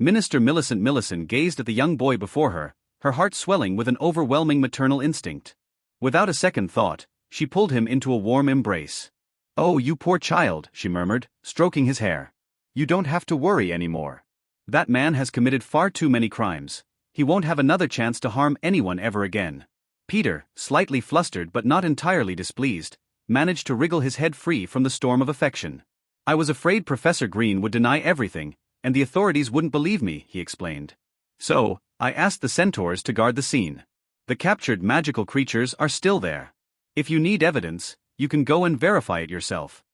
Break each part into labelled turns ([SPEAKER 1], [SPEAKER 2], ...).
[SPEAKER 1] Minister Millicent gazed at the young boy before her heart swelling with an overwhelming maternal instinct. Without a second thought, she pulled him into a warm embrace. "Oh, you poor child," she murmured, stroking his hair. "You don't have to worry anymore. That man has committed far too many crimes. He won't have another chance to harm anyone ever again." Peter, slightly flustered but not entirely displeased, managed to wriggle his head free from the storm of affection. "I was afraid Professor Green would deny everything, and the authorities wouldn't believe me," he explained. "So, I asked the centaurs to guard the scene. The captured magical creatures are still there. If you need evidence, you can go and verify it yourself."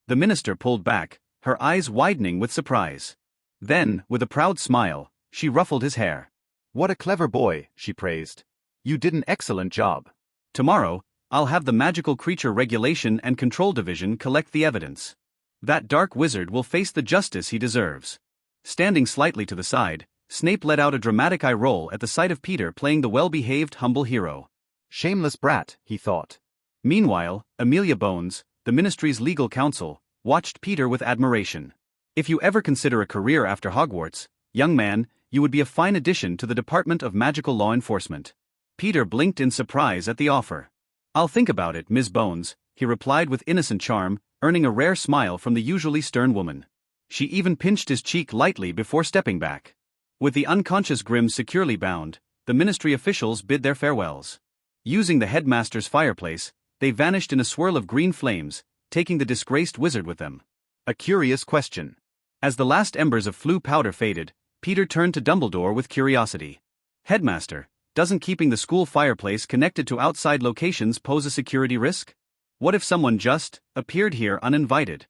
[SPEAKER 1] The minister pulled back, her eyes widening with surprise. Then, with a proud smile, she ruffled his hair. "What a clever boy," she praised. "You did an excellent job. Tomorrow, I'll have the Magical Creature Regulation and Control Division collect the evidence. That dark wizard will face the justice he deserves." Standing slightly to the side, Snape let out a dramatic eye roll at the sight of Peter playing the well-behaved humble hero. "Shameless brat," he thought. Meanwhile, Amelia Bones, the ministry's legal counsel, watched Peter with admiration. "If you ever consider a career after Hogwarts, young man, you would be a fine addition to the Department of Magical Law Enforcement." Peter blinked in surprise at the offer. "I'll think about it, Ms. Bones," he replied with innocent charm, earning a rare smile from the usually stern woman. She even pinched his cheek lightly before stepping back. With the unconscious Grimm securely bound, the ministry officials bid their farewells. Using the headmaster's fireplace, they vanished in a swirl of green flames, taking the disgraced wizard with them. A curious question. As the last embers of flue powder faded, Peter turned to Dumbledore with curiosity. "Headmaster, doesn't keeping the school fireplace connected to outside locations pose a security risk? What if someone just appeared here uninvited?"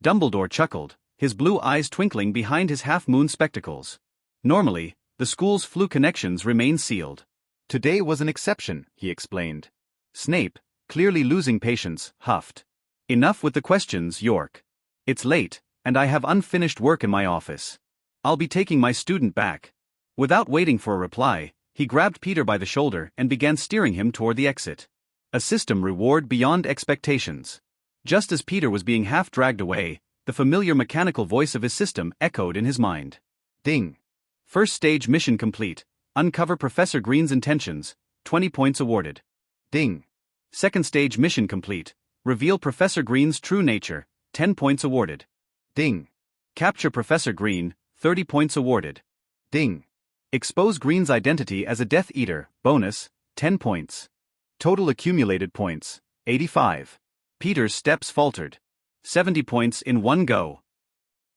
[SPEAKER 1] Dumbledore chuckled, his blue eyes twinkling behind his half-moon spectacles. "Normally, the school's flue connections remain sealed. Today was an exception," he explained. Snape, clearly losing patience, huffed. "Enough with the questions, York. It's late, and I have unfinished work in my office. I'll be taking my student back." Without waiting for a reply, he grabbed Peter by the shoulder and began steering him toward the exit. A system reward beyond expectations. Just as Peter was being half-dragged away, the familiar mechanical voice of his system echoed in his mind. Ding. First stage mission complete. Uncover Professor Green's intentions. 20 points awarded. Ding. Second stage mission complete. Reveal Professor Green's true nature. 10 points awarded. Ding. Capture Professor Green. 30 points awarded. Ding. Expose Green's identity as a Death Eater. Bonus. 10 points. Total accumulated points. 85. Peter's steps faltered. 70 points in one go.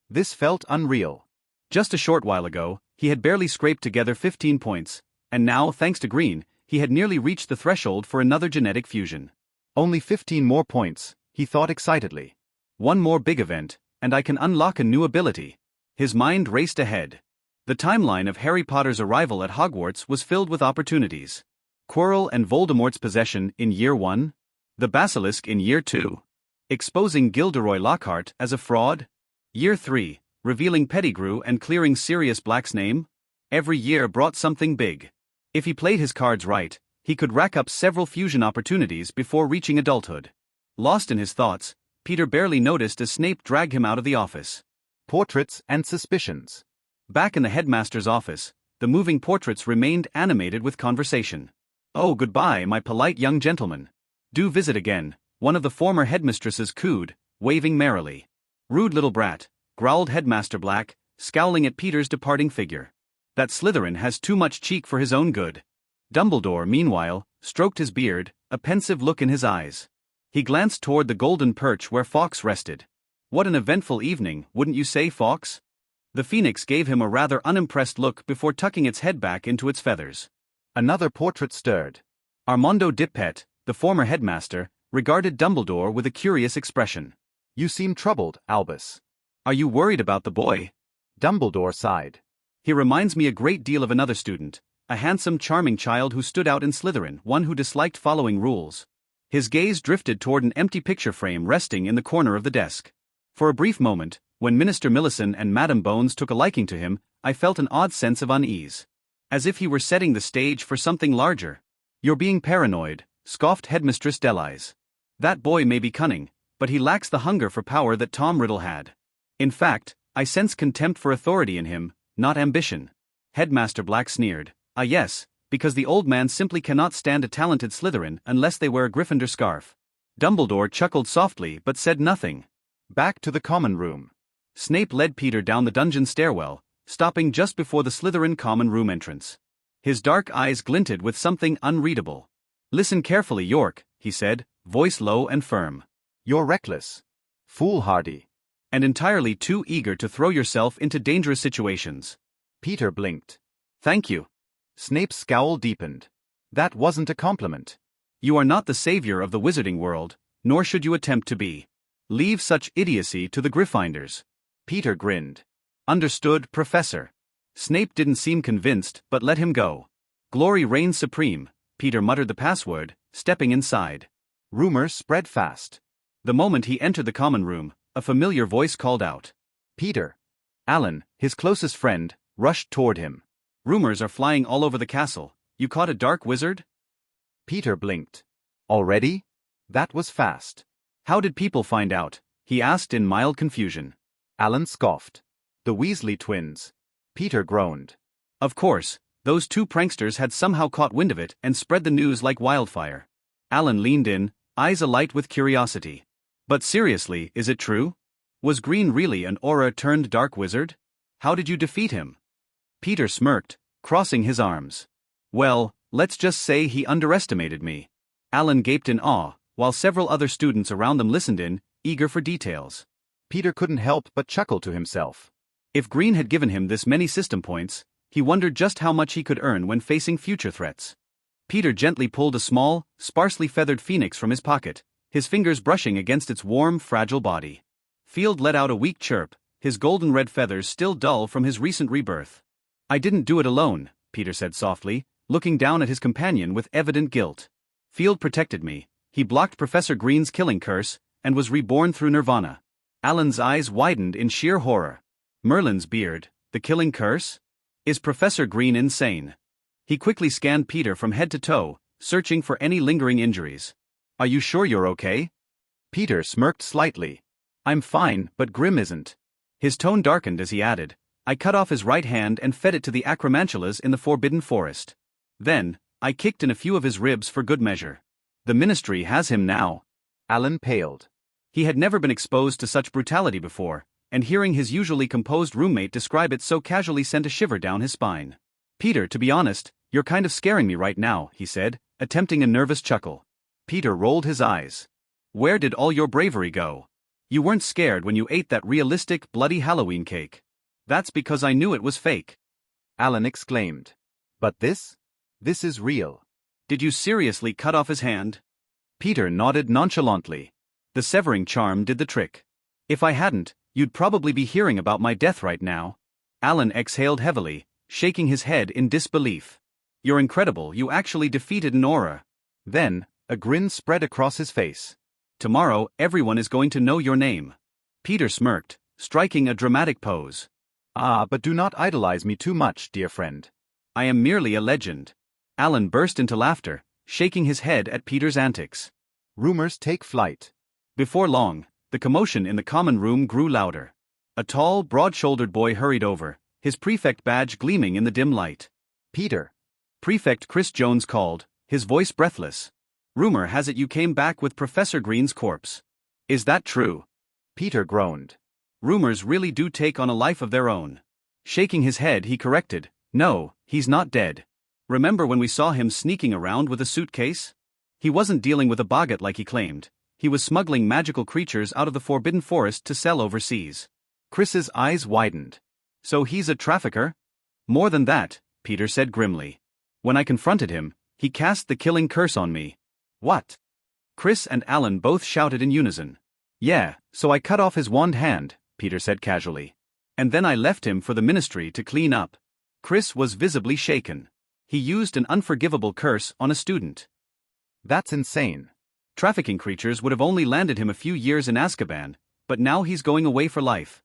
[SPEAKER 1] This felt unreal. Just a short while ago, he had barely scraped together 15 points, and now, thanks to Green, he had nearly reached the threshold for another genetic fusion. Only 15 more points, he thought excitedly. One more big event, and I can unlock a new ability. His mind raced ahead. The timeline of Harry Potter's arrival at Hogwarts was filled with opportunities. Quirrell and Voldemort's possession in Year 1? The Basilisk in Year 2? Exposing Gilderoy Lockhart as a fraud? Year 3, revealing Pettigrew and clearing Sirius Black's name? Every year brought something big. If he played his cards right, he could rack up several fusion opportunities before reaching adulthood. Lost in his thoughts, Peter barely noticed as Snape dragged him out of the office. Portraits and suspicions. Back in the headmaster's office, the moving portraits remained animated with conversation. "Oh, goodbye, my polite young gentleman. Do visit again," one of the former headmistresses cooed, waving merrily. "Rude little brat," growled Headmaster Black, scowling at Peter's departing figure. "That Slytherin has too much cheek for his own good." Dumbledore, meanwhile, stroked his beard, a pensive look in his eyes. He glanced toward the golden perch where Fawkes rested. "What an eventful evening, wouldn't you say, Fawkes?" The phoenix gave him a rather unimpressed look before tucking its head back into its feathers. Another portrait stirred. Armando Dippet, the former headmaster, regarded Dumbledore with a curious expression. "You seem troubled, Albus. Are you worried about the boy?" Dumbledore sighed. "He reminds me a great deal of another student, a handsome, charming child who stood out in Slytherin, one who disliked following rules." His gaze drifted toward an empty picture frame resting in the corner of the desk. "For a brief moment, when Minister Millicent and Madame Bones took a liking to him, I felt an odd sense of unease. As if he were setting the stage for something larger." "You're being paranoid," scoffed Headmistress Delis. "That boy may be cunning, but he lacks the hunger for power that Tom Riddle had. In fact, I sense contempt for authority in him, not ambition. Headmaster Black sneered. Ah yes, because the old man simply cannot stand a talented Slytherin unless they wear a Gryffindor scarf. Dumbledore chuckled softly but said nothing. Back to the common room. Snape led Peter down the dungeon stairwell, stopping just before the Slytherin common room entrance. His dark eyes glinted with something unreadable. Listen carefully, York, he said, voice low and firm. You're reckless, foolhardy, and entirely too eager to throw yourself into dangerous situations. Peter blinked. Thank you. Snape's scowl deepened. That wasn't a compliment. You are not the savior of the wizarding world, nor should you attempt to be. Leave such idiocy to the Gryffindors. Peter grinned. Understood, Professor. Snape didn't seem convinced but let him go. Glory reigns supreme, Peter muttered the password, stepping inside. Rumors spread fast. The moment he entered the common room, a familiar voice called out. Peter. Alan, his closest friend, rushed toward him. Rumors are flying all over the castle. You caught a dark wizard? Peter blinked. Already? That was fast. How did people find out? He asked in mild confusion. Alan scoffed. The Weasley twins. Peter groaned. Of course, those two pranksters had somehow caught wind of it and spread the news like wildfire. Alan leaned in, eyes alight with curiosity. But seriously, is it true? Was Green really an aura-turned-dark wizard? How did you defeat him? Peter smirked, crossing his arms. Well, let's just say he underestimated me. Alan gaped in awe, while several other students around them listened in, eager for details. Peter couldn't help but chuckle to himself. If Green had given him this many system points, he wondered just how much he could earn when facing future threats. Peter gently pulled a small, sparsely feathered phoenix from his pocket, his fingers brushing against its warm, fragile body. Field let out a weak chirp, his golden red feathers still dull from his recent rebirth. I didn't do it alone, Peter said softly, looking down at his companion with evident guilt. Field protected me. He blocked Professor Green's killing curse, and was reborn through Nirvana. Alan's eyes widened in sheer horror. Merlin's beard, the killing curse? Is Professor Green insane? He quickly scanned Peter from head to toe, searching for any lingering injuries. Are you sure you're okay? Peter smirked slightly. I'm fine, but Grim isn't. His tone darkened as he added, I cut off his right hand and fed it to the acromantulas in the Forbidden Forest. Then, I kicked in a few of his ribs for good measure. The Ministry has him now. Alan paled. He had never been exposed to such brutality before, and hearing his usually composed roommate describe it so casually sent a shiver down his spine. Peter, to be honest, you're kind of scaring me right now, he said, attempting a nervous chuckle. Peter rolled his eyes. Where did all your bravery go? You weren't scared when you ate that realistic, bloody Halloween cake. That's because I knew it was fake. Alan exclaimed. But this? This is real. Did you seriously cut off his hand? Peter nodded nonchalantly. The severing charm did the trick. If I hadn't, you'd probably be hearing about my death right now. Alan exhaled heavily, shaking his head in disbelief. You're incredible, you actually defeated an aura. Then, a grin spread across his face. Tomorrow, everyone is going to know your name. Peter smirked, striking a dramatic pose. Ah, but do not idolize me too much, dear friend. I am merely a legend. Alan burst into laughter, shaking his head at Peter's antics. Rumors take flight. Before long, the commotion in the common room grew louder. A tall, broad-shouldered boy hurried over, his prefect badge gleaming in the dim light. Peter. Prefect Chris Jones called, his voice breathless. Rumor has it you came back with Professor Green's corpse. Is that true? Peter groaned. Rumors really do take on a life of their own. Shaking his head, he corrected, no, he's not dead. Remember when we saw him sneaking around with a suitcase? He wasn't dealing with a boggart like he claimed. He was smuggling magical creatures out of the Forbidden Forest to sell overseas. Chris's eyes widened. So he's a trafficker? More than that, Peter said grimly. When I confronted him, he cast the killing curse on me. What? Chris and Alan both shouted in unison. Yeah, so I cut off his wand hand, Peter said casually. And then I left him for the Ministry to clean up. Chris was visibly shaken. He used an unforgivable curse on a student. That's insane. Trafficking creatures would have only landed him a few years in Azkaban, but now he's going away for life.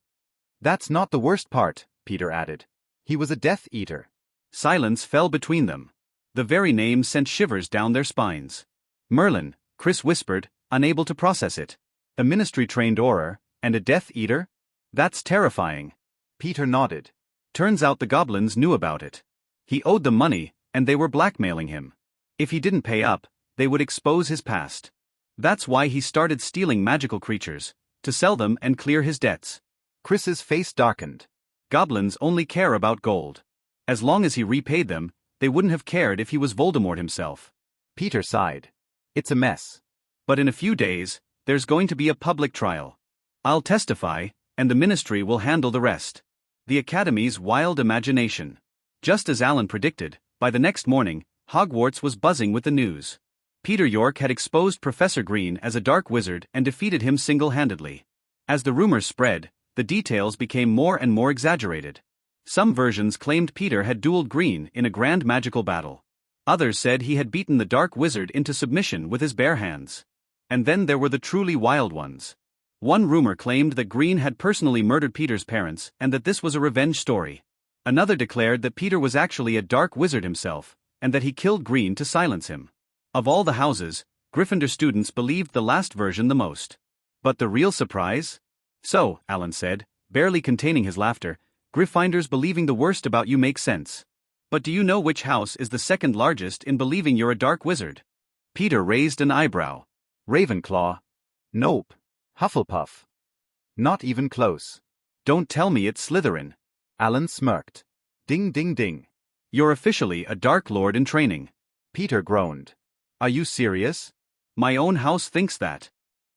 [SPEAKER 1] That's not the worst part, Peter added. He was a Death Eater. Silence fell between them. The very name sent shivers down their spines. Merlin, Chris whispered, unable to process it. A Ministry-trained Auror, and a Death Eater? That's terrifying. Peter nodded. Turns out the goblins knew about it. He owed them money, and they were blackmailing him. If he didn't pay up, they would expose his past. That's why he started stealing magical creatures, to sell them and clear his debts.
[SPEAKER 2] Chris's face darkened.
[SPEAKER 1] Goblins only care about gold. As long as he repaid them, they wouldn't have cared if he was Voldemort himself.
[SPEAKER 2] Peter sighed. It's a mess.
[SPEAKER 1] But in a few days, there's going to be a public trial. I'll testify, and the ministry will handle the rest. The Academy's wild imagination. Just as Alan predicted, by the next morning, Hogwarts was buzzing with the news. Peter York had exposed Professor Green as a dark wizard and defeated him single-handedly. As the rumors spread, the details became more and more exaggerated. Some versions claimed Peter had dueled Green in a grand magical battle. Others said he had beaten the dark wizard into submission with his bare hands. And then there were the truly wild ones. One rumor claimed that Green had personally murdered Peter's parents and that this was a revenge story. Another declared that Peter was actually a dark wizard himself, and that he killed Green to silence him. Of all the houses, Gryffindor students believed the last version the most. But the real surprise? So, Alan said, barely containing his laughter, Gryffindors believing the worst about you makes sense. But do you know which house is the second largest in believing you're a dark wizard? Peter raised an eyebrow.
[SPEAKER 2] Ravenclaw. Nope. Hufflepuff. Not even close.
[SPEAKER 1] Don't tell me it's Slytherin.
[SPEAKER 2] Alan smirked. Ding ding ding.
[SPEAKER 1] You're officially a Dark Lord in training.
[SPEAKER 2] Peter groaned. Are you serious?
[SPEAKER 1] My own house thinks that.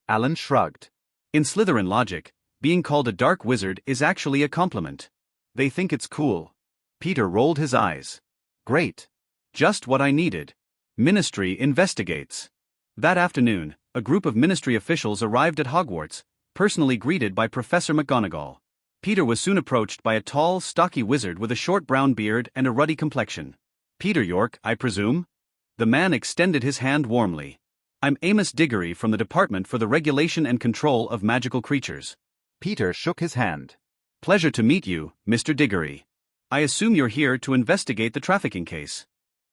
[SPEAKER 2] Alan shrugged.
[SPEAKER 1] In Slytherin logic, being called a dark wizard is actually a compliment. They think it's cool. Peter rolled his eyes. Great. Just what I needed. Ministry investigates. That afternoon, a group of ministry officials arrived at Hogwarts, personally greeted by Professor McGonagall. Peter was soon approached by a tall, stocky wizard with a short brown beard and a ruddy complexion. Peter York, I presume? The man extended his hand warmly. I'm Amos Diggory from the Department for the Regulation and Control of Magical Creatures.
[SPEAKER 2] Peter shook his hand.
[SPEAKER 1] Pleasure to meet you, Mr. Diggory. I assume you're here to investigate the trafficking case.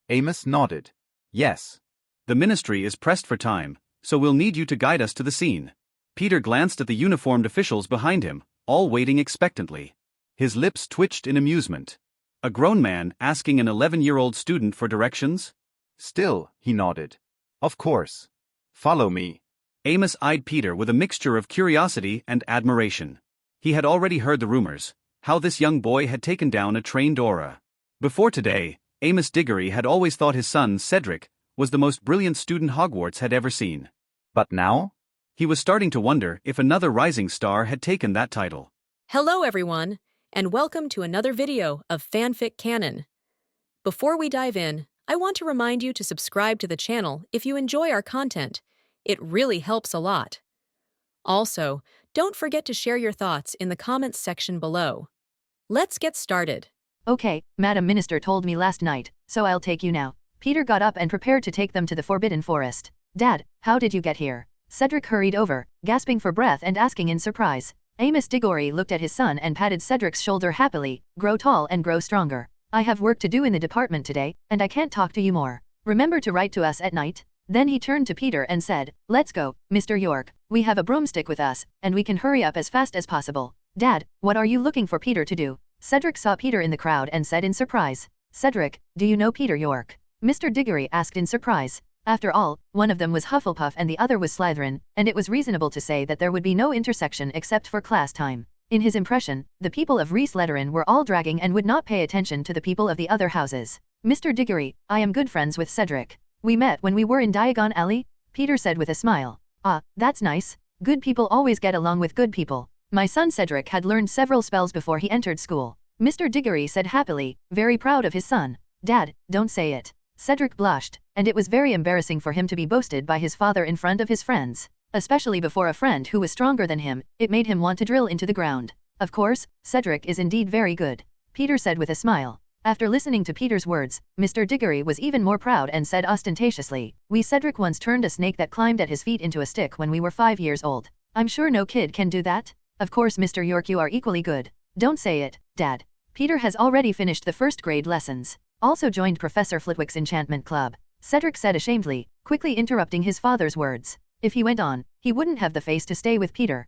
[SPEAKER 2] Amos nodded. Yes.
[SPEAKER 1] The ministry is pressed for time, so we'll need you to guide us to the scene. Peter glanced at the uniformed officials behind him, all waiting expectantly. His lips twitched in amusement. A grown man asking an 11-year-old student for directions?
[SPEAKER 2] Still, he nodded. Of course. Follow me.
[SPEAKER 1] Amos eyed Peter with a mixture of curiosity and admiration. He had already heard the rumors, how this young boy had taken down a trained aura. Before today, Amos Diggory had always thought his son, Cedric, was the most brilliant student Hogwarts had ever seen.
[SPEAKER 2] But now?
[SPEAKER 1] He was starting to wonder if another rising star had taken that title.
[SPEAKER 3] Hello everyone, and welcome to another video of Fanfic Canon. Before we dive in, I want to remind you to subscribe to the channel if you enjoy our content. It really helps a lot. Also, don't forget to share your thoughts in the comments section below. Let's get started.
[SPEAKER 4] Okay, Madam Minister told me last night, so I'll take you now. Peter got up and prepared to take them to the Forbidden Forest. Dad, how did you get here? Cedric hurried over, gasping for breath and asking in surprise. Amos Diggory looked at his son and patted Cedric's shoulder happily. Grow tall and grow stronger. I have work to do in the department today, and I can't talk to you more. Remember to write to us at night? Then he turned to Peter and said, Let's go, Mr. York. We have a broomstick with us, and we can hurry up as fast as possible. Dad, what are you looking for Peter to do? Cedric saw Peter in the crowd and said in surprise. Cedric, do you know Peter York? Mr. Diggory asked in surprise. After all, one of them was Hufflepuff and the other was Slytherin, and it was reasonable to say that there would be no intersection except for class time. In his impression, the people of Slytherin were all dragging and would not pay attention to the people of the other houses. Mr. Diggory, I am good friends with Cedric. We met when we were in Diagon Alley, Peter said with a smile. Ah, that's nice. Good people always get along with good people. My son Cedric had learned several spells before he entered school. Mr. Diggory said happily, very proud of his son. Dad, don't say it. Cedric blushed, and it was very embarrassing for him to be boasted by his father in front of his friends. Especially before a friend who was stronger than him, it made him want to drill into the ground. Of course, Cedric is indeed very good, Peter said with a smile. After listening to Peter's words, Mr. Diggory was even more proud and said ostentatiously, Cedric once turned a snake that climbed at his feet into a stick when we were 5 years old. I'm sure no kid can do that. Of course Mr. York, you are equally good. Don't say it, Dad. Peter has already finished the first grade lessons. Also joined Professor Flitwick's enchantment club. Cedric said ashamedly, quickly interrupting his father's words. If he went on, he wouldn't have the face to stay with Peter.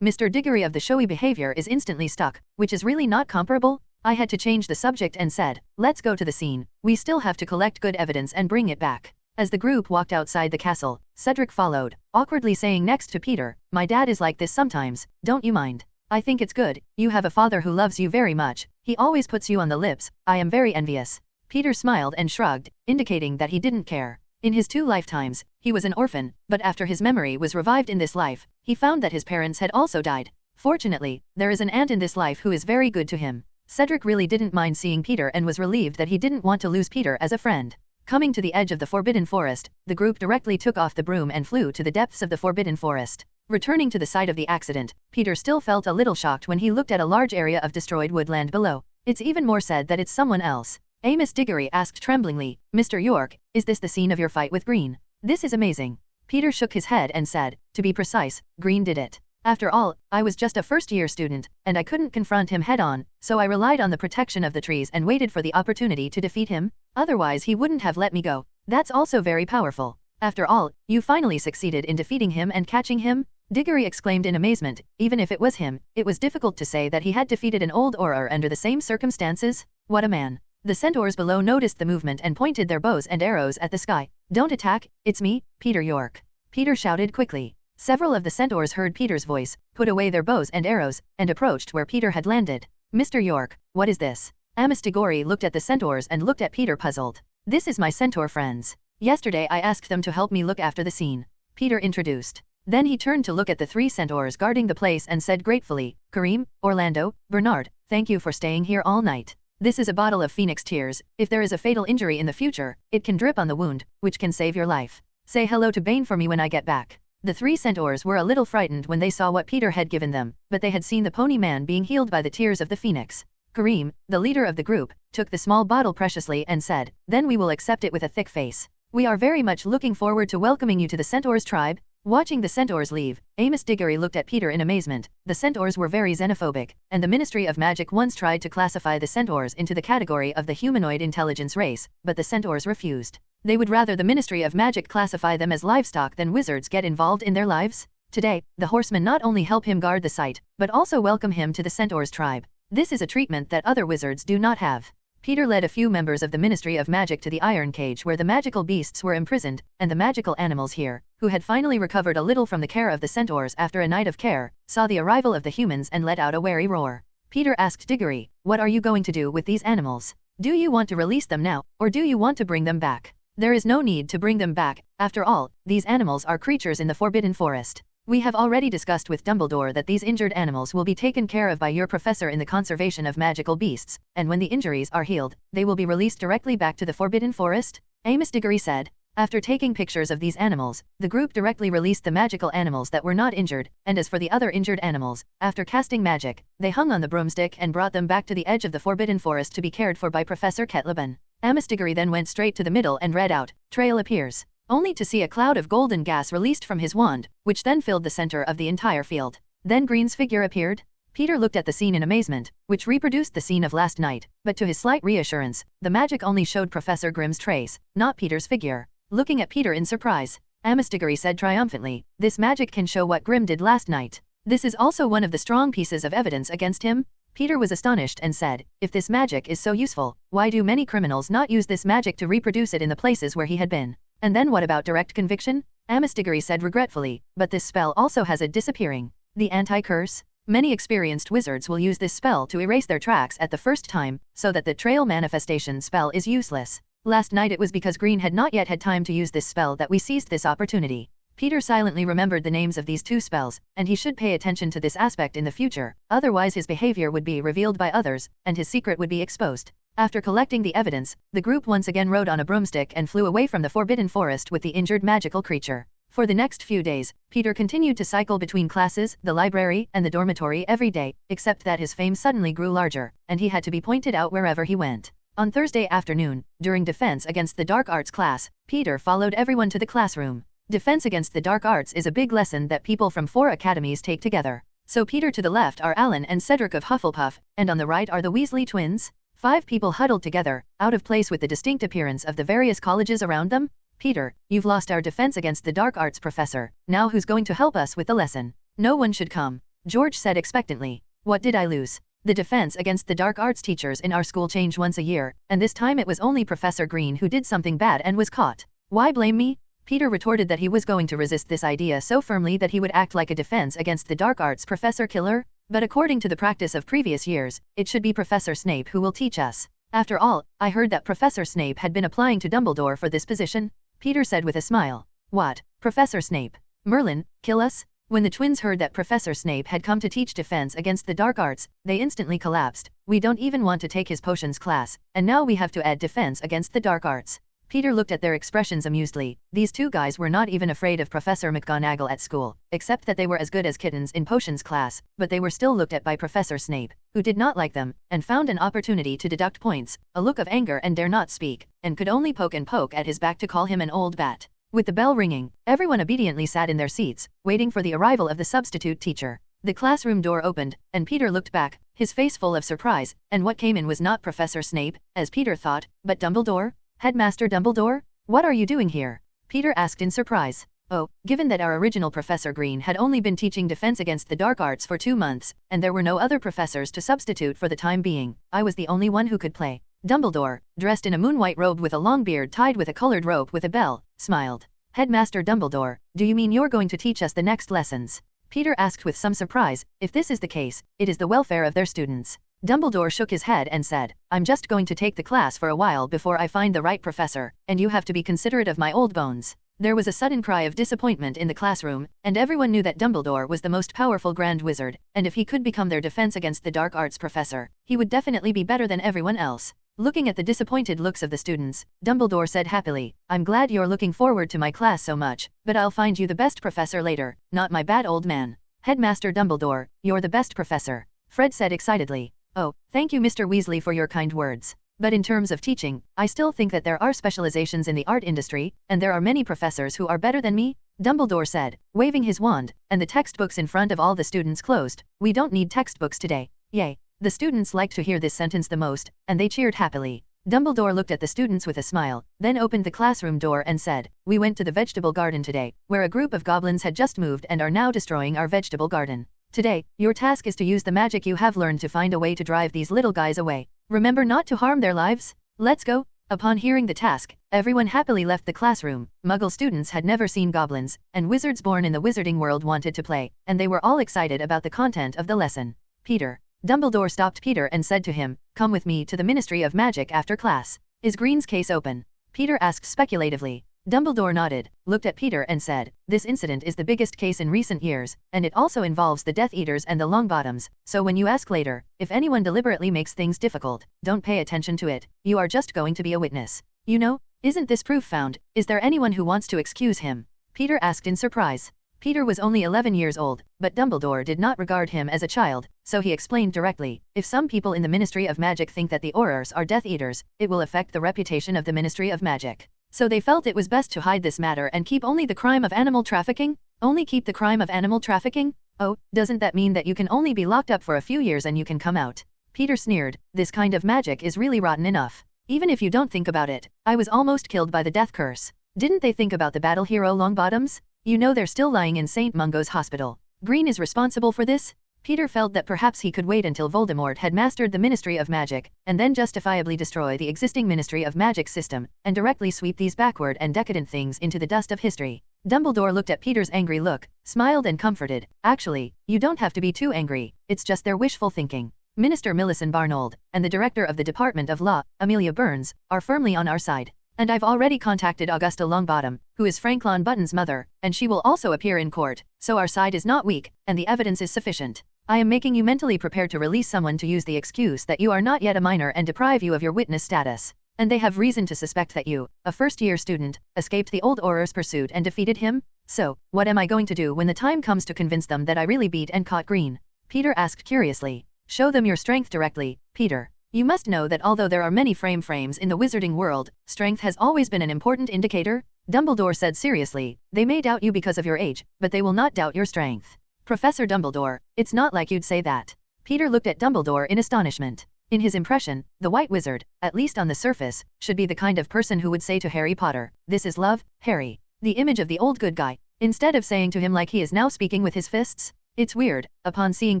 [SPEAKER 4] Mr. Diggory of the showy behavior is instantly stuck, which is really not comparable. I had to change the subject and said, let's go to the scene. We still have to collect good evidence and bring it back. As the group walked outside the castle, Cedric followed, awkwardly saying next to Peter, my dad is like this sometimes, don't you mind? I think it's good, you have a father who loves you very much, he always puts you on the lips, I am very envious. Peter smiled and shrugged, indicating that he didn't care. In his 2 lifetimes, he was an orphan, but after his memory was revived in this life, he found that his parents had also died. Fortunately, there is an aunt in this life who is very good to him. Cedric really didn't mind seeing Peter and was relieved that he didn't want to lose Peter as a friend. Coming to the edge of the Forbidden Forest, the group directly took off the broom and flew to the depths of the Forbidden Forest. Returning to the site of the accident, Peter still felt a little shocked when he looked at a large area of destroyed woodland below. It's even more said that it's someone else. Amos Diggory asked tremblingly, Mr. York, is this the scene of your fight with Green? This is amazing. Peter shook his head and said, to be precise, Green did it. After all, I was just a first-year student, and I couldn't confront him head-on, so I relied on the protection of the trees and waited for the opportunity to defeat him. Otherwise he wouldn't have let me go. That's also very powerful. After all, you finally succeeded in defeating him and catching him? Diggory exclaimed in amazement. Even if it was him, it was difficult to say that he had defeated an old Auror under the same circumstances. What a man. The centaurs below noticed the movement and pointed their bows and arrows at the sky. Don't attack, it's me, Peter York. Peter shouted quickly. Several of the centaurs heard Peter's voice, put away their bows and arrows, and approached where Peter had landed. Mr. York, what is this? Amos Diggory looked at the centaurs and looked at Peter puzzled. This is my centaur friends. Yesterday I asked them to help me look after the scene. Peter introduced. Then he turned to look at the 3 centaurs guarding the place and said gratefully, Kareem, Orlando, Bernard, thank you for staying here all night. This is a bottle of Phoenix Tears. If there is a fatal injury in the future, it can drip on the wound, which can save your life. Say hello to Bane for me when I get back. The 3 centaurs were a little frightened when they saw what Peter had given them, but they had seen the pony man being healed by the tears of the phoenix. Kareem, the leader of the group, took the small bottle preciously and said, then we will accept it with a thick face. We are very much looking forward to welcoming you to the centaurs tribe. Watching the centaurs leave, Amos Diggory looked at Peter in amazement. The centaurs were very xenophobic, and the Ministry of Magic once tried to classify the centaurs into the category of the humanoid intelligence race, but the centaurs refused. They would rather the Ministry of Magic classify them as livestock than wizards get involved in their lives. Today, the horsemen not only help him guard the site, but also welcome him to the centaurs tribe. This is a treatment that other wizards do not have. Peter led a few members of the Ministry of Magic to the iron cage where the magical beasts were imprisoned, and the magical animals here, who had finally recovered a little from the care of the centaurs after a night of care, saw the arrival of the humans and let out a wary roar. Peter asked Diggory, what are you going to do with these animals? Do you want to release them now, or do you want to bring them back? There is no need to bring them back. After all, these animals are creatures in the Forbidden Forest. We have already discussed with Dumbledore that these injured animals will be taken care of by your professor in the conservation of magical beasts, and when the injuries are healed, they will be released directly back to the Forbidden Forest, Amos Diggory said. After taking pictures of these animals, the group directly released the magical animals that were not injured, and as for the other injured animals, after casting magic, they hung on the broomstick and brought them back to the edge of the Forbidden Forest to be cared for by Professor Ketlaban. Amos Diggory then went straight to the middle and read out, Trail appears, only to see a cloud of golden gas released from his wand, which then filled the center of the entire field. Then Green's figure appeared. Peter looked at the scene in amazement, which reproduced the scene of last night, but to his slight reassurance, the magic only showed Professor Grimm's trace, not Peter's figure. Looking at Peter in surprise, Amos Diggory said triumphantly, this magic can show what Grimm did last night. This is also one of the strong pieces of evidence against him. Peter was astonished and said, if this magic is so useful, why do many criminals not use this magic to reproduce it in the places where he had been? And then what about direct conviction? Amos Diggory said regretfully, but this spell also has a disappearing. The anti-curse? Many experienced wizards will use this spell to erase their tracks at the first time, so that the trail manifestation spell is useless. Last night it was because Green had not yet had time to use this spell that we seized this opportunity. Peter silently remembered the names of these 2 spells, and he should pay attention to this aspect in the future, otherwise his behavior would be revealed by others, and his secret would be exposed. After collecting the evidence, the group once again rode on a broomstick and flew away from the Forbidden Forest with the injured magical creature. For the next few days, Peter continued to cycle between classes, the library, and the dormitory every day, except that his fame suddenly grew larger, and he had to be pointed out wherever he went. On Thursday afternoon, during Defense Against the Dark Arts class, Peter followed everyone to the classroom. Defense Against the Dark Arts is a big lesson that people from 4 academies take together. So Peter to the left are Alan and Cedric of Hufflepuff, and on the right are the Weasley twins. 5 people huddled together, out of place with the distinct appearance of the various colleges around them. Peter, you've lost our Defense Against the Dark Arts professor, now who's going to help us with the lesson? No one should come, George said expectantly. What did I lose? The defense against the dark arts teachers in our school changed once a year, and this time it was only Professor Green who did something bad and was caught. Why blame me? Peter retorted that he was going to resist this idea so firmly that he would act like a defense against the dark arts professor killer, but according to the practice of previous years, it should be Professor Snape who will teach us. After all, I heard that Professor Snape had been applying to Dumbledore for this position, Peter said with a smile. What, Professor Snape? Merlin, kill us? When the twins heard that Professor Snape had come to teach defense against the dark arts, they instantly collapsed. We don't even want to take his potions class, and now we have to add defense against the dark arts. Peter looked at their expressions amusedly. These two guys were not even afraid of Professor McGonagall at school, except that they were as good as kittens in potions class, but they were still looked at by Professor Snape, who did not like them, and found an opportunity to deduct points, a look of anger and dare not speak, and could only poke at his back to call him an old bat. With the bell ringing, everyone obediently sat in their seats, waiting for the arrival of the substitute teacher. The classroom door opened, and Peter looked back, his face full of surprise, and what came in was not Professor Snape, as Peter thought, but Dumbledore? Headmaster Dumbledore? What are you doing here? Peter asked in surprise. Oh, given that our original Professor Green had only been teaching defense against the dark arts for 2 months, and there were no other professors to substitute for the time being, I was the only one who could play. Dumbledore, dressed in a moon-white robe with a long beard tied with a colored rope with a bell, smiled. Headmaster Dumbledore, do you mean you're going to teach us the next lessons? Peter asked with some surprise. If this is the case, it is the welfare of their students. Dumbledore shook his head and said, I'm just going to take the class for a while before I find the right professor, and you have to be considerate of my old bones. There was a sudden cry of disappointment in the classroom, and everyone knew that Dumbledore was the most powerful Grand Wizard, and if he could become their defense against the dark arts professor, he would definitely be better than everyone else. Looking at the disappointed looks of the students, Dumbledore said happily, I'm glad you're looking forward to my class so much, but I'll find you the best professor later, not my bad old man. Headmaster Dumbledore, you're the best professor, Fred said excitedly. Oh, thank you Mr. Weasley for your kind words. But in terms of teaching, I still think that there are specializations in the art industry, and there are many professors who are better than me, Dumbledore said, waving his wand, and the textbooks in front of all the students closed. We don't need textbooks today. Yay. The students liked to hear this sentence the most, and they cheered happily. Dumbledore looked at the students with a smile, then opened the classroom door and said, We went to the vegetable garden today, where a group of goblins had just moved and are now destroying our vegetable garden. Today, your task is to use the magic you have learned to find a way to drive these little guys away. Remember not to harm their lives? Let's go. Upon hearing the task, everyone happily left the classroom. Muggle students had never seen goblins, and wizards born in the wizarding world wanted to play, and they were all excited about the content of the lesson. Peter. Dumbledore stopped Peter and said to him, Come with me to the Ministry of Magic after class. Is Green's case open? Peter asked speculatively. Dumbledore nodded, looked at Peter and said, This incident is the biggest case in recent years, and it also involves the Death Eaters and the Longbottoms, so when you ask later, if anyone deliberately makes things difficult, don't pay attention to it, you are just going to be a witness. You know, isn't this proof found? Is there anyone who wants to excuse him? Peter asked in surprise. Peter was only 11 years old, but Dumbledore did not regard him as a child, so he explained directly, if some people in the Ministry of Magic think that the Aurors are Death Eaters, it will affect the reputation of the Ministry of Magic. So they felt it was best to hide this matter and keep only the crime of animal trafficking? Only keep the crime of animal trafficking? Oh, doesn't that mean that you can only be locked up for a few years and you can come out? Peter sneered, this kind of magic is really rotten enough. Even if you don't think about it, I was almost killed by the death curse. Didn't they think about the battle hero Longbottoms? You know they're still lying in St. Mungo's hospital. Green is responsible for this? Peter felt that perhaps he could wait until Voldemort had mastered the Ministry of Magic, and then justifiably destroy the existing Ministry of Magic system, and directly sweep these backward and decadent things into the dust of history. Dumbledore looked at Peter's angry look, smiled and comforted. Actually, you don't have to be too angry, it's just their wishful thinking. Minister Millicent Barnold, and the Director of the Department of Law, Amelia Burns, are firmly on our side. And I've already contacted Augusta Longbottom, who is Frank Longbottom's mother, and she will also appear in court, so our side is not weak, and the evidence is sufficient. I am making you mentally prepared to release someone to use the excuse that you are not yet a minor and deprive you of your witness status. And they have reason to suspect that you, a first-year student, escaped the old Auror's pursuit and defeated him? So, what am I going to do when the time comes to convince them that I really beat and caught Green? Peter asked curiously. Show them your strength directly, Peter. You must know that although there are many frames in the wizarding world, strength has always been an important indicator. Dumbledore said seriously, they may doubt you because of your age, but they will not doubt your strength. Professor Dumbledore, it's not like you'd say that. Peter looked at Dumbledore in astonishment. In his impression, the White Wizard, at least on the surface, should be the kind of person who would say to Harry Potter, This is love, Harry. The image of the old good guy. Instead of saying to him like he is now speaking with his fists, It's weird. Upon seeing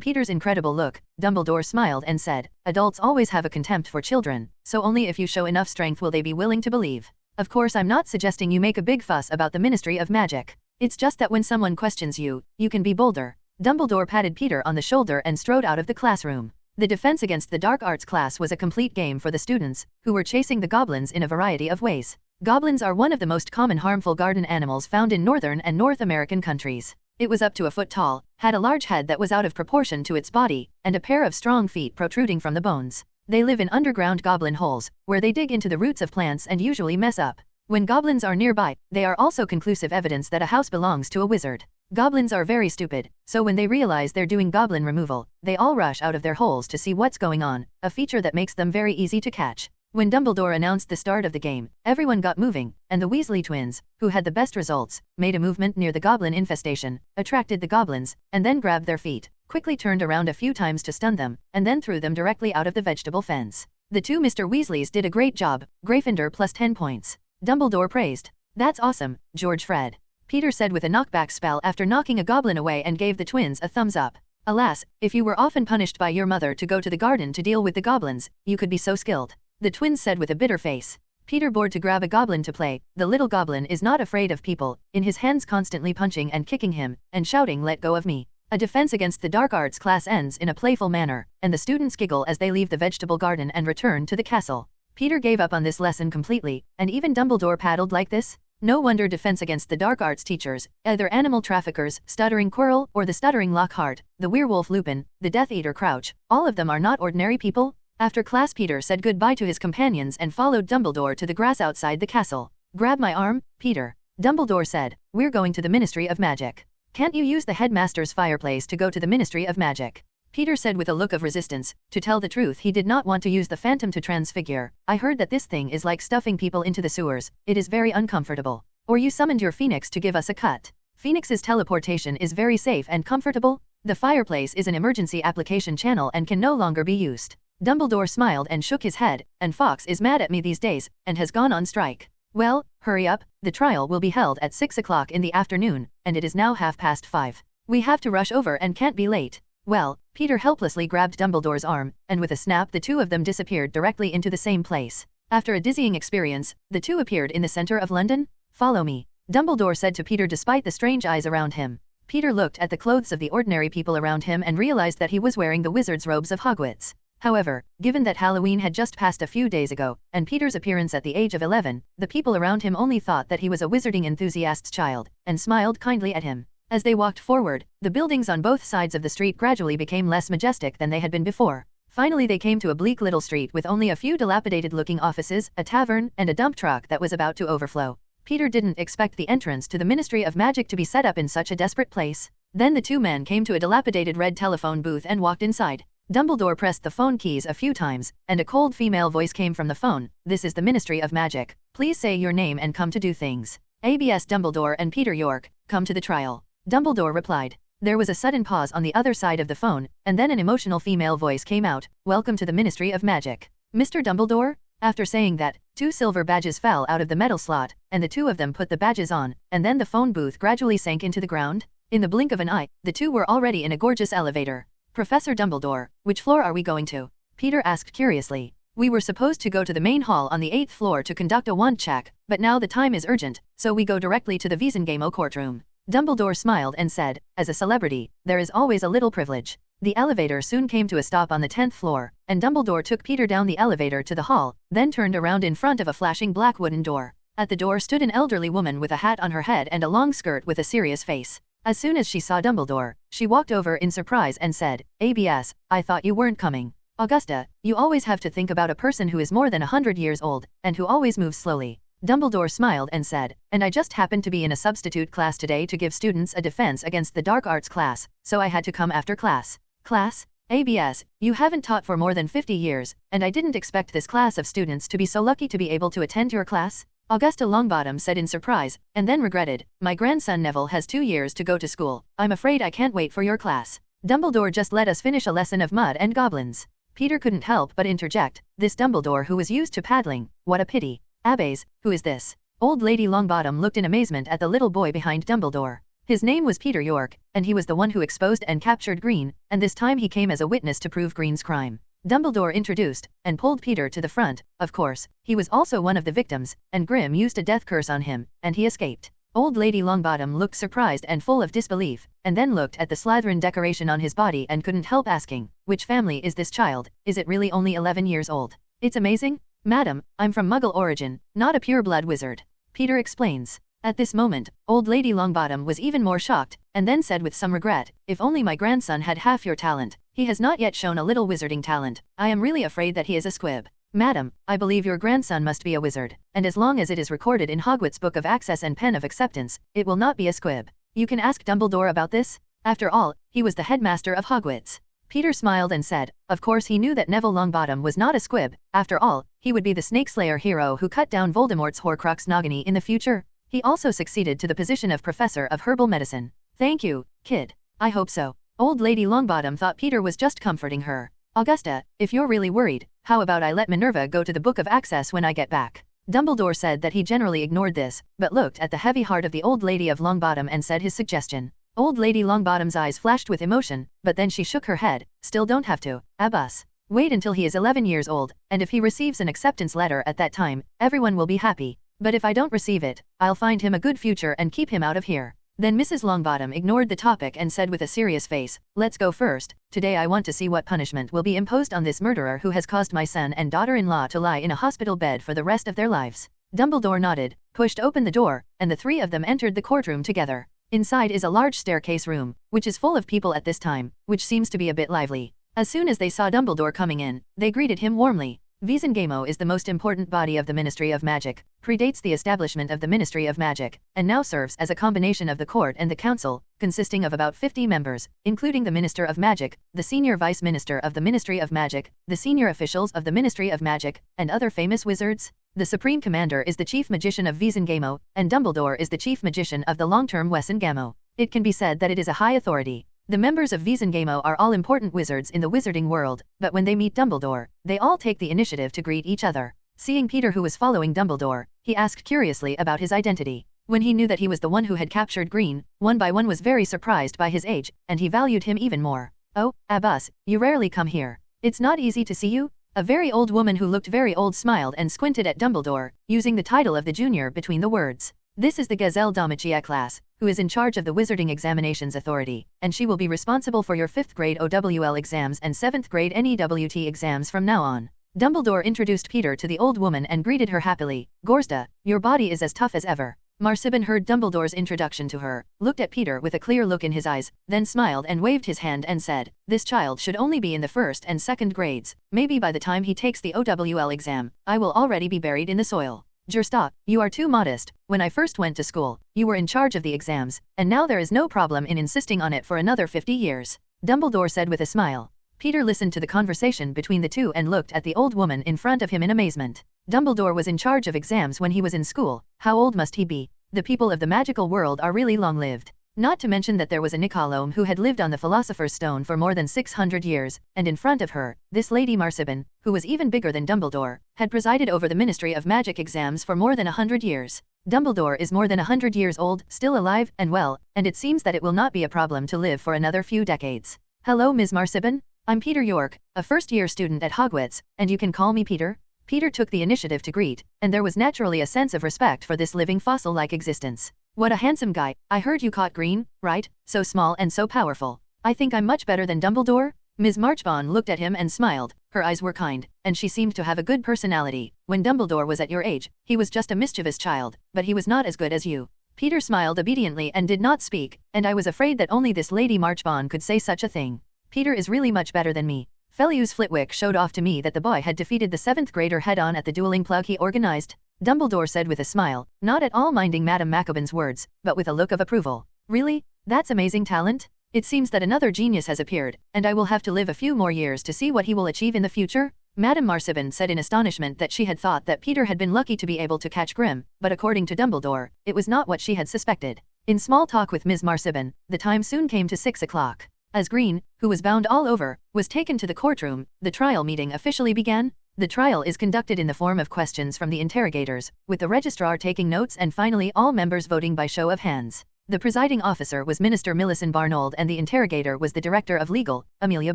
[SPEAKER 4] Peter's incredible look, Dumbledore smiled and said, adults always have a contempt for children, so only if you show enough strength will they be willing to believe. Of course I'm not suggesting you make a big fuss about the Ministry of Magic. It's just that when someone questions you, you can be bolder. Dumbledore patted Peter on the shoulder and strode out of the classroom. The defense against the dark arts class was a complete game for the students, who were chasing the goblins in a variety of ways. Goblins are one of the most common harmful garden animals found in northern and North American countries. It was up to a foot tall, had a large head that was out of proportion to its body, and a pair of strong feet protruding from the bones. They live in underground goblin holes, where they dig into the roots of plants and usually mess up. When goblins are nearby, they are also conclusive evidence that a house belongs to a wizard. Goblins are very stupid, so when they realize they're doing goblin removal, they all rush out of their holes to see what's going on, a feature that makes them very easy to catch. When Dumbledore announced the start of the game, everyone got moving, and the Weasley twins, who had the best results, made a movement near the goblin infestation, attracted the goblins, and then grabbed their feet, quickly turned around a few times to stun them, and then threw them directly out of the vegetable fence. The two Mr. Weasleys did a great job, Gryffindor plus 10 points. Dumbledore praised. That's awesome, George Fred. Peter said with a knockback spell after knocking a goblin away and gave the twins a thumbs up. Alas, if you were often punished by your mother to go to the garden to deal with the goblins, you could be so skilled. The twins said with a bitter face. Peter bored to grab a goblin to play. The little goblin is not afraid of people, in his hands constantly punching and kicking him, and shouting let go of me. A defense against the dark arts class ends in a playful manner, and the students giggle as they leave the vegetable garden and return to the castle. Peter gave up on this lesson completely, and even Dumbledore paddled like this? No wonder defense against the dark arts teachers, either animal traffickers, stuttering Quirrell, or the stuttering Lockhart, the werewolf Lupin, the Death Eater Crouch, all of them are not ordinary people? After class Peter said goodbye to his companions and followed Dumbledore to the grass outside the castle. Grab my arm, Peter. Dumbledore said, we're going to the Ministry of Magic. Can't you use the headmaster's fireplace to go to the Ministry of Magic? Peter said with a look of resistance. To tell the truth, he did not want to use the phantom to transfigure. I heard that this thing is like stuffing people into the sewers. It is very uncomfortable. Or you summoned your phoenix to give us a cut. Phoenix's teleportation is very safe and comfortable. The fireplace is an emergency application channel and can no longer be used. Dumbledore smiled and shook his head, and Fox is mad at me these days, and has gone on strike. Well, hurry up, the trial will be held at 6 o'clock in the afternoon, and it is now 5:30. We have to rush over and can't be late. Well, Peter helplessly grabbed Dumbledore's arm, and with a snap the two of them disappeared directly into the same place. After a dizzying experience, the two appeared in the center of London. Follow me, Dumbledore said to Peter despite the strange eyes around him. Peter looked at the clothes of the ordinary people around him and realized that he was wearing the wizard's robes of Hogwarts. However, given that Halloween had just passed a few days ago, and Peter's appearance at the age of 11, the people around him only thought that he was a wizarding enthusiast's child, and smiled kindly at him. As they walked forward, the buildings on both sides of the street gradually became less majestic than they had been before. Finally they came to a bleak little street with only a few dilapidated-looking offices, a tavern, and a dump truck that was about to overflow. Peter didn't expect the entrance to the Ministry of Magic to be set up in such a desperate place. Then the two men came to a dilapidated red telephone booth and walked inside. Dumbledore pressed the phone keys a few times, and a cold female voice came from the phone. This is the Ministry of Magic. Please say your name and come to do things. ABS Dumbledore and Peter York, come to the trial. Dumbledore replied. There was a sudden pause on the other side of the phone, and then an emotional female voice came out. Welcome to the Ministry of Magic. Mr. Dumbledore? After saying that, 2 silver badges fell out of the metal slot, and the two of them put the badges on, and then the phone booth gradually sank into the ground. In the blink of an eye, the two were already in a gorgeous elevator. Professor Dumbledore, which floor are we going to? Peter asked curiously. We were supposed to go to the main hall on the 8th floor to conduct a wand check, but now the time is urgent, so we go directly to the Visengamo courtroom. Dumbledore smiled and said, as a celebrity, there is always a little privilege. The elevator soon came to a stop on the 10th floor, and Dumbledore took Peter down the elevator to the hall, then turned around in front of a flashing black wooden door. At the door stood an elderly woman with a hat on her head and a long skirt with a serious face. As soon as she saw Dumbledore, she walked over in surprise and said, ABS, I thought you weren't coming. Augusta, you always have to think about a person who is more than 100 years old, and who always moves slowly. Dumbledore smiled and said, and I just happened to be in a substitute class today to give students a defense against the dark arts class, so I had to come after class. Class? ABS, you haven't taught for more than 50 years, and I didn't expect this class of students to be so lucky to be able to attend your class. Augusta Longbottom said in surprise, and then regretted, my grandson Neville has 2 years to go to school. I'm afraid I can't wait for your class. Dumbledore just let us finish a lesson of mud and goblins. Peter couldn't help but interject, this Dumbledore who was used to paddling, what a pity. Abbes, who is this? Old Lady Longbottom looked in amazement at the little boy behind Dumbledore. His name was Peter York, and he was the one who exposed and captured Green, and this time he came as a witness to prove Green's crime. Dumbledore introduced, and pulled Peter to the front. Of course, he was also one of the victims, and Grim used a death curse on him, and he escaped. Old Lady Longbottom looked surprised and full of disbelief, and then looked at the Slytherin decoration on his body and couldn't help asking, which family is this child? Is it really only 11 years old? It's amazing. Madam, I'm from Muggle origin, not a pure-blood wizard. Peter explains. At this moment, Old Lady Longbottom was even more shocked, and then said with some regret, if only my grandson had half your talent. He has not yet shown a little wizarding talent. I am really afraid that he is a squib. Madam, I believe your grandson must be a wizard, and as long as it is recorded in Hogwarts Book of Access and Pen of Acceptance, it will not be a squib. You can ask Dumbledore about this. After all, he was the headmaster of Hogwarts. Peter smiled and said, of course he knew that Neville Longbottom was not a squib. After all, he would be the Snake Slayer hero who cut down Voldemort's Horcrux Nagini in the future. He also succeeded to the position of Professor of Herbal Medicine. Thank you, kid. I hope so. Old Lady Longbottom thought Peter was just comforting her. Augusta, if you're really worried, how about I let Minerva go to the Book of Access when I get back? Dumbledore said that he generally ignored this, but looked at the heavy heart of the Old Lady of Longbottom and said his suggestion. Old Lady Longbottom's eyes flashed with emotion, but then she shook her head. Still don't have to, Abbas. Wait until he is 11 years old, and if he receives an acceptance letter at that time, everyone will be happy. But if I don't receive it, I'll find him a good future and keep him out of here. Then Mrs. Longbottom ignored the topic and said with a serious face, let's go first. Today I want to see what punishment will be imposed on this murderer who has caused my son and daughter-in-law to lie in a hospital bed for the rest of their lives. Dumbledore nodded, pushed open the door, and the three of them entered the courtroom together. Inside is a large staircase room, which is full of people at this time, which seems to be a bit lively. As soon as they saw Dumbledore coming in, they greeted him warmly. Vizingamo is the most important body of the Ministry of Magic, predates the establishment of the Ministry of Magic, and now serves as a combination of the court and the council, consisting of about 50 members, including the Minister of Magic, the Senior Vice Minister of the Ministry of Magic, the senior officials of the Ministry of Magic, and other famous wizards. The Supreme Commander is the Chief Magician of Vizingamo, and Dumbledore is the Chief Magician of the long-term Wesengamo. It can be said that it is a high authority. The members of Vizingamo are all important wizards in the wizarding world, but when they meet Dumbledore, they all take the initiative to greet each other. Seeing Peter who was following Dumbledore, he asked curiously about his identity. When he knew that he was the one who had captured Green, one by one was very surprised by his age, and he valued him even more. Oh, Abbas, you rarely come here. It's not easy to see you? A very old woman who looked very old smiled and squinted at Dumbledore, using the title of the junior between the words. This is the Gazelle Domachia class, who is in charge of the Wizarding Examinations Authority, and she will be responsible for your 5th grade OWL exams and 7th grade NEWT exams from now on. Dumbledore introduced Peter to the old woman and greeted her happily. Gorsda, your body is as tough as ever. Marsiban heard Dumbledore's introduction to her, looked at Peter with a clear look in his eyes, then smiled and waved his hand and said, this child should only be in the 1st and 2nd grades. Maybe by the time he takes the OWL exam, I will already be buried in the soil. Gersta, you are too modest. When I first went to school, you were in charge of the exams, and now there is no problem in insisting on it for another 50 years. Dumbledore said with a smile. Peter listened to the conversation between the two and looked at the old woman in front of him in amazement. Dumbledore was in charge of exams when he was in school. How old must he be? The people of the magical world are really long-lived. Not to mention that there was a Nicolome who had lived on the Philosopher's Stone for more than 600 years, and in front of her, this Lady Marsiban, who was even bigger than Dumbledore, had presided over the Ministry of Magic exams for more than 100 years. Dumbledore is more than 100 years old, still alive and well, and it seems that it will not be a problem to live for another few decades. Hello Ms. Marsiban, I'm Peter York, a first-year student at Hogwarts, and you can call me Peter. Peter took the initiative to greet, and there was naturally a sense of respect for this living fossil-like existence. What a handsome guy. I heard you caught Green, right? So small and so powerful. I think I'm much better than Dumbledore? Ms. Marchbann looked at him and smiled. Her eyes were kind, and she seemed to have a good personality. When Dumbledore was at your age, he was just a mischievous child, but he was not as good as you. Peter smiled obediently and did not speak, and I was afraid that only this Lady Marchbann could say such a thing. Peter is really much better than me. Felius Flitwick showed off to me that the boy had defeated the 7th grader head-on at the dueling plug he organized. Dumbledore said with a smile, not at all minding Madame Maccaben's words, but with a look of approval. Really? That's amazing talent? It seems that another genius has appeared, and I will have to live a few more years to see what he will achieve in the future? Madame Marsiban said in astonishment that she had thought that Peter had been lucky to be able to catch Grim, but according to Dumbledore, it was not what she had suspected. In small talk with Ms. Marsiban, the time soon came to 6 o'clock. As Green, who was bound all over, was taken to the courtroom, the trial meeting officially began. The trial is conducted in the form of questions from the interrogators, with the registrar taking notes and finally all members voting by show of hands. The presiding officer was Minister Millicent Barnold and the interrogator was the Director of Legal, Amelia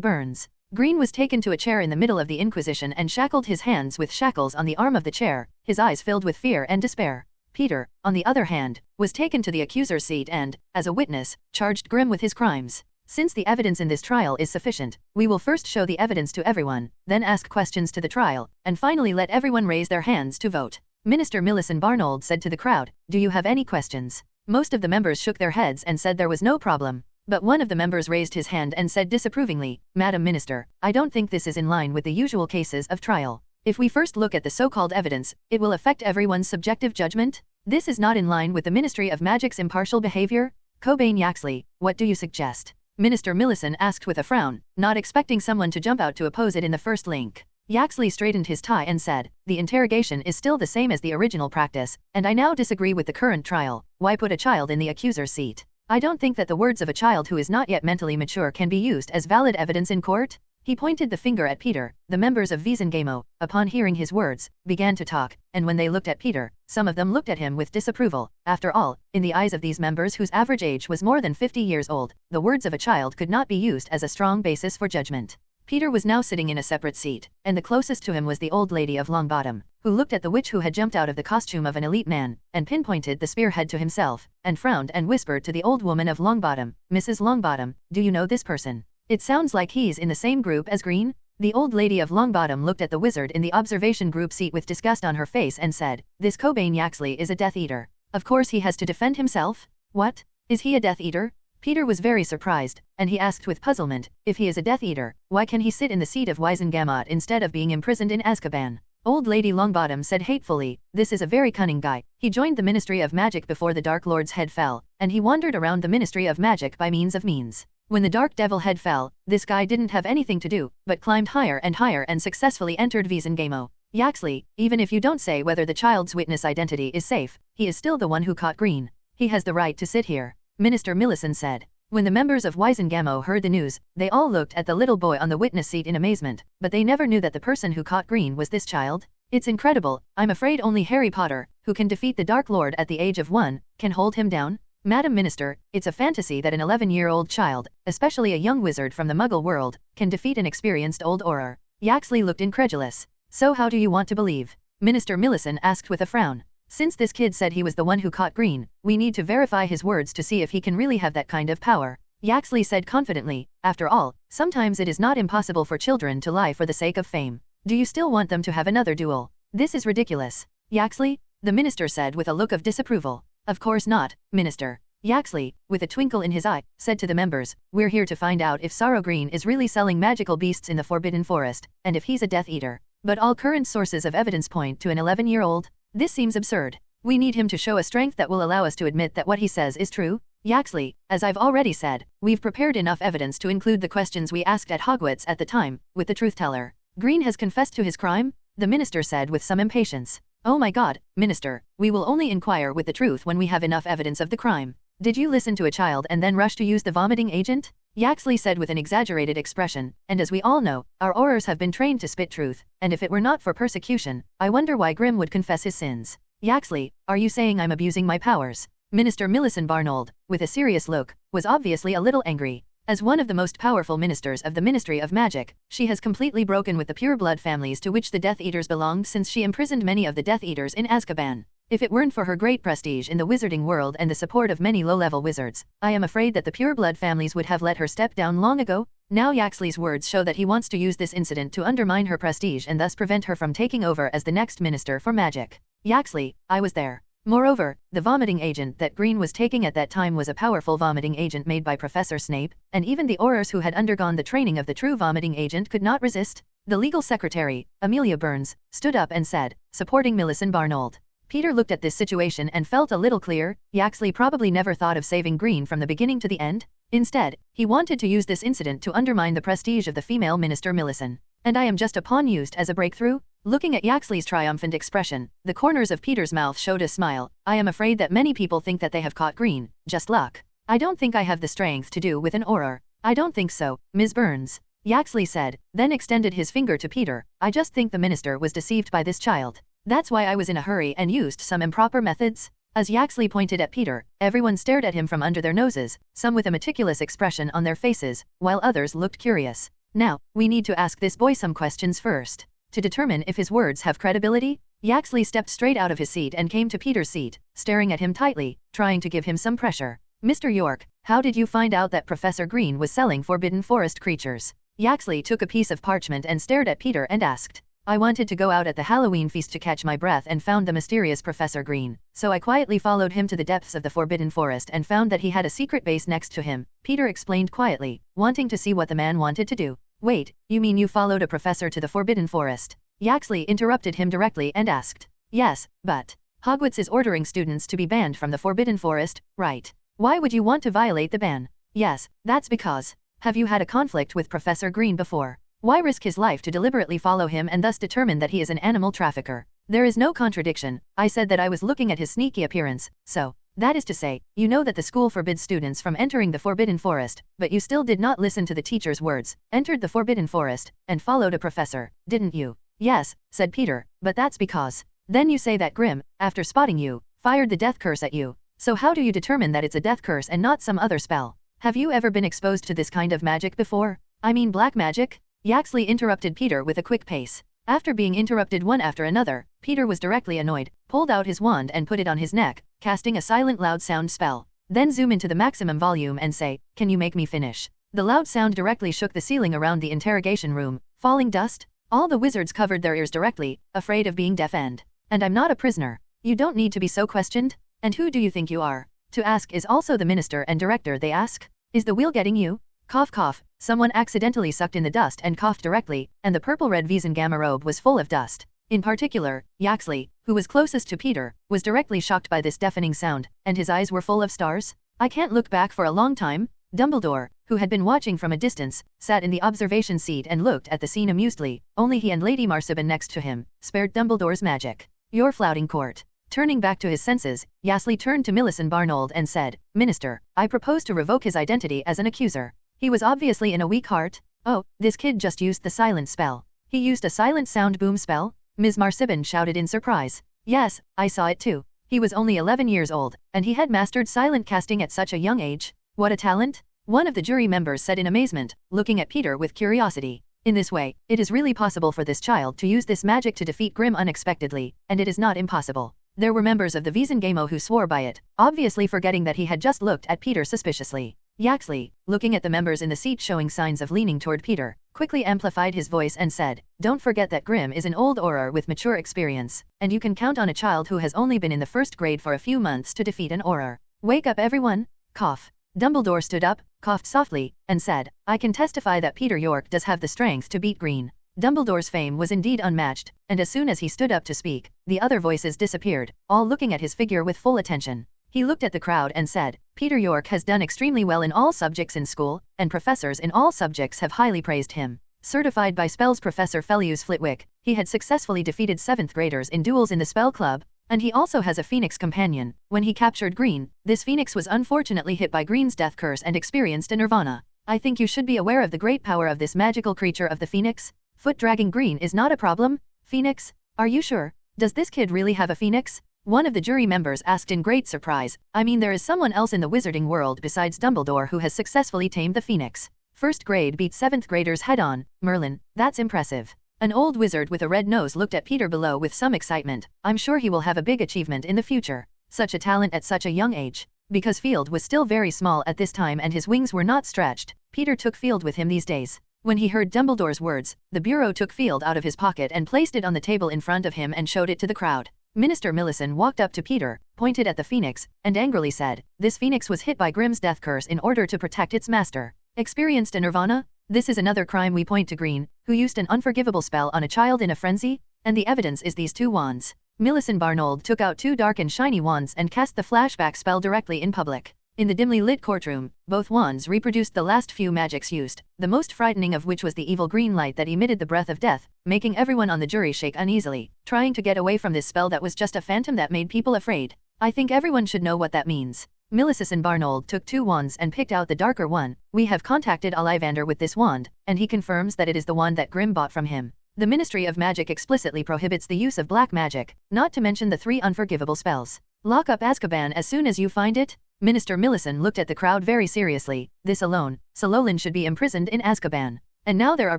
[SPEAKER 4] Burns. Green was taken to a chair in the middle of the Inquisition and shackled his hands with shackles on the arm of the chair, his eyes filled with fear and despair. Peter, on the other hand, was taken to the accuser's seat and, as a witness, charged Grimm with his crimes. Since the evidence in this trial is sufficient, we will first show the evidence to everyone, then ask questions to the trial, and finally let everyone raise their hands to vote. Minister Millicent Barnold said to the crowd, "Do you have any questions?" Most of the members shook their heads and said there was no problem. But one of the members raised his hand and said disapprovingly, "Madam Minister, I don't think this is in line with the usual cases of trial. If we first look at the so-called evidence, it will affect everyone's subjective judgment. This is not in line with the Ministry of Magic's impartial behavior. Cobain Yaxley, what do you suggest?" Minister Millicent asked with a frown, not expecting someone to jump out to oppose it in the first link. Yaxley straightened his tie and said, "The interrogation is still the same as the original practice, and I now disagree with the current trial. Why put a child in the accuser's seat? I don't think that the words of a child who is not yet mentally mature can be used as valid evidence in court." He pointed the finger at Peter. The members of Visengamo, upon hearing his words, began to talk, and when they looked at Peter, some of them looked at him with disapproval. After all, in the eyes of these members whose average age was more than 50 years old, the words of a child could not be used as a strong basis for judgment. Peter was now sitting in a separate seat, and the closest to him was the old lady of Longbottom, who looked at the witch who had jumped out of the costume of an elite man, and pinpointed the spearhead to himself, and frowned and whispered to the old woman of Longbottom, "Mrs. Longbottom, do you know this person? It sounds like he's in the same group as Green." The old lady of Longbottom looked at the wizard in the observation group seat with disgust on her face and said, "This Cobain Yaxley is a Death Eater. Of course he has to defend himself. What? Is he a Death Eater?" Peter was very surprised, and he asked with puzzlement, "If he is a Death Eater, why can he sit in the seat of Wizengamot instead of being imprisoned in Azkaban?" Old Lady Longbottom said hatefully, "This is a very cunning guy. He joined the Ministry of Magic before the Dark Lord's head fell, and he wandered around the Ministry of Magic by means of means. When the Dark Devil head fell, this guy didn't have anything to do, but climbed higher and successfully entered Visengamo. Yaxley, even if you don't say whether the child's witness identity is safe, he is still the one who caught Green. He has the right to sit here," Minister Millicent said. When the members of Wizengamot heard the news, they all looked at the little boy on the witness seat in amazement, but they never knew that the person who caught Green was this child. "It's incredible. I'm afraid only Harry Potter, who can defeat the Dark Lord at the age of 1, can hold him down. Madam Minister, it's a fantasy that an 11-year-old child, especially a young wizard from the Muggle world, can defeat an experienced old Auror." Yaxley looked incredulous. "So how do you want to believe?" Minister Millicent asked with a frown. "Since this kid said he was the one who caught Green, we need to verify his words to see if he can really have that kind of power." Yaxley said confidently, "After all, sometimes it is not impossible for children to lie for the sake of fame. Do you still want them to have another duel? This is ridiculous." "Yaxley?" the minister said with a look of disapproval. "Of course not, Minister." Yaxley, with a twinkle in his eye, said to the members, "We're here to find out if Sorrow Green is really selling magical beasts in the Forbidden Forest, and if he's a Death Eater. But all current sources of evidence point to an 11-year-old. This seems absurd. We need him to show a strength that will allow us to admit that what he says is true." Yaxley, as I've already said, we've prepared enough evidence to include the questions we asked at Hogwarts at the time, with the truth-teller. "Green has confessed to his crime?" the minister said with some impatience. "Oh my God, Minister, we will only inquire with the truth when we have enough evidence of the crime. Did you listen to a child and then rush to use the vomiting agent?" Yaxley said with an exaggerated expression, "And as we all know, our Aurors have been trained to spit truth, and if it were not for persecution, I wonder why Grimm would confess his sins." "Yaxley, are you saying I'm abusing my powers?" Minister Millicent Barnold, with a serious look, was obviously a little angry. As one of the most powerful ministers of the Ministry of Magic, she has completely broken with the pure-blood families to which the Death Eaters belonged since she imprisoned many of the Death Eaters in Azkaban. If it weren't for her great prestige in the wizarding world and the support of many low-level wizards, I am afraid that the pure-blood families would have let her step down long ago. Now Yaxley's words show that he wants to use this incident to undermine her prestige and thus prevent her from taking over as the next Minister for Magic. "Yaxley, I was there. Moreover, the vomiting agent that Green was taking at that time was a powerful vomiting agent made by Professor Snape, and even the Aurors who had undergone the training of the true vomiting agent could not resist." The legal secretary, Amelia Burns, stood up and said, supporting Millicent Barnold. Peter looked at this situation and felt a little clear. Yaxley probably never thought of saving Green from the beginning to the end. Instead, he wanted to use this incident to undermine the prestige of the female minister Millicent. "And I am just a pawn used as a breakthrough?" Looking at Yaxley's triumphant expression, the corners of Peter's mouth showed a smile. "I am afraid that many people think that they have caught Green. Just luck. I don't think I have the strength to do with an Auror." "I don't think so, Ms. Burns," Yaxley said, then extended his finger to Peter. "I just think the minister was deceived by this child. That's why I was in a hurry and used some improper methods." As Yaxley pointed at Peter, everyone stared at him from under their noses, some with a meticulous expression on their faces, while others looked curious. Now, we need to ask this boy some questions first. To determine if his words have credibility, Yaxley stepped straight out of his seat and came to Peter's seat, staring at him tightly, trying to give him some pressure. Mr. York, how did you find out that Professor Green was selling forbidden forest creatures? Yaxley took a piece of parchment and stared at Peter and asked. I wanted to go out at the Halloween feast to catch my breath and found the mysterious Professor Green, so I quietly followed him to the depths of the forbidden forest and found that he had a secret base next to him, Peter explained quietly, wanting to see what the man wanted to do. Wait, you mean you followed a professor to the forbidden forest? Yaxley interrupted him directly and asked. Yes, but Hogwarts is ordering students to be banned from the forbidden forest, right? Why would you want to violate the ban? Yes, that's because. Have you had a conflict with Professor Green before? Why risk his life to deliberately follow him and thus determine that he is an animal trafficker? There is no contradiction. I said that I was looking at his sneaky appearance, so. That is to say, you know that the school forbids students from entering the forbidden forest, but you still did not listen to the teacher's words, entered the forbidden forest, and followed a professor, didn't you? Yes, said Peter, but that's because. Then you say that Grim, after spotting you, fired the death curse at you. So how do you determine that it's a death curse and not some other spell? Have you ever been exposed to this kind of magic before? I mean black magic? Yaxley interrupted Peter with a quick pace. After being interrupted one after another, Peter was directly annoyed, pulled out his wand and put it on his neck, casting a silent loud sound spell. Then zoom into the maximum volume and say, can you make me finish? The loud sound directly shook the ceiling around the interrogation room, falling dust. All the wizards covered their ears directly, afraid of being deafened. And I'm not a prisoner. You don't need to be so questioned. And who do you think you are? To ask is also the minister and director they ask. Is the wheel getting you? Cough cough, someone accidentally sucked in the dust and coughed directly, and the purple red Vision gamma robe was full of dust. In particular, Yaxley, who was closest to Peter, was directly shocked by this deafening sound, and his eyes were full of stars. I can't look back for a long time. Dumbledore, who had been watching from a distance, sat in the observation seat and looked at the scene amusedly. Only he and Lady Marsiban next to him spared Dumbledore's magic. Your flouting court. Turning back to his senses, Yaxley turned to Millicent Barnold and said, Minister, I propose to revoke his identity as an accuser. He was obviously in a weak heart. Oh, this kid just used the silent spell. He used a silent sound boom spell? Ms. Marsiban shouted in surprise. Yes, I saw it too. He was only 11 years old, and he had mastered silent casting at such a young age. What a talent! One of the jury members said in amazement, looking at Peter with curiosity. In this way, it is really possible for this child to use this magic to defeat Grim unexpectedly, and it is not impossible. There were members of the Visengamo who swore by it, obviously forgetting that he had just looked at Peter suspiciously. Yaxley, looking at the members in the seat showing signs of leaning toward Peter, quickly amplified his voice and said, Don't forget that Grim is an old Auror with mature experience, and you can count on a child who has only been in the first grade for a few months to defeat an Auror. Wake up everyone! Cough. Dumbledore stood up, coughed softly, and said, I can testify that Peter York does have the strength to beat Green. Dumbledore's fame was indeed unmatched, and as soon as he stood up to speak, the other voices disappeared, all looking at his figure with full attention. He looked at the crowd and said, Peter York has done extremely well in all subjects in school, and professors in all subjects have highly praised him. Certified by Spells Professor Felius Flitwick, he had successfully defeated 7th graders in duels in the Spell Club, and he also has a Phoenix companion. When he captured Green, this Phoenix was unfortunately hit by Green's death curse and experienced a Nirvana. I think you should be aware of the great power of this magical creature of the Phoenix. Foot dragging Green is not a problem. Phoenix? Are you sure? Does this kid really have a Phoenix? One of the jury members asked in great surprise. I mean, there is someone else in the wizarding world besides Dumbledore who has successfully tamed the Phoenix. First grade beat 7th graders head-on. Merlin, that's impressive. An old wizard with a red nose looked at Peter below with some excitement. I'm sure he will have a big achievement in the future. Such a talent at such a young age. Because Field was still very small at this time and his wings were not stretched, Peter took Field with him these days. When he heard Dumbledore's words, the bureau took Field out of his pocket and placed it on the table in front of him and showed it to the crowd. Minister Millicent walked up to Peter, pointed at the Phoenix, and angrily said, This Phoenix was hit by Grimm's death curse in order to protect its master. Experienced a Nirvana? This is another crime we point to Green, who used an unforgivable spell on a child in a frenzy, and the evidence is these 2 wands. Millicent Barnold took out 2 dark and shiny wands and cast the flashback spell directly in public. In the dimly lit courtroom, both wands reproduced the last few magics used, the most frightening of which was the evil green light that emitted the breath of death, making everyone on the jury shake uneasily, trying to get away from this spell that was just a phantom that made people afraid. I think everyone should know what that means. Millicent Barnold took 2 wands and picked out the darker one. We have contacted Ollivander with this wand, and he confirms that it is the one that Grimm bought from him. The Ministry of Magic explicitly prohibits the use of black magic, not to mention the 3 unforgivable spells. Lock up Azkaban as soon as you find it? Minister Millicent looked at the crowd very seriously. This alone, Sololin should be imprisoned in Azkaban. And now there are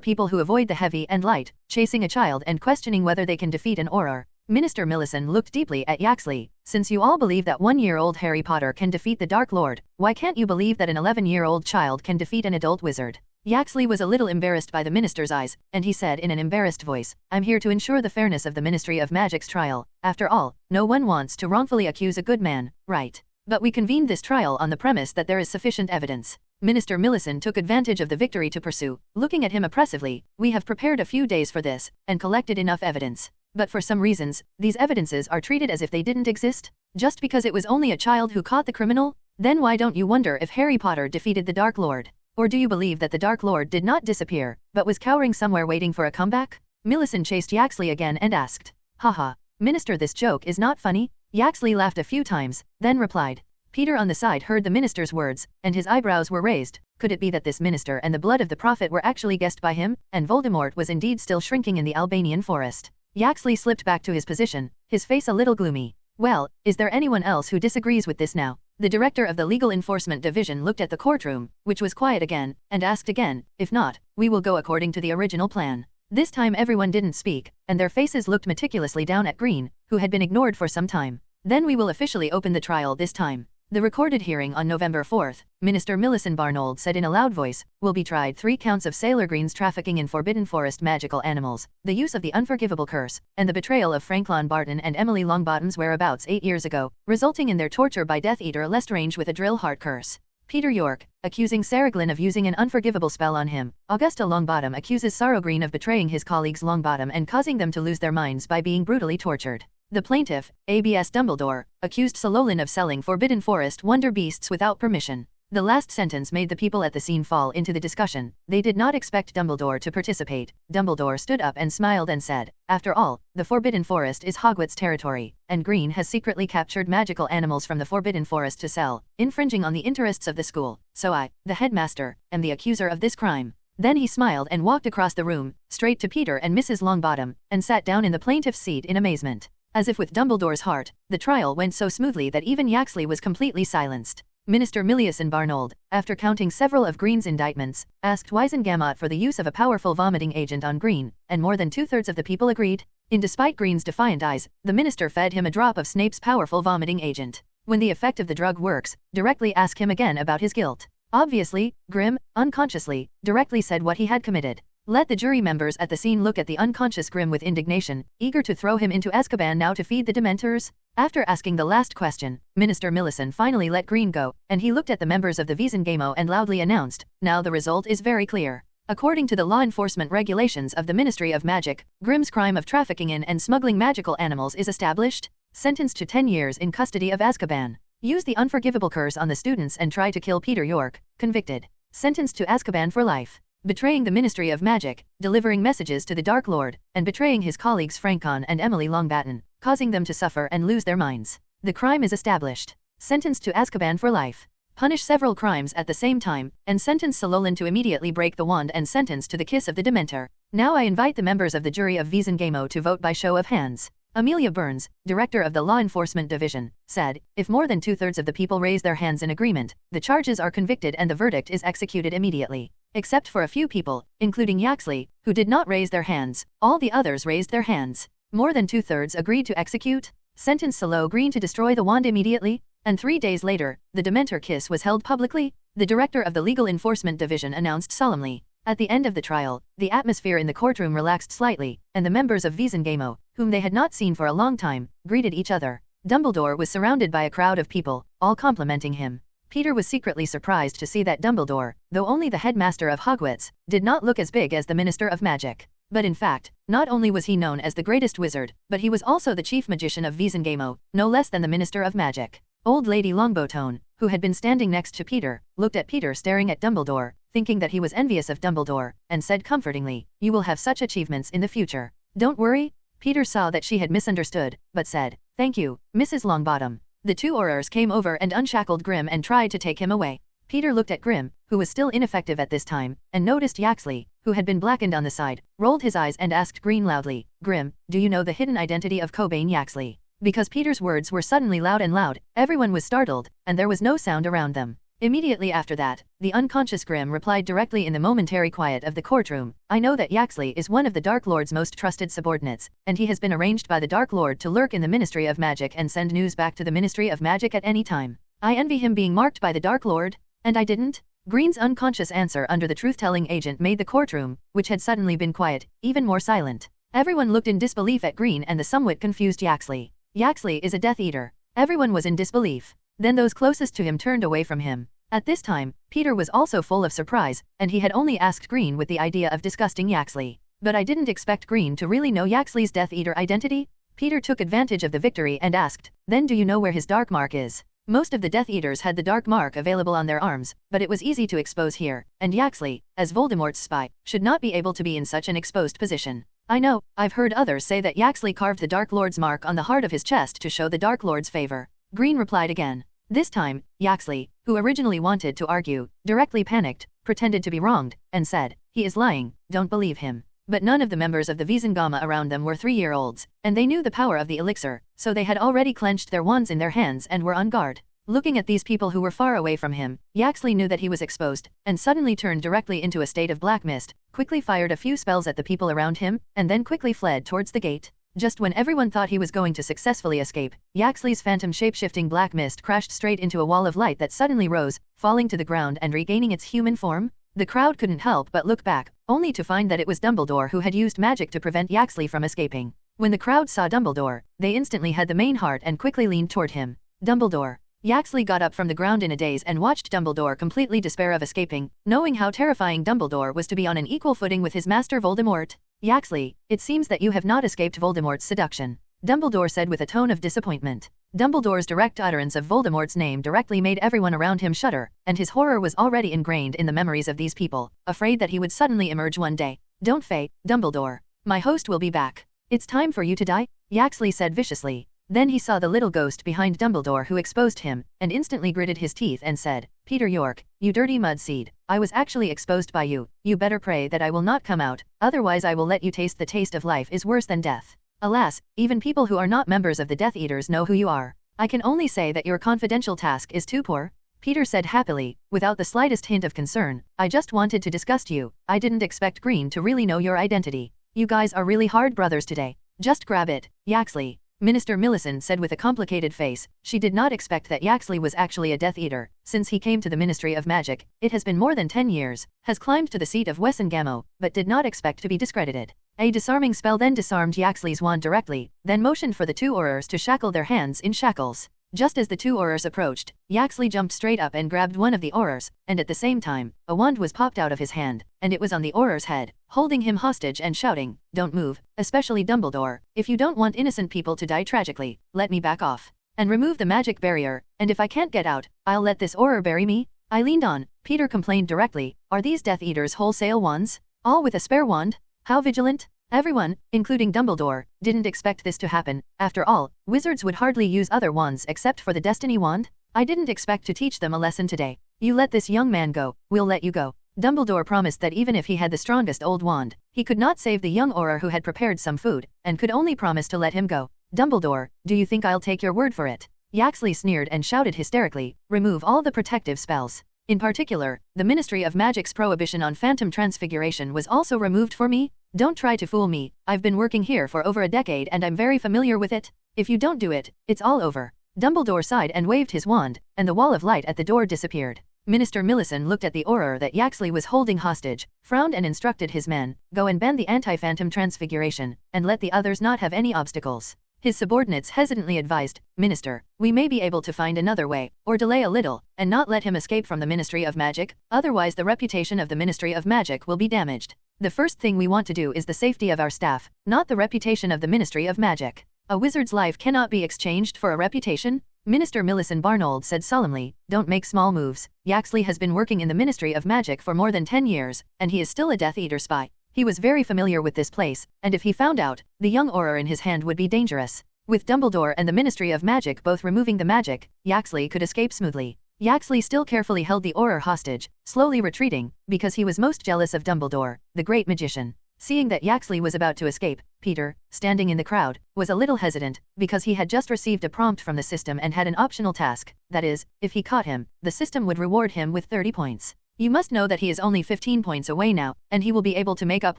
[SPEAKER 4] people who avoid the heavy and light, chasing a child and questioning whether they can defeat an auror. Minister Millicent looked deeply at Yaxley. Since you all believe that 1-year-old Harry Potter can defeat the Dark Lord, why can't you believe that an 11-year-old child can defeat an adult wizard? Yaxley was a little embarrassed by the minister's eyes, and he said in an embarrassed voice, I'm here to ensure the fairness of the Ministry of Magic's trial. After all, no one wants to wrongfully accuse a good man, right? But we convened this trial on the premise that there is sufficient evidence. Minister Millicent took advantage of the victory to pursue, looking at him oppressively, we have prepared a few days for this, and collected enough evidence. But for some reasons, these evidences are treated as if they didn't exist? Just because it was only a child who caught the criminal? Then why don't you wonder if Harry Potter defeated the Dark Lord? Or do you believe that the Dark Lord did not disappear, but was cowering somewhere waiting for a comeback? Millicent chased Yaxley again and asked. Haha, Minister, this joke is not funny? Yaxley laughed a few times, then replied. Peter on the side heard the minister's words, and his eyebrows were raised. Could it be that this minister and the blood of the prophet were actually guessed by him, and Voldemort was indeed still shrinking in the Albanian forest? Yaxley slipped back to his position, his face a little gloomy. Well, is there anyone else who disagrees with this now? The director of the Legal Enforcement Division looked at the courtroom, which was quiet again, and asked again, if not, we will go according to the original plan. This time everyone didn't speak, and their faces looked meticulously down at Green, who had been ignored for some time. Then we will officially open the trial this time. The recorded hearing on November 4th, Minister Millicent Barnold said in a loud voice, will be tried 3 counts of Sailor Green's trafficking in Forbidden Forest magical animals, the use of the unforgivable curse, and the betrayal of Franklin Barton and Emily Longbottom's whereabouts 8 years ago, resulting in their torture by Death Eater Lestrange with a drill heart curse. Peter York, accusing Sarah Glynn of using an unforgivable spell on him. Augusta Longbottom accuses Sorrow Green of betraying his colleagues Longbottom and causing them to lose their minds by being brutally tortured. The plaintiff, ABS Dumbledore, accused Sololin of selling Forbidden Forest wonder beasts without permission. The last sentence made the people at the scene fall into the discussion. They did not expect Dumbledore to participate. Dumbledore stood up and smiled and said, after all, the Forbidden Forest is Hogwarts territory, and Green has secretly captured magical animals from the Forbidden Forest to sell, infringing on the interests of the school. So I, the headmaster, am the accuser of this crime. Then he smiled and walked across the room, straight to Peter and Mrs. Longbottom, and sat down in the plaintiff's seat in amazement. As if with Dumbledore's heart, the trial went so smoothly that even Yaxley was completely silenced. Minister Millicent Barnold, after counting several of Green's indictments, asked Wisengamot for the use of a powerful vomiting agent on Green, and more than 2/3 of the people agreed. Despite Green's defiant eyes, the minister fed him a drop of Snape's powerful vomiting agent. When the effect of the drug works, directly ask him again about his guilt. Obviously, Grim, unconsciously, directly said what he had committed. Let the jury members at the scene look at the unconscious Grim with indignation, eager to throw him into Azkaban now to feed the Dementors. After asking the last question, Minister Millicent finally let Green go, and he looked at the members of the Visangamo and loudly announced, now the result is very clear. According to the law enforcement regulations of the Ministry of Magic, Grim's crime of trafficking in and smuggling magical animals is established. Sentenced to 10 years in custody of Azkaban. Use the unforgivable curse on the students and try to kill Peter York. Convicted. Sentenced to Azkaban for life. Betraying the Ministry of Magic, delivering messages to the Dark Lord, and betraying his colleagues Franklin and Emily Longbottom, causing them to suffer and lose their minds. The crime is established. Sentenced to Azkaban for life. Punish several crimes at the same time, and sentence Sololin to immediately break the wand and sentence to the kiss of the Dementor. Now I invite the members of the jury of Visangamo to vote by show of hands. Amelia Burns, director of the Law Enforcement Division, said, if more than 2/3 of the people raise their hands in agreement, the charges are convicted and the verdict is executed immediately. Except for a few people, including Yaxley, who did not raise their hands, all the others raised their hands. More than 2/3 agreed to execute. Sentence Solo Green to destroy the wand immediately, and 3 days later, the Dementor kiss was held publicly, the director of the Legal Enforcement Division announced solemnly. At the end of the trial, the atmosphere in the courtroom relaxed slightly, and the members of Visangamo, whom they had not seen for a long time, greeted each other. Dumbledore was surrounded by a crowd of people, all complimenting him. Peter was secretly surprised to see that Dumbledore, though only the headmaster of Hogwarts, did not look as big as the Minister of Magic. But in fact, not only was he known as the greatest wizard, but he was also the chief magician of Visangamo, no less than the Minister of Magic. Old Lady Longbottom, who had been standing next to Peter, looked at Peter staring at Dumbledore, thinking that he was envious of Dumbledore, and said comfortingly, you will have such achievements in the future. Don't worry. Peter saw that she had misunderstood, but said, thank you, Mrs. Longbottom. The 2 Aurors came over and unshackled Grim and tried to take him away. Peter looked at Grim, who was still ineffective at this time, and noticed Yaxley, who had been blackened on the side, rolled his eyes and asked Green loudly, Grim, do you know the hidden identity of Cobain Yaxley? Because Peter's words were suddenly loud, everyone was startled, and there was no sound around them. Immediately after that, the unconscious Grimm replied directly in the momentary quiet of the courtroom, I know that Yaxley is one of the Dark Lord's most trusted subordinates, and he has been arranged by the Dark Lord to lurk in the Ministry of Magic and send news back to the Ministry of Magic at any time. I envy him being marked by the Dark Lord, and I didn't? Green's unconscious answer under the truth-telling agent made the courtroom, which had suddenly been quiet, even more silent. Everyone looked in disbelief at Green and the somewhat confused Yaxley. Yaxley is a Death Eater. Everyone was in disbelief. Then those closest to him turned away from him. At this time, Peter was also full of surprise, and he had only asked Green with the idea of disgusting Yaxley. But I didn't expect Green to really know Yaxley's Death Eater identity? Peter took advantage of the victory and asked, then do you know where his dark mark is? Most of the Death Eaters had the dark mark available on their arms, but it was easy to expose here, and Yaxley, as Voldemort's spy, should not be able to be in such an exposed position. I know, I've heard others say that Yaxley carved the Dark Lord's mark on the heart of his chest to show the Dark Lord's favor. Green replied again. This time, Yaxley, who originally wanted to argue, directly panicked, pretended to be wronged, and said, he is lying, don't believe him. But none of the members of the Visangama around them were 3-year-olds, and they knew the power of the elixir, so they had already clenched their wands in their hands and were on guard. Looking at these people who were far away from him, Yaxley knew that he was exposed, and suddenly turned directly into a state of black mist, quickly fired a few spells at the people around him, and then quickly fled towards the gate. Just when everyone thought he was going to successfully escape, Yaxley's phantom shape-shifting black mist crashed straight into a wall of light that suddenly rose, falling to the ground and regaining its human form. The crowd couldn't help but look back, only to find that it was Dumbledore who had used magic to prevent Yaxley from escaping. When the crowd saw Dumbledore, they instantly had the main heart and quickly leaned toward him. Dumbledore. Yaxley got up from the ground in a daze and watched Dumbledore completely despair of escaping, knowing how terrifying Dumbledore was to be on an equal footing with his master Voldemort. Yaxley, it seems that you have not escaped Voldemort's seduction, Dumbledore said with a tone of disappointment. Dumbledore's direct utterance of Voldemort's name directly made everyone around him shudder, and his horror was already ingrained in the memories of these people, afraid that he would suddenly emerge one day. Don't fate, Dumbledore. My host will be back. It's time for you to die, Yaxley said viciously. Then he saw the little ghost behind Dumbledore who exposed him, and instantly gritted his teeth and said, Peter York, you dirty mud seed, I was actually exposed by you, you better pray that I will not come out, otherwise I will let you taste the taste of life is worse than death. Alas, even people who are not members of the Death Eaters know who you are. I can only say that your confidential task is too poor, Peter said happily, without the slightest hint of concern. I just wanted to disgust you, I didn't expect Green to really know your identity. You guys are really hard brothers today. Just grab it, Yaxley. Minister Millicent said with a complicated face. She did not expect that Yaxley was actually a Death Eater. Since he came to the Ministry of Magic, it has been more than 10 years, has climbed to the seat of Wessengamo, but did not expect to be discredited. A disarming spell then disarmed Yaxley's wand directly, then motioned for the two Aurors to shackle their hands in shackles. Just as the two Aurors approached, Yaxley jumped straight up and grabbed one of the Aurors, and at the same time, a wand was popped out of his hand, and it was on the Auror's head, holding him hostage and shouting, Don't move, especially Dumbledore, if you don't want innocent people to die tragically, let me back off. And remove the magic barrier, and if I can't get out, I'll let this Auror bury me. I leaned on. Peter complained directly, Are these Death Eaters wholesale wands? All with a spare wand? How vigilant? Everyone, including Dumbledore, didn't expect this to happen. After all, wizards would hardly use other wands except for the Destiny Wand. I didn't expect to teach them a lesson today. You let this young man go, we'll let you go. Dumbledore promised that even if he had the strongest old wand, he could not save the young Auror who had prepared some food, and could only promise to let him go. Dumbledore, do you think I'll take your word for it? Yaxley sneered and shouted hysterically, Remove all the protective spells. In particular, the Ministry of Magic's prohibition on phantom transfiguration was also removed for me. Don't try to fool me, I've been working here for over a decade and I'm very familiar with it. If you don't do it, it's all over. Dumbledore sighed and waved his wand, and the wall of light at the door disappeared. Minister Millicent looked at the Auror that Yaxley was holding hostage, frowned and instructed his men, Go and ban the anti-phantom transfiguration, and let the others not have any obstacles. His subordinates hesitantly advised, Minister, we may be able to find another way, or delay a little, and not let him escape from the Ministry of Magic, otherwise the reputation of the Ministry of Magic will be damaged. The first thing we want to do is the safety of our staff, not the reputation of the Ministry of Magic. A wizard's life cannot be exchanged for a reputation? Minister Millicent Barnold said solemnly, Don't make small moves. Yaxley has been working in the Ministry of Magic for more than 10 years, and he is still a Death Eater spy. He was very familiar with this place, and if he found out, the young Auror in his hand would be dangerous. With Dumbledore and the Ministry of Magic both removing the magic, Yaxley could escape smoothly. Yaxley still carefully held the Auror hostage, slowly retreating, because he was most jealous of Dumbledore, the great magician. Seeing that Yaxley was about to escape, Peter, standing in the crowd, was a little hesitant, because he had just received a prompt from the system and had an optional task, that is, if he caught him, the system would reward him with 30 points. You must know that he is only 15 points away now, and he will be able to make up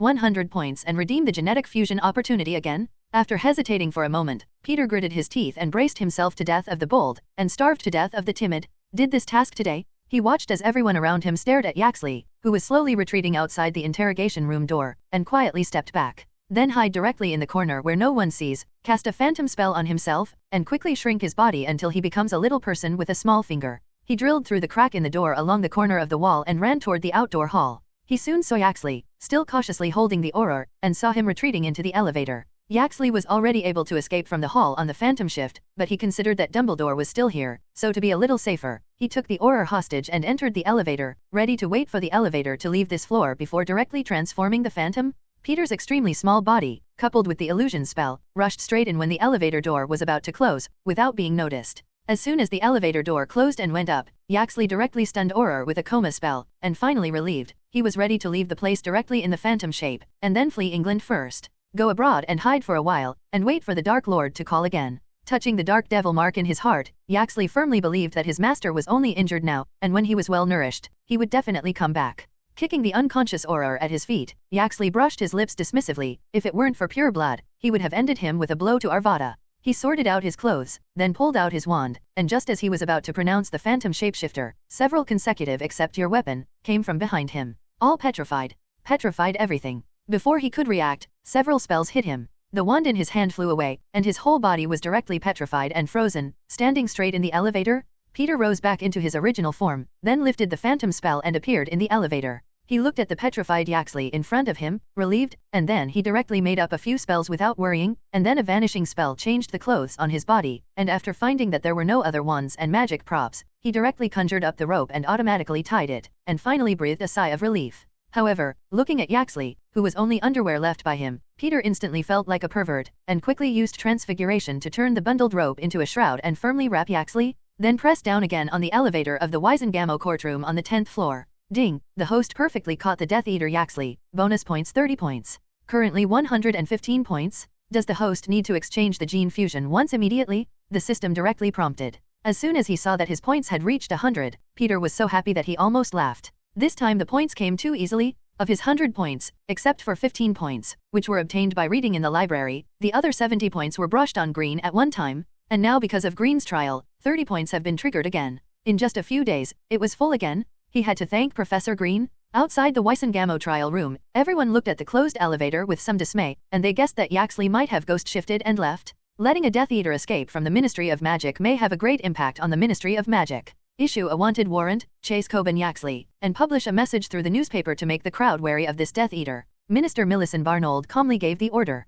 [SPEAKER 4] 100 points and redeem the genetic fusion opportunity again? After hesitating for a moment, Peter gritted his teeth and braced himself to death of the bold, and starved to death of the timid. Did this task today? He watched as everyone around him stared at Yaxley, who was slowly retreating outside the interrogation room door, and quietly stepped back. Then hide directly in the corner where no one sees, cast a phantom spell on himself, and quickly shrink his body until he becomes a little person with a small finger. He drilled through the crack in the door along the corner of the wall and ran toward the outdoor hall. He soon saw Yaxley, still cautiously holding the auror, and saw him retreating into the elevator. Yaxley was already able to escape from the hall on the phantom shift, but he considered that Dumbledore was still here, so to be a little safer, he took the auror hostage and entered the elevator, ready to wait for the elevator to leave this floor before directly transforming the phantom. Peter's extremely small body, coupled with the illusion spell, rushed straight in when the elevator door was about to close, without being noticed. As soon as the elevator door closed and went up, Yaxley directly stunned Auror with a coma spell, and finally relieved, he was ready to leave the place directly in the phantom shape, and then flee England first. Go abroad and hide for a while, and wait for the Dark Lord to call again. Touching the dark devil mark in his heart, Yaxley firmly believed that his master was only injured now, and when he was well nourished, he would definitely come back. Kicking the unconscious Auror at his feet, Yaxley brushed his lips dismissively. If it weren't for pure blood, he would have ended him with a blow to Avada. He sorted out his clothes, then pulled out his wand, and just as he was about to pronounce the phantom shapeshifter, several consecutive "accept your weapon" came from behind him. All petrified. Petrified everything. Before he could react, several spells hit him. The wand in his hand flew away, and his whole body was directly petrified and frozen. Standing straight in the elevator, Peter rose back into his original form, then lifted the phantom spell and appeared in the elevator. He looked at the petrified Yaxley in front of him, relieved, and then he directly made up a few spells without worrying, and then a vanishing spell changed the clothes on his body, and after finding that there were no other wands and magic props, he directly conjured up the rope and automatically tied it, and finally breathed a sigh of relief. However, looking at Yaxley, who was only underwear left by him, Peter instantly felt like a pervert, and quickly used transfiguration to turn the bundled rope into a shroud and firmly wrap Yaxley, then press down again on the elevator of the Wisengamo courtroom on the 10th floor. Ding! The host perfectly caught the Death Eater Yaxley. Bonus points 30 points. Currently 115 points. Does the host need to exchange the gene fusion once immediately? The system directly prompted. As soon as he saw that his points had reached 100, Peter was so happy that he almost laughed. This time the points came too easily. Of his 100 points, except for 15 points, which were obtained by reading in the library, the other 70 points were brushed on Green at one time, and now because of Green's trial, 30 points have been triggered again. In just a few days, it was full again. He had to thank Professor Green. Outside the Wisengamo trial room, everyone looked at the closed elevator with some dismay, and they guessed that Yaxley might have ghost shifted and left. Letting a Death Eater escape from the Ministry of Magic may have a great impact on the Ministry of Magic. Issue a wanted warrant, chase Coben Yaxley, and publish a message through the newspaper to make the crowd wary of this Death Eater. Minister Millicent Barnold calmly gave the order.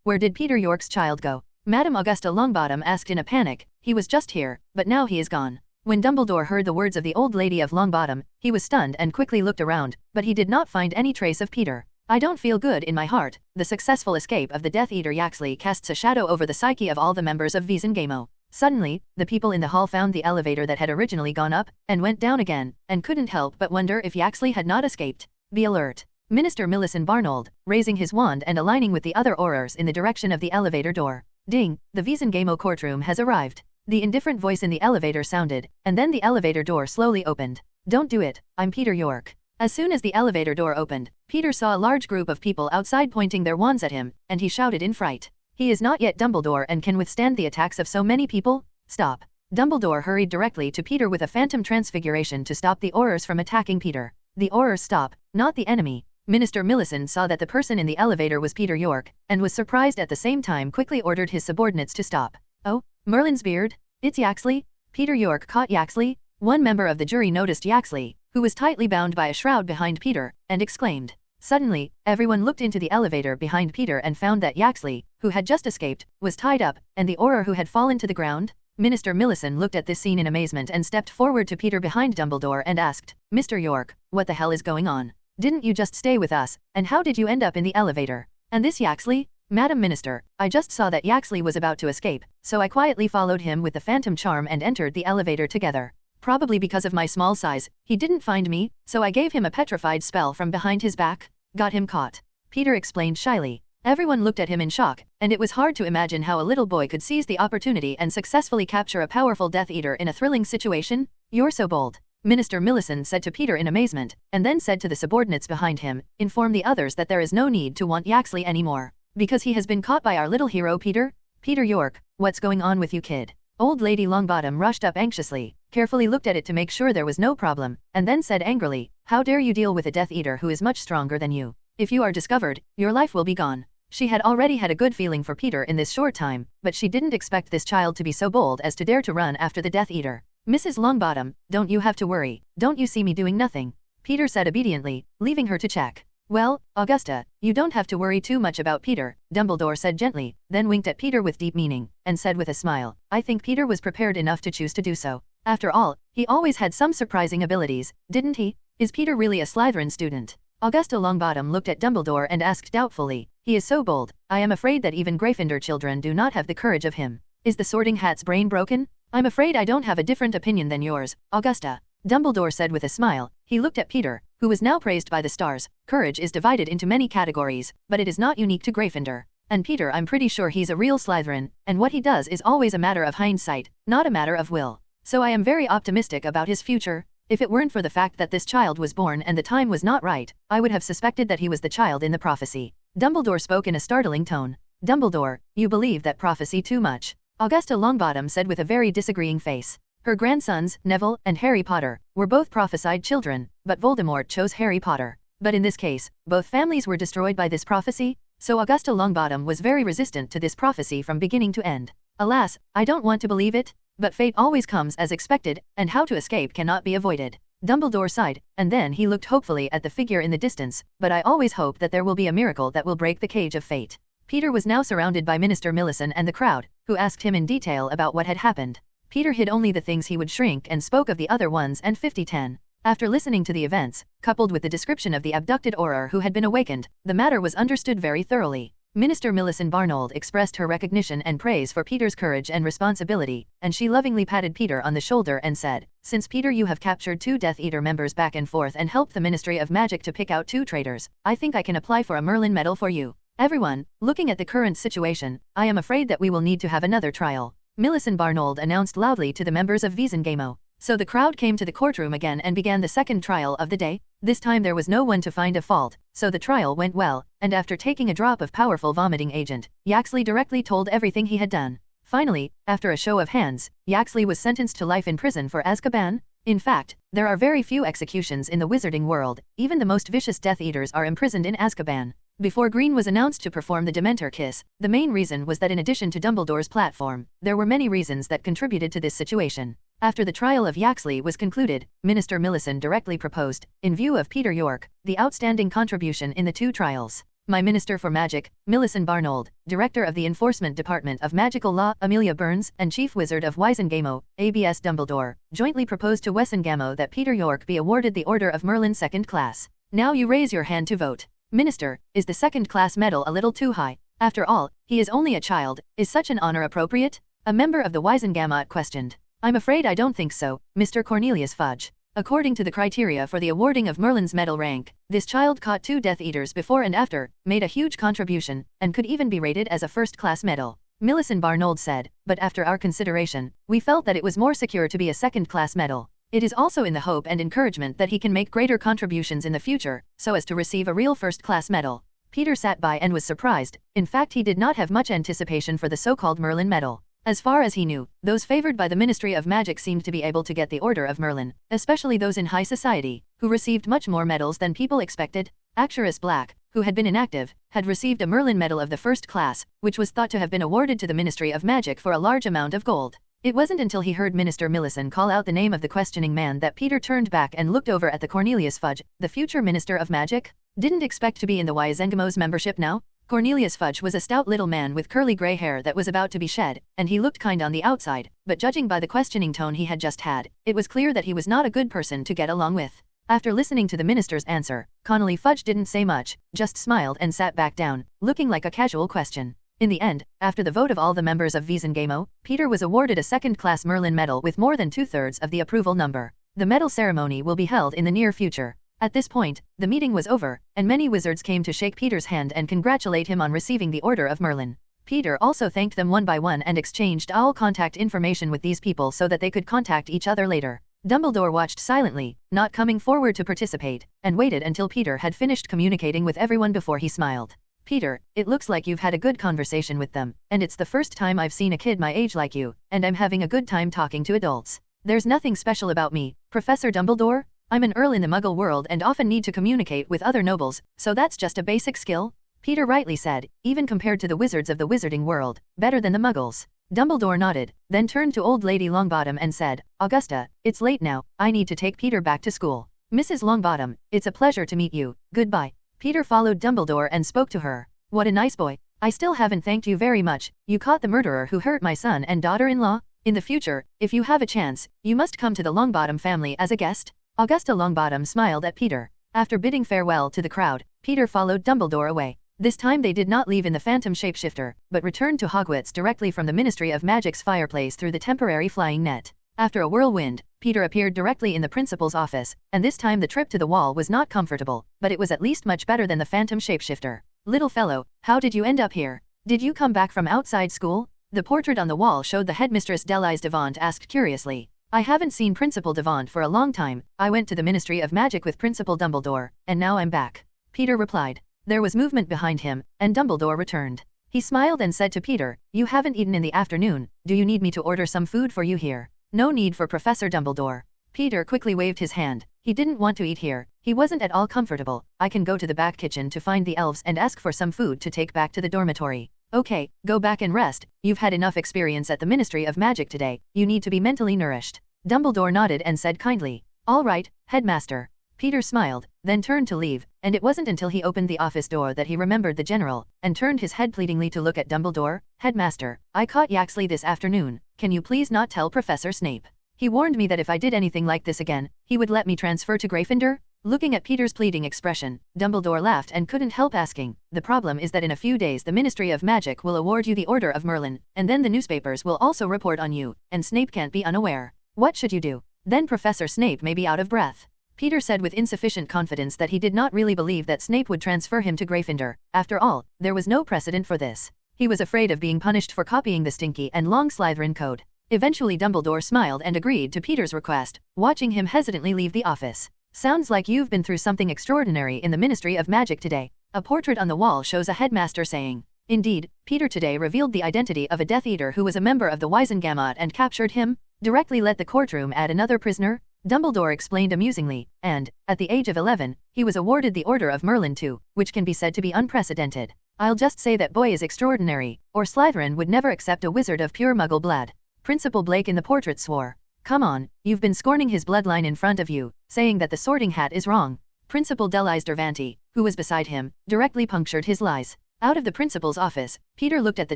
[SPEAKER 4] Where did Peter York's child go? Madame Augusta Longbottom asked in a panic. He was just here, but now he is gone. When Dumbledore heard the words of the old lady of Longbottom, he was stunned and quickly looked around, but he did not find any trace of Peter. I don't feel good in my heart. The successful escape of the Death Eater Yaxley casts a shadow over the psyche of all the members of Wisengamo. Suddenly, the people in the hall found the elevator that had originally gone up, and went down again, and couldn't help but wonder if Yaxley had not escaped. Be alert. Minister Millicent Barnold, raising his wand and aligning with the other aurors in the direction of the elevator door. Ding! The Wisengamo courtroom has arrived. The indifferent voice in the elevator sounded, and then the elevator door slowly opened. Don't do it, I'm Peter York. As soon as the elevator door opened, Peter saw a large group of people outside pointing their wands at him, and he shouted in fright. He is not yet Dumbledore and can withstand the attacks of so many people? Stop. Dumbledore hurried directly to Peter with a phantom transfiguration to stop the aurors from attacking Peter. The aurors stop, not the enemy. Minister Millicent saw that the person in the elevator was Peter York, and was surprised at the same time quickly ordered his subordinates to stop. Oh, Merlin's beard? It's Yaxley? Peter York caught Yaxley? One member of the jury noticed Yaxley, who was tightly bound by a shroud behind Peter, and exclaimed. Suddenly, everyone looked into the elevator behind Peter and found that Yaxley, who had just escaped, was tied up, and the auror who had fallen to the ground. Minister Millicent looked at this scene in amazement and stepped forward to Peter behind Dumbledore and asked, Mr. York, what the hell is going on? Didn't you just stay with us, and how did you end up in the elevator? And this Yaxley? Madam Minister, I just saw that Yaxley was about to escape, so I quietly followed him with the phantom charm and entered the elevator together. Probably because of my small size, he didn't find me, so I gave him a petrified spell from behind his back. Got him caught. Peter explained shyly. Everyone looked at him in shock, and it was hard to imagine how a little boy could seize the opportunity and successfully capture a powerful Death Eater in a thrilling situation. "You're so bold," Minister Millicent said to Peter in amazement, and then said to the subordinates behind him, "Inform the others that there is no need to want Yaxley anymore, because he has been caught by our little hero Peter." "Peter York, what's going on with you, kid?" Old Lady Longbottom rushed up anxiously, carefully looked at it to make sure there was no problem, and then said angrily, "How dare you deal with a Death Eater who is much stronger than you? If you are discovered, your life will be gone." She had already had a good feeling for Peter in this short time, but she didn't expect this child to be so bold as to dare to run after the Death Eater. "Mrs. Longbottom, don't you have to worry, don't you see me doing nothing?" Peter said obediently, leaving her to check. "Well, Augusta, you don't have to worry too much about Peter," Dumbledore said gently, then winked at Peter with deep meaning, and said with a smile, "I think Peter was prepared enough to choose to do so. After all, he always had some surprising abilities, didn't he? Is Peter really a Slytherin student?" Augusta Longbottom looked at Dumbledore and asked doubtfully, "He is so bold, I am afraid that even Gryffindor children do not have the courage of him. Is the Sorting Hat's brain broken?" "I'm afraid I don't have a different opinion than yours, Augusta," Dumbledore said with a smile. He looked at Peter, who was now praised by the stars. "Courage is divided into many categories, but it is not unique to Gryffindor. And Peter, I'm pretty sure he's a real Slytherin, and what he does is always a matter of hindsight, not a matter of will. So I am very optimistic about his future. If it weren't for the fact that this child was born and the time was not right, I would have suspected that he was the child in the prophecy." Dumbledore spoke in a startling tone. "Dumbledore, you believe that prophecy too much," Augusta Longbottom said with a very disagreeing face. Her grandsons, Neville and Harry Potter, were both prophesied children, but Voldemort chose Harry Potter. But in this case, both families were destroyed by this prophecy, so Augusta Longbottom was very resistant to this prophecy from beginning to end. "Alas, I don't want to believe it, but fate always comes as expected, and how to escape cannot be avoided." Dumbledore sighed, and then he looked hopefully at the figure in the distance, "But I always hope that there will be a miracle that will break the cage of fate." Peter was now surrounded by Minister Millicent and the crowd, who asked him in detail about what had happened. Peter hid only the things he would shrink and spoke of the other ones and 50-10. After listening to the events, coupled with the description of the abducted Auror who had been awakened, the matter was understood very thoroughly. Minister Millicent Barnold expressed her recognition and praise for Peter's courage and responsibility, and she lovingly patted Peter on the shoulder and said, "Since Peter you have captured 2 Death Eater members back and forth and helped the Ministry of Magic to pick out 2 traitors, I think I can apply for a Merlin medal for you. Everyone, looking at the current situation, I am afraid that we will need to have another trial," Millicent Barnold announced loudly to the members of Visengamo. So the crowd came to the courtroom again and began the second trial of the day. This time there was no one to find a fault, so the trial went well, and after taking a drop of powerful vomiting agent, Yaxley directly told everything he had done. Finally, after a show of hands, Yaxley was sentenced to life in prison for Azkaban. In fact, there are very few executions in the wizarding world, even the most vicious Death Eaters are imprisoned in Azkaban. Before Green was announced to perform the Dementor kiss, the main reason was that in addition to Dumbledore's platform, there were many reasons that contributed to this situation. After the trial of Yaxley was concluded, Minister Millicent directly proposed, in view of Peter York, the outstanding contribution in the 2 trials. "My Minister for Magic, Millicent Barnold, Director of the Enforcement Department of Magical Law, Amelia Burns, and Chief Wizard of Wisengamo, ABS Dumbledore, jointly proposed to Wesengamo that Peter York be awarded the Order of Merlin 2nd Class. Now you raise your hand to vote. Minister, is the 2nd Class medal a little too high? After all, he is only a child, is such an honor appropriate?" A member of the Wisengamot questioned. "I'm afraid I don't think so, Mr. Cornelius Fudge. According to the criteria for the awarding of Merlin's medal rank, this child caught 2 Death Eaters before and after, made a huge contribution, and could even be rated as a first-class medal," Millicent Barnold said, "but after our consideration, we felt that it was more secure to be a second-class medal. It is also in the hope and encouragement that he can make greater contributions in the future, so as to receive a real first-class medal." Peter sat by and was surprised. In fact, he did not have much anticipation for the so-called Merlin medal. As far as he knew, those favored by the Ministry of Magic seemed to be able to get the Order of Merlin, especially those in high society, who received much more medals than people expected. Actress Black, who had been inactive, had received a Merlin medal of the 1st class, which was thought to have been awarded to the Ministry of Magic for a large amount of gold. It wasn't until he heard Minister Millicent call out the name of the questioning man that Peter turned back and looked over at the Cornelius Fudge, the future Minister of Magic. Didn't expect to be in the Wisengamo's membership now? Cornelius Fudge was a stout little man with curly gray hair that was about to be shed, and he looked kind on the outside, but judging by the questioning tone he had just had, it was clear that he was not a good person to get along with. After listening to the minister's answer, Connolly Fudge didn't say much, just smiled and sat back down, looking like a casual question. In the end, after the vote of all the members of Visengamo, Peter was awarded a second-class Merlin medal with more than 2/3 of the approval number. The medal ceremony will be held in the near future. At this point, the meeting was over, and many wizards came to shake Peter's hand and congratulate him on receiving the Order of Merlin. Peter also thanked them one by one and exchanged all contact information with these people so that they could contact each other later. Dumbledore watched silently, not coming forward to participate, and waited until Peter had finished communicating with everyone before he smiled. Peter, it looks like you've had a good conversation with them, and it's the first time I've seen a kid my age like you, and I'm having a good time talking to adults. There's nothing special about me, Professor Dumbledore. I'm an Earl in the Muggle world and often need to communicate with other nobles, so that's just a basic skill. Peter rightly said, even compared to the wizards of the wizarding world, better than the Muggles. Dumbledore nodded, then turned to Old Lady Longbottom and said, Augusta, it's late now, I need to take Peter back to school. Mrs. Longbottom, it's a pleasure to meet you, goodbye. Peter followed Dumbledore and spoke to her. What a nice boy. I still haven't thanked you very much. You caught the murderer who hurt my son and daughter-in-law? In the future, if you have a chance, you must come to the Longbottom family as a guest. Augusta Longbottom smiled at Peter. After bidding farewell to the crowd, Peter followed Dumbledore away. This time they did not leave in the phantom shapeshifter, but returned to Hogwarts directly from the Ministry of Magic's fireplace through the temporary flying net. After a whirlwind, Peter appeared directly in the principal's office, and this time the trip to the wall was not comfortable, but it was at least much better than the phantom shapeshifter. Little fellow, how did you end up here? Did you come back from outside school? The portrait on the wall showed the headmistress Delise Devant asked curiously. I haven't seen Principal Devant for a long time. I went to the Ministry of Magic with Principal Dumbledore, and now I'm back. Peter replied. There was movement behind him, and Dumbledore returned. He smiled and said to Peter, You haven't eaten in the afternoon, do you need me to order some food for you here? No need for Professor Dumbledore. Peter quickly waved his hand. He didn't want to eat here. He wasn't at all comfortable. I can go to the back kitchen to find the elves and ask for some food to take back to the dormitory. Okay, go back and rest. You've had enough experience at the Ministry of Magic today. You need to be mentally nourished. Dumbledore nodded and said kindly, All right, Headmaster. Peter smiled, then turned to leave, and it wasn't until he opened the office door that he remembered the general, and turned his head pleadingly to look at Dumbledore. Headmaster, I caught Yaxley this afternoon. Can you please not tell Professor Snape? He warned me that if I did anything like this again, he would let me transfer to Gryffindor? Looking at Peter's pleading expression, Dumbledore laughed and couldn't help asking, The problem is that in a few days the Ministry of Magic will award you the Order of Merlin, and then the newspapers will also report on you, and Snape can't be unaware. What should you do? Then Professor Snape may be out of breath. Peter said with insufficient confidence that he did not really believe that Snape would transfer him to Gryffindor. After all, there was no precedent for this. He was afraid of being punished for copying the stinky and long Slytherin code. Eventually Dumbledore smiled and agreed to Peter's request, watching him hesitantly leave the office. Sounds like you've been through something extraordinary in the Ministry of Magic today. A portrait on the wall shows a headmaster saying. Indeed, Peter today revealed the identity of a Death Eater who was a member of the Wizengamot and captured him. Directly let the courtroom add another prisoner? Dumbledore explained amusingly, and, at the age of 11, he was awarded the Order of Merlin too, which can be said to be unprecedented. I'll just say that boy is extraordinary, or Slytherin would never accept a wizard of pure Muggle blood. Principal Blake in the portrait swore. Come on, you've been scorning his bloodline in front of you, saying that the Sorting Hat is wrong. Principal Delise Dervanti, who was beside him, directly punctured his lies. Out of the principal's office, Peter looked at the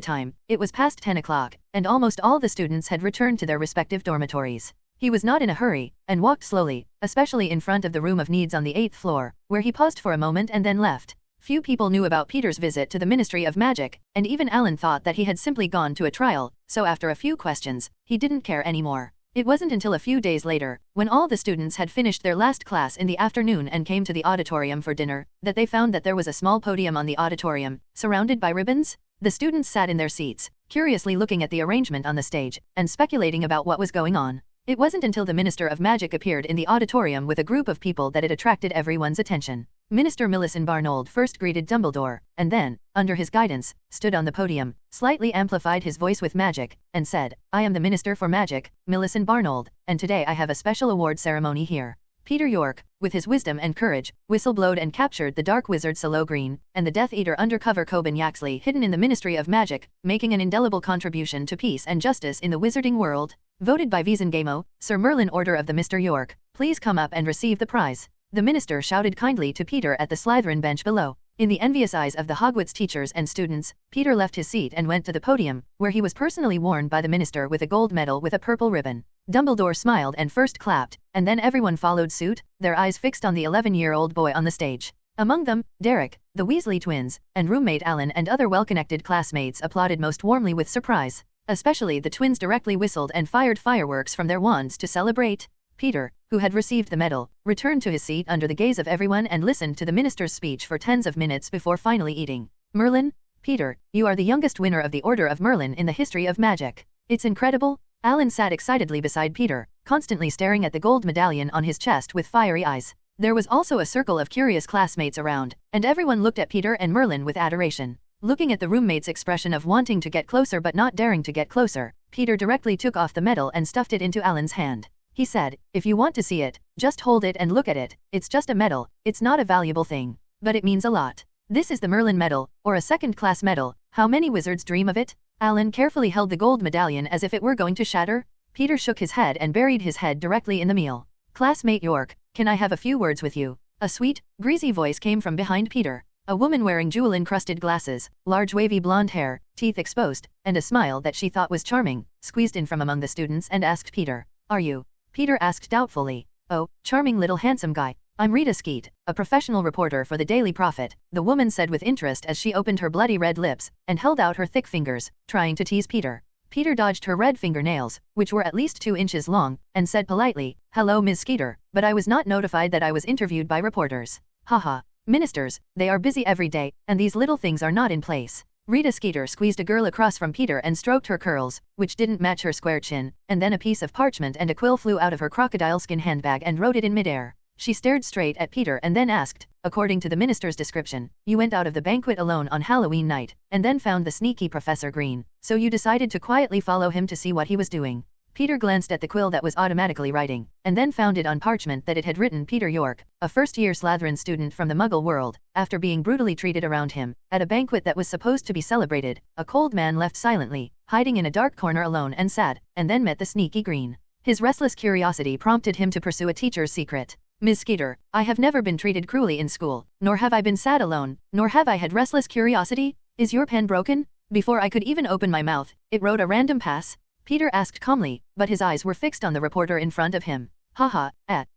[SPEAKER 4] time. It was past 10 o'clock, and almost all the students had returned to their respective dormitories. He was not in a hurry, and walked slowly, especially in front of the room of needs on the 8th floor, where he paused for a moment and then left. Few people knew about Peter's visit to the Ministry of Magic, and even Alan thought that he had simply gone to a trial, so after a few questions, he didn't care anymore. It wasn't until a few days later, when all the students had finished their last class in the afternoon and came to the auditorium for dinner, that they found that there was a small podium on the auditorium, surrounded by ribbons. The students sat in their seats, curiously looking at the arrangement on the stage, and speculating about what was going on. It wasn't until the Minister of Magic appeared in the auditorium with a group of people that it attracted everyone's attention. Minister Millicent Barnold first greeted Dumbledore, and then, under his guidance, stood on the podium, slightly amplified his voice with magic, and said, I am the Minister for Magic, Millicent Barnold, and today I have a special award ceremony here. Peter York, with his wisdom and courage, whistleblowed and captured the Dark Wizard Solo Green, and the Death Eater undercover Coben Yaxley hidden in the Ministry of Magic, making an indelible contribution to peace and justice in the wizarding world. Voted by Visengamo, Sir Merlin Order of the Mr. York, please come up and receive the prize. The minister shouted kindly to Peter at the Slytherin bench below. In the envious eyes of the Hogwarts teachers and students, Peter left his seat and went to the podium, where he was personally warned by the minister with a gold medal with a purple ribbon. Dumbledore smiled and first clapped, and then everyone followed suit, their eyes fixed on the 11-year-old boy on the stage. Among them, Derek, the Weasley twins, and roommate Alan and other well-connected classmates applauded most warmly with surprise. Especially the twins directly whistled and fired fireworks from their wands to celebrate. Peter, who had received the medal, returned to his seat under the gaze of everyone and listened to the minister's speech for tens of minutes before finally eating. Merlin? Peter, you are the youngest winner of the Order of Merlin in the history of magic. It's incredible. Alan sat excitedly beside Peter, constantly staring at the gold medallion on his chest with fiery eyes. There was also a circle of curious classmates around, and everyone looked at Peter and Merlin with adoration. Looking at the roommate's expression of wanting to get closer but not daring to get closer, Peter directly took off the medal and stuffed it into Alan's hand. He said, "If you want to see it, just hold it and look at it. It's just a medal, it's not a valuable thing. But it means a lot. This is the Merlin medal, or a second-class medal. How many wizards dream of it?" Alan carefully held the gold medallion as if it were going to shatter. Peter shook his head and buried his head directly in the meal. "Classmate York, can I have a few words with you?" A sweet, greasy voice came from behind Peter. A woman wearing jewel-encrusted glasses, large wavy blonde hair, teeth exposed, and a smile that she thought was charming, squeezed in from among the students and asked Peter, "Are you?" Peter asked doubtfully. "Oh, charming little handsome guy. I'm Rita Skeet, a professional reporter for the Daily Prophet," the woman said with interest as she opened her bloody red lips and held out her thick fingers, trying to tease Peter. Peter dodged her red fingernails, which were at least 2 inches long, and said politely, "Hello Ms. Skeeter, but I was not notified that I was interviewed by reporters. Haha. Ministers, they are busy every day, and these little things are not in place." Rita Skeeter squeezed a girl across from Peter and stroked her curls, which didn't match her square chin, and then a piece of parchment and a quill flew out of her crocodile skin handbag and wrote it in midair. She stared straight at Peter and then asked, "According to the minister's description, you went out of the banquet alone on Halloween night, and then found the sneaky Professor Green, so you decided to quietly follow him to see what he was doing." Peter glanced at the quill that was automatically writing, and then found it on parchment that it had written Peter York, a first-year Slytherin student from the Muggle world. After being brutally treated around him, at a banquet that was supposed to be celebrated, a cold man left silently, hiding in a dark corner alone and sad, and then met the sneaky Green. His restless curiosity prompted him to pursue a teacher's secret. "Ms. Skeeter, I have never been treated cruelly in school, nor have I been sad alone, nor have I had restless curiosity. Is your pen broken?" Before I could even open my mouth, it wrote a random pass. Peter asked calmly, but his eyes were fixed on the reporter in front of him. "Haha,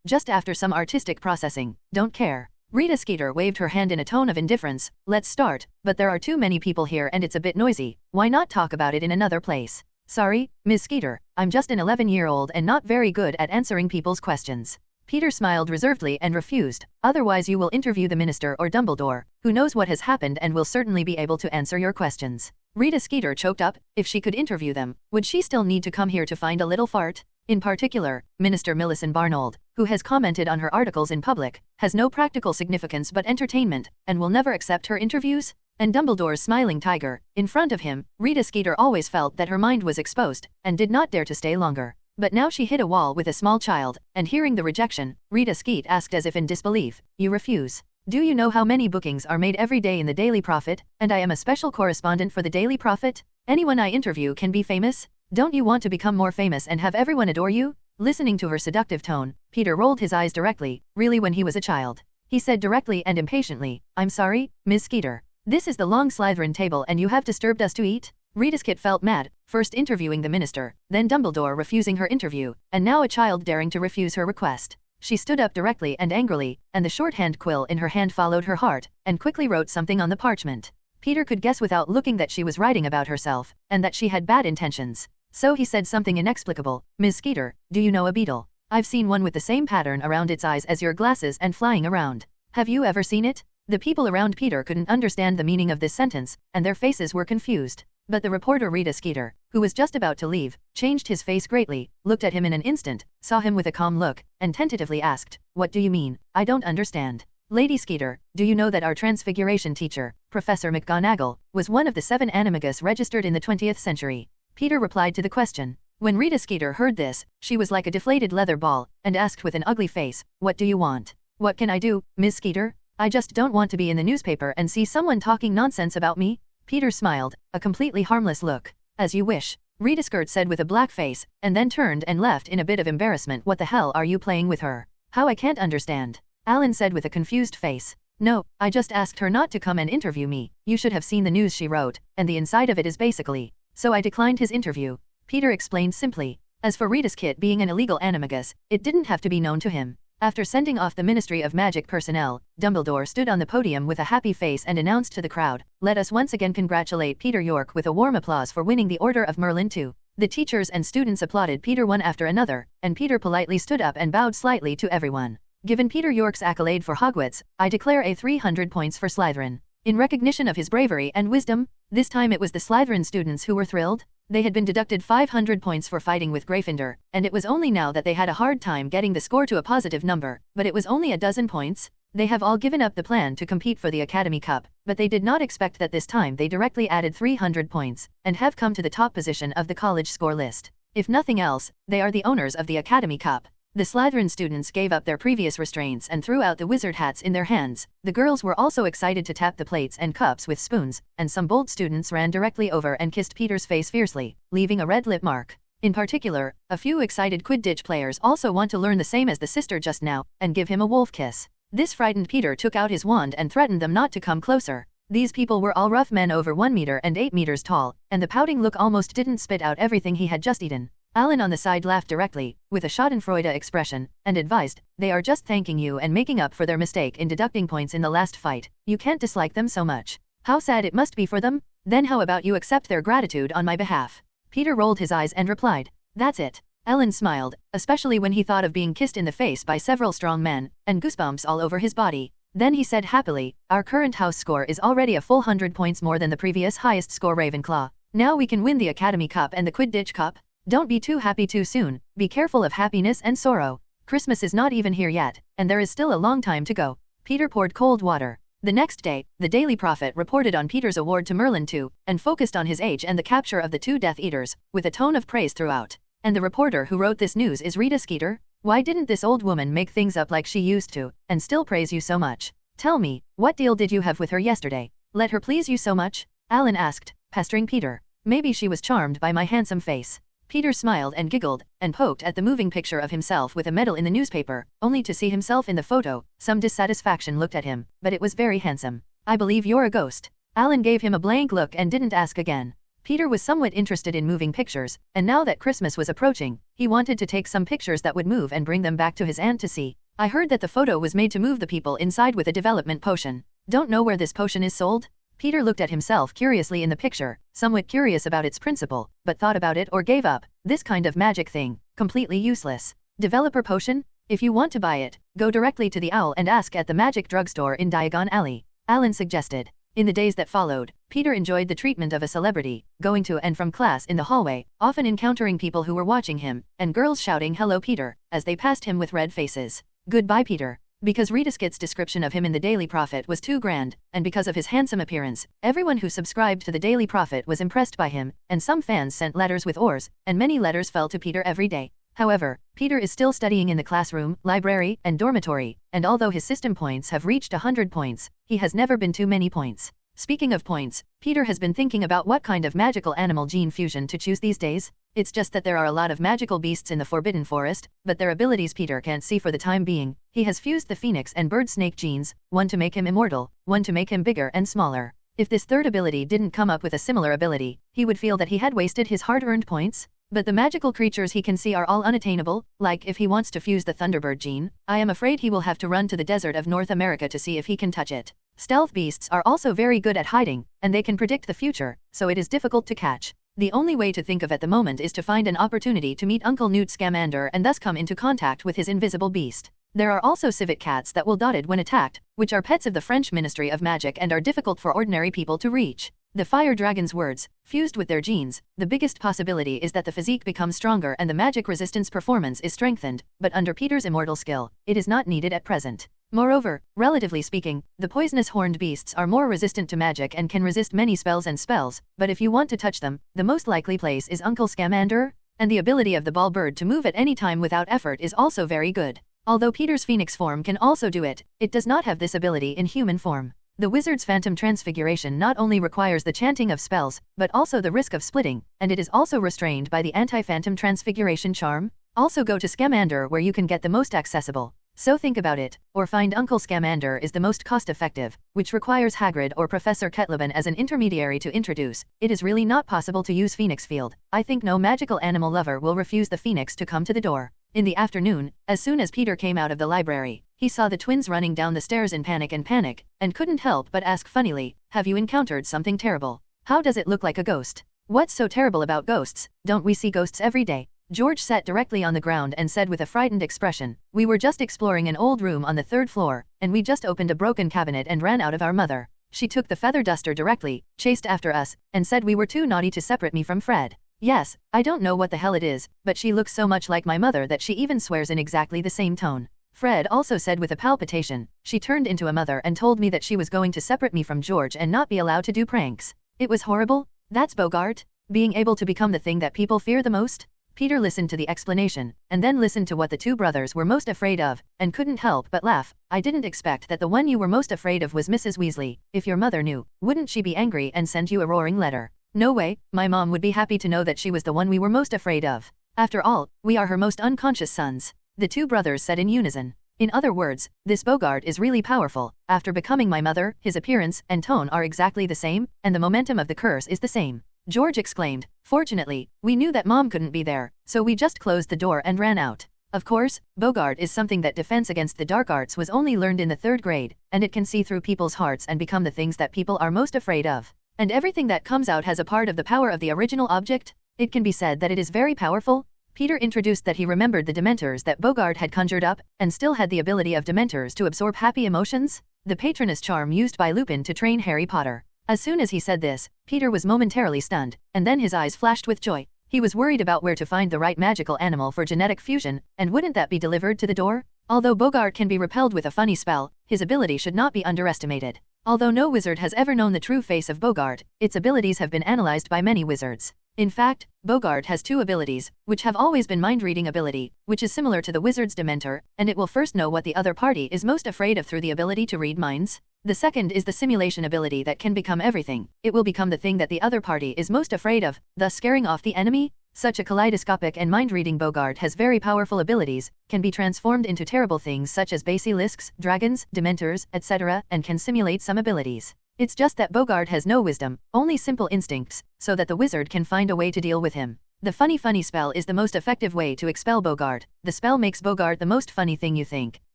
[SPEAKER 4] just after some artistic processing, don't care." Rita Skeeter waved her hand in a tone of indifference. "Let's start, but there are too many people here and it's a bit noisy. Why not talk about it in another place?" "Sorry, Ms. Skeeter, I'm just an 11-year-old and not very good at answering people's questions." Peter smiled reservedly and refused. "Otherwise you will interview the minister or Dumbledore, who knows what has happened and will certainly be able to answer your questions." Rita Skeeter choked up. If she could interview them, would she still need to come here to find a little fart? In particular, Minister Millicent Barnold, who has commented on her articles in public, has no practical significance but entertainment, and will never accept her interviews? And Dumbledore's smiling tiger, in front of him, Rita Skeeter always felt that her mind was exposed, and did not dare to stay longer. But now she hit a wall with a small child, and hearing the rejection, Rita Skeet asked as if in disbelief, "You refuse? Do you know how many bookings are made every day in the Daily Prophet, and I am a special correspondent for the Daily Prophet? Anyone I interview can be famous? Don't you want to become more famous and have everyone adore you?" Listening to her seductive tone, Peter rolled his eyes directly, really when he was a child. He said directly and impatiently, "I'm sorry, Ms. Skeeter. This is the long Slytherin table and you have disturbed us to eat?" Rita Skeet felt mad, first interviewing the minister, then Dumbledore refusing her interview, and now a child daring to refuse her request. She stood up directly and angrily, and the shorthand quill in her hand followed her heart, and quickly wrote something on the parchment. Peter could guess without looking that she was writing about herself, and that she had bad intentions. So he said something inexplicable. "Ms. Skeeter, do you know a beetle? I've seen one with the same pattern around its eyes as your glasses and flying around. Have you ever seen it?" The people around Peter couldn't understand the meaning of this sentence, and their faces were confused. But the reporter Rita Skeeter, who was just about to leave, changed his face greatly, looked at him in an instant, saw him with a calm look, and tentatively asked, "What do you mean? I don't understand." "Lady Skeeter, do you know that our transfiguration teacher, Professor McGonagall, was one of the 7 animagus registered in the 20th century?" Peter replied to the question. When Rita Skeeter heard this, she was like a deflated leather ball, and asked with an ugly face, "What do you want?" "What can I do, Ms. Skeeter? I just don't want to be in the newspaper and see someone talking nonsense about me." Peter smiled, a completely harmless look. "As you wish," Rita Skeeter said with a black face, and then turned and left in a bit of embarrassment. "What the hell are you playing with her?" "How I can't understand," Alan said with a confused face. "No, I just asked her not to come and interview me. You should have seen the news she wrote, and the inside of it is basically, so I declined his interview," Peter explained simply. As for Rita Skeeter being an illegal animagus, it didn't have to be known to him. After sending off the Ministry of Magic personnel, Dumbledore stood on the podium with a happy face and announced to the crowd, "Let us once again congratulate Peter York with a warm applause for winning the Order of Merlin 2. The teachers and students applauded Peter one after another, and Peter politely stood up and bowed slightly to everyone. Given Peter York's accolade for Hogwarts, I declare a 300 points for Slytherin. In recognition of his bravery and wisdom, this time it was the Slytherin students who were thrilled. They had been deducted 500 points for fighting with Gryffindor, and it was only now that they had a hard time getting the score to a positive number, but it was only a dozen points. They have all given up the plan to compete for the Academy Cup, but they did not expect that this time they directly added 300 points, and have come to the top position of the college score list. If nothing else, they are the owners of the Academy Cup. The Slytherin students gave up their previous restraints and threw out the wizard hats in their hands. The girls were also excited to tap the plates and cups with spoons, and some bold students ran directly over and kissed Peter's face fiercely, leaving a red lip mark. In particular, a few excited Quidditch players also want to learn the same as the sister just now, and give him a wolf kiss. This frightened Peter took out his wand and threatened them not to come closer. These people were all rough men over 1 meter and 8 meters tall, and the pouting look almost didn't spit out everything he had just eaten. Alan on the side laughed directly, with a schadenfreude expression, and advised, "They are just thanking you and making up for their mistake in deducting points in the last fight. You can't dislike them so much. How sad it must be for them? Then how about you accept their gratitude on my behalf?" Peter rolled his eyes and replied, "That's it." Alan smiled, especially when he thought of being kissed in the face by several strong men, and goosebumps all over his body. Then he said happily, "Our current house score is already a full 100 points more than the previous highest score Ravenclaw. Now we can win the Academy Cup and the Quidditch Cup. Don't be too happy too soon, be careful of happiness and sorrow. Christmas is not even here yet, and there is still a long time to go." Peter poured cold water. The next day, the Daily Prophet reported on Peter's award to Merlin II, and focused on his age and the capture of the 2 Death Eaters, with a tone of praise throughout. And the reporter who wrote this news is Rita Skeeter. Why didn't this old woman make things up like she used to, and still praise you so much? Tell me, what deal did you have with her yesterday? Let her please you so much? Alan asked, pestering Peter. Maybe she was charmed by my handsome face. Peter smiled and giggled, and poked at the moving picture of himself with a medal in the newspaper, only to see himself in the photo. Some dissatisfaction looked at him, but it was very handsome. "I believe you're a ghost." Alan gave him a blank look and didn't ask again. Peter was somewhat interested in moving pictures, and now that Christmas was approaching, he wanted to take some pictures that would move and bring them back to his aunt to see. "I heard that the photo was made to move the people inside with a development potion. Don't know where this potion is sold?" Peter looked at himself curiously in the picture, somewhat curious about its principle, but thought about it or gave up. This kind of magic thing, completely useless. Developer potion? If you want to buy it, go directly to the Owl and ask at the magic drugstore in Diagon Alley, Alan suggested. In the days that followed, Peter enjoyed the treatment of a celebrity, going to and from class in the hallway, often encountering people who were watching him, and girls shouting "Hello Peter," as they passed him with red faces. "Goodbye Peter." Because Rita Skeeter's description of him in the Daily Prophet was too grand, and because of his handsome appearance, everyone who subscribed to the Daily Prophet was impressed by him, and some fans sent letters with oars, and many letters fell to Peter every day. However, Peter is still studying in the classroom, library, and dormitory, and although his system points have reached 100 points, he has never been too many points. Speaking of points, Peter has been thinking about what kind of magical animal gene fusion to choose these days. It's just that there are a lot of magical beasts in the Forbidden Forest, but their abilities Peter can't see for the time being. He has fused the phoenix and bird snake genes, one to make him immortal, one to make him bigger and smaller. If this third ability didn't come up with a similar ability, he would feel that he had wasted his hard-earned points. But the magical creatures he can see are all unattainable, like if he wants to fuse the Thunderbird gene, I am afraid he will have to run to the desert of North America to see if he can touch it. Stealth beasts are also very good at hiding, and they can predict the future, so it is difficult to catch. The only way to think of at the moment is to find an opportunity to meet Uncle Newt Scamander and thus come into contact with his invisible beast. There are also civet cats that will dotted when attacked, which are pets of the French Ministry of Magic and are difficult for ordinary people to reach. The fire dragon's words, fused with their genes, the biggest possibility is that the physique becomes stronger and the magic resistance performance is strengthened, but under Peter's immortal skill, it is not needed at present. Moreover, relatively speaking, the poisonous horned beasts are more resistant to magic and can resist many spells, but if you want to touch them, the most likely place is Uncle Scamander, and the ability of the ball bird to move at any time without effort is also very good. Although Peter's phoenix form can also do it, it does not have this ability in human form. The wizard's phantom transfiguration not only requires the chanting of spells, but also the risk of splitting, and it is also restrained by the anti-phantom transfiguration charm. Also go to Scamander where you can get the most accessible. So think about it, or find Uncle Scamander is the most cost-effective, which requires Hagrid or Professor Kettleban as an intermediary to introduce. It is really not possible to use Phoenix Field. I think no magical animal lover will refuse the phoenix to come to the door. In the afternoon, as soon as Peter came out of the library, he saw the twins running down the stairs in panic, and couldn't help but ask funnily, "Have you encountered something terrible? How does it look like a ghost?" What's so terrible about ghosts? Don't we see ghosts every day? George sat directly on the ground and said with a frightened expression, "We were just exploring an old room on the 3rd floor, and we just opened a broken cabinet and ran out of our mother. She took the feather duster directly, chased after us, and said we were too naughty to separate me from Fred. Yes, I don't know what the hell it is, but she looks so much like my mother that she even swears in exactly the same tone." Fred also said with a palpitation, "She turned into a mother and told me that she was going to separate me from George and not be allowed to do pranks. It was horrible." That's boggart? Being able to become the thing that people fear the most? Peter listened to the explanation, and then listened to what the two brothers were most afraid of, and couldn't help but laugh. "I didn't expect that the one you were most afraid of was Mrs. Weasley. If your mother knew, wouldn't she be angry and send you a roaring letter?" "No way, my mom would be happy to know that she was the one we were most afraid of. After all, we are her most unconscious sons," the two brothers said in unison. "In other words, this boggart is really powerful. After becoming my mother, his appearance and tone are exactly the same, and the momentum of the curse is the same," George exclaimed. "Fortunately, we knew that Mom couldn't be there, so we just closed the door and ran out." Of course, boggart is something that defense against the dark arts was only learned in the 3rd grade, and it can see through people's hearts and become the things that people are most afraid of. And everything that comes out has a part of the power of the original object. It can be said that it is very powerful. Peter introduced that he remembered the Dementors that boggart had conjured up, and still had the ability of Dementors to absorb happy emotions, the Patronus charm used by Lupin to train Harry Potter. As soon as he said this, Peter was momentarily stunned, and then his eyes flashed with joy. He was worried about where to find the right magical animal for genetic fusion, and wouldn't that be delivered to the door? Although boggart can be repelled with a funny spell, his ability should not be underestimated. Although no wizard has ever known the true face of boggart, its abilities have been analyzed by many wizards. In fact, boggart has two abilities, which have always been mind-reading ability, which is similar to the wizard's Dementor, and it will first know what the other party is most afraid of through the ability to read minds. The second is the simulation ability that can become everything. It will become the thing that the other party is most afraid of, thus scaring off the enemy. Such a kaleidoscopic and mind-reading boggart has very powerful abilities, can be transformed into terrible things such as basilisks, dragons, dementors, etc., and can simulate some abilities. It's just that boggart has no wisdom, only simple instincts, so that the wizard can find a way to deal with him. The funny spell is the most effective way to expel boggart. The spell makes boggart the most funny thing you think,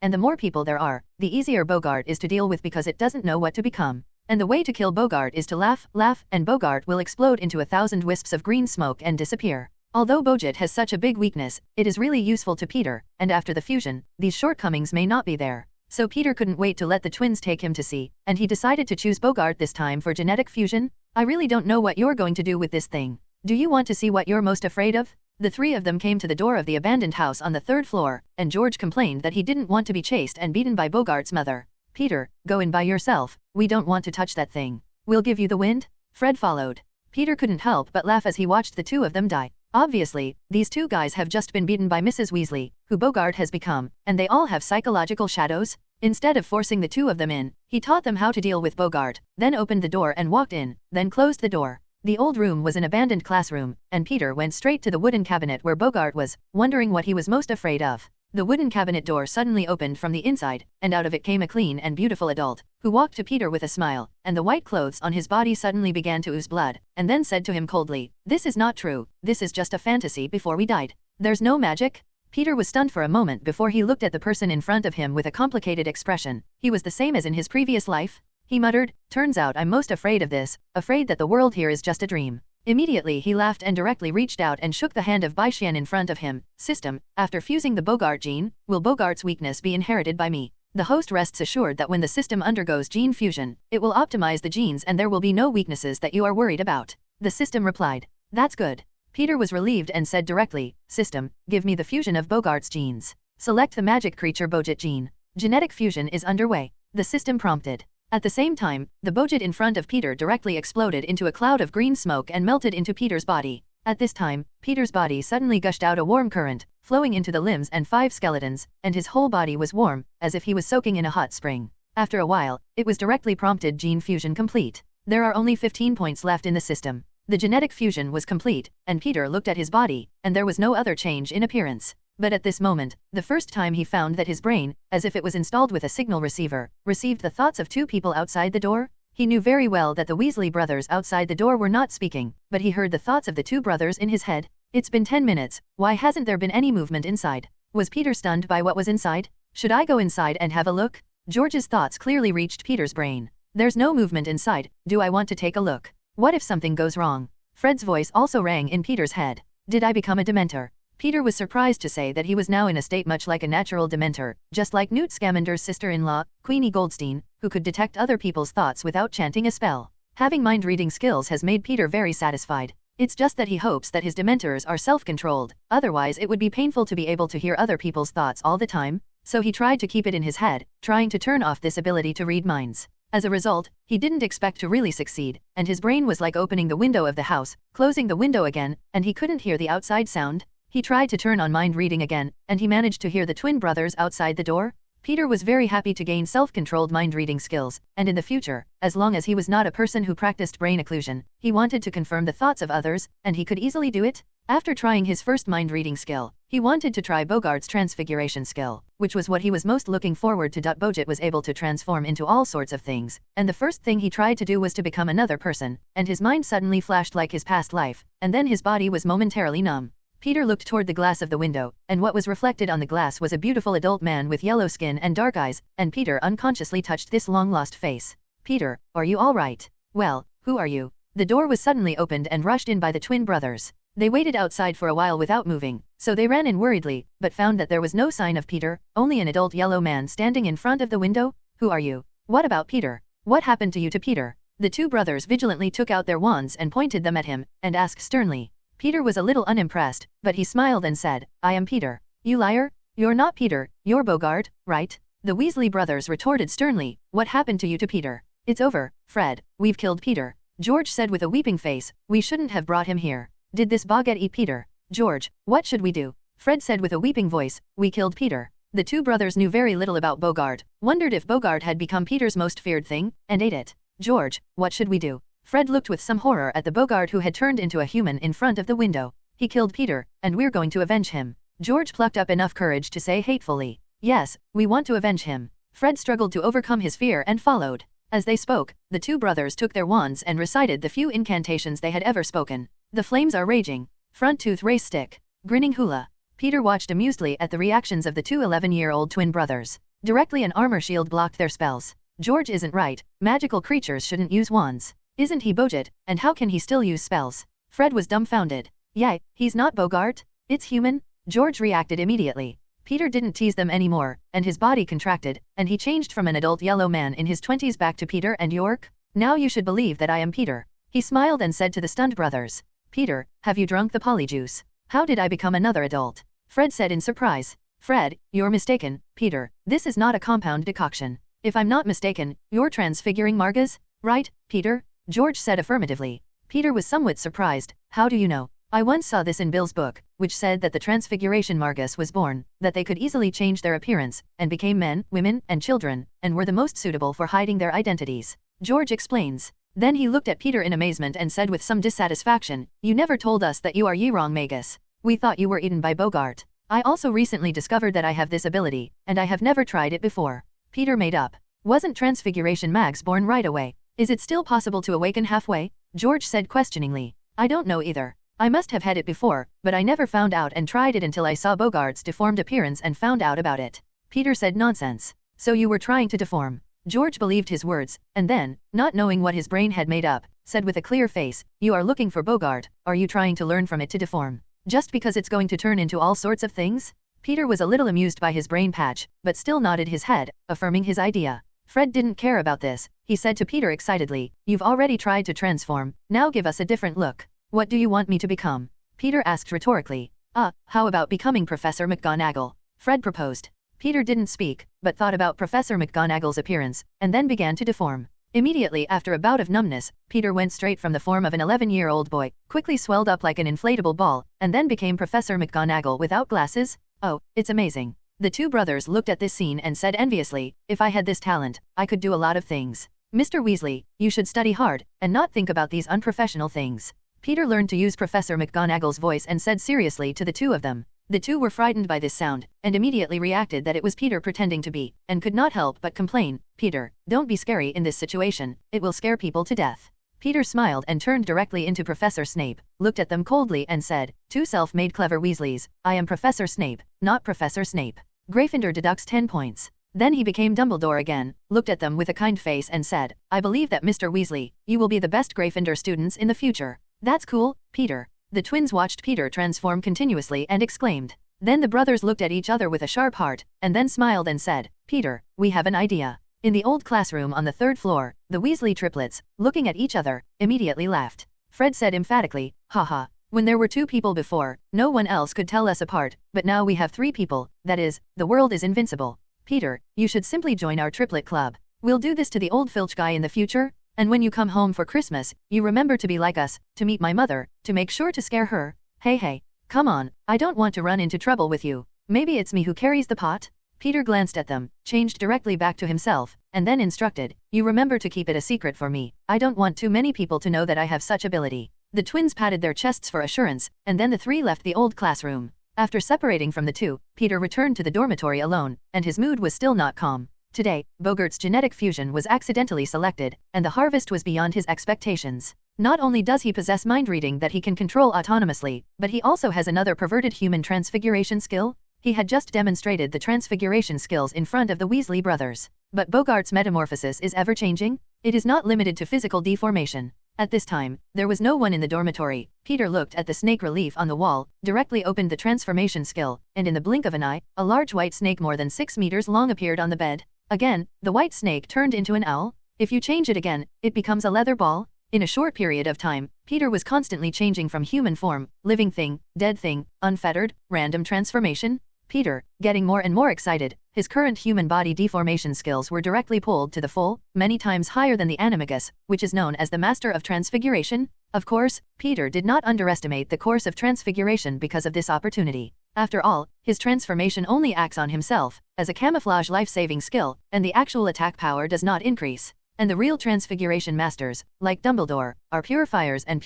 [SPEAKER 4] and the more people there are, the easier boggart is to deal with because it doesn't know what to become. And the way to kill boggart is to laugh, and boggart will explode into 1,000 wisps of green smoke and disappear. Although boggart has such a big weakness, it is really useful to Peter, and after the fusion, these shortcomings may not be there. So Peter couldn't wait to let the twins take him to see, and he decided to choose boggart this time for genetic fusion. "I really don't know what you're going to do with this thing. Do you want to see what you're most afraid of?" The three of them came to the door of the abandoned house on the 3rd floor, and George complained that he didn't want to be chased and beaten by boggart's mother. "Peter, go in by yourself, we don't want to touch that thing. We'll give you the wind." Fred followed. Peter couldn't help but laugh as he watched the two of them die. Obviously, these two guys have just been beaten by Mrs. Weasley, who boggart has become, and they all have psychological shadows. Instead of forcing the two of them in, he taught them how to deal with boggart, then opened the door and walked in, then closed the door. The old room was an abandoned classroom, and Peter went straight to the wooden cabinet where boggart was, wondering what he was most afraid of. The wooden cabinet door suddenly opened from the inside, and out of it came a clean and beautiful adult, who walked to Peter with a smile, and the white clothes on his body suddenly began to ooze blood, and then said to him coldly, "This is not true, this is just a fantasy before we died. There's no magic?" Peter was stunned for a moment before he looked at the person in front of him with a complicated expression. He was the same as in his previous life. He muttered, "Turns out I'm most afraid of this, afraid that the world here is just a dream." Immediately he laughed and directly reached out and shook the hand of Baishian in front of him. "System, after fusing the boggart gene, will boggart's weakness be inherited by me?" The host rests assured that when the system undergoes gene fusion, it will optimize the genes and there will be no weaknesses that you are worried about. The system replied. "That's good." Peter was relieved and said directly, "System, give me the fusion of boggart's genes. Select the magic creature boggart gene. Genetic fusion is underway." The system prompted. At the same time, the boggart in front of Peter directly exploded into a cloud of green smoke and melted into Peter's body. At this time, Peter's body suddenly gushed out a warm current, flowing into the limbs and 5 skeletons, and his whole body was warm, as if he was soaking in a hot spring. After a while, it was directly prompted gene fusion complete. There are only 15 points left in the system. The genetic fusion was complete, and Peter looked at his body, and there was no other change in appearance. But at this moment, the first time he found that his brain, as if it was installed with a signal receiver, received the thoughts of 2 people outside the door. He knew very well that the Weasley brothers outside the door were not speaking, but he heard the thoughts of the 2 brothers in his head. "It's been 10 minutes, why hasn't there been any movement inside?" Was Peter stunned by what was inside? "Should I go inside and have a look?" George's thoughts clearly reached Peter's brain. "There's no movement inside, do I want to take a look? What if something goes wrong?" Fred's voice also rang in Peter's head. Did I become a Dementor? Peter was surprised to say that he was now in a state much like a natural Dementor, just like Newt Scamander's sister-in-law, Queenie Goldstein, who could detect other people's thoughts without chanting a spell. Having mind-reading skills has made Peter very satisfied. It's just that he hopes that his Dementors are self-controlled, otherwise it would be painful to be able to hear other people's thoughts all the time, so he tried to keep it in his head, trying to turn off this ability to read minds. As a result, he didn't expect to really succeed, and his brain was like opening the window of the house, closing the window again, and he couldn't hear the outside sound. He tried to turn on mind reading again, and he managed to hear the twin brothers outside the door. Peter was very happy to gain self-controlled mind-reading skills, and in the future, as long as he was not a person who practiced brain occlusion, he wanted to confirm the thoughts of others, and he could easily do it. After trying his first mind-reading skill, he wanted to try Boggart's transfiguration skill, which was what he was most looking forward to. Boggart was able to transform into all sorts of things, and the first thing he tried to do was to become another person, and his mind suddenly flashed like his past life, and then his body was momentarily numb. Peter looked toward the glass of the window, and what was reflected on the glass was a beautiful adult man with yellow skin and dark eyes, and Peter unconsciously touched this long-lost face. Peter, are you all right? Well, who are you? The door was suddenly opened and rushed in by the twin brothers. They waited outside for a while without moving, so they ran in worriedly, but found that there was no sign of Peter, only an adult yellow man standing in front of the window. Who are you? What about Peter? What happened to you to Peter? The two brothers vigilantly took out their wands and pointed them at him, and asked sternly. Peter was a little unimpressed, but he smiled and said, I am Peter. You liar? You're not Peter, you're Boggart, right? The Weasley brothers retorted sternly, what happened to you to Peter? It's over, Fred, we've killed Peter. George said with a weeping face, we shouldn't have brought him here. Did this boggart eat Peter? George, what should we do? Fred said with a weeping voice, we killed Peter. The two brothers knew very little about Boggart, wondered if Boggart had become Peter's most feared thing, and ate it. George, what should we do? Fred looked with some horror at the Boggart who had turned into a human in front of the window. He killed Peter, and we're going to avenge him. George plucked up enough courage to say hatefully, yes, we want to avenge him. Fred struggled to overcome his fear and followed. As they spoke, the two brothers took their wands and recited the few incantations they had ever spoken. The flames are raging. Front tooth race stick. Grinning hula. Peter watched amusedly at the reactions of the two 11-year-old twin brothers. Directly an armor shield blocked their spells. George isn't right, magical creatures shouldn't use wands. Isn't he Boggart, and how can he still use spells? Fred was dumbfounded. Yay, he's not Boggart? It's human? George reacted immediately. Peter didn't tease them anymore, and his body contracted, and he changed from an adult yellow man in his 20s back to Peter and York. Now you should believe that I am Peter. He smiled and said to the stunned brothers. Peter, have you drunk the polyjuice? How did I become another adult? Fred said in surprise. Fred, you're mistaken, Peter, this is not a compound decoction. If I'm not mistaken, you're transfiguring Margas, right, Peter? George said affirmatively. Peter was somewhat surprised. How do you know? I once saw this in Bill's book, which said that the transfiguration Margas was born, that they could easily change their appearance, and became men, women, and children, and were the most suitable for hiding their identities. George explains. Then he looked at Peter in amazement and said with some dissatisfaction, you never told us that you are ye wrong Magus. We thought you were eaten by Boggart. I also recently discovered that I have this ability, and I have never tried it before. Peter made up. Wasn't transfiguration Mags born right away? Is it still possible to awaken halfway? George said questioningly. I don't know either. I must have had it before, but I never found out and tried it until I saw Boggart's deformed appearance and found out about it. Peter said nonsense. So you were trying to deform. George believed his words, and then, not knowing what his brain had made up, said with a clear face, you are looking for Boggart, are you trying to learn from it to deform? Just because it's going to turn into all sorts of things? Peter was a little amused by his brain patch, but still nodded his head, affirming his idea. Fred didn't care about this, he said to Peter excitedly, you've already tried to transform, now give us a different look. What do you want me to become? Peter asked rhetorically. How about becoming Professor McGonagall? Fred proposed. Peter didn't speak, but thought about Professor McGonagall's appearance, and then began to deform. Immediately after a bout of numbness, Peter went straight from the form of an 11-year-old boy, quickly swelled up like an inflatable ball, and then became Professor McGonagall without glasses. Oh, it's amazing. The two brothers looked at this scene and said enviously, if I had this talent, I could do a lot of things. Mr. Weasley, you should study hard, and not think about these unprofessional things. Peter learned to use Professor McGonagall's voice and said seriously to the two of them. The two were frightened by this sound, and immediately reacted that it was Peter pretending to be, and could not help but complain, Peter, don't be scary in this situation, it will scare people to death. Peter smiled and turned directly into Professor Snape, looked at them coldly and said, two self-made clever Weasleys, I am Professor Snape, not Professor Snape. Gryffindor deducts 10 points. Then he became Dumbledore again, looked at them with a kind face and said, I believe that Mr. Weasley, you will be the best Gryffindor students in the future. That's cool, Peter. The twins watched Peter transform continuously and exclaimed. Then the brothers looked at each other with a sharp heart, and then smiled and said, Peter, we have an idea. In the old classroom on the 3rd floor, the Weasley triplets, looking at each other, immediately laughed. Fred said emphatically, haha. When there were 2 people before, no one else could tell us apart, but now we have 3 people, that is, the world is invincible. Peter, you should simply join our triplet club. We'll do this to the old Filch guy in the future, and when you come home for Christmas, you remember to be like us, to meet my mother, to make sure to scare her. Hey, come on, I don't want to run into trouble with you. Maybe it's me who carries the pot? Peter glanced at them, changed directly back to himself, and then instructed, you remember to keep it a secret for me. I don't want too many people to know that I have such ability. The twins patted their chests for assurance, and then the 3 left the old classroom. After separating from the 2, Peter returned to the dormitory alone, and his mood was still not calm. Today, Boggart's genetic fusion was accidentally selected, and the harvest was beyond his expectations. Not only does he possess mind reading that he can control autonomously, but he also has another perverted human transfiguration skill. He had just demonstrated the transfiguration skills in front of the Weasley brothers. But Boggart's metamorphosis is ever-changing. It is not limited to physical deformation. At this time, there was no one in the dormitory. Peter looked at the snake relief on the wall, directly opened the transformation skill, and in the blink of an eye, a large white snake more than 6 meters long appeared on the bed. Again, the white snake turned into an owl. If you change it again, it becomes a leather ball. In a short period of time, Peter was constantly changing from human form, living thing, dead thing, unfettered, random transformation. Peter, getting more and more excited, his current human body deformation skills were directly pulled to the full, many times higher than the animagus, which is known as the Master of Transfiguration. Of course, Peter did not underestimate the course of transfiguration because of this opportunity. After all, his transformation only acts on himself, as a camouflage life-saving skill, and the actual attack power does not increase. And the real transfiguration masters, like Dumbledore, are purifiers, and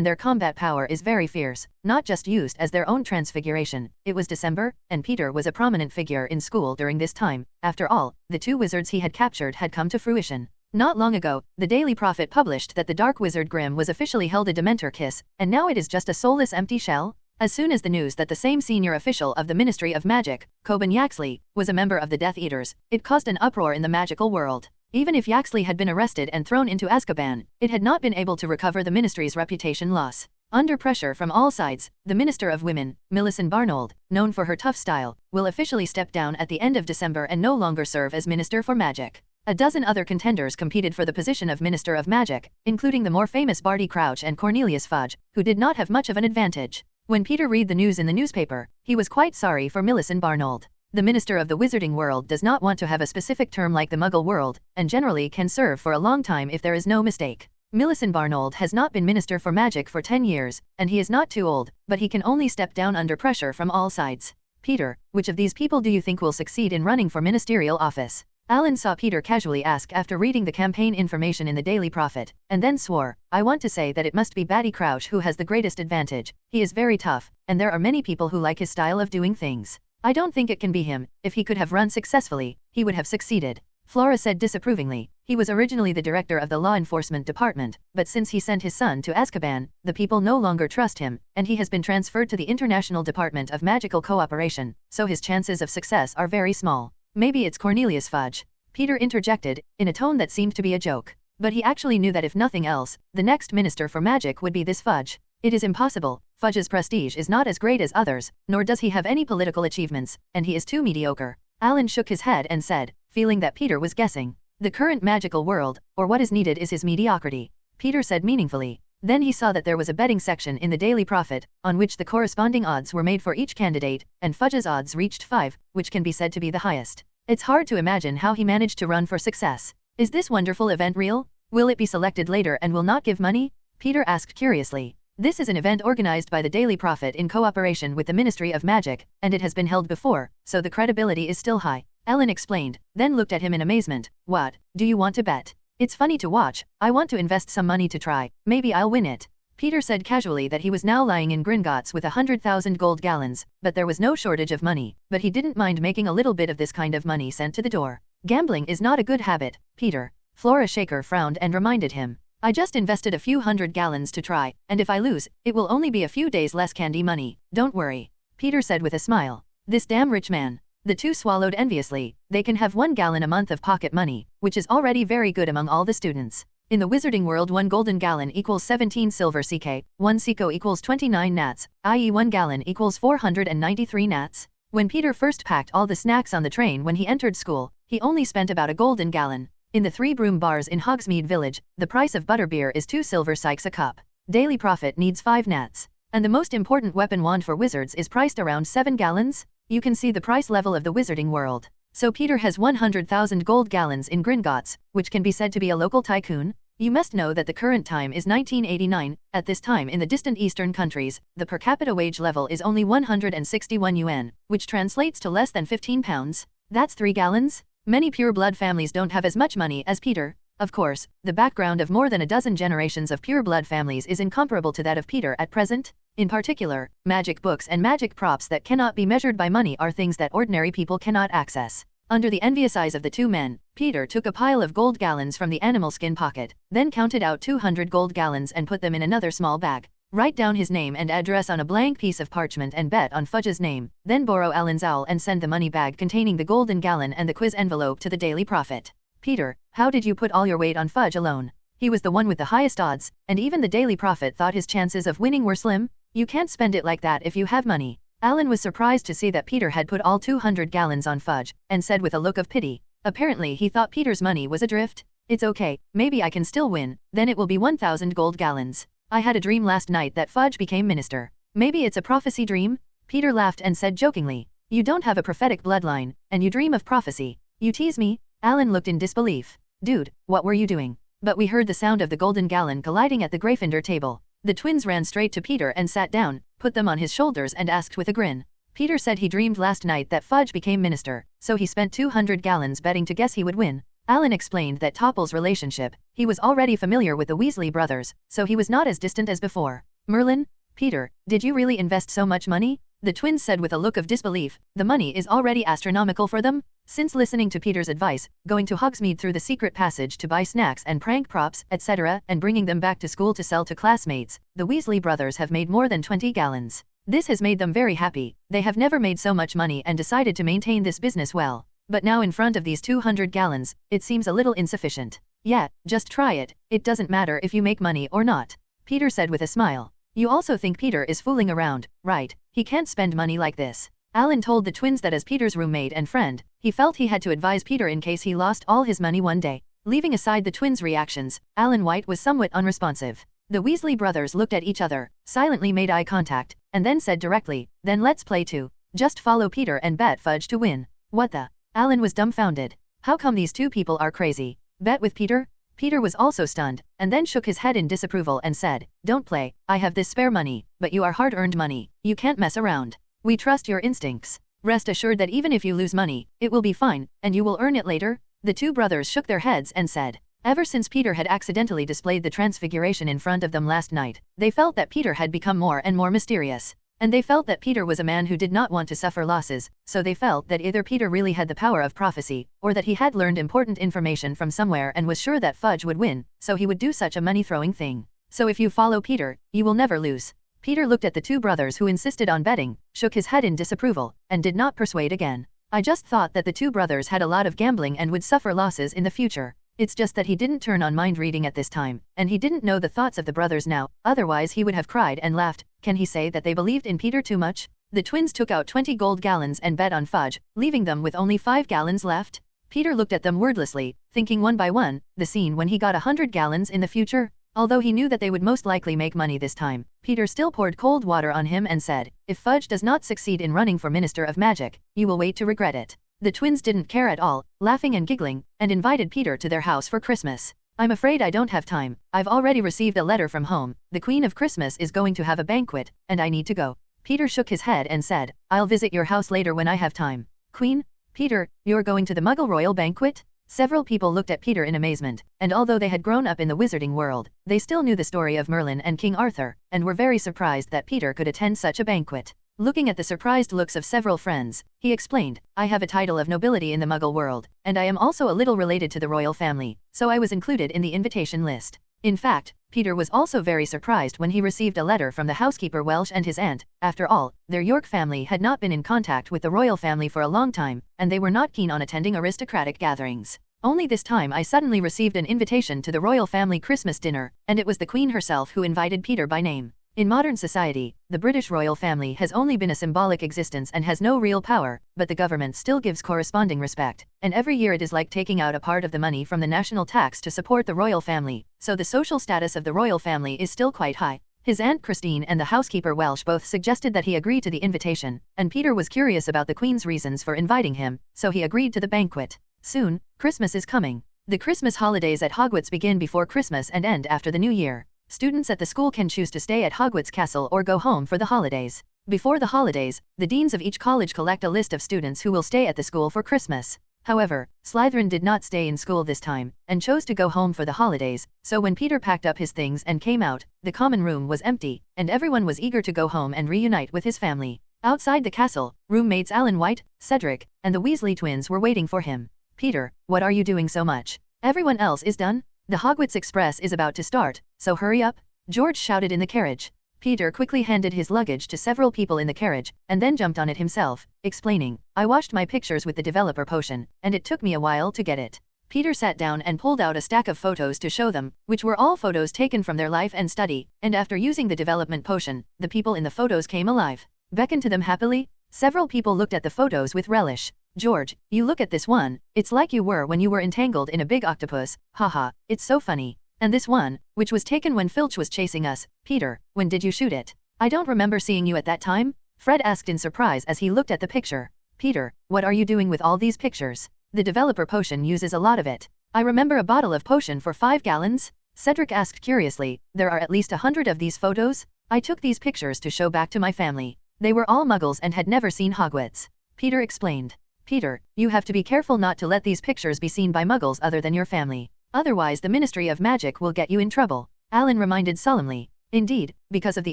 [SPEAKER 4] their combat power is very fierce, not just used as their own transfiguration. It was December, and Peter was a prominent figure in school during this time. After all, the 2 wizards he had captured had come to fruition. Not long ago, the Daily Prophet published that the Dark Wizard Grimm was officially held a Dementor kiss, and now it is just a soulless empty shell. As soon as the news that the same senior official of the Ministry of Magic, Coben Yaxley, was a member of the Death Eaters, it caused an uproar in the magical world. Even if Yaxley had been arrested and thrown into Azkaban, it had not been able to recover the Ministry's reputation loss. Under pressure from all sides, the Minister of Women, Millicent Barnold, known for her tough style, will officially step down at the end of December and no longer serve as Minister for Magic. A dozen other contenders competed for the position of Minister of Magic, including the more famous Barty Crouch and Cornelius Fudge, who did not have much of an advantage. When Peter read the news in the newspaper, he was quite sorry for Millicent Barnold. The Minister of the Wizarding World does not want to have a specific term like the Muggle world, and generally can serve for a long time if there is no mistake. Millicent Barnold has not been Minister for Magic for 10 years, and he is not too old, but he can only step down under pressure from all sides. Peter, which of these people do you think will succeed in running for ministerial office? Alan saw Peter casually ask after reading the campaign information in the Daily Prophet, and then swore, I want to say that it must be Barty Crouch who has the greatest advantage. He is very tough, and there are many people who like his style of doing things. I don't think it can be him. If he could have run successfully, he would have succeeded. Flora said disapprovingly. He was originally the director of the law enforcement department, but since he sent his son to Azkaban, the people no longer trust him, and he has been transferred to the International Department of Magical Cooperation, so his chances of success are very small. Maybe it's Cornelius Fudge. Peter interjected, in a tone that seemed to be a joke. But he actually knew that if nothing else, the next Minister for Magic would be this Fudge. It is impossible. Fudge's prestige is not as great as others, nor does he have any political achievements, and he is too mediocre. Alan shook his head and said, feeling that Peter was guessing. The current magical world, or what is needed is his mediocrity. Peter said meaningfully. Then he saw that there was a betting section in the Daily Prophet, on which the corresponding odds were made for each candidate, and Fudge's odds reached 5, which can be said to be the highest. It's hard to imagine how he managed to run for success. Is this wonderful event real? Will it be selected later and will not give money? Peter asked curiously. This is an event organized by the Daily Prophet in cooperation with the Ministry of Magic, and it has been held before, so the credibility is still high. Ellen explained, then looked at him in amazement. What, do you want to bet? It's funny to watch. I want to invest some money to try. Maybe I'll win it. Peter said casually that he was now lying in Gringotts with 100,000 gold gallons, but there was no shortage of money, but he didn't mind making a little bit of this kind of money sent to the door. Gambling is not a good habit, Peter. Flora Shaker frowned and reminded him. I just invested a few 100 gallons to try, and if I lose, it will only be a few days less candy money. Don't worry. Peter said with a smile. This damn rich man. The two swallowed enviously. They can have 1 gallon a month of pocket money, which is already very good among all the students. In the wizarding world 1 golden gallon equals 17 silver CK, 1 CK equals 29 nats, i.e. 1 gallon equals 493 nats. When Peter first packed all the snacks on the train when he entered school, he only spent about a golden gallon. In the 3 broom bars in Hogsmeade Village, the price of butterbeer is 2 silver sykes a cup. Daily profit needs 5 nats. And the most important weapon wand for wizards is priced around 7 gallons? You can see the price level of the wizarding world. So Peter has 100,000 gold gallons in Gringotts, which can be said to be a local tycoon. You must know that the current time is 1989. At this time in the distant eastern countries, the per capita wage level is only 161 yuan, which translates to less than 15 pounds. That's 3 gallons? Many pure-blood families don't have as much money as Peter. Of course, the background of more than a dozen generations of pure-blood families is incomparable to that of Peter at present. In particular, magic books and magic props that cannot be measured by money are things that ordinary people cannot access. Under the envious eyes of the two men, Peter took a pile of gold gallons from the animal skin pocket, then counted out 200 gold gallons and put them in another small bag. Write down his name and address on a blank piece of parchment and bet on Fudge's name, then borrow Alan's owl and send the money bag containing the golden gallon and the quiz envelope to the Daily Prophet. Peter, how did you put all your weight on Fudge alone? He was the one with the highest odds, and even the Daily Prophet thought his chances of winning were slim. You can't spend it like that if you have money. Alan was surprised to see that Peter had put all 200 gallons on Fudge, and said with a look of pity. Apparently he thought Peter's money was adrift. It's okay, maybe I can still win, then it will be 1,000 gold gallons. I had a dream last night that Fudge became minister. Maybe it's a prophecy dream? Peter laughed and said jokingly. You don't have a prophetic bloodline, and you dream of prophecy. You tease me? Alan looked in disbelief. Dude, what were you doing? But we heard the sound of the golden gallon colliding at the Gryffindor table. The twins ran straight to Peter and sat down, put them on his shoulders and asked with a grin. Peter said he dreamed last night that Fudge became minister, so he spent 200 gallons betting to guess he would win. Alan explained that Topple's relationship, he was already familiar with the Weasley brothers, so he was not as distant as before. Merlin? Peter, did you really invest so much money? The twins said with a look of disbelief. The money is already astronomical for them? Since listening to Peter's advice, going to Hogsmeade through the secret passage to buy snacks and prank props, etc., and bringing them back to school to sell to classmates, the Weasley brothers have made more than 20 gallons. This has made them very happy. They have never made so much money and decided to maintain this business well. But now in front of these 200 gallons, it seems a little insufficient. Yeah, just try it. It doesn't matter if you make money or not. Peter said with a smile. You also think Peter is fooling around, right? He can't spend money like this. Alan told the twins that as Peter's roommate and friend, he felt he had to advise Peter in case he lost all his money one day. Leaving aside the twins' reactions, Alan White was somewhat unresponsive. The Weasley brothers looked at each other, silently made eye contact, and then said directly, then let's play too. Just follow Peter and bet Fudge to win. What the? Alan was dumbfounded. How come these two people are crazy? Bet with Peter? Peter was also stunned, and then shook his head in disapproval and said, don't play, I have this spare money, but you are hard-earned money, you can't mess around. We trust your instincts. Rest assured that even if you lose money, it will be fine, and you will earn it later. The two brothers shook their heads and said. Ever since Peter had accidentally displayed the transfiguration in front of them last night, they felt that Peter had become more and more mysterious. And they felt that Peter was a man who did not want to suffer losses, so they felt that either Peter really had the power of prophecy, or that he had learned important information from somewhere and was sure that Fudge would win, so he would do such a money-throwing thing. So if you follow Peter, you will never lose. Peter looked at the two brothers who insisted on betting, shook his head in disapproval, and did not persuade again. I just thought that the two brothers had a lot of gambling and would suffer losses in the future. It's just that he didn't turn on mind reading at this time, and he didn't know the thoughts of the brothers now, otherwise he would have cried and laughed. Can he say that they believed in Peter too much? The twins took out 20 gold gallons and bet on Fudge, leaving them with only 5 gallons left. Peter looked at them wordlessly, thinking one by one, the scene when he got 100 gallons in the future. Although he knew that they would most likely make money this time, Peter still poured cold water on him and said, if Fudge does not succeed in running for Minister of Magic, you will wait to regret it. The twins didn't care at all, laughing and giggling, and invited Peter to their house for Christmas. I'm afraid I don't have time. I've already received a letter from home. The Queen of Christmas is going to have a banquet, and I need to go. Peter shook his head and said, I'll visit your house later when I have time. Queen? Peter, you're going to the Muggle Royal Banquet? Several people looked at Peter in amazement, and although they had grown up in the wizarding world, they still knew the story of Merlin and King Arthur, and were very surprised that Peter could attend such a banquet. Looking at the surprised looks of several friends, he explained, I have a title of nobility in the Muggle world, and I am also a little related to the royal family, so I was included in the invitation list. In fact, Peter was also very surprised when he received a letter from the housekeeper Welsh and his aunt. After all, their York family had not been in contact with the royal family for a long time, and they were not keen on attending aristocratic gatherings. Only this time I suddenly received an invitation to the royal family Christmas dinner, and it was the Queen herself who invited Peter by name. In modern society, the British royal family has only been a symbolic existence and has no real power, but the government still gives corresponding respect, and every year it is like taking out a part of the money from the national tax to support the royal family, so the social status of the royal family is still quite high. His Aunt Christine and the housekeeper Welsh both suggested that he agree to the invitation, and Peter was curious about the Queen's reasons for inviting him, so he agreed to the banquet. Soon, Christmas is coming. The Christmas holidays at Hogwarts begin before Christmas and end after the New Year. Students at the school can choose to stay at Hogwarts Castle or go home for the holidays. Before the holidays, the deans of each college collect a list of students who will stay at the school for Christmas. However, Slytherin did not stay in school this time, and chose to go home for the holidays, so when Peter packed up his things and came out, the common room was empty, and everyone was eager to go home and reunite with his family. Outside the castle, roommates Alan White, Cedric, and the Weasley twins were waiting for him. "Peter, what are you doing so much? Everyone else is done? The Hogwarts Express is about to start, so hurry up," George shouted in the carriage. Peter quickly handed his luggage to several people in the carriage, and then jumped on it himself, explaining, "I washed my pictures with the developer potion, and it took me a while to get it." Peter sat down and pulled out a stack of photos to show them, which were all photos taken from their life and study, and after using the development potion, the people in the photos came alive. Beckoned to them happily, several people looked at the photos with relish. "George, you look at this one, it's like you were when you were entangled in a big octopus, haha, it's so funny. And this one, which was taken when Filch was chasing us, Peter, when did you shoot it?" "I don't remember seeing you at that time," Fred asked in surprise as he looked at the picture. "Peter, what are you doing with all these pictures? The developer potion uses a lot of it." "I remember a bottle of potion for 5 gallons, Cedric asked curiously. "There are at least 100 of these photos? I took these pictures to show back to my family. They were all muggles and had never seen Hogwarts," Peter explained. "Peter, you have to be careful not to let these pictures be seen by muggles other than your family. Otherwise the Ministry of Magic will get you in trouble," Alan reminded solemnly. Indeed, because of the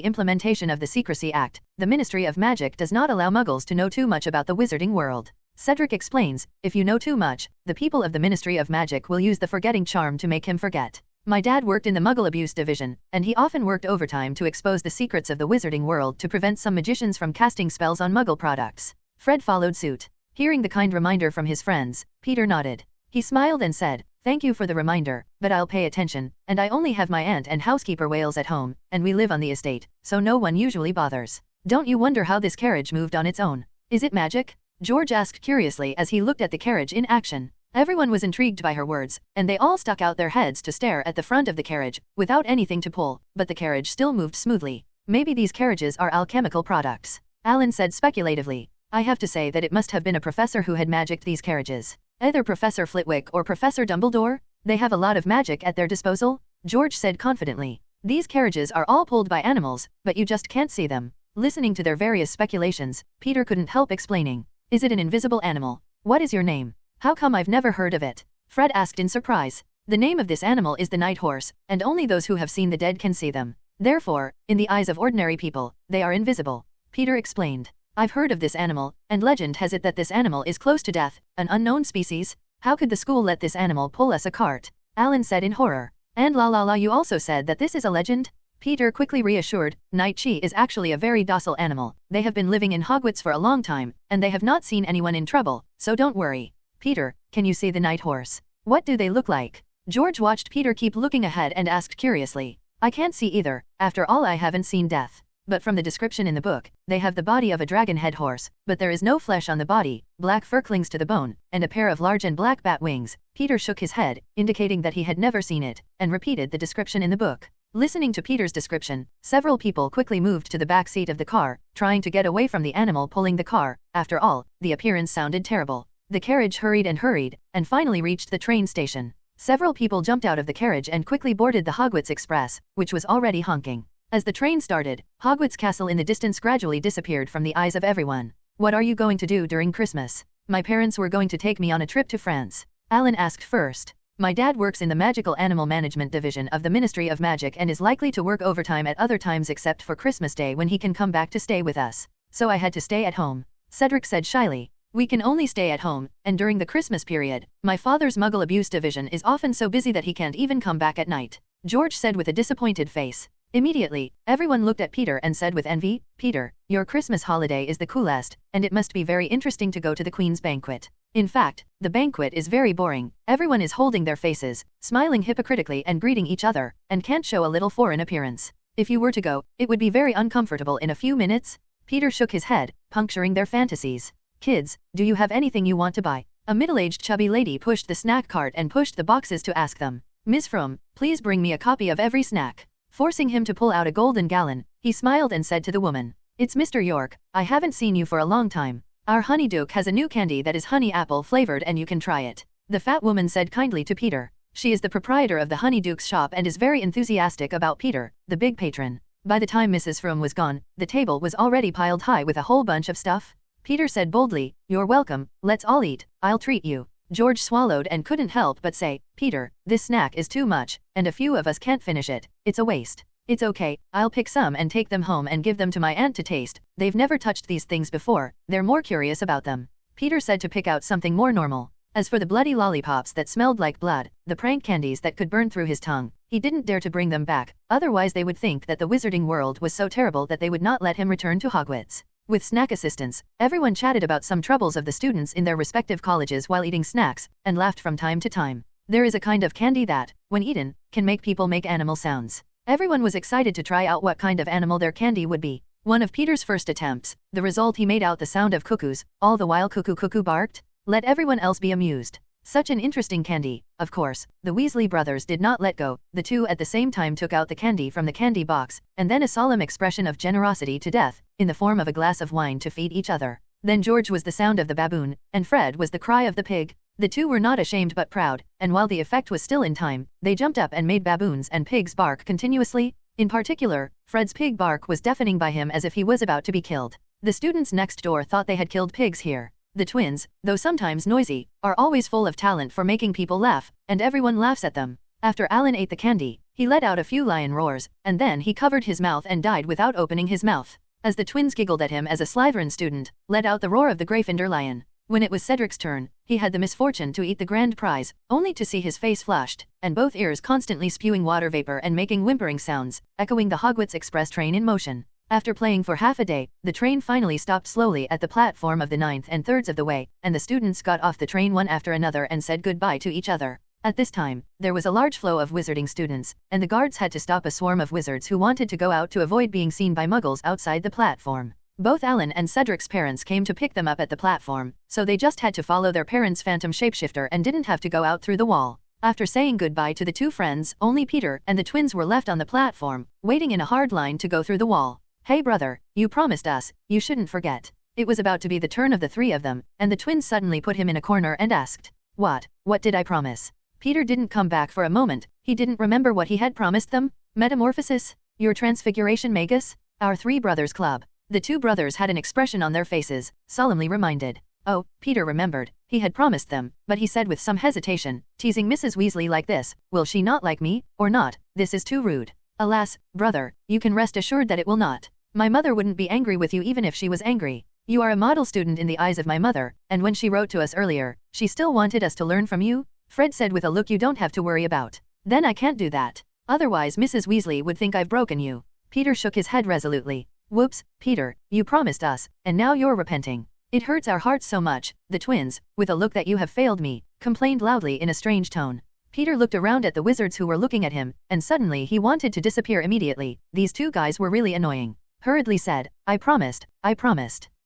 [SPEAKER 4] implementation of the Secrecy Act, the Ministry of Magic does not allow muggles to know too much about the wizarding world. Cedric explains, "If you know too much, the people of the Ministry of Magic will use the forgetting charm to make him forget. My dad worked in the Muggle Abuse Division, and he often worked overtime to expose the secrets of the wizarding world to prevent some magicians from casting spells on Muggle products." Fred followed suit. Hearing the kind reminder from his friends, Peter nodded. He smiled and said, "Thank you for the reminder, but I'll pay attention, and I only have my aunt and housekeeper Wales at home, and we live on the estate, so no one usually bothers." "Don't you wonder how this carriage moved on its own? Is it magic?" George asked curiously as he looked at the carriage in action. Everyone was intrigued by her words, and they all stuck out their heads to stare at the front of the carriage, without anything to pull, but the carriage still moved smoothly. "Maybe these carriages are alchemical products," Alan said speculatively. "I have to say that it must have been a professor who had magicked these carriages. Either Professor Flitwick or Professor Dumbledore? They have a lot of magic at their disposal," George said confidently. "These carriages are all pulled by animals, but you just can't see them." Listening to their various speculations, Peter couldn't help explaining. "Is it an invisible animal? What is your name? How come I've never heard of it?" Fred asked in surprise. "The name of this animal is the night horse, and only those who have seen the dead can see them. Therefore, in the eyes of ordinary people, they are invisible," Peter explained. "I've heard of this animal, and legend has it that this animal is close to death, an unknown species. How could the school let this animal pull us a cart?" Alan said in horror. "And la you also said that this is a legend?" Peter quickly reassured, "Night Chi is actually a very docile animal. They have been living in Hogwarts for a long time, and they have not seen anyone in trouble, so don't worry." "Peter, can you see the night horse? What do they look like?" George watched Peter keep looking ahead and asked curiously. "I can't see either, after all I haven't seen death. But from the description in the book, they have the body of a dragon head horse, but there is no flesh on the body, black fur clings to the bone, and a pair of large and black bat wings." Peter shook his head, indicating that he had never seen it, and repeated the description in the book. Listening to Peter's description, several people quickly moved to the back seat of the car, trying to get away from the animal pulling the car. After all, the appearance sounded terrible. The carriage hurried, and finally reached the train station. Several people jumped out of the carriage and quickly boarded the Hogwarts Express, which was already honking. As the train started, Hogwarts Castle in the distance gradually disappeared from the eyes of everyone. "What are you going to do during Christmas?" "My parents were going to take me on a trip to France," Alan asked first. "My dad works in the Magical Animal Management Division of the Ministry of Magic and is likely to work overtime at other times except for Christmas Day when he can come back to stay with us. So I had to stay at home," Cedric said shyly. "We can only stay at home, and during the Christmas period, my father's Muggle Abuse Division is often so busy that he can't even come back at night," George said with a disappointed face. Immediately, everyone looked at Peter and said with envy, "Peter, your Christmas holiday is the coolest, and it must be very interesting to go to the Queen's banquet." In fact, the banquet is very boring. Everyone is holding their faces, smiling hypocritically and greeting each other, and can't show a little foreign appearance. If you were to go, it would be very uncomfortable in a few minutes. Peter shook his head, puncturing their fantasies. Kids, do you have anything you want to buy? A middle-aged chubby lady pushed the snack cart and pushed the boxes to ask them. Miss Fromm, please bring me a copy of every snack. Forcing him to pull out a golden gallon, he smiled and said to the woman, "It's Mr. York, I haven't seen you for a long time. Our honeyduke has a new candy that is honey apple flavored and you can try it." The fat woman said kindly to Peter. She is the proprietor of the honeyduke's shop and is very enthusiastic about Peter, the big patron. By the time Mrs. Fromm was gone, the table was already piled high with a whole bunch of stuff. Peter said boldly, "You're welcome, let's all eat, I'll treat you." George swallowed and couldn't help but say, "Peter, this snack is too much, and a few of us can't finish it, it's a waste." "It's okay, I'll pick some and take them home and give them to my aunt to taste, they've never touched these things before, they're more curious about them." Peter said to pick out something more normal. As for the bloody lollipops that smelled like blood, the prank candies that could burn through his tongue, he didn't dare to bring them back, otherwise they would think that the wizarding world was so terrible that they would not let him return to Hogwarts. With snack assistants, everyone chatted about some troubles of the students in their respective colleges while eating snacks, and laughed from time to time. There is a kind of candy that, when eaten, can make people make animal sounds. Everyone was excited to try out what kind of animal their candy would be. One of Peter's first attempts, the result he made out the sound of cuckoos, all the while cuckoo cuckoo barked. Let everyone else be amused. Such an interesting candy. Of course, the Weasley brothers did not let go. The two at the same time took out the candy from the candy box, and then a solemn expression of generosity to death, in the form of a glass of wine to feed each other. Then George was the sound of the baboon, and Fred was the cry of the pig. The two were not ashamed but proud, and while the effect was still in time, they jumped up and made baboons and pigs bark continuously. In particular, Fred's pig bark was deafening by him as if he was about to be killed. The students next door thought they had killed pigs here. The twins, though sometimes noisy, are always full of talent for making people laugh, and everyone laughs at them. After Alan ate the candy, he let out a few lion roars, and then he covered his mouth and died without opening his mouth. As the twins giggled at him as a Slytherin student, let out the roar of the Gryffindor lion. When it was Cedric's turn, he had the misfortune to eat the grand prize, only to see his face flushed, and both ears constantly spewing water vapor and making whimpering sounds, echoing the Hogwarts Express train in motion. After playing for half a day, the train finally stopped slowly at the platform of the 9th and 3rds of the way, and the students got off the train one after another and said goodbye to each other. At this time, there was a large flow of wizarding students, and the guards had to stop a swarm of wizards who wanted to go out to avoid being seen by muggles outside the platform. Both Alan and Cedric's parents came to pick them up at the platform, so they just had to follow their parents' phantom shapeshifter and didn't have to go out through the wall. After saying goodbye to the two friends, only Peter and the twins were left on the platform, waiting in a hard line to go through the wall. "Hey brother, you promised us, you shouldn't forget." It was about to be the turn of the three of them, and the twins suddenly put him in a corner and asked, What did I promise?" Peter didn't come back for a moment, he didn't remember what he had promised them. "Metamorphosis? Your transfiguration magus? Our three brothers club." The two brothers had an expression on their faces, solemnly reminded. Oh, Peter remembered, he had promised them, but he said with some hesitation, "Teasing Mrs. Weasley like this, will she not like me, or not? This is too rude." "Alas, brother, you can rest assured that it will not. My mother wouldn't be angry with you even if she was angry. You are a model student in the eyes of my mother, and when she wrote to us earlier, she still wanted us to learn from you," Fred said with a look you don't have to worry about. "Then I can't do that. Otherwise Mrs. Weasley would think I've broken you." Peter shook his head resolutely. "Whoops, Peter, you promised us, and now you're repenting. It hurts our hearts so much," the twins, with a look that you have failed me, complained loudly in a strange tone. Peter looked around at the wizards who were looking at him, and suddenly he wanted to disappear immediately. These two guys were really annoying. Hurriedly said, I promised.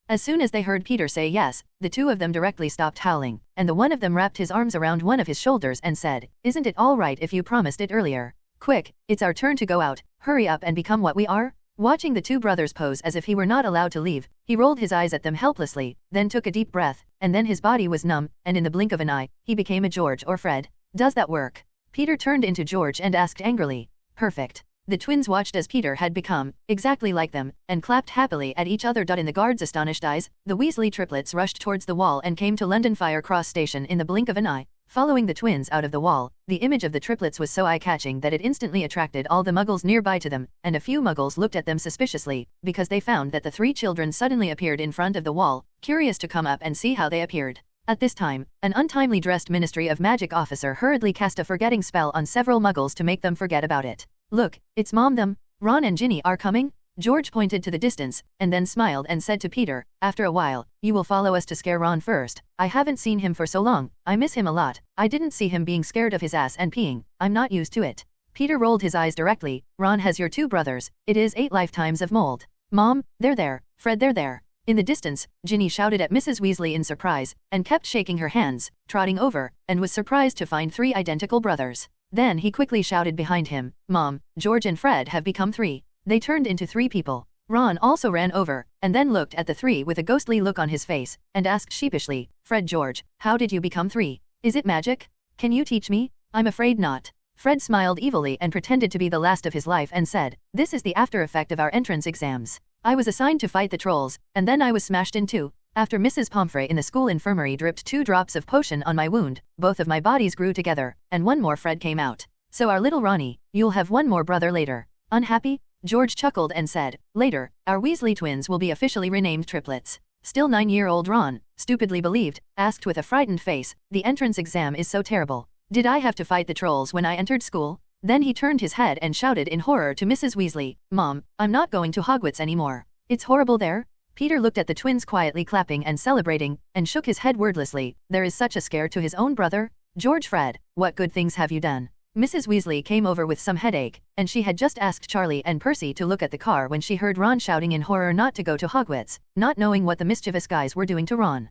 [SPEAKER 4] As soon as they heard Peter say yes, the two of them directly stopped howling, and the one of them wrapped his arms around one of his shoulders and said, "Isn't it all right if you promised it earlier? Quick, it's our turn to go out, hurry up and become what we are?" Watching the two brothers pose as if he were not allowed to leave, he rolled his eyes at them helplessly, then took a deep breath, and then his body was numb, and in the blink of an eye, he became a George or Fred. "Does that work?" Peter turned into George and asked angrily. "Perfect." The twins watched as Peter had become exactly like them, and clapped happily at each other. In the guards' astonished eyes, the Weasley triplets rushed towards the wall and came to London Fire Cross Station in the blink of an eye. Following the twins out of the wall, the image of the triplets was so eye-catching that it instantly attracted all the muggles nearby to them, and a few muggles looked at them suspiciously, because they found that the three children suddenly appeared in front of the wall, curious to come up and see how they appeared. At this time, an untimely dressed Ministry of Magic officer hurriedly cast a forgetting spell on several muggles to make them forget about it. "Look, it's Mom them, Ron and Ginny are coming." George pointed to the distance, and then smiled and said to Peter, after a while, you will follow us to scare Ron first. I haven't seen him for so long, I miss him a lot. I didn't see him being scared of his ass and peeing, I'm not used to it. Peter rolled his eyes directly. Ron has your 2 brothers, it is 8 lifetimes of mold. Mom, they're there. Fred, they're there. In the distance, Ginny shouted at Mrs. Weasley in surprise, and kept shaking her hands, trotting over, and was surprised to find 3 identical brothers. Then he quickly shouted behind him, Mom, George and Fred have become 3. They turned into 3 people. Ron also ran over, and then looked at the 3 with a ghostly look on his face, and asked sheepishly, Fred, George, how did you become 3? Is it magic? Can you teach me? I'm afraid not. Fred smiled evilly and pretended to be the last of his life and said, this is the after effect of our entrance exams. I was assigned to fight the trolls, and then I was smashed in 2. After Mrs. Pomfrey in the school infirmary dripped 2 drops of potion on my wound, both of my bodies grew together, and 1 more Fred came out. So our little Ronnie, you'll have 1 more brother later. Unhappy? George chuckled and said, later, our Weasley twins will be officially renamed triplets. Still 9-year-old Ron, stupidly believed, asked with a frightened face, the entrance exam is so terrible. Did I have to fight the trolls when I entered school? Then he turned his head and shouted in horror to Mrs. Weasley, Mom, I'm not going to Hogwarts anymore. It's horrible there. Peter looked at the twins quietly clapping and celebrating, and shook his head wordlessly. There is such a scare to his own brother. George, Fred, what good things have you done? Mrs. Weasley came over with some headache, and she had just asked Charlie and Percy to look at the car when she heard Ron shouting in horror not to go to Hogwarts, not knowing what the mischievous guys were doing to Ron.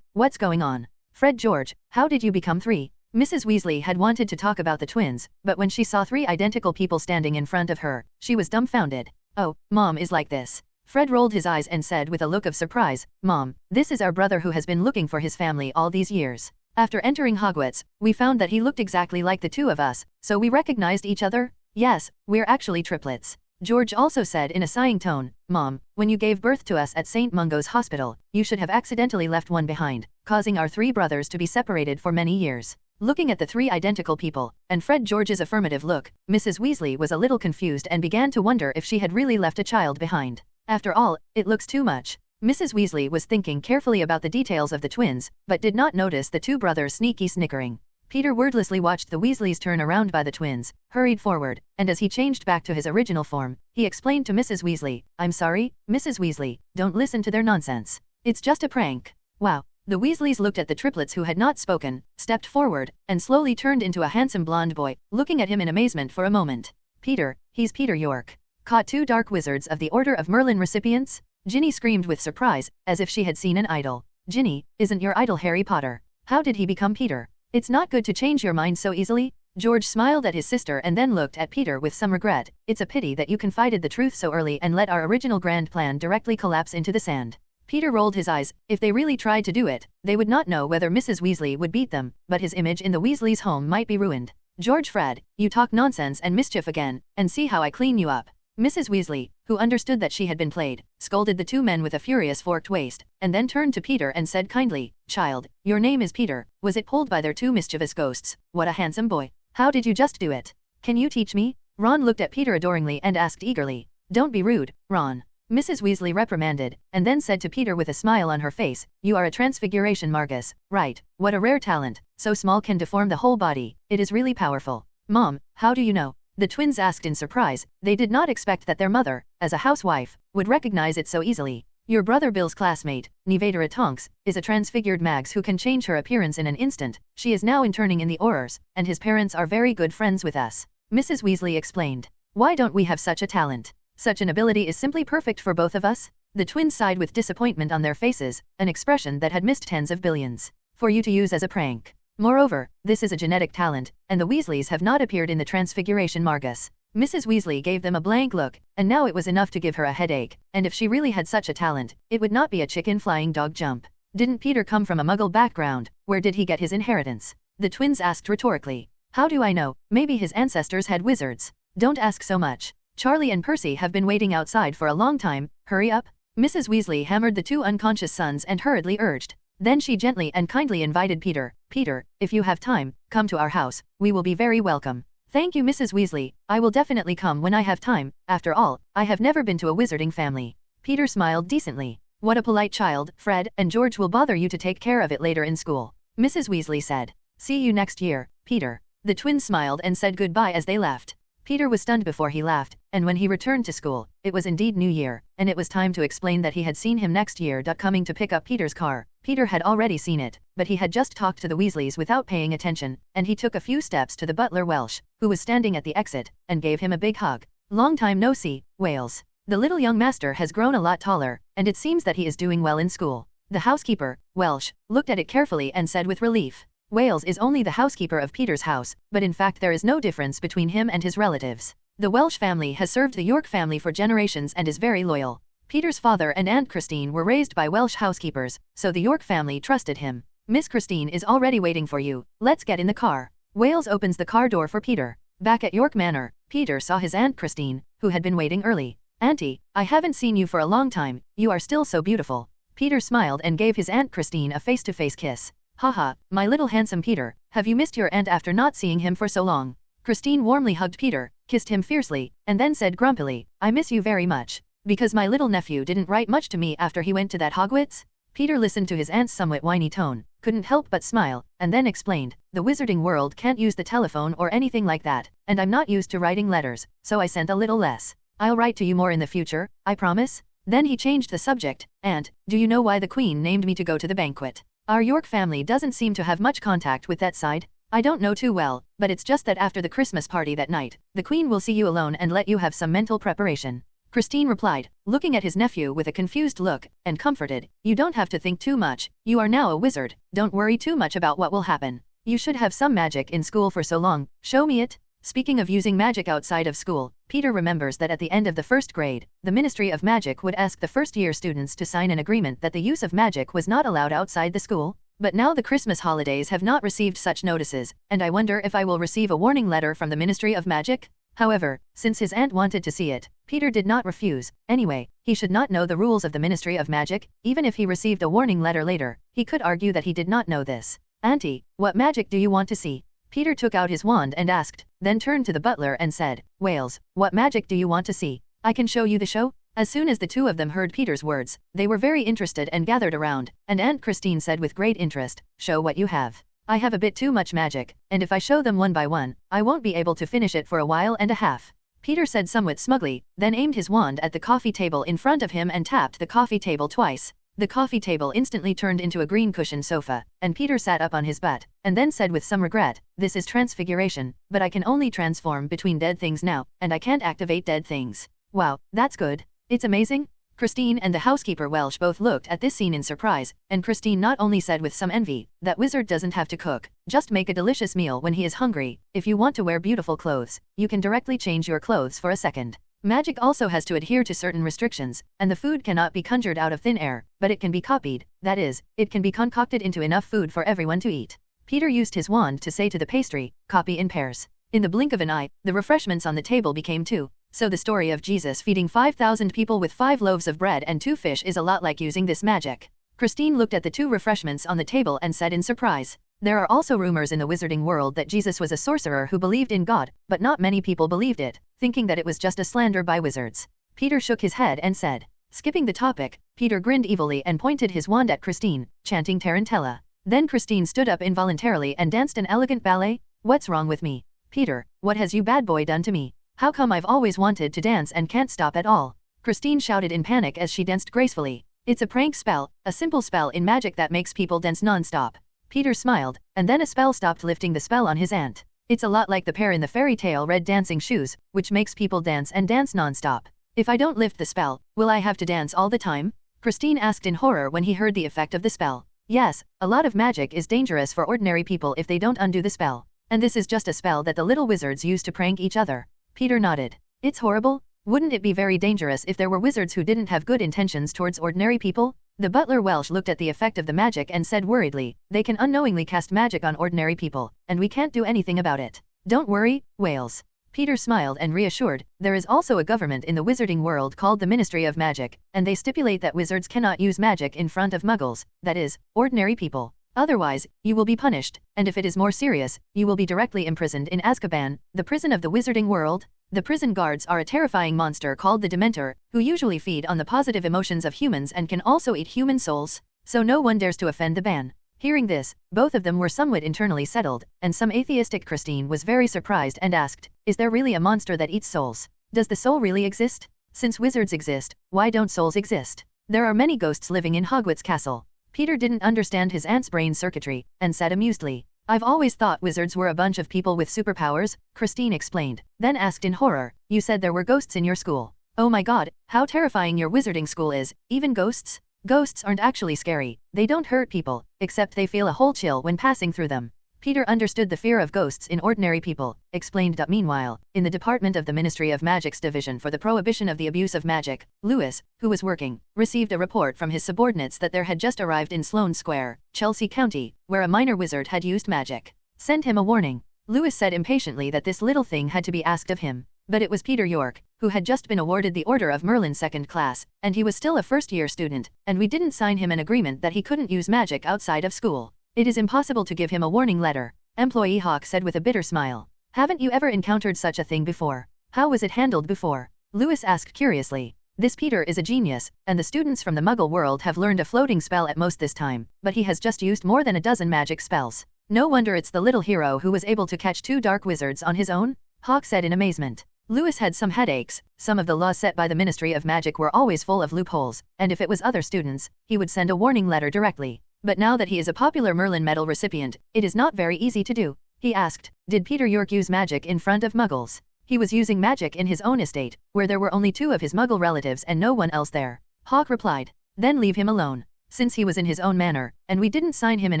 [SPEAKER 4] What's going on? Fred, George, how did you become 3? Mrs. Weasley had wanted to talk about the twins, but when she saw 3 identical people standing in front of her, she was dumbfounded. Oh, Mom is like this. Fred rolled his eyes and said with a look of surprise, Mom, this is our brother who has been looking for his family all these years. After entering Hogwarts, we found that he looked exactly like the 2 of us, so we recognized each other. Yes, we're actually triplets. George also said in a sighing tone, Mom, when you gave birth to us at St. Mungo's Hospital, you should have accidentally left 1 behind, causing our 3 brothers to be separated for many years. Looking at the 3 identical people, and Fred George's affirmative look, Mrs. Weasley was a little confused and began to wonder if she had really left a child behind. After all, it looks too much. Mrs. Weasley was thinking carefully about the details of the twins, but did not notice the 2 brothers' sneaky snickering. Peter wordlessly watched the Weasleys turn around by the twins, hurried forward, and as he changed back to his original form, he explained to Mrs. Weasley, I'm sorry, Mrs. Weasley, don't listen to their nonsense. It's just a prank. Wow. The Weasleys looked at the triplets who had not spoken, stepped forward, and slowly turned into a handsome blonde boy, looking at him in amazement for a moment. Peter, he's Peter York. Caught 2 Dark Wizards of the Order of Merlin recipients? Ginny screamed with surprise, as if she had seen an idol. Ginny, isn't your idol Harry Potter? How did he become Peter? It's not good to change your mind so easily. George smiled at his sister and then looked at Peter with some regret. It's a pity that you confided the truth so early and let our original grand plan directly collapse into the sand. Peter rolled his eyes. If they really tried to do it, they would not know whether Mrs. Weasley would beat them, but his image in the Weasleys' home might be ruined. George, Fred, you talk nonsense and mischief again, and see how I clean you up. Mrs. Weasley, who understood that she had been played, scolded the 2 men with a furious forked waist, and then turned to Peter and said kindly, Child, your name is Peter. Was it pulled by their 2 mischievous ghosts? What a handsome boy. How did you just do it? Can you teach me? Ron looked at Peter adoringly and asked eagerly. Don't be rude, Ron. Mrs. Weasley reprimanded, and then said to Peter with a smile on her face, You are a transfiguration Margus, right? What a rare talent, so small can deform the whole body. It is really powerful. Mom, how do you know? The twins asked in surprise. They did not expect that their mother, as a housewife, would recognize it so easily. Your brother Bill's classmate, Nevada Tonks, is a transfigured mags who can change her appearance in an instant. She is now interning in the Aurors, and his parents are very good friends with us. Mrs. Weasley explained. Why don't we have such a talent? Such an ability is simply perfect for both of us. The twins sighed with disappointment on their faces, an expression that had missed tens of billions. For you to use as a prank. Moreover, this is a genetic talent, and the Weasleys have not appeared in the Transfiguration Margus. Mrs. Weasley gave them a blank look, and now it was enough to give her a headache, and if she really had such a talent, it would not be a chicken flying dog jump. Didn't Peter come from a Muggle background? Where did he get his inheritance? The twins asked rhetorically. How do I know? Maybe his ancestors had wizards. Don't ask so much. Charlie and Percy have been waiting outside for a long time. Hurry up. Mrs. Weasley hammered the 2 unconscious sons and hurriedly urged. Then she gently and kindly invited Peter. Peter, if you have time, come to our house. We will be very welcome. Thank you, Mrs. Weasley. I will definitely come when I have time. After all, I have never been to a wizarding family. Peter smiled decently. What a polite child. Fred and George will bother you to take care of it later in school. Mrs. Weasley said. See you next year, Peter. The twins smiled and said goodbye as they left. Peter was stunned before he laughed, and when he returned to school, it was indeed New Year, and it was time to explain that he had seen him next year. Coming to pick up Peter's car. Peter had already seen it, but he had just talked to the Weasleys without paying attention, and he took a few steps to the butler Welsh, who was standing at the exit, and gave him a big hug. Long time no see, Wales. The little young master has grown a lot taller, and it seems that he is doing well in school. The housekeeper, Welsh, looked at it carefully and said with relief. Wales is only the housekeeper of Peter's house, but in fact there is no difference between him and his relatives. The Welsh family has served the York family for generations and is very loyal. Peter's father and Aunt Christine were raised by Welsh housekeepers, so the York family trusted him. Miss Christine is already waiting for you, let's get in the car. Wales opens the car door for Peter. Back at York Manor, Peter saw his Aunt Christine, who had been waiting early. Auntie, I haven't seen you for a long time, you are still so beautiful. Peter smiled and gave his Aunt Christine a face-to-face kiss. Haha, my little handsome Peter, have you missed your aunt after not seeing him for so long? Christine warmly hugged Peter, kissed him fiercely, and then said grumpily, I miss you very much. Because my little nephew didn't write much to me after he went to that Hogwarts? Peter listened to his aunt's somewhat whiny tone, couldn't help but smile, and then explained, the wizarding world can't use the telephone or anything like that, and I'm not used to writing letters, so I sent a little less. I'll write to you more in the future, I promise. Then he changed the subject, and, do you know why the Queen named me to go to the banquet? Our York family doesn't seem to have much contact with that side. I don't know too well, but it's just that after the Christmas party that night, the Queen will see you alone and let you have some mental preparation. Christine replied, looking at his nephew with a confused look, and comforted, you don't have to think too much, you are now a wizard, don't worry too much about what will happen. You should have some magic in school for so long, show me it. Speaking of using magic outside of school, Peter remembers that at the end of the first grade, the Ministry of Magic would ask the first-year students to sign an agreement that the use of magic was not allowed outside the school. But now the Christmas holidays have not received such notices, and I wonder if I will receive a warning letter from the Ministry of Magic? However, since his aunt wanted to see it, Peter did not refuse. Anyway, he should not know the rules of the Ministry of Magic, even if he received a warning letter later, he could argue that he did not know this. Auntie, what magic do you want to see? Peter took out his wand and asked, then turned to the butler and said, Wales, what magic do you want to see? I can show you the show? As soon as the two of them heard Peter's words, they were very interested and gathered around, and Aunt Christine said with great interest, show what you have. I have a bit too much magic, and if I show them one by one, I won't be able to finish it for a while and a half. Peter said somewhat smugly, then aimed his wand at the coffee table in front of him and tapped the coffee table twice. The coffee table instantly turned into a green cushioned sofa, and Peter sat up on his butt, and then said with some regret, this is transfiguration, but I can only transform between dead things now, and I can't activate dead things. Wow, that's good. It's amazing. Christine and the housekeeper Welsh both looked at this scene in surprise, and Christine not only said with some envy, that wizard doesn't have to cook, just make a delicious meal when he is hungry. If you want to wear beautiful clothes, you can directly change your clothes for a second. Magic also has to adhere to certain restrictions, and the food cannot be conjured out of thin air, but it can be copied, that is, it can be concocted into enough food for everyone to eat. Peter used his wand to say to the pastry, copy in pairs. In the blink of an eye, the refreshments on the table became 2. So the story of Jesus feeding 5,000 people with 5 loaves of bread and 2 fish is a lot like using this magic. Christine looked at the 2 refreshments on the table and said in surprise, there are also rumors in the wizarding world that Jesus was a sorcerer who believed in God, but not many people believed it, thinking that it was just a slander by wizards. Peter shook his head and said, skipping the topic, Peter grinned evilly and pointed his wand at Christine, chanting Tarantella. Then Christine stood up involuntarily and danced an elegant ballet. What's wrong with me? Peter, what has you bad boy done to me? How come I've always wanted to dance and can't stop at all? Christine shouted in panic as she danced gracefully. It's a prank spell, a simple spell in magic that makes people dance non-stop. Peter smiled, and then a spell stopped lifting the spell on his aunt. It's a lot like the pair in the fairy tale Red Dancing Shoes, which makes people dance and dance non-stop. If I don't lift the spell, will I have to dance all the time? Christine asked in horror when he heard the effect of the spell. Yes, a lot of magic is dangerous for ordinary people if they don't undo the spell. And this is just a spell that the little wizards use to prank each other. Peter nodded. It's horrible. Wouldn't it be very dangerous if there were wizards who didn't have good intentions towards ordinary people? The butler Welsh looked at the effect of the magic and said worriedly, they can unknowingly cast magic on ordinary people, and we can't do anything about it. Don't worry, Wales. Peter smiled and reassured, there is also a government in the wizarding world called the Ministry of Magic, and they stipulate that wizards cannot use magic in front of muggles, that is, ordinary people. Otherwise, you will be punished, and if it is more serious, you will be directly imprisoned in Azkaban, the prison of the wizarding world. The prison guards are a terrifying monster called the Dementor, who usually feed on the positive emotions of humans and can also eat human souls, so no one dares to offend the ban. Hearing this, both of them were somewhat internally settled, and some atheistic Christine was very surprised and asked, is there really a monster that eats souls? Does the soul really exist? Since wizards exist, why don't souls exist? There are many ghosts living in Hogwarts Castle. Peter didn't understand his aunt's brain circuitry, and said amusedly, I've always thought wizards were a bunch of people with superpowers, Christine explained, then asked in horror, you said there were ghosts in your school. Oh my god, how terrifying your wizarding school is, even ghosts? Ghosts aren't actually scary, they don't hurt people, except they feel a whole chill when passing through them. Peter understood the fear of ghosts in ordinary people, explained. Meanwhile, in the department of the Ministry of Magic's Division for the Prohibition of the Abuse of Magic, Lewis, who was working, received a report from his subordinates that there had just arrived in Sloane Square, Chelsea County, where a minor wizard had used magic. Send him a warning. Lewis said impatiently that this little thing had to be asked of him. But it was Peter York, who had just been awarded the Order of Merlin 2nd class, and he was still a first-year student, and we didn't sign him an agreement that he couldn't use magic outside of school. It is impossible to give him a warning letter, Employee Hawk said with a bitter smile. Haven't you ever encountered such a thing before? How was it handled before? Lewis asked curiously. This Peter is a genius, and the students from the Muggle world have learned a floating spell at most this time, but he has just used more than a dozen magic spells. No wonder it's the little hero who was able to catch 2 dark wizards on his own, Hawk said in amazement. Lewis had some headaches. Some of the laws set by the Ministry of Magic were always full of loopholes, and if it was other students, he would send a warning letter directly. But now that he is a popular Merlin Medal recipient, it is not very easy to do. He asked, did Peter York use magic in front of Muggles? He was using magic in his own estate, where there were only 2 of his Muggle relatives and no one else there. Hawk replied. Then leave him alone. Since he was in his own manor, and we didn't sign him in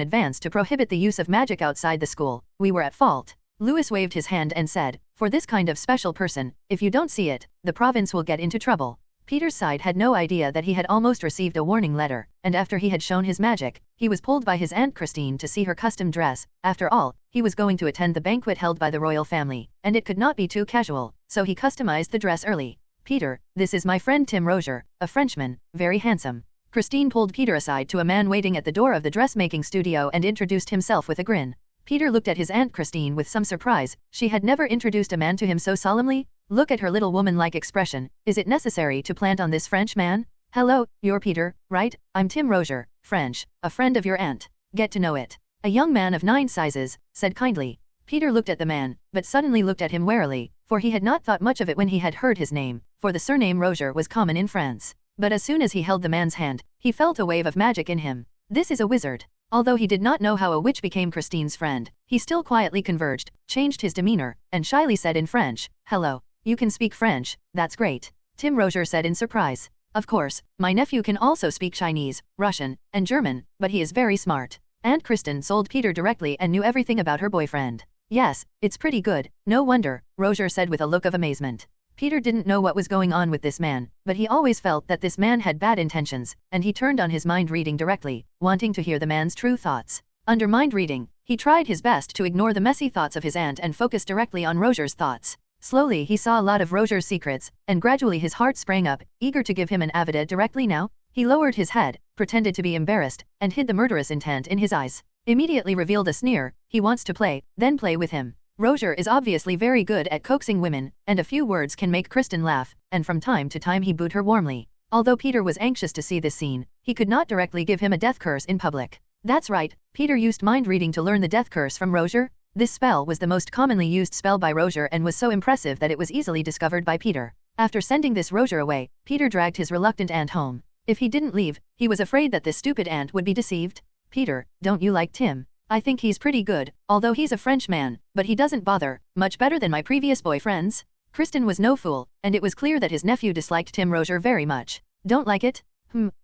[SPEAKER 4] advance to prohibit the use of magic outside the school, we were at fault. Lewis waved his hand and said, for this kind of special person, if you don't see it, the province will get into trouble. Peter's side had no idea that he had almost received a warning letter, and after he had shown his magic, he was pulled by his Aunt Christine to see her custom dress. After all, he was going to attend the banquet held by the royal family, and it could not be too casual, so he customized the dress early. Peter, this is my friend Tim Rozier, a Frenchman, very handsome. Christine pulled Peter aside to a man waiting at the door of the dressmaking studio and introduced himself with a grin. Peter looked at his Aunt Christine with some surprise. She had never introduced a man to him so solemnly. Look at her little woman-like expression. Is it necessary to plant on this French man? Hello, you're Peter, right? I'm Tim Rozier, French, a friend of your aunt. Get to know it. A young man of 9 sizes, said kindly. Peter looked at the man, but suddenly looked at him warily, for he had not thought much of it when he had heard his name, for the surname Rozier was common in France. But as soon as he held the man's hand, he felt a wave of magic in him. This is a wizard. Although he did not know how a witch became Christine's friend, he still quietly converged, changed his demeanor, and shyly said in French, hello, you can speak French, that's great. Tim Rozier said in surprise. Of course, my nephew can also speak Chinese, Russian, and German, but he is very smart. Aunt Kristen sold Peter directly and knew everything about her boyfriend. Yes, it's pretty good, no wonder, Rozier said with a look of amazement. Peter didn't know what was going on with this man, but he always felt that this man had bad intentions, and he turned on his mind reading directly, wanting to hear the man's true thoughts. Under mind reading, he tried his best to ignore the messy thoughts of his aunt and focus directly on Rozier's thoughts. Slowly he saw a lot of Rozier's secrets, and gradually his heart sprang up, eager to give him an Avada directly now. He lowered his head, pretended to be embarrassed, and hid the murderous intent in his eyes. Immediately revealed a sneer, he wants to play, then play with him. Rozier is obviously very good at coaxing women, and a few words can make Kristen laugh, and from time to time he booed her warmly. Although Peter was anxious to see this scene, he could not directly give him a death curse in public. That's right, Peter used mind reading to learn the death curse from Rozier. This spell was the most commonly used spell by Rozier and was so impressive that it was easily discovered by Peter. After sending this Rozier away, Peter dragged his reluctant aunt home. If he didn't leave, he was afraid that this stupid aunt would be deceived. Peter, don't you like Tim? I think he's pretty good, although he's a French man, but he doesn't bother, much better than my previous boyfriends. Kristen was no fool, and it was clear that his nephew disliked Tim Rozier very much. Don't like it?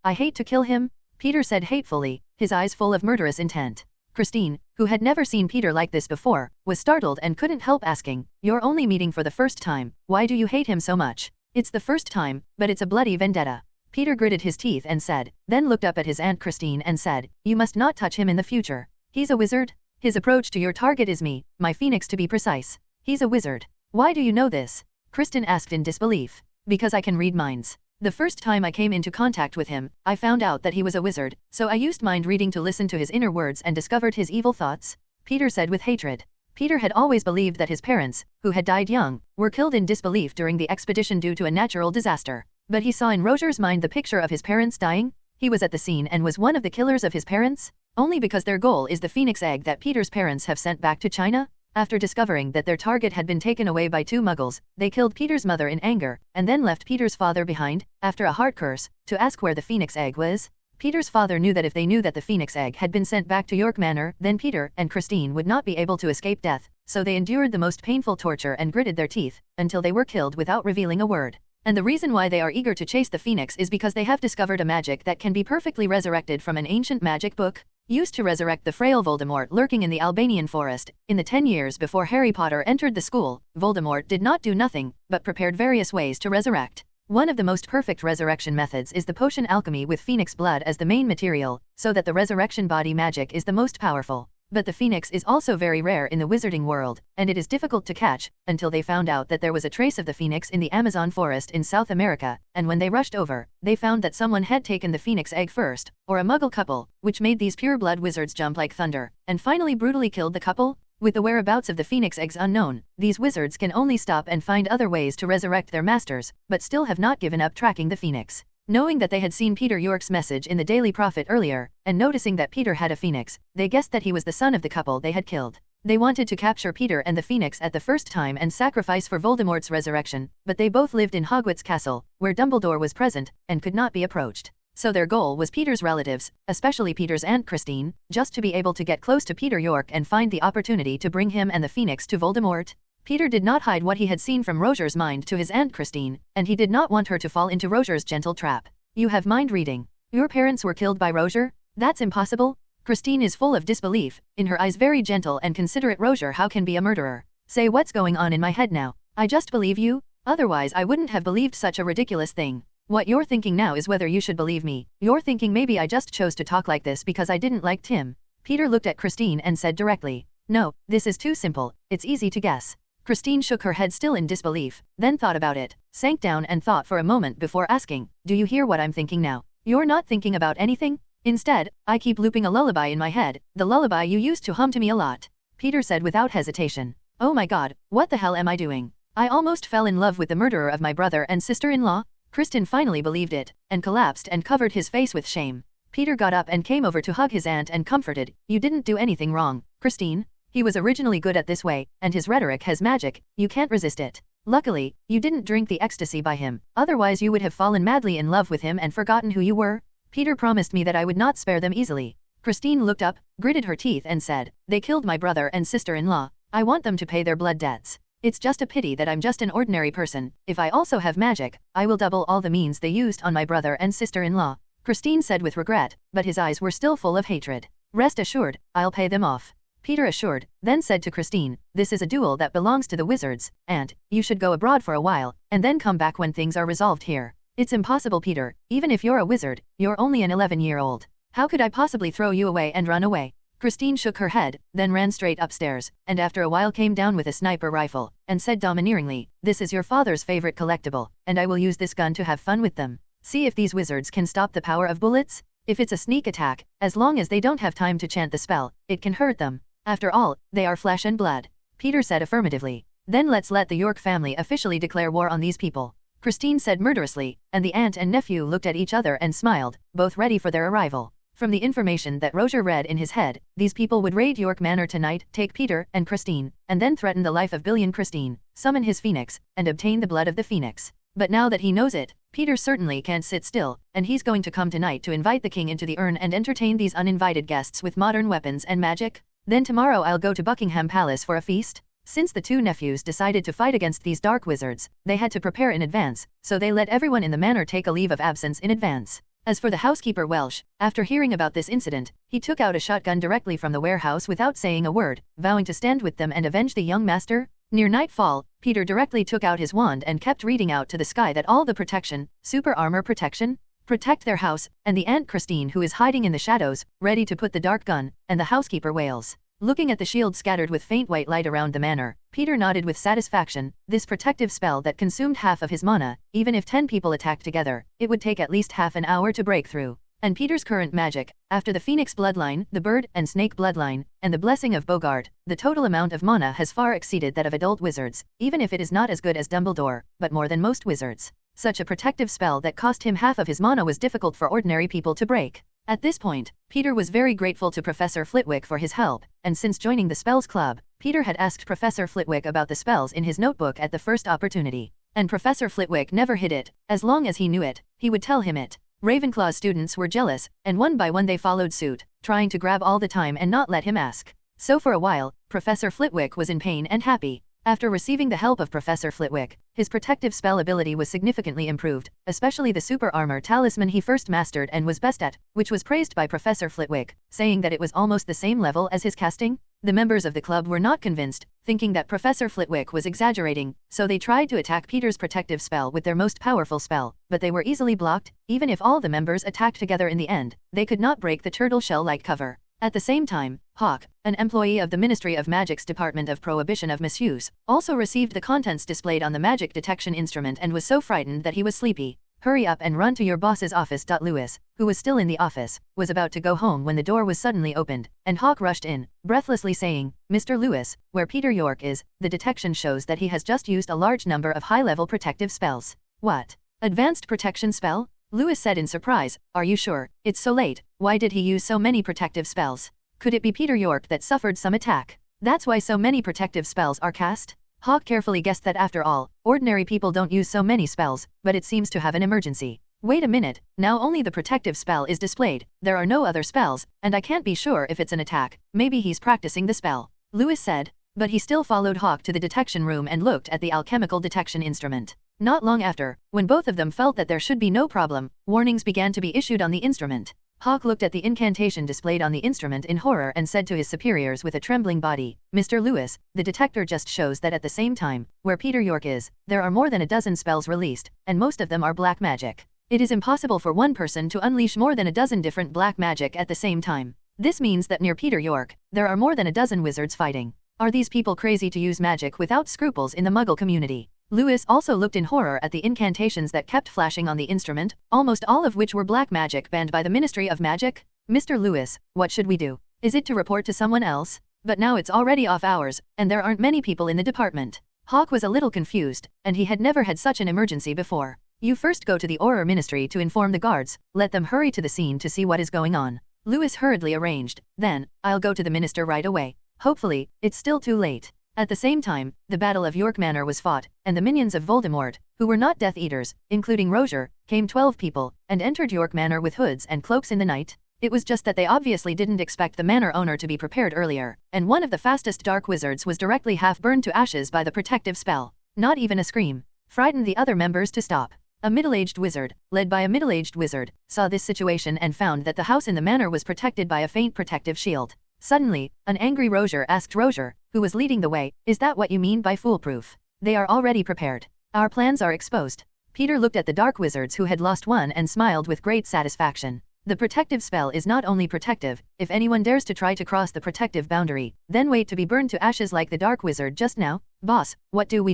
[SPEAKER 4] I hate to kill him, Peter said hatefully, his eyes full of murderous intent. Christine, who had never seen Peter like this before, was startled and couldn't help asking, you're only meeting for the first time, why do you hate him so much? It's the first time, but it's a bloody vendetta. Peter gritted his teeth and said, then looked up at his Aunt Christine and said, you must not touch him in the future. He's a wizard? His approach to your target is me, my phoenix to be precise. He's a wizard. Why do you know this? Kristen asked in disbelief. Because I can read minds. The first time I came into contact with him, I found out that he was a wizard, so I used mind reading to listen to his inner words and discovered his evil thoughts, Peter said with hatred. Peter had always believed that his parents, who had died young, were killed in disbelief during the expedition due to a natural disaster. But he saw in Rozier's mind the picture of his parents dying. He was at the scene and was one of the killers of his parents? only because their goal is the phoenix egg that Peter's parents have sent back to China? After discovering that their target had been taken away by 2 muggles, they killed Peter's mother in anger, and then left Peter's father behind, after a hard curse, to ask where the phoenix egg was. Peter's father knew that if they knew that the phoenix egg had been sent back to York Manor, then Peter and Christine would not be able to escape death, so they endured the most painful torture and gritted their teeth, until they were killed without revealing a word. And the reason why they are eager to chase the phoenix is because they have discovered a magic that can be perfectly resurrected from an ancient magic book, used to resurrect the frail Voldemort lurking in the Albanian forest. In the 10 years before Harry Potter entered the school, Voldemort did not do nothing, but prepared various ways to resurrect. One of the most perfect resurrection methods is the potion alchemy with phoenix blood as the main material, so that the resurrection body magic is the most powerful. But the phoenix is also very rare in the wizarding world, and it is difficult to catch, until they found out that there was a trace of the phoenix in the Amazon forest in South America, and when they rushed over, they found that someone had taken the phoenix egg first, or a muggle couple, which made these pure-blood wizards jump like thunder, and finally brutally killed the couple. With the whereabouts of the phoenix eggs unknown, these wizards can only stop and find other ways to resurrect their masters, but still have not given up tracking the phoenix. Knowing that they had seen Peter York's message in the Daily Prophet earlier, and noticing that Peter had a phoenix, they guessed that he was the son of the couple they had killed. They wanted to capture Peter and the phoenix at the first time and sacrifice for Voldemort's resurrection, but they both lived in Hogwarts Castle, where Dumbledore was present, and could not be approached. So their goal was Peter's relatives, especially Peter's Aunt Christine, just to be able to get close to Peter York and find the opportunity to bring him and the phoenix to Voldemort. Peter did not hide what he had seen from Roger's mind to his Aunt Christine, and he did not want her to fall into Roger's gentle trap. You have mind reading. Your parents were killed by Roger? That's impossible. Christine is full of disbelief, in her eyes very gentle and considerate. Roger how can be a murderer? Say what's going on in my head now. I just believe you, otherwise I wouldn't have believed such a ridiculous thing. What you're thinking now is whether you should believe me. You're thinking maybe I just chose to talk like this because I didn't like Tim. Peter looked at Christine and said directly, no, this is too simple, it's easy to guess. Christine shook her head still in disbelief, then thought about it, sank down and thought for a moment before asking, do you hear what I'm thinking now? You're not thinking about anything? Instead, I keep looping a lullaby in my head, the lullaby you used to hum to me a lot. Peter said without hesitation. Oh my god, what the hell am I doing? I almost fell in love with the murderer of my brother and sister-in-law? Kristen finally believed it, and collapsed and covered his face with shame. Peter got up and came over to hug his aunt and comforted, you didn't do anything wrong, Christine. He was originally good at this way, and his rhetoric has magic, you can't resist it. Luckily, you didn't drink the ecstasy by him, otherwise you would have fallen madly in love with him and forgotten who you were. Peter promised me that I would not spare them easily. Christine looked up, gritted her teeth and said, they killed my brother and sister-in-law. I want them to pay their blood debts. It's just a pity that I'm just an ordinary person. If I also have magic, I will double all the means they used on my brother and sister-in-law. Christine said with regret, but his eyes were still full of hatred. Rest assured, I'll pay them off. Peter assured, then said to Christine, this is a duel that belongs to the wizards, and you should go abroad for a while, and then come back when things are resolved here. It's impossible, Peter, even if you're a wizard, you're only an 11-year-old. How could I possibly throw you away and run away? Christine shook her head, then ran straight upstairs, and after a while came down with a sniper rifle, and said domineeringly, this is your father's favorite collectible, and I will use this gun to have fun with them. See if these wizards can stop the power of bullets? If it's a sneak attack, as long as they don't have time to chant the spell, it can hurt them. After all, they are flesh and blood. Peter said affirmatively. Then let's let the York family officially declare war on these people. Christine said murderously, and the aunt and nephew looked at each other and smiled, both ready for their arrival. From the information that Roger read in his head, these people would raid York Manor tonight, take Peter and Christine, and then threaten the life of Billion Christine, summon his phoenix, and obtain the blood of the phoenix. But now that he knows it, Peter certainly can't sit still, and he's going to come tonight to invite the king into the urn and entertain these uninvited guests with modern weapons and magic. Then tomorrow I'll go to Buckingham Palace for a feast. Since the two nephews decided to fight against these dark wizards, they had to prepare in advance, so they let everyone in the manor take a leave of absence in advance. As for the housekeeper Welsh, after hearing about this incident, he took out a shotgun directly from the warehouse without saying a word, vowing to stand with them and avenge the young master. Near nightfall, Peter directly took out his wand and kept reading out to the sky that all the protection, super armor protection, protect their house, and the Aunt Christine who is hiding in the shadows, ready to put the dark gun, and the housekeeper wails. Looking at the shield scattered with faint white light around the manor, Peter nodded with satisfaction. This protective spell that consumed half of his mana, even if 10 people attacked together, it would take at least half an hour to break through. And Peter's current magic, after the Phoenix bloodline, the Bird and Snake bloodline, and the blessing of Boggart, the total amount of mana has far exceeded that of adult wizards, even if it is not as good as Dumbledore, but more than most wizards. Such a protective spell that cost him half of his mana was difficult for ordinary people to break. At this point, Peter was very grateful to Professor Flitwick for his help, and since joining the Spells Club, Peter had asked Professor Flitwick about the spells in his notebook at the first opportunity. And Professor Flitwick never hid it. As long as he knew it, he would tell him it. Ravenclaw's students were jealous, and one by one they followed suit, trying to grab all the time and not let him ask. So for a while, Professor Flitwick was in pain and happy. After receiving the help of Professor Flitwick, his protective spell ability was significantly improved, especially the super armor talisman he first mastered and was best at, which was praised by Professor Flitwick, saying that it was almost the same level as his casting. The members of the club were not convinced, thinking that Professor Flitwick was exaggerating, so they tried to attack Peter's protective spell with their most powerful spell, but they were easily blocked. Even if all the members attacked together in the end, they could not break the turtle shell-like cover. At the same time, Hawk, an employee of the Ministry of Magic's Department of Prohibition of Misuse, also received the contents displayed on the magic detection instrument and was so frightened that he was sleepy. Hurry up and run to your boss's office. Lewis, who was still in the office, was about to go home when the door was suddenly opened, and Hawk rushed in, breathlessly saying, "Mr. Lewis, where Peter York is, the detection shows that he has just used a large number of high-level protective spells." "What? Advanced protection spell?" Lewis said in surprise. "Are you sure? It's so late. Why did he use so many protective spells? Could it be Peter York that suffered some attack? That's why so many protective spells are cast?" Hawk carefully guessed that after all, ordinary people don't use so many spells, but it seems to have an emergency. Wait a minute, now only the protective spell is displayed, there are no other spells, and I can't be sure if it's an attack. Maybe he's practicing the spell, Lewis said, but he still followed Hawk to the detection room and looked at the alchemical detection instrument. Not long after, when both of them felt that there should be no problem, warnings began to be issued on the instrument. Hawk looked at the incantation displayed on the instrument in horror and said to his superiors with a trembling body, "Mr. Lewis, the detector just shows that at the same time, where Peter York is, there are more than a dozen spells released, and most of them are black magic. It is impossible for one person to unleash more than a dozen different black magic at the same time. This means that near Peter York, there are more than a dozen wizards fighting. Are these people crazy to use magic without scruples in the Muggle community?" Lewis also looked in horror at the incantations that kept flashing on the instrument, almost all of which were black magic banned by the Ministry of Magic. "Mr. Lewis, what should we do? Is it to report to someone else? But now it's already off hours, and there aren't many people in the department." Hawk was a little confused, and he had never had such an emergency before. "You first go to the Auror Ministry to inform the guards, let them hurry to the scene to see what is going on." Lewis hurriedly arranged. "Then, I'll go to the minister right away. Hopefully, it's still too late." At the same time, the Battle of York Manor was fought, and the minions of Voldemort, who were not Death Eaters, including Rozier, came 12 people, and entered York Manor with hoods and cloaks in the night. It was just that they obviously didn't expect the manor owner to be prepared earlier, and one of the fastest dark wizards was directly half burned to ashes by the protective spell. Not even a scream frightened the other members to stop. A middle-aged wizard, led by a middle-aged wizard, saw this situation and found that the house in the manor was protected by a faint protective shield. Suddenly, an angry Rozier asked Rozier, who was leading the way, "Is that what you mean by foolproof? They are already prepared. Our plans are exposed." Peter looked at the dark wizards who had lost one and smiled with great satisfaction. The protective spell is not only protective, if anyone dares to try to cross the protective boundary, then wait to be burned to ashes like the dark wizard just now. "Boss, what do?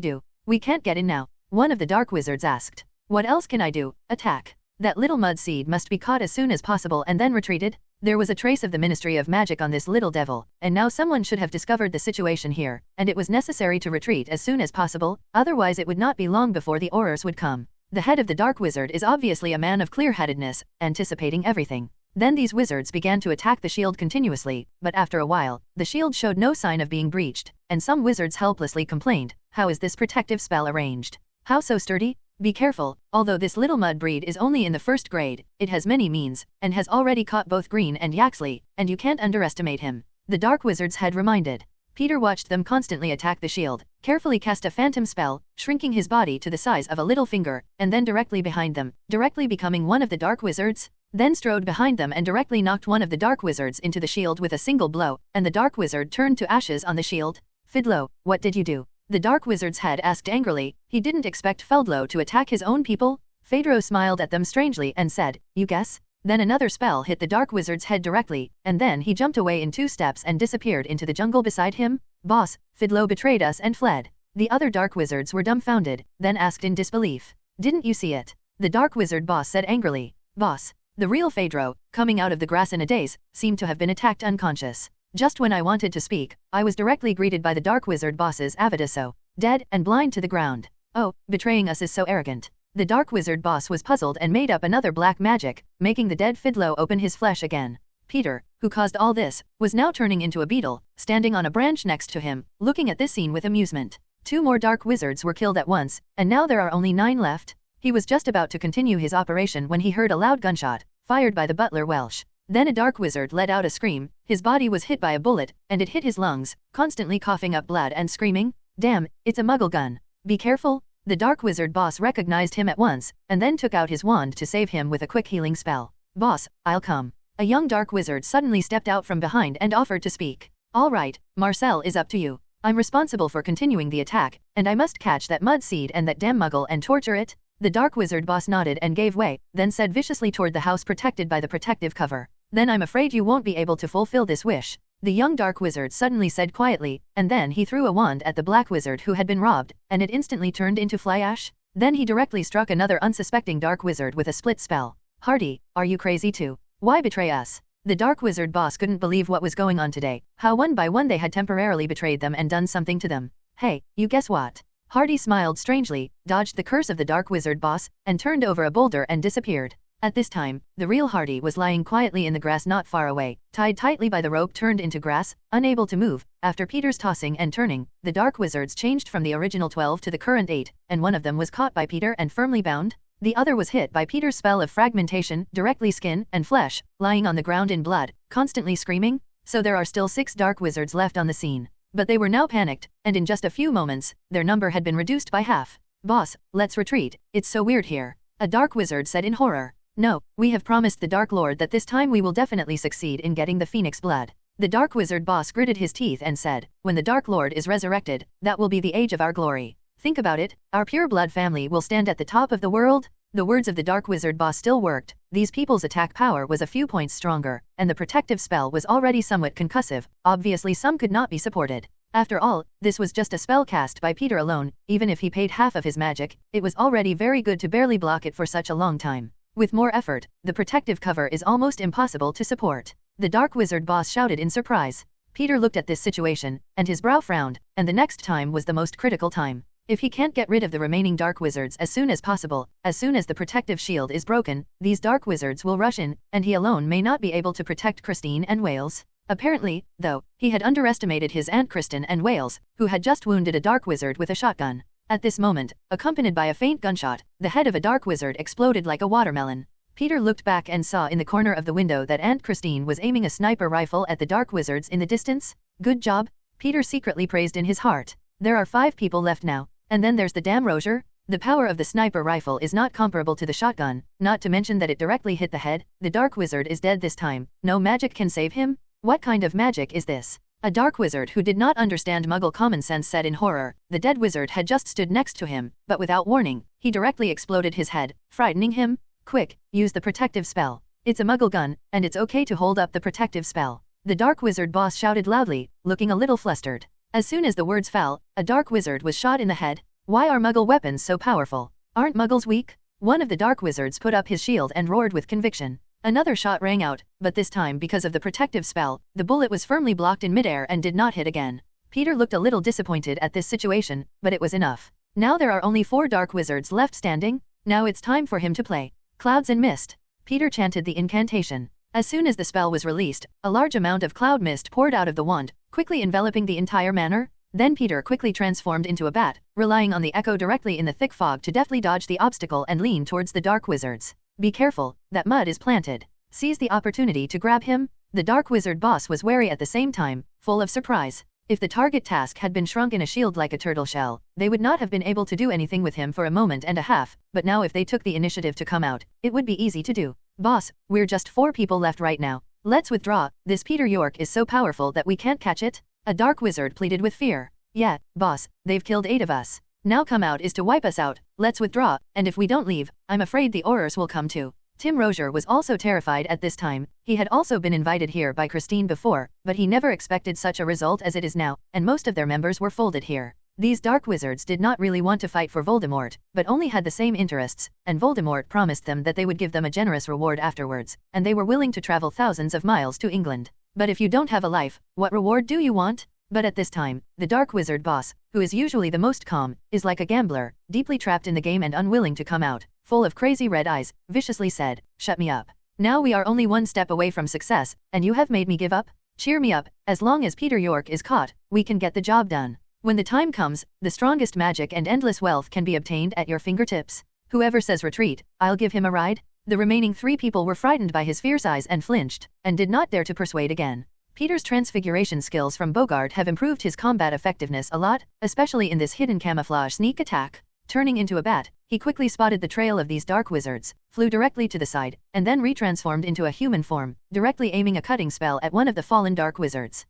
[SPEAKER 4] We can't get in now," one of the dark wizards asked. "What else can I do? Attack. That little mud seed must be caught as soon as possible and then retreated." There was a trace of the Ministry of Magic on this little devil, and now someone should have discovered the situation here, and it was necessary to retreat as soon as possible, otherwise it would not be long before the Aurors would come. The head of the Dark Wizard is obviously a man of clear-headedness, anticipating everything. Then these wizards began to attack the shield continuously, but after a while, the shield showed no sign of being breached, and some wizards helplessly complained, "How is this protective spell arranged? How so sturdy? Be careful, although this little mud breed is only in the 1st grade, it has many means, and has already caught both Green and Yaxley, and you can't underestimate him," the Dark Wizards had reminded. Peter watched them constantly attack the shield, carefully cast a phantom spell, shrinking his body to the size of a little finger, and then directly behind them, directly becoming one of the Dark Wizards, then strode behind them and directly knocked one of the Dark Wizards into the shield with a single blow, and the Dark Wizard turned to ashes on the shield. "Fidlo, what did you do?" the Dark Wizard's head asked angrily. He didn't expect Feldlo to attack his own people. Phaedro smiled at them strangely and said, "You guess?" Then another spell hit the Dark Wizard's head directly, and then he jumped away in 2 steps and disappeared into the jungle beside him. "Boss, Fidlo betrayed us and fled." The other Dark Wizards were dumbfounded, then asked in disbelief, "Didn't you see it?" The Dark Wizard boss said angrily. "Boss, the real Phaedro, coming out of the grass in a daze, seemed to have been attacked unconscious. Just when I wanted to speak, I was directly greeted by the Dark Wizard boss's Avada, so dead and blind to the ground. Oh, betraying us is so arrogant. The dark wizard boss was puzzled and made up another black magic, making the dead Fidlo open his flesh again. Peter, who caused all this, was now turning into a beetle, standing on a branch next to him, looking at this scene with amusement. 2 more dark wizards were killed at once, and now there are only 9 left. He was just about to continue his operation when he heard a loud gunshot, fired by the butler Welsh. Then a dark wizard let out a scream, his body was hit by a bullet, and it hit his lungs, constantly coughing up blood and screaming, "Damn, it's a muggle gun. Be careful." The dark wizard boss recognized him at once, and then took out his wand to save him with a quick healing spell. "Boss, I'll come." A young dark wizard suddenly stepped out from behind and offered to speak. "All right, Marcel is up to you. I'm responsible for continuing the attack, and I must catch that mud seed and that damn muggle and torture it." The dark wizard boss nodded and gave way, then said viciously toward the house protected by the protective cover, "Then I'm afraid you won't be able to fulfill this wish." The young dark wizard suddenly said quietly, and then he threw a wand at the black wizard who had been robbed, and it instantly turned into fly ash. Then he directly struck another unsuspecting dark wizard with a split spell. "Hardy, are you crazy too? Why betray us?" The dark wizard boss couldn't believe what was going on today, how one by one they had temporarily betrayed them and done something to them. "Hey, you guess what?" Hardy smiled strangely, dodged the curse of the dark wizard boss, and turned over a boulder and disappeared. At this time, the real Hardy was lying quietly in the grass not far away, tied tightly by the rope turned into grass, unable to move. After Peter's tossing and turning, the dark wizards changed from the original 12 to the current 8, and one of them was caught by Peter and firmly bound. The other was hit by Peter's spell of fragmentation, directly skin and flesh, lying on the ground in blood, constantly screaming. So there are still 6 dark wizards left on the scene. But they were now panicked, and in just a few moments, their number had been reduced by half. "Boss, let's retreat, it's so weird here," a dark wizard said in horror. "No, we have promised the Dark Lord that this time we will definitely succeed in getting the Phoenix blood." The dark wizard boss gritted his teeth and said, "When the Dark Lord is resurrected, that will be the age of our glory. Think about it, our pure blood family will stand at the top of the world." The words of the dark wizard boss still worked. These people's attack power was a few points stronger, and the protective spell was already somewhat concussive. Obviously some could not be supported. After all, this was just a spell cast by Peter alone. Even if he paid half of his magic, it was already very good to barely block it for such a long time. With more effort, the protective cover is almost impossible to support. The dark wizard boss shouted in surprise. Peter looked at this situation, and his brow frowned, and the next time was the most critical time. If he can't get rid of the remaining dark wizards as soon as possible, as soon as the protective shield is broken, these dark wizards will rush in, and he alone may not be able to protect Christine and Wales. Apparently, though, he had underestimated his Aunt Kristen and Wales, who had just wounded a dark wizard with a shotgun. At this moment, accompanied by a faint gunshot, the head of a dark wizard exploded like a watermelon. Peter looked back and saw in the corner of the window that Aunt Christine was aiming a sniper rifle at the dark wizards in the distance. "Good job," Peter secretly praised in his heart. "There are 5 people left now. And then there's the damn Roger." The power of the sniper rifle is not comparable to the shotgun, not to mention that it directly hit the head. The dark wizard is dead this time. No magic can save him? What kind of magic is this? A dark wizard who did not understand Muggle common sense said in horror. The dead wizard had just stood next to him, but without warning, he directly exploded his head, frightening him. "Quick, use the protective spell. It's a Muggle gun, and it's okay to hold up the protective spell." The dark wizard boss shouted loudly, looking a little flustered. As soon as the words fell, a dark wizard was shot in the head. "Why are Muggle weapons so powerful? Aren't Muggles weak?" One of the dark wizards put up his shield and roared with conviction. Another shot rang out, but this time because of the protective spell, the bullet was firmly blocked in midair and did not hit again. Peter looked a little disappointed at this situation, but it was enough. Now there are only 4 dark wizards left standing. Now it's time for him to play. Clouds and mist. Peter chanted the incantation. As soon as the spell was released, a large amount of cloud mist poured out of the wand, quickly enveloping the entire manor. Then Peter quickly transformed into a bat, relying on the echo directly in the thick fog to deftly dodge the obstacle and lean towards the dark wizards. "Be careful, that mud is planted. Seize the opportunity to grab him." The dark wizard boss was wary at the same time, full of surprise. If the target task had been shrunk in a shield like a turtle shell, they would not have been able to do anything with him for a moment and a half, but now if they took the initiative to come out, it would be easy to do. "Boss, we're just 4 people left right now. Let's withdraw. This Peter York is so powerful that we can't catch it." A dark wizard pleaded with fear. "Yeah, boss, they've killed 8 of us. Now come out is to wipe us out. Let's withdraw, and if we don't leave, I'm afraid the Aurors will come too." Tim Roger was also terrified at this time. He had also been invited here by Christine before, but he never expected such a result as it is now, and most of their members were folded here. These dark wizards did not really want to fight for Voldemort, but only had the same interests, and Voldemort promised them that they would give them a generous reward afterwards, and they were willing to travel thousands of miles to England. "But if you don't have a life, what reward do you want?" But at this time, the Dark Wizard boss, who is usually the most calm, is like a gambler, deeply trapped in the game and unwilling to come out, full of crazy red eyes, viciously said, "Shut me up. Now we are only one step away from success, and you have made me give up? Cheer me up, as long as Peter York is caught, we can get the job done. When the time comes, the strongest magic and endless wealth can be obtained at your fingertips. Whoever says retreat, I'll give him a ride." The remaining 3 people were frightened by his fierce eyes and flinched, and did not dare to persuade again. Peter's transfiguration skills from Boggart have improved his combat effectiveness a lot, especially in this hidden camouflage sneak attack. Turning into a bat, he quickly spotted the trail of these dark wizards, flew directly to the side, and then retransformed into a human form, directly aiming a cutting spell at one of the fallen dark wizards.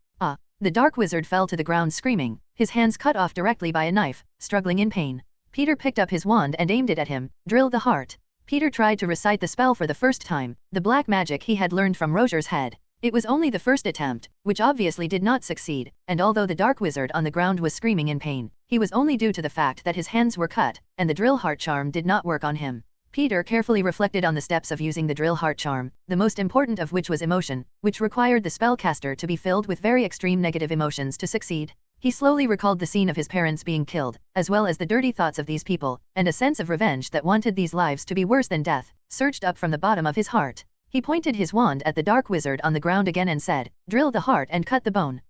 [SPEAKER 4] The dark wizard fell to the ground screaming, his hands cut off directly by a knife, struggling in pain. Peter picked up his wand and aimed it at him, drilled the heart. Peter tried to recite the spell for the first time, the black magic he had learned from Roger's head. It was only the first attempt, which obviously did not succeed, and although the dark wizard on the ground was screaming in pain, he was only due to the fact that his hands were cut, and the drill heart charm did not work on him. Peter carefully reflected on the steps of using the drill heart charm, the most important of which was emotion, which required the spellcaster to be filled with very extreme negative emotions to succeed. He slowly recalled the scene of his parents being killed, as well as the dirty thoughts of these people, and a sense of revenge that wanted these lives to be worse than death, surged up from the bottom of his heart. He pointed his wand at the dark wizard on the ground again and said, "Drill the heart and cut the bone."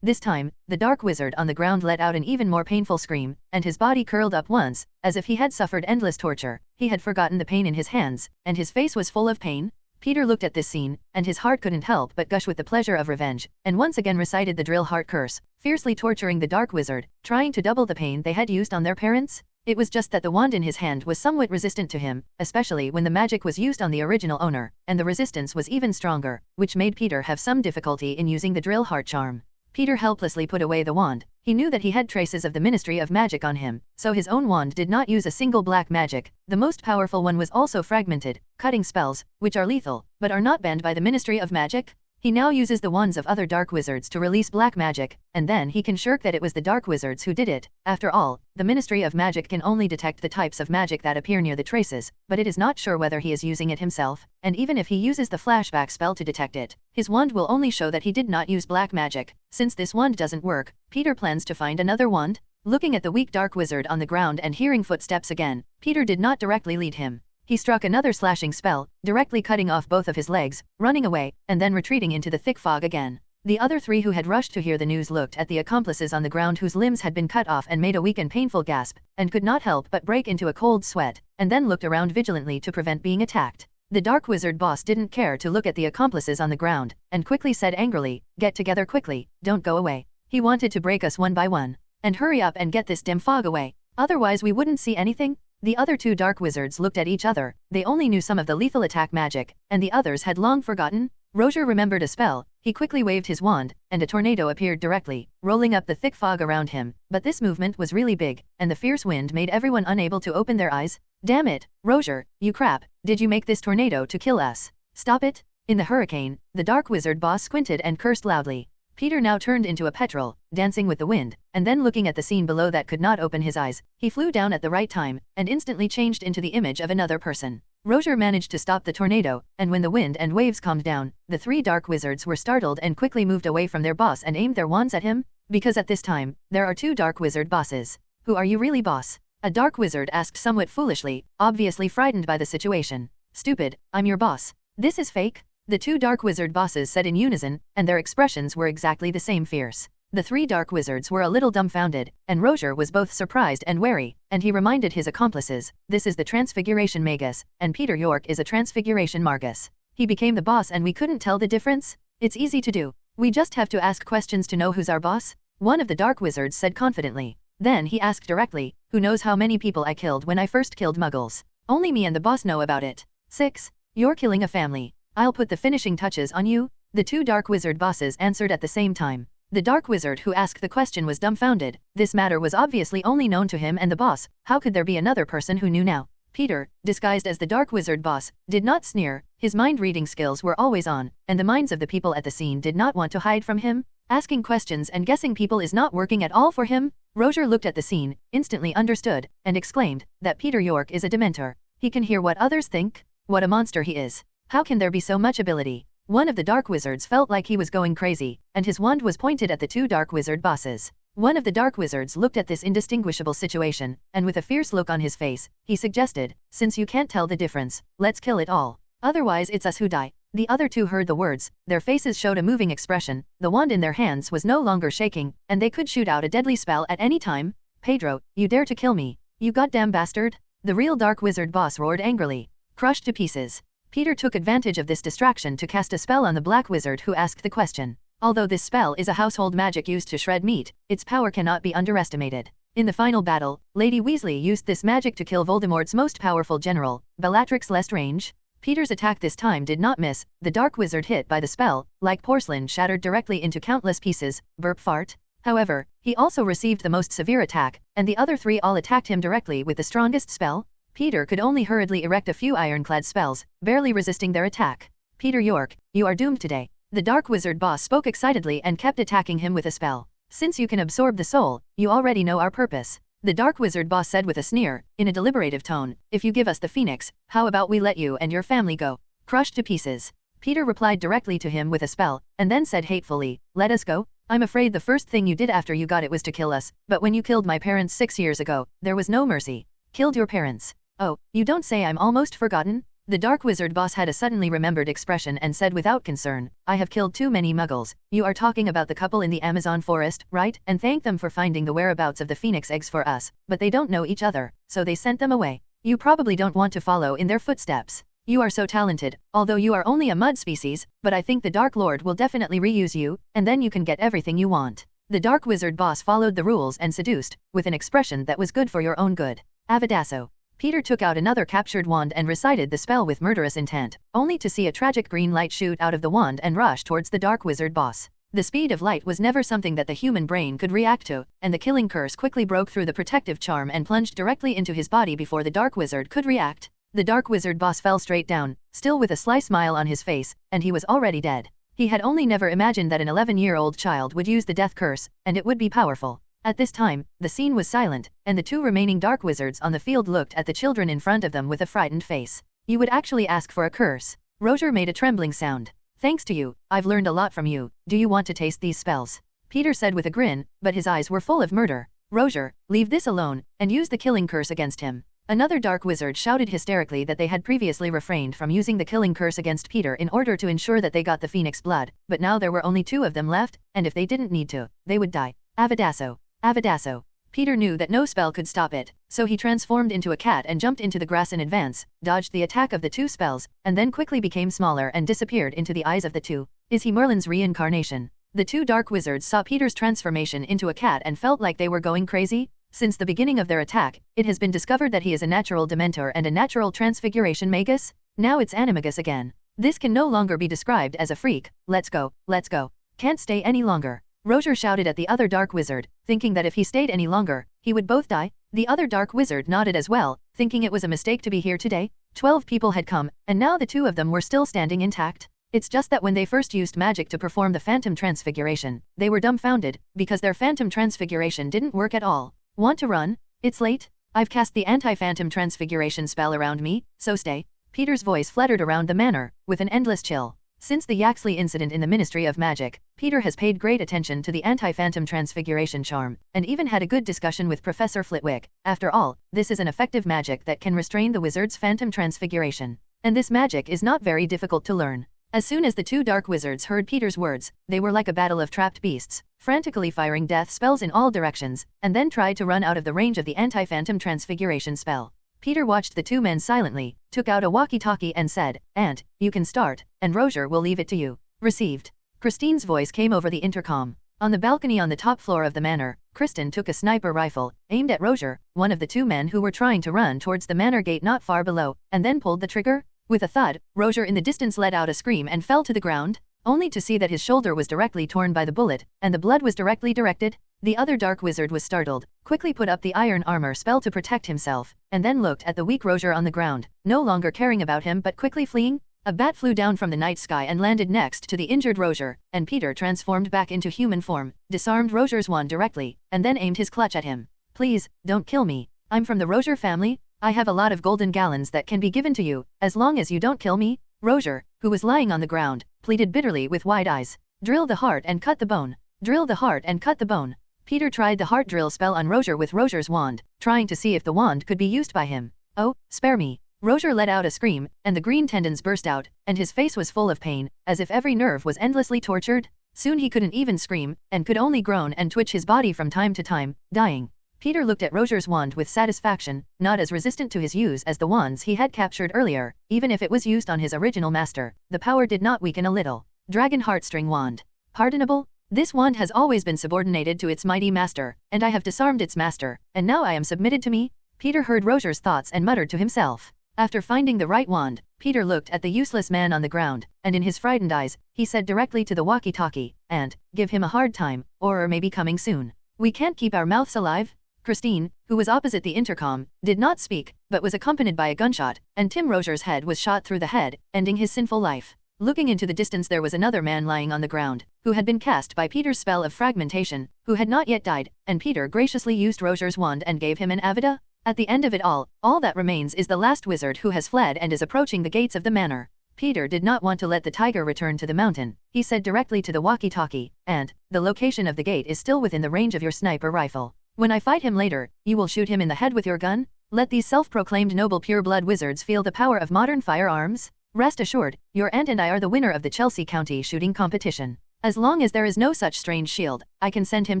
[SPEAKER 4] This time, the dark wizard on the ground let out an even more painful scream, and his body curled up once, as if he had suffered endless torture. He had forgotten the pain in his hands, and his face was full of pain. Peter looked at this scene, and his heart couldn't help but gush with the pleasure of revenge, and once again recited the drill heart curse, fiercely torturing the dark wizard, trying to double the pain they had used on their parents. It was just that the wand in his hand was somewhat resistant to him, especially when the magic was used on the original owner, and the resistance was even stronger, which made Peter have some difficulty in using the drill heart charm. Peter helplessly put away the wand. He knew that he had traces of the Ministry of Magic on him, so his own wand did not use a single black magic. The most powerful one was also fragmented, cutting spells, which are lethal, but are not banned by the Ministry of Magic. He now uses the wands of other dark wizards to release black magic, and then he can shirk that it was the dark wizards who did it. After all, the Ministry of Magic can only detect the types of magic that appear near the traces, but it is not sure whether he is using it himself, and even if he uses the flashback spell to detect it, his wand will only show that he did not use black magic. Since this wand doesn't work, Peter plans to find another wand. Looking at the weak dark wizard on the ground and hearing footsteps again, Peter did not directly lead him. He struck another slashing spell, directly cutting off both of his legs, running away, and then retreating into the thick fog again. The other 3 who had rushed to hear the news looked at the accomplices on the ground whose limbs had been cut off and made a weak and painful gasp, and could not help but break into a cold sweat, and then looked around vigilantly to prevent being attacked. The dark wizard boss didn't care to look at the accomplices on the ground, and quickly said angrily, "Get together quickly, don't go away." He wanted to break us one by one. And hurry up and get this dim fog away. Otherwise we wouldn't see anything. The other 2 dark wizards looked at each other. They only knew some of the lethal attack magic, and the others had long forgotten. Roger remembered a spell. He quickly waved his wand, and a tornado appeared directly, rolling up the thick fog around him. But this movement was really big, and the fierce wind made everyone unable to open their eyes. "Damn it, Roger, you crap, did you make this tornado to kill us? Stop it." In the hurricane, the dark wizard boss squinted and cursed loudly. Peter now turned into a petrel, dancing with the wind, and then looking at the scene below that could not open his eyes, he flew down at the right time, and instantly changed into the image of another person. Roger managed to stop the tornado, and when the wind and waves calmed down, the 3 dark wizards were startled and quickly moved away from their boss and aimed their wands at him, because at this time, there are 2 dark wizard bosses. "Who are you really, boss?" a dark wizard asked somewhat foolishly, obviously frightened by the situation. "Stupid, I'm your boss. This is fake." The 2 dark wizard bosses said in unison, and their expressions were exactly the same fierce. The 3 dark wizards were a little dumbfounded, and Roger was both surprised and wary, and he reminded his accomplices, "This is the Transfiguration Magus, and Peter York is a Transfiguration Margus. He became the boss and we couldn't tell the difference? It's easy to do. We just have to ask questions to know who's our boss," one of the dark wizards said confidently. Then he asked directly, "Who knows how many people I killed when I first killed Muggles? Only me and the boss know about it." 6. "You're killing a family. I'll put the finishing touches on you." The 2 dark wizard bosses answered at the same time. The dark wizard who asked the question was dumbfounded. This matter was obviously only known to him and the boss. How could there be another person who knew now? Peter, disguised as the dark wizard boss, did not sneer. His mind-reading skills were always on, and the minds of the people at the scene did not want to hide from him. Asking questions and guessing people is not working at all for him. Roger looked at the scene, instantly understood, and exclaimed that Peter York is a Dementor. He can hear what others think. What a monster he is. How can there be so much ability? One of the dark wizards felt like he was going crazy, and his wand was pointed at the two dark wizard bosses. One of the dark wizards looked at this indistinguishable situation, and with a fierce look on his face, he suggested, "Since you can't tell the difference, let's kill it all. Otherwise it's us who die." The other two heard the words, their faces showed a moving expression, the wand in their hands was no longer shaking, and they could shoot out a deadly spell at any time. "Pedro, you dare to kill me? You goddamn bastard!" The real dark wizard boss roared angrily. Crushed to pieces. Peter took advantage of this distraction to cast a spell on the black wizard who asked the question. Although this spell is a household magic used to shred meat, its power cannot be underestimated. In the final battle, Lady Weasley used this magic to kill Voldemort's most powerful general, Bellatrix Lestrange. Peter's attack this time did not miss, the dark wizard hit by the spell, like porcelain shattered directly into countless pieces, burp fart. However, he also received the most severe attack, and the other three all attacked him directly with the strongest spell. Peter could only hurriedly erect a few ironclad spells, barely resisting their attack. "Peter York, you are doomed today." The dark wizard boss spoke excitedly and kept attacking him with a spell. "Since you can absorb the soul, you already know our purpose." The dark wizard boss said with a sneer, in a deliberative tone, "If you give us the phoenix, how about we let you and your family go?" Crushed to pieces. Peter replied directly to him with a spell, and then said hatefully, "Let us go? I'm afraid the first thing you did after you got it was to kill us, but when you killed my parents 6 years ago, there was no mercy." "Killed your parents? Oh, you don't say. I'm almost forgotten." The dark wizard boss had a suddenly remembered expression and said without concern, "I have killed too many muggles. You are talking about the couple in the Amazon forest, right? And thank them for finding the whereabouts of the phoenix eggs for us, but they don't know each other, so they sent them away. You probably don't want to follow in their footsteps. You are so talented, although you are only a mud species, but I think the Dark Lord will definitely reuse you, and then you can get everything you want." The dark wizard boss followed the rules and seduced, with an expression that was good for your own good. Avadasso. Peter took out another captured wand and recited the spell with murderous intent, only to see a tragic green light shoot out of the wand and rush towards the dark wizard boss. The speed of light was never something that the human brain could react to, and the killing curse quickly broke through the protective charm and plunged directly into his body before the dark wizard could react. The dark wizard boss fell straight down, still with a sly smile on his face, and he was already dead. He had only never imagined that an 11-year-old child would use the death curse, and it would be powerful. At this time, the scene was silent, and the two remaining dark wizards on the field looked at the children in front of them with a frightened face. "You would actually ask for a curse?" Roger made a trembling sound. "Thanks to you, I've learned a lot from you. Do you want to taste these spells?" Peter said with a grin, but his eyes were full of murder. "Roger, leave this alone, and use the killing curse against him." Another dark wizard shouted hysterically that they had previously refrained from using the killing curse against Peter in order to ensure that they got the phoenix blood, but now there were only 2 of them left, and if they didn't need to, they would die. Avadasso. Avadasso. Peter knew that no spell could stop it, so he transformed into a cat and jumped into the grass in advance, dodged the attack of the 2 spells, and then quickly became smaller and disappeared into the eyes of the 2. Is he Merlin's reincarnation? The 2 dark wizards saw Peter's transformation into a cat and felt like they were going crazy. Since the beginning of their attack, it has been discovered that he is a natural Dementor and a natural transfiguration magus. Now it's animagus again. This can no longer be described as a freak. Let's go, let's go. Can't stay any longer. Roger shouted at the other dark wizard, thinking that if he stayed any longer, he would both die. The other dark wizard nodded as well, thinking it was a mistake to be here today. 12 people had come, and now the 2 of them were still standing intact. It's just that when they first used magic to perform the phantom transfiguration, they were dumbfounded, because their phantom transfiguration didn't work at all. Want to run? It's late. I've cast the anti-phantom transfiguration spell around me, so stay. Peter's voice fluttered around the manor, with an endless chill. Since the Yaxley incident in the Ministry of Magic, Peter has paid great attention to the anti-phantom transfiguration charm, and even had a good discussion with Professor Flitwick. After all, this is an effective magic that can restrain the wizard's phantom transfiguration. And this magic is not very difficult to learn. As soon as the 2 dark wizards heard Peter's words, they were like a battle of trapped beasts, frantically firing death spells in all directions, and then tried to run out of the range of the anti-phantom transfiguration spell. Peter watched the 2 men silently, took out a walkie-talkie and said, "Ant, you can start, and Roger will leave it to you." Received. Christine's voice came over the intercom. On the balcony on the top floor of the manor, Kristen took a sniper rifle, aimed at Roger, one of the 2 men who were trying to run towards the manor gate not far below, and then pulled the trigger. With a thud, Roger in the distance let out a scream and fell to the ground, only to see that his shoulder was directly torn by the bullet, and the blood was directly directed. The other dark wizard was startled, quickly put up the iron armor spell to protect himself, and then looked at the weak Roger on the ground, no longer caring about him but quickly fleeing. A bat flew down from the night sky and landed next to the injured Roger, and Peter transformed back into human form, disarmed Roger's wand directly, and then aimed his clutch at him. "Please, don't kill me. I'm from the Roger family. I have a lot of golden gallons that can be given to you, as long as you don't kill me." Roger, who was lying on the ground, pleaded bitterly with wide eyes. Drill the heart and cut the bone. Drill the heart and cut the bone. Peter tried the heart drill spell on Roger with Roger's wand, trying to see if the wand could be used by him. Oh, spare me. Roger let out a scream, and the green tendons burst out, and his face was full of pain, as if every nerve was endlessly tortured. Soon he couldn't even scream, and could only groan and twitch his body from time to time, dying. Peter looked at Roger's wand with satisfaction, not as resistant to his use as the wands he had captured earlier. Even if it was used on his original master, the power did not weaken a little. Dragon Heartstring Wand. Pardonable? This wand has always been subordinated to its mighty master, and I have disarmed its master, and now I am submitted to me? Peter heard Roger's thoughts and muttered to himself. After finding the right wand, Peter looked at the useless man on the ground, and in his frightened eyes, he said directly to the walkie-talkie, and, give him a hard time, or may be coming soon. We can't keep our mouths alive? Christine, who was opposite the intercom, did not speak, but was accompanied by a gunshot, and Tim Roger's head was shot through the head, ending his sinful life. Looking into the distance there was another man lying on the ground, who had been cast by Peter's spell of fragmentation, who had not yet died, and Peter graciously used Roger's wand and gave him an Avada. At the end of it all that remains is the last wizard who has fled and is approaching the gates of the manor. Peter did not want to let the tiger return to the mountain. He said directly to the walkie-talkie, and, the location of the gate is still within the range of your sniper rifle. When I fight him later, you will shoot him in the head with your gun? Let these self-proclaimed noble pure-blood wizards feel the power of modern firearms. Rest assured, your aunt and I are the winner of the Chelsea County shooting competition. As long as there is no such strange shield, I can send him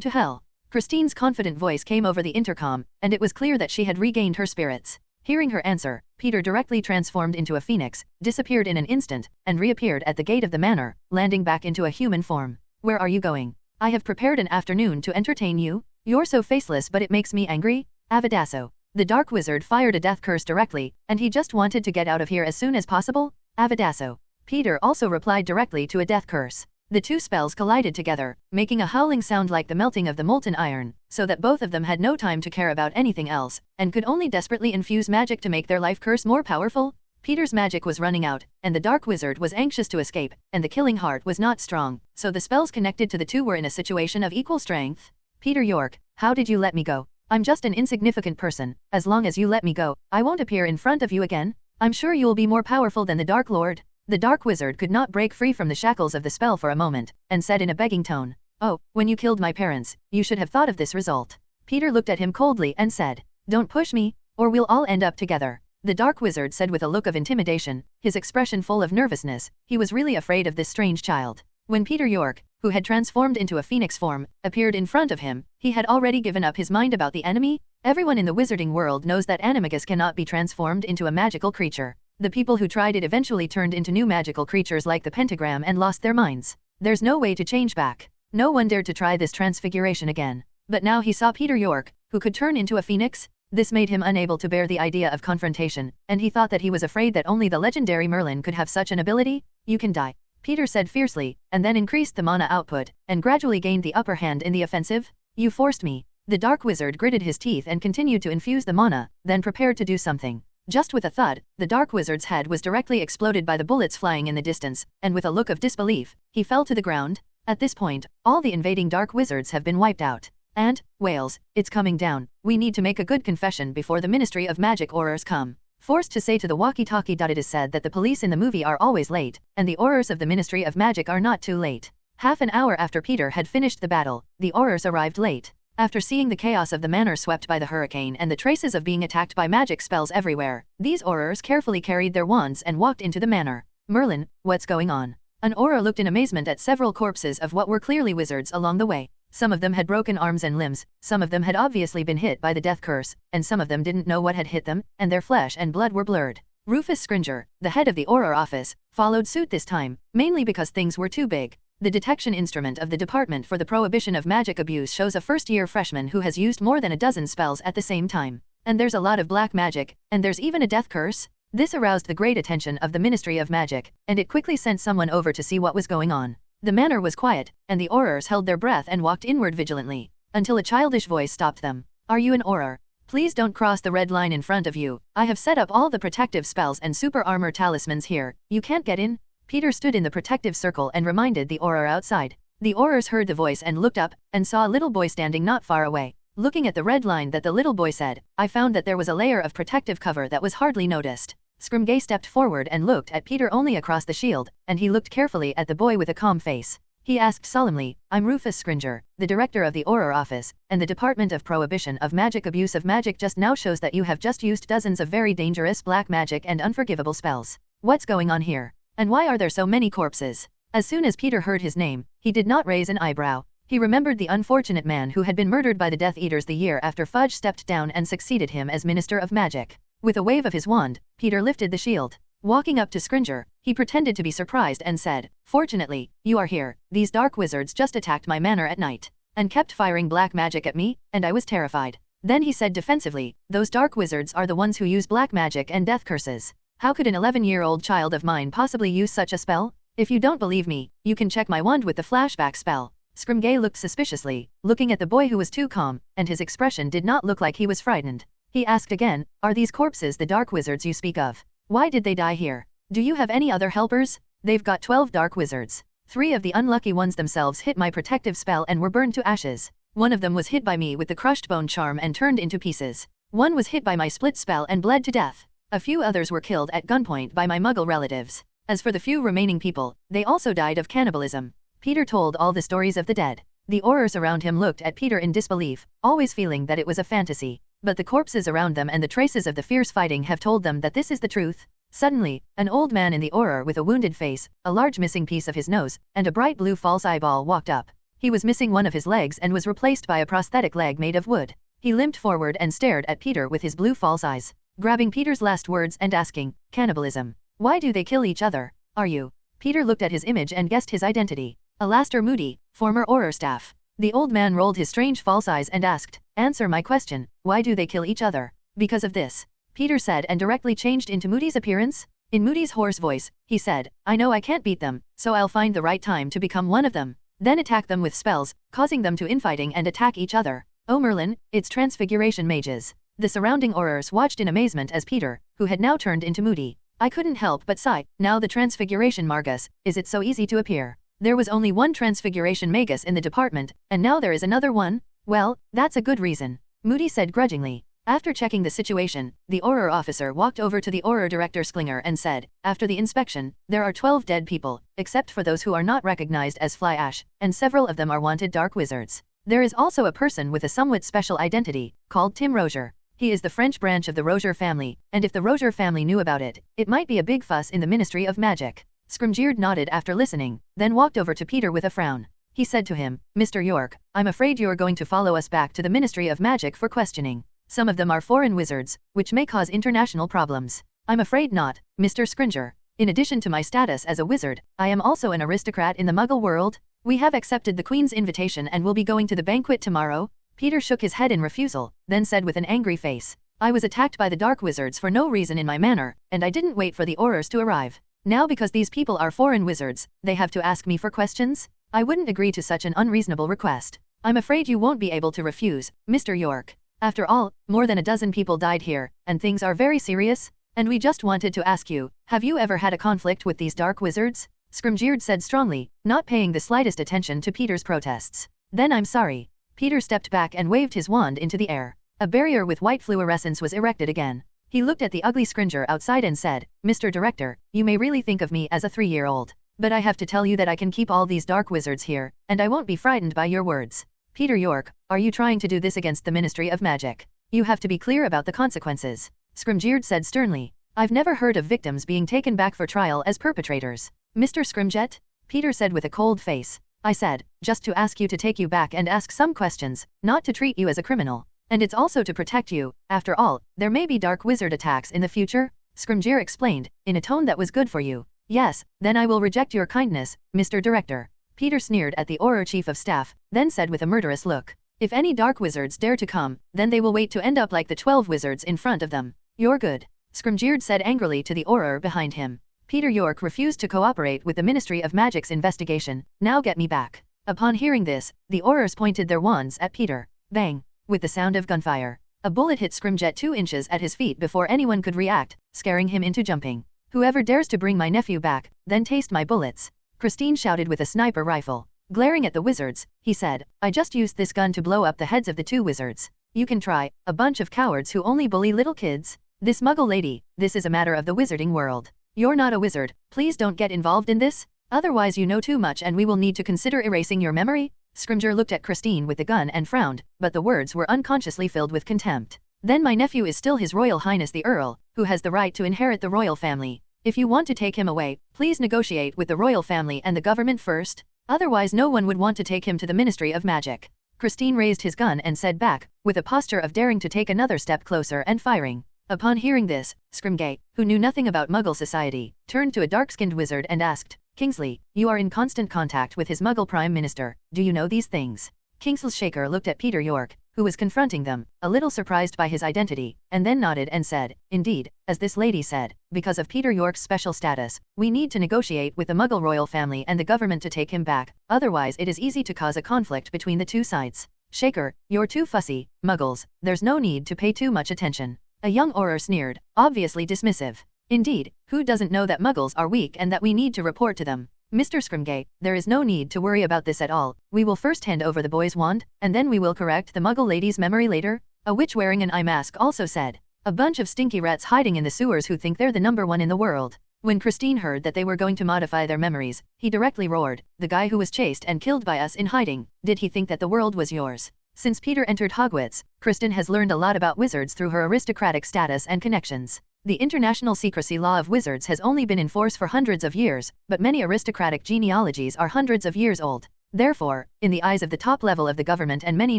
[SPEAKER 4] to hell. Christine's confident voice came over the intercom, and it was clear that she had regained her spirits. Hearing her answer, Peter directly transformed into a phoenix, disappeared in an instant, and reappeared at the gate of the manor, landing back into a human form. Where are you going? I have prepared an afternoon to entertain you. You're so faceless but it makes me angry. Avadaso. The dark wizard fired a death curse directly, and he just wanted to get out of here as soon as possible. Avadaso. Peter also replied directly to a death curse. The two spells collided together, making a howling sound like the melting of the molten iron, so that both of them had no time to care about anything else, and could only desperately infuse magic to make their life curse more powerful. Peter's magic was running out, and the dark wizard was anxious to escape, and the killing heart was not strong, so the spells connected to the two were in a situation of equal strength. Peter York, how did you let me go? I'm just an insignificant person. As long as you let me go, I won't appear in front of you again. I'm sure you'll be more powerful than the Dark Lord. The Dark Wizard could not break free from the shackles of the spell for a moment, and said in a begging tone, "Oh, when you killed my parents, you should have thought of this result." Peter looked at him coldly and said, "Don't push me, or we'll all end up together." The Dark Wizard said with a look of intimidation, his expression full of nervousness. He was really afraid of this strange child. When Peter York, who had transformed into a phoenix form, appeared in front of him, he had already given up his mind about the enemy. Everyone in the wizarding world knows that animagus cannot be transformed into a magical creature. The people who tried it eventually turned into new magical creatures like the pentagram and lost their minds. There's no way to change back. No one dared to try this transfiguration again. But now he saw Peter York, who could turn into a phoenix. This made him unable to bear the idea of confrontation, and he thought that he was afraid that only the legendary Merlin could have such an ability. "You can die," Peter said fiercely, and then increased the mana output, and gradually gained the upper hand in the offensive. "You forced me." The Dark Wizard gritted his teeth and continued to infuse the mana, then prepared to do something. Just with a thud, the Dark Wizard's head was directly exploded by the bullets flying in the distance, and with a look of disbelief, he fell to the ground. At this point, all the invading Dark Wizards have been wiped out. And, Wales, it's coming down. We need to make a good confession before the Ministry of Magic Aurors come. Forced to say to the walkie-talkie. It is said that the police in the movie are always late, and the Aurors of the Ministry of Magic are not too late. Half an hour after Peter had finished the battle, the Aurors arrived late. After seeing the chaos of the manor swept by the hurricane and the traces of being attacked by magic spells everywhere, these Aurors carefully carried their wands and walked into the manor. "Merlin, what's going on?" An Auror looked in amazement at several corpses of what were clearly wizards along the way. Some of them had broken arms and limbs, some of them had obviously been hit by the death curse, and some of them didn't know what had hit them, and their flesh and blood were blurred. Rufus Scringer, the head of the Auror office, followed suit this time, mainly because things were too big. The detection instrument of the Department for the Prohibition of Magic Abuse shows a first-year freshman who has used more than a dozen spells at the same time. And there's a lot of black magic, and there's even a death curse. This aroused the great attention of the Ministry of Magic, and it quickly sent someone over to see what was going on. The manor was quiet, and the Aurors held their breath and walked inward vigilantly, until a childish voice stopped them. "Are you an Auror? Please don't cross the red line in front of you. I have set up all the protective spells and super armor talismans here. You can't get in." Peter stood in the protective circle and reminded the Auror outside. The Aurors heard the voice and looked up, and saw a little boy standing not far away. Looking at the red line that the little boy said, "I found that there was a layer of protective cover that was hardly noticed. Scrimgeour stepped forward and looked at Peter only across the shield, and he looked carefully at the boy with a calm face. He asked solemnly, I'm Rufus Scrimgeour, the director of the Auror office, and the Department of Prohibition of Magic. Abuse of magic just now shows that you have just used dozens of very dangerous black magic and unforgivable spells. What's going on here? And why are there so many corpses? As soon as Peter heard his name, he did not raise an eyebrow. He remembered the unfortunate man who had been murdered by the Death Eaters the year after Fudge stepped down and succeeded him as Minister of Magic. With a wave of his wand, Peter lifted the shield. Walking up to Scrimgeour, he pretended to be surprised and said, Fortunately, you are here. These dark wizards just attacked my manor at night, and kept firing black magic at me, and I was terrified. Then he said defensively, those dark wizards are the ones who use black magic and death curses. How could an 11-year-old child of mine possibly use such a spell? If you don't believe me, you can check my wand with the flashback spell. Scrimgeour looked suspiciously, looking at the boy who was too calm, and his expression did not look like he was frightened. He asked again, are these corpses the dark wizards you speak of? Why did they die here? Do you have any other helpers? They've got 12 dark wizards. 3 of the unlucky ones themselves hit my protective spell and were burned to ashes. One of them was hit by me with the crushed bone charm and turned into pieces. One was hit by my split spell and bled to death. A few others were killed at gunpoint by my muggle relatives. As for the few remaining people, they also died of cannibalism. Peter told all the stories of the dead. The Aurors around him looked at Peter in disbelief, always feeling that it was a fantasy. But the corpses around them and the traces of the fierce fighting have told them that this is the truth. Suddenly, an old man in the Auror with a wounded face, a large missing piece of his nose, and a bright blue false eyeball walked up. He was missing one of his legs and was replaced by a prosthetic leg made of wood. He limped forward and stared at Peter with his blue false eyes, grabbing Peter's last words and asking, cannibalism. Why do they kill each other? Are you? Peter looked at his image and guessed his identity. Alastair Moody, former Auror staff. The old man rolled his strange false eyes and asked, answer my question, why do they kill each other? Because of this. Peter said and directly changed into Moody's appearance. In Moody's hoarse voice, he said, I know I can't beat them, so I'll find the right time to become one of them. Then attack them with spells, causing them to infighting and attack each other. Oh Merlin, it's transfiguration mages. The surrounding Aurors watched in amazement as Peter, who had now turned into Moody. I couldn't help but sigh, now the transfiguration Margus, is it so easy to appear? There was only one transfiguration magus in the department, and now there is another one? Well, that's a good reason. Moody said grudgingly. After checking the situation, the Auror officer walked over to the Auror director Sklinger and said, after the inspection, there are 12 dead people, except for those who are not recognized as fly ash, and several of them are wanted dark wizards. There is also a person with a somewhat special identity, called Tim Rozier. He is the French branch of the Rozier family, and if the Rozier family knew about it, it might be a big fuss in the Ministry of Magic. Scrimgeour nodded after listening, then walked over to Peter with a frown. He said to him, Mr. York, I'm afraid you're going to follow us back to the Ministry of Magic for questioning. Some of them are foreign wizards, which may cause international problems. I'm afraid not, Mr. Scrimgeour. In addition to my status as a wizard, I am also an aristocrat in the Muggle world. We have accepted the Queen's invitation and will be going to the banquet tomorrow. Peter shook his head in refusal, then said with an angry face, I was attacked by the dark wizards for no reason in my manor, and I didn't wait for the Aurors to arrive. Now because these people are foreign wizards, they have to ask me for questions? I wouldn't agree to such an unreasonable request. I'm afraid you won't be able to refuse, Mr. York. After all, more than a dozen people died here, and things are very serious, and we just wanted to ask you, have you ever had a conflict with these dark wizards? Scrimgeour said strongly, not paying the slightest attention to Peter's protests. Then I'm sorry. Peter stepped back and waved his wand into the air. A barrier with white fluorescence was erected again. He looked at the ugly Scrimgeour outside and said, Mr. Director, you may really think of me as a 3-year-old. But I have to tell you that I can keep all these dark wizards here, and I won't be frightened by your words. Peter York, are you trying to do this against the Ministry of Magic? You have to be clear about the consequences. Scrimgeour said sternly. I've never heard of victims being taken back for trial as perpetrators. Mr. Scrimgeour? Peter said with a cold face. I said, just to ask you to take you back and ask some questions, not to treat you as a criminal. And it's also to protect you. After all, there may be dark wizard attacks in the future, Scrimgeour explained, in a tone that was good for you. Yes, then I will reject your kindness, Mr. Director. Peter sneered at the Auror Chief of Staff, then said with a murderous look, if any dark wizards dare to come, then they will wait to end up like the 12 wizards in front of them. You're good. Scrimgeour said angrily to the Auror behind him. Peter York refused to cooperate with the Ministry of Magic's investigation. Now get me back. Upon hearing this, the Aurors pointed their wands at Peter. Bang! With the sound of gunfire, a bullet hit Scrimgeour 2 inches at his feet before anyone could react, scaring him into jumping. Whoever dares to bring my nephew back, then taste my bullets. Christine shouted with a sniper rifle. Glaring at the wizards, he said, I just used this gun to blow up the heads of the 2 wizards. You can try, a bunch of cowards who only bully little kids. This Muggle lady, this is a matter of the wizarding world. You're not a wizard, please don't get involved in this. Otherwise you know too much and we will need to consider erasing your memory. Scrimgeour looked at Christine with the gun and frowned, but the words were unconsciously filled with contempt. Then my nephew is still His Royal Highness the Earl, who has the right to inherit the royal family. If you want to take him away, please negotiate with the royal family and the government first. Otherwise no one would want to take him to the Ministry of Magic. Christine raised his gun and said back, with a posture of daring to take another step closer and firing. Upon hearing this, Scrimgeour, who knew nothing about Muggle society, turned to a dark-skinned wizard and asked, Kingsley, you are in constant contact with his Muggle Prime Minister, do you know these things? Kingsley's Shaker looked at Peter York, who was confronting them, a little surprised by his identity, and then nodded and said, indeed, as this lady said, because of Peter York's special status, we need to negotiate with the Muggle royal family and the government to take him back, otherwise it is easy to cause a conflict between the two sides. Shaker, you're too fussy, Muggles, there's no need to pay too much attention. A young Auror sneered, obviously dismissive. Indeed, who doesn't know that Muggles are weak and that we need to report to them? Mr. Scrimgeour, there is no need to worry about this at all. We will first hand over the boy's wand, and then we will correct the Muggle lady's memory later. A witch wearing an eye mask also said. A bunch of stinky rats hiding in the sewers who think they're the #1 in the world. When Christine heard that they were going to modify their memories, he directly roared, the guy who was chased and killed by us in hiding, did he think that the world was yours? Since Peter entered Hogwarts, Kristen has learned a lot about wizards through her aristocratic status and connections. The international secrecy law of wizards has only been in force for hundreds of years, but many aristocratic genealogies are hundreds of years old. Therefore, in the eyes of the top level of the government and many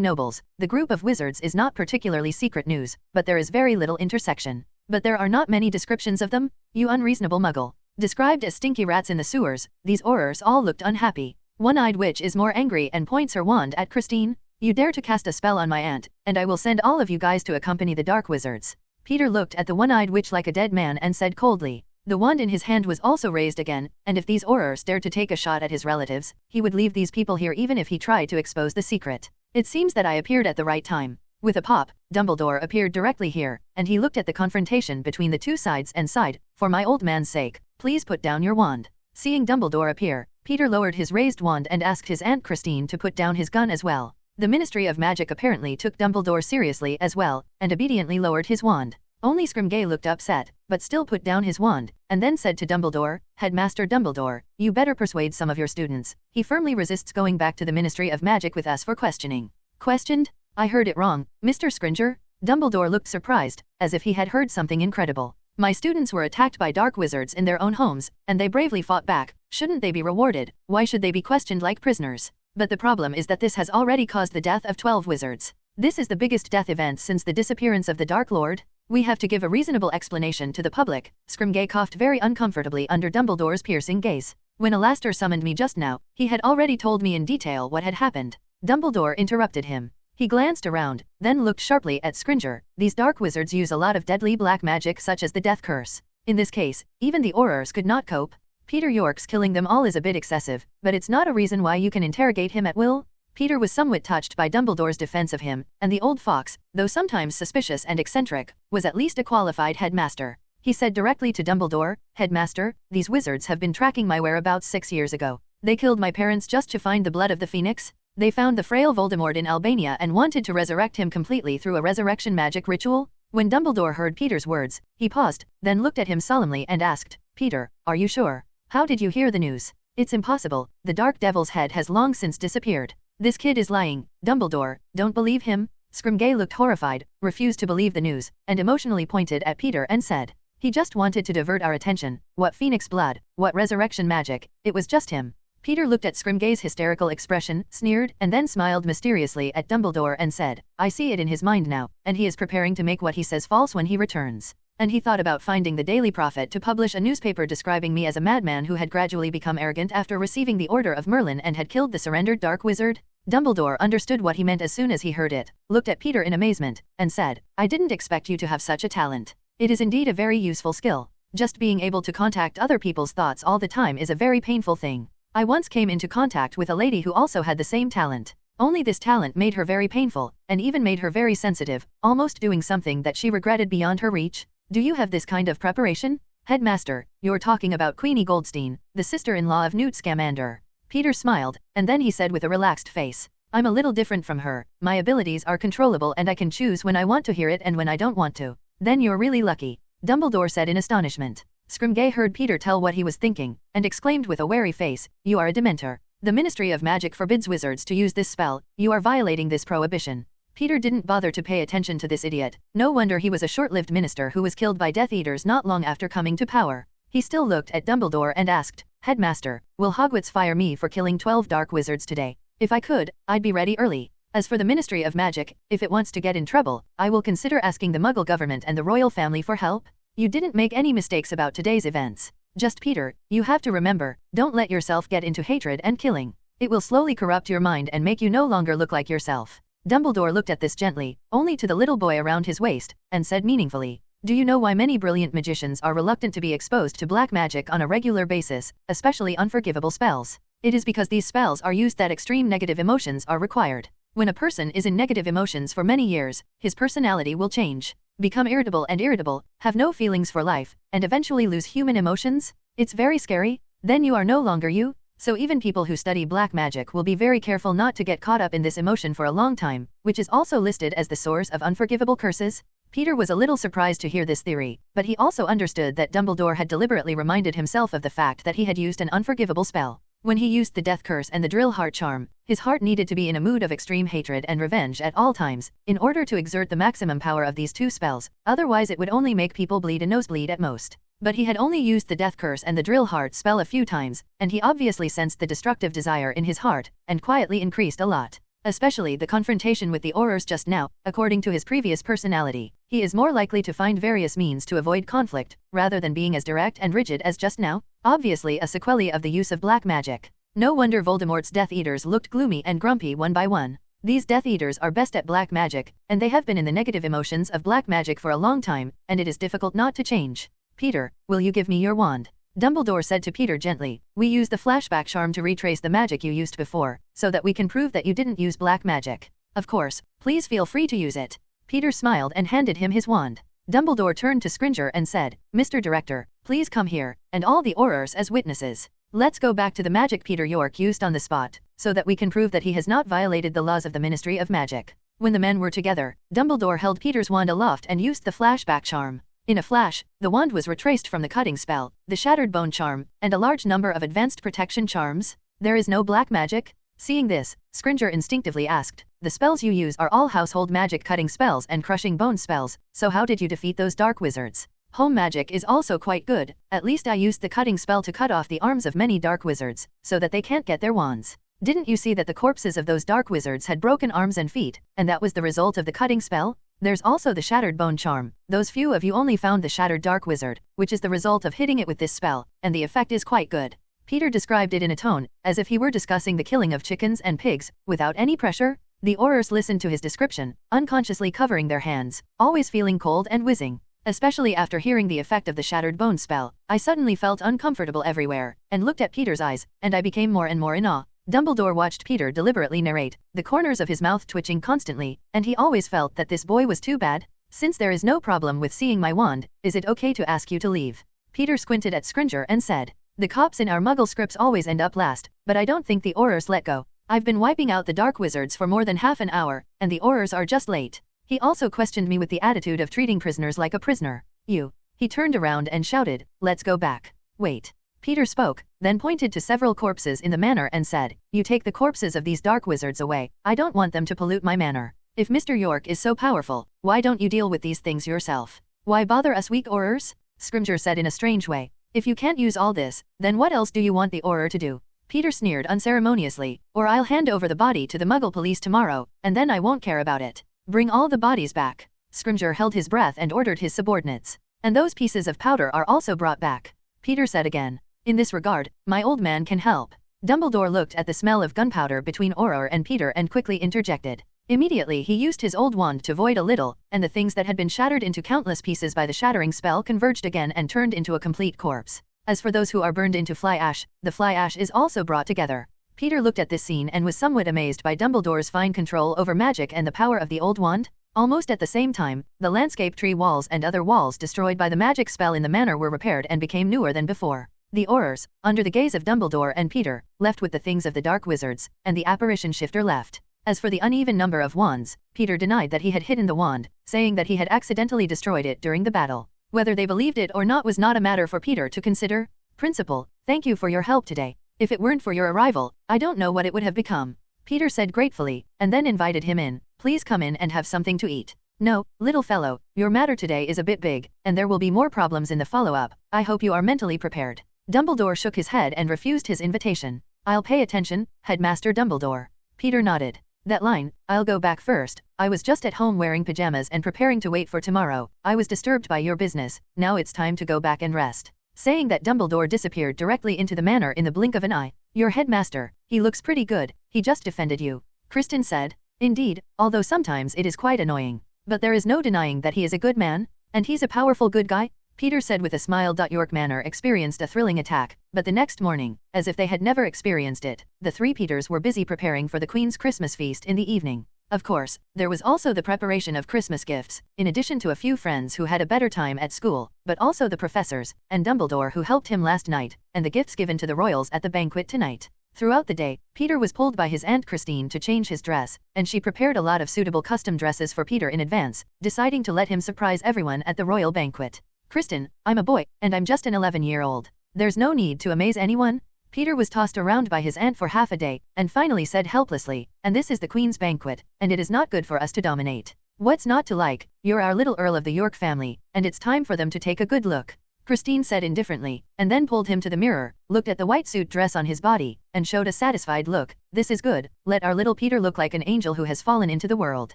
[SPEAKER 4] nobles, the group of wizards is not particularly secret news, but there is very little intersection. But there are not many descriptions of them, you unreasonable Muggle. Described as stinky rats in the sewers, these Aurors all looked unhappy. One-eyed witch is more angry and points her wand at Christine. You dare to cast a spell on my aunt, and I will send all of you guys to accompany the dark wizards. Peter looked at the one-eyed witch like a dead man and said coldly. The wand in his hand was also raised again, and if these Aurors dared to take a shot at his relatives, he would leave these people here even if he tried to expose the secret. It seems that I appeared at the right time. With a pop, Dumbledore appeared directly here, and he looked at the confrontation between the two sides and sighed, for my old man's sake, please put down your wand. Seeing Dumbledore appear, Peter lowered his raised wand and asked his Aunt Christine to put down his gun as well. The Ministry of Magic apparently took Dumbledore seriously as well, and obediently lowered his wand. Only Scrimgeour looked upset, but still put down his wand, and then said to Dumbledore, Headmaster Dumbledore, you better persuade some of your students. He firmly resists going back to the Ministry of Magic with us for questioning. Questioned? I heard it wrong, Mr. Scrimgeour? Dumbledore looked surprised, as if he had heard something incredible. My students were attacked by dark wizards in their own homes, and they bravely fought back. Shouldn't they be rewarded? Why should they be questioned like prisoners? But the problem is that this has already caused the death of 12 wizards. This is the biggest death event since the disappearance of the Dark Lord. We have to give a reasonable explanation to the public. Scrimgeour coughed very uncomfortably under Dumbledore's piercing gaze. When Alastor summoned me just now, he had already told me in detail what had happened. Dumbledore interrupted him. He glanced around, then looked sharply at Scrimgeour. These dark wizards use a lot of deadly black magic such as the Death Curse. In this case, even the Aurors could not cope. Peter York's killing them all is a bit excessive, but it's not a reason why you can interrogate him at will. Peter was somewhat touched by Dumbledore's defense of him, and the old fox, though sometimes suspicious and eccentric, was at least a qualified headmaster. He said directly to Dumbledore, Headmaster, these wizards have been tracking my whereabouts 6 years ago. They killed my parents just to find the blood of the phoenix. They found the frail Voldemort in Albania and wanted to resurrect him completely through a resurrection magic ritual. When Dumbledore heard Peter's words, he paused, then looked at him solemnly and asked, Peter, are you sure? How did you hear the news? It's impossible, the Dark Devil's head has long since disappeared. This kid is lying. Dumbledore, don't believe him? Scrimgeour looked horrified, refused to believe the news, and emotionally pointed at Peter and said, he just wanted to divert our attention. What phoenix blood? What resurrection magic? It was just him. Peter looked at Scrimgeour's hysterical expression, sneered, and then smiled mysteriously at Dumbledore and said, I see it in his mind now, and he is preparing to make what he says false when he returns. And he thought about finding the Daily Prophet to publish a newspaper describing me as a madman who had gradually become arrogant after receiving the order of Merlin and had killed the surrendered dark wizard. Dumbledore understood what he meant as soon as he heard it, looked at Peter in amazement, and said, I didn't expect you to have such a talent. It is indeed a very useful skill. Just being able to contact other people's thoughts all the time is a very painful thing. I once came into contact with a lady who also had the same talent. Only this talent made her very painful, and even made her very sensitive, almost doing something that she regretted beyond her reach. Do you have this kind of preparation? Headmaster, you're talking about Queenie Goldstein, the sister-in-law of Newt Scamander. Peter smiled, and then he said with a relaxed face, I'm a little different from her. My abilities are controllable and I can choose when I want to hear it and when I don't want to. Then you're really lucky, Dumbledore said in astonishment. Scrimgeour heard Peter tell what he was thinking, and exclaimed with a wary face, "You are a Dementor. The Ministry of Magic forbids wizards to use this spell, you are violating this prohibition." Peter didn't bother to pay attention to this idiot. No wonder he was a short-lived minister who was killed by Death Eaters not long after coming to power. He still looked at Dumbledore and asked, "Headmaster, will Hogwarts fire me for killing 12 dark wizards today? If I could, I'd be ready early. As for the Ministry of Magic, if it wants to get in trouble, I will consider asking the Muggle government and the royal family for help." You didn't make any mistakes about today's events. Just Peter, you have to remember, don't let yourself get into hatred and killing. It will slowly corrupt your mind and make you no longer look like yourself. Dumbledore looked at this gently, only to the little boy around his waist, and said meaningfully, "Do you know why many brilliant magicians are reluctant to be exposed to black magic on a regular basis, especially unforgivable spells? It is because these spells are used that extreme negative emotions are required. When a person is in negative emotions for many years, his personality will change, become irritable, have no feelings for life, and eventually lose human emotions. It's very scary. Then you are no longer you. So even people who study black magic will be very careful not to get caught up in this emotion for a long time, which is also listed as the source of unforgivable curses." Peter was a little surprised to hear this theory, but he also understood that Dumbledore had deliberately reminded himself of the fact that he had used an unforgivable spell. When he used the death curse and the drill heart charm, his heart needed to be in a mood of extreme hatred and revenge at all times, in order to exert the maximum power of these two spells, otherwise it would only make people bleed a nosebleed at most. But he had only used the death curse and the drill heart spell a few times, and he obviously sensed the destructive desire in his heart, and quietly increased a lot. Especially the confrontation with the Aurors just now. According to his previous personality, he is more likely to find various means to avoid conflict, rather than being as direct and rigid as just now, obviously a sequelae of the use of black magic. No wonder Voldemort's Death Eaters looked gloomy and grumpy one by one. These Death Eaters are best at black magic, and they have been in the negative emotions of black magic for a long time, and it is difficult not to change. "Peter, will you give me your wand?" Dumbledore said to Peter gently. "We use the flashback charm to retrace the magic you used before, so that we can prove that you didn't use black magic. Of course, please feel free to use it." Peter smiled and handed him his wand. Dumbledore turned to Scrimgeour and said, "Mr. Director, please come here, and all the Aurors as witnesses. Let's go back to the magic Peter York used on the spot, so that we can prove that he has not violated the laws of the Ministry of Magic." When the men were together, Dumbledore held Peter's wand aloft and used the flashback charm. In a flash, the wand was retraced from the cutting spell, the shattered bone charm, and a large number of advanced protection charms. "There is no black magic?" Seeing this, Scrimgeour instinctively asked, "The spells you use are all household magic cutting spells and crushing bone spells, so how did you defeat those dark wizards?" "Home magic is also quite good. At least I used the cutting spell to cut off the arms of many dark wizards, so that they can't get their wands. Didn't you see that the corpses of those dark wizards had broken arms and feet, and that was the result of the cutting spell? There's also the shattered bone charm. Those few of you only found the shattered dark wizard, which is the result of hitting it with this spell, and the effect is quite good." Peter described it in a tone, as if he were discussing the killing of chickens and pigs, without any pressure. The Aurors listened to his description, unconsciously covering their hands, always feeling cold and whizzing. Especially after hearing the effect of the shattered bone spell, I suddenly felt uncomfortable everywhere, and looked at Peter's eyes, and I became more and more in awe. Dumbledore watched Peter deliberately narrate, the corners of his mouth twitching constantly, and he always felt that this boy was too bad. "Since there is no problem with seeing my wand, is it okay to ask you to leave?" Peter squinted at Scrimgeour and said, "The cops in our Muggle scripts always end up last, but I don't think the Aurors let go. I've been wiping out the dark wizards for more than half an hour, and the Aurors are just late." He also questioned me with the attitude of treating prisoners like a prisoner. "You." He turned around and shouted, "Let's go back." "Wait." Peter spoke, then pointed to several corpses in the manor and said, "You take the corpses of these dark wizards away. I don't want them to pollute my manor. If Mr. York is so powerful, why don't you deal with these things yourself? Why bother us weak Aurors?" Scrimgeour said in a strange way. "If you can't use all this, then what else do you want the Auror to do?" Peter sneered unceremoniously, "Or I'll hand over the body to the Muggle police tomorrow, and then I won't care about it. Bring all the bodies back." Scrimgeour held his breath and ordered his subordinates. "And those pieces of powder are also brought back," Peter said again. "In this regard, my old man can help." Dumbledore looked at the smell of gunpowder between Auror and Peter and quickly interjected. Immediately he used his old wand to void a little, and the things that had been shattered into countless pieces by the shattering spell converged again and turned into a complete corpse. As for those who are burned into fly ash, the fly ash is also brought together. Peter looked at this scene and was somewhat amazed by Dumbledore's fine control over magic and the power of the old wand. Almost at the same time, the landscape tree walls and other walls destroyed by the magic spell in the manor were repaired and became newer than before. The Aurors, under the gaze of Dumbledore and Peter, left with the things of the dark wizards, and the apparition shifter left. As for the uneven number of wands, Peter denied that he had hidden the wand, saying that he had accidentally destroyed it during the battle. Whether they believed it or not was not a matter for Peter to consider. Principal, thank you for your help today. If it weren't for your arrival, I don't know what it would have become. Peter said gratefully, and then invited him in. Please come in and have something to eat. No, little fellow, your matter today is a bit big, and there will be more problems in the follow-up. I hope you are mentally prepared. Dumbledore shook his head and refused his invitation. I'll pay attention, Headmaster Dumbledore. Peter nodded. That line, I'll go back first. I was just at home wearing pajamas and preparing to wait for tomorrow. I was disturbed by your business. Now it's time to go back and rest. Saying that, Dumbledore disappeared directly into the manor in the blink of an eye. Your headmaster, he looks pretty good. He just defended you. Kristen said. Indeed, although sometimes it is quite annoying. But there is no denying that he is a good man, and he's a powerful good guy, Peter said with a smile. York Manor experienced a thrilling attack, but the next morning, as if they had never experienced it, the three Peters were busy preparing for the Queen's Christmas feast in the evening. Of course, there was also the preparation of Christmas gifts, in addition to a few friends who had a better time at school, but also the professors, and Dumbledore who helped him last night, and the gifts given to the royals at the banquet tonight. Throughout the day, Peter was pulled by his Aunt Christine to change his dress, and she prepared a lot of suitable custom dresses for Peter in advance, deciding to let him surprise everyone at the royal banquet. Kristen, I'm a boy, and I'm just an 11-year-old. There's no need to amaze anyone. Peter was tossed around by his aunt for half a day, and finally said helplessly, and this is the Queen's banquet, and it is not good for us to dominate. What's not to like? You're our little Earl of the York family, and it's time for them to take a good look. Christine said indifferently, and then pulled him to the mirror, looked at the white suit dress on his body, and showed a satisfied look. This is good. Let our little Peter look like an angel who has fallen into the world.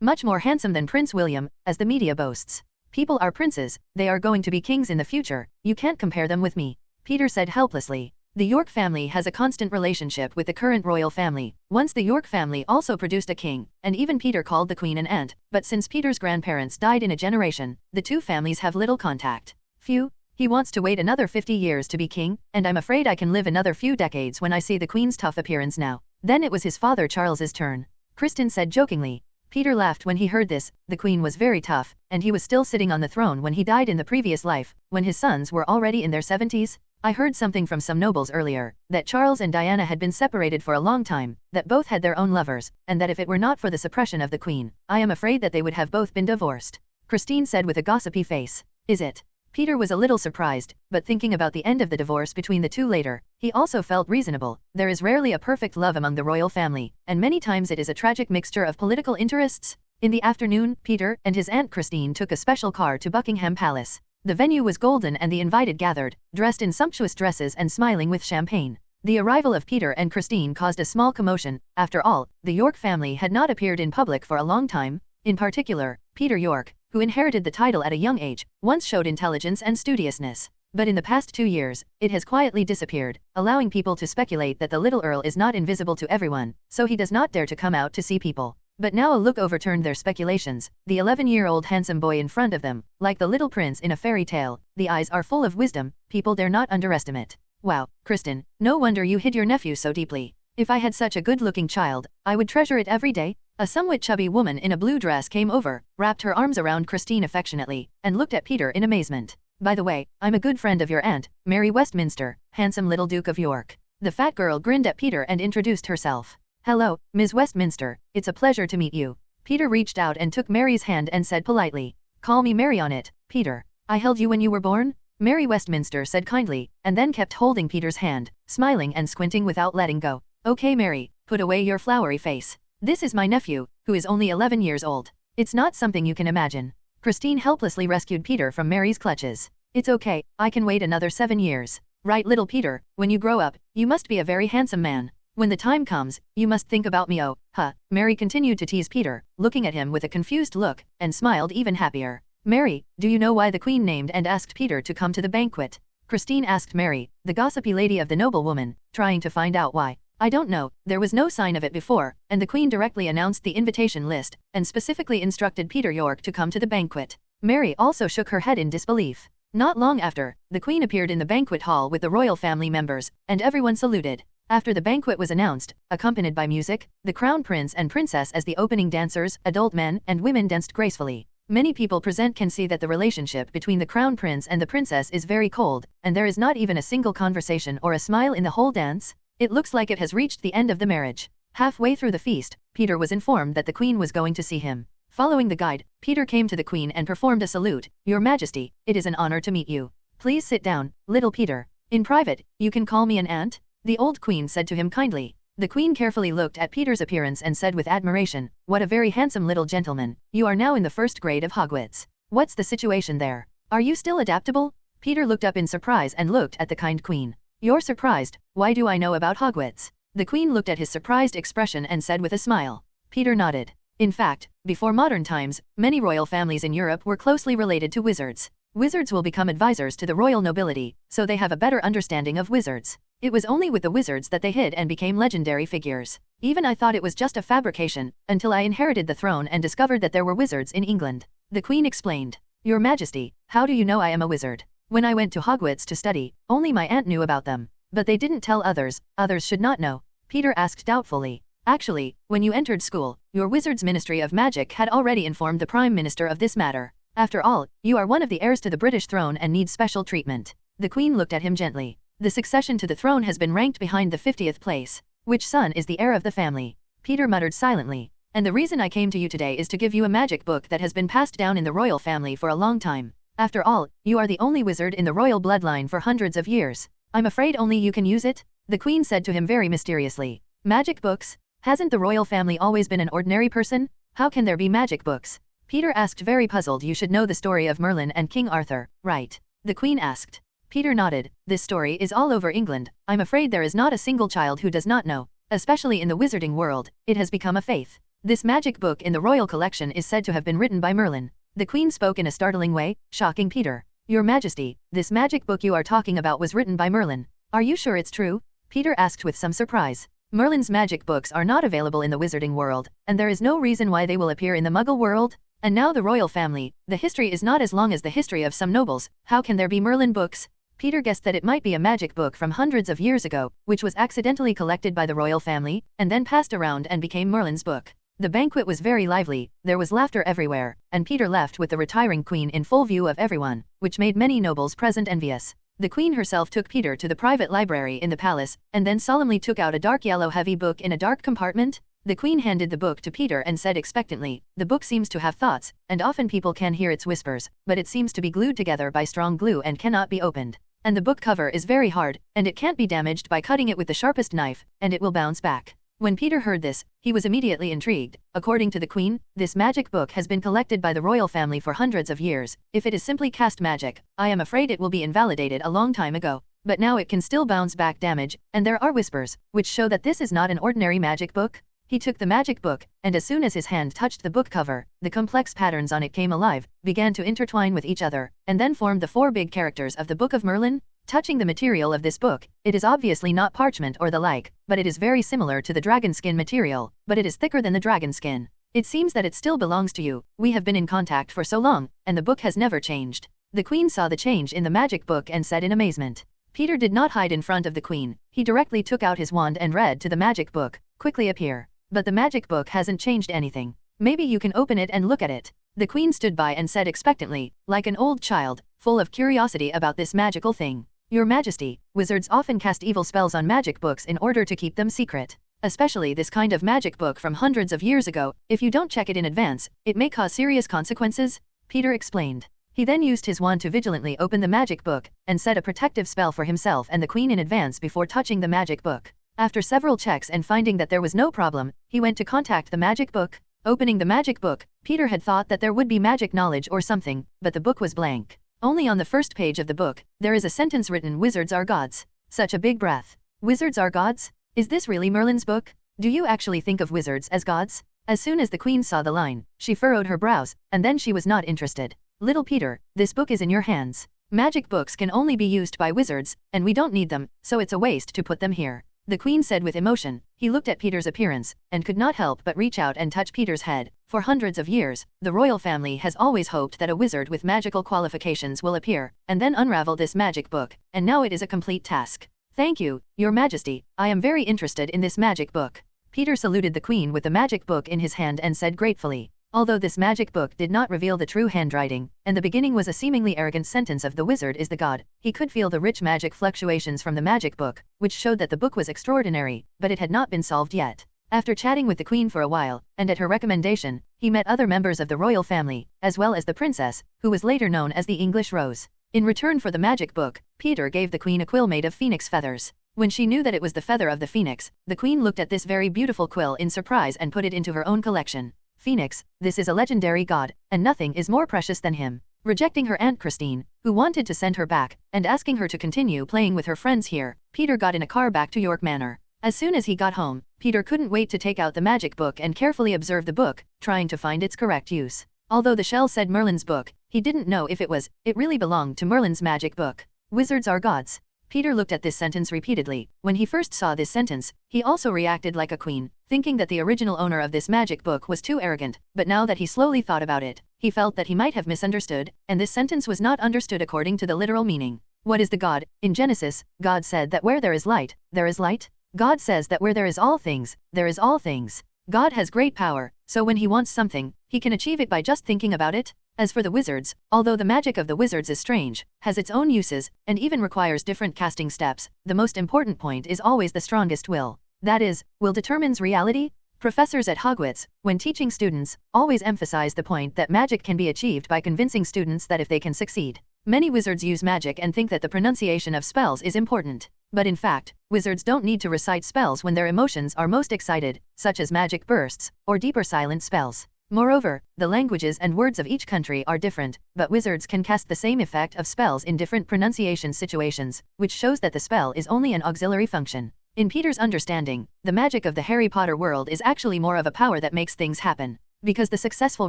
[SPEAKER 4] Much more handsome than Prince William, as the media boasts. People are princes, they are going to be kings in the future, you can't compare them with me. Peter said helplessly. The York family has a constant relationship with the current royal family. Once the York family also produced a king, and even Peter called the Queen an aunt, but since Peter's grandparents died in a generation, the two families have little contact. Phew. He wants to wait another 50 years to be king, and I'm afraid I can live another few decades when I see the Queen's tough appearance now. Then it was his father Charles's turn. Kristen said jokingly. Peter laughed when he heard this. The Queen was very tough, and he was still sitting on the throne when he died in the previous life, when his sons were already in their 70s. I heard something from some nobles earlier, that Charles and Diana had been separated for a long time, that both had their own lovers, and that if it were not for the suppression of the Queen, I am afraid that they would have both been divorced. Christine said with a gossipy face. Is it? Peter was a little surprised, but thinking about the end of the divorce between the two later, he also felt reasonable. There is rarely a perfect love among the royal family, and many times it is a tragic mixture of political interests. In the afternoon, Peter and his Aunt Christine took a special car to Buckingham Palace. The venue was golden and the invited gathered, dressed in sumptuous dresses and smiling with champagne. The arrival of Peter and Christine caused a small commotion. After all, the York family had not appeared in public for a long time. In particular, Peter York, who inherited the title at a young age, once showed intelligence and studiousness. But in the past 2 years, it has quietly disappeared, allowing people to speculate that the little Earl is not invisible to everyone, so he does not dare to come out to see people. But now a look overturned their speculations. The 11-year-old handsome boy in front of them, like the little prince in a fairy tale, the eyes are full of wisdom, people dare not underestimate. Wow, Kristen, no wonder you hid your nephew so deeply. If I had such a good-looking child, I would treasure it every day. A somewhat chubby woman in a blue dress came over, wrapped her arms around Christine affectionately, and looked at Peter in amazement. By the way, I'm a good friend of your aunt, Mary Westminster, handsome little Duke of York. The fat girl grinned at Peter and introduced herself. Hello, Ms. Westminster, it's a pleasure to meet you. Peter reached out and took Mary's hand and said politely. Call me Mary on it, Peter. I held you when you were born? Mary Westminster said kindly, and then kept holding Peter's hand, smiling and squinting without letting go. Okay Mary, put away your flowery face. This is my nephew, who is only 11 years old. It's not something you can imagine. Christine helplessly rescued Peter from Mary's clutches. It's okay, I can wait another 7 years. Right little Peter, when you grow up, you must be a very handsome man. When the time comes, you must think about me. Oh, huh. Mary continued to tease Peter, looking at him with a confused look, and smiled even happier. Mary, do you know why the Queen named and asked Peter to come to the banquet? Christine asked Mary, the gossipy lady of the noblewoman, trying to find out why. I don't know, there was no sign of it before, and the Queen directly announced the invitation list, and specifically instructed Peter York to come to the banquet. Mary also shook her head in disbelief. Not long after, the Queen appeared in the banquet hall with the royal family members, and everyone saluted. After the banquet was announced, accompanied by music, the Crown Prince and Princess as the opening dancers, adult men and women danced gracefully. Many people present can see that the relationship between the Crown Prince and the Princess is very cold, and there is not even a single conversation or a smile in the whole dance. It looks like it has reached the end of the marriage. Halfway through the feast, Peter was informed that the Queen was going to see him. Following the guide, Peter came to the Queen and performed a salute. Your Majesty, it is an honor to meet you. Please sit down, little Peter. In private, you can call me an aunt, the old Queen said to him kindly. The Queen carefully looked at Peter's appearance and said with admiration, what a very handsome little gentleman. You are now in the first grade of Hogwarts. What's the situation there? Are you still adaptable? Peter looked up in surprise and looked at the kind Queen. You're surprised, why do I know about Hogwarts? The Queen looked at his surprised expression and said with a smile. Peter nodded. In fact, before modern times, many royal families in Europe were closely related to wizards. Wizards will become advisors to the royal nobility, so they have a better understanding of wizards. It was only with the wizards that they hid and became legendary figures. Even I thought it was just a fabrication, until I inherited the throne and discovered that there were wizards in England. The Queen explained. Your Majesty, how do you know I am a wizard? When I went to Hogwarts to study, only my aunt knew about them. But they didn't tell others should not know. Peter asked doubtfully. Actually, when you entered school, your wizard's Ministry of Magic had already informed the Prime Minister of this matter. After all, you are one of the heirs to the British throne and need special treatment. The Queen looked at him gently. The succession to the throne has been ranked behind the 50th place. Which son is the heir of the family? Peter muttered silently. And the reason I came to you today is to give you a magic book that has been passed down in the royal family for a long time. After all, you are the only wizard in the royal bloodline for hundreds of years. I'm afraid only you can use it? The Queen said to him very mysteriously. Magic books? Hasn't the royal family always been an ordinary person? How can there be magic books? Peter asked very puzzled. You should know the story of Merlin and King Arthur, right? The Queen asked. Peter nodded. This story is all over England. I'm afraid there is not a single child who does not know. Especially in the wizarding world, it has become a faith. This magic book in the royal collection is said to have been written by Merlin. The Queen spoke in a startling way, shocking Peter. Your Majesty, this magic book you are talking about was written by Merlin. Are you sure it's true? Peter asked with some surprise. Merlin's magic books are not available in the wizarding world, and there is no reason why they will appear in the Muggle world. And now the royal family, the history is not as long as the history of some nobles. How can there be Merlin books? Peter guessed that it might be a magic book from hundreds of years ago, which was accidentally collected by the royal family, and then passed around and became Merlin's book. The banquet was very lively, there was laughter everywhere, and Peter left with the retiring Queen in full view of everyone, which made many nobles present envious. The Queen herself took Peter to the private library in the palace, and then solemnly took out a dark yellow heavy book in a dark compartment. The Queen handed the book to Peter and said expectantly, the book seems to have thoughts, and often people can hear its whispers, but it seems to be glued together by strong glue and cannot be opened. And the book cover is very hard, and it can't be damaged by cutting it with the sharpest knife, and it will bounce back. When Peter heard this, he was immediately intrigued. According to the Queen, this magic book has been collected by the royal family for hundreds of years. If it is simply cast magic, I am afraid it will be invalidated a long time ago. But now it can still bounce back damage, and there are whispers, which show that this is not an ordinary magic book. He took the magic book, and as soon as his hand touched the book cover, the complex patterns on it came alive, began to intertwine with each other, and then formed the 4 big characters of the Book of Merlin. Touching the material of this book, it is obviously not parchment or the like, but it is very similar to the dragon skin material, but it is thicker than the dragon skin. It seems that it still belongs to you. We have been in contact for so long, and the book has never changed. The Queen saw the change in the magic book and said in amazement. Peter did not hide in front of the Queen. He directly took out his wand and read to the magic book, quickly appear. But the magic book hasn't changed anything. Maybe you can open it and look at it. The Queen stood by and said expectantly, like an old child, full of curiosity about this magical thing. Your Majesty, wizards often cast evil spells on magic books in order to keep them secret. Especially this kind of magic book from hundreds of years ago. If you don't check it in advance, it may cause serious consequences, Peter explained. He then used his wand to vigilantly open the magic book, and set a protective spell for himself and the Queen in advance before touching the magic book. After several checks and finding that there was no problem, he went to contact the magic book. Opening the magic book, Peter had thought that there would be magic knowledge or something, but the book was blank. Only on the first page of the book, there is a sentence written, "Wizards are gods." Such a big breath. Wizards are gods? Is this really Merlin's book? Do you actually think of wizards as gods? As soon as the Queen saw the line, she furrowed her brows, and then she was not interested. Little Peter, this book is in your hands. Magic books can only be used by wizards, and we don't need them, so it's a waste to put them here. The Queen said with emotion. He looked at Peter's appearance, and could not help but reach out and touch Peter's head. For hundreds of years, the royal family has always hoped that a wizard with magical qualifications will appear, and then unravel this magic book, and now it is a complete task. Thank you, Your Majesty, I am very interested in this magic book. Peter saluted the Queen with the magic book in his hand and said gratefully. Although this magic book did not reveal the true handwriting, and the beginning was a seemingly arrogant sentence of "the wizard is the god," he could feel the rich magic fluctuations from the magic book, which showed that the book was extraordinary, but it had not been solved yet. After chatting with the queen for a while, and at her recommendation, he met other members of the royal family, as well as the princess, who was later known as the English Rose. In return for the magic book, Peter gave the queen a quill made of phoenix feathers. When she knew that it was the feather of the phoenix, the queen looked at this very beautiful quill in surprise and put it into her own collection. Phoenix, this is a legendary god, and nothing is more precious than him. Rejecting her Aunt Christine, who wanted to send her back, and asking her to continue playing with her friends here, Peter got in a car back to York Manor. As soon as he got home, Peter couldn't wait to take out the magic book and carefully observe the book, trying to find its correct use. Although the shell said Merlin's book, he didn't know if it really belonged to Merlin's magic book. Wizards are gods. Peter looked at this sentence repeatedly. When he first saw this sentence, he also reacted like a queen, thinking that the original owner of this magic book was too arrogant, but now that he slowly thought about it, he felt that he might have misunderstood, and this sentence was not understood according to the literal meaning. What is the god? In Genesis, God said that where there is light, there is light. God says that where there is all things, there is all things. God has great power, so when he wants something, he can achieve it by just thinking about it. As for the wizards, although the magic of the wizards is strange, has its own uses, and even requires different casting steps, the most important point is always the strongest will. That is, will determines reality. Professors at Hogwarts, when teaching students, always emphasize the point that magic can be achieved by convincing students that if they can succeed. Many wizards use magic and think that the pronunciation of spells is important. But in fact, wizards don't need to recite spells when their emotions are most excited, such as magic bursts, or deeper silent spells. Moreover, the languages and words of each country are different, but wizards can cast the same effect of spells in different pronunciation situations, which shows that the spell is only an auxiliary function. In Peter's understanding, the magic of the Harry Potter world is actually more of a power that makes things happen. Because the successful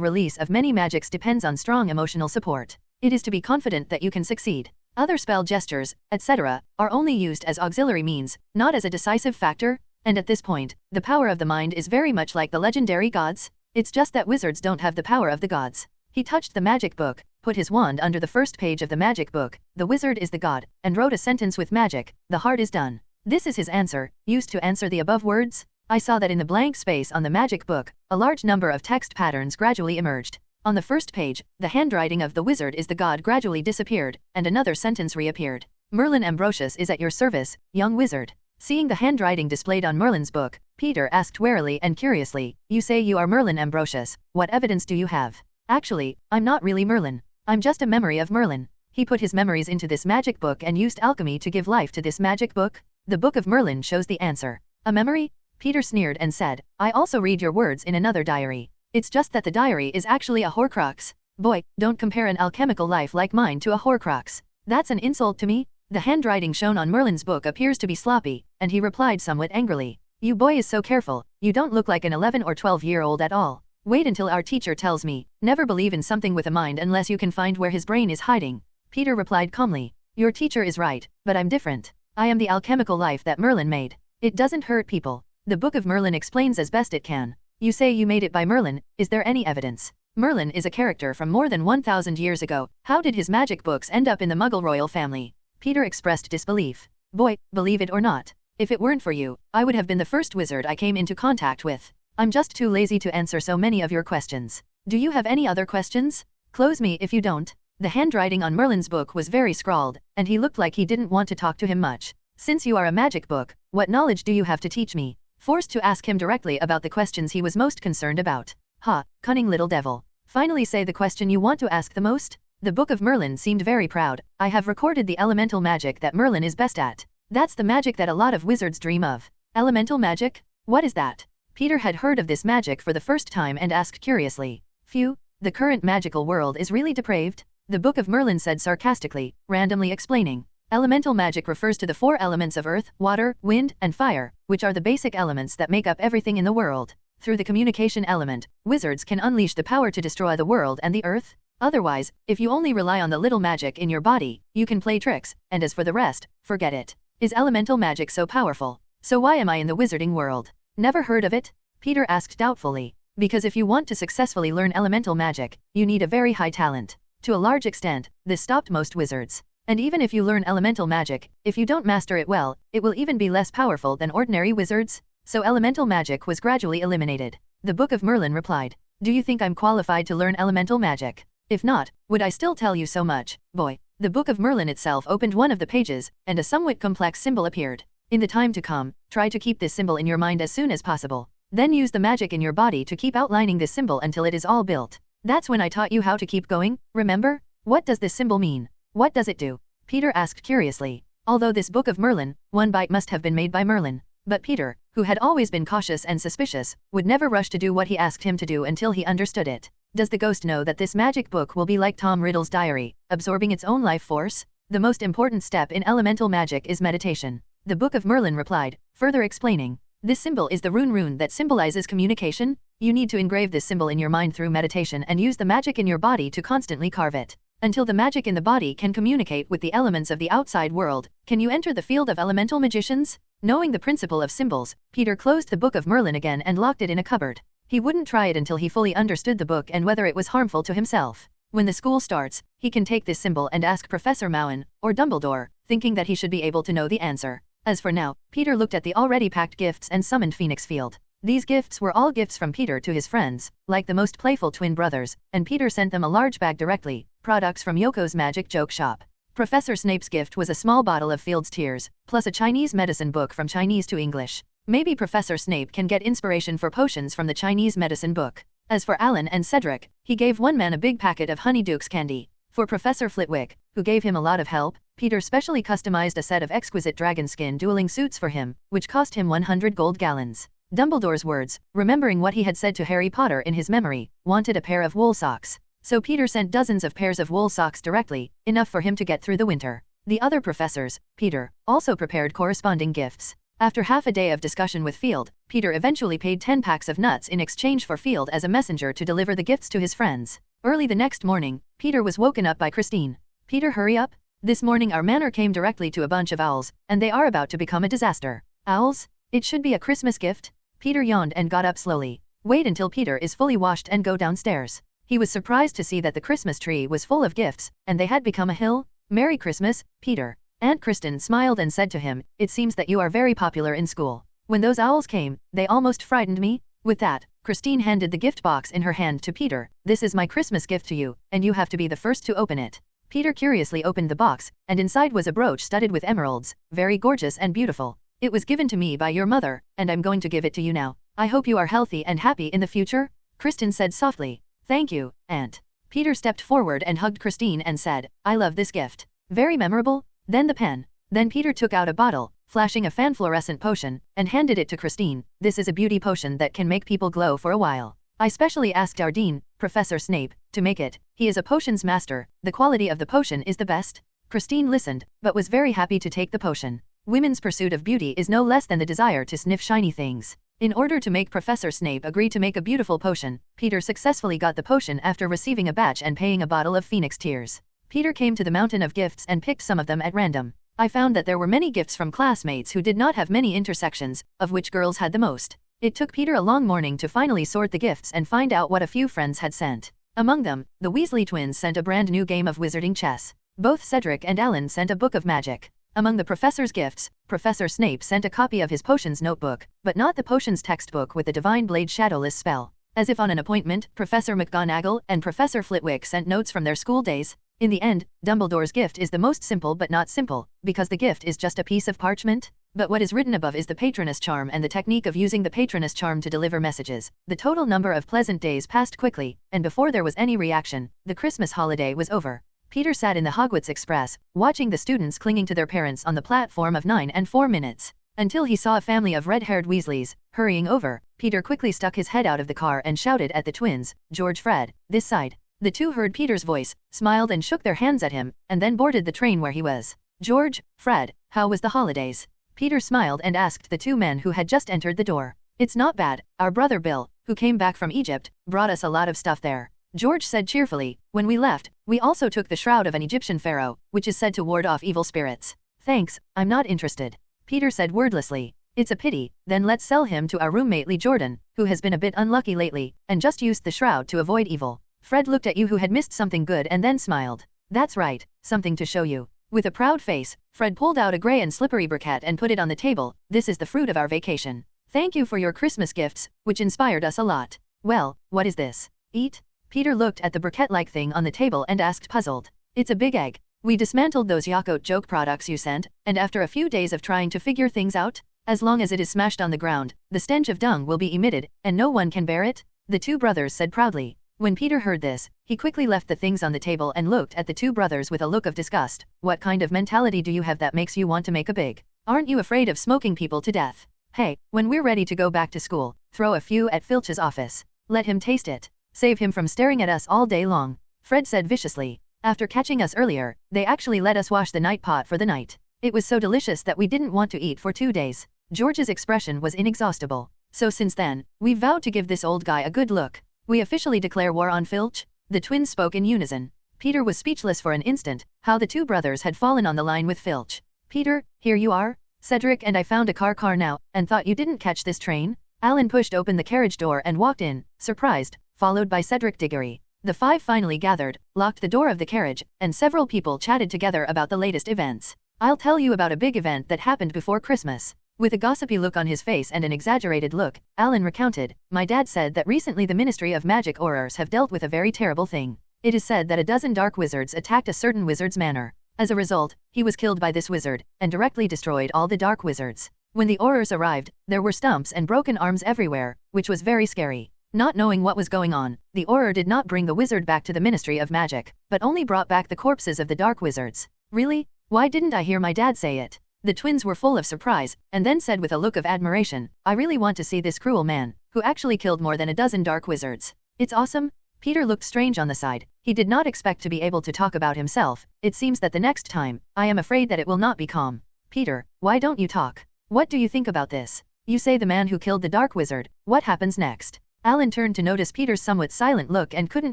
[SPEAKER 4] release of many magics depends on strong emotional support. It is to be confident that you can succeed. Other spell gestures, etc., are only used as auxiliary means, not as a decisive factor, and at this point, the power of the mind is very much like the legendary gods. It's just that wizards don't have the power of the gods. He touched the magic book, put his wand under the first page of the magic book, the wizard is the god, and wrote a sentence with magic, the heart is done. This is his answer, used to answer the above words. I saw that in the blank space on the magic book, a large number of text patterns gradually emerged. On the first page, the handwriting of the wizard is the god gradually disappeared, and another sentence reappeared. Merlin Ambrosius is at your service, young wizard. Seeing the handwriting displayed on Merlin's book, Peter asked warily and curiously, you say you are Merlin Ambrosius, what evidence do you have? Actually, I'm not really Merlin. I'm just a memory of Merlin. He put his memories into this magic book and used alchemy to give life to this magic book. The Book of Merlin shows the answer. A memory? Peter sneered and said, I also read your words in another diary. It's just that the diary is actually a horcrux. Boy, don't compare an alchemical life like mine to a horcrux. That's an insult to me. The handwriting shown on Merlin's book appears to be sloppy, and he replied somewhat angrily. You boy is so careful, you don't look like an 11 or 12-year-old at all. Wait until our teacher tells me. Never believe in something with a mind unless you can find where his brain is hiding. Peter replied calmly. Your teacher is right, but I'm different. I am the alchemical life that Merlin made. It doesn't hurt people. The Book of Merlin explains as best it can. You say you made it by Merlin, is there any evidence? Merlin is a character from more than 1,000 years ago. How did his magic books end up in the Muggle royal family? Peter expressed disbelief. Boy, believe it or not. If it weren't for you, I would have been the first wizard I came into contact with. I'm just too lazy to answer so many of your questions. Do you have any other questions? Close me if you don't. The handwriting on Merlin's book was very scrawled, and he looked like he didn't want to talk to him much. Since you are a magic book, what knowledge do you have to teach me? Forced to ask him directly about the questions he was most concerned about. Ha, cunning little devil. Finally say the question you want to ask the most? The Book of Merlin seemed very proud. I have recorded the elemental magic that Merlin is best at. That's the magic that a lot of wizards dream of. Elemental magic? What is that? Peter had heard of this magic for the first time and asked curiously. Phew, the current magical world is really depraved? The Book of Merlin said sarcastically, randomly explaining. Elemental magic refers to the 4 elements of earth, water, wind, and fire, which are the basic elements that make up everything in the world. Through the communication element, wizards can unleash the power to destroy the world and the earth. Otherwise, if you only rely on the little magic in your body, you can play tricks, and as for the rest, forget it. Is elemental magic so powerful? So why am I in the wizarding world? Never heard of it? Peter asked doubtfully. Because if you want to successfully learn elemental magic, you need a very high talent. To a large extent, this stopped most wizards. And even if you learn elemental magic, if you don't master it well, it will even be less powerful than ordinary wizards. So elemental magic was gradually eliminated. The Book of Merlin replied. Do you think I'm qualified to learn elemental magic? If not, would I still tell you so much, boy? The Book of Merlin itself opened one of the pages, and a somewhat complex symbol appeared. In the time to come, try to keep this symbol in your mind as soon as possible. Then use the magic in your body to keep outlining this symbol until it is all built. That's when I taught you how to keep going, remember? What does this symbol mean? What does it do? Peter asked curiously. Although this Book of Merlin, one bite must have been made by Merlin. But Peter, who had always been cautious and suspicious, would never rush to do what he asked him to do until he understood it. Does the ghost know that this magic book will be like Tom Riddle's diary, absorbing its own life force? The most important step in elemental magic is meditation. The Book of Merlin replied, further explaining. This symbol is the rune that symbolizes communication. You need to engrave this symbol in your mind through meditation and use the magic in your body to constantly carve it. Until the magic in the body can communicate with the elements of the outside world, can you enter the field of elemental magicians? Knowing the principle of symbols, Peter closed the Book of Merlin again and locked it in a cupboard. He wouldn't try it until he fully understood the book and whether it was harmful to himself. When the school starts, he can take this symbol and ask Professor Mowen, or Dumbledore, thinking that he should be able to know the answer. As for now, Peter looked at the already packed gifts and summoned Phoenix Field. These gifts were all gifts from Peter to his friends, like the most playful twin brothers, and Peter sent them a large bag directly, products from Yoko's magic joke shop. Professor Snape's gift was a small bottle of Field's Tears, plus a Chinese medicine book from Chinese to English. Maybe Professor Snape can get inspiration for potions from the Chinese medicine book. As for Alan and Cedric, he gave one man a big packet of Honeydukes candy. For Professor Flitwick, who gave him a lot of help, Peter specially customized a set of exquisite dragon skin dueling suits for him, which cost him 100 gold gallons. Dumbledore's words, remembering what he had said to Harry Potter in his memory, wanted a pair of wool socks. So Peter sent dozens of pairs of wool socks directly, enough for him to get through the winter. The other professors, Peter, also prepared corresponding gifts. After half a day of discussion with Field, Peter eventually paid 10 packs of nuts in exchange for Field as a messenger to deliver the gifts to his friends. Early the next morning, Peter was woken up by Christine. Peter, hurry up. This morning our manor came directly to a bunch of owls, and they are about to become a disaster. Owls? It should be a Christmas gift? Peter yawned and got up slowly. Wait until Peter is fully washed and go downstairs. He was surprised to see that the Christmas tree was full of gifts, and they had become a hill. Merry Christmas, Peter. Aunt Kristen smiled and said to him, it seems that you are very popular in school. When those owls came, they almost frightened me. With that, Christine handed the gift box in her hand to Peter. This is my Christmas gift to you, and you have to be the first to open it. Peter curiously opened the box, and inside was a brooch studded with emeralds, very gorgeous and beautiful. It was given to me by your mother, and I'm going to give it to you now. I hope you are healthy and happy in the future, Kristen said softly. Thank you, Aunt. Peter stepped forward and hugged Christine and said, I love this gift. Very memorable. Then the pen. Then Peter took out a bottle, flashing a fan-fluorescent potion, and handed it to Christine. This is a beauty potion that can make people glow for a while. I specially asked our dean, Professor Snape, to make it. He is a potions master. The quality of the potion is the best. Christine listened, but was very happy to take the potion. Women's pursuit of beauty is no less than the desire to sniff shiny things. In order to make Professor Snape agree to make a beautiful potion, Peter successfully got the potion after receiving a batch and paying a bottle of Phoenix Tears. Peter came to the mountain of gifts and picked some of them at random. I found that there were many gifts from classmates who did not have many intersections, of which girls had the most. It took Peter a long morning to finally sort the gifts and find out what a few friends had sent. Among them, the Weasley twins sent a brand new game of wizarding chess. Both Cedric and Alan sent a book of magic. Among the professor's gifts, Professor Snape sent a copy of his potions notebook, but not the potions textbook with the Divine Blade Shadowless spell. As if on an appointment, Professor McGonagall and Professor Flitwick sent notes from their school days. In the end, Dumbledore's gift is the most simple but not simple, because the gift is just a piece of parchment. But what is written above is the Patronus charm and the technique of using the Patronus charm to deliver messages. The total number of pleasant days passed quickly, and before there was any reaction, the Christmas holiday was over. Peter sat in the Hogwarts Express, watching the students clinging to their parents on the platform of 9 and 4 minutes. Until he saw a family of red-haired Weasleys hurrying over, Peter quickly stuck his head out of the car and shouted at the twins, George, Fred, this side. The two heard Peter's voice, smiled and shook their hands at him, and then boarded the train where he was. George, Fred, how was the holidays? Peter smiled and asked the two men who had just entered the door. It's not bad. Our brother Bill, who came back from Egypt, brought us a lot of stuff there. George said cheerfully. When we left, we also took the shroud of an Egyptian pharaoh, which is said to ward off evil spirits. Thanks, I'm not interested. Peter said wordlessly. It's a pity, then let's sell him to our roommate Lee Jordan, who has been a bit unlucky lately, and just used the shroud to avoid evil. Fred looked at you who had missed something good and then smiled. That's right, something to show you. With a proud face, Fred pulled out a grey and slippery briquette and put it on the table. This is the fruit of our vacation. Thank you for your Christmas gifts, which inspired us a lot. Well, what is this? Eat? Peter looked at the briquette-like thing on the table and asked puzzled. It's a big egg. We dismantled those Yakult joke products you sent, and after a few days of trying to figure things out, As long as it is smashed on the ground, the stench of dung will be emitted, and no one can bear it? The two brothers said proudly. When Peter heard this, he quickly left the things on the table and looked at the two brothers with a look of disgust. What kind of mentality do you have that makes you want to make a big? Aren't you afraid of smoking people to death? Hey, when we're ready to go back to school, throw a few at Filch's office. Let him taste it. Save him from staring at us all day long. Fred said viciously. After catching us earlier, they actually let us wash the night pot for the night. It was so delicious that we didn't want to eat for 2 days. George's expression was inexhaustible. So since then, we vowed to give this old guy a good look. We officially declare war on Filch? The twins spoke in unison. Peter was speechless for an instant, how the two brothers had fallen on the line with Filch. Peter, here you are? Cedric and I found a car now, and thought you didn't catch this train? Alan pushed open the carriage door and walked in, surprised, followed by Cedric Diggory. The five finally gathered, locked the door of the carriage, and several people chatted together about the latest events. I'll tell you about a big event that happened before Christmas. With a gossipy look on his face and an exaggerated look, Alan recounted, my dad said that recently the Ministry of Magic Aurors have dealt with a very terrible thing. It is said that a dozen dark wizards attacked a certain wizard's manor. As a result, he was killed by this wizard, and directly destroyed all the dark wizards. When the Aurors arrived, there were stumps and broken arms everywhere, which was very scary. Not knowing what was going on, the Auror did not bring the wizard back to the Ministry of Magic, but only brought back the corpses of the dark wizards. Really? Why didn't I hear my dad say it? The twins were full of surprise, and then said with a look of admiration, I really want to see this cruel man, who actually killed more than a dozen dark wizards. It's awesome. Peter looked strange on the side. He did not expect to be able to talk about himself. It seems that the next time, I am afraid that it will not be calm. Peter, why don't you talk? What do you think about this? You say the man who killed the dark wizard. What happens next? Alan turned to notice Peter's somewhat silent look and couldn't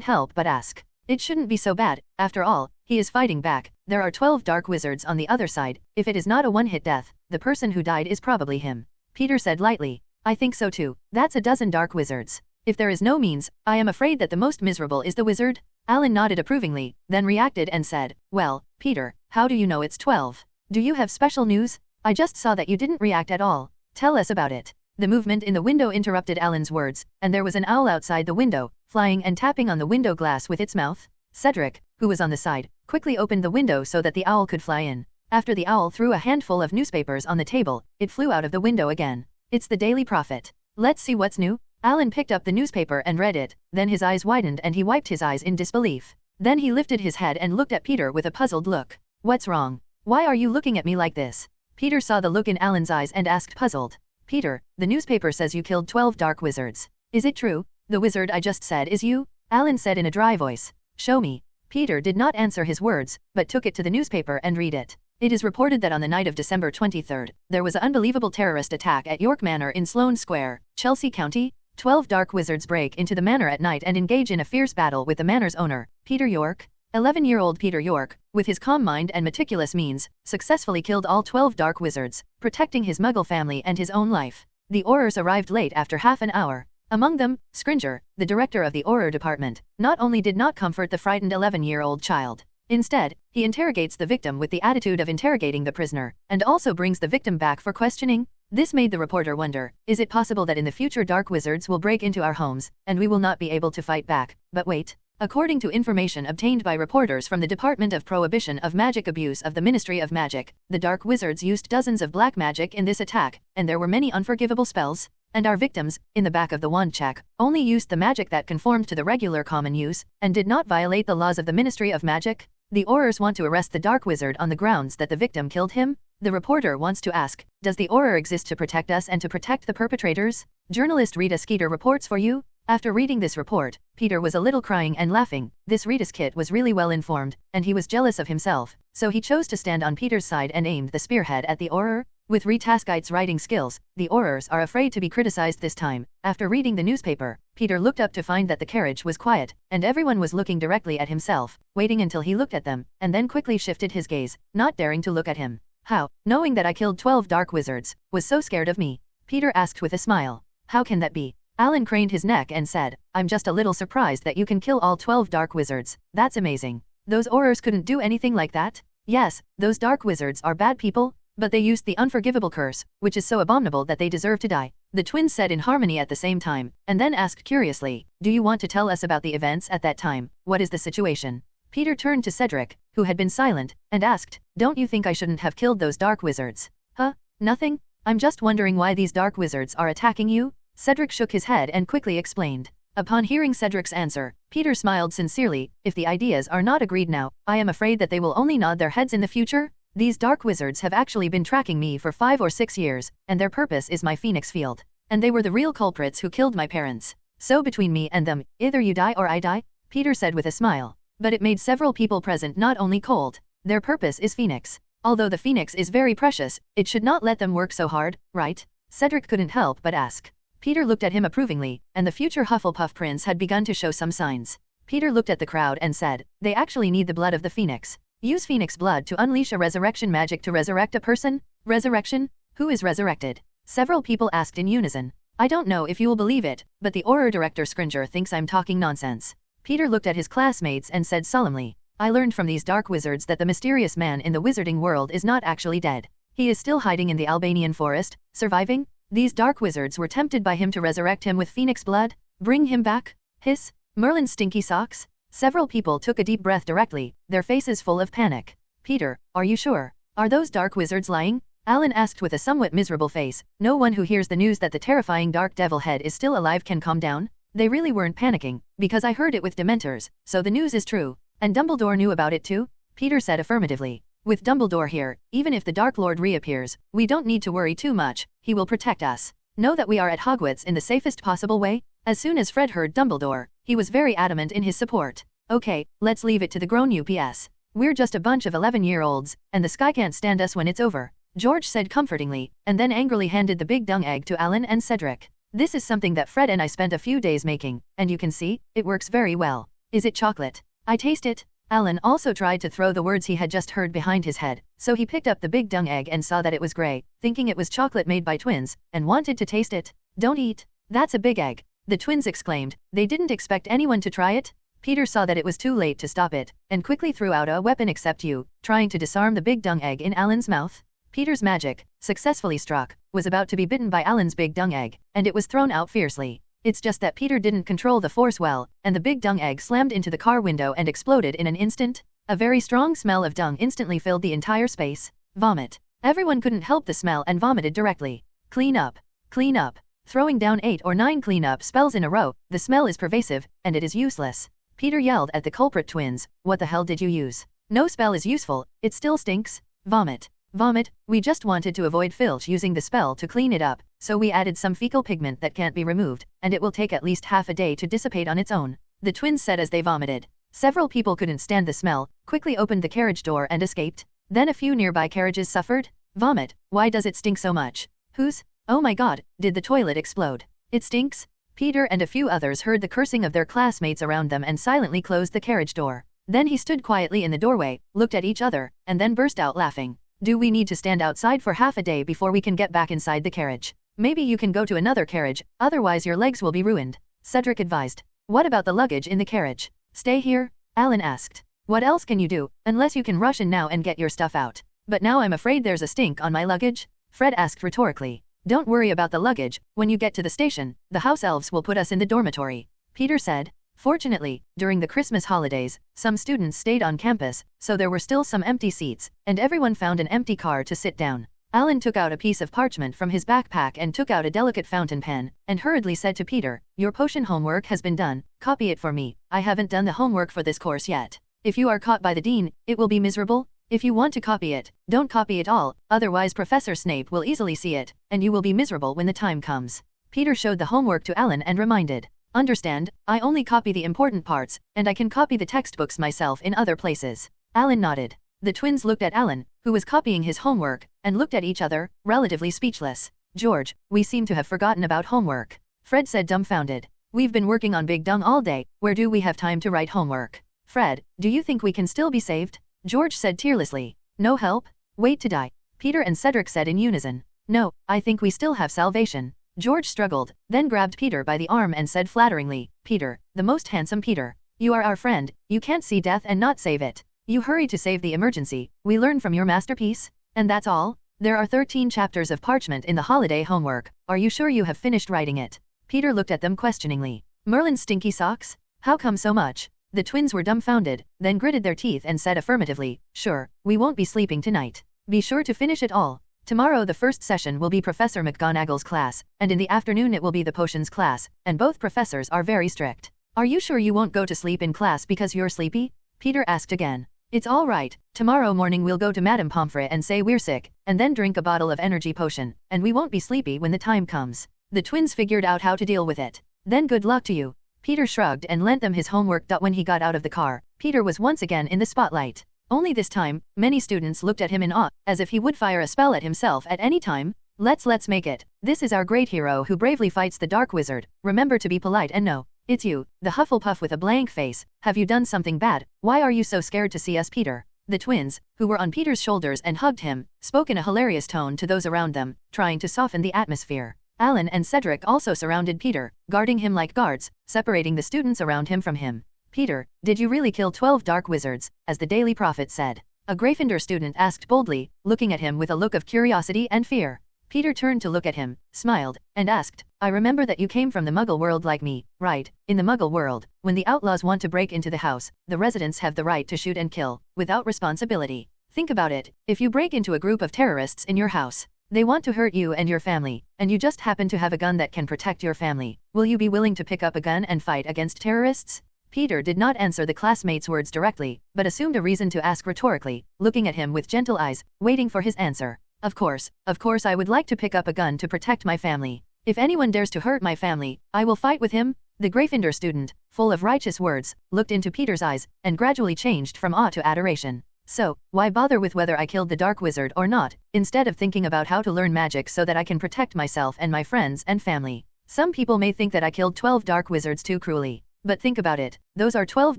[SPEAKER 4] help but ask. It shouldn't be so bad. After all, he is fighting back. There are 12 dark wizards on the other side. If it is not a one-hit death, the person who died is probably him. Peter said lightly. I think so too. That's a dozen dark wizards. If there is no means, I am afraid that the most miserable is the wizard. Alan nodded approvingly, then reacted and said, well, Peter, how do you know it's 12? Do you have special news? I just saw that you didn't react at all. Tell us about it. The movement in the window interrupted Alan's words, and there was an owl outside the window, flying and tapping on the window glass with its mouth. Cedric, who was on the side, quickly opened the window so that the owl could fly in. After the owl threw a handful of newspapers on the table, it flew out of the window again. It's the Daily Prophet. Let's see what's new. Alan picked up the newspaper and read it, then his eyes widened and he wiped his eyes in disbelief. Then he lifted his head and looked at Peter with a puzzled look. What's wrong? Why are you looking at me like this? Peter saw the look in Alan's eyes and asked puzzled. Peter, the newspaper says you killed 12 dark wizards. Is it true? The wizard I just said is you? Alan said in a dry voice. Show me. Peter did not answer his words, but took it to the newspaper and read it. It is reported that on the night of December 23rd, there was an unbelievable terrorist attack at York Manor in Sloane Square, Chelsea County. 12 dark wizards break into the manor at night and engage in a fierce battle with the manor's owner, Peter York. 11-year-old Peter York, with his calm mind and meticulous means, successfully killed all 12 dark wizards, protecting his muggle family and his own life. The Aurors arrived late after half an hour. Among them, Scringer, the director of the Auror department, not only did not comfort the frightened 11-year-old child. Instead, he interrogates the victim with the attitude of interrogating the prisoner, and also brings the victim back for questioning. This made the reporter wonder, is it possible that in the future dark wizards will break into our homes, and we will not be able to fight back? But wait. According to information obtained by reporters from the Department of Prohibition of Magic Abuse of the Ministry of Magic, the dark wizards used dozens of black magic in this attack, and there were many unforgivable spells. And our victims, in the back of the wand check, only used the magic that conformed to the regular common use, and did not violate the laws of the Ministry of Magic. The Aurors want to arrest the dark wizard on the grounds that the victim killed him. The reporter wants to ask, does the Auror exist to protect us and to protect the perpetrators? Journalist Rita Skeeter reports for you. After reading this report, Peter was a little crying and laughing. This Rita's kid was really well informed, and he was jealous of himself, so he chose to stand on Peter's side and aimed the spearhead at the Auror. With Ritaskite's writing skills, the Aurors are afraid to be criticized this time. After reading the newspaper, Peter looked up to find that the carriage was quiet, and everyone was looking directly at himself, waiting until he looked at them, and then quickly shifted his gaze, not daring to look at him. How, knowing that I killed 12 dark wizards, was so scared of me? Peter asked with a smile. How can that be? Alan craned his neck and said, I'm just a little surprised that you can kill all 12 dark wizards. That's amazing. Those Aurors couldn't do anything like that? Yes, those dark wizards are bad people, but they used the unforgivable curse, which is so abominable that they deserve to die. The twins said in harmony at the same time, and then asked curiously, do you want to tell us about the events at that time? What is the situation? Peter turned to Cedric, who had been silent, and asked, don't you think I shouldn't have killed those dark wizards? Huh? Nothing? I'm just wondering why these dark wizards are attacking you? Cedric shook his head and quickly explained. Upon hearing Cedric's answer, Peter smiled sincerely. If the ideas are not agreed now, I am afraid that they will only nod their heads in the future. These dark wizards have actually been tracking me for 5 or 6 years, and their purpose is my phoenix field. And they were the real culprits who killed my parents. So between me and them, either you die or I die, Peter said with a smile. But it made several people present not only cold. Their purpose is phoenix. Although the phoenix is very precious, it should not let them work so hard, right? Cedric couldn't help but ask. Peter looked at him approvingly, and the future Hufflepuff prince had begun to show some signs. Peter looked at the crowd and said, they actually need the blood of the phoenix. Use phoenix blood to unleash a resurrection magic to resurrect a person? Resurrection? Who is resurrected? Several people asked in unison. I don't know if you will believe it, but the horror director Scringer thinks I'm talking nonsense. Peter looked at his classmates and said solemnly, I learned from these dark wizards that the mysterious man in the wizarding world is not actually dead. He is still hiding in the Albanian forest, surviving. These dark wizards were tempted by him to resurrect him with phoenix blood. Bring him back? Hiss. Merlin's stinky socks? Several people took a deep breath directly, their faces full of panic. Peter, are you sure? Are those dark wizards lying? Alan asked with a somewhat miserable face. No one who hears the news that the terrifying dark devil head is still alive can calm down. They really weren't panicking, because I heard it with Dementors, so the news is true. And Dumbledore knew about it too? Peter said affirmatively. With Dumbledore here, even if the Dark Lord reappears, we don't need to worry too much, he will protect us. Know that we are at Hogwarts in the safest possible way? As soon as Fred heard Dumbledore, he was very adamant in his support. Okay, let's leave it to the grown UPS. We're just a bunch of 11-year-olds, and the sky can't stand us when it's over, George said comfortingly, and then angrily handed the big dung egg to Alan and Cedric. This is something that Fred and I spent a few days making, and you can see, it works very well. Is it chocolate? I taste it. Alan also tried to throw the words he had just heard behind his head, so he picked up the big dung egg and saw that it was grey, thinking it was chocolate made by twins, and wanted to taste it. Don't eat. That's a big egg. The twins exclaimed. They didn't expect anyone to try it. Peter saw that it was too late to stop it, and quickly threw out a weapon except you, trying to disarm the big dung egg in Alan's mouth. Peter's magic, successfully struck, was about to be bitten by Alan's big dung egg, and it was thrown out fiercely. It's just that Peter didn't control the force well, and the big dung egg slammed into the car window and exploded in an instant. A very strong smell of dung instantly filled the entire space. Vomit. Everyone couldn't help the smell and vomited directly. Clean up. Clean up. Throwing down 8 or 9 cleanup spells in a row, the smell is pervasive, and it is useless. Peter yelled at the culprit twins, what the hell did you use? No spell is useful, it still stinks. Vomit. Vomit. We just wanted to avoid filch using the spell to clean it up, so we added some fecal pigment that can't be removed, and it will take at least half a day to dissipate on its own, the twins said as they vomited. Several people couldn't stand the smell, quickly opened the carriage door and escaped. Then a few nearby carriages suffered. Vomit. Why does it stink so much? Whose? Oh my god, did the toilet explode? It stinks? Peter and a few others heard the cursing of their classmates around them and silently closed the carriage door. Then he stood quietly in the doorway, looked at each other, and then burst out laughing. Do we need to stand outside for half a day before we can get back inside the carriage? Maybe you can go to another carriage, otherwise your legs will be ruined, Cedric advised. What about the luggage in the carriage? Stay here? Alan asked. What else can you do, unless you can rush in now and get your stuff out? But now I'm afraid there's a stink on my luggage? Fred asked rhetorically. Don't worry about the luggage, when you get to the station, the house elves will put us in the dormitory, Peter said. Fortunately, during the Christmas holidays, some students stayed on campus, so there were still some empty seats, and everyone found an empty car to sit down. Alan took out a piece of parchment from his backpack and took out a delicate fountain pen, and hurriedly said to Peter, your potion homework has been done, copy it for me. I haven't done the homework for this course yet. If you are caught by the dean, it will be miserable. If you want to copy it, don't copy it all, otherwise Professor Snape will easily see it, and you will be miserable when the time comes. Peter showed the homework to Alan and reminded. Understand, I only copy the important parts, and I can copy the textbooks myself in other places. Alan nodded. The twins looked at Alan, who was copying his homework, and looked at each other, relatively speechless. George, we seem to have forgotten about homework, Fred said dumbfounded. We've been working on Big Dung all day, where do we have time to write homework? Fred, do you think we can still be saved? George said tearlessly. No help? Wait to die. Peter and Cedric said in unison. No, I think we still have salvation. George struggled, then grabbed Peter by the arm and said flatteringly, Peter, the most handsome Peter. You are our friend, you can't see death and not save it. You hurry to save the emergency, we learn from your masterpiece? And that's all? There are 13 chapters of parchment in the holiday homework, are you sure you have finished writing it? Peter looked at them questioningly. Merlin's stinky socks? How come so much? The twins were dumbfounded, then gritted their teeth and said affirmatively, sure, we won't be sleeping tonight. Be sure to finish it all. Tomorrow the first session will be Professor McGonagall's class, and in the afternoon it will be the potions class, and both professors are very strict. Are you sure you won't go to sleep in class because you're sleepy? Peter asked again. It's all right. Tomorrow morning we'll go to Madame Pomfrey and say we're sick, and then drink a bottle of energy potion, and we won't be sleepy when the time comes. The twins figured out how to deal with it. Then good luck to you. Peter shrugged and lent them his homework. When he got out of the car, Peter was once again in the spotlight. Only this time, many students looked at him in awe, as if he would fire a spell at himself at any time. Let's make it. This is our great hero who bravely fights the dark wizard. Remember to be polite and no. It's you, the Hufflepuff with a blank face. Have you done something bad? Why are you so scared to see us, Peter? The twins, who were on Peter's shoulders and hugged him, spoke in a hilarious tone to those around them, trying to soften the atmosphere. Alan and Cedric also surrounded Peter, guarding him like guards, separating the students around him from him. Peter, did you really kill 12 dark wizards, as the Daily Prophet said? A Gryffindor student asked boldly, looking at him with a look of curiosity and fear. Peter turned to look at him, smiled, and asked, I remember that you came from the Muggle world like me, right? In the Muggle world, when the outlaws want to break into the house, the residents have the right to shoot and kill, without responsibility. Think about it, if you break into a group of terrorists in your house, they want to hurt you and your family, and you just happen to have a gun that can protect your family. Will you be willing to pick up a gun and fight against terrorists? Peter did not answer the classmate's words directly, but assumed a reason to ask rhetorically, looking at him with gentle eyes, waiting for his answer. Of course I would like to pick up a gun to protect my family. If anyone dares to hurt my family, I will fight with him. The Gryffindor student, full of righteous words, looked into Peter's eyes, and gradually changed from awe to adoration. So, why bother with whether I killed the dark wizard or not, instead of thinking about how to learn magic so that I can protect myself and my friends and family? Some people may think that I killed 12 dark wizards too cruelly. But think about it, those are 12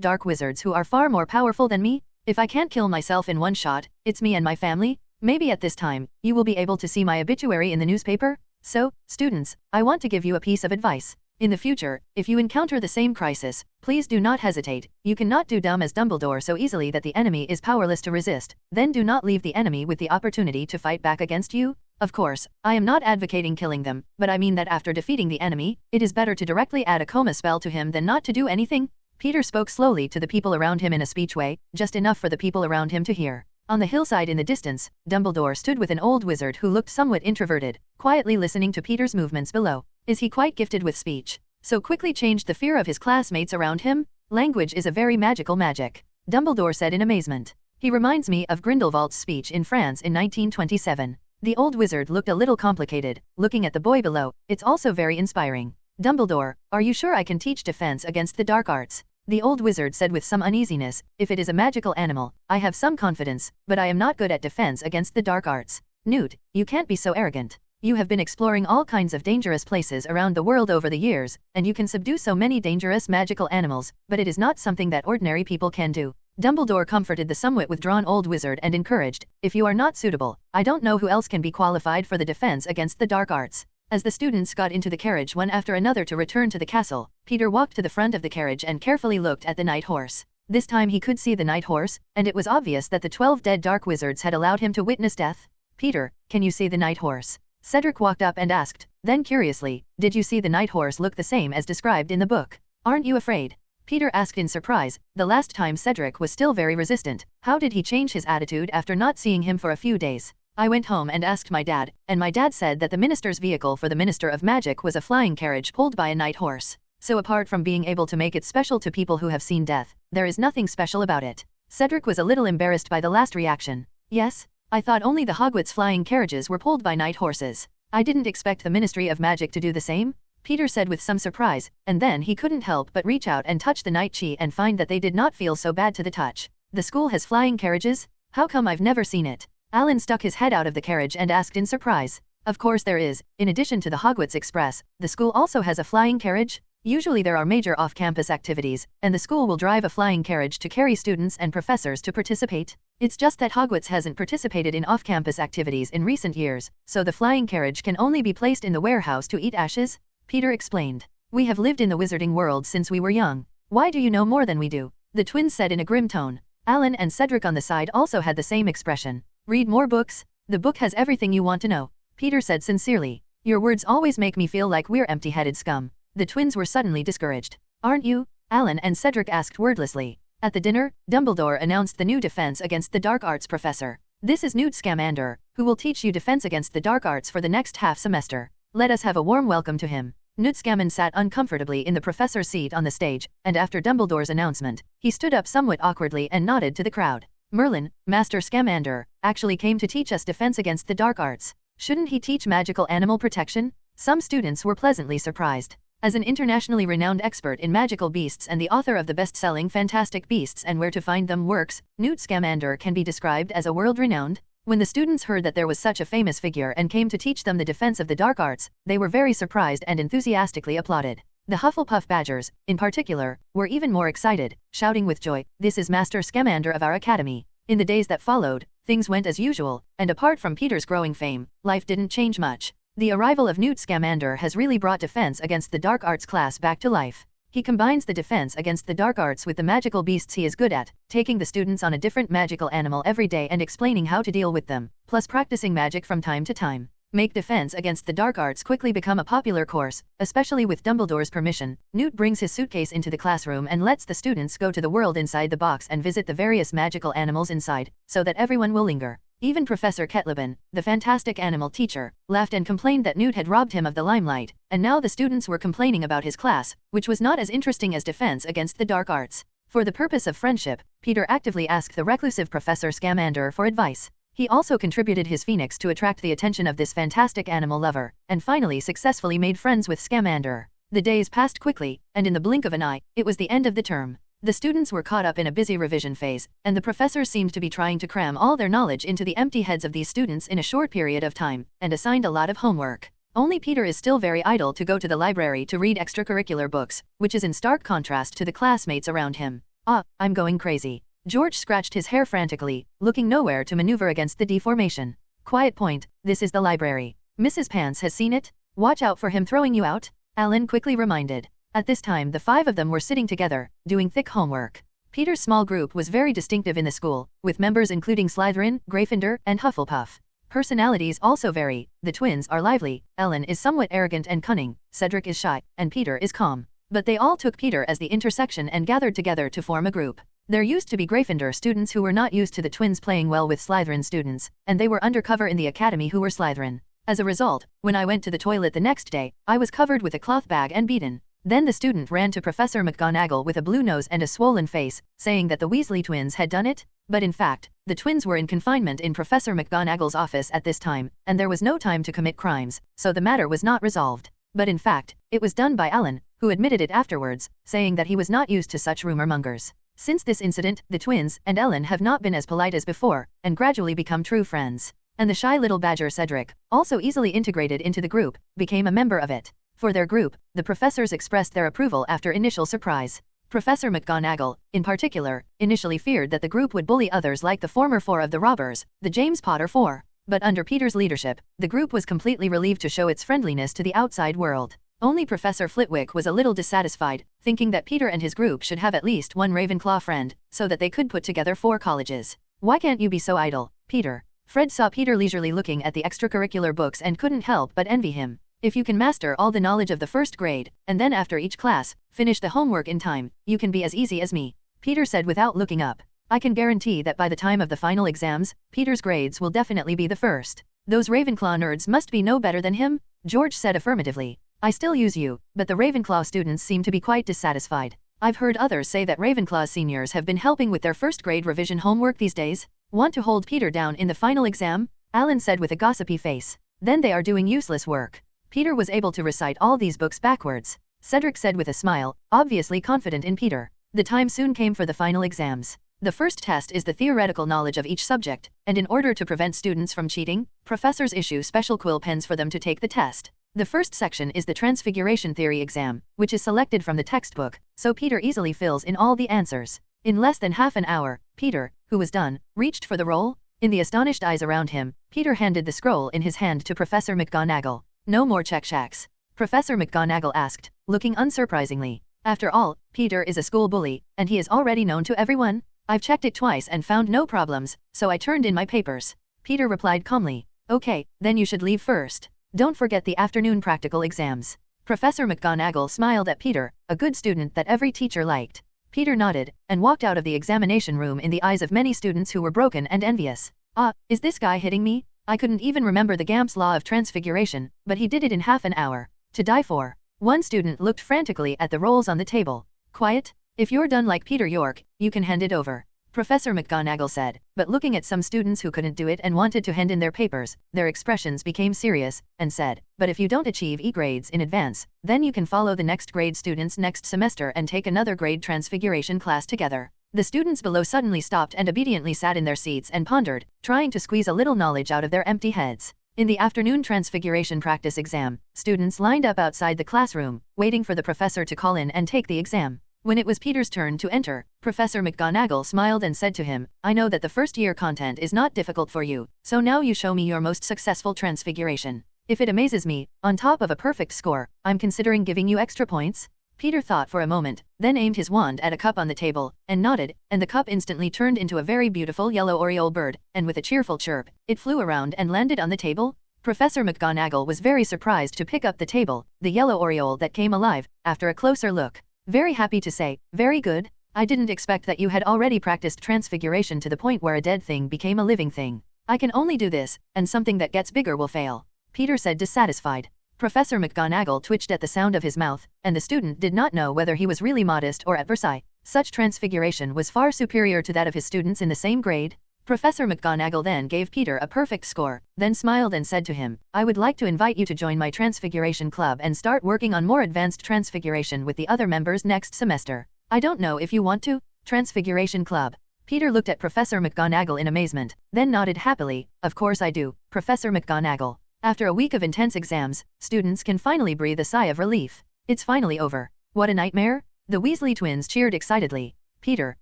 [SPEAKER 4] dark wizards who are far more powerful than me. If I can't kill myself in one shot, it's me and my family. Maybe at this time, you will be able to see my obituary in the newspaper. So, students, I want to give you a piece of advice. In the future, if you encounter the same crisis, please do not hesitate. You cannot do dumb as Dumbledore so easily that the enemy is powerless to resist. Then do not leave the enemy with the opportunity to fight back against you. Of course, I am not advocating killing them, but I mean that after defeating the enemy, it is better to directly add a coma spell to him than not to do anything. Peter spoke slowly to the people around him in a speech way, just enough for the people around him to hear. On the hillside in the distance, Dumbledore stood with an old wizard who looked somewhat introverted, quietly listening to Peter's movements below. Is he quite gifted with speech? So quickly changed the fear of his classmates around him? Language is a very magical magic, Dumbledore said in amazement. He reminds me of Grindelwald's speech in France in 1927. The old wizard looked a little complicated, looking at the boy below. It's also very inspiring. Dumbledore, are you sure I can teach defense against the dark arts? The old wizard said with some uneasiness, if it is a magical animal, I have some confidence, but I am not good at defense against the dark arts. Newt, you can't be so arrogant. You have been exploring all kinds of dangerous places around the world over the years, and you can subdue so many dangerous magical animals, but it is not something that ordinary people can do. Dumbledore comforted the somewhat withdrawn old wizard and encouraged, if you are not suitable, I don't know who else can be qualified for the defense against the dark arts. As the students got into the carriage one after another to return to the castle, Peter walked to the front of the carriage and carefully looked at the night horse. This time he could see the night horse, and it was obvious that the 12 dead dark wizards had allowed him to witness death. Peter, can you see the night horse? Cedric walked up and asked, then curiously, did you see the night horse look the same as described in the book? Aren't you afraid? Peter asked in surprise. The last time Cedric was still very resistant. How did he change his attitude after not seeing him for a few days? I went home and asked my dad, and my dad said that the minister's vehicle for the Minister of Magic was a flying carriage pulled by a night horse. So apart from being able to make it special to people who have seen death, there is nothing special about it. Cedric was a little embarrassed by the last reaction. Yes? I thought only the Hogwarts flying carriages were pulled by night horses. I didn't expect the Ministry of Magic to do the same, Peter said with some surprise, and then he couldn't help but reach out and touch the night chi and find that they did not feel so bad to the touch. The school has flying carriages? How come I've never seen it? Alan stuck his head out of the carriage and asked in surprise. Of course there is. In addition to the Hogwarts Express, the school also has a flying carriage. Usually there are major off-campus activities, and the school will drive a flying carriage to carry students and professors to participate. It's just that Hogwarts hasn't participated in off-campus activities in recent years, so the flying carriage can only be placed in the warehouse to eat ashes, Peter explained. We have lived in the wizarding world since we were young. Why do you know more than we do? The twins said in a grim tone. Alan and Cedric on the side also had the same expression. Read more books? The book has everything you want to know, Peter said sincerely. Your words always make me feel like we're empty-headed scum. The twins were suddenly discouraged. Aren't you? Alan and Cedric asked wordlessly. At the dinner, Dumbledore announced the new defense against the dark arts professor. This is Newt Scamander, who will teach you defense against the dark arts for the next half semester. Let us have a warm welcome to him. Newt Scamander sat uncomfortably in the professor's seat on the stage, and after Dumbledore's announcement, he stood up somewhat awkwardly and nodded to the crowd. Merlin, Master Scamander, actually came to teach us defense against the dark arts. Shouldn't he teach magical animal protection? Some students were pleasantly surprised. As an internationally renowned expert in magical beasts and the author of the best-selling Fantastic Beasts and Where to Find Them works, Newt Scamander can be described as a world-renowned. When the students heard that there was such a famous figure and came to teach them the defense of the dark arts, they were very surprised and enthusiastically applauded. The Hufflepuff Badgers, in particular, were even more excited, shouting with joy, "This is Master Scamander of our academy." In the days that followed, things went as usual, and apart from Peter's growing fame, life didn't change much. The arrival of Newt Scamander has really brought defense against the dark arts class back to life. He combines the defense against the dark arts with the magical beasts he is good at, taking the students on a different magical animal every day and explaining how to deal with them, plus practicing magic from time to time. Make defense against the dark arts quickly become a popular course, especially with Dumbledore's permission. Newt brings his suitcase into the classroom and lets the students go to the world inside the box and visit the various magical animals inside, so that everyone will linger. Even Professor Ketleben, the fantastic animal teacher, laughed and complained that Newt had robbed him of the limelight, and now the students were complaining about his class, which was not as interesting as defense against the dark arts. For the purpose of friendship, Peter actively asked the reclusive Professor Scamander for advice. He also contributed his phoenix to attract the attention of this fantastic animal lover, and finally successfully made friends with Scamander. The days passed quickly, and in the blink of an eye, it was the end of the term. The students were caught up in a busy revision phase, and the professors seemed to be trying to cram all their knowledge into the empty heads of these students in a short period of time, and assigned a lot of homework. Only Peter is still very idle to go to the library to read extracurricular books, which is in stark contrast to the classmates around him. "Ah, I'm going crazy." George scratched his hair frantically, looking nowhere to maneuver against the deformation. "Quiet point, this is the library. Mrs. Pants has seen it. Watch out for him throwing you out," Alan quickly reminded. At this time the five of them were sitting together, doing thick homework. Peter's small group was very distinctive in the school, with members including Slytherin, Gryffindor, and Hufflepuff. Personalities also vary. The twins are lively, Ellen is somewhat arrogant and cunning, Cedric is shy, and Peter is calm. But they all took Peter as the intersection and gathered together to form a group. There used to be Gryffindor students who were not used to the twins playing well with Slytherin students, and they were undercover in the academy who were Slytherin. As a result, when I went to the toilet the next day, I was covered with a cloth bag and beaten. Then the student ran to Professor McGonagall with a blue nose and a swollen face, saying that the Weasley twins had done it. But in fact, the twins were in confinement in Professor McGonagall's office at this time, and there was no time to commit crimes, so the matter was not resolved. But in fact, it was done by Alan, who admitted it afterwards, saying that he was not used to such rumor-mongers. Since this incident, the twins and Ellen have not been as polite as before, and gradually become true friends. And the shy little badger Cedric, also easily integrated into the group, became a member of it. For their group, the professors expressed their approval after initial surprise. Professor McGonagall, in particular, initially feared that the group would bully others like the former four of the robbers, the James Potter Four. But under Peter's leadership, the group was completely relieved to show its friendliness to the outside world. Only Professor Flitwick was a little dissatisfied, thinking that Peter and his group should have at least one Ravenclaw friend, so that they could put together 4 colleges. "Why can't you be so idle, Peter?" Fred saw Peter leisurely looking at the extracurricular books and couldn't help but envy him. "If you can master all the knowledge of the first grade, and then after each class, finish the homework in time, you can be as easy as me," Peter said without looking up. "I can guarantee that by the time of the final exams, Peter's grades will definitely be the first." "Those Ravenclaw nerds must be no better than him," George said affirmatively. "I still use you, but the Ravenclaw students seem to be quite dissatisfied. I've heard others say that Ravenclaw seniors have been helping with their first grade revision homework these days. Want to hold Peter down in the final exam?" Alan said with a gossipy face. "Then they are doing useless work." Peter was able to recite all these books backwards. Cedric said with a smile, obviously confident in Peter. The time soon came for the final exams. The first test is the theoretical knowledge of each subject, and in order to prevent students from cheating, professors issue special quill pens for them to take the test. The first section is the Transfiguration Theory exam, which is selected from the textbook, so Peter easily fills in all the answers. In less than half an hour, Peter, who was done, reached for the roll. In the astonished eyes around him, Peter handed the scroll in his hand to Professor McGonagall. "No more check shacks?" Professor McGonagall asked, looking unsurprisingly. After all, Peter is a school bully, and he is already known to everyone. "I've checked it twice and found no problems, so I turned in my papers," Peter replied calmly. "Okay, then you should leave first. Don't forget the afternoon practical exams." Professor McGonagall smiled at Peter, a good student that every teacher liked. Peter nodded, and walked out of the examination room in the eyes of many students who were broken and envious. Ah, is this guy hitting me? I couldn't even remember the Gamp's law of transfiguration, but he did it in half an hour. To die for. One student looked frantically at the rolls on the table. Quiet? If you're done like Peter York, you can hand it over. Professor McGonagall said, but looking at some students who couldn't do it and wanted to hand in their papers, their expressions became serious, and said, but if you don't achieve E grades in advance, then you can follow the next grade students next semester and take another grade transfiguration class together. The students below suddenly stopped and obediently sat in their seats and pondered, trying to squeeze a little knowledge out of their empty heads. In the afternoon transfiguration practice exam, students lined up outside the classroom, waiting for the professor to call in and take the exam. When it was Peter's turn to enter, Professor McGonagall smiled and said to him, I know that the first-year content is not difficult for you, so now you show me your most successful transfiguration. If it amazes me, on top of a perfect score, I'm considering giving you extra points. Peter thought for a moment, then aimed his wand at a cup on the table, and nodded, and the cup instantly turned into a very beautiful yellow oriole bird, and with a cheerful chirp, it flew around and landed on the table. Professor McGonagall was very surprised to pick up the table, the yellow oriole that came alive, after a closer look. Very happy to say, very good. I didn't expect that you had already practiced transfiguration to the point where a dead thing became a living thing. I can only do this, and something that gets bigger will fail. Peter said dissatisfied. Professor McGonagall twitched at the sound of his mouth, and the student did not know whether he was really modest or at Versailles. Such transfiguration was far superior to that of his students in the same grade. Professor McGonagall then gave Peter a perfect score, then smiled and said to him, I would like to invite you to join my Transfiguration Club and start working on more advanced transfiguration with the other members next semester. I don't know if you want to. Transfiguration Club. Peter looked at Professor McGonagall in amazement, then nodded happily, of course I do, Professor McGonagall. After a week of intense exams, students can finally breathe a sigh of relief. It's finally over. What a nightmare? The Weasley twins cheered excitedly. Peter,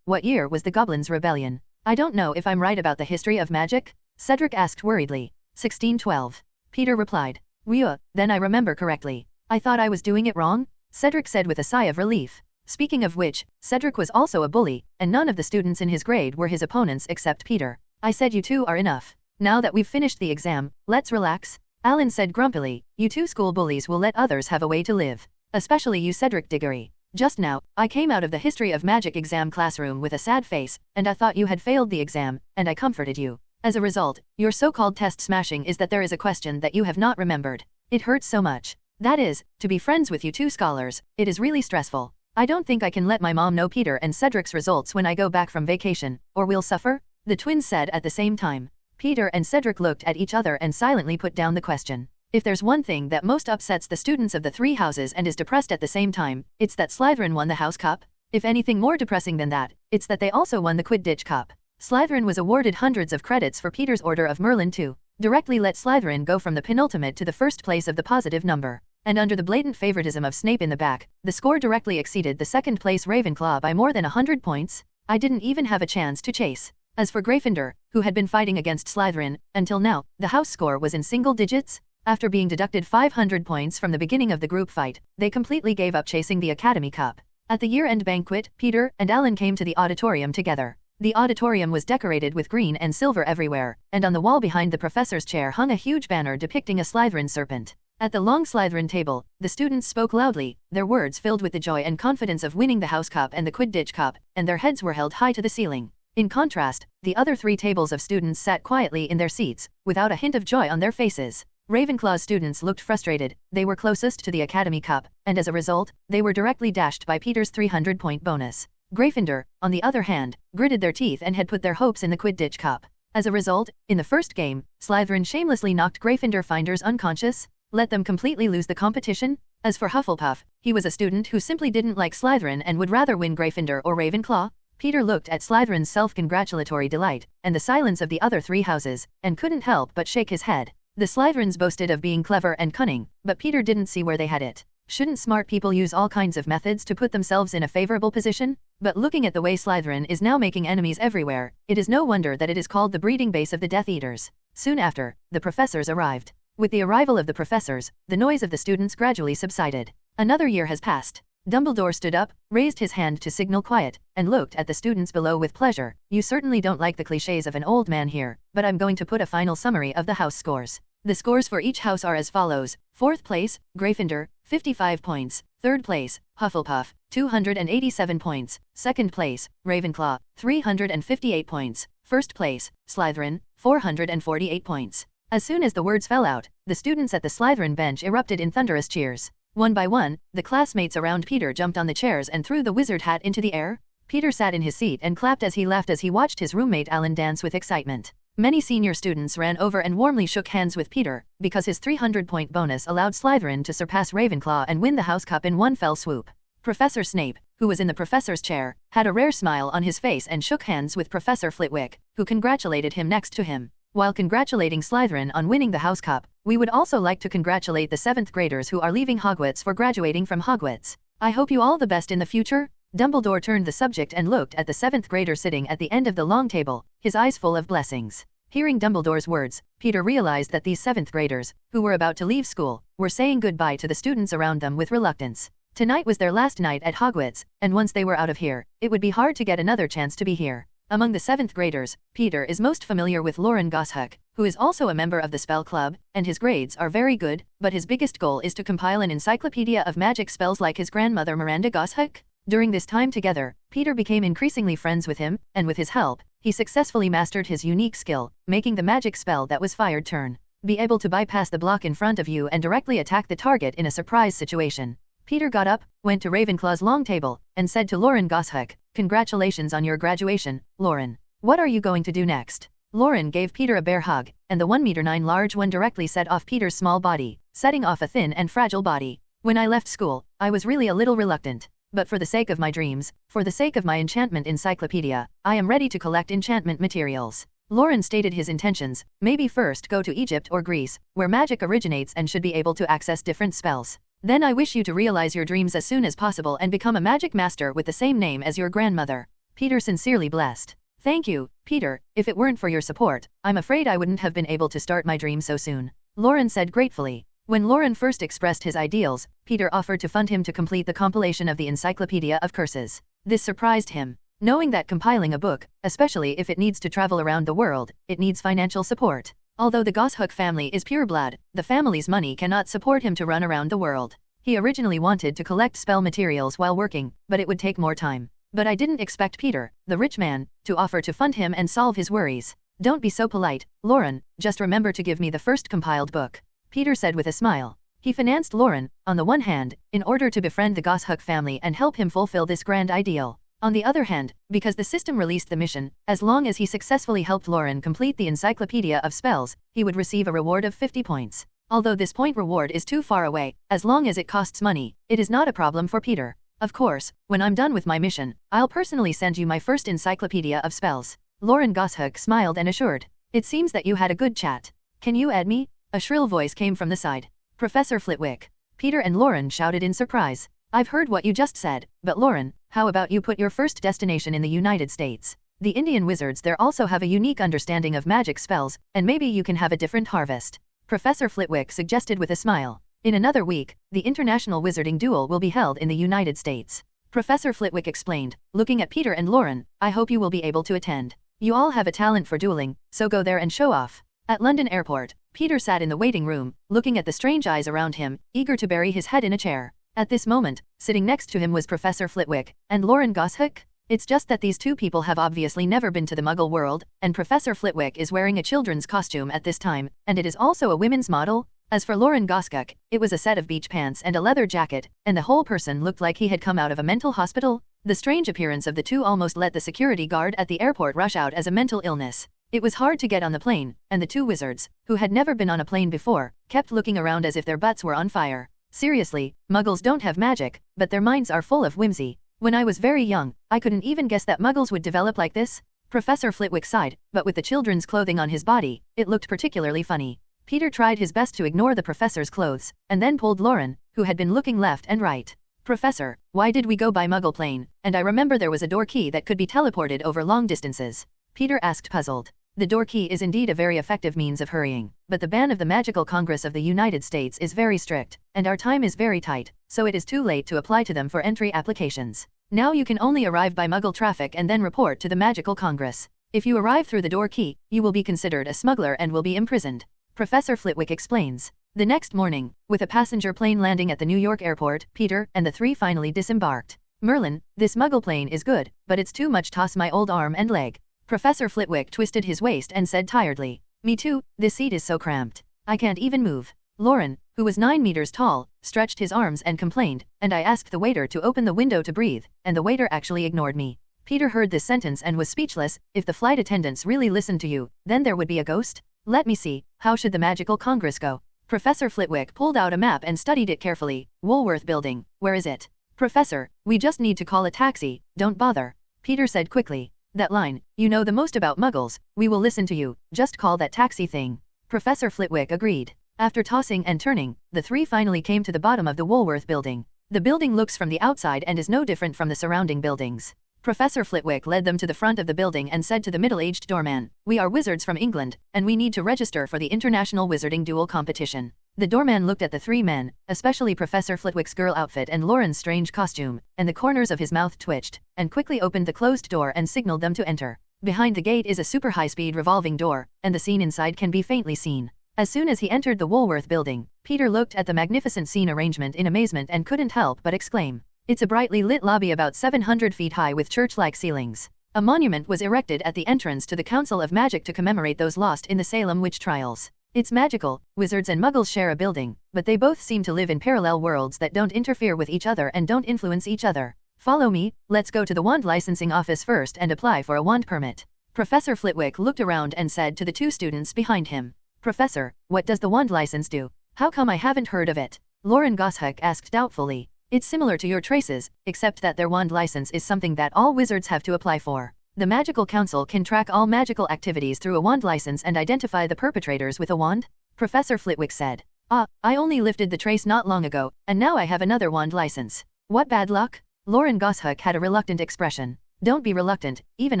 [SPEAKER 4] what year was the Goblins' Rebellion? I don't know if I'm right about the history of magic, Cedric asked worriedly. 1612. Peter replied. Then I remember correctly. I thought I was doing it wrong, Cedric said with a sigh of relief. Speaking of which, Cedric was also a bully, and none of the students in his grade were his opponents except Peter. I said you two are enough. Now that we've finished the exam, let's relax, Alan said grumpily. You two school bullies will let others have a way to live. Especially you Cedric Diggory. Just now, I came out of the History of Magic exam classroom with a sad face, and I thought you had failed the exam, and I comforted you. As a result, your so-called test smashing is that there is a question that you have not remembered. It hurts so much. That is, to be friends with you two scholars, it is really stressful. I don't think I can let my mom know Peter and Cedric's results when I go back from vacation, or we'll suffer, the twins said at the same time. Peter and Cedric looked at each other and silently put down the question. If there's one thing that most upsets the students of the three houses and is depressed at the same time, it's that Slytherin won the House Cup. If anything more depressing than that, it's that they also won the Quidditch Cup. Slytherin was awarded hundreds of credits for Peter's Order of Merlin to directly let Slytherin go from the penultimate to the first place of the positive number. And under the blatant favoritism of Snape in the back, the score directly exceeded the second place Ravenclaw by more than 100 points. I didn't even have a chance to chase. As for Gryffindor, who had been fighting against Slytherin, until now, the house score was in single digits. After being deducted 500 points from the beginning of the group fight, they completely gave up chasing the Academy Cup. At the year-end banquet, Peter and Alan came to the auditorium together. The auditorium was decorated with green and silver everywhere, and on the wall behind the professor's chair hung a huge banner depicting a Slytherin serpent. At the long Slytherin table, the students spoke loudly, their words filled with the joy and confidence of winning the House Cup and the Quidditch Cup, and their heads were held high to the ceiling. In contrast, the other three tables of students sat quietly in their seats, without a hint of joy on their faces. Ravenclaw's students looked frustrated, they were closest to the Academy Cup, and as a result, they were directly dashed by Peter's 300-point bonus. Gryffindor, on the other hand, gritted their teeth and had put their hopes in the Quidditch Cup. As a result, in the first game, Slytherin shamelessly knocked Gryffindor finders unconscious, let them completely lose the competition. As for Hufflepuff, he was a student who simply didn't like Slytherin and would rather win Gryffindor or Ravenclaw. Peter looked at Slytherin's self-congratulatory delight, and the silence of the other three houses, and couldn't help but shake his head. The Slytherins boasted of being clever and cunning, but Peter didn't see where they had it. Shouldn't smart people use all kinds of methods to put themselves in a favorable position? But looking at the way Slytherin is now making enemies everywhere, it is no wonder that it is called the breeding base of the Death Eaters. Soon after, the professors arrived. With the arrival of the professors, the noise of the students gradually subsided. Another year has passed. Dumbledore stood up, raised his hand to signal quiet, and looked at the students below with pleasure. You certainly don't like the clichés of an old man here, but I'm going to put a final summary of the house scores. The scores for each house are as follows. 4th place, Gryffindor, 55 points. 3rd place, Hufflepuff, 287 points. 2nd place, Ravenclaw, 358 points. First place, Slytherin, 448 points. As soon as the words fell out, the students at the Slytherin bench erupted in thunderous cheers. One by one, the classmates around Peter jumped on the chairs and threw the wizard hat into the air. Peter sat in his seat and clapped as he laughed as he watched his roommate Alan dance with excitement. Many senior students ran over and warmly shook hands with Peter, because his 300-point bonus allowed Slytherin to surpass Ravenclaw and win the House Cup in one fell swoop. Professor Snape, who was in the professor's chair, had a rare smile on his face and shook hands with Professor Flitwick, who congratulated him next to him. While congratulating Slytherin on winning the House Cup, we would also like to congratulate the 7th graders who are leaving Hogwarts for graduating from Hogwarts. I hope you all the best in the future. Dumbledore turned the subject and looked at the 7th grader sitting at the end of the long table, his eyes full of blessings. Hearing Dumbledore's words, Peter realized that these 7th graders, who were about to leave school, were saying goodbye to the students around them with reluctance. Tonight was their last night at Hogwarts, and once they were out of here, it would be hard to get another chance to be here. Among the 7th graders, Peter is most familiar with Lauren Goshawk, who is also a member of the spell club, and his grades are very good, but his biggest goal is to compile an encyclopedia of magic spells like his grandmother Miranda Goshawk. During this time together, Peter became increasingly friends with him, and with his help, he successfully mastered his unique skill, making the magic spell that was fired turn. Be able to bypass the block in front of you and directly attack the target in a surprise situation. Peter got up, went to Ravenclaw's long table, and said to Lauren Goshawk, "Congratulations on your graduation, Lauren. What are you going to do next?" Lauren gave Peter a bear hug, and the 1.9 large one directly set off Peter's small body, setting off a thin and fragile body. "When I left school, I was really a little reluctant. But for the sake of my dreams, for the sake of my enchantment encyclopedia, I am ready to collect enchantment materials." Lauren stated his intentions, maybe first go to Egypt or Greece, where magic originates and should be able to access different spells. "Then I wish you to realize your dreams as soon as possible and become a magic master with the same name as your grandmother." Peter sincerely blessed. "Thank you, Peter, if it weren't for your support, I'm afraid I wouldn't have been able to start my dream so soon," Lauren said gratefully. When Lauren first expressed his ideals, Peter offered to fund him to complete the compilation of the Encyclopedia of Curses. This surprised him. Knowing that compiling a book, especially if it needs to travel around the world, it needs financial support. Although the Goshawk family is pure blood, the family's money cannot support him to run around the world. He originally wanted to collect spell materials while working, but it would take more time. "But I didn't expect Peter, the rich man, to offer to fund him and solve his worries." "Don't be so polite, Lauren, just remember to give me the first compiled book," Peter said with a smile. He financed Lauren, on the one hand, in order to befriend the Goshawk family and help him fulfill this grand ideal. On the other hand, because the system released the mission, as long as he successfully helped Lauren complete the Encyclopedia of Spells, he would receive a reward of 50 points. Although this point reward is too far away, as long as it costs money, it is not a problem for Peter. "Of course, when I'm done with my mission, I'll personally send you my first Encyclopedia of Spells," Lauren Goshawk smiled and assured. "It seems that you had a good chat. Can you add me?" A shrill voice came from the side. "Professor Flitwick." Peter and Lauren shouted in surprise. "I've heard what you just said, but Lauren, how about you put your first destination in the United States? The Indian wizards there also have a unique understanding of magic spells, and maybe you can have a different harvest," Professor Flitwick suggested with a smile. "In another week, the International Wizarding Duel will be held in the United States," Professor Flitwick explained, looking at Peter and Lauren. "I hope you will be able to attend. You all have a talent for dueling, so go there and show off." At London Airport, Peter sat in the waiting room, looking at the strange eyes around him, eager to bury his head in a chair. At this moment, sitting next to him was Professor Flitwick and Lauren Goshawk. It's just that these two people have obviously never been to the Muggle world, and Professor Flitwick is wearing a children's costume at this time, and it is also a women's model. As for Lauren Goshawk, it was a set of beach pants and a leather jacket, and the whole person looked like he had come out of a mental hospital. The strange appearance of the two almost let the security guard at the airport rush out as a mental illness. It was hard to get on the plane, and the two wizards, who had never been on a plane before, kept looking around as if their butts were on fire. Seriously, Muggles don't have magic, but their minds are full of whimsy. "When I was very young, I couldn't even guess that Muggles would develop like this." Professor Flitwick sighed, but with the children's clothing on his body, it looked particularly funny. Peter tried his best to ignore the professor's clothes, and then pulled Lauren, who had been looking left and right. "Professor, why did we go by Muggle plane? And I remember there was a door key that could be teleported over long distances," Peter asked puzzled. The door key is indeed a very effective means of hurrying, but the ban of the Magical Congress of the United States is very strict, and our time is very tight, so it is too late to apply to them for entry applications. Now you can only arrive by Muggle traffic and then report to the Magical Congress. If you arrive through the door key, you will be considered a smuggler and will be imprisoned, Professor Flitwick explains. The next morning, with a passenger plane landing at the New York airport, Peter and the three finally disembarked. "Merlin, this Muggle plane is good, but it's too much, toss my old arm and leg," Professor Flitwick twisted his waist and said tiredly, "Me too, this seat is so cramped. I can't even move." Lauren, who was 9 meters tall, stretched his arms and complained, "And I asked the waiter to open the window to breathe, and the waiter actually ignored me." Peter heard this sentence and was speechless. If the flight attendants really listened to you, then there would be a ghost? Let me see, how should the magical congress go? Professor Flitwick pulled out a map and studied it carefully. Woolworth Building, where is it? Professor, we just need to call a taxi, don't bother. Peter said quickly. That line, you know the most about muggles, we will listen to you, just call that taxi thing. Professor Flitwick agreed. After tossing and turning, the three finally came to the bottom of the Woolworth Building. The building looks from the outside and is no different from the surrounding buildings. Professor Flitwick led them to the front of the building and said to the middle-aged doorman, "We are wizards from England, and we need to register for the International Wizarding Duel competition." The doorman looked at the three men, especially Professor Flitwick's girl outfit and Lauren's strange costume, and the corners of his mouth twitched, and quickly opened the closed door and signaled them to enter. Behind the gate is a super high-speed revolving door, and the scene inside can be faintly seen. As soon as he entered the Woolworth Building, Peter looked at the magnificent scene arrangement in amazement and couldn't help but exclaim. It's a brightly lit lobby about 700 feet high with church-like ceilings. A monument was erected at the entrance to the Council of Magic to commemorate those lost in the Salem witch trials. It's magical, wizards and muggles share a building, but they both seem to live in parallel worlds that don't interfere with each other and don't influence each other. Follow me, let's go to the wand licensing office first and apply for a wand permit. Professor Flitwick looked around and said to the two students behind him, "Professor, what does the wand license do? How come I haven't heard of it?" Lauren Goshawk asked doubtfully. It's similar to your traces, except that their wand license is something that all wizards have to apply for. The Magical Council can track all magical activities through a wand license and identify the perpetrators with a wand? Professor Flitwick said. I only lifted the trace not long ago, and now I have another wand license. What bad luck? Lauren Goshawk had a reluctant expression. Don't be reluctant, even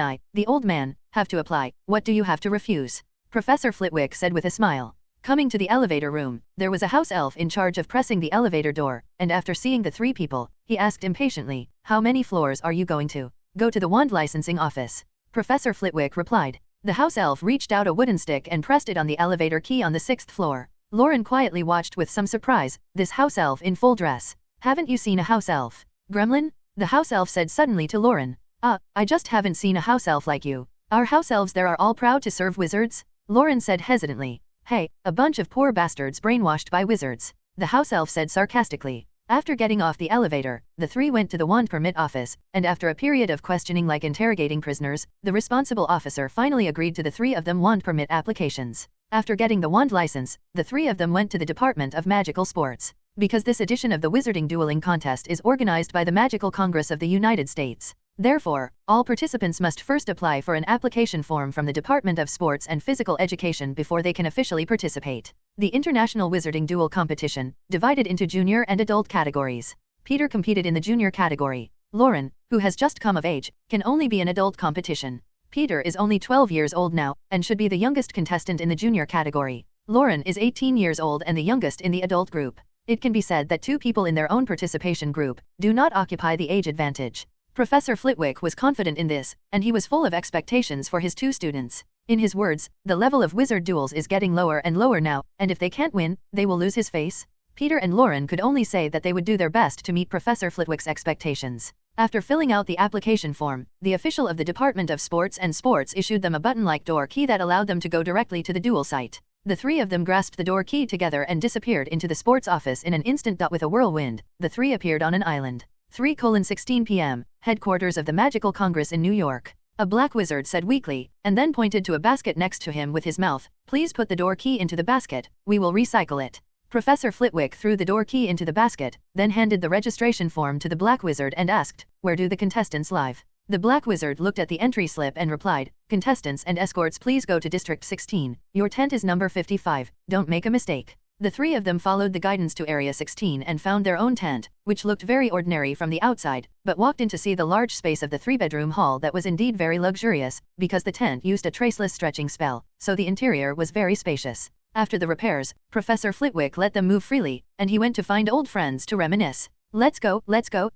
[SPEAKER 4] I, the old man, have to apply. What do you have to refuse? Professor Flitwick said with a smile. Coming to the elevator room, there was a house elf in charge of pressing the elevator door, and after seeing the three people, he asked impatiently, "How many floors are you going to?" "Go to the wand licensing office." Professor Flitwick replied. The house elf reached out a wooden stick and pressed it on the elevator key on the 6th floor. Lauren quietly watched with some surprise, this house elf in full dress. "Haven't you seen a house elf? Gremlin?" The house elf said suddenly to Lauren. I just haven't seen a house elf like you. Our house elves there are all proud to serve wizards?" Lauren said hesitantly. "Hey, a bunch of poor bastards brainwashed by wizards," the house elf said sarcastically. After getting off the elevator, the three went to the wand permit office, and after a period of questioning like interrogating prisoners, the responsible officer finally agreed to the three of them wand permit applications. After getting the wand license, the three of them went to the Department of Magical Sports. Because this edition of the Wizarding Dueling Contest is organized by the Magical Congress of the United States. Therefore, all participants must first apply for an application form from the Department of Sports and Physical Education before they can officially participate. The International Wizarding Duel Competition, divided into junior and adult categories. Peter competed in the junior category. Lauren, who has just come of age, can only be an adult competition. Peter is only 12 years old now, and should be the youngest contestant in the junior category. Lauren is 18 years old and the youngest in the adult group. It can be said that two people in their own participation group do not occupy the age advantage. Professor Flitwick was confident in this, and he was full of expectations for his two students. In his words, the level of wizard duels is getting lower and lower now, and if they can't win, they will lose his face. Peter and Lauren could only say that they would do their best to meet Professor Flitwick's expectations. After filling out the application form, the official of the Department of Sports and Sports issued them a button-like door key that allowed them to go directly to the duel site. The three of them grasped the door key together and disappeared into the sports office in an instant. With a whirlwind, the three appeared on an island. 3:16 p.m., headquarters of the Magical Congress in New York. A black wizard said weakly, and then pointed to a basket next to him with his mouth. "Please put the door key into the basket, we will recycle it." Professor Flitwick threw the door key into the basket, then handed the registration form to the black wizard and asked, "Where do the contestants live?" The black wizard looked at the entry slip and replied, "Contestants and escorts please go to District 16, your tent is number 55, don't make a mistake." The three of them followed the guidance to Area 16 and found their own tent, which looked very ordinary from the outside, but walked in to see the large space of the three-bedroom hall that was indeed very luxurious, because the tent used a traceless stretching spell, so the interior was very spacious. After the repairs, Professor Flitwick let them move freely, and he went to find old friends to reminisce. Let's go,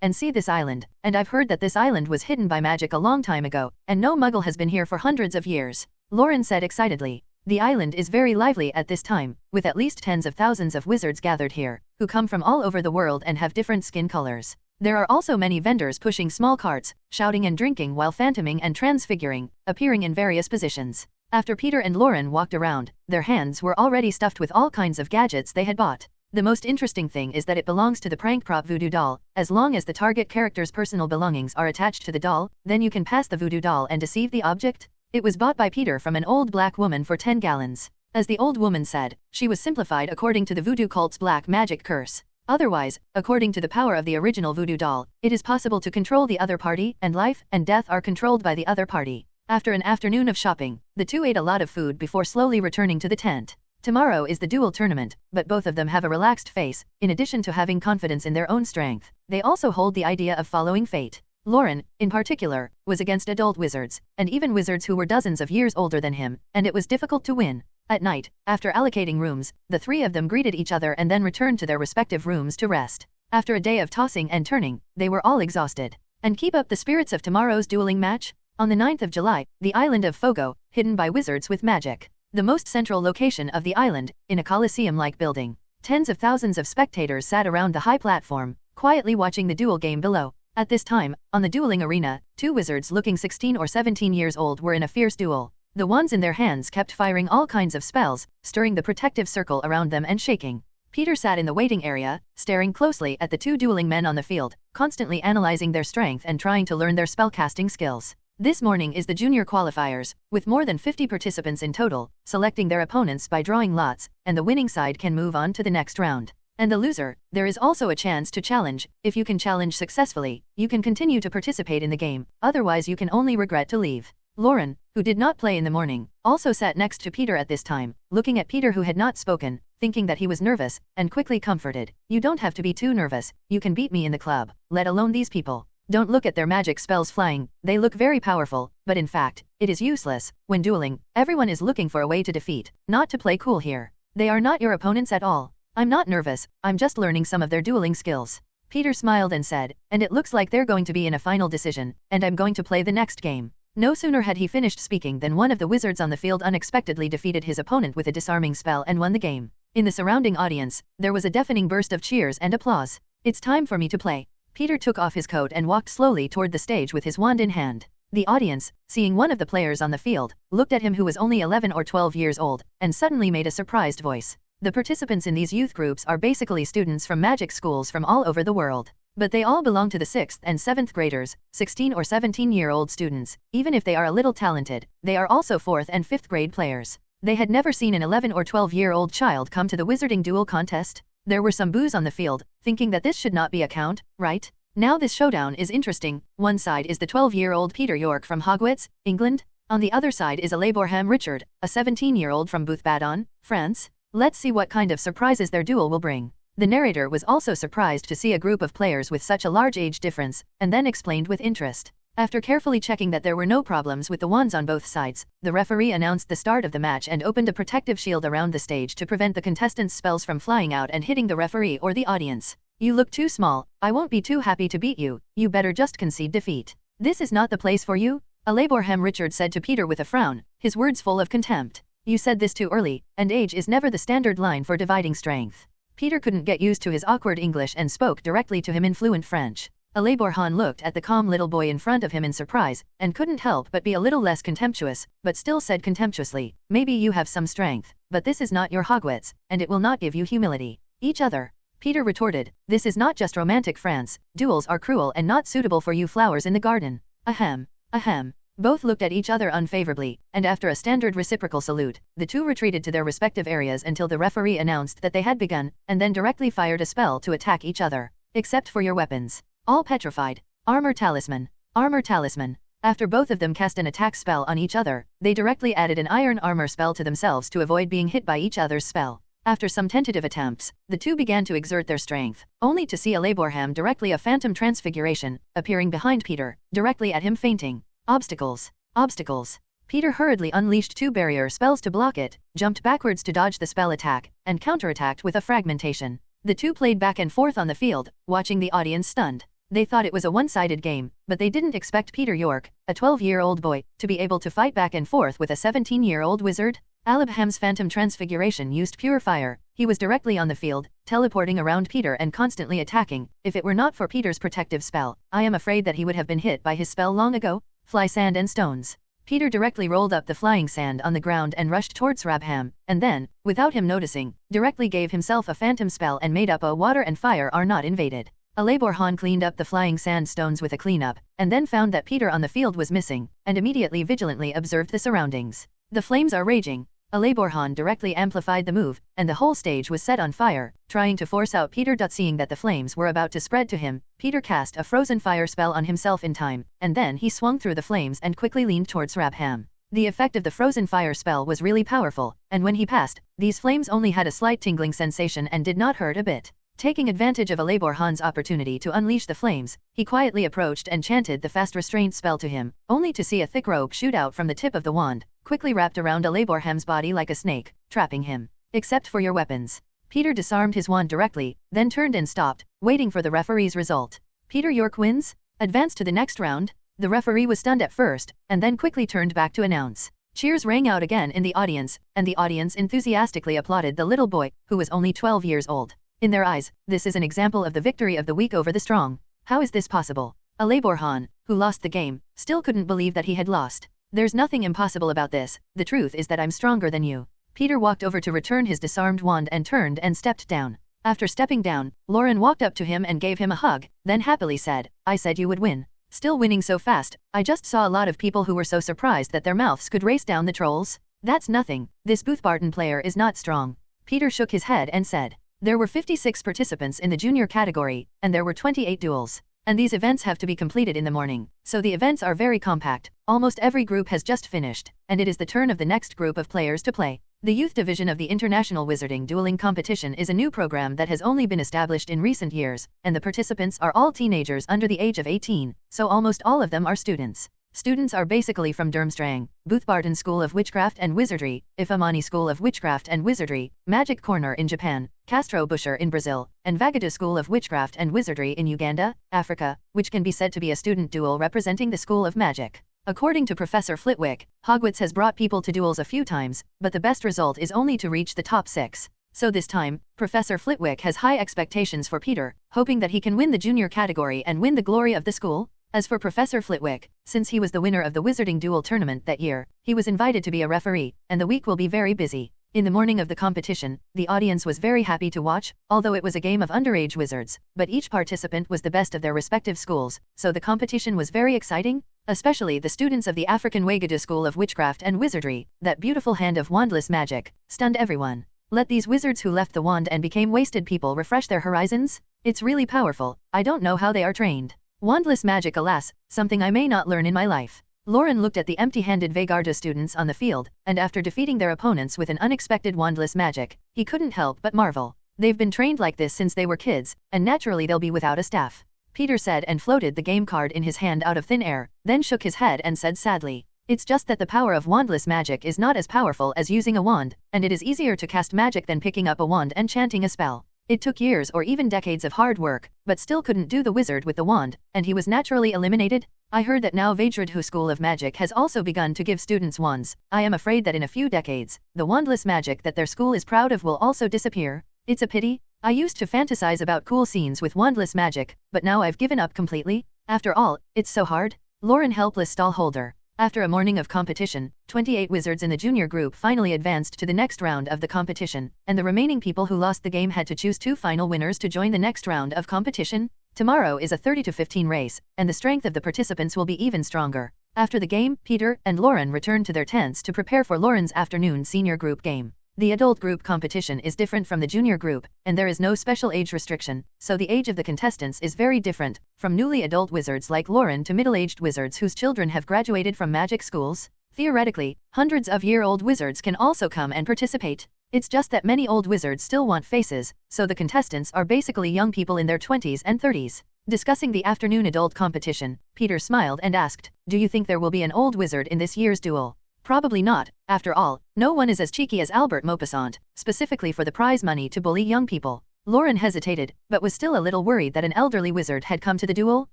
[SPEAKER 4] and see this island, and I've heard that this island was hidden by magic a long time ago, and no muggle has been here for hundreds of years," Lauren said excitedly. The island is very lively at this time, with at least tens of thousands of wizards gathered here, who come from all over the world and have different skin colors. There are also many vendors pushing small carts, shouting and drinking while phantoming and transfiguring, appearing in various positions. After Peter and Lauren walked around, their hands were already stuffed with all kinds of gadgets they had bought. The most interesting thing is that it belongs to the prank prop voodoo doll. As long as the target character's personal belongings are attached to the doll, then you can pass the voodoo doll and deceive the object. It was bought by Peter from an old black woman for 10 gallons. As the old woman said, she was simplified according to the voodoo cult's black magic curse. Otherwise, according to the power of the original voodoo doll, it is possible to control the other party, and life and death are controlled by the other party. After an afternoon of shopping, the two ate a lot of food before slowly returning to the tent. Tomorrow is the duel tournament, but both of them have a relaxed face. In addition to having confidence in their own strength, they also hold the idea of following fate. Lauren, in particular, was against adult wizards, and even wizards who were dozens of years older than him, and it was difficult to win. At night, after allocating rooms, the three of them greeted each other and then returned to their respective rooms to rest. After a day of tossing and turning, they were all exhausted. And keep up the spirits of tomorrow's dueling match? On the 9th of July, the island of Fogo, hidden by wizards with magic. The most central location of the island, in a coliseum-like building. Tens of thousands of spectators sat around the high platform, quietly watching the duel game below. At this time, on the dueling arena, two wizards looking 16 or 17 years old were in a fierce duel. The wands in their hands kept firing all kinds of spells, stirring the protective circle around them and shaking. Peter sat in the waiting area, staring closely at the two dueling men on the field, constantly analyzing their strength and trying to learn their spellcasting skills. This morning is the junior qualifiers, with more than 50 participants in total, selecting their opponents by drawing lots, and the winning side can move on to the next round. And the loser, there is also a chance to challenge. If you can challenge successfully, you can continue to participate in the game, otherwise you can only regret to leave. Lauren, who did not play in the morning, also sat next to Peter at this time, looking at Peter who had not spoken, thinking that he was nervous, and quickly comforted. You don't have to be too nervous, you can beat me in the club, let alone these people. Don't look at their magic spells flying, they look very powerful, but in fact, it is useless. When dueling, everyone is looking for a way to defeat, not to play cool here. They are not your opponents at all. I'm not nervous, I'm just learning some of their dueling skills. Peter smiled and said, and it looks like they're going to be in a final decision, and I'm going to play the next game. No sooner had he finished speaking than one of the wizards on the field unexpectedly defeated his opponent with a disarming spell and won the game. In the surrounding audience, there was a deafening burst of cheers and applause. It's time for me to play. Peter took off his coat and walked slowly toward the stage with his wand in hand. The audience, seeing one of the players on the field, looked at him who was only 11 or 12 years old, and suddenly made a surprised voice. The participants in these youth groups are basically students from magic schools from all over the world. But they all belong to the 6th and 7th graders, 16 or 17-year-old students. Even if they are a little talented, they are also 4th and 5th grade players. They had never seen an 11 or 12-year-old child come to the wizarding duel contest. There were some boos on the field, thinking that this should not be a count, right? Now this showdown is interesting. One side is the 12-year-old Peter York from Hogwarts, England. On the other side is a Flameborn Richard, a 17-year-old from Boothbadon, France. Let's see what kind of surprises their duel will bring. The narrator was also surprised to see a group of players with such a large age difference, and then explained with interest. After carefully checking that there were no problems with the wands on both sides, the referee announced the start of the match and opened a protective shield around the stage to prevent the contestants' spells from flying out and hitting the referee or the audience. You look too small, I won't be too happy to beat you, you better just concede defeat. This is not the place for you, a Flameborn Richard said to Peter with a frown, his words full of contempt. You said this too early, and age is never the standard line for dividing strength. Peter couldn't get used to his awkward English and spoke directly to him in fluent French. Flameborn looked at the calm little boy in front of him in surprise, and couldn't help but be a little less contemptuous, but still said contemptuously, maybe you have some strength, but this is not your Hogwarts, and it will not give you humility. Each other. Peter retorted, this is not just romantic France, duels are cruel and not suitable for you flowers in the garden. Ahem. Ahem. Both looked at each other unfavorably, and after a standard reciprocal salute, the two retreated to their respective areas until the referee announced that they had begun, and then directly fired a spell to attack each other. Except for your weapons. All petrified. Armor talisman. Armor talisman. After both of them cast an attack spell on each other, they directly added an iron armor spell to themselves to avoid being hit by each other's spell. After some tentative attempts, the two began to exert their strength, only to see a Flameborn directly a phantom transfiguration, appearing behind Peter, directly at him fainting. Obstacles. Obstacles. Peter hurriedly unleashed two barrier spells to block it, jumped backwards to dodge the spell attack, and counterattacked with a fragmentation. The two played back and forth on the field, watching the audience stunned. They thought it was a one-sided game, but they didn't expect Peter York, a 12-year-old boy, to be able to fight back and forth with a 17-year-old wizard. Alabham's phantom transfiguration used pure fire, He was directly on the field, teleporting around Peter and constantly attacking. If it were not for Peter's protective spell, I am afraid that he would have been hit by his spell long ago. Fly sand and stones. Peter directly rolled up the flying sand on the ground and rushed towards Rabham, and then, without him noticing, directly gave himself a phantom spell and made up a water and fire are not invaded. Flameborn cleaned up the flying sandstones with a cleanup, and then found that Peter on the field was missing, and immediately vigilantly observed the surroundings. The flames are raging. Flameborn directly amplified the move, and the whole stage was set on fire, trying to force out Peter. Seeing that the flames were about to spread to him, Peter cast a frozen fire spell on himself in time, and then he swung through the flames and quickly leaned towards Rabham. The effect of the frozen fire spell was really powerful, and when he passed, these flames only had a slight tingling sensation and did not hurt a bit. Taking advantage of Flameborn's opportunity to unleash the flames, he quietly approached and chanted the fast restraint spell to him, only to see a thick rope shoot out from the tip of the wand, quickly wrapped around Flameborn's body like a snake, trapping him. Except for your weapons. Peter disarmed his wand directly, then turned and stopped, waiting for the referee's result. Peter York wins? Advance to the next round? The referee was stunned at first, and then quickly turned back to announce. Cheers rang out again in the audience, and the audience enthusiastically applauded the little boy, who was only 12 years old. In their eyes, this is an example of the victory of the weak over the strong. How is this possible? Flameborn, who lost the game, still couldn't believe that he had lost. There's nothing impossible about this, the truth is that I'm stronger than you. Peter walked over to return his disarmed wand and turned and stepped down. After stepping down, Lauren walked up to him and gave him a hug, then happily said, I said you would win. Still winning so fast, I just saw a lot of people who were so surprised that their mouths could race down the trolls. That's nothing, this Boothbarton player is not strong. Peter shook his head and said. There were 56 participants in the junior category, and there were 28 duels. And these events have to be completed in the morning, so the events are very compact. Almost every group has just finished, and it is the turn of the next group of players to play. The youth division of the International Wizarding Dueling Competition is a new program that has only been established in recent years, and the participants are all teenagers under the age of 18, so almost all of them are students. Students are basically from Durmstrang, Boothbarton School of Witchcraft and Wizardry, Ifamani School of Witchcraft and Wizardry, Magic Corner in Japan, Castro Busher in Brazil, and Vagada School of Witchcraft and Wizardry in Uganda, Africa, which can be said to be a student duel representing the School of Magic. According to Professor Flitwick, Hogwarts has brought people to duels a few times, but the best result is only to reach the top 6. So this time, Professor Flitwick has high expectations for Peter, hoping that he can win the junior category and win the glory of the school. As for Professor Flitwick, since he was the winner of the Wizarding Duel tournament that year, he was invited to be a referee, and the week will be very busy. In the morning of the competition, the audience was very happy to watch, although it was a game of underage wizards, but each participant was the best of their respective schools, so the competition was very exciting, especially the students of the African Wagada School of Witchcraft and Wizardry, that beautiful hand of wandless magic, stunned everyone. Let these wizards who left the wand and became wasted people refresh their horizons? It's really powerful, I don't know how they are trained. Wandless magic, alas, something I may not learn in my life. Lauren looked at the empty-handed Vegarda students on the field, and after defeating their opponents with an unexpected wandless magic, he couldn't help but marvel. They've been trained like this since they were kids, and naturally they'll be without a staff. Peter said and floated the game card in his hand out of thin air, then shook his head and said sadly, it's just that the power of wandless magic is not as powerful as using a wand, and it is easier to cast magic than picking up a wand and chanting a spell. It took years or even decades of hard work, but still couldn't do the wizard with the wand, and he was naturally eliminated. I heard that now Vajradhu School of Magic has also begun to give students wands. I am afraid that in a few decades, the wandless magic that their school is proud of will also disappear. It's a pity. I used to fantasize about cool scenes with wandless magic, but now I've given up completely. After all, it's so hard. Lauren, helpless stallholder. After a morning of competition, 28 wizards in the junior group finally advanced to the next round of the competition, and the remaining people who lost the game had to choose 2 final winners to join the next round of competition. Tomorrow is a 30-15 race, and the strength of the participants will be even stronger. After the game, Peter and Lauren returned to their tents to prepare for Lauren's afternoon senior group game. The adult group competition is different from the junior group, and there is no special age restriction, so the age of the contestants is very different, from newly adult wizards like Lauren to middle-aged wizards whose children have graduated from magic schools. Theoretically, hundreds of year-old wizards can also come and participate. It's just that many old wizards still want faces, so the contestants are basically young people in their 20s and 30s. Discussing the afternoon adult competition, Peter smiled and asked, do you think there will be an old wizard in this year's duel? Probably not. After all, no one is as cheeky as Albert Maupassant, specifically for the prize money to bully young people. Lauren hesitated, but was still a little worried that an elderly wizard had come to the duel.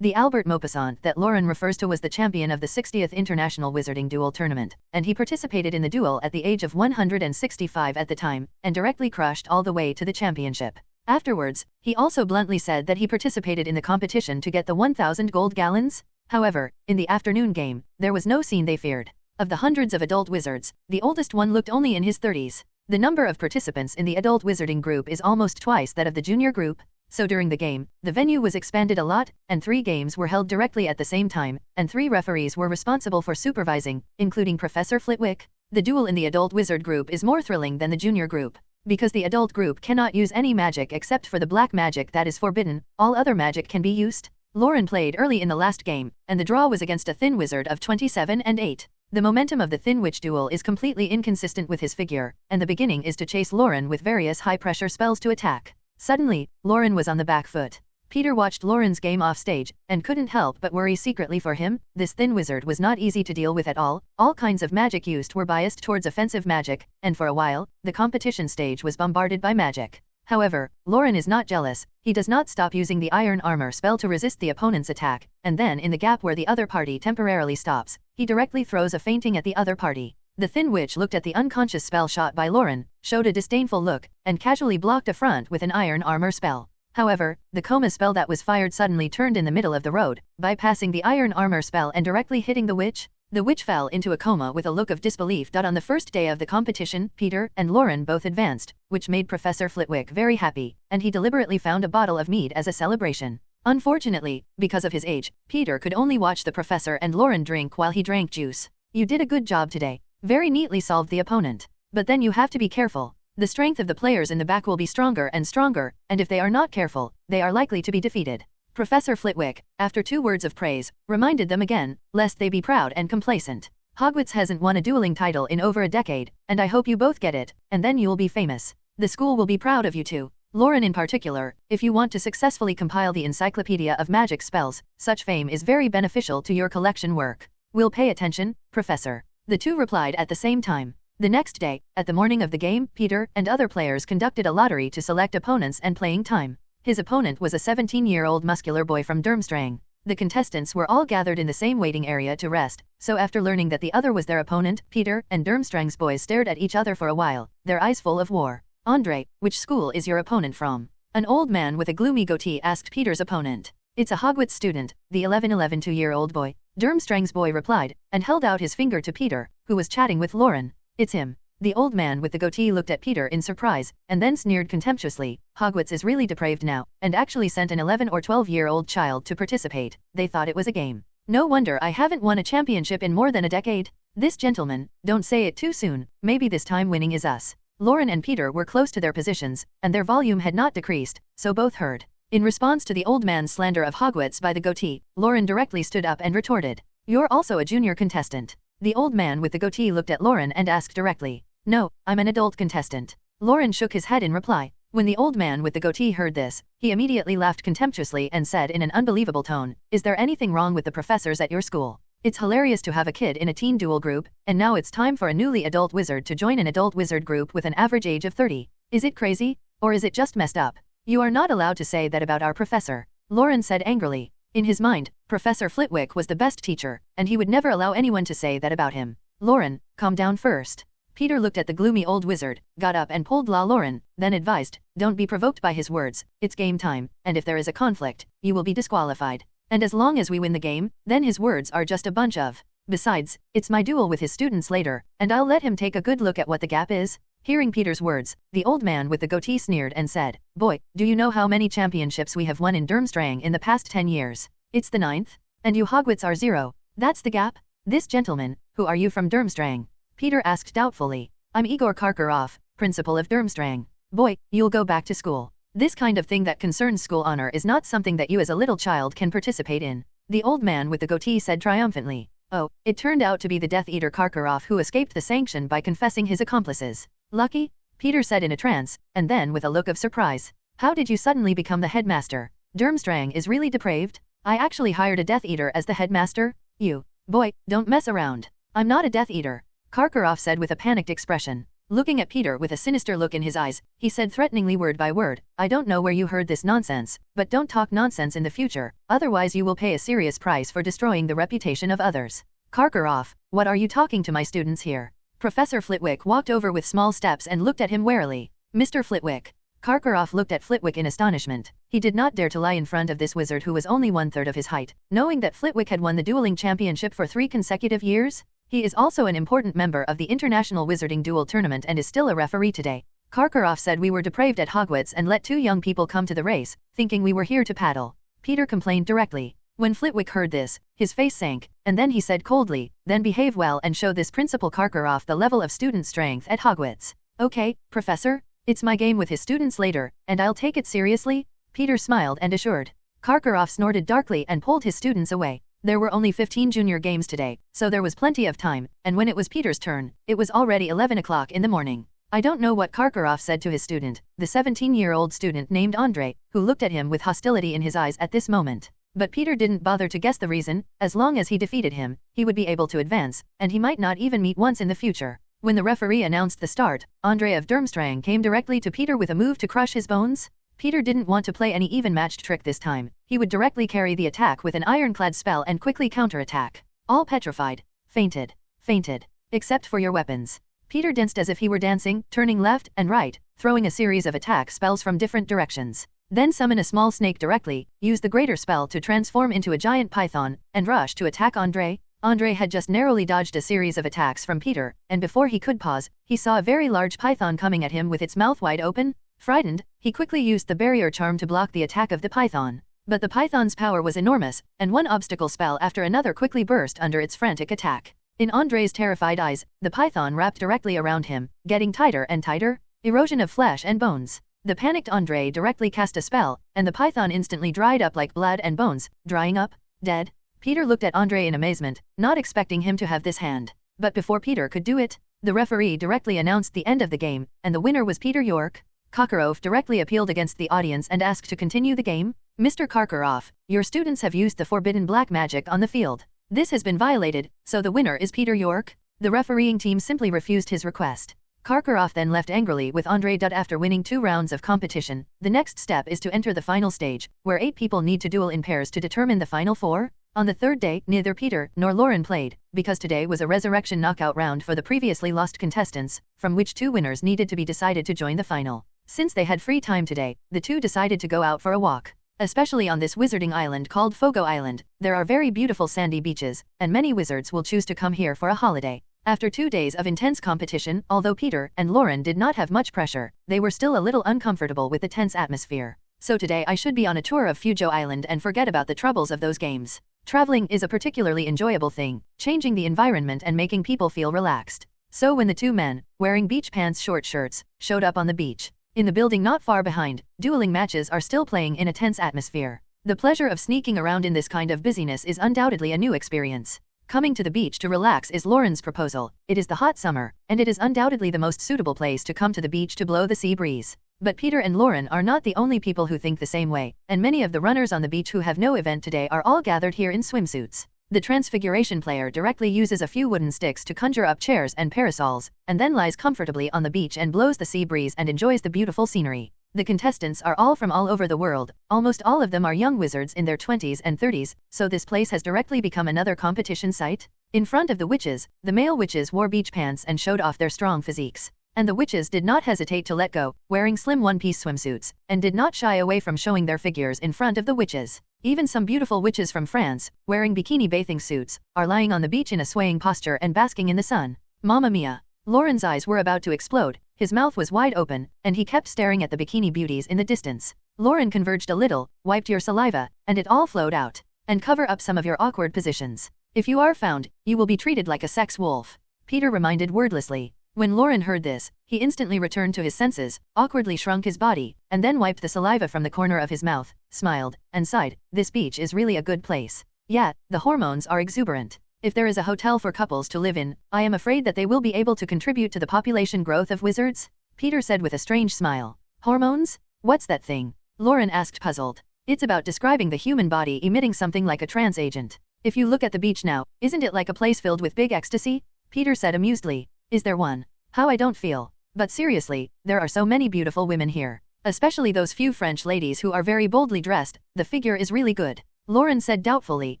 [SPEAKER 4] The Albert Maupassant that Lauren refers to was the champion of the 60th International Wizarding Duel Tournament, and he participated in the duel at the age of 165 at the time, and directly crushed all the way to the championship. Afterwards, he also bluntly said that he participated in the competition to get the 1,000 gold gallons. However, in the afternoon game, there was no scene they feared. Of the hundreds of adult wizards, the oldest one looked only in his 30s. The number of participants in the adult wizarding group is almost twice that of the junior group, so during the game, the venue was expanded a lot, and 3 games were held directly at the same time, and 3 referees were responsible for supervising, including Professor Flitwick. The duel in the adult wizard group is more thrilling than the junior group. Because the adult group cannot use any magic except for the black magic that is forbidden, all other magic can be used. Lauren played early in the last game, and the draw was against a thin wizard of 27 and 8. The momentum of the Thin Witch duel is completely inconsistent with his figure, and the beginning is to chase Lauren with various high-pressure spells to attack. Suddenly, Lauren was on the back foot. Peter watched Lauren's game off stage, and couldn't help but worry secretly for him. This thin wizard was not easy to deal with at all. All kinds of magic used were biased towards offensive magic, and for a while, the competition stage was bombarded by magic. However, Lauren is not jealous. He does not stop using the iron armor spell to resist the opponent's attack, and then in the gap where the other party temporarily stops, he directly throws a fainting at the other party. The Thin Witch looked at the unconscious spell shot by Lauren, showed a disdainful look, and casually blocked a front with an iron armor spell. However, the coma spell that was fired suddenly turned in the middle of the road, bypassing the iron armor spell and directly hitting the witch. The witch fell into a coma with a look of disbelief. On the first day of the competition, Peter and Lauren both advanced, which made Professor Flitwick very happy, and he deliberately found a bottle of mead as a celebration. Unfortunately, because of his age, Peter could only watch the professor and Lauren drink while he drank juice. "You did a good job today. Very neatly solved the opponent. But then you have to be careful. The strength of the players in the back will be stronger and stronger, and if they are not careful, they are likely to be defeated." Professor Flitwick, after 2 words of praise, reminded them again, lest they be proud and complacent. "Hogwarts hasn't won a dueling title in over a decade, and I hope you both get it, and then you'll be famous. The school will be proud of you too. Lauren in particular. If you want to successfully compile the Encyclopedia of Magic Spells, such fame is very beneficial to your collection work. We'll pay attention, Professor." The 2 replied at the same time. The next day, at the morning of the game, Peter and other players conducted a lottery to select opponents and playing time. His opponent was a 17-year-old muscular boy from Durmstrang. The contestants were all gathered in the same waiting area to rest, so after learning that the other was their opponent, Peter and Durmstrang's boys stared at each other for a while, their eyes full of war. "Andre, which school is your opponent from?" An old man with a gloomy goatee asked Peter's opponent. "It's a Hogwarts student," the 11 2-year-old boy. Durmstrang's boy replied, and held out his finger to Peter, who was chatting with Lauren. "It's him." The old man with the goatee looked at Peter in surprise, and then sneered contemptuously. "Hogwarts is really depraved now, and actually sent an 11 or 12-year-old child to participate. They thought it was a game. No wonder I haven't won a championship in more than a decade. This gentleman, don't say it too soon, maybe this time winning is us." Lauren and Peter were close to their positions, and their volume had not decreased, so both heard. In response to the old man's slander of Hogwarts by the goatee, Lauren directly stood up and retorted, "You're also a junior contestant." The old man with the goatee looked at Lauren and asked directly, "No, I'm an adult contestant." Lauren shook his head in reply. When the old man with the goatee heard this, he immediately laughed contemptuously and said in an unbelievable tone, "Is there anything wrong with the professors at your school? It's hilarious to have a kid in a teen duel group, and now it's time for a newly adult wizard to join an adult wizard group with an average age of 30. Is it crazy? Or is it just messed up? You are not allowed to say that about our professor," Lauren said angrily. In his mind, Professor Flitwick was the best teacher, and he would never allow anyone to say that about him. "Lauren, calm down first." Peter looked at the gloomy old wizard, got up and pulled Lauren, then advised, "Don't be provoked by his words. It's game time, and if there is a conflict, you will be disqualified. And as long as we win the game, then his words are just a bunch of. Besides, it's my duel with his students later, and I'll let him take a good look at what the gap is." Hearing Peter's words, the old man with the goatee sneered and said, "Boy, do you know how many championships we have won in Durmstrang in the past 10 years? It's the 9th? And you Hogwarts are 0. That's the gap? This gentleman, who are you from Durmstrang?" Peter asked doubtfully. "I'm Igor Karkaroff, principal of Durmstrang." "Boy, you'll go back to school. This kind of thing that concerns school honor is not something that you as a little child can participate in," the old man with the goatee said triumphantly. Oh, it turned out to be the Death Eater Karkaroff who escaped the sanction by confessing his accomplices. "Lucky?" Peter said in a trance, and then with a look of surprise. "How did you suddenly become the headmaster? Durmstrang is really depraved? I actually hired a Death Eater as the headmaster? You. Boy, don't mess around. I'm not a Death Eater," Karkaroff said with a panicked expression. Looking at Peter with a sinister look in his eyes, he said threateningly word by word, I don't know where you heard this nonsense, but don't talk nonsense in the future, otherwise you will pay a serious price for destroying the reputation of others. Karkaroff, what are you talking to my students here? Professor Flitwick walked over with small steps and looked at him warily. Mr. Flitwick. Karkaroff looked at Flitwick in astonishment. He did not dare to lie in front of this wizard who was only 1/3 of his height, knowing that Flitwick had won the dueling championship for 3 consecutive years. He is also an important member of the International Wizarding Duel Tournament and is still a referee today. Karkaroff said we were depraved at Hogwarts and let 2 young people come to the race, thinking we were here to paddle. Peter complained directly. When Flitwick heard this, his face sank, and then he said coldly, then behave well and show this Principal Karkaroff the level of student strength at Hogwarts. Okay, Professor? It's my game with his students later, and I'll take it seriously? Peter smiled and assured. Karkaroff snorted darkly and pulled his students away. There were only 15 junior games today, so there was plenty of time, and when it was Peter's turn, it was already 11 o'clock in the morning. I don't know what Karkaroff said to his student, the 17-year-old student named Andre, who looked at him with hostility in his eyes at this moment. But Peter didn't bother to guess the reason. As long as he defeated him, he would be able to advance, and he might not even meet once in the future. When the referee announced the start, Andre of Durmstrang came directly to Peter with a move to crush his bones. Peter didn't want to play any even-matched trick this time. He would directly carry the attack with an ironclad spell and quickly counterattack. All petrified. Fainted. Fainted. Except for your weapons. Peter danced as if he were dancing, turning left and right, throwing a series of attack spells from different directions. Then summon a small snake directly, use the greater spell to transform into a giant python, and rush to attack Andre. Andre had just narrowly dodged a series of attacks from Peter, and before he could pause, he saw a very large python coming at him with its mouth wide open. Frightened, he quickly used the barrier charm to block the attack of the python. But the python's power was enormous, and one obstacle spell after another quickly burst under its frantic attack. In Andre's terrified eyes, the python wrapped directly around him, getting tighter and tighter. Erosion of flesh and bones. The panicked Andre directly cast a spell, and the python instantly dried up like blood and bones, drying up, dead. Peter looked at Andre in amazement, not expecting him to have this hand. But before Peter could do it, the referee directly announced the end of the game, and the winner was Peter York. Karkaroff directly appealed against the audience and asked to continue the game. Mr. Karkaroff, your students have used the forbidden black magic on the field. This has been violated, so the winner is Peter York. The refereeing team simply refused his request. Karkaroff then left angrily with Andre. After winning 2 rounds of competition, the next step is to enter the final stage, where 8 people need to duel in pairs to determine the final 4. On the 3rd day, neither Peter nor Lauren played, because today was a resurrection knockout round for the previously lost contestants, from which 2 winners needed to be decided to join the final. Since they had free time today, the 2 decided to go out for a walk. Especially on this wizarding island called Fogo Island, there are very beautiful sandy beaches, and many wizards will choose to come here for a holiday. After 2 days of intense competition, although Peter and Lauren did not have much pressure, they were still a little uncomfortable with the tense atmosphere. So today I should be on a tour of Fugo Island and forget about the troubles of those games. Traveling is a particularly enjoyable thing, changing the environment and making people feel relaxed. So when the 2 men, wearing beach pants short shirts, showed up on the beach, in the building not far behind, dueling matches are still playing in a tense atmosphere. The pleasure of sneaking around in this kind of busyness is undoubtedly a new experience. Coming to the beach to relax is Lauren's proposal. It is the hot summer, and it is undoubtedly the most suitable place to come to the beach to blow the sea breeze. But Peter and Lauren are not the only people who think the same way, and many of the runners on the beach who have no event today are all gathered here in swimsuits. The Transfiguration player directly uses a few wooden sticks to conjure up chairs and parasols, and then lies comfortably on the beach and blows the sea breeze and enjoys the beautiful scenery. The contestants are all from all over the world, almost all of them are young wizards in their 20s and 30s, so this place has directly become another competition site. In front of the witches, the male witches wore beach pants and showed off their strong physiques. And the witches did not hesitate to let go, wearing slim one-piece swimsuits, and did not shy away from showing their figures in front of the witches. Even some beautiful witches from France, wearing bikini bathing suits, are lying on the beach in a swaying posture and basking in the sun. Mamma mia! Lauren's eyes were about to explode, his mouth was wide open, and he kept staring at the bikini beauties in the distance. Lauren converged a little, wiped your saliva, and it all flowed out. And cover up some of your awkward positions. If you are found, you will be treated like a sex wolf. Peter reminded wordlessly. When Lauren heard this, he instantly returned to his senses, awkwardly shrunk his body, and then wiped the saliva from the corner of his mouth, smiled, and sighed. This beach is really a good place. Yeah, the hormones are exuberant. If there is a hotel for couples to live in, I am afraid that they will be able to contribute to the population growth of wizards, Peter said with a strange smile. Hormones? What's that thing? Lauren asked puzzled. It's about describing the human body emitting something like a trance agent. If you look at the beach now, isn't it like a place filled with big ecstasy? Peter said amusedly. Is there one? How I don't feel. But seriously, there are so many beautiful women here. Especially those few French ladies who are very boldly dressed, the figure is really good. Lauren said doubtfully,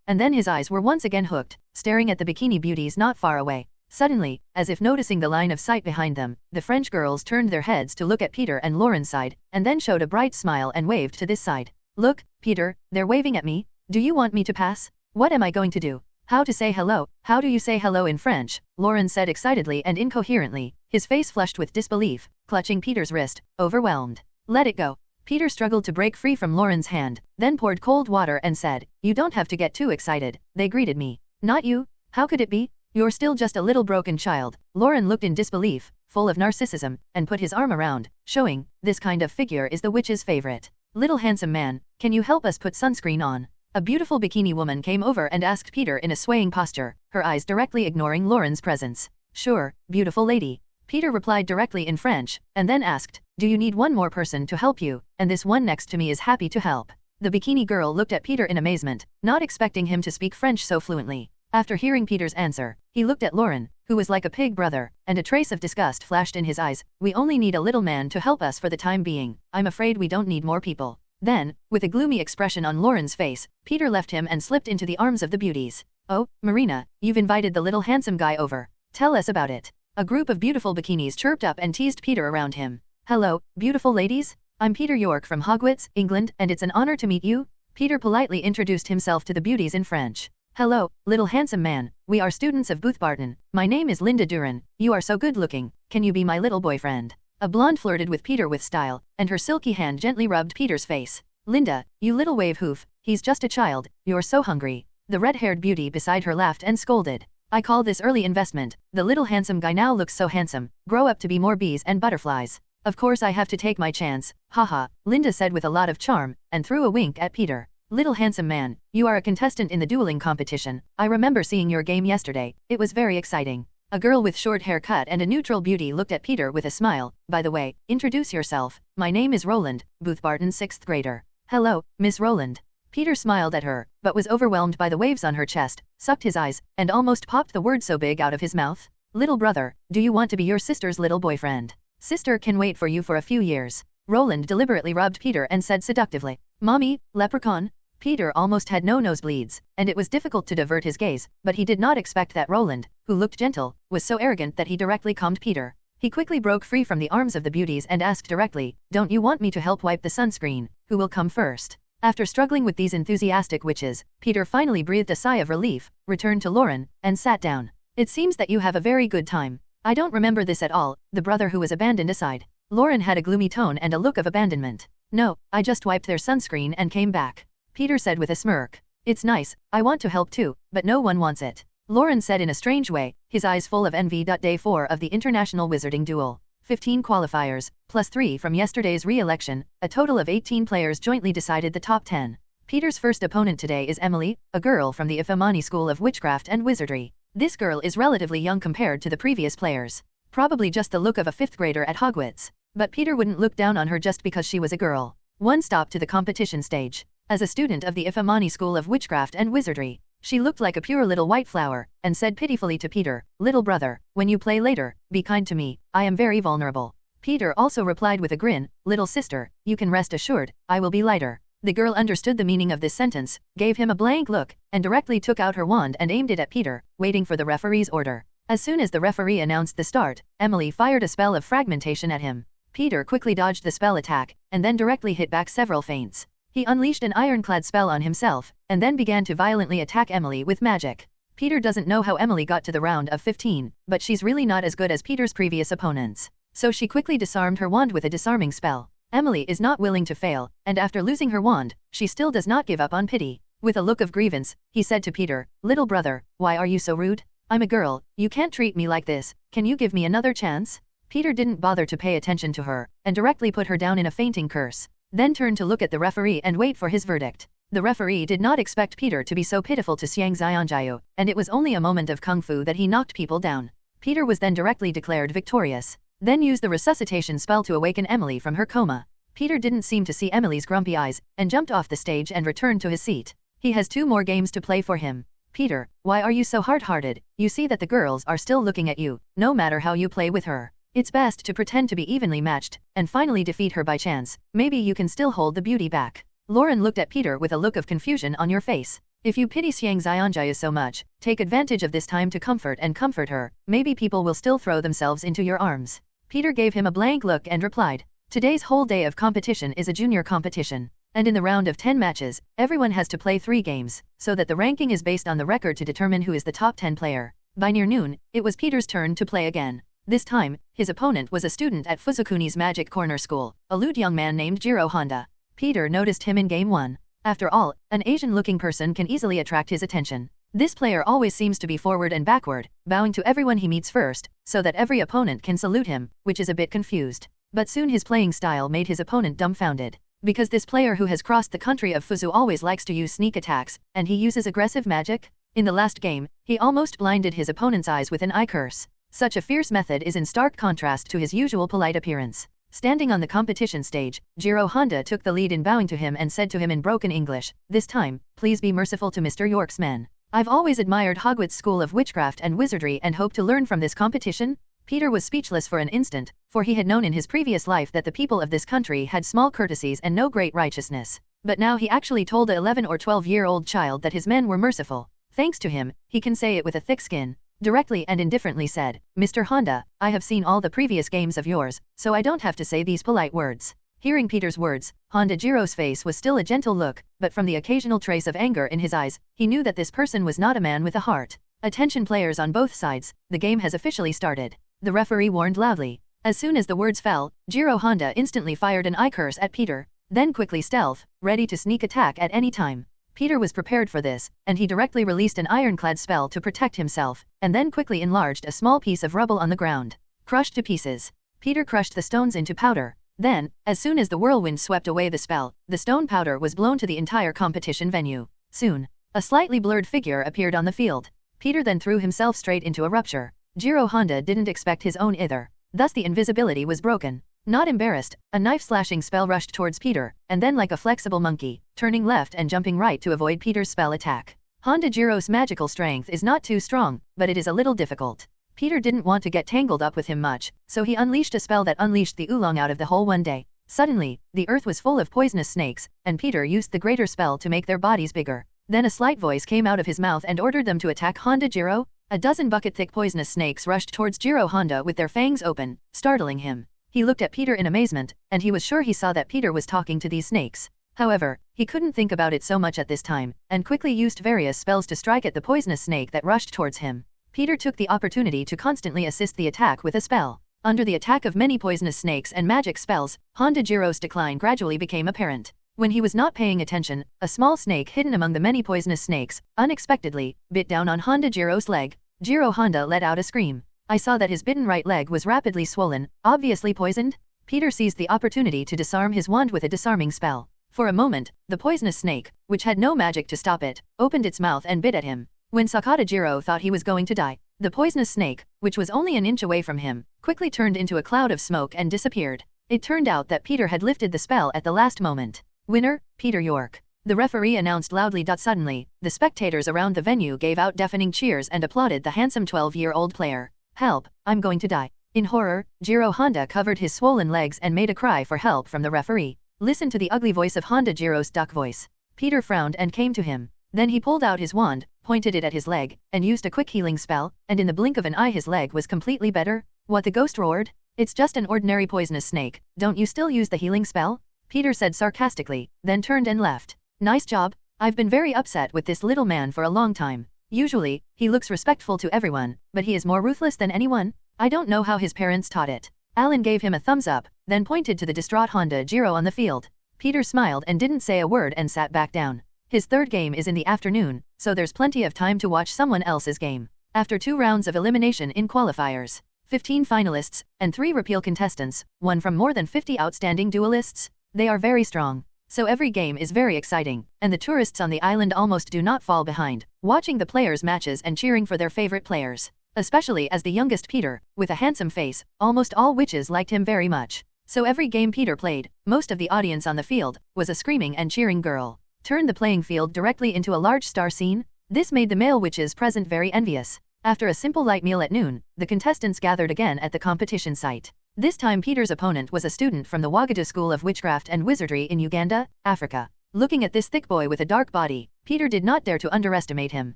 [SPEAKER 4] and then his eyes were once again hooked, staring at the bikini beauties not far away. Suddenly, as if noticing the line of sight behind them, the French girls turned their heads to look at Peter and Lauren's side, and then showed a bright smile and waved to this side. Look, Peter, they're waving at me. Do you want me to pass? What am I going to do? How to say hello? How do you say hello in French? Lauren said excitedly and incoherently, his face flushed with disbelief, clutching Peter's wrist, overwhelmed. Let it go. Peter struggled to break free from Lauren's hand, then poured cold water and said, You don't have to get too excited. They greeted me. Not you? How could it be? You're still just a little broken child. Lauren looked in disbelief, full of narcissism, and put his arm around, showing, this kind of figure is the witch's favorite. Little handsome man, can you help us put sunscreen on? A beautiful bikini woman came over and asked Peter in a swaying posture, her eyes directly ignoring Lauren's presence. Sure, beautiful lady. Peter replied directly in French, and then asked, Do you need one more person to help you? And this one next to me is happy to help. The bikini girl looked at Peter in amazement, not expecting him to speak French so fluently. After hearing Peter's answer, he looked at Lauren, who was like a pig brother, and a trace of disgust flashed in his eyes. We only need a little man to help us for the time being. I'm afraid we don't need more people. Then, with a gloomy expression on Lauren's face, Peter left him and slipped into the arms of the beauties. Oh, Marina, you've invited the little handsome guy over. Tell us about it. A group of beautiful bikinis chirped up and teased Peter around him. Hello, beautiful ladies. I'm Peter York from Hogwarts, England, and it's an honor to meet you. Peter politely introduced himself to the beauties in French. Hello, little handsome man. We are students of Boothbarton. My name is Linda Duran. You are so good looking. Can you be my little boyfriend? A blonde flirted with Peter with style, and her silky hand gently rubbed Peter's face. Linda, you little wave hoof, he's just a child, you're so hungry. The red-haired beauty beside her laughed and scolded. I call this early investment. The little handsome guy now looks so handsome. Grow up to be more bees and butterflies. Of course I have to take my chance. Haha, Linda said with a lot of charm, and threw a wink at Peter. Little handsome man, you are a contestant in the dueling competition. I remember seeing your game yesterday. It was very exciting. A girl with short hair cut and a neutral beauty looked at Peter with a smile. By the way, introduce yourself. My name is Roland, Boothbarton's 6th grader. Hello, Miss Roland. Peter smiled at her, but was overwhelmed by the waves on her chest, sucked his eyes, and almost popped the word so big out of his mouth. Little brother, do you want to be your sister's little boyfriend? Sister can wait for you for a few years. Roland deliberately rubbed Peter and said seductively, Mommy, leprechaun? Peter almost had no nosebleeds, and it was difficult to divert his gaze, but he did not expect that Roland, who looked gentle, was so arrogant that he directly calmed Peter. He quickly broke free from the arms of the beauties and asked directly, Don't you want me to help wipe the sunscreen? Who will come first? After struggling with these enthusiastic witches, Peter finally breathed a sigh of relief, returned to Lauren, and sat down. It seems that you have a very good time. I don't remember this at all, the brother who was abandoned aside. Lauren had a gloomy tone and a look of abandonment. No, I just wiped their sunscreen and came back. Peter said with a smirk. It's nice, I want to help too, but no one wants it. Lauren said in a strange way, his eyes full of envy. Day 4 of the International Wizarding Duel. 15 qualifiers, plus 3 from yesterday's re-election, a total of 18 players jointly decided the top 10. Peter's first opponent today is Emily, a girl from the Ifamani School of Witchcraft and Wizardry. This girl is relatively young compared to the previous players. Probably just the look of a 5th grader at Hogwarts. But Peter wouldn't look down on her just because she was a girl. One stop to the competition stage. As a student of the Ifamani School of Witchcraft and Wizardry, she looked like a pure little white flower, and said pitifully to Peter, Little brother, when you play later, be kind to me, I am very vulnerable. Peter also replied with a grin, Little sister, you can rest assured, I will be lighter. The girl understood the meaning of this sentence, gave him a blank look, and directly took out her wand and aimed it at Peter, waiting for the referee's order. As soon as the referee announced the start, Emily fired a spell of fragmentation at him. Peter quickly dodged the spell attack, and then directly hit back several feints. He unleashed an ironclad spell on himself, and then began to violently attack Emily with magic. Peter doesn't know how Emily got to the round of 15, but she's really not as good as Peter's previous opponents. So she quickly disarmed her wand with a disarming spell. Emily is not willing to fail, and after losing her wand, she still does not give up on pity. With a look of grievance, he said to Peter, Little brother, why are you so rude? I'm a girl, you can't treat me like this, can you give me another chance? Peter didn't bother to pay attention to her, and directly put her down in a fainting curse. Then turned to look at the referee and wait for his verdict. The referee did not expect Peter to be so pitiful to Xiang Xianjiao, and it was only a moment of kung fu that he knocked people down. Peter was then directly declared victorious. Then used the resuscitation spell to awaken Emily from her coma. Peter didn't seem to see Emily's grumpy eyes, and jumped off the stage and returned to his seat. He has 2 more games to play for him. Peter, why are you so hard-hearted? You see that the girls are still looking at you, no matter how you play with her. It's best to pretend to be evenly matched, and finally defeat her by chance. Maybe you can still hold the beauty back. Lauren looked at Peter with a look of confusion on your face. If you pity Xiang Xianjia so much, take advantage of this time to comfort her. Maybe people will still throw themselves into your arms. Peter gave him a blank look and replied, today's whole day of competition is a junior competition. And in the round of 10 matches, everyone has to play 3 games, so that the ranking is based on the record to determine who is the top 10 player. By near noon, it was Peter's turn to play again. This time, his opponent was a student at Fuzukuni's Magic Corner School, a lewd young man named Jiro Honda. Peter noticed him in Game 1. After all, an Asian-looking person can easily attract his attention. This player always seems to be forward and backward, bowing to everyone he meets first, so that every opponent can salute him, which is a bit confused. But soon his playing style made his opponent dumbfounded. Because this player who has crossed the country of Fuzu always likes to use sneak attacks, and he uses aggressive magic? In the last game, he almost blinded his opponent's eyes with an eye curse. Such a fierce method is in stark contrast to his usual polite appearance. Standing on the competition stage, Jiro Honda took the lead in bowing to him and said to him in broken English, this time, please be merciful to Mr. York's men. I've always admired Hogwarts School of Witchcraft and Wizardry and hope to learn from this competition. Peter was speechless for an instant, for he had known in his previous life that the people of this country had small courtesies and no great righteousness. But now he actually told a 11 or 12-year-old child that his men were merciful. Thanks to him, he can say it with a thick skin. Directly and indifferently said, Mr. Honda, I have seen all the previous games of yours, so I don't have to say these polite words. Hearing Peter's words, Honda Jiro's face was still a gentle look, but from the occasional trace of anger in his eyes, he knew that this person was not a man with a heart. Attention players on both sides, the game has officially started. The referee warned loudly. As soon as the words fell, Jiro Honda instantly fired an eye curse at Peter, then quickly stealth, ready to sneak attack at any time. Peter was prepared for this, and he directly released an ironclad spell to protect himself, and then quickly enlarged a small piece of rubble on the ground. Crushed to pieces. Peter crushed the stones into powder. Then, as soon as the whirlwind swept away the spell, the stone powder was blown to the entire competition venue. Soon, a slightly blurred figure appeared on the field. Peter then threw himself straight into a rupture. Jiro Honda didn't expect his own either. Thus the invisibility was broken. Not embarrassed, a knife-slashing spell rushed towards Peter, and then like a flexible monkey, turning left and jumping right to avoid Peter's spell attack. Honda Jiro's magical strength is not too strong, but it is a little difficult. Peter didn't want to get tangled up with him much, so he unleashed a spell that unleashed the oolong out of the hole one day. Suddenly, the earth was full of poisonous snakes, and Peter used the greater spell to make their bodies bigger. Then a slight voice came out of his mouth and ordered them to attack Honda Jiro. A dozen bucket-thick poisonous snakes rushed towards Jiro Honda with their fangs open, startling him. He looked at Peter in amazement, and he was sure he saw that Peter was talking to these snakes. However, he couldn't think about it so much at this time, and quickly used various spells to strike at the poisonous snake that rushed towards him. Peter took the opportunity to constantly assist the attack with a spell. Under the attack of many poisonous snakes and magic spells, Honda Jiro's decline gradually became apparent. When he was not paying attention, a small snake hidden among the many poisonous snakes, unexpectedly, bit down on Honda Jiro's leg. Jiro Honda let out a scream. I saw that his bitten right leg was rapidly swollen, obviously poisoned. Peter seized the opportunity to disarm his wand with a disarming spell. For a moment, the poisonous snake, which had no magic to stop it, opened its mouth and bit at him. When Sakata Jiro thought he was going to die, the poisonous snake, which was only an inch away from him, quickly turned into a cloud of smoke and disappeared. It turned out that Peter had lifted the spell at the last moment. Winner, Peter York. The referee announced loudly. Suddenly, the spectators around the venue gave out deafening cheers and applauded the handsome 12-year-old player. Help, I'm going to die. In horror, Jiro Honda covered his swollen legs and made a cry for help from the referee. Listen to the ugly voice of Honda Jiro's duck voice. Peter frowned and came to him. Then he pulled out his wand, pointed it at his leg, and used a quick healing spell, and in the blink of an eye his leg was completely better. What, the ghost roared? It's just an ordinary poisonous snake, don't you still use the healing spell? Peter said sarcastically, then turned and left. Nice job. I've been very upset with this little man for a long time. Usually, he looks respectful to everyone, but he is more ruthless than anyone. I don't know how his parents taught it. Alan gave him a thumbs up, then pointed to the distraught Honda Jiro on the field. Peter smiled and didn't say a word and sat back down. His third game is in the afternoon, so there's plenty of time to watch someone else's game. After 2 rounds of elimination in qualifiers, 15 finalists, and 3 repeal contestants, one from more than 50 outstanding duelists, they are very strong. So every game is very exciting, and the tourists on the island almost do not fall behind, watching the players' matches and cheering for their favorite players. Especially as the youngest Peter, with a handsome face, almost all witches liked him very much. So every game Peter played, most of the audience on the field, was a screaming and cheering girl. Turned the playing field directly into a large star scene. This made the male witches present very envious. After a simple light meal at noon, the contestants gathered again at the competition site. This time Peter's opponent was a student from the Ouagadougou School of Witchcraft and Wizardry in Uganda, Africa. Looking at this thick boy with a dark body, Peter did not dare to underestimate him.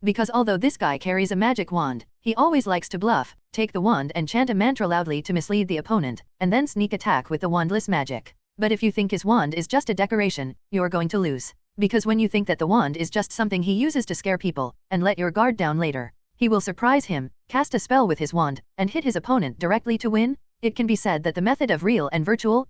[SPEAKER 4] Because although this guy carries a magic wand, he always likes to bluff, take the wand and chant a mantra loudly to mislead the opponent, and then sneak attack with the wandless magic. But if you think his wand is just a decoration, you're going to lose. Because when you think that the wand is just something he uses to scare people, and let your guard down later, he will surprise him, cast a spell with his wand, and hit his opponent directly to win. It can be said that the method of real and virtual,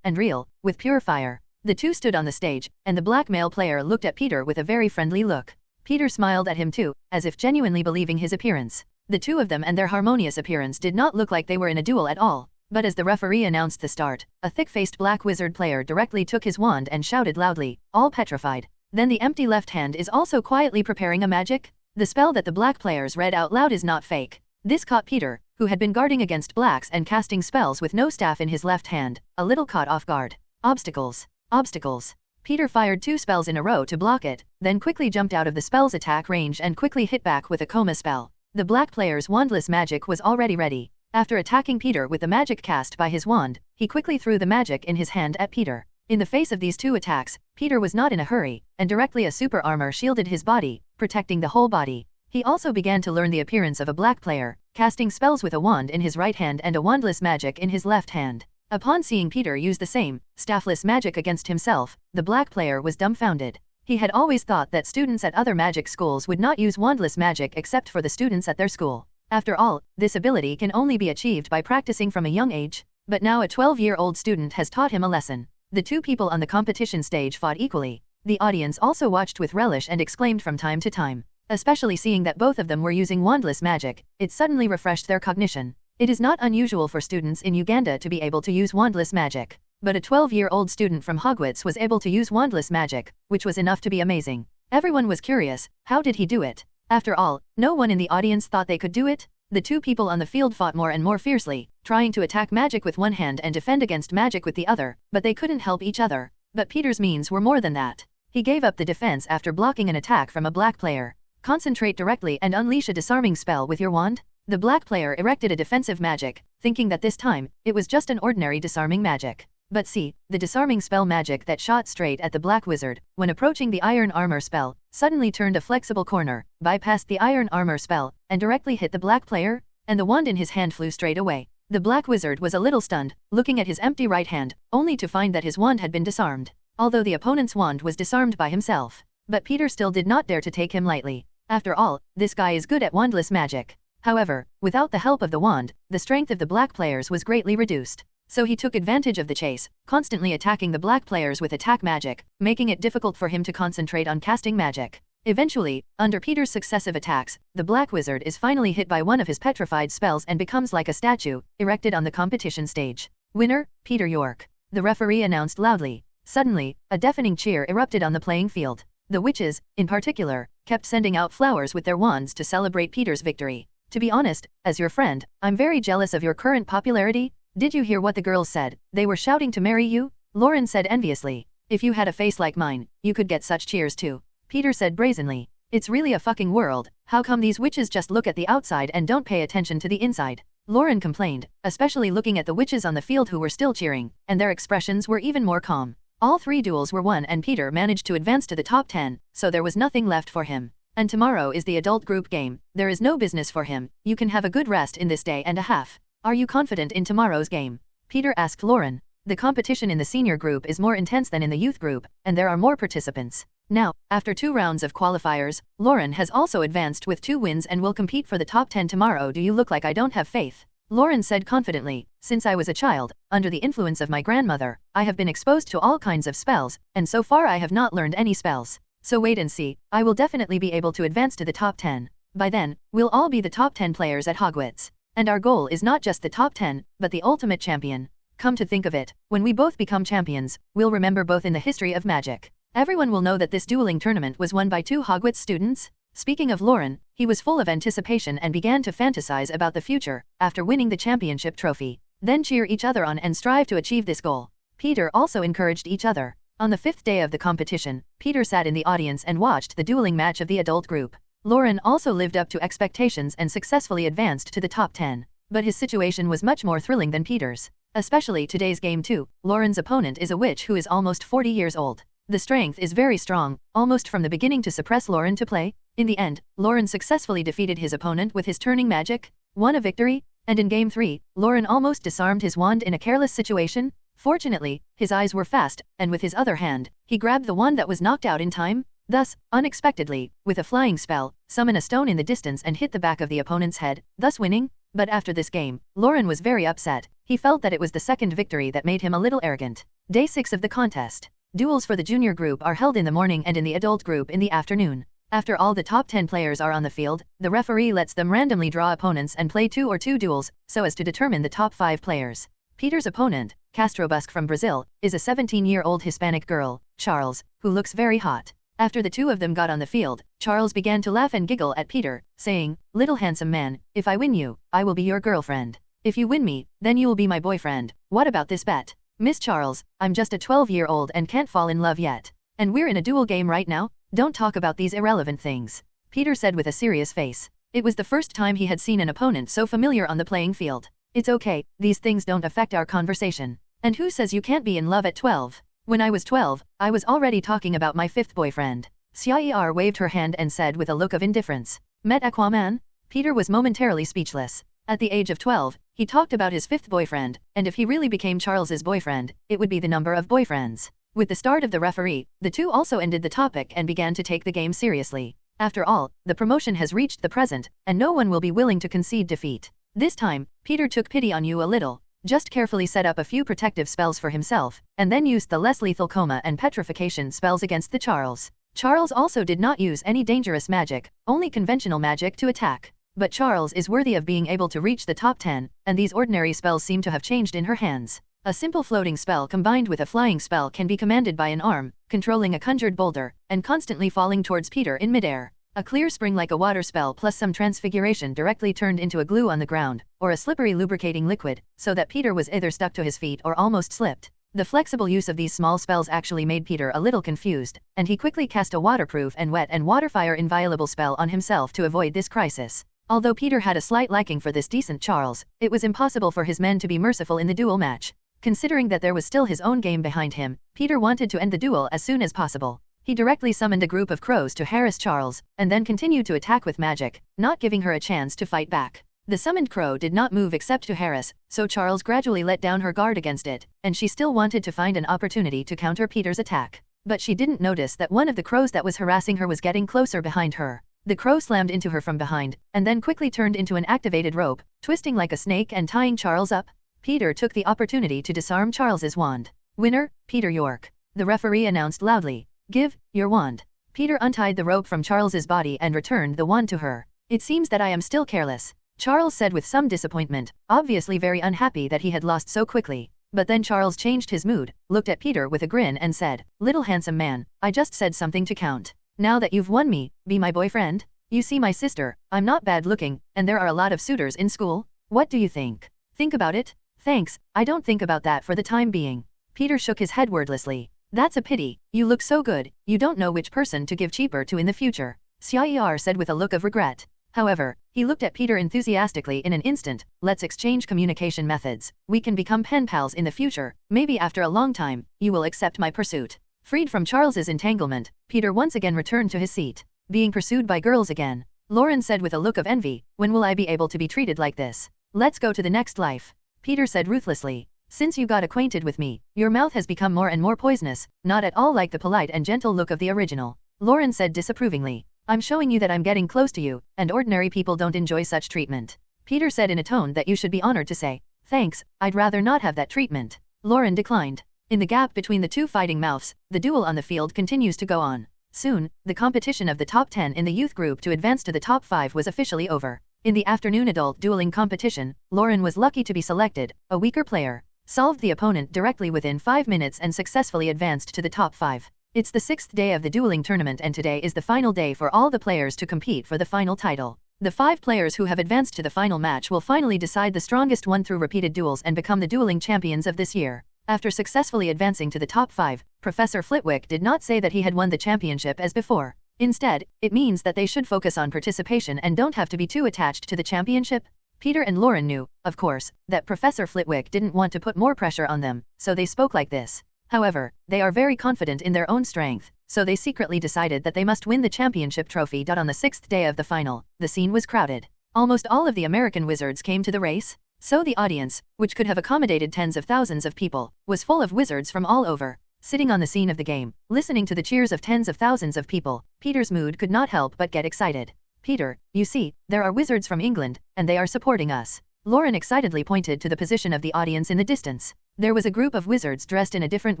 [SPEAKER 4] and real, with pure fire. The two stood on the stage, and the black male player looked at Peter with a very friendly look. Peter smiled at him too, as if genuinely believing his appearance. The two of them and their harmonious appearance did not look like they were in a duel at all. But as the referee announced the start, a thick-faced black wizard player directly took his wand and shouted loudly, all petrified. Then the empty left hand is also quietly preparing a magic? The spell that the black players read out loud is not fake. This caught Peter, who had been guarding against blacks and casting spells with no staff in his left hand, a little caught off guard. Obstacles. Obstacles. Peter fired 2 spells in a row to block it, then quickly jumped out of the spell's attack range and quickly hit back with a coma spell. The black player's wandless magic was already ready. After attacking Peter with the magic cast by his wand, he quickly threw the magic in his hand at Peter. In the face of these 2 attacks, Peter was not in a hurry, and directly a super armor shielded his body, protecting the whole body. He also began to learn the appearance of a black player, casting spells with a wand in his right hand and a wandless magic in his left hand. Upon seeing Peter use the same, staffless magic against himself, the black player was dumbfounded. He had always thought that students at other magic schools would not use wandless magic except for the students at their school. After all, this ability can only be achieved by practicing from a young age. But now a 12-year-old student has taught him a lesson. The 2 people on the competition stage fought equally. The audience also watched with relish and exclaimed from time to time. Especially seeing that both of them were using wandless magic, it suddenly refreshed their cognition. It is not unusual for students in Uganda to be able to use wandless magic. But a 12-year-old student from Hogwarts was able to use wandless magic, which was enough to be amazing. Everyone was curious, how did he do it? After all, no one in the audience thought they could do it. The 2 people on the field fought more and more fiercely, trying to attack magic with one hand and defend against magic with the other, but they couldn't help each other. But Peter's means were more than that. He gave up the defense after blocking an attack from a black player. Concentrate directly and unleash a disarming spell with your wand. The black player erected a defensive magic, thinking that this time, it was just an ordinary disarming magic. But see, the disarming spell magic that shot straight at the black wizard, when approaching the iron armor spell, suddenly turned a flexible corner, bypassed the iron armor spell, and directly hit the black player, and the wand in his hand flew straight away. The black wizard was a little stunned, looking at his empty right hand, only to find that his wand had been disarmed. Although the opponent's wand was disarmed by himself. But Peter still did not dare to take him lightly. After all, this guy is good at wandless magic. However, without the help of the wand, the strength of the black players was greatly reduced. So he took advantage of the chase, constantly attacking the black players with attack magic, making it difficult for him to concentrate on casting magic. Eventually, under Peter's successive attacks, the black wizard is finally hit by one of his petrified spells and becomes like a statue, erected on the competition stage. Winner, Peter York. The referee announced loudly. Suddenly, a deafening cheer erupted on the playing field. The witches, in particular, kept sending out flowers with their wands to celebrate Peter's victory. To be honest, as your friend, I'm very jealous of your current popularity. Did you hear what the girls said? They were shouting to marry you? Lauren said enviously. If you had a face like mine, you could get such cheers too. Peter said brazenly. It's really a fucking world. How come these witches just look at the outside and don't pay attention to the inside? Lauren complained, especially looking at the witches on the field who were still cheering, and their expressions were even more calm. All 3 duels were won and Peter managed to advance to the top 10, so there was nothing left for him. And tomorrow is the adult group game. There is no business for him. You can have a good rest in this day and a half. Are you confident in tomorrow's game? Peter asked Lauren. The competition in the senior group is more intense than in the youth group, and there are more participants. Now, after 2 rounds of qualifiers, Lauren has also advanced with 2 wins and will compete for the top 10 tomorrow. Do you look like I don't have faith? Lauren said confidently. Since I was a child, under the influence of my grandmother, I have been exposed to all kinds of spells, and so far I have not learned any spells. So wait and see, I will definitely be able to advance to the top 10. By then, we'll all be the top 10 players at Hogwarts. And our goal is not just the top 10, but the ultimate champion. Come to think of it, when we both become champions, we'll remember both in the history of magic. Everyone will know that this dueling tournament was won by 2 Hogwarts students. Speaking of Lauren, he was full of anticipation and began to fantasize about the future, after winning the championship trophy. Then cheer each other on and strive to achieve this goal. Peter also encouraged each other. On the 5th day of the competition, Peter sat in the audience and watched the dueling match of the adult group. Lauren also lived up to expectations and successfully advanced to the top 10. But his situation was much more thrilling than Peter's. Especially today's game too. Lauren's opponent is a witch who is almost 40 years old. The strength is very strong, almost from the beginning to suppress Lauren to play. In the end, Lauren successfully defeated his opponent with his turning magic, won a victory, and in Game 3, Lauren almost disarmed his wand in a careless situation. Fortunately, his eyes were fast, and with his other hand, he grabbed the wand that was knocked out in time. Thus, unexpectedly, with a flying spell, summon a stone in the distance and hit the back of the opponent's head, thus winning. But after this game, Lauren was very upset. He felt that it was the second victory that made him a little arrogant. Day 6 of the contest. Duels for the junior group are held in the morning and in the adult group in the afternoon. After all the top 10 players are on the field, the referee lets them randomly draw opponents and play 2 or 2 duels, so as to determine the top 5 players. Peter's opponent, Castrobusk from Brazil, is a 17-year-old Hispanic girl, Charles, who looks very hot. After the two of them got on the field, Charles began to laugh and giggle at Peter, saying, "Little handsome man, if I win you, I will be your girlfriend. If you win me, then you will be my boyfriend. What about this bet? Miss Charles, I'm just a 12-year-old and can't fall in love yet. And we're in a duel game right now, don't talk about these irrelevant things," Peter said with a serious face. It was the first time he had seen an opponent so familiar on the playing field. "It's okay, these things don't affect our conversation. And who says you can't be in love at 12? When I was 12, I was already talking about my 5th boyfriend." Xiao'er waved her hand and said with a look of indifference. "Met Aquaman?" Peter was momentarily speechless. At the age of 12, he talked about his 5th boyfriend, and if he really became Charles's boyfriend, it would be the number of boyfriends. With the start of the referee, the two also ended the topic and began to take the game seriously. After all, the promotion has reached the present, and no one will be willing to concede defeat. This time, Peter took pity on you a little. Just carefully set up a few protective spells for himself, and then used the less lethal coma and petrification spells against the Charles. Charles also did not use any dangerous magic, only conventional magic to attack. But Charles is worthy of being able to reach the top 10, and these ordinary spells seem to have changed in her hands. A simple floating spell combined with a flying spell can be commanded by an arm, controlling a conjured boulder, and constantly falling towards Peter in midair. A clear spring like a water spell plus some transfiguration directly turned into a glue on the ground, or a slippery lubricating liquid, so that Peter was either stuck to his feet or almost slipped. The flexible use of these small spells actually made Peter a little confused, and he quickly cast a waterproof and wet and waterfire inviolable spell on himself to avoid this crisis. Although Peter had a slight liking for this decent Charles, it was impossible for his men to be merciful in the duel match. Considering that there was still his own game behind him, Peter wanted to end the duel as soon as possible. He directly summoned a group of crows to harass Charles, and then continued to attack with magic, not giving her a chance to fight back. The summoned crow did not move except to harass, so Charles gradually let down her guard against it, and she still wanted to find an opportunity to counter Peter's attack. But she didn't notice that one of the crows that was harassing her was getting closer behind her. The crow slammed into her from behind, and then quickly turned into an activated rope, twisting like a snake and tying Charles up. Peter took the opportunity to disarm Charles's wand. "Winner, Peter York," the referee announced loudly. "Give your wand." Peter untied the rope from Charles's body and returned the wand to her. "It seems that I am still careless," Charles said with some disappointment, obviously very unhappy that he had lost so quickly. But then Charles changed his mood, looked at Peter with a grin and said, "Little handsome man, I just said something to count. Now that you've won me, be my boyfriend? You see my sister, I'm not bad looking, and there are a lot of suitors in school. What do you think? Think about it?" "Thanks, I don't think about that for the time being." Peter shook his head wordlessly. "That's a pity, you look so good, you don't know which person to give cheaper to in the future," Xiao'er said with a look of regret. However, he looked at Peter enthusiastically in an instant. "Let's exchange communication methods. We can become pen pals in the future, maybe after a long time, you will accept my pursuit." Freed from Charles's entanglement, Peter once again returned to his seat. "Being pursued by girls again," Lauren said with a look of envy. "When will I be able to be treated like this? Let's go to the next life," Peter said ruthlessly. "Since you got acquainted with me, your mouth has become more and more poisonous, not at all like the polite and gentle look of the original," Lauren said disapprovingly. "I'm showing you that I'm getting close to you, and ordinary people don't enjoy such treatment," Peter said in a tone that you should be honored to say. "Thanks, I'd rather not have that treatment," Lauren declined. In the gap between the two fighting mouths, the duel on the field continues to go on. Soon, the competition of the top 10 in the youth group to advance to the top 5 was officially over. In the afternoon adult dueling competition, Lauren was lucky to be selected. A weaker player solved the opponent directly within 5 minutes and successfully advanced to the top 5. It's the 6th day of the dueling tournament and today is the final day for all the players to compete for the final title. The 5 players who have advanced to the final match will finally decide the strongest one through repeated duels and become the dueling champions of this year. After successfully advancing to the top 5, Professor Flitwick did not say that he had won the championship as before. Instead, it means that they should focus on participation and don't have to be too attached to the championship. Peter and Lauren knew, of course, that Professor Flitwick didn't want to put more pressure on them, so they spoke like this. However, they are very confident in their own strength, so they secretly decided that they must win the championship trophy. On the 6th day of the final, the scene was crowded. Almost all of the American wizards came to the race, so the audience, which could have accommodated tens of thousands of people, was full of wizards from all over. Sitting on the scene of the game, listening to the cheers of tens of thousands of people, Peter's mood could not help but get excited. Peter, you see, there are wizards from England, and they are supporting us. Lauren excitedly pointed to the position of the audience in the distance. There was a group of wizards dressed in a different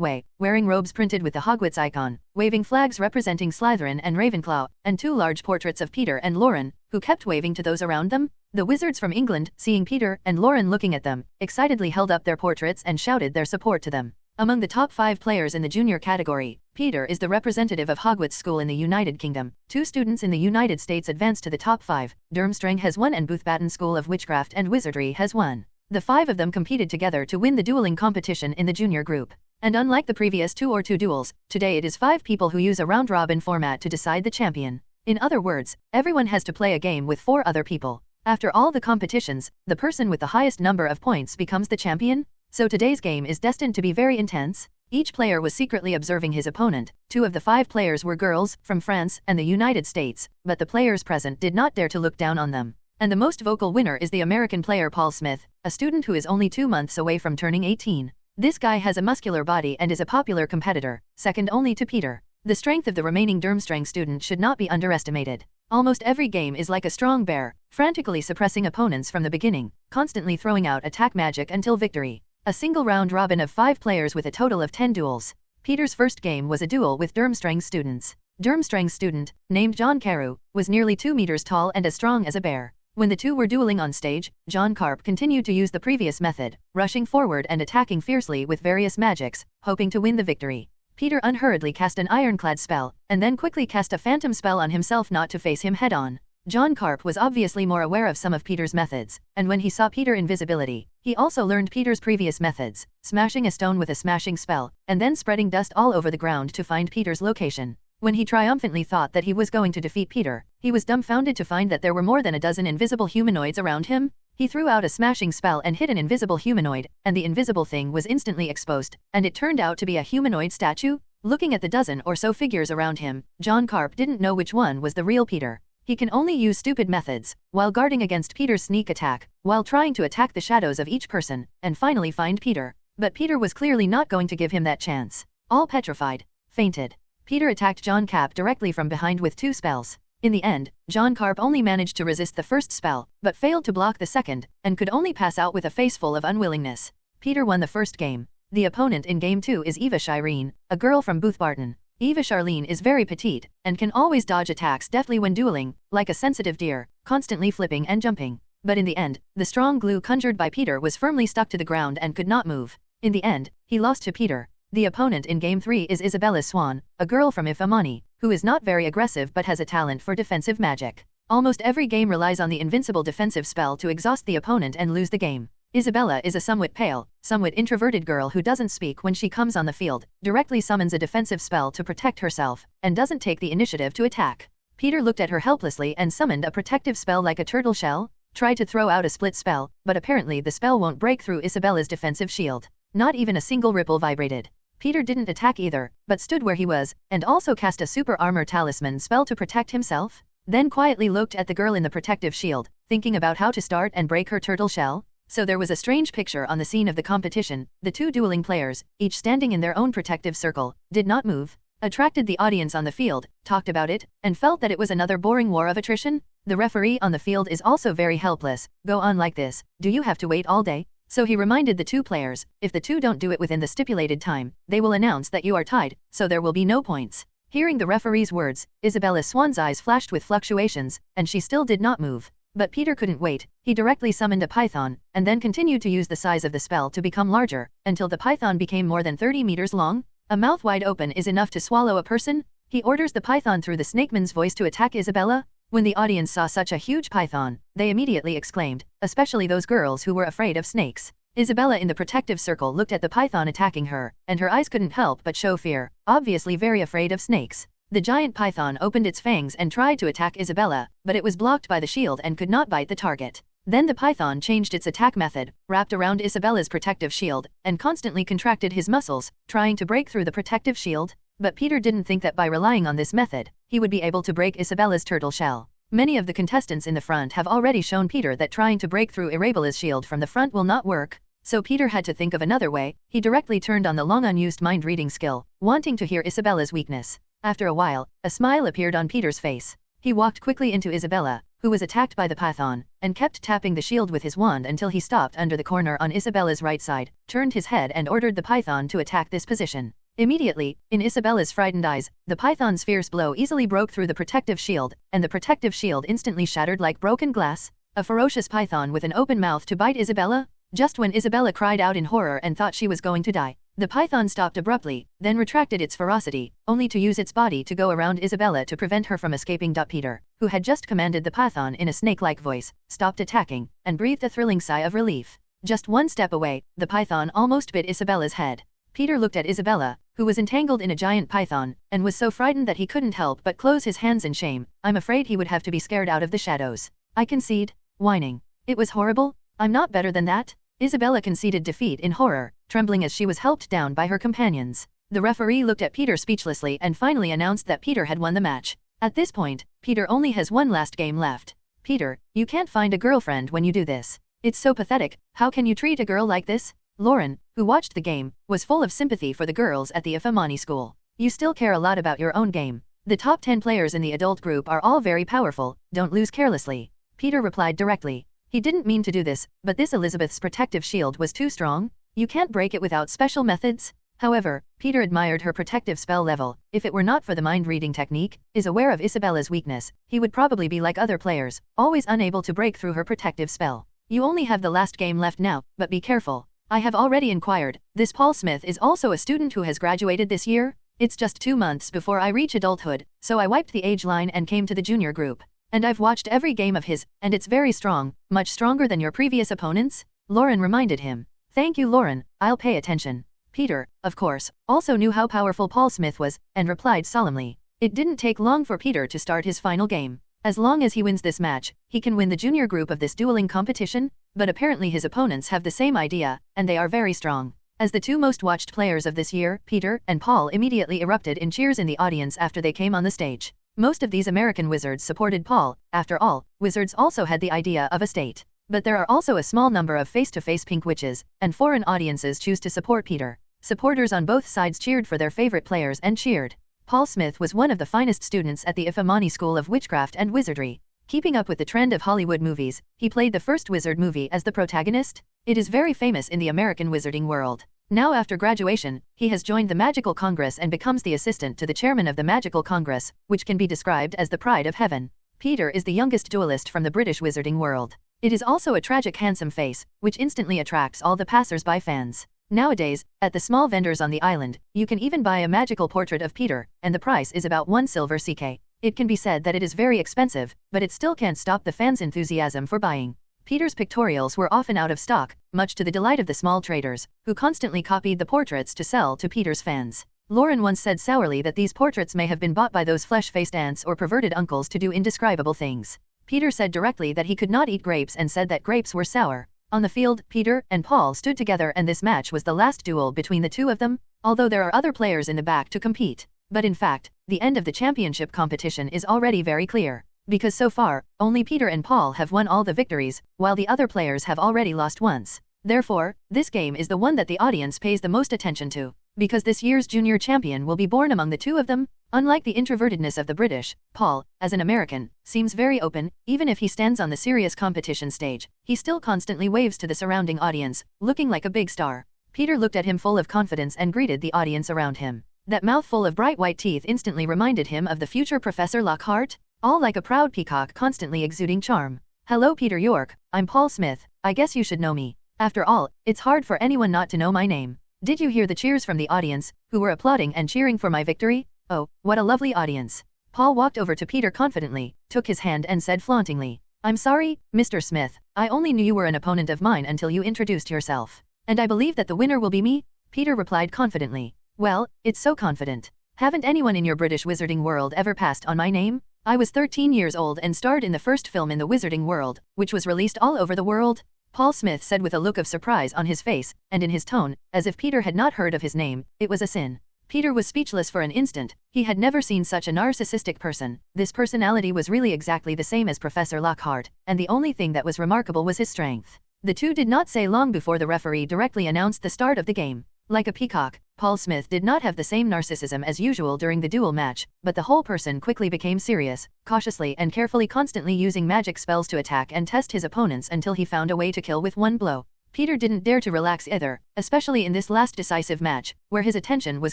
[SPEAKER 4] way, wearing robes printed with the Hogwarts icon, waving flags representing Slytherin and Ravenclaw, and 2 large portraits of Peter and Lauren, who kept waving to those around them. The wizards from England, seeing Peter and Lauren looking at them, excitedly held up their portraits and shouted their support to them. Among the top 5 players in the junior category, Peter is the representative of Hogwarts School in the United Kingdom. 2 students in the United States advanced to the top 5, Durmstrang has won and Boothbatten School of Witchcraft and Wizardry has won. The 5 of them competed together to win the dueling competition in the junior group. And unlike the previous 2 or 2 duels, today it is 5 people who use a round-robin format to decide the champion. In other words, everyone has to play a game with 4 other people. After all the competitions, the person with the highest number of points becomes the champion. So today's game is destined to be very intense. Each player was secretly observing his opponent. 2 of the 5 players were girls, from France and the United States, but the players present did not dare to look down on them. And the most vocal winner is the American player Paul Smith, a student who is only 2 months away from turning 18. This guy has a muscular body and is a popular competitor, second only to Peter. The strength of the remaining Durmstrang student should not be underestimated. Almost every game is like a strong bear, frantically suppressing opponents from the beginning, constantly throwing out attack magic until victory. A single round robin of 5 players with a total of 10 duels. Peter's first game was a duel with Durmstrang's students. Durmstrang's student, named John Carew, was nearly 2 meters tall and as strong as a bear. When the 2 were dueling on stage, John Carp continued to use the previous method, rushing forward and attacking fiercely with various magics, hoping to win the victory. Peter unhurriedly cast an ironclad spell, and then quickly cast a phantom spell on himself not to face him head-on. John Carp was obviously more aware of some of Peter's methods, and when he saw Peter invisibility, he also learned Peter's previous methods, smashing a stone with a smashing spell, and then spreading dust all over the ground to find Peter's location. When he triumphantly thought that he was going to defeat Peter, he was dumbfounded to find that there were more than a dozen invisible humanoids around him. He threw out a smashing spell and hit an invisible humanoid, and the invisible thing was instantly exposed, and it turned out to be a humanoid statue. Looking at the dozen or so figures around him, John Carp didn't know which one was the real Peter. He can only use stupid methods, while guarding against Peter's sneak attack, while trying to attack the shadows of each person, and finally find Peter. But Peter was clearly not going to give him that chance. All petrified, fainted. Peter attacked John Carp directly from behind with 2 spells. In the end, John Carp only managed to resist the first spell, but failed to block the second, and could only pass out with a face full of unwillingness. Peter won the first game. The opponent in Game 2 is Eva Shireen, a girl from Boothbarton. Eva Charlene is very petite, and can always dodge attacks deftly when dueling, like a sensitive deer, constantly flipping and jumping. But in the end, the strong glue conjured by Peter was firmly stuck to the ground and could not move. In the end, he lost to Peter. The opponent in Game 3 is Isabella Swan, a girl from Ifamani, who is not very aggressive but has a talent for defensive magic. Almost every game relies on the invincible defensive spell to exhaust the opponent and lose the game. Isabella is a somewhat pale, somewhat introverted girl who doesn't speak when she comes on the field, directly summons a defensive spell to protect herself, and doesn't take the initiative to attack. Peter looked at her helplessly and summoned a protective spell like a turtle shell, tried to throw out a split spell, but apparently the spell won't break through Isabella's defensive shield. Not even a single ripple vibrated. Peter didn't attack either, but stood where he was, and also cast a super armor talisman spell to protect himself, then quietly looked at the girl in the protective shield, thinking about how to start and break her turtle shell. So there was a strange picture on the scene of the competition. The 2 dueling players, each standing in their own protective circle, did not move, attracted the audience on the field, talked about it, and felt that it was another boring war of attrition. The referee on the field is also very helpless. Go on like this, do you have to wait all day? So he reminded the 2 players, if the 2 don't do it within the stipulated time, they will announce that you are tied, so there will be no points. Hearing the referee's words, Isabella Swan's eyes flashed with fluctuations, and she still did not move. But Peter couldn't wait. He directly summoned a python, and then continued to use the size of the spell to become larger, until the python became more than 30 meters long. A mouth wide open is enough to swallow a person. He orders the python through the snakeman's voice to attack Isabella. When the audience saw such a huge python, they immediately exclaimed, especially those girls who were afraid of snakes. Isabella in the protective circle looked at the python attacking her, and her eyes couldn't help but show fear, obviously very afraid of snakes. The giant python opened its fangs and tried to attack Isabella, but it was blocked by the shield and could not bite the target. Then the python changed its attack method, wrapped around Isabella's protective shield, and constantly contracted his muscles, trying to break through the protective shield. But Peter didn't think that by relying on this method, he would be able to break Isabella's turtle shell. Many of the contestants in the front have already shown Peter that trying to break through Isabella's shield from the front will not work. So Peter had to think of another way. He directly turned on the long unused mind-reading skill, wanting to hear Isabella's weakness. After a while, a smile appeared on Peter's face. He walked quickly into Isabella, who was attacked by the python, and kept tapping the shield with his wand until he stopped under the corner on Isabella's right side, turned his head and ordered the python to attack this position. Immediately, in Isabella's frightened eyes, the python's fierce blow easily broke through the protective shield, and the protective shield instantly shattered like broken glass. A ferocious python with an open mouth to bite Isabella? Just when Isabella cried out in horror and thought she was going to die, the python stopped abruptly, then retracted its ferocity, only to use its body to go around Isabella to prevent her from escaping. Peter, who had just commanded the python in a snake-like voice, stopped attacking, and breathed a thrilling sigh of relief. Just one step away, the python almost bit Isabella's head. Peter looked at Isabella, who was entangled in a giant python, and was so frightened that he couldn't help but close his hands in shame. I'm afraid he would have to be scared out of the shadows. I concede, whining. It was horrible. I'm not better than that. Isabella conceded defeat in horror, trembling as she was helped down by her companions. The referee looked at Peter speechlessly and finally announced that Peter had won the match. At this point, Peter only has one last game left. Peter, you can't find a girlfriend when you do this. It's so pathetic. How can you treat a girl like this? Lauren, who watched the game, was full of sympathy for the girls at the Ifamani school. You still care a lot about your own game. The top 10 players in the adult group are all very powerful, don't lose carelessly. Peter replied directly. He didn't mean to do this, but this Elizabeth's protective shield was too strong. You can't break it without special methods. However, Peter admired her protective spell level. If it were not for the mind-reading technique, is aware of Isabella's weakness, he would probably be like other players, always unable to break through her protective spell. You only have the last game left now, but be careful. I have already inquired. This Paul Smith is also a student who has graduated this year. It's just 2 months before I reach adulthood, so I wiped the age line and came to the junior group. And I've watched every game of his, and it's very strong, much stronger than your previous opponents, Lauren reminded him. Thank you, Lauren, I'll pay attention. Peter, of course, also knew how powerful Paul Smith was, and replied solemnly. It didn't take long for Peter to start his final game. As long as he wins this match, he can win the junior group of this dueling competition, but apparently his opponents have the same idea, and they are very strong. As the 2 most watched players of this year, Peter and Paul immediately erupted in cheers in the audience after they came on the stage. Most of these American wizards supported Paul. After all, wizards also had the idea of a state. But there are also a small number of face-to-face pink witches, and foreign audiences choose to support Peter. Supporters on both sides cheered for their favorite players and cheered. Paul Smith was one of the finest students at the Ifamani School of Witchcraft and Wizardry. Keeping up with the trend of Hollywood movies, he played the first wizard movie as the protagonist. It is very famous in the American wizarding world. Now after graduation, he has joined the Magical Congress and becomes the assistant to the chairman of the Magical Congress, which can be described as the pride of heaven. Peter is the youngest duelist from the British wizarding world. It is also a tragic handsome face, which instantly attracts all the passers-by fans. Nowadays, at the small vendors on the island, you can even buy a magical portrait of Peter, and the price is about 1 silver CK. It can be said that it is very expensive, but it still can't stop the fans' enthusiasm for buying. Peter's pictorials were often out of stock, much to the delight of the small traders, who constantly copied the portraits to sell to Peter's fans. Lauren once said sourly that these portraits may have been bought by those flesh-faced aunts or perverted uncles to do indescribable things. Peter said directly that he could not eat grapes and said that grapes were sour. On the field, Peter and Paul stood together and this match was the last duel between the 2 of them, although there are other players in the back to compete. But in fact, the end of the championship competition is already very clear. Because so far, only Peter and Paul have won all the victories, while the other players have already lost once. Therefore, this game is the one that the audience pays the most attention to. Because this year's junior champion will be born among the 2 of them. Unlike the introvertedness of the British, Paul, as an American, seems very open. Even if he stands on the serious competition stage, he still constantly waves to the surrounding audience, looking like a big star. Peter looked at him full of confidence and greeted the audience around him. That mouthful of bright white teeth instantly reminded him of the future Professor Lockhart, all like a proud peacock constantly exuding charm. Hello Peter York, I'm Paul Smith, I guess you should know me. After all, it's hard for anyone not to know my name. Did you hear the cheers from the audience, who were applauding and cheering for my victory? Oh, what a lovely audience. Paul walked over to Peter confidently, took his hand and said flauntingly, I'm sorry, Mr. Smith, I only knew you were an opponent of mine until you introduced yourself. And I believe that the winner will be me? Peter replied confidently. Well, it's so confident. Haven't anyone in your British wizarding world ever passed on my name? I was 13 years old and starred in the first film in the wizarding world, which was released all over the world. Paul Smith said with a look of surprise on his face, and in his tone, as if Peter had not heard of his name. It was a sin. Peter was speechless for an instant. He had never seen such a narcissistic person. This personality was really exactly the same as Professor Lockhart, and the only thing that was remarkable was his strength. The two did not say long before the referee directly announced the start of the game. Like a peacock, Paul Smith did not have the same narcissism as usual during the duel match, but the whole person quickly became serious, cautiously and carefully, constantly using magic spells to attack and test his opponents until he found a way to kill with one blow. Peter didn't dare to relax either, especially in this last decisive match, where his attention was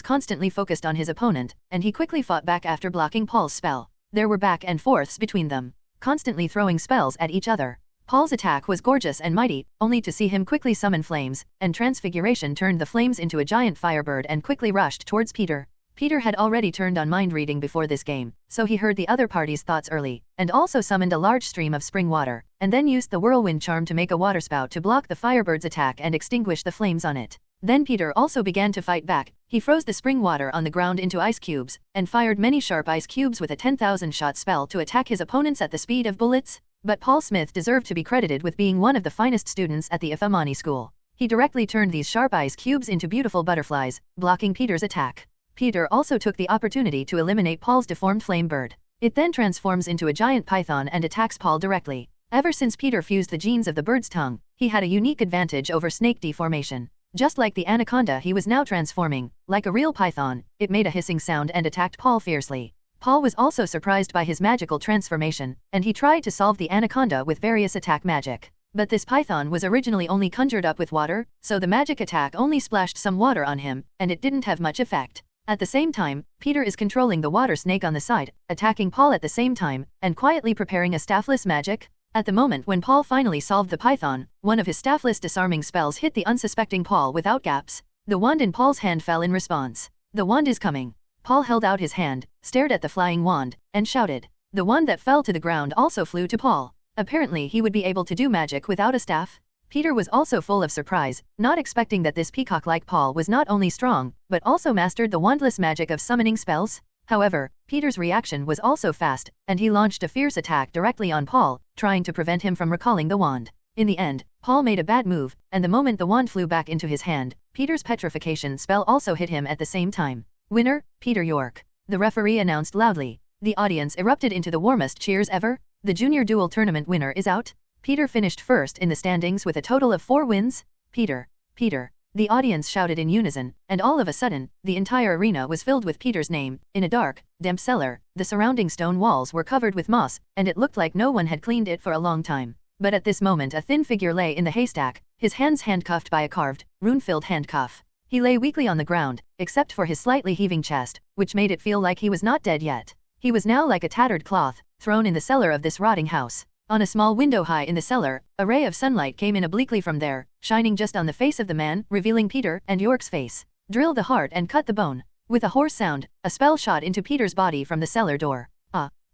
[SPEAKER 4] constantly focused on his opponent, and he quickly fought back after blocking Paul's spell. There were back and forths between them, constantly throwing spells at each other. Paul's attack was gorgeous and mighty, only to see him quickly summon flames, and transfiguration turned the flames into a giant firebird and quickly rushed towards Peter. Peter had already turned on mind reading before this game, so he heard the other party's thoughts early, and also summoned a large stream of spring water, and then used the whirlwind charm to make a waterspout to block the firebird's attack and extinguish the flames on it. Then Peter also began to fight back. He froze the spring water on the ground into ice cubes, and fired many sharp ice cubes with a 10,000-shot spell to attack his opponents at the speed of bullets. But Paul Smith deserved to be credited with being one of the finest students at the Ifamani school. He directly turned these sharp ice cubes into beautiful butterflies, blocking Peter's attack. Peter also took the opportunity to eliminate Paul's deformed flame bird. It then transforms into a giant python and attacks Paul directly. Ever since Peter fused the genes of the bird's tongue, he had a unique advantage over snake deformation. Just like the anaconda, he was now transforming. Like a real python, it made a hissing sound and attacked Paul fiercely. Paul was also surprised by his magical transformation, and he tried to solve the anaconda with various attack magic. But this python was originally only conjured up with water, so the magic attack only splashed some water on him, and it didn't have much effect. At the same time, Peter is controlling the water snake on the side, attacking Paul at the same time, and quietly preparing a staffless magic. At the moment when Paul finally solved the python, one of his staffless disarming spells hit the unsuspecting Paul without gaps. The wand in Paul's hand fell in response. The wand is coming. Paul held out his hand, stared at the flying wand, and shouted. The wand that fell to the ground also flew to Paul. Apparently he would be able to do magic without a staff. Peter was also full of surprise, not expecting that this peacock-like Paul was not only strong, but also mastered the wandless magic of summoning spells. However, Peter's reaction was also fast, and he launched a fierce attack directly on Paul, trying to prevent him from recalling the wand. In the end, Paul made a bad move, and the moment the wand flew back into his hand, Peter's petrification spell also hit him at the same time. Winner, Peter York. The referee announced loudly. The audience erupted into the warmest cheers ever. The junior duel tournament winner is out. Peter finished first in the standings with a total of 4 wins. Peter. Peter. The audience shouted in unison, and all of a sudden, the entire arena was filled with Peter's name. In a dark, damp cellar, the surrounding stone walls were covered with moss, and it looked like no one had cleaned it for a long time. But at this moment a thin figure lay in the haystack, his hands handcuffed by a carved, rune-filled handcuff. He lay weakly on the ground, except for his slightly heaving chest, which made it feel like he was not dead yet. He was now like a tattered cloth, thrown in the cellar of this rotting house. On a small window high in the cellar, a ray of sunlight came in obliquely from there, shining just on the face of the man, revealing Peter and York's face. Drill the heart and cut the bone. With a hoarse sound, a spell shot into Peter's body from the cellar door.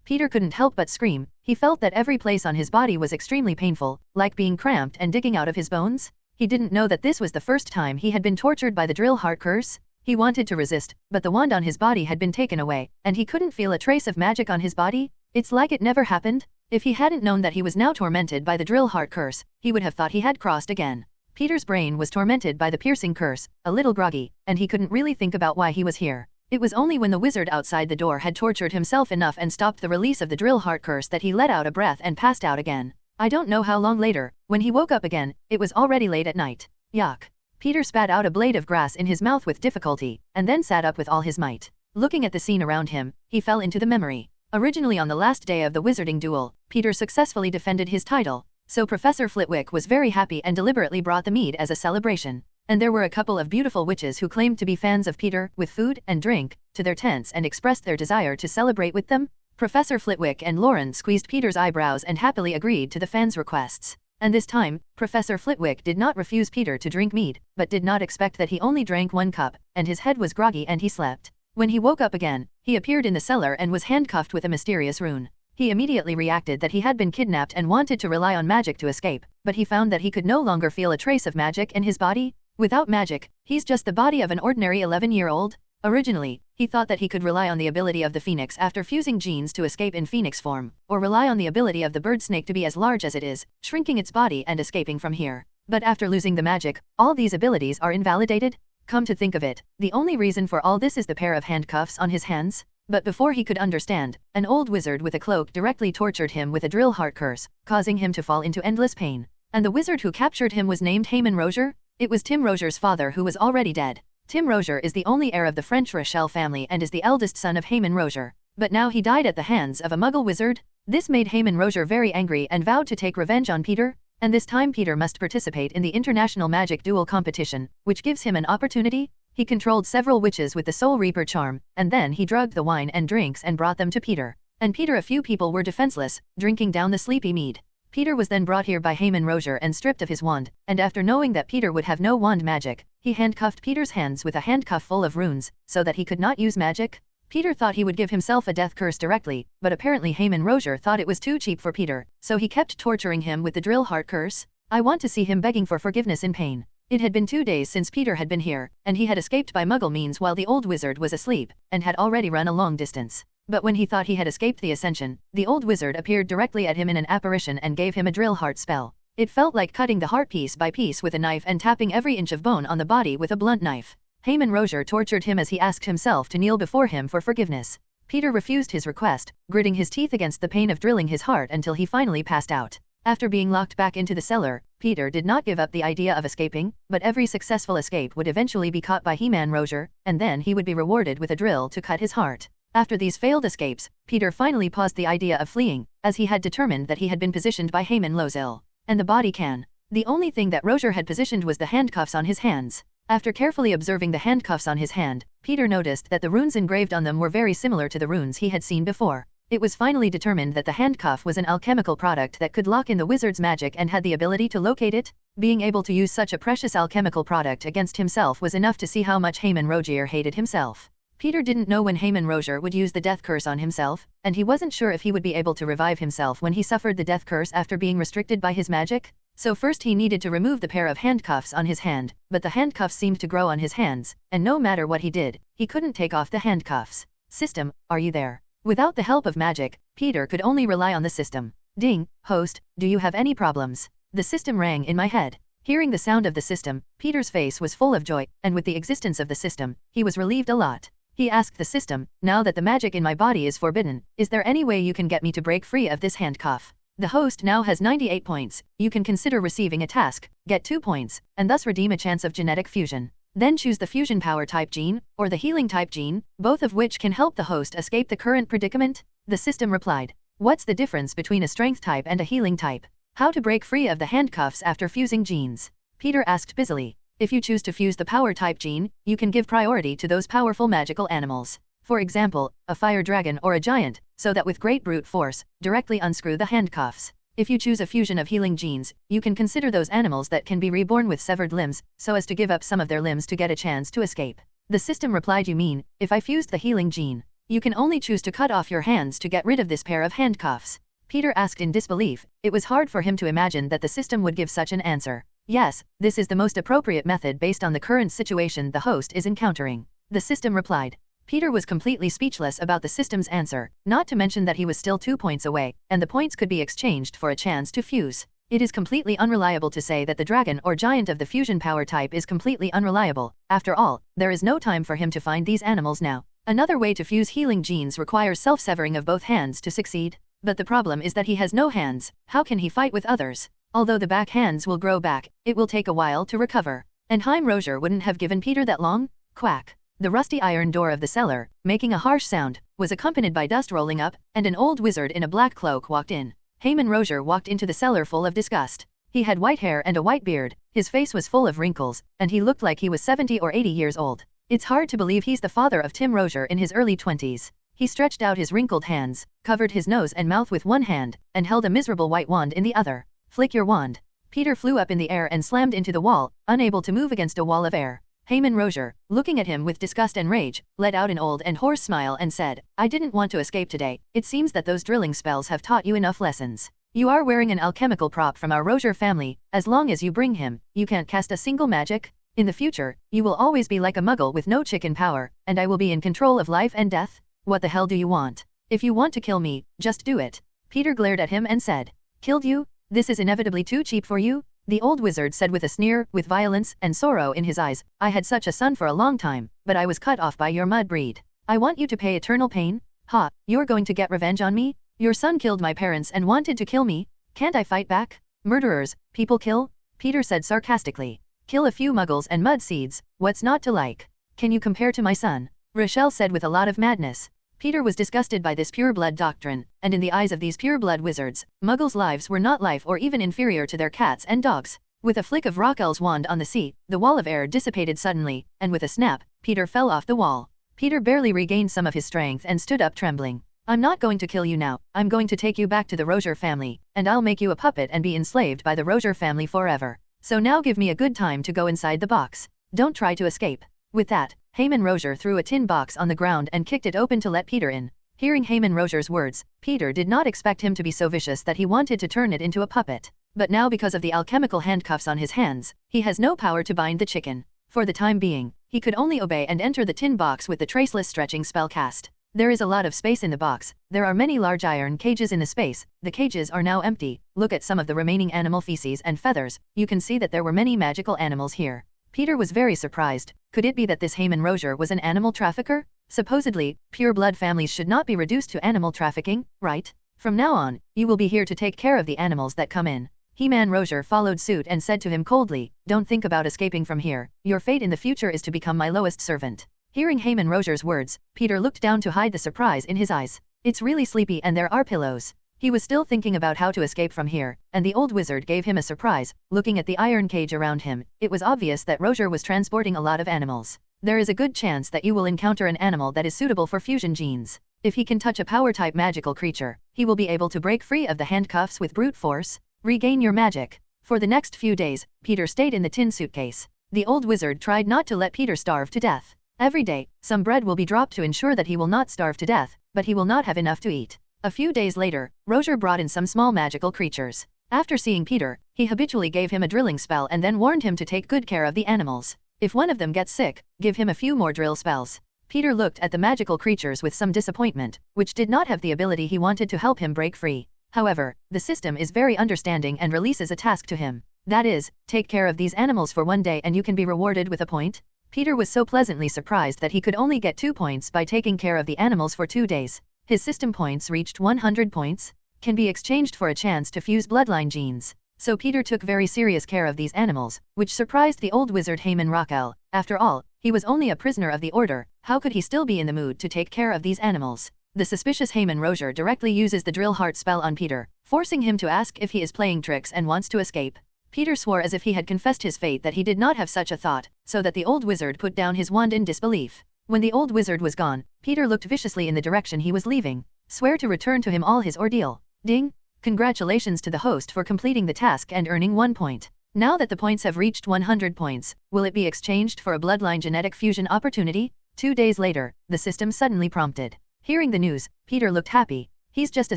[SPEAKER 4] Peter couldn't help but scream. He felt that every place on his body was extremely painful, like being cramped and digging out of his bones. He didn't know that this was the first time he had been tortured by the drill heart curse. He wanted to resist, but the wand on his body had been taken away, and he couldn't feel a trace of magic on his body. It's like it never happened. If he hadn't known that he was now tormented by the drill heart curse, he would have thought he had crossed again. Peter's brain was tormented by the piercing curse, a little groggy, and he couldn't really think about why he was here. It was only when the wizard outside the door had tortured himself enough and stopped the release of the drill heart curse that he let out a breath and passed out again. I don't know how long later, when he woke up again, it was already late at night. Yuck. Peter spat out a blade of grass in his mouth with difficulty, and then sat up with all his might. Looking at the scene around him, he fell into the memory. Originally on the last day of the wizarding duel, Peter successfully defended his title, so Professor Flitwick was very happy and deliberately brought the mead as a celebration. And there were a couple of beautiful witches who claimed to be fans of Peter, with food and drink, to their tents and expressed their desire to celebrate with them. Professor Flitwick and Lauren squeezed Peter's eyebrows and happily agreed to the fans' requests. And this time, Professor Flitwick did not refuse Peter to drink mead, but did not expect that he only drank 1 cup, and his head was groggy and he slept. When he woke up again, he appeared in the cellar and was handcuffed with a mysterious rune. He immediately reacted that he had been kidnapped and wanted to rely on magic to escape, but he found that he could no longer feel a trace of magic in his body. Without magic, he's just the body of an ordinary 11-year-old. Originally, He thought that he could rely on the ability of the phoenix after fusing genes to escape in phoenix form, or rely on the ability of the bird snake to be as large as it is, shrinking its body and escaping from here. But after losing the magic, all these abilities are invalidated? Come to think of it, the only reason for all this is the pair of handcuffs on his hands? But before he could understand, an old wizard with a cloak directly tortured him with a drill heart curse, causing him to fall into endless pain. And the wizard who captured him was named Hamon Roger? It was Tim Roger's father who was already dead. Tim Roger is the only heir of the French Rochelle family and is the eldest son of Hamon Roger. But now he died at the hands of a muggle wizard? This made Hamon Roger very angry and vowed to take revenge on Peter, and this time Peter must participate in the international magic duel competition, which gives him an opportunity. He controlled several witches with the Soul Reaper charm, and then he drugged the wine and drinks and brought them to Peter. And Peter, a few people were defenseless, drinking down the sleepy mead. Peter was then brought here by Hamon Roger and stripped of his wand, and after knowing that Peter would have no wand magic, he handcuffed Peter's hands with a handcuff full of runes, so that he could not use magic. Peter thought he would give himself a death curse directly, but apparently Hamon Roger thought it was too cheap for Peter, so he kept torturing him with the drill heart curse. I want to see him begging for forgiveness in pain. It had been 2 days since Peter had been here, and he had escaped by muggle means while the old wizard was asleep, and had already run a long distance. But when he thought he had escaped the ascension, the old wizard appeared directly at him in an apparition and gave him a drill heart spell. It felt like cutting the heart piece by piece with a knife and tapping every inch of bone on the body with a blunt knife. Hamon Roger tortured him as he asked himself to kneel before him for forgiveness. Peter refused his request, gritting his teeth against the pain of drilling his heart until he finally passed out. After being locked back into the cellar, Peter did not give up the idea of escaping, but every successful escape would eventually be caught by Hamon Roger, and then he would be rewarded with a drill to cut his heart. After these failed escapes, Peter finally paused the idea of fleeing, as he had determined that he had been positioned by Hamon Lozil. And the body can. The only thing that Roger had positioned was the handcuffs on his hands. After carefully observing the handcuffs on his hand, Peter noticed that the runes engraved on them were very similar to the runes he had seen before. It was finally determined that the handcuff was an alchemical product that could lock in the wizard's magic and had the ability to locate it. Being able to use such a precious alchemical product against himself was enough to see how much Hamon Roger hated himself. Peter didn't know when Hamon Roger would use the death curse on himself, and he wasn't sure if he would be able to revive himself when he suffered the death curse after being restricted by his magic. So first he needed to remove the pair of handcuffs on his hand, but the handcuffs seemed to grow on his hands, and no matter what he did, he couldn't take off the handcuffs. System, are you there? Without the help of magic, Peter could only rely on the system. Ding, host, do you have any problems? The system rang in my head. Hearing the sound of the system, Peter's face was full of joy, and with the existence of the system, he was relieved a lot. He asked the system, now that the magic in my body is forbidden, is there any way you can get me to break free of this handcuff? The host now has 98 points, you can consider receiving a task, get 2 points, and thus redeem a chance of genetic fusion. Then choose the fusion power type gene, or the healing type gene, both of which can help the host escape the current predicament. The system replied, what's the difference between a strength type and a healing type? How to break free of the handcuffs after fusing genes? Peter asked busily. If you choose to fuse the power type gene, you can give priority to those powerful magical animals. For example, a fire dragon or a giant, so that with great brute force, directly unscrew the handcuffs. If you choose a fusion of healing genes, you can consider those animals that can be reborn with severed limbs, so as to give up some of their limbs to get a chance to escape. The system replied, you mean, if I fused the healing gene, you can only choose to cut off your hands to get rid of this pair of handcuffs? Peter asked in disbelief. It was hard for him to imagine that the system would give such an answer. Yes, this is the most appropriate method based on the current situation the host is encountering. The system replied. Peter was completely speechless about the system's answer, not to mention that he was still 2 points away, and the points could be exchanged for a chance to fuse. It is completely unreliable to say that the dragon or giant of the fusion power type is completely unreliable. After all, there is no time for him to find these animals now. Another way to fuse healing genes requires self-severing of both hands to succeed. But the problem is that he has no hands. How can he fight with others? Although the back hands will grow back, it will take a while to recover. And Hamon Roger wouldn't have given Peter that long? Quack. The rusty iron door of the cellar, making a harsh sound, was accompanied by dust rolling up, and an old wizard in a black cloak walked in. Hamon Roger walked into the cellar full of disgust. He had white hair and a white beard, his face was full of wrinkles, and he looked like he was 70 or 80 years old. It's hard to believe he's the father of Tim Roger in his early 20s. He stretched out his wrinkled hands, covered his nose and mouth with one hand, and held a miserable white wand in the other. Flick your wand. Peter flew up in the air and slammed into the wall, unable to move against a wall of air. Hamon Roger, looking at him with disgust and rage, let out an old and hoarse smile and said, I didn't want to escape today. It seems that those drilling spells have taught you enough lessons. You are wearing an alchemical prop from our Roger family. As long as you bring him, you can't cast a single magic. In the future, you will always be like a muggle with no chicken power, and I will be in control of life and death? What the hell do you want? If you want to kill me, just do it. Peter glared at him and said. Killed you? This is inevitably too cheap for you? The old wizard said with a sneer, with violence and sorrow in his eyes. I had such a son for a long time, but I was cut off by your mud breed. I want you to pay eternal pain? Ha, you're going to get revenge on me? Your son killed my parents and wanted to kill me? Can't I fight back? Murderers, people kill? Peter said sarcastically. Kill a few muggles and mud seeds, what's not to like? Can you compare to my son? Rochelle said with a lot of madness. Peter was disgusted by this pure-blood doctrine, and in the eyes of these pure-blood wizards, muggles' lives were not life or even inferior to their cats and dogs. With a flick of Rochelle's wand on the sea, the wall of air dissipated suddenly, and with a snap, Peter fell off the wall. Peter barely regained some of his strength and stood up trembling. I'm not going to kill you now, I'm going to take you back to the Rozier family, and I'll make you a puppet and be enslaved by the Rozier family forever. So now give me a good time to go inside the box. Don't try to escape. With that, Heyman Rozier threw a tin box on the ground and kicked it open to let Peter in. Hearing Heyman Rozier's words, Peter did not expect him to be so vicious that he wanted to turn it into a puppet. But now because of the alchemical handcuffs on his hands, he has no power to bind the chicken. For the time being, he could only obey and enter the tin box with the traceless stretching spell cast. There is a lot of space in the box, there are many large iron cages in the space, the cages are now empty. Look at some of the remaining animal feces and feathers, you can see that there were many magical animals here. Peter was very surprised. Could it be that this Heyman Rozier was an animal trafficker? Supposedly, pure-blood families should not be reduced to animal trafficking, right? From now on, you will be here to take care of the animals that come in. Heyman Rozier followed suit and said to him coldly, don't think about escaping from here, your fate in the future is to become my lowest servant. Hearing Heyman Rozier's words, Peter looked down to hide the surprise in his eyes. It's really sleepy and there are pillows. He was still thinking about how to escape from here, and the old wizard gave him a surprise. Looking at the iron cage around him, it was obvious that Rozier was transporting a lot of animals. There is a good chance that you will encounter an animal that is suitable for fusion genes. If he can touch a power-type magical creature, he will be able to break free of the handcuffs with brute force. Regain your magic. For the next few days, Peter stayed in the tin suitcase. The old wizard tried not to let Peter starve to death. Every day, some bread will be dropped to ensure that he will not starve to death, but he will not have enough to eat. A few days later, Rozier brought in some small magical creatures. After seeing Peter, he habitually gave him a drilling spell and then warned him to take good care of the animals. If one of them gets sick, give him a few more drill spells. Peter looked at the magical creatures with some disappointment, which did not have the ability he wanted to help him break free. However, the system is very understanding and releases a task to him. That is, take care of these animals for 1 day and you can be rewarded with a point. Peter was so pleasantly surprised that he could only get 2 points by taking care of the animals for 2 days. His system points reached 100 points, can be exchanged for a chance to fuse bloodline genes. So Peter took very serious care of these animals, which surprised the old wizard Heyman Rochelle. After all, he was only a prisoner of the order, how could he still be in the mood to take care of these animals? The suspicious Heyman Rozier directly uses the drill heart spell on Peter, forcing him to ask if he is playing tricks and wants to escape. Peter swore as if he had confessed his fate that he did not have such a thought, so that the old wizard put down his wand in disbelief. When the old wizard was gone, Peter looked viciously in the direction he was leaving. Swear to return to him all his ordeal. Ding! Congratulations to the host for completing the task and earning 1 point. Now that the points have reached 100 points, will it be exchanged for a bloodline genetic fusion opportunity? 2 days later, the system suddenly prompted. Hearing the news, Peter looked happy. He's just a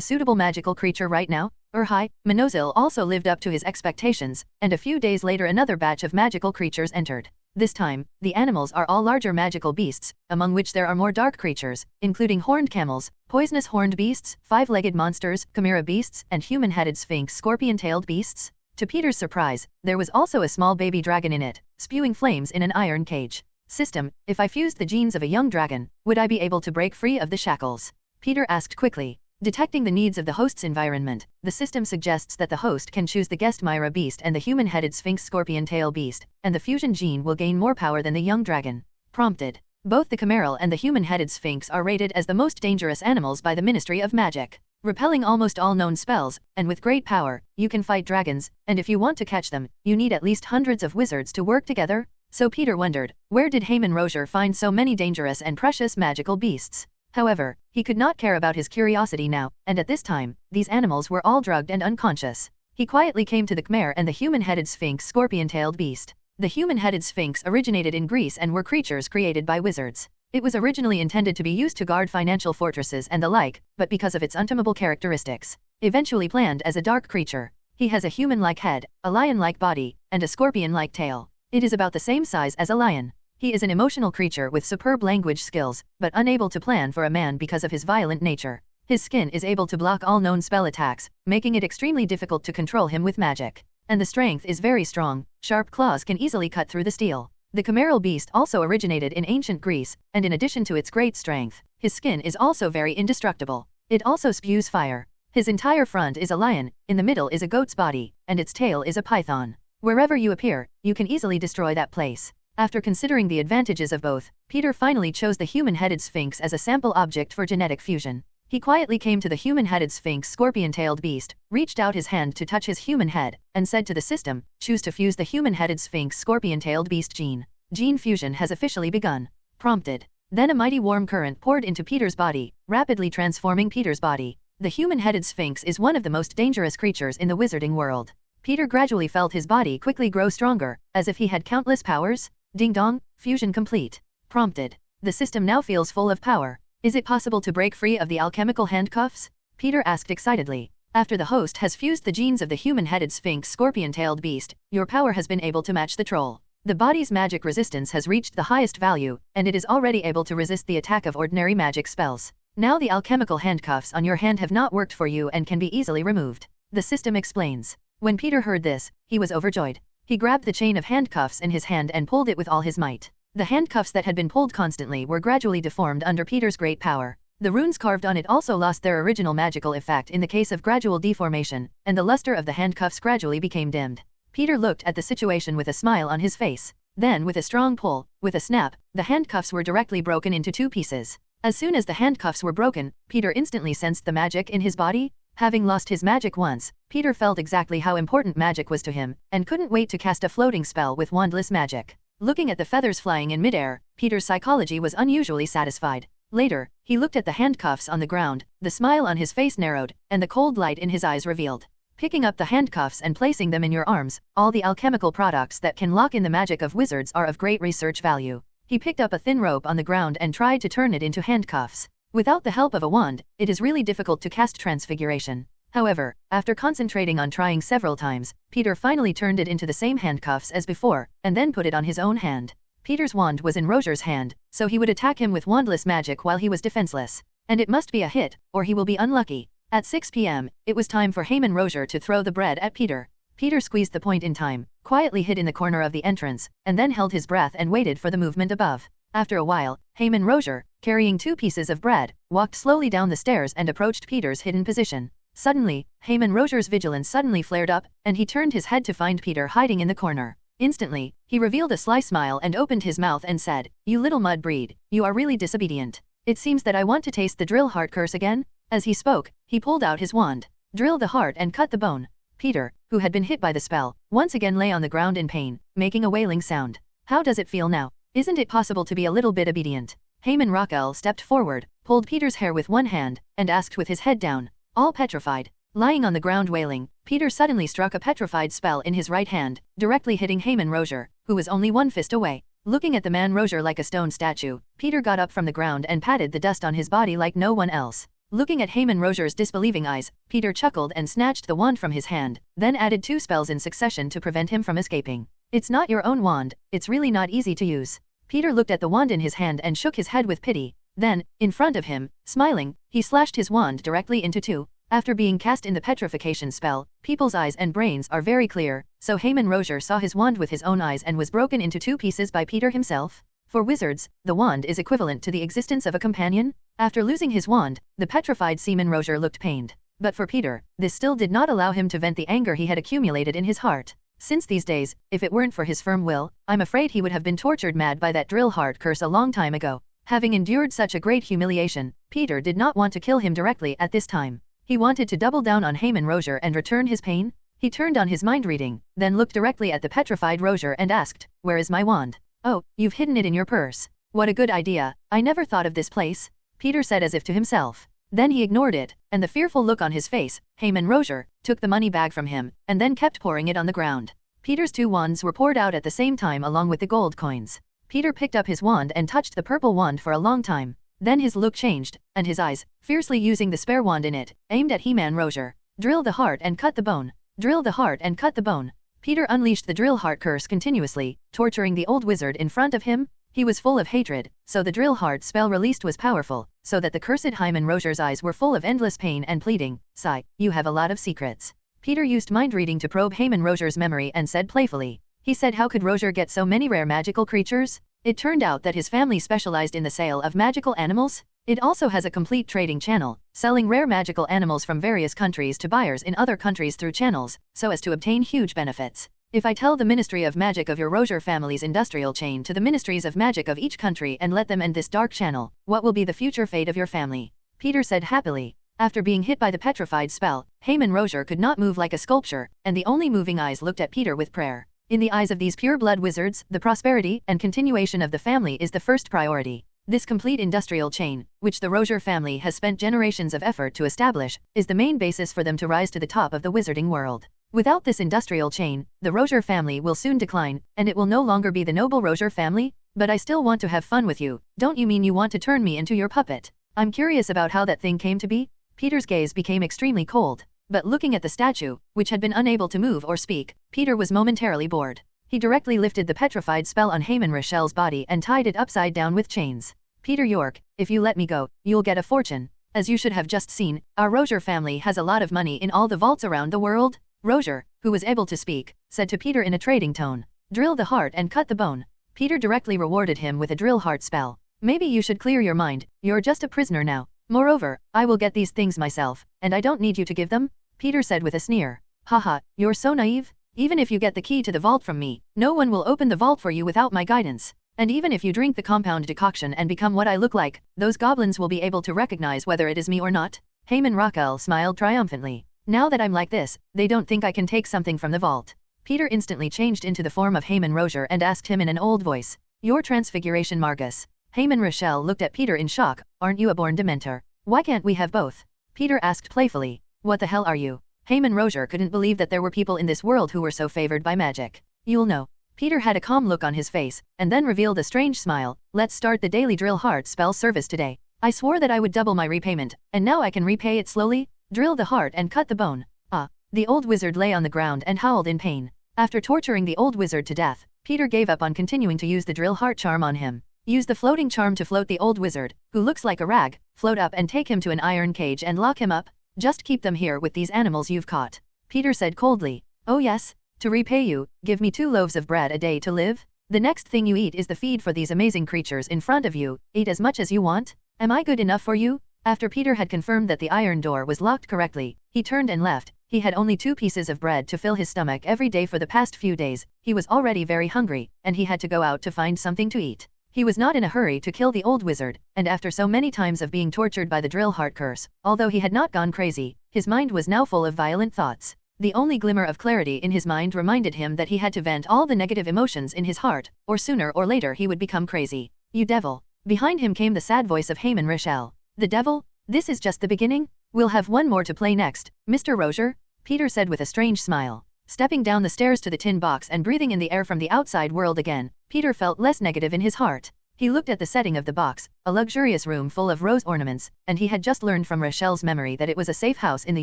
[SPEAKER 4] suitable magical creature right now. Hi, Manozil also lived up to his expectations, and a few days later another batch of magical creatures entered. This time, the animals are all larger magical beasts, among which there are more dark creatures, including horned camels, poisonous horned beasts, 5-legged monsters, chimera beasts, and human-headed sphinx scorpion-tailed beasts. To Peter's surprise, there was also a small baby dragon in it, spewing flames in an iron cage. System, if I fused the genes of a young dragon, would I be able to break free of the shackles? Peter asked quickly. Detecting the needs of the host's environment, the system suggests that the host can choose the guest Myra beast and the human-headed sphinx scorpion tail beast, and the fusion gene will gain more power than the young dragon. Prompted. Both the chimeral and the human-headed sphinx are rated as the most dangerous animals by the Ministry of Magic. Repelling almost all known spells, and with great power, you can fight dragons, and if you want to catch them, you need at least hundreds of wizards to work together. So Peter wondered, where did Heyman Rozier find so many dangerous and precious magical beasts? However, he could not care about his curiosity now, and at this time, these animals were all drugged and unconscious. He quietly came to the Khmer and the human-headed sphinx scorpion-tailed beast. The human-headed sphinx originated in Greece and were creatures created by wizards. It was originally intended to be used to guard financial fortresses and the like, but because of its untamable characteristics, eventually planned as a dark creature. He has a human-like head, a lion-like body, and a scorpion-like tail. It is about the same size as a lion. He is an emotional creature with superb language skills, but unable to plan for a man because of his violent nature. His skin is able to block all known spell attacks, making it extremely difficult to control him with magic. And the strength is very strong, sharp claws can easily cut through the steel. The chimeral beast also originated in ancient Greece, and in addition to its great strength, his skin is also very indestructible. It also spews fire. His entire front is a lion, in the middle is a goat's body, and its tail is a python. Wherever you appear, you can easily destroy that place. After considering the advantages of both, Peter finally chose the human-headed sphinx as a sample object for genetic fusion. He quietly came to the human-headed sphinx scorpion-tailed beast, reached out his hand to touch his human head, and said to the system, choose to fuse the human-headed sphinx scorpion-tailed beast gene. Gene fusion has officially begun. Prompted. Then a mighty warm current poured into Peter's body, rapidly transforming Peter's body. The human-headed sphinx is one of the most dangerous creatures in the wizarding world. Peter gradually felt his body quickly grow stronger, as if he had countless powers. Ding dong, fusion complete. Prompted. The system now feels full of power. Is it possible to break free of the alchemical handcuffs? Peter asked excitedly. After the host has fused the genes of the human-headed sphinx scorpion-tailed beast, your power has been able to match the troll. The body's magic resistance has reached the highest value, and it is already able to resist the attack of ordinary magic spells. Now the alchemical handcuffs on your hand have not worked for you and can be easily removed. The system explains. When Peter heard this, he was overjoyed. He grabbed the chain of handcuffs in his hand and pulled it with all his might. The handcuffs that had been pulled constantly were gradually deformed under Peter's great power. The runes carved on it also lost their original magical effect in the case of gradual deformation, and the luster of the handcuffs gradually became dimmed. Peter looked at the situation with a smile on his face. Then with a strong pull, with a snap, the handcuffs were directly broken into two pieces. As soon as the handcuffs were broken, Peter instantly sensed the magic in his body. Having lost his magic once, Peter felt exactly how important magic was to him, and couldn't wait to cast a floating spell with wandless magic. Looking at the feathers flying in midair, Peter's psychology was unusually satisfied. Later, he looked at the handcuffs on the ground, the smile on his face narrowed, and the cold light in his eyes revealed. Picking up the handcuffs and placing them in your arms, all the alchemical products that can lock in the magic of wizards are of great research value. He picked up a thin rope on the ground and tried to turn it into handcuffs. Without the help of a wand, it is really difficult to cast transfiguration. However, after concentrating on trying several times, Peter finally turned it into the same handcuffs as before, and then put it on his own hand. Peter's wand was in Roger's hand, so he would attack him with wandless magic while he was defenseless. And it must be a hit, or he will be unlucky. At 6 p.m., it was time for Heyman Roger to throw the bread at Peter. Peter squeezed the point in time, quietly hid in the corner of the entrance, and then held his breath and waited for the movement above. After a while, Heyman Roger, carrying 2 pieces of bread, walked slowly down the stairs and approached Peter's hidden position. Suddenly, Heyman Roger's vigilance suddenly flared up, and he turned his head to find Peter hiding in the corner. Instantly, he revealed a sly smile and opened his mouth and said, "You little mud breed, you are really disobedient. It seems that I want to taste the drill heart curse again." As he spoke, he pulled out his wand, drilled the heart and cut the bone. Peter, who had been hit by the spell, once again lay on the ground in pain, making a wailing sound. "How does it feel now? Isn't it possible to be a little bit obedient?" Heyman Rockell stepped forward, pulled Peter's hair with one hand, and asked with his head down. All petrified. Lying on the ground wailing, Peter suddenly struck a petrified spell in his right hand, directly hitting Heyman Roger, who was only 1 fist away. Looking at the man Roger like a stone statue, Peter got up from the ground and patted the dust on his body like no one else. Looking at Heyman Roger's disbelieving eyes, Peter chuckled and snatched the wand from his hand, then added 2 spells in succession to prevent him from escaping. "It's not your own wand, it's really not easy to use." Peter looked at the wand in his hand and shook his head with pity. Then, in front of him, smiling, he slashed his wand directly into 2. After being cast in the petrification spell, people's eyes and brains are very clear, so Heyman Roger saw his wand with his own eyes and was broken into 2 pieces by Peter himself. For wizards, the wand is equivalent to the existence of a companion. After losing his wand, the petrified seaman Roger looked pained. But for Peter, this still did not allow him to vent the anger he had accumulated in his heart. Since these days, if it weren't for his firm will, I'm afraid he would have been tortured mad by that drill heart curse a long time ago. Having endured such a great humiliation, Peter did not want to kill him directly at this time. He wanted to double down on Heyman Roger and return his pain. He turned on his mind reading, then looked directly at the petrified Roger and asked, "Where is my wand?" "Oh, you've hidden it in your purse. What a good idea, I never thought of this place," Peter said as if to himself. Then he ignored it, and the fearful look on his face, Heyman Roger, took the money bag from him, and then kept pouring it on the ground. Peter's 2 wands were poured out at the same time along with the gold coins. Peter picked up his wand and touched the purple wand for a long time. Then his look changed, and his eyes, fiercely using the spare wand in it, aimed at Heyman Roger. "Drill the heart and cut the bone. Drill the heart and cut the bone." Peter unleashed the drill heart curse continuously, torturing the old wizard in front of him. He was full of hatred, so the drill heart spell released was powerful, so that the cursed Hyman Roger's eyes were full of endless pain and pleading. Sigh, you have a lot of secrets. Peter used mind reading to probe Hyman Roger's memory and said playfully. He said, how could Roger get so many rare magical creatures? It turned out that his family specialized in the sale of magical animals. It also has a complete trading channel, selling rare magical animals from various countries to buyers in other countries through channels, so as to obtain huge benefits. If I tell the Ministry of Magic of your Roger family's industrial chain to the Ministries of Magic of each country and let them end this dark channel, what will be the future fate of your family? Peter said happily. After being hit by the petrified spell, Hyman Roger could not move like a sculpture, and the only moving eyes looked at Peter with prayer. In the eyes of these pure-blood wizards, the prosperity and continuation of the family is the first priority. This complete industrial chain, which the Roger family has spent generations of effort to establish, is the main basis for them to rise to the top of the wizarding world. Without this industrial chain, the Roger family will soon decline, and it will no longer be the noble Roger family. But I still want to have fun with you. Don't you mean you want to turn me into your puppet? I'm curious about how that thing came to be. Peter's gaze became extremely cold, but looking at the statue, which had been unable to move or speak, Peter was momentarily bored. He directly lifted the petrified spell on Hyman Rochelle's body and tied it upside down with chains. Peter York, if you let me go, you'll get a fortune. As you should have just seen, our Roger family has a lot of money in all the vaults around the world. Roger, who was able to speak, said to Peter in a trading tone, drill the heart and cut the bone. Peter directly rewarded him with a drill heart spell. Maybe you should clear your mind, you're just a prisoner now. Moreover, I will get these things myself, and I don't need you to give them, Peter said with a sneer. Haha, you're so naive. Even if you get the key to the vault from me, no one will open the vault for you without my guidance. And even if you drink the compound decoction and become what I look like, those goblins will be able to recognize whether it is me or not. Hyman Rochelle smiled triumphantly. Now that I'm like this, they don't think I can take something from the vault. Peter instantly changed into the form of Hyman Roger and asked him in an old voice. Your transfiguration, Margus. Hyman Rochelle looked at Peter in shock. Aren't you a born dementor? Why can't we have both? Peter asked playfully. What the hell are you? Hyman Roger couldn't believe that there were people in this world who were so favored by magic. You'll know. Peter had a calm look on his face, and then revealed a strange smile. Let's start the daily drill heart spell service today. I swore that I would double my repayment, and now I can repay it slowly. Drill the heart and cut the bone. Ah. The old wizard lay on the ground and howled in pain. After torturing the old wizard to death, Peter gave up on continuing to use the drill heart charm on him. Use the floating charm to float the old wizard, who looks like a rag, float up and take him to an iron cage and lock him up. Just keep them here with these animals you've caught. Peter said coldly. Oh yes, to repay you, give me 2 loaves of bread a day to live. The next thing you eat is the feed for these amazing creatures in front of you. Eat as much as you want. Am I good enough for you? After Peter had confirmed that the iron door was locked correctly, he turned and left. He had only 2 pieces of bread to fill his stomach every day for the past few days. He was already very hungry, and he had to go out to find something to eat. He was not in a hurry to kill the old wizard, and after so many times of being tortured by the drill heart curse, although he had not gone crazy, his mind was now full of violent thoughts. The only glimmer of clarity in his mind reminded him that he had to vent all the negative emotions in his heart, or sooner or later he would become crazy. You devil. Behind him came the sad voice of Hyman Rochelle. The devil? This is just the beginning? We'll have one more to play next, Mr. Roger, Peter said with a strange smile. Stepping down the stairs to the tin box and breathing in the air from the outside world again, Peter felt less negative in his heart. He looked at the setting of the box, a luxurious room full of rose ornaments, and he had just learned from Rochelle's memory that it was a safe house in the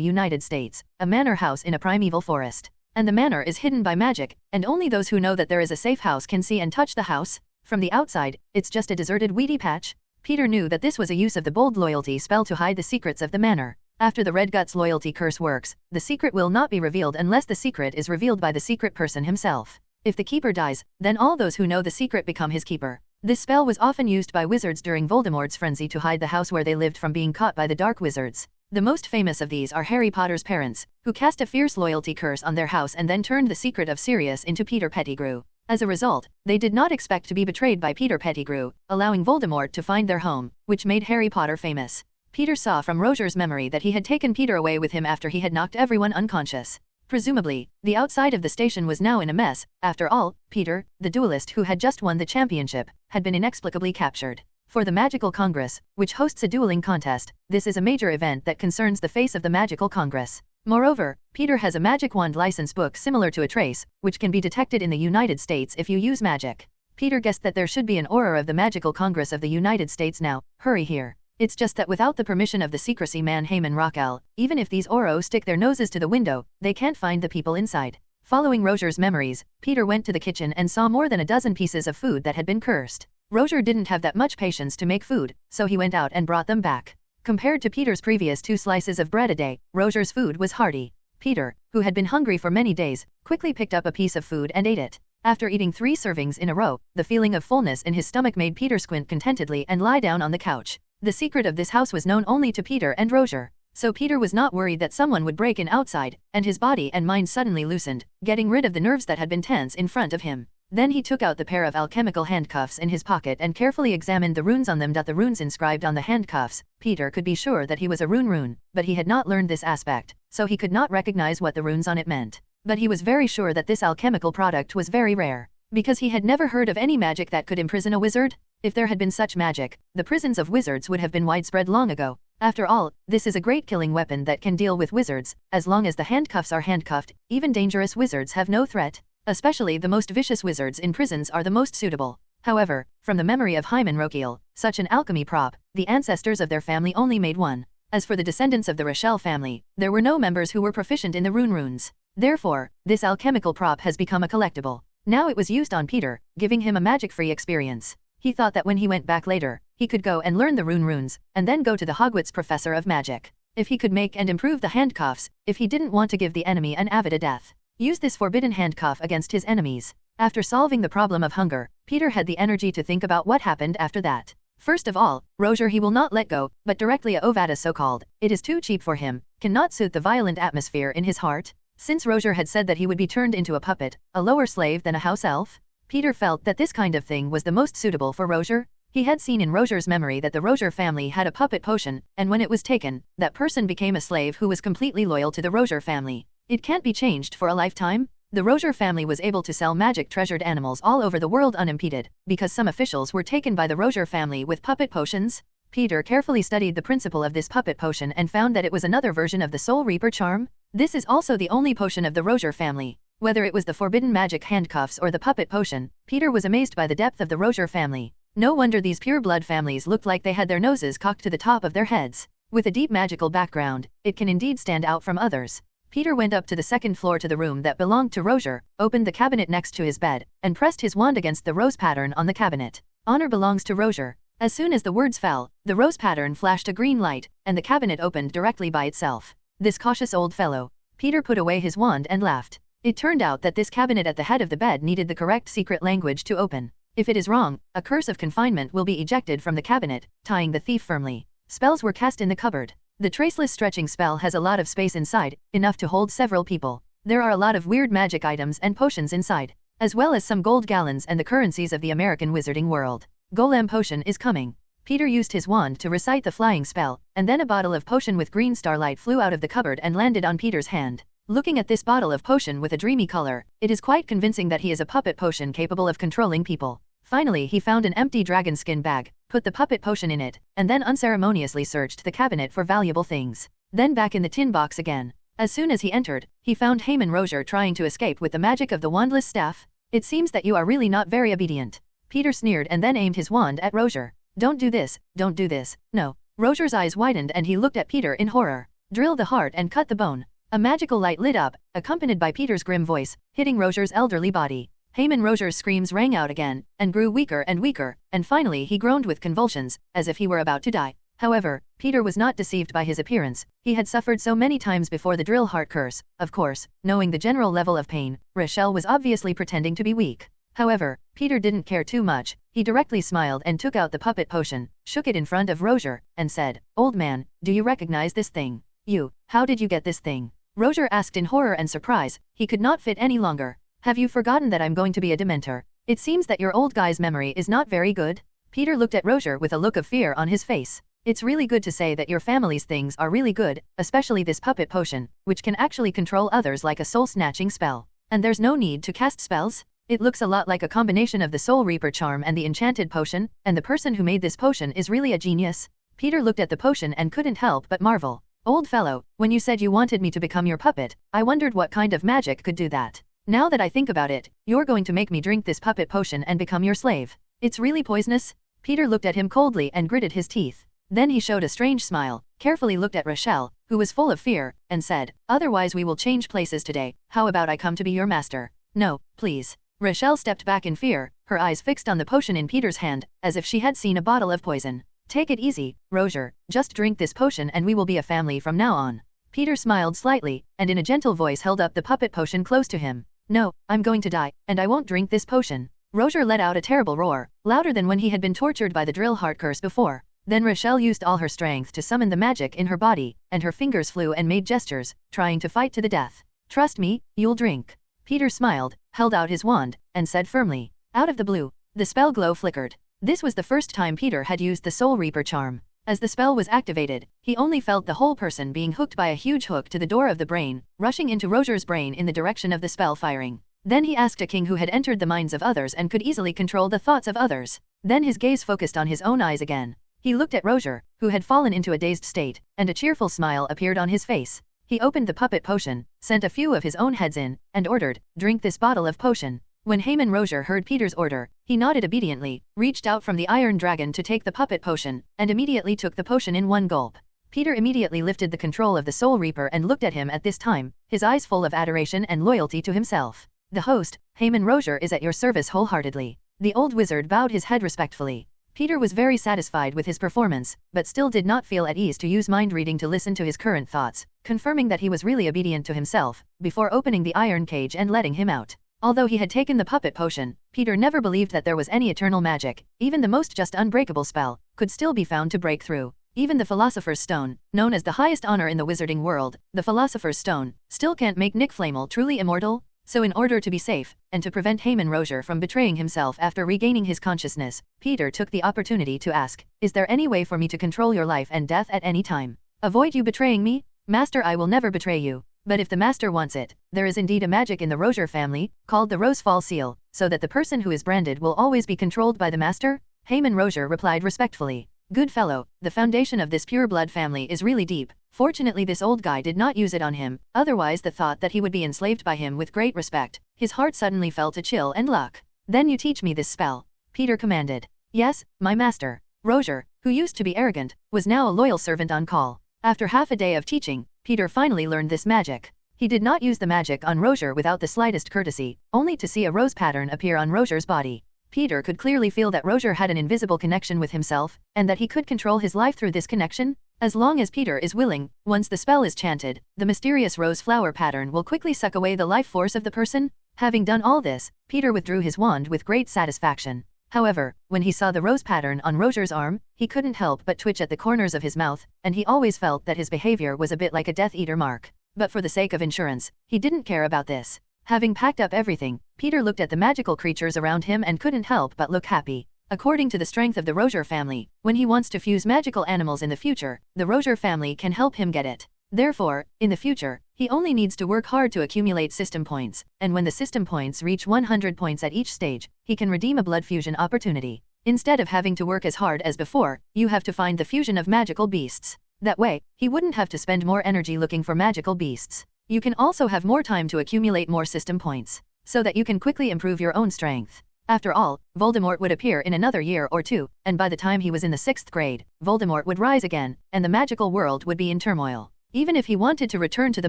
[SPEAKER 4] United States, a manor house in a primeval forest. And the manor is hidden by magic, and only those who know that there is a safe house can see and touch the house. From the outside, it's just a deserted weedy patch. Peter knew that this was a use of the bold loyalty spell to hide the secrets of the manor. After the Red Guts loyalty curse works, the secret will not be revealed unless the secret is revealed by the secret person himself. If the keeper dies, then all those who know the secret become his keeper. This spell was often used by wizards during Voldemort's frenzy to hide the house where they lived from being caught by the dark wizards. The most famous of these are Harry Potter's parents, who cast a fierce loyalty curse on their house and then turned the secret of Sirius into Peter Pettigrew. As a result, they did not expect to be betrayed by Peter Pettigrew, allowing Voldemort to find their home, which made Harry Potter famous. Peter saw from Roger's memory that he had taken Peter away with him after he had knocked everyone unconscious. Presumably, the outside of the station was now in a mess. After all, Peter, the duelist who had just won the championship, had been inexplicably captured. For the Magical Congress, which hosts a dueling contest, this is a major event that concerns the face of the Magical Congress. Moreover, Peter has a magic wand license book similar to a trace, which can be detected in the United States if you use magic. Peter guessed that there should be an aura of the Magical Congress of the United States now. Hurry here. It's just that without the permission of the secrecy man Hyman Rochelle, even if these Oros stick their noses to the window, they can't find the people inside. Following Roger's memories, Peter went to the kitchen and saw more than a dozen pieces of food that had been cursed. Roger didn't have that much patience to make food, so he went out and brought them back. Compared to Peter's previous 2 slices of bread a day, Roger's food was hearty. Peter, who had been hungry for many days, quickly picked up a piece of food and ate it. After eating 3 servings in a row, the feeling of fullness in his stomach made Peter squint contentedly and lie down on the couch. The secret of this house was known only to Peter and Roger, so Peter was not worried that someone would break in outside, and his body and mind suddenly loosened, getting rid of the nerves that had been tense in front of him. Then he took out the pair of alchemical handcuffs in his pocket and carefully examined the runes on them. The runes inscribed on the handcuffs, Peter could be sure that he was a rune, but he had not learned this aspect, so he could not recognize what the runes on it meant. But he was very sure that this alchemical product was very rare, because he had never heard of any magic that could imprison a wizard. If there had been such magic, the prisons of wizards would have been widespread long ago. After all, this is a great killing weapon that can deal with wizards. As long as the handcuffs are handcuffed, even dangerous wizards have no threat. Especially the most vicious wizards in prisons are the most suitable. However, from the memory of Hyman Rokiel, such an alchemy prop, the ancestors of their family only made one. As for the descendants of the Rochelle family, there were no members who were proficient in the runes. Therefore, this alchemical prop has become a collectible. Now it was used on Peter, giving him a magic-free experience. He thought that when he went back later, he could go and learn the runes, and then go to the Hogwarts professor of magic. If he could make and improve the handcuffs, if he didn't want to give the enemy an Avada death. Use this forbidden handcuff against his enemies. After solving the problem of hunger, Peter had the energy to think about what happened after that. First of all, Roger he will not let go, but directly a Avada so-called. It is too cheap for him, cannot suit the violent atmosphere in his heart. Since Roger had said that he would be turned into a puppet, a lower slave than a house elf, Peter felt that this kind of thing was the most suitable for Roger. He had seen in Roger's memory that the Roger family had a puppet potion, and when it was taken, that person became a slave who was completely loyal to the Roger family. It can't be changed for a lifetime. The Roger family was able to sell magic treasured animals all over the world unimpeded, because some officials were taken by the Roger family with puppet potions. Peter carefully studied the principle of this puppet potion and found that it was another version of the Soul Reaper charm. This is also the only potion of the Roger family. Whether it was the forbidden magic handcuffs or the puppet potion, Peter was amazed by the depth of the Roger family. No wonder these pure blood families looked like they had their noses cocked to the top of their heads. With a deep magical background, it can indeed stand out from others. Peter went up to the 2nd floor to the room that belonged to Roger, opened the cabinet next to his bed, and pressed his wand against the rose pattern on the cabinet. Honor belongs to Roger. As soon as the words fell, the rose pattern flashed a green light, and the cabinet opened directly by itself. This cautious old fellow. Peter put away his wand and laughed. It turned out that this cabinet at the head of the bed needed the correct secret language to open. If it is wrong, a curse of confinement will be ejected from the cabinet, tying the thief firmly. Spells were cast in the cupboard. The traceless stretching spell has a lot of space inside, enough to hold several people. There are a lot of weird magic items and potions inside, as well as some gold gallons and the currencies of the American wizarding world. Golem potion is coming. Peter used his wand to recite the flying spell, and then a bottle of potion with green starlight flew out of the cupboard and landed on Peter's hand. Looking at this bottle of potion with a dreamy color, it is quite convincing that he is a puppet potion capable of controlling people. Finally he found an empty dragon skin bag, put the puppet potion in it, and then unceremoniously searched the cabinet for valuable things. Then back in the tin box again. As soon as he entered, he found Hyman Roger trying to escape with the magic of the wandless staff. It seems that you are really not very obedient. Peter sneered and then aimed his wand at Roger. Don't do this, don't do this, no. Roger's eyes widened and he looked at Peter in horror. Drill the heart and cut the bone. A magical light lit up, accompanied by Peter's grim voice, hitting Roger's elderly body. Hyman Roger's screams rang out again, and grew weaker, and finally he groaned with convulsions, as if he were about to die. However, Peter was not deceived by his appearance. He had suffered so many times before the drill heart curse. Of course, knowing the general level of pain, Rochelle was obviously pretending to be weak. However, Peter didn't care too much. He directly smiled and took out the puppet potion, shook it in front of Roger, and said, "Old man, do you recognize this thing?" "You, how did you get this thing?" Roger asked in horror and surprise. He could not fit any longer. "Have you forgotten that I'm going to be a Dementor? It seems that your old guy's memory is not very good." Peter looked at Roger with a look of fear on his face. "It's really good to say that your family's things are really good, especially this puppet potion, which can actually control others like a soul-snatching spell. And there's no need to cast spells? It looks a lot like a combination of the Soul Reaper charm and the enchanted potion, and the person who made this potion is really a genius." Peter looked at the potion and couldn't help but marvel. "Old fellow, when you said you wanted me to become your puppet, I wondered what kind of magic could do that. Now that I think about it, you're going to make me drink this puppet potion and become your slave. It's really poisonous?" Peter looked at him coldly and gritted his teeth. Then he showed a strange smile, carefully looked at Rochelle, who was full of fear, and said, "Otherwise we will change places today. How about I come to be your master?" "No, please." Rochelle stepped back in fear, her eyes fixed on the potion in Peter's hand, as if she had seen a bottle of poison. "Take it easy, Roger, just drink this potion and we will be a family from now on." Peter smiled slightly, and in a gentle voice held up the puppet potion close to him. "No, I'm going to die, and I won't drink this potion." Roger let out a terrible roar, louder than when he had been tortured by the drill heart curse before. Then Rochelle used all her strength to summon the magic in her body, and her fingers flew and made gestures, trying to fight to the death. "Trust me, you'll drink." Peter smiled, held out his wand, and said firmly. Out of the blue, the spell glow flickered. This was the first time Peter had used the Soul Reaper charm. As the spell was activated, he only felt the whole person being hooked by a huge hook to the door of the brain, rushing into Roger's brain in the direction of the spell firing. Then he asked a king who had entered the minds of others and could easily control the thoughts of others. Then his gaze focused on his own eyes again. He looked at Roger, who had fallen into a dazed state, and a cheerful smile appeared on his face. He opened the puppet potion, sent a few of his own heads in, and ordered, "Drink this bottle of potion." When Heyman Roger heard Peter's order, he nodded obediently, reached out from the iron dragon to take the puppet potion, and immediately took the potion in one gulp. Peter immediately lifted the control of the Soul Reaper and looked at him at this time, his eyes full of adoration and loyalty to himself. "The host, Heyman Roger, is at your service wholeheartedly." The old wizard bowed his head respectfully. Peter was very satisfied with his performance, but still did not feel at ease to use mind reading to listen to his current thoughts, confirming that he was really obedient to himself, before opening the iron cage and letting him out. Although he had taken the puppet potion, Peter never believed that there was any eternal magic. Even the most just unbreakable spell could still be found to break through. Even the Philosopher's Stone, known as the highest honor in the wizarding world, the Philosopher's Stone, still can't make Nick Flamel truly immortal. So in order to be safe, and to prevent Heyman Roger from betraying himself after regaining his consciousness, Peter took the opportunity to ask, "Is there any way for me to control your life and death at any time? Avoid you betraying me? Master, I will never betray you. But if the master wants it, there is indeed a magic in the Roger family, called the Rosefall Seal, so that the person who is branded will always be controlled by the master." Heyman Roger replied respectfully. "Good fellow, the foundation of this pure blood family is really deep. Fortunately this old guy did not use it on him, otherwise the thought that he would be enslaved by him with great respect." His heart suddenly felt a chill and luck. "Then you teach me this spell," Peter commanded. "Yes, my master." Roger, who used to be arrogant, was now a loyal servant on call. After half a day of teaching, Peter finally learned this magic. He did not use the magic on Roger without the slightest courtesy, only to see a rose pattern appear on Roger's body. Peter could clearly feel that Roger had an invisible connection with himself, and that he could control his life through this connection. As long as Peter is willing, once the spell is chanted, the mysterious rose flower pattern will quickly suck away the life force of the person. Having done all this, Peter withdrew his wand with great satisfaction. However, when he saw the rose pattern on Roger's arm, he couldn't help but twitch at the corners of his mouth, and he always felt that his behavior was a bit like a Death Eater mark. But for the sake of insurance, he didn't care about this. Having packed up everything, Peter looked at the magical creatures around him and couldn't help but look happy. According to the strength of the Roger family, when he wants to fuse magical animals in the future, the Roger family can help him get it. Therefore, in the future, he only needs to work hard to accumulate system points, and when the system points reach 100 points at each stage, he can redeem a blood fusion opportunity. Instead of having to work as hard as before, you have to find the fusion of magical beasts. That way, he wouldn't have to spend more energy looking for magical beasts. You can also have more time to accumulate more system points, so that you can quickly improve your own strength. After all, Voldemort would appear in another year or two, and by the time he was in the 6th grade, Voldemort would rise again, and the magical world would be in turmoil. Even if he wanted to return to the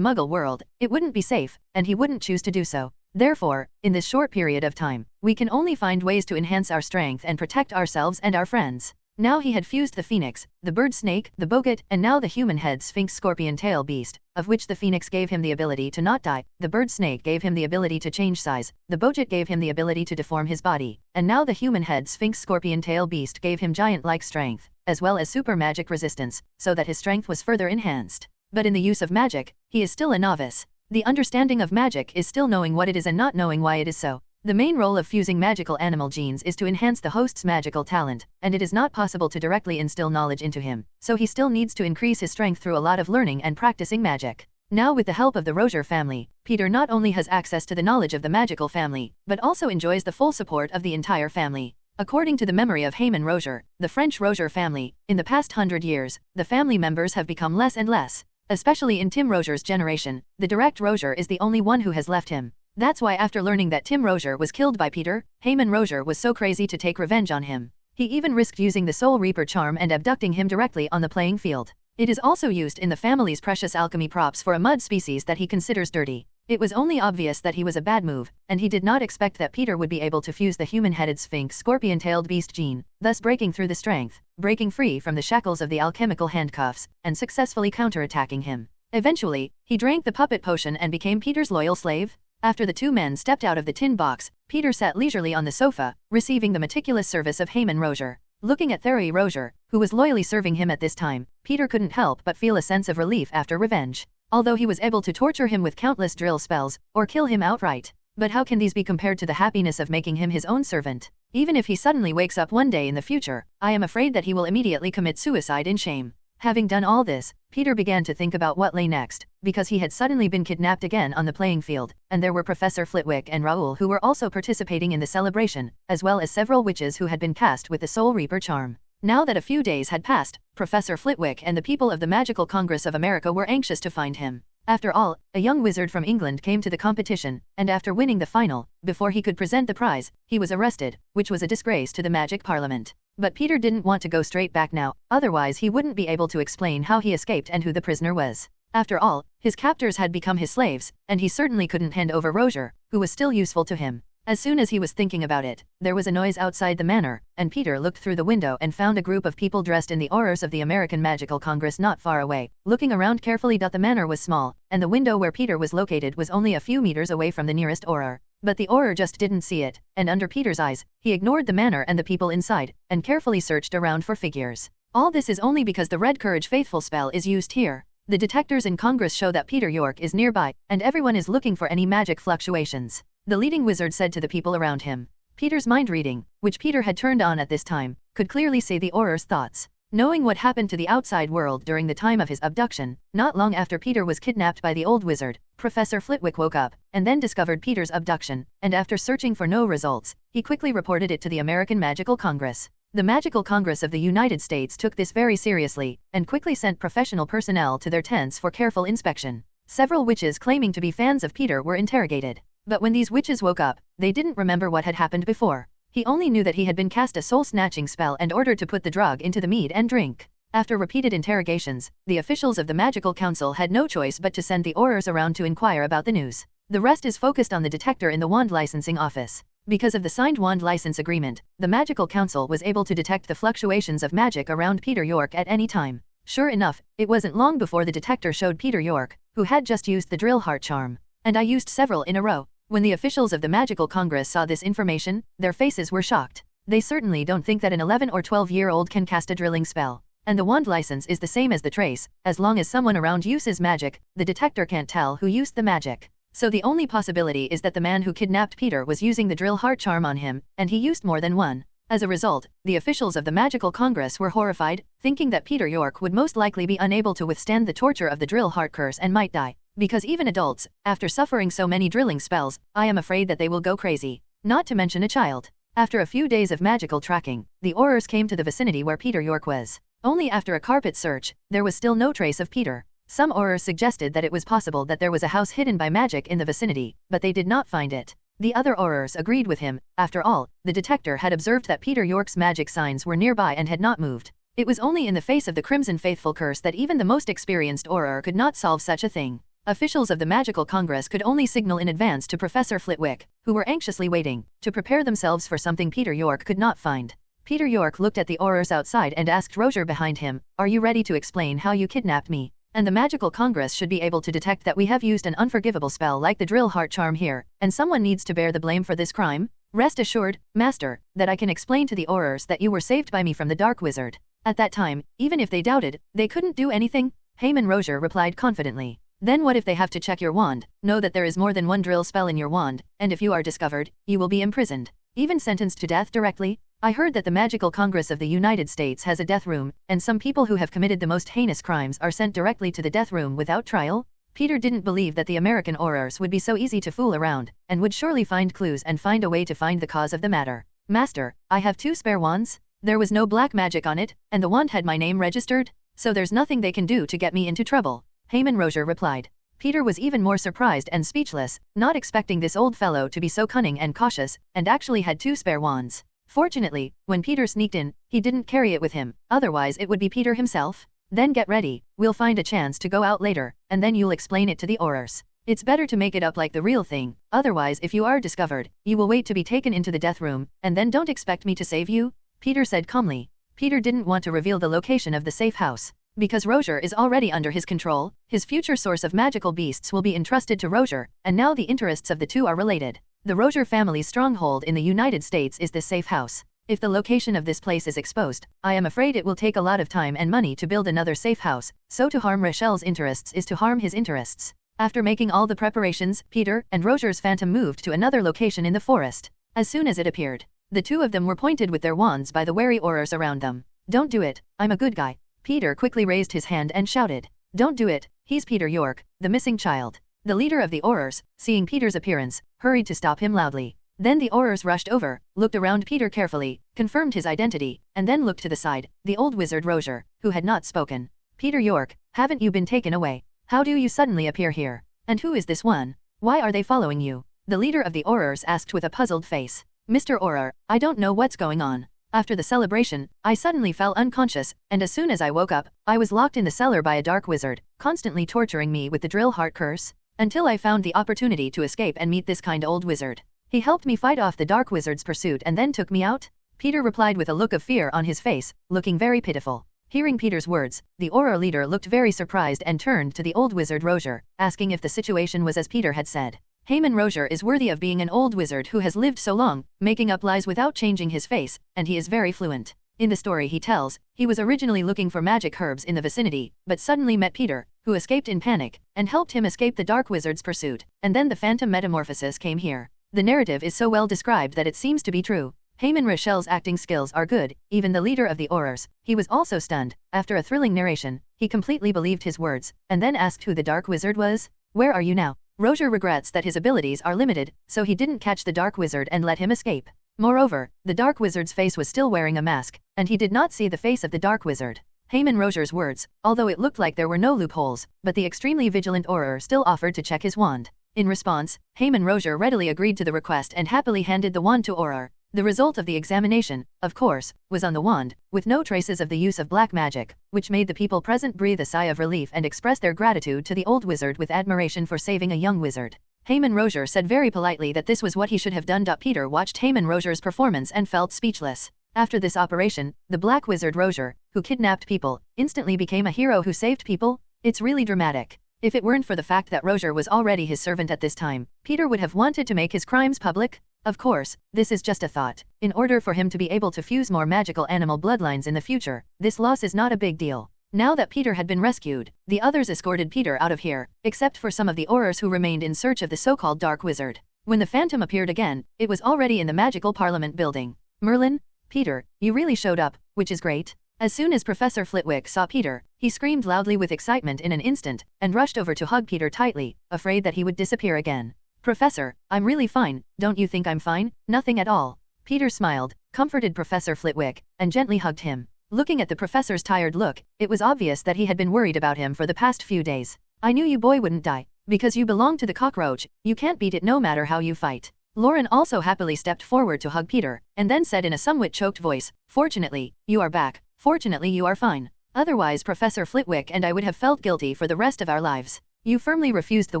[SPEAKER 4] Muggle world, it wouldn't be safe, and he wouldn't choose to do so. Therefore, in this short period of time, we can only find ways to enhance our strength and protect ourselves and our friends. Now he had fused the phoenix, the bird snake, the boggart, and now the human head sphinx scorpion tail beast, of which the phoenix gave him the ability to not die, the bird snake gave him the ability to change size, the boggart gave him the ability to deform his body, and now the human head sphinx scorpion tail beast gave him giant-like strength, as well as super magic resistance, so that his strength was further enhanced. But in the use of magic, he is still a novice. The understanding of magic is still knowing what it is and not knowing why it is so. The main role of fusing magical animal genes is to enhance the host's magical talent, and it is not possible to directly instill knowledge into him, so he still needs to increase his strength through a lot of learning and practicing magic. Now with the help of the Roger family, Peter not only has access to the knowledge of the magical family, but also enjoys the full support of the entire family. According to the memory of Heyman Roger, the French Roger family, in the past 100 years, the family members have become less and less. Especially in Tim Roger's generation, the direct Roger is the only one who has left him. That's why after learning that Tim Roger was killed by Peter, Heyman Roger was so crazy to take revenge on him. He even risked using the Soul Reaper charm and abducting him directly on the playing field. It is also used in the family's precious alchemy props for a mud species that he considers dirty. It was only obvious that he was a bad move, and he did not expect that Peter would be able to fuse the human-headed sphinx scorpion-tailed beast gene, thus breaking through the strength, breaking free from the shackles of the alchemical handcuffs, and successfully counter-attacking him. Eventually, he drank the puppet potion and became Peter's loyal slave. After the two men stepped out of the tin box, Peter sat leisurely on the sofa, receiving the meticulous service of Heyman Roger. Looking at Theory Roger, who was loyally serving him at this time, Peter couldn't help but feel a sense of relief after revenge. Although he was able to torture him with countless drill spells, or kill him outright. But how can these be compared to the happiness of making him his own servant? Even if he suddenly wakes up one day in the future, I am afraid that he will immediately commit suicide in shame. Having done all this, Peter began to think about what lay next, because he had suddenly been kidnapped again on the playing field, and there were Professor Flitwick and Raoul who were also participating in the celebration, as well as several witches who had been cast with the Soul Reaper charm. Now that a few days had passed, Professor Flitwick and the people of the Magical Congress of America were anxious to find him. After all, a young wizard from England came to the competition, and after winning the final, before he could present the prize, he was arrested, which was a disgrace to the Magic Parliament. But Peter didn't want to go straight back now, otherwise he wouldn't be able to explain how he escaped and who the prisoner was. After all, his captors had become his slaves, and he certainly couldn't hand over Roger, who was still useful to him. As soon as he was thinking about it, there was a noise outside the manor, and Peter looked through the window and found a group of people dressed in the aurors of the American Magical Congress not far away. Looking around carefully, the manor was small, and the window where Peter was located was only a few meters away from the nearest auror. But the auror just didn't see it, and under Peter's eyes, he ignored the manor and the people inside, and carefully searched around for figures. All this is only because the Red Courage Faithful spell is used here. The detectors in Congress show that Peter York is nearby, and everyone is looking for any magic fluctuations. The leading wizard said to the people around him. Peter's mind reading, which Peter had turned on at this time, could clearly see the auror's thoughts. Knowing what happened to the outside world during the time of his abduction, not long after Peter was kidnapped by the old wizard, Professor Flitwick woke up, and then discovered Peter's abduction, and after searching for no results, he quickly reported it to the American Magical Congress. The Magical Congress of the United States took this very seriously, and quickly sent professional personnel to their tents for careful inspection. Several witches claiming to be fans of Peter were interrogated. But when these witches woke up, they didn't remember what had happened before. He only knew that he had been cast a soul-snatching spell and ordered to put the drug into the mead and drink. After repeated interrogations, the officials of the Magical Council had no choice but to send the aurors around to inquire about the news. The rest is focused on the detector in the wand licensing office. Because of the signed wand license agreement, the Magical Council was able to detect the fluctuations of magic around Peter York at any time. Sure enough, it wasn't long before the detector showed Peter York, who had just used the drill heart charm. And I used several in a row. When the officials of the Magical Congress saw this information, their faces were shocked. They certainly don't think that an 11 or 12-year-old can cast a drilling spell. And the wand license is the same as the trace. As long as someone around uses magic, the detector can't tell who used the magic. So the only possibility is that the man who kidnapped Peter was using the drill heart charm on him, and he used more than one. As a result, the officials of the Magical Congress were horrified, thinking that Peter York would most likely be unable to withstand the torture of the drill heart curse and might die. Because even adults, after suffering so many drilling spells, I am afraid that they will go crazy. Not to mention a child. After a few days of magical tracking, the aurors came to the vicinity where Peter York was. Only after a carpet search, there was still no trace of Peter. Some aurors suggested that it was possible that there was a house hidden by magic in the vicinity, but they did not find it. The other aurors agreed with him. After all, the detector had observed that Peter York's magic signs were nearby and had not moved. It was only in the face of the Crimson Faithful curse that even the most experienced auror could not solve such a thing. Officials of the Magical Congress could only signal in advance to Professor Flitwick, who were anxiously waiting, to prepare themselves for something Peter York could not find. Peter York looked at the aurors outside and asked Roger behind him, "Are you ready to explain how you kidnapped me? And the Magical Congress should be able to detect that we have used an unforgivable spell like the drill heart charm here, and someone needs to bear the blame for this crime? Rest assured, Master, that I can explain to the aurors that you were saved by me from the Dark Wizard." At that time, even if they doubted, they couldn't do anything. Heyman Roger replied confidently. Then what if they have to check your wand? Know that there is more than one drill spell in your wand, and if you are discovered, you will be imprisoned. Even sentenced to death directly? I heard that the Magical Congress of the United States has a death room, and some people who have committed the most heinous crimes are sent directly to the death room without trial? Peter didn't believe that the American aurors would be so easy to fool around, and would surely find clues and find a way to find the cause of the matter. Master, I have 2 spare wands. There was no black magic on it, and the wand had my name registered, so there's nothing they can do to get me into trouble. Heyman Roger replied. Peter was even more surprised and speechless, not expecting this old fellow to be so cunning and cautious, and actually had 2 spare wands. Fortunately, when Peter sneaked in, he didn't carry it with him, otherwise it would be Peter himself. Then get ready, we'll find a chance to go out later, and then you'll explain it to the Aurors. It's better to make it up like the real thing, otherwise if you are discovered, you will wait to be taken into the death room, and then don't expect me to save you," Peter said calmly. Peter didn't want to reveal the location of the safe house. Because Roger is already under his control, his future source of magical beasts will be entrusted to Roger, and now the interests of the two are related. The Roger family's stronghold in the United States is this safe house. If the location of this place is exposed, I am afraid it will take a lot of time and money to build another safe house, so to harm Rachel's interests is to harm his interests. After making all the preparations, Peter and Roger's phantom moved to another location in the forest. As soon as it appeared, the two of them were pointed with their wands by the wary Aurors around them. "Don't do it, I'm a good guy." Peter quickly raised his hand and shouted, "Don't do it, he's Peter York, the missing child." The leader of the Aurors, seeing Peter's appearance, hurried to stop him loudly. Then the Aurors rushed over, looked around Peter carefully, confirmed his identity, and then looked to the side, the old wizard Roger, who had not spoken. "Peter York, haven't you been taken away? How do you suddenly appear here? And who is this one? Why are they following you?" The leader of the Aurors asked with a puzzled face. "Mr. Auror, I don't know what's going on. After the celebration, I suddenly fell unconscious, and as soon as I woke up, I was locked in the cellar by a dark wizard, constantly torturing me with the drill heart curse, until I found the opportunity to escape and meet this kind old wizard. He helped me fight off the dark wizard's pursuit and then took me out." Peter replied with a look of fear on his face, looking very pitiful. Hearing Peter's words, the Auror leader looked very surprised and turned to the old wizard Roger, asking if the situation was as Peter had said. Heyman Roger is worthy of being an old wizard who has lived so long, making up lies without changing his face, and he is very fluent. In the story he tells, he was originally looking for magic herbs in the vicinity, but suddenly met Peter, who escaped in panic, and helped him escape the dark wizard's pursuit, and then the phantom metamorphosis came here. The narrative is so well described that it seems to be true. Heyman Rachel's acting skills are good, even the leader of the Aurors. He was also stunned. After a thrilling narration, he completely believed his words, and then asked who the dark wizard was. "Where are you now?" Roger regrets that his abilities are limited, so he didn't catch the dark wizard and let him escape. Moreover, the dark wizard's face was still wearing a mask, and he did not see the face of the dark wizard. Heyman Roger's words, although it looked like there were no loopholes, but the extremely vigilant Auror still offered to check his wand. In response, Heyman Roger readily agreed to the request and happily handed the wand to Auror. The result of the examination, of course, was on the wand, with no traces of the use of black magic, which made the people present breathe a sigh of relief and express their gratitude to the old wizard with admiration for saving a young wizard. Heyman Roger said very politely that this was what he should have done. Peter watched Heyman Roger's performance and felt speechless. After this operation, the black wizard Roger, who kidnapped people, instantly became a hero who saved people. It's really dramatic. If it weren't for the fact that Roger was already his servant at this time, Peter would have wanted to make his crimes public. Of course, this is just a thought. In order for him to be able to fuse more magical animal bloodlines in the future, this loss is not a big deal. Now that Peter had been rescued, the others escorted Peter out of here, except for some of the Aurors who remained in search of the so-called Dark Wizard. When the Phantom appeared again, it was already in the magical Parliament building. "Merlin? Peter, you really showed up, which is great." As soon as Professor Flitwick saw Peter, he screamed loudly with excitement in an instant, and rushed over to hug Peter tightly, afraid that he would disappear again. "Professor, I'm really fine, don't you think I'm fine?" "Nothing at all." Peter smiled, comforted Professor Flitwick, and gently hugged him. Looking at the professor's tired look, it was obvious that he had been worried about him for the past few days. "I knew you boy wouldn't die. Because you belong to the cockroach, you can't beat it no matter how you fight." Lauren also happily stepped forward to hug Peter, and then said in a somewhat choked voice, "Fortunately, you are back. Fortunately you are fine. Otherwise Professor Flitwick and I would have felt guilty for the rest of our lives. You firmly refused the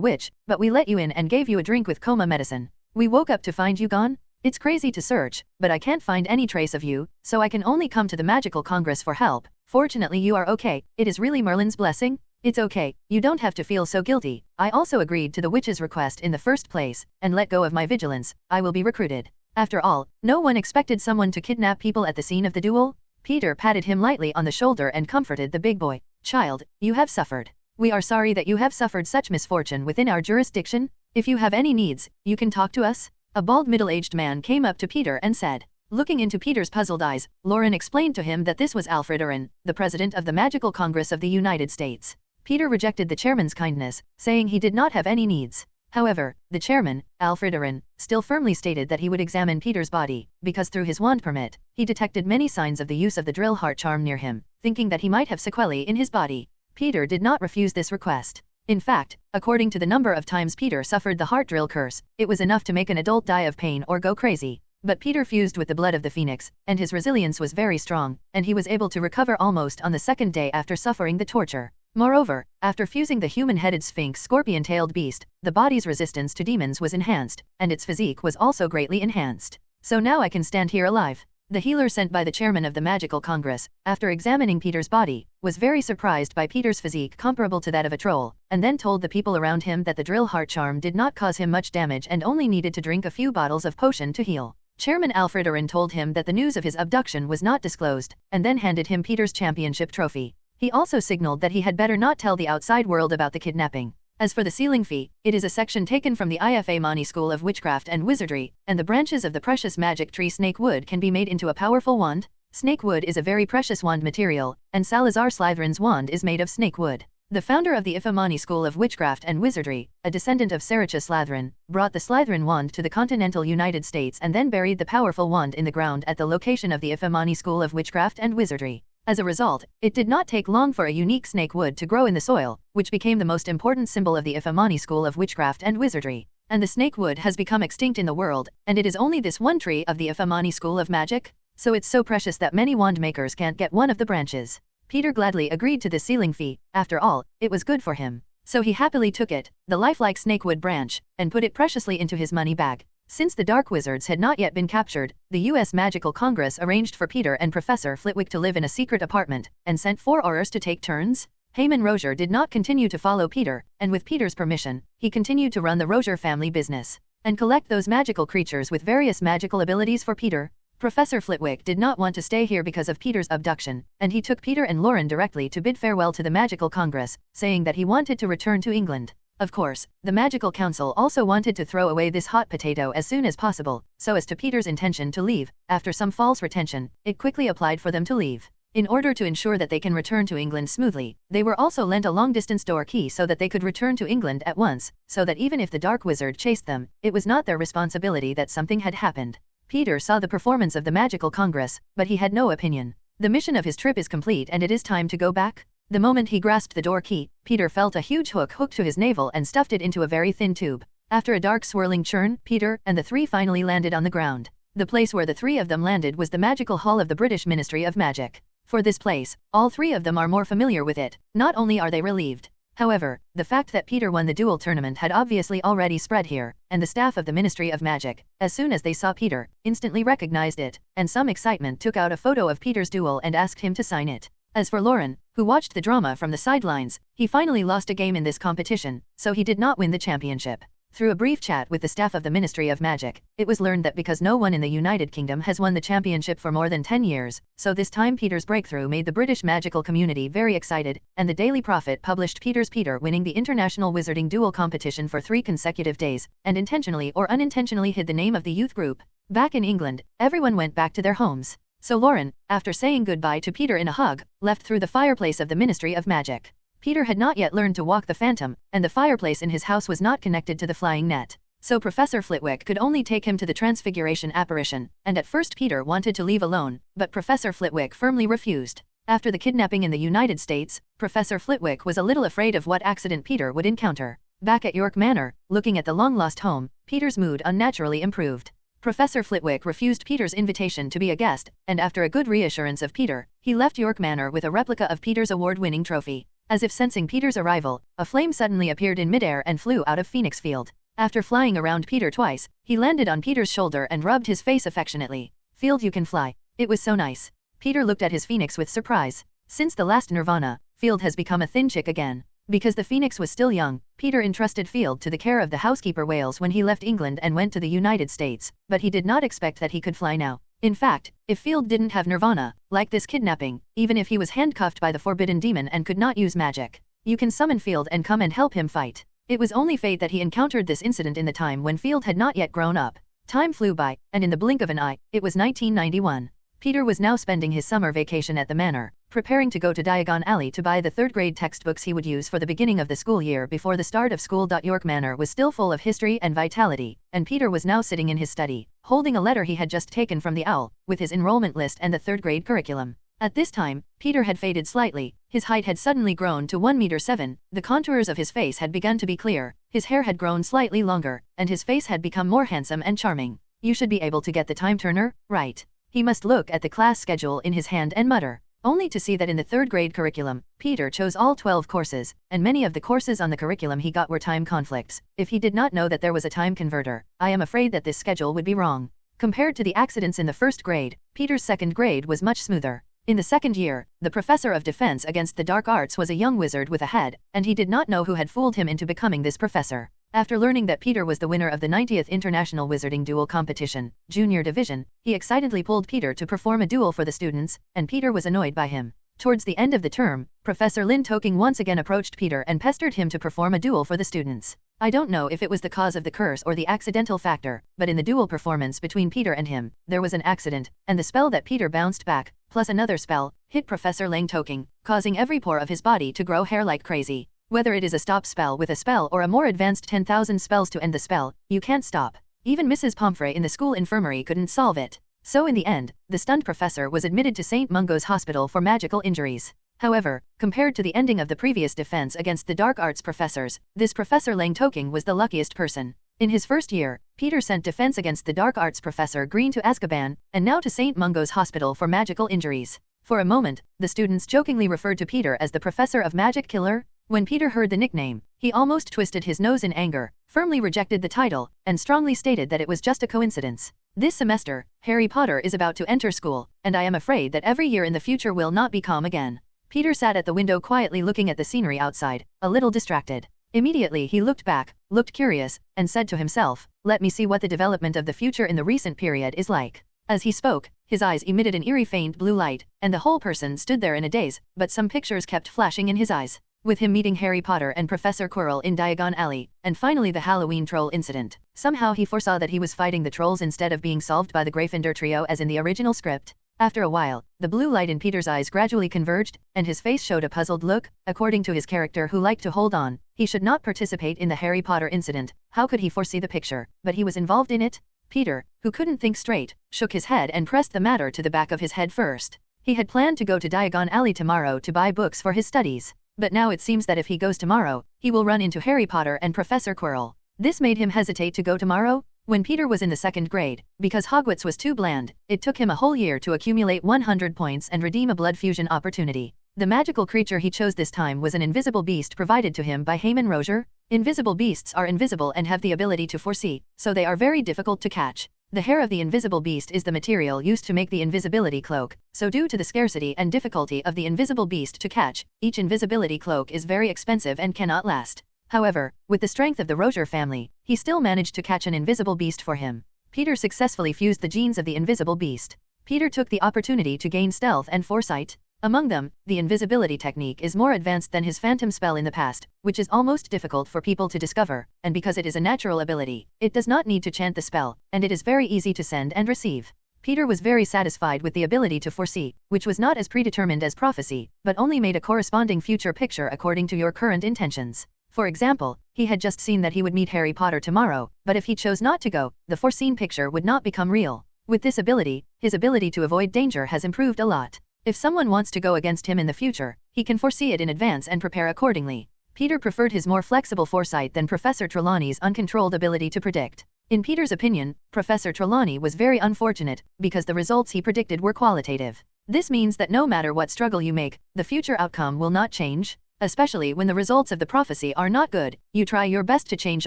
[SPEAKER 4] witch, but we let you in and gave you a drink with coma medicine. We woke up to find you gone. It's crazy to search, but I can't find any trace of you, so I can only come to the Magical Congress for help. Fortunately you are okay. It is really Merlin's blessing. It's okay, you don't have to feel so guilty. I also agreed to the witch's request in the first place, and let go of my vigilance. I will be recruited. After all, no one expected someone to kidnap people at the scene of the duel." Peter patted him lightly on the shoulder and comforted the big boy. "Child, you have suffered. We are sorry that you have suffered such misfortune within our jurisdiction. If you have any needs, you can talk to us." A bald middle-aged man came up to Peter and said. Looking into Peter's puzzled eyes, Lauren explained to him that this was Alfred Urin, the president of the Magical Congress of the United States. Peter rejected the chairman's kindness, saying he did not have any needs. However, the chairman, Alfred Urin, still firmly stated that he would examine Peter's body, because through his wand permit, he detected many signs of the use of the drill heart charm near him, thinking that he might have sequelae in his body. Peter did not refuse this request. In fact, according to the number of times Peter suffered the heart drill curse, it was enough to make an adult die of pain or go crazy. But Peter fused with the blood of the phoenix, and his resilience was very strong, and he was able to recover almost on the second day after suffering the torture. Moreover, after fusing the human-headed sphinx scorpion-tailed beast, the body's resistance to demons was enhanced, and its physique was also greatly enhanced. So now I can stand here alive. The healer sent by the chairman of the Magical Congress, after examining Peter's body, was very surprised by Peter's physique comparable to that of a troll, and then told the people around him that the drill heart charm did not cause him much damage and only needed to drink a few bottles of potion to heal. Chairman Alfred Oren told him that the news of his abduction was not disclosed, and then handed him Peter's championship trophy. He also signaled that he had better not tell the outside world about the kidnapping. As for the sealing fee, it is a section taken from the IFA Mani School of Witchcraft and Wizardry, and the branches of the precious magic tree snake wood can be made into a powerful wand. Snake wood is a very precious wand material, and Salazar Slytherin's wand is made of snake wood. The founder of the IFA Mani School of Witchcraft and Wizardry, a descendant of Saricha Slytherin, brought the Slytherin wand to the continental United States and then buried the powerful wand in the ground at the location of the IFA Mani School of Witchcraft and Wizardry. As a result, it did not take long for a unique snake wood to grow in the soil, which became the most important symbol of the IFA Mani School of Witchcraft and Wizardry. And the snake wood has become extinct in the world, and it is only this one tree of the IFA Mani School of Magic, so it's so precious that many wand makers can't get one of the branches. Peter gladly agreed to the sealing fee. After all, it was good for him. So he happily took it, the lifelike snakewood branch, and put it preciously into his money bag. Since the Dark Wizards had not yet been captured, the U.S. Magical Congress arranged for Peter and Professor Flitwick to live in a secret apartment, and sent 4 Aurors to take turns. Heyman Rozier did not continue to follow Peter, and with Peter's permission, he continued to run the Rozier family business, and collect those magical creatures with various magical abilities for Peter. Professor Flitwick did not want to stay here because of Peter's abduction, and he took Peter and Lauren directly to bid farewell to the Magical Congress, saying that he wanted to return to England. Of course, the Magical Council also wanted to throw away this hot potato as soon as possible, so as to Peter's intention to leave. After some false retention, it quickly applied for them to leave. In order to ensure that they can return to England smoothly, they were also lent a long-distance door key so that they could return to England at once, so that even if the Dark Wizard chased them, it was not their responsibility that something had happened. Peter saw the performance of the Magical Congress, but he had no opinion. The mission of his trip is complete and it is time to go back. The moment he grasped the door key, Peter felt a huge hook hooked to his navel and stuffed it into a very thin tube. After a dark swirling churn, Peter and the 3 finally landed on the ground. The place where the 3 of them landed was the Magical Hall of the British Ministry of Magic. For this place, all 3 of them are more familiar with it. Not only are they relieved. However, the fact that Peter won the duel tournament had obviously already spread here, and the staff of the Ministry of Magic, as soon as they saw Peter, instantly recognized it, and some excitement took out a photo of Peter's duel and asked him to sign it. As for Lauren, who watched the drama from the sidelines, he finally lost a game in this competition, so he did not win the championship. Through a brief chat with the staff of the Ministry of Magic, it was learned that because no one in the United Kingdom has won the championship for more than 10 years, so this time Peter's breakthrough made the British magical community very excited, and the Daily Prophet published Peter winning the International Wizarding Duel competition for 3 consecutive days, and intentionally or unintentionally hid the name of the youth group. Back in England, everyone went back to their homes. So Lauren, after saying goodbye to Peter in a hug, left through the fireplace of the Ministry of Magic. Peter had not yet learned to walk the phantom, and the fireplace in his house was not connected to the flying net. So Professor Flitwick could only take him to the Transfiguration apparition, and at first Peter wanted to leave alone, but Professor Flitwick firmly refused. After the kidnapping in the United States, Professor Flitwick was a little afraid of what accident Peter would encounter. Back at York Manor, looking at the long-lost home, Peter's mood unnaturally improved. Professor Flitwick refused Peter's invitation to be a guest, and after a good reassurance of Peter, he left York Manor with a replica of Peter's award-winning trophy. As if sensing Peter's arrival, a flame suddenly appeared in midair and flew out of Phoenix Field. After flying around Peter twice, he landed on Peter's shoulder and rubbed his face affectionately. "Field, you can fly. It was so nice." Peter looked at his phoenix with surprise. Since the last Nirvana, Field has become a thin chick again. Because the phoenix was still young, Peter entrusted Field to the care of the housekeeper Wales when he left England and went to the United States, but he did not expect that he could fly now. In fact, if Field didn't have Nirvana, like this kidnapping, even if he was handcuffed by the forbidden demon and could not use magic, you can summon Field and come and help him fight. It was only fate that he encountered this incident in the time when Field had not yet grown up. Time flew by, and in the blink of an eye, it was 1991. Peter was now spending his summer vacation at the Manor, preparing to go to Diagon Alley to buy the 3rd grade textbooks he would use for the beginning of the school year before the start of school. York Manor was still full of history and vitality, and Peter was now sitting in his study, holding a letter he had just taken from the owl, with his enrollment list and the 3rd grade curriculum. At this time, Peter had faded slightly, his height had suddenly grown to 1.7 meters, the contours of his face had begun to be clear, his hair had grown slightly longer, and his face had become more handsome and charming. You should be able to get the time turner, right? He must look at the class schedule in his hand and mutter, only to see that in the 3rd grade curriculum, Peter chose all 12 courses, and many of the courses on the curriculum he got were time conflicts. If he did not know that there was a time converter, I am afraid that this schedule would be wrong. Compared to the accidents in the 1st grade, Peter's 2nd grade was much smoother. In the 2nd year, the professor of defense against the dark arts was a young wizard with a head, and he did not know who had fooled him into becoming this professor. After learning that Peter was the winner of the 90th International Wizarding Duel Competition, Junior Division, he excitedly pulled Peter to perform a duel for the students, and Peter was annoyed by him. Towards the end of the term, Professor Lin Toking once again approached Peter and pestered him to perform a duel for the students. I don't know if it was the cause of the curse or the accidental factor, but in the duel performance between Peter and him, there was an accident, and the spell that Peter bounced back, plus another spell, hit Professor Lin Toking, causing every pore of his body to grow hair like crazy. Whether it is a stop spell with a spell or a more advanced 10,000 spells to end the spell, you can't stop. Even Mrs. Pomfrey in the school infirmary couldn't solve it. So in the end, the stunned professor was admitted to St. Mungo's Hospital for magical injuries. However, compared to the ending of the previous defense against the dark arts professors, this Professor Lang Toking was the luckiest person. In his first year, Peter sent defense against the dark arts professor Green to Azkaban, and now to St. Mungo's Hospital for magical injuries. For a moment, the students jokingly referred to Peter as the Professor of Magic Killer. When Peter heard the nickname, he almost twisted his nose in anger, firmly rejected the title, and strongly stated that it was just a coincidence. This semester, Harry Potter is about to enter school, and I am afraid that every year in the future will not be calm again. Peter sat at the window quietly looking at the scenery outside, a little distracted. Immediately he looked back, looked curious, and said to himself, "Let me see what the development of the future in the recent period is like." As he spoke, his eyes emitted an eerie faint blue light, and the whole person stood there in a daze, but some pictures kept flashing in his eyes. With him meeting Harry Potter and Professor Quirrell in Diagon Alley, and finally the Halloween troll incident. Somehow he foresaw that he was fighting the trolls instead of being solved by the Gryffindor trio as in the original script. After a while, the blue light in Peter's eyes gradually converged, and his face showed a puzzled look. According to his character who liked to hold on, he should not participate in the Harry Potter incident. How could he foresee the picture? But he was involved in it. Peter, who couldn't think straight, shook his head and pressed the matter to the back of his head first. He had planned to go to Diagon Alley tomorrow to buy books for his studies. But now it seems that if he goes tomorrow, he will run into Harry Potter and Professor Quirrell. This made him hesitate to go tomorrow. When Peter was in the 2nd grade, because Hogwarts was too bland, it took him a whole year to accumulate 100 points and redeem a blood fusion opportunity. The magical creature he chose this time was an invisible beast provided to him by Heyman Roger. Invisible beasts are invisible and have the ability to foresee, so they are very difficult to catch. The hair of the invisible beast is the material used to make the invisibility cloak, so due to the scarcity and difficulty of the invisible beast to catch, each invisibility cloak is very expensive and cannot last. However, with the strength of the Roger family, he still managed to catch an invisible beast for him. Peter successfully fused the genes of the invisible beast. Peter took the opportunity to gain stealth and foresight. Among them, the invisibility technique is more advanced than his phantom spell in the past, which is almost difficult for people to discover, and because it is a natural ability, it does not need to chant the spell, and it is very easy to send and receive. Peter was very satisfied with the ability to foresee, which was not as predetermined as prophecy, but only made a corresponding future picture according to your current intentions. For example, he had just seen that he would meet Harry Potter tomorrow, but if he chose not to go, the foreseen picture would not become real. With this ability, his ability to avoid danger has improved a lot. If someone wants to go against him in the future, he can foresee it in advance and prepare accordingly. Peter preferred his more flexible foresight than Professor Trelawney's uncontrolled ability to predict. In Peter's opinion, Professor Trelawney was very unfortunate, because the results he predicted were qualitative. This means that no matter what struggle you make, the future outcome will not change. Especially when the results of the prophecy are not good, you try your best to change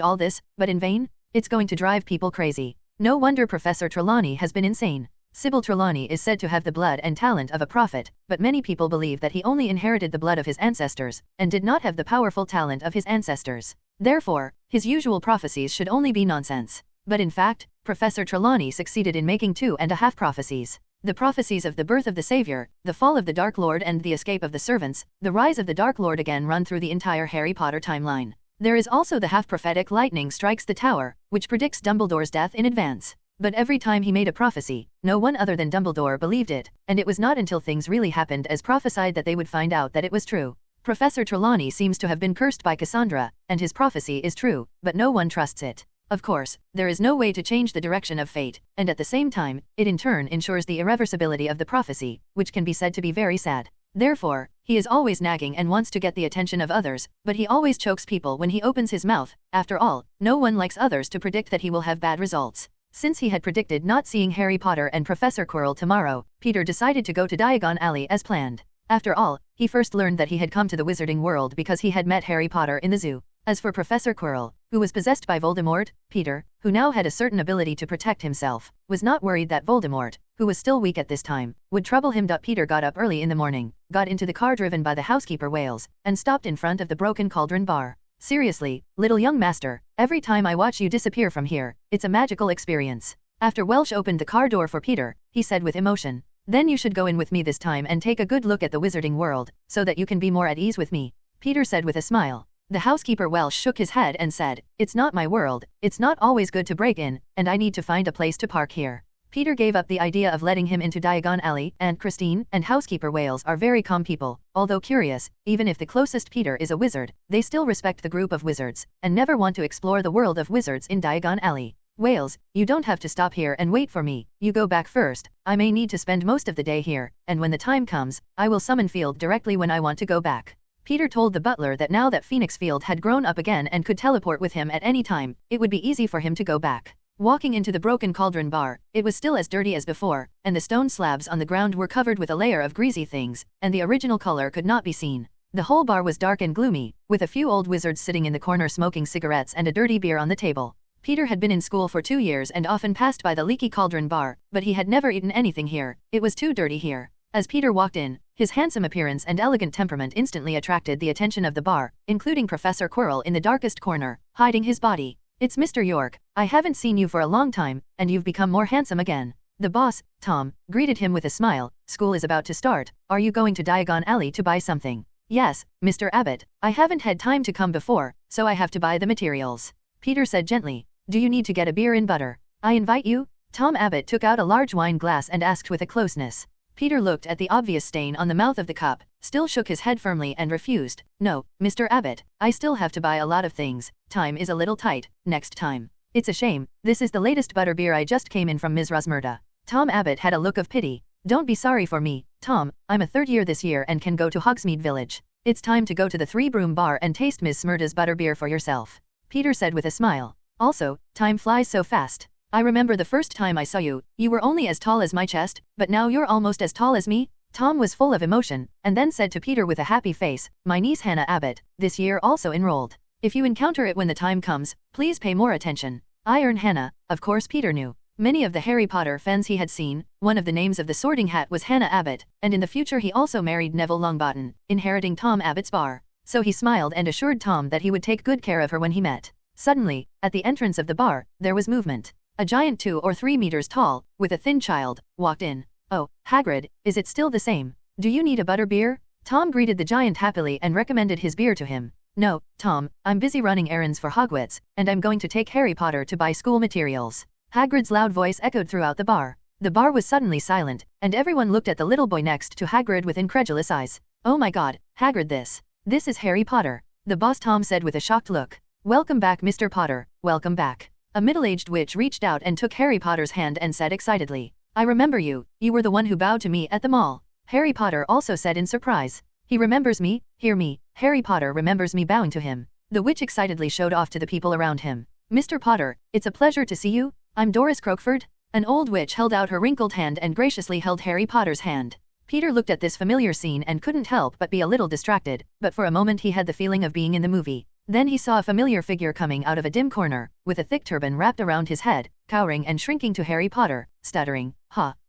[SPEAKER 4] all this, but in vain? It's going to drive people crazy. No wonder Professor Trelawney has been insane. Sybil Trelawney is said to have the blood and talent of a prophet, but many people believe that he only inherited the blood of his ancestors, and did not have the powerful talent of his ancestors. Therefore, his usual prophecies should only be nonsense. But in fact, Professor Trelawney succeeded in making 2.5 prophecies. The prophecies of the birth of the Savior, the fall of the Dark Lord and the escape of the servants, the rise of the Dark Lord again run through the entire Harry Potter timeline. There is also the half-prophetic lightning strikes the tower, which predicts Dumbledore's death in advance. But every time he made a prophecy, no one other than Dumbledore believed it, and it was not until things really happened as prophesied that they would find out that it was true. Professor Trelawney seems to have been cursed by Cassandra, and his prophecy is true, but no one trusts it. Of course, there is no way to change the direction of fate, and at the same time, it in turn ensures the irreversibility of the prophecy, which can be said to be very sad. Therefore, he is always nagging and wants to get the attention of others, but he always chokes people when he opens his mouth. After all, no one likes others to predict that he will have bad results. Since he had predicted not seeing Harry Potter and Professor Quirrell tomorrow, Peter decided to go to Diagon Alley as planned. After all, he first learned that he had come to the wizarding world because he had met Harry Potter in the zoo. As for Professor Quirrell, who was possessed by Voldemort, Peter, who now had a certain ability to protect himself, was not worried that Voldemort, who was still weak at this time, would trouble him. Peter got up early in the morning, got into the car driven by the housekeeper Wales, and stopped in front of the Broken Cauldron bar. Seriously, little young master, every time I watch you disappear from here, it's a magical experience. After Welsh opened the car door for Peter, he said with emotion, "Then you should go in with me this time and take a good look at the wizarding world, so that you can be more at ease with me," Peter said with a smile. The housekeeper Welsh shook his head and said, "It's not my world, it's not always good to break in, and I need to find a place to park here." Peter gave up the idea of letting him into Diagon Alley, and Christine and housekeeper Wales are very calm people. Although curious, even if the closest Peter is a wizard, they still respect the group of wizards, and never want to explore the world of wizards in Diagon Alley. "Wales, you don't have to stop here and wait for me, you go back first. I may need to spend most of the day here, and when the time comes, I will summon Field directly when I want to go back." Peter told the butler that now that Phoenix Field had grown up again and could teleport with him at any time, it would be easy for him to go back. Walking into the Broken Cauldron bar, it was still as dirty as before, and the stone slabs on the ground were covered with a layer of greasy things, and the original color could not be seen. The whole bar was dark and gloomy, with a few old wizards sitting in the corner smoking cigarettes and a dirty beer on the table. Peter had been in school for 2 years and often passed by the leaky cauldron bar, but he had never eaten anything here. It was too dirty here. As Peter walked in, his handsome appearance and elegant temperament instantly attracted the attention of the bar, including Professor Quirrell in the darkest corner, hiding his body. "It's Mr. York, I haven't seen you for a long time, and you've become more handsome again." The boss, Tom, greeted him with a smile. "School is about to start, are you going to Diagon Alley to buy something?" "Yes, Mr. Abbott, I haven't had time to come before, so I have to buy the materials," Peter said gently. "Do you need to get a beer and butter? I invite you?" Tom Abbott took out a large wine glass and asked with a closeness. Peter looked at the obvious stain on the mouth of the cup, still shook his head firmly and refused. "No, Mr. Abbott, I still have to buy a lot of things, time is a little tight, next time." "It's a shame, this is the latest butterbeer I just came in from Ms. Rosmerta." Tom Abbott had a look of pity. "Don't be sorry for me, Tom, I'm a third year this year and can go to Hogsmeade Village. It's time to go to the Three Broom Bar and taste Ms. Smerta's butterbeer for yourself," Peter said with a smile. "Also, time flies so fast. I remember the first time I saw you, you were only as tall as my chest, but now you're almost as tall as me." Tom was full of emotion, and then said to Peter with a happy face, "My niece Hannah Abbott, this year also enrolled. If you encounter it when the time comes, please pay more attention." Iron Hannah, of course Peter knew. Many of the Harry Potter fans he had seen, one of the names of the Sorting Hat was Hannah Abbott, and in the future he also married Neville Longbottom, inheriting Tom Abbott's bar. So he smiled and assured Tom that he would take good care of her when he met. Suddenly, at the entrance of the bar, there was movement. A giant 2 or 3 meters tall, with a thin child, walked in. "Oh, Hagrid, is it still the same? Do you need a butterbeer?" Tom greeted the giant happily and recommended his beer to him. "No, Tom, I'm busy running errands for Hogwarts, and I'm going to take Harry Potter to buy school materials." Hagrid's loud voice echoed throughout the bar. The bar was suddenly silent, and everyone looked at the little boy next to Hagrid with incredulous eyes. "Oh my god, Hagrid, this is Harry Potter," the boss Tom said with a shocked look. "Welcome back, Mr. Potter, welcome back." A middle-aged witch reached out and took Harry Potter's hand and said excitedly, "I remember you, you were the one who bowed to me at the mall." Harry Potter also said in surprise, "He remembers me, hear me, Harry Potter remembers me bowing to him." The witch excitedly showed off to the people around him. "Mr. Potter, it's a pleasure to see you, I'm Doris Croakford." An old witch held out her wrinkled hand and graciously held Harry Potter's hand. Peter looked at this familiar scene and couldn't help but be a little distracted, but for a moment he had the feeling of being in the movie. Then he saw a familiar figure coming out of a dim corner, with a thick turban wrapped around his head, cowering and shrinking to Harry Potter, stuttering,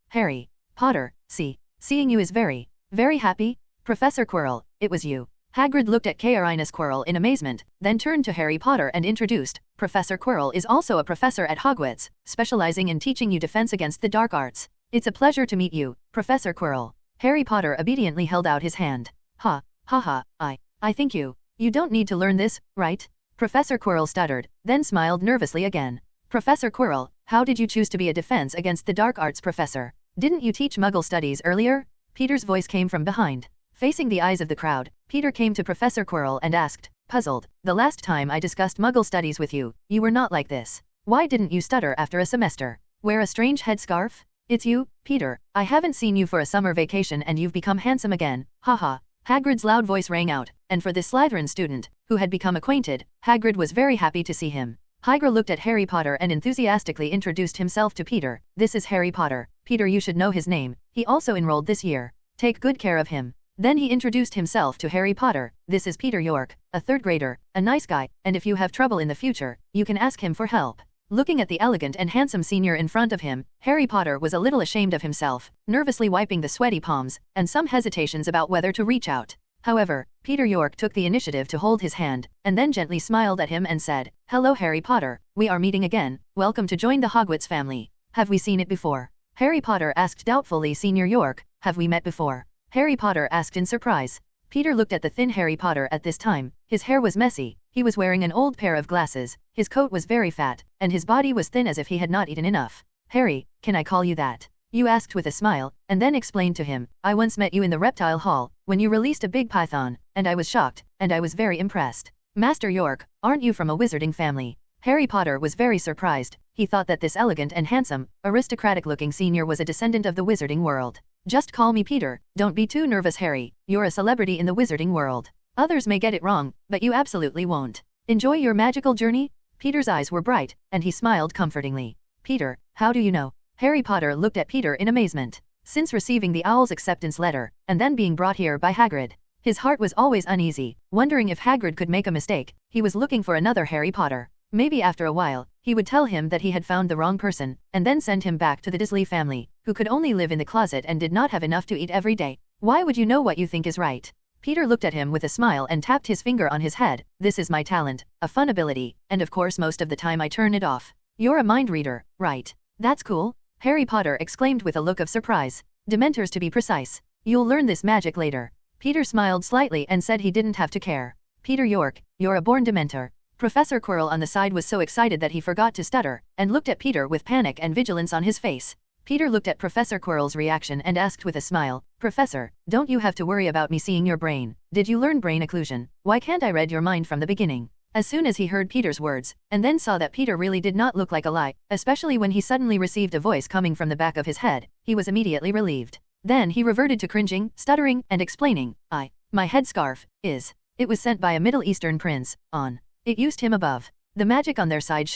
[SPEAKER 4] Harry Potter, seeing you is very, very happy. Professor Quirrell, it was you." Hagrid looked at Quirinus Quirrell in amazement, then turned to Harry Potter and introduced, "Professor Quirrell is also a professor at Hogwarts, specializing in teaching you defense against the dark arts. It's a pleasure to meet you, Professor Quirrell." Harry Potter obediently held out his hand. I think you don't need to learn this, right?" Professor Quirrell stuttered, then smiled nervously again. "Professor Quirrell, how did you choose to be a defense against the dark arts professor? Didn't you teach Muggle studies earlier?" Peter's voice came from behind. Facing the eyes of the crowd, Peter came to Professor Quirrell and asked, puzzled, "The last time I discussed Muggle studies with you, you were not like this. Why didn't you stutter after a semester? Wear a strange headscarf? It's you, Peter, I haven't seen you for a summer vacation and you've become handsome again, haha." Hagrid's loud voice rang out, and for this Slytherin student, who had become acquainted, Hagrid was very happy to see him. Hagrid looked at Harry Potter and enthusiastically introduced himself to Peter. This is Harry Potter. Peter, you should know his name. He also enrolled this year. Take good care of him. Then he introduced himself to Harry Potter. This is Peter York, a third grader, a nice guy, and if you have trouble in the future, you can ask him for help. Looking at the elegant and handsome senior in front of him, Harry Potter was a little ashamed of himself, nervously wiping the sweaty palms, and some hesitations about whether to reach out. However, Peter York took the initiative to hold his hand, and then gently smiled at him and said, "Hello Harry Potter, we are meeting again, welcome to join the Hogwarts family. Have we seen it before?" Harry Potter asked doubtfully. Senior York, have we met before? Harry Potter asked in surprise. Peter looked at the thin Harry Potter at this time. His hair was messy, he was wearing an old pair of glasses, his coat was very fat, and his body was thin as if he had not eaten enough. "Harry, can I call you that?" you asked with a smile, and then explained to him, "I once met you in the reptile hall, when you released a big python, and I was shocked, and I was very impressed. Master York, aren't you from a wizarding family?" Harry Potter was very surprised. He thought that this elegant and handsome, aristocratic-looking senior was a descendant of the wizarding world. "Just call me Peter, don't be too nervous Harry, you're a celebrity in the wizarding world. Others may get it wrong, but you absolutely won't. Enjoy your magical journey?" Peter's eyes were bright, and he smiled comfortingly. "Peter, how do you know?" Harry Potter looked at Peter in amazement. Since receiving the owl's acceptance letter, and then being brought here by Hagrid, his heart was always uneasy, wondering if Hagrid could make a mistake. He was looking for another Harry Potter. Maybe after a while, he would tell him that he had found the wrong person, and then send him back to the Dursley family, who could only live in the closet and did not have enough to eat every day. "Why would you know what you think is right?" Peter looked at him with a smile and tapped his finger on his head. "This is my talent, a fun ability, and of course most of the time I turn it off." "You're a mind reader, right? That's cool," Harry Potter exclaimed with a look of surprise. "Dementors to be precise. You'll learn this magic later." Peter smiled slightly and said he didn't have to care. "Peter York, you're a born Dementor." Professor Quirrell on the side was so excited that he forgot to stutter, and looked at Peter with panic and vigilance on his face. Peter looked at Professor Quirrell's reaction and asked with a smile, "Professor, don't you have to worry about me seeing your brain. Did you learn brain occlusion? Why can't I read your mind from the beginning?" As soon as he heard Peter's words, and then saw that Peter really did not look like a lie, especially when he suddenly received a voice coming from the back of his head, he was immediately relieved. Then he reverted to cringing, stuttering, and explaining, My headscarf is. It was sent by a Middle Eastern prince, It used him above. The magic on their side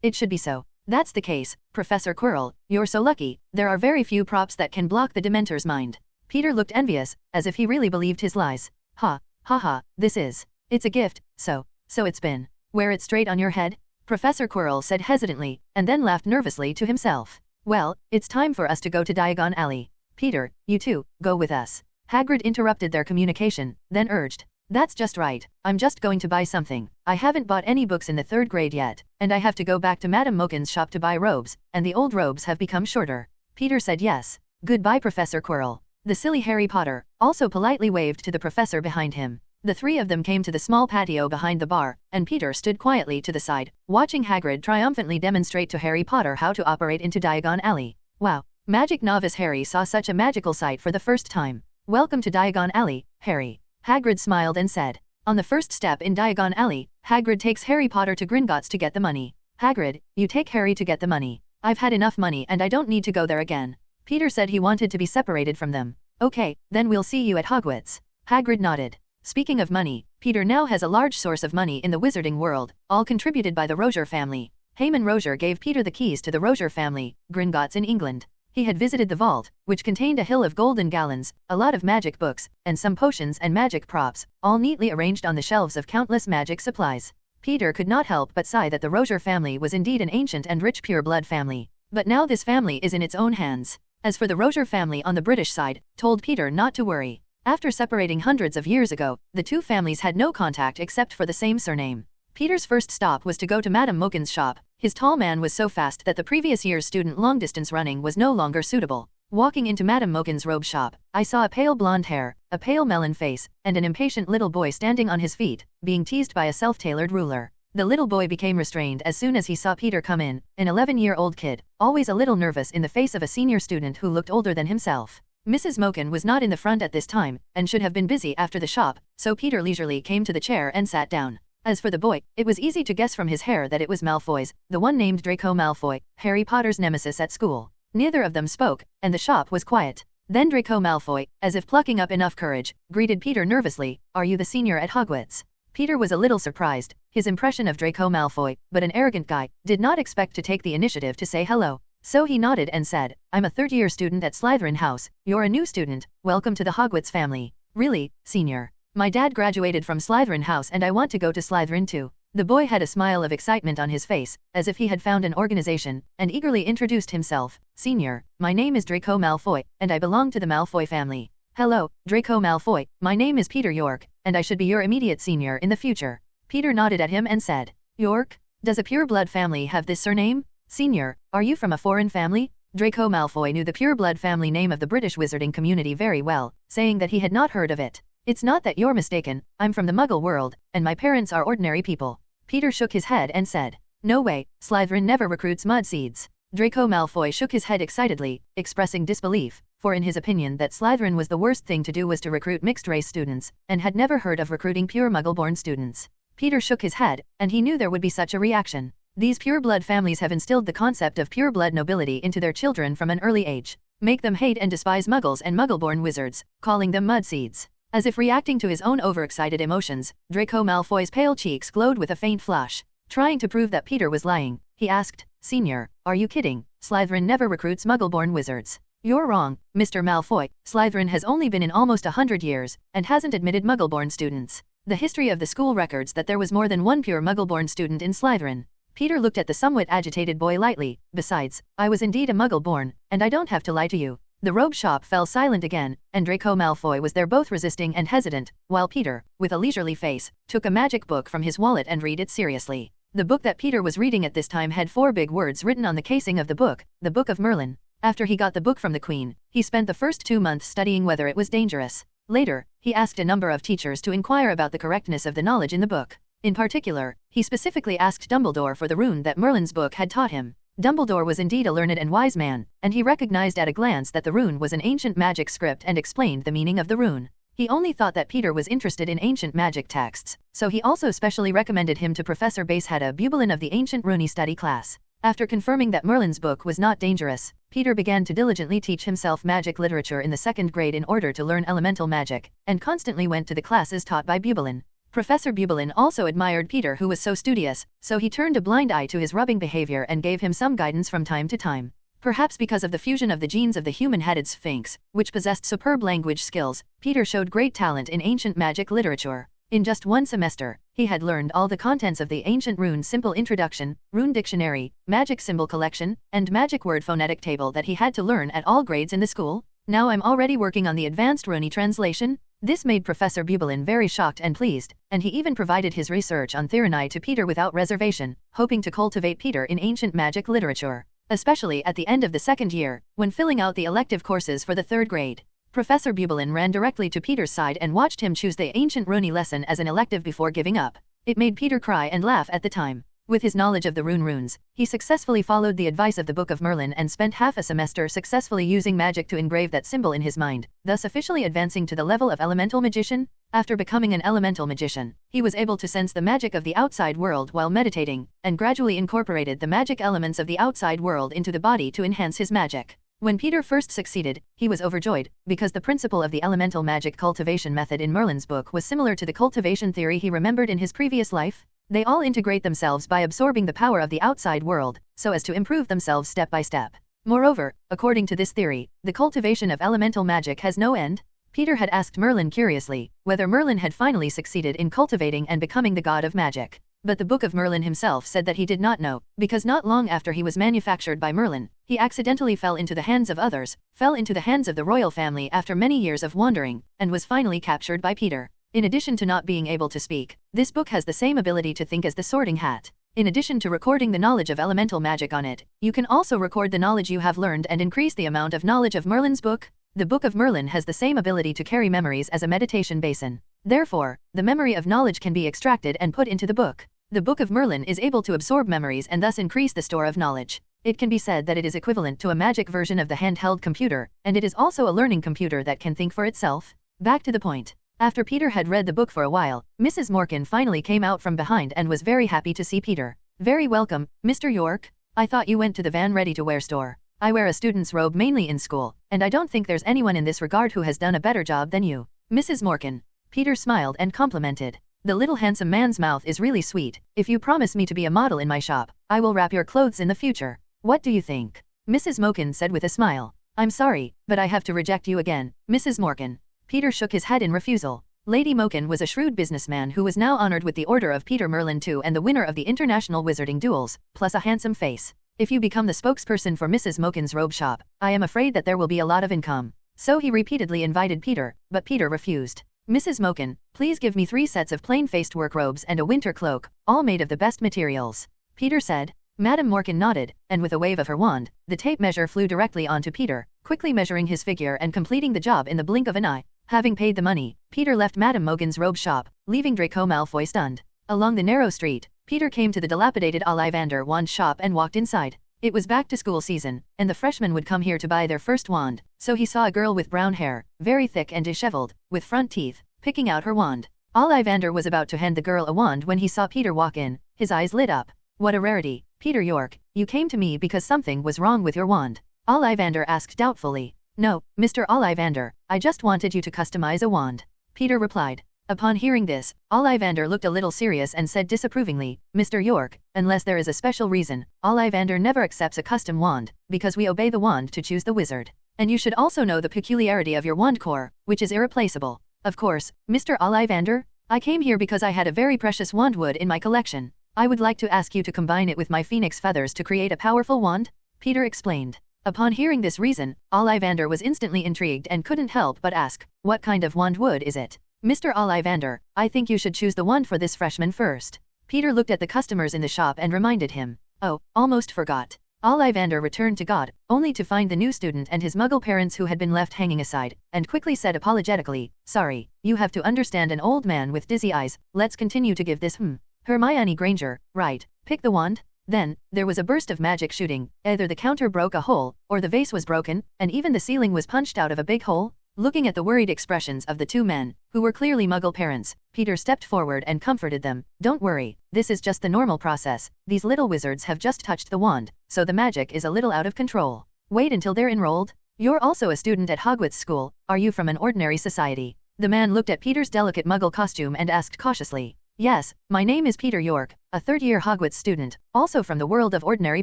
[SPEAKER 4] It should be so. That's the case, Professor Quirrell, you're so lucky, there are very few props that can block the Dementor's mind." Peter looked envious, as if he really believed his lies. Ha ha, it's a gift, so it's been. Wear it straight on your head?" Professor Quirrell said hesitantly, and then laughed nervously to himself. "Well, it's time for us to go to Diagon Alley. Peter, you too, go with us." Hagrid interrupted their communication, then urged, "That's just right, I'm just going to buy something. I haven't bought any books in the 3rd grade yet, and I have to go back to Madame Mokin's shop to buy robes, and the old robes have become shorter." Peter said yes. "Goodbye Professor Quirrell." The silly Harry Potter also politely waved to the professor behind him. The three of them came to the small patio behind the bar, and Peter stood quietly to the side, watching Hagrid triumphantly demonstrate to Harry Potter how to operate into Diagon Alley. Wow! Magic novice Harry saw such a magical sight for the first time. "Welcome to Diagon Alley, Harry." Hagrid smiled and said. On the first step in Diagon Alley, Hagrid takes Harry Potter to Gringotts to get the money. "Hagrid, you take Harry to get the money. I've had enough money and I don't need to go there again." Peter said he wanted to be separated from them. "Okay, then we'll see you at Hogwarts." Hagrid nodded. Speaking of money, Peter now has a large source of money in the wizarding world, all contributed by the Rozier family. Heyman Rozier gave Peter the keys to the Rozier family, Gringotts in England. He had visited the vault, which contained a hill of golden gallons, a lot of magic books, and some potions and magic props, all neatly arranged on the shelves of countless magic supplies. Peter could not help but sigh that the Rozier family was indeed an ancient and rich pure-blood family. But now this family is in its own hands. As for the Rozier family on the British side, told Peter not to worry. After separating hundreds of years ago, the two families had no contact except for the same surname. Peter's first stop was to go to Madame Mokin's shop. His tall man was so fast that the previous year's student long-distance running was no longer suitable. Walking into Madame Mokin's robe shop, I saw a pale blonde hair, a pale melon face, and an impatient little boy standing on his feet, being teased by a self-tailored ruler. The little boy became restrained as soon as he saw Peter come in, an 11-year-old kid, always a little nervous in the face of a senior student who looked older than himself. Mrs. Mokin was not in the front at this time, and should have been busy after the shop, so Peter leisurely came to the chair and sat down. As for the boy, it was easy to guess from his hair that it was Malfoy's, the one named Draco Malfoy, Harry Potter's nemesis at school. Neither of them spoke, and the shop was quiet. Then Draco Malfoy, as if plucking up enough courage, greeted Peter nervously, "Are you the senior at Hogwarts?" Peter was a little surprised. his impression of Draco Malfoy, but an arrogant guy, did not expect to take the initiative to say hello. So he nodded and said, "I'm a third-year student at Slytherin House. You're a new student. Welcome to the Hogwarts family." "Really, senior? My dad graduated from Slytherin House and I want to go to Slytherin too." The boy had a smile of excitement on his face, as if he had found an organization, and eagerly introduced himself. "Senior, my name is Draco Malfoy, and I belong to the Malfoy family." "Hello, Draco Malfoy, my name is Peter York, and I should be your immediate senior in the future." Peter nodded at him and said, "York? Does a pure-blood family have this surname? Senior, are you from a foreign family?" Draco Malfoy knew the pure-blood family name of the British wizarding community very well, saying that he had not heard of it. "It's not that you're mistaken, I'm from the Muggle world, and my parents are ordinary people." Peter shook his head and said, "No way, Slytherin never recruits mud seeds." Draco Malfoy shook his head excitedly, expressing disbelief, for in his opinion that Slytherin was the worst thing to do was to recruit mixed-race students, and had never heard of recruiting pure Muggle-born students. Peter shook his head, and he knew there would be such a reaction. These pure-blood families have instilled the concept of pure-blood nobility into their children from an early age, make them hate and despise Muggles and Muggle-born wizards, calling them mud seeds. As if reacting to his own overexcited emotions, Draco Malfoy's pale cheeks glowed with a faint flush. Trying to prove that Peter was lying, he asked, "Senior, are you kidding? Slytherin never recruits Muggle-born wizards." "You're wrong, Mr. Malfoy. Slytherin has only been in almost 100 years, and hasn't admitted Muggle-born students. The history of the school records that there was more than one pure Muggle-born student in Slytherin." Peter looked at the somewhat agitated boy lightly. "Besides, I was indeed a Muggle-born, and I don't have to lie to you." The robe shop fell silent again, and Draco Malfoy was there both resisting and hesitant, while Peter, with a leisurely face, took a magic book from his wallet and read it seriously. The book that Peter was reading at this time had 4 big words written on the casing of the book, the Book of Merlin. After he got the book from the Queen, he spent the first 2 months studying whether it was dangerous. Later, he asked a number of teachers to inquire about the correctness of the knowledge in the book. In particular, he specifically asked Dumbledore for the rune that Merlin's book had taught him. Dumbledore was indeed a learned and wise man, and he recognized at a glance that the rune was an ancient magic script and explained the meaning of the rune. He only thought that Peter was interested in ancient magic texts, so he also specially recommended him to Professor Basihetta Bubelin of the Ancient Runi Study class. After confirming that Merlin's book was not dangerous, Peter began to diligently teach himself magic literature in the 2nd grade in order to learn elemental magic, and constantly went to the classes taught by Bubelin. Professor Bubelin also admired Peter, who was so studious, so he turned a blind eye to his rubbing behavior and gave him some guidance from time to time. Perhaps because of the fusion of the genes of the human-headed Sphinx, which possessed superb language skills, Peter showed great talent in ancient magic literature. In just 1 semester, he had learned all the contents of the Ancient Rune Simple Introduction, Rune Dictionary, Magic Symbol Collection, and Magic Word Phonetic Table that he had to learn at all grades in the school. "Now I'm already working on the Advanced Runi Translation." This made Professor Bubelin very shocked and pleased, and he even provided his research on Thyrani to Peter without reservation, hoping to cultivate Peter in ancient magic literature, especially at the end of the 2nd year, when filling out the elective courses for the 3rd grade. Professor Bubelin ran directly to Peter's side and watched him choose the Ancient Runi lesson as an elective before giving up. It made Peter cry and laugh at the time. With his knowledge of the runes, he successfully followed the advice of the Book of Merlin and spent half a semester successfully using magic to engrave that symbol in his mind, thus officially advancing to the level of elemental magician. After becoming an elemental magician, he was able to sense the magic of the outside world while meditating, and gradually incorporated the magic elements of the outside world into the body to enhance his magic. When Peter first succeeded, he was overjoyed, because the principle of the elemental magic cultivation method in Merlin's book was similar to the cultivation theory he remembered in his previous life. They all integrate themselves by absorbing the power of the outside world, so as to improve themselves step by step. Moreover, according to this theory, the cultivation of elemental magic has no end. Peter had asked Merlin curiously, whether Merlin had finally succeeded in cultivating and becoming the god of magic. But the Book of Merlin himself said that he did not know, because not long after he was manufactured by Merlin, he accidentally fell into the hands of others, fell into the hands of the royal family after many years of wandering, and was finally captured by Peter. In addition to not being able to speak, this book has the same ability to think as the Sorting Hat. In addition to recording the knowledge of elemental magic on it, you can also record the knowledge you have learned and increase the amount of knowledge of Merlin's book. The Book of Merlin has the same ability to carry memories as a meditation basin. Therefore, the memory of knowledge can be extracted and put into the book. The Book of Merlin is able to absorb memories and thus increase the store of knowledge. It can be said that it is equivalent to a magic version of the handheld computer, and it is also a learning computer that can think for itself. Back to the point. After Peter had read the book for a while, Mrs. Morkan finally came out from behind and was very happy to see Peter. "Very welcome, Mr. York. I thought you went to the Van Ready-to-Wear store. I wear a student's robe mainly in school, and I don't think there's anyone in this regard who has done a better job than you, Mrs. Morkan." Peter smiled and complimented. The little handsome man's mouth is really sweet. If you promise me to be a model in my shop, I will wrap your clothes in the future. What do you think? Mrs. Moken said with a smile. I'm sorry, but I have to reject you again, Mrs. Morgan. Peter shook his head in refusal. Lady Moken was a shrewd businessman who was now honored with the Order of Peter Merlin II and the winner of the International Wizarding Duels, plus a handsome face. If you become the spokesperson for Mrs. Moken's robe shop, I am afraid that there will be a lot of income. So he repeatedly invited Peter, but Peter refused. Mrs. Moken, please give me 3 sets of plain-faced work robes and a winter cloak, all made of the best materials. Peter said. Madame Morgan nodded, and with a wave of her wand, the tape measure flew directly onto Peter, quickly measuring his figure and completing the job in the blink of an eye. Having paid the money, Peter left Madame Morgan's robe shop, leaving Draco Malfoy stunned. Along the narrow street, Peter came to the dilapidated Ollivander wand shop and walked inside. It was back-to-school season, and the freshmen would come here to buy their first wand, so he saw a girl with brown hair, very thick and disheveled, with front teeth, picking out her wand. Ollivander was about to hand the girl a wand when he saw Peter walk in. His eyes lit up. What a rarity, Peter York, you came to me because something was wrong with your wand. Ollivander asked doubtfully. No, Mr. Ollivander, I just wanted you to customize a wand. Peter replied. Upon hearing this, Ollivander looked a little serious and said disapprovingly, Mr. York, unless there is a special reason, Ollivander never accepts a custom wand, because we obey the wand to choose the wizard. And you should also know the peculiarity of your wand core, which is irreplaceable. Of course, Mr. Ollivander, I came here because I had a very precious wand wood in my collection. I would like to ask you to combine it with my phoenix feathers to create a powerful wand, Peter explained. Upon hearing this reason, Ollivander was instantly intrigued and couldn't help but ask, what kind of wand wood is it? Mr. Ollivander, I think you should choose the wand for this freshman first. Peter looked at the customers in the shop and reminded him. Oh, almost forgot. Ollivander returned to God, only to find the new student and his muggle parents who had been left hanging aside, and quickly said apologetically, sorry, you have to understand an old man with dizzy eyes, let's continue to give this Hermione Granger, right, pick the wand? Then, there was a burst of magic shooting, either the counter broke a hole, or the vase was broken, and even the ceiling was punched out of a big hole. Looking at the worried expressions of the 2 men, who were clearly muggle parents, Peter stepped forward and comforted them. Don't worry, this is just the normal process, these little wizards have just touched the wand, so the magic is a little out of control. Wait until they're enrolled. You're also a student at Hogwarts School, are you from an ordinary society? The man looked at Peter's delicate muggle costume and asked cautiously. Yes, my name is Peter York, a 3rd-year Hogwarts student, also from the world of ordinary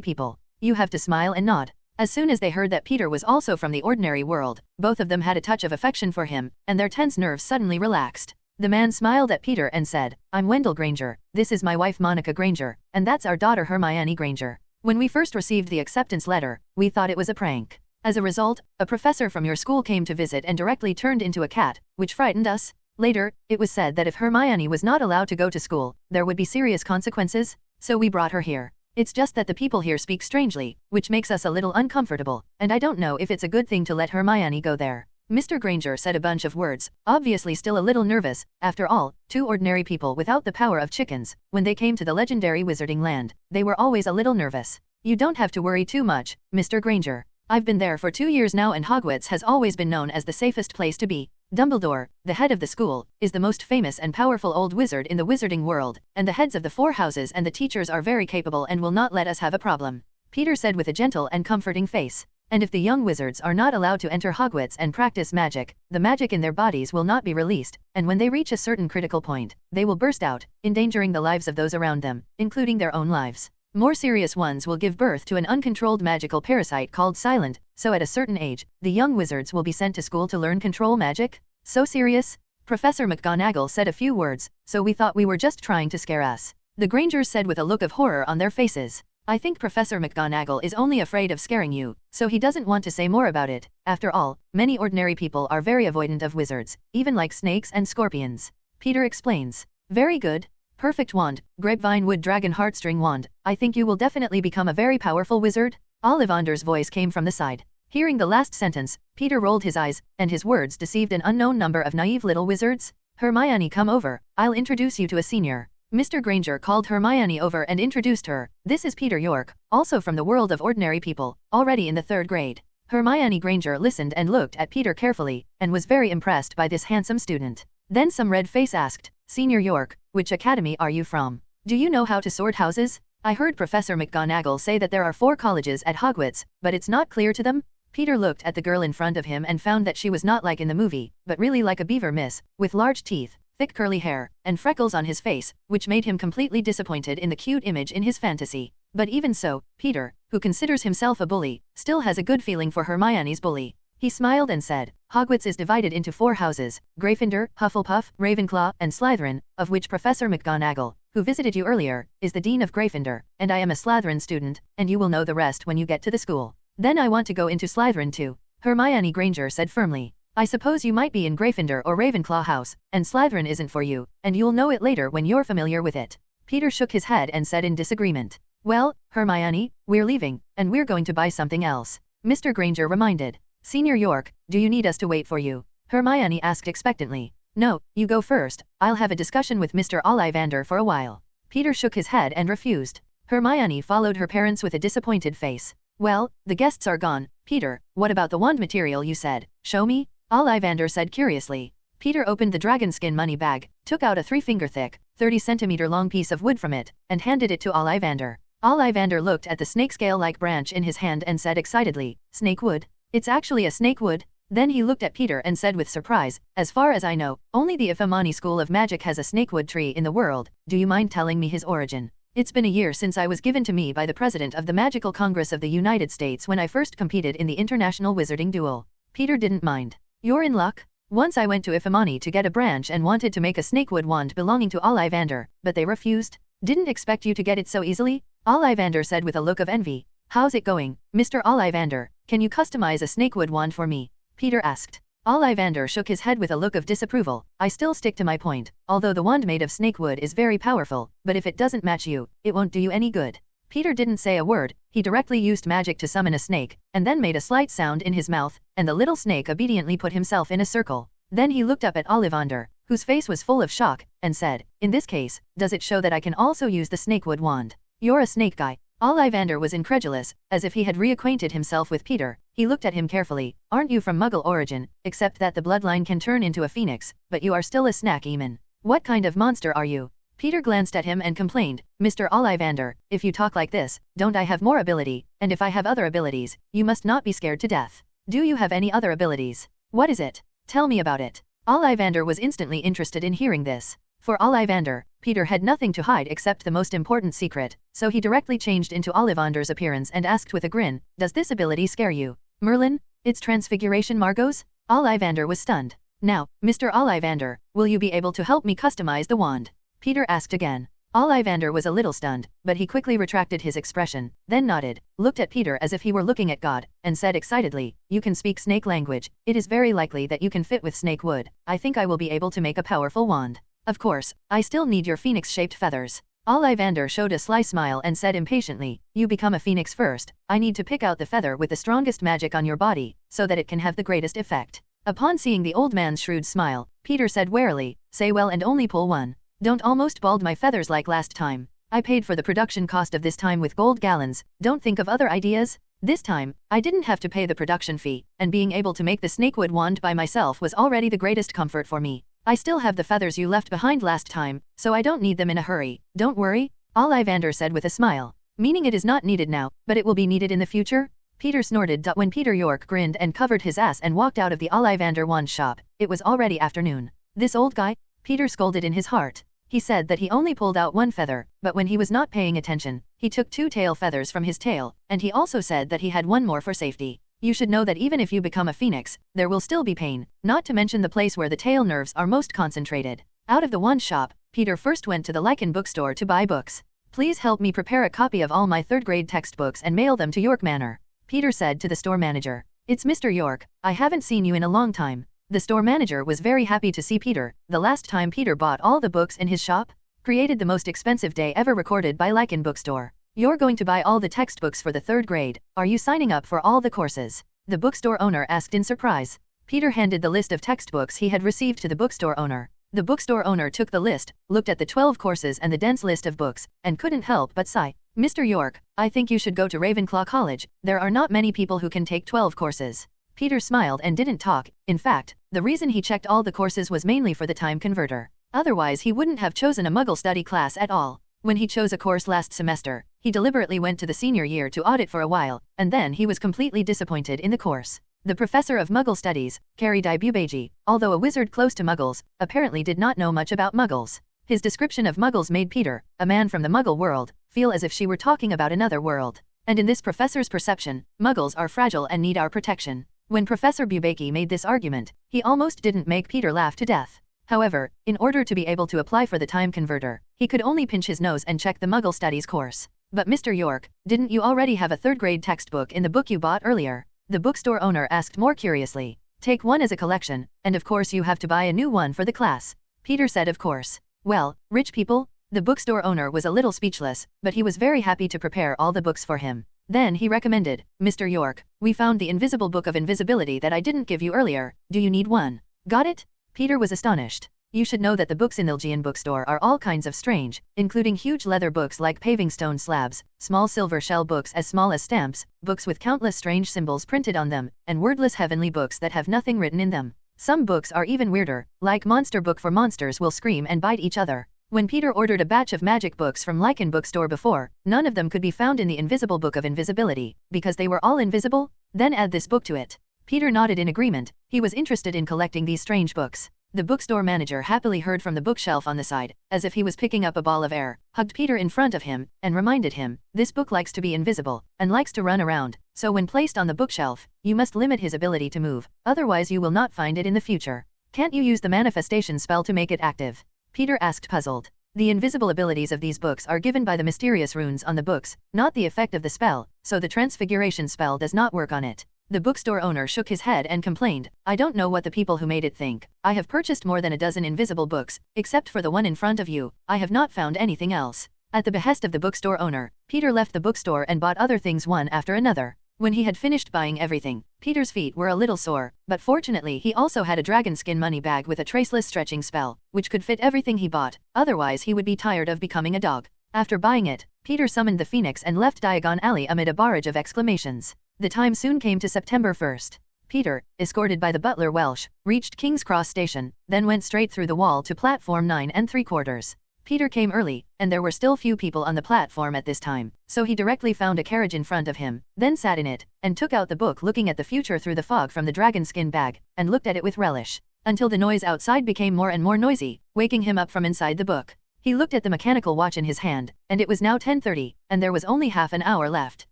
[SPEAKER 4] people. You have to smile and nod. As soon as they heard that Peter was also from the ordinary world, both of them had a touch of affection for him, and their tense nerves suddenly relaxed. The man smiled at Peter and said, I'm Wendell Granger, this is my wife Monica Granger, and that's our daughter Hermione Granger. When we first received the acceptance letter, we thought it was a prank. As a result, a professor from your school came to visit and directly turned into a cat, which frightened us. Later, it was said that if Hermione was not allowed to go to school, there would be serious consequences, so we brought her here. It's just that the people here speak strangely, which makes us a little uncomfortable, and I don't know if it's a good thing to let Hermione go there. Mr. Granger said a bunch of words, obviously still a little nervous. After all, 2 ordinary people without the power of chickens, when they came to the legendary wizarding land, they were always a little nervous. You don't have to worry too much, Mr. Granger. I've been there for 2 years now and Hogwarts has always been known as the safest place to be. Dumbledore, the head of the school, is the most famous and powerful old wizard in the wizarding world, and the heads of the 4 houses and the teachers are very capable and will not let us have a problem. Peter said with a gentle and comforting face. And if the young wizards are not allowed to enter Hogwarts and practice magic, the magic in their bodies will not be released, and when they reach a certain critical point, they will burst out, endangering the lives of those around them, including their own lives. More serious ones will give birth to an uncontrolled magical parasite called Silent, so at a certain age, the young wizards will be sent to school to learn control magic? So serious? Professor McGonagall said a few words, so we thought we were just trying to scare us. The Grangers said with a look of horror on their faces. I think Professor McGonagall is only afraid of scaring you, so he doesn't want to say more about it. After all, many ordinary people are very avoidant of wizards, even like snakes and scorpions. Peter explains. Very good. Perfect wand, grapevine wood dragon heartstring wand. I think you will definitely become a very powerful wizard. Ollivander's voice came from the side. Hearing the last sentence, Peter rolled his eyes, and his words deceived an unknown number of naive little wizards. Hermione, come over, I'll introduce you to a senior. Mr. Granger called Hermione over and introduced her. This is Peter York, also from the world of ordinary people, already in the 3rd grade. Hermione Granger listened and looked at Peter carefully, and was very impressed by this handsome student. Then some red face asked, Senior York, which academy are you from? Do you know how to sort houses? I heard Professor McGonagall say that there are 4 colleges at Hogwarts, but it's not clear to them? Peter looked at the girl in front of him and found that she was not like in the movie, but really like a beaver miss, with large teeth, thick curly hair, and freckles on his face, which made him completely disappointed in the cute image in his fantasy. But even so, Peter, who considers himself a bully, still has a good feeling for Hermione's bully. He smiled and said, Hogwarts is divided into 4 houses, Gryffindor, Hufflepuff, Ravenclaw, and Slytherin, of which Professor McGonagall, who visited you earlier, is the Dean of Gryffindor, and I am a Slytherin student, and you will know the rest when you get to the school. Then I want to go into Slytherin too, Hermione Granger said firmly. I suppose you might be in Gryffindor or Ravenclaw house, and Slytherin isn't for you, and you'll know it later when you're familiar with it. Peter shook his head and said in disagreement. Well, Hermione, we're leaving, and we're going to buy something else, Mr. Granger reminded. Senior York, do you need us to wait for you? Hermione asked expectantly. No, you go first, I'll have a discussion with Mr. Ollivander for a while. Peter shook his head and refused. Hermione followed her parents with a disappointed face. Well, the guests are gone. Peter, what about the wand material you said? Show me? Ollivander said curiously. Peter opened the dragonskin money bag, took out a 3-finger-thick, 30-centimeter-long piece of wood from it, and handed it to Ollivander. Ollivander looked at the snake-scale-like branch in his hand and said excitedly, Snake wood? It's actually a snake wood? Then he looked at Peter and said with surprise, as far as I know, only the Ifamani School of Magic has a snakewood tree in the world. Do you mind telling me his origin? It's been a year since I was given to me by the President of the Magical Congress of the United States when I first competed in the International Wizarding Duel. Peter didn't mind. You're in luck. Once I went to Ifamani to get a branch and wanted to make a snakewood wand belonging to Ollivander, but they refused. Didn't expect you to get it so easily? Ollivander said with a look of envy. How's it going, Mr. Ollivander? Can you customize a snakewood wand for me? Peter asked. Ollivander shook his head with a look of disapproval. I still stick to my point, although the wand made of snakewood is very powerful, but if it doesn't match you, it won't do you any good. Peter didn't say a word, he directly used magic to summon a snake, and then made a slight sound in his mouth, and the little snake obediently put himself in a circle. Then he looked up at Ollivander, whose face was full of shock, and said, In this case, does it show that I can also use the snakewood wand? You're a snake guy. Ollivander was incredulous, as if he had reacquainted himself with Peter. He looked at him carefully. Aren't you from Muggle origin, except that the bloodline can turn into a phoenix, but you are still a snack-eman. What kind of monster are you? Peter glanced at him and complained, Mr. Ollivander, if you talk like this, don't I have more ability, and if I have other abilities, you must not be scared to death. Do you have any other abilities? What is it? Tell me about it. Ollivander was instantly interested in hearing this. For Ollivander, Peter had nothing to hide except the most important secret, so he directly changed into Ollivander's appearance and asked with a grin, Does this ability scare you? Merlin? It's transfiguration Margot's? Ollivander was stunned. Now, Mr. Ollivander, will you be able to help me customize the wand? Peter asked again. Ollivander was a little stunned, but he quickly retracted his expression, then nodded, looked at Peter as if he were looking at God, and said excitedly, You can speak snake language. It is very likely that you can fit with snake wood. I think I will be able to make a powerful wand. Of course, I still need your phoenix-shaped feathers. Ollivander showed a sly smile and said impatiently, You become a phoenix first. I need to pick out the feather with the strongest magic on your body, so that it can have the greatest effect. Upon seeing the old man's shrewd smile, Peter said warily, Say well and only pull one. Don't almost bald my feathers like last time. I paid for the production cost of this time with gold gallons. Don't think of other ideas. This time, I didn't have to pay the production fee, and being able to make the snakewood wand by myself was already the greatest comfort for me. I still have the feathers you left behind last time, so I don't need them in a hurry. Don't worry, Ollivander said with a smile. Meaning it is not needed now, but it will be needed in the future? Peter snorted. When Peter York grinned and covered his ass and walked out of the Ollivander wand shop, it was already afternoon. This old guy? Peter scolded in his heart. He said that he only pulled out one feather, but when he was not paying attention, he took 2 tail feathers from his tail, and he also said that he had one more for safety. You should know that even if you become a phoenix, there will still be pain, not to mention the place where the tail nerves are most concentrated. Out of the wand shop, Peter first went to the Lycan bookstore to buy books. Please help me prepare a copy of all my 3rd grade textbooks and mail them to York Manor, Peter said to the store manager. It's Mr. York, I haven't seen you in a long time. The store manager was very happy to see Peter. The last time Peter bought all the books in his shop, created the most expensive day ever recorded by Lycan bookstore. You're going to buy all the textbooks for the 3rd grade. Are you signing up for all the courses? The bookstore owner asked in surprise. Peter handed the list of textbooks he had received to the bookstore owner. The bookstore owner took the list, looked at the 12 courses and the dense list of books, and couldn't help but sigh. Mr. York, I think you should go to Ravenclaw College. There are not many people who can take 12 courses. Peter smiled and didn't talk. In fact, the reason he checked all the courses was mainly for the time converter. Otherwise he wouldn't have chosen a Muggle study class at all. When he chose a course last semester, he deliberately went to the senior year to audit for a while, and then he was completely disappointed in the course. The professor of Muggle studies, Carrie Bubaji, although a wizard close to Muggles, apparently did not know much about Muggles. His description of Muggles made Peter, a man from the Muggle world, feel as if she were talking about another world. And in this professor's perception, Muggles are fragile and need our protection. When Professor Bubaki made this argument, he almost didn't make Peter laugh to death. However, in order to be able to apply for the time converter, he could only pinch his nose and check the Muggle studies course. But Mr. York, didn't you already have a third-grade textbook in the book you bought earlier? The bookstore owner asked more curiously. Take one as a collection, and of course you have to buy a new one for the class. Peter said of course. Well, rich people? The bookstore owner was a little speechless, but he was very happy to prepare all the books for him. Then he recommended, Mr. York, we found the invisible book of invisibility that I didn't give you earlier. Do you need one? Got it? Peter was astonished. You should know that the books in the Ilgian bookstore are all kinds of strange, including huge leather books like paving stone slabs, small silver shell books as small as stamps, books with countless strange symbols printed on them, and wordless heavenly books that have nothing written in them. Some books are even weirder, like Monster Book for monsters will scream and bite each other. When Peter ordered a batch of magic books from Lycan bookstore before, none of them could be found in the invisible book of invisibility, because they were all invisible. Then add this book to it. Peter nodded in agreement. He was interested in collecting these strange books. The bookstore manager happily heard from the bookshelf on the side, as if he was picking up a ball of air, hugged Peter in front of him, and reminded him, this book likes to be invisible, and likes to run around, so when placed on the bookshelf, you must limit his ability to move, otherwise you will not find it in the future. Can't you use the manifestation spell to make it active? Peter asked puzzled. The invisible abilities of these books are given by the mysterious runes on the books, not the effect of the spell, so the transfiguration spell does not work on it. The bookstore owner shook his head and complained, I don't know what the people who made it think. I have purchased more than a dozen invisible books, except for the one in front of you. I have not found anything else. At the behest of the bookstore owner, Peter left the bookstore and bought other things one after another. When he had finished buying everything, Peter's feet were a little sore, but fortunately he also had a dragon skin money bag with a traceless stretching spell, which could fit everything he bought, otherwise he would be tired of becoming a dog. After buying it, Peter summoned the Phoenix and left Diagon Alley amid a barrage of exclamations. The time soon came to September 1st. Peter, escorted by the butler Welsh, reached King's Cross Station, then went straight through the wall to platform 9 3/4. Peter came early, and there were still few people on the platform at this time, so he directly found a carriage in front of him, then sat in it, and took out the book looking at the future through the fog from the dragon skin bag, and looked at it with relish, until the noise outside became more and more noisy, waking him up from inside the book. He looked at the mechanical watch in his hand, and it was now 10:30, and there was only half an hour left.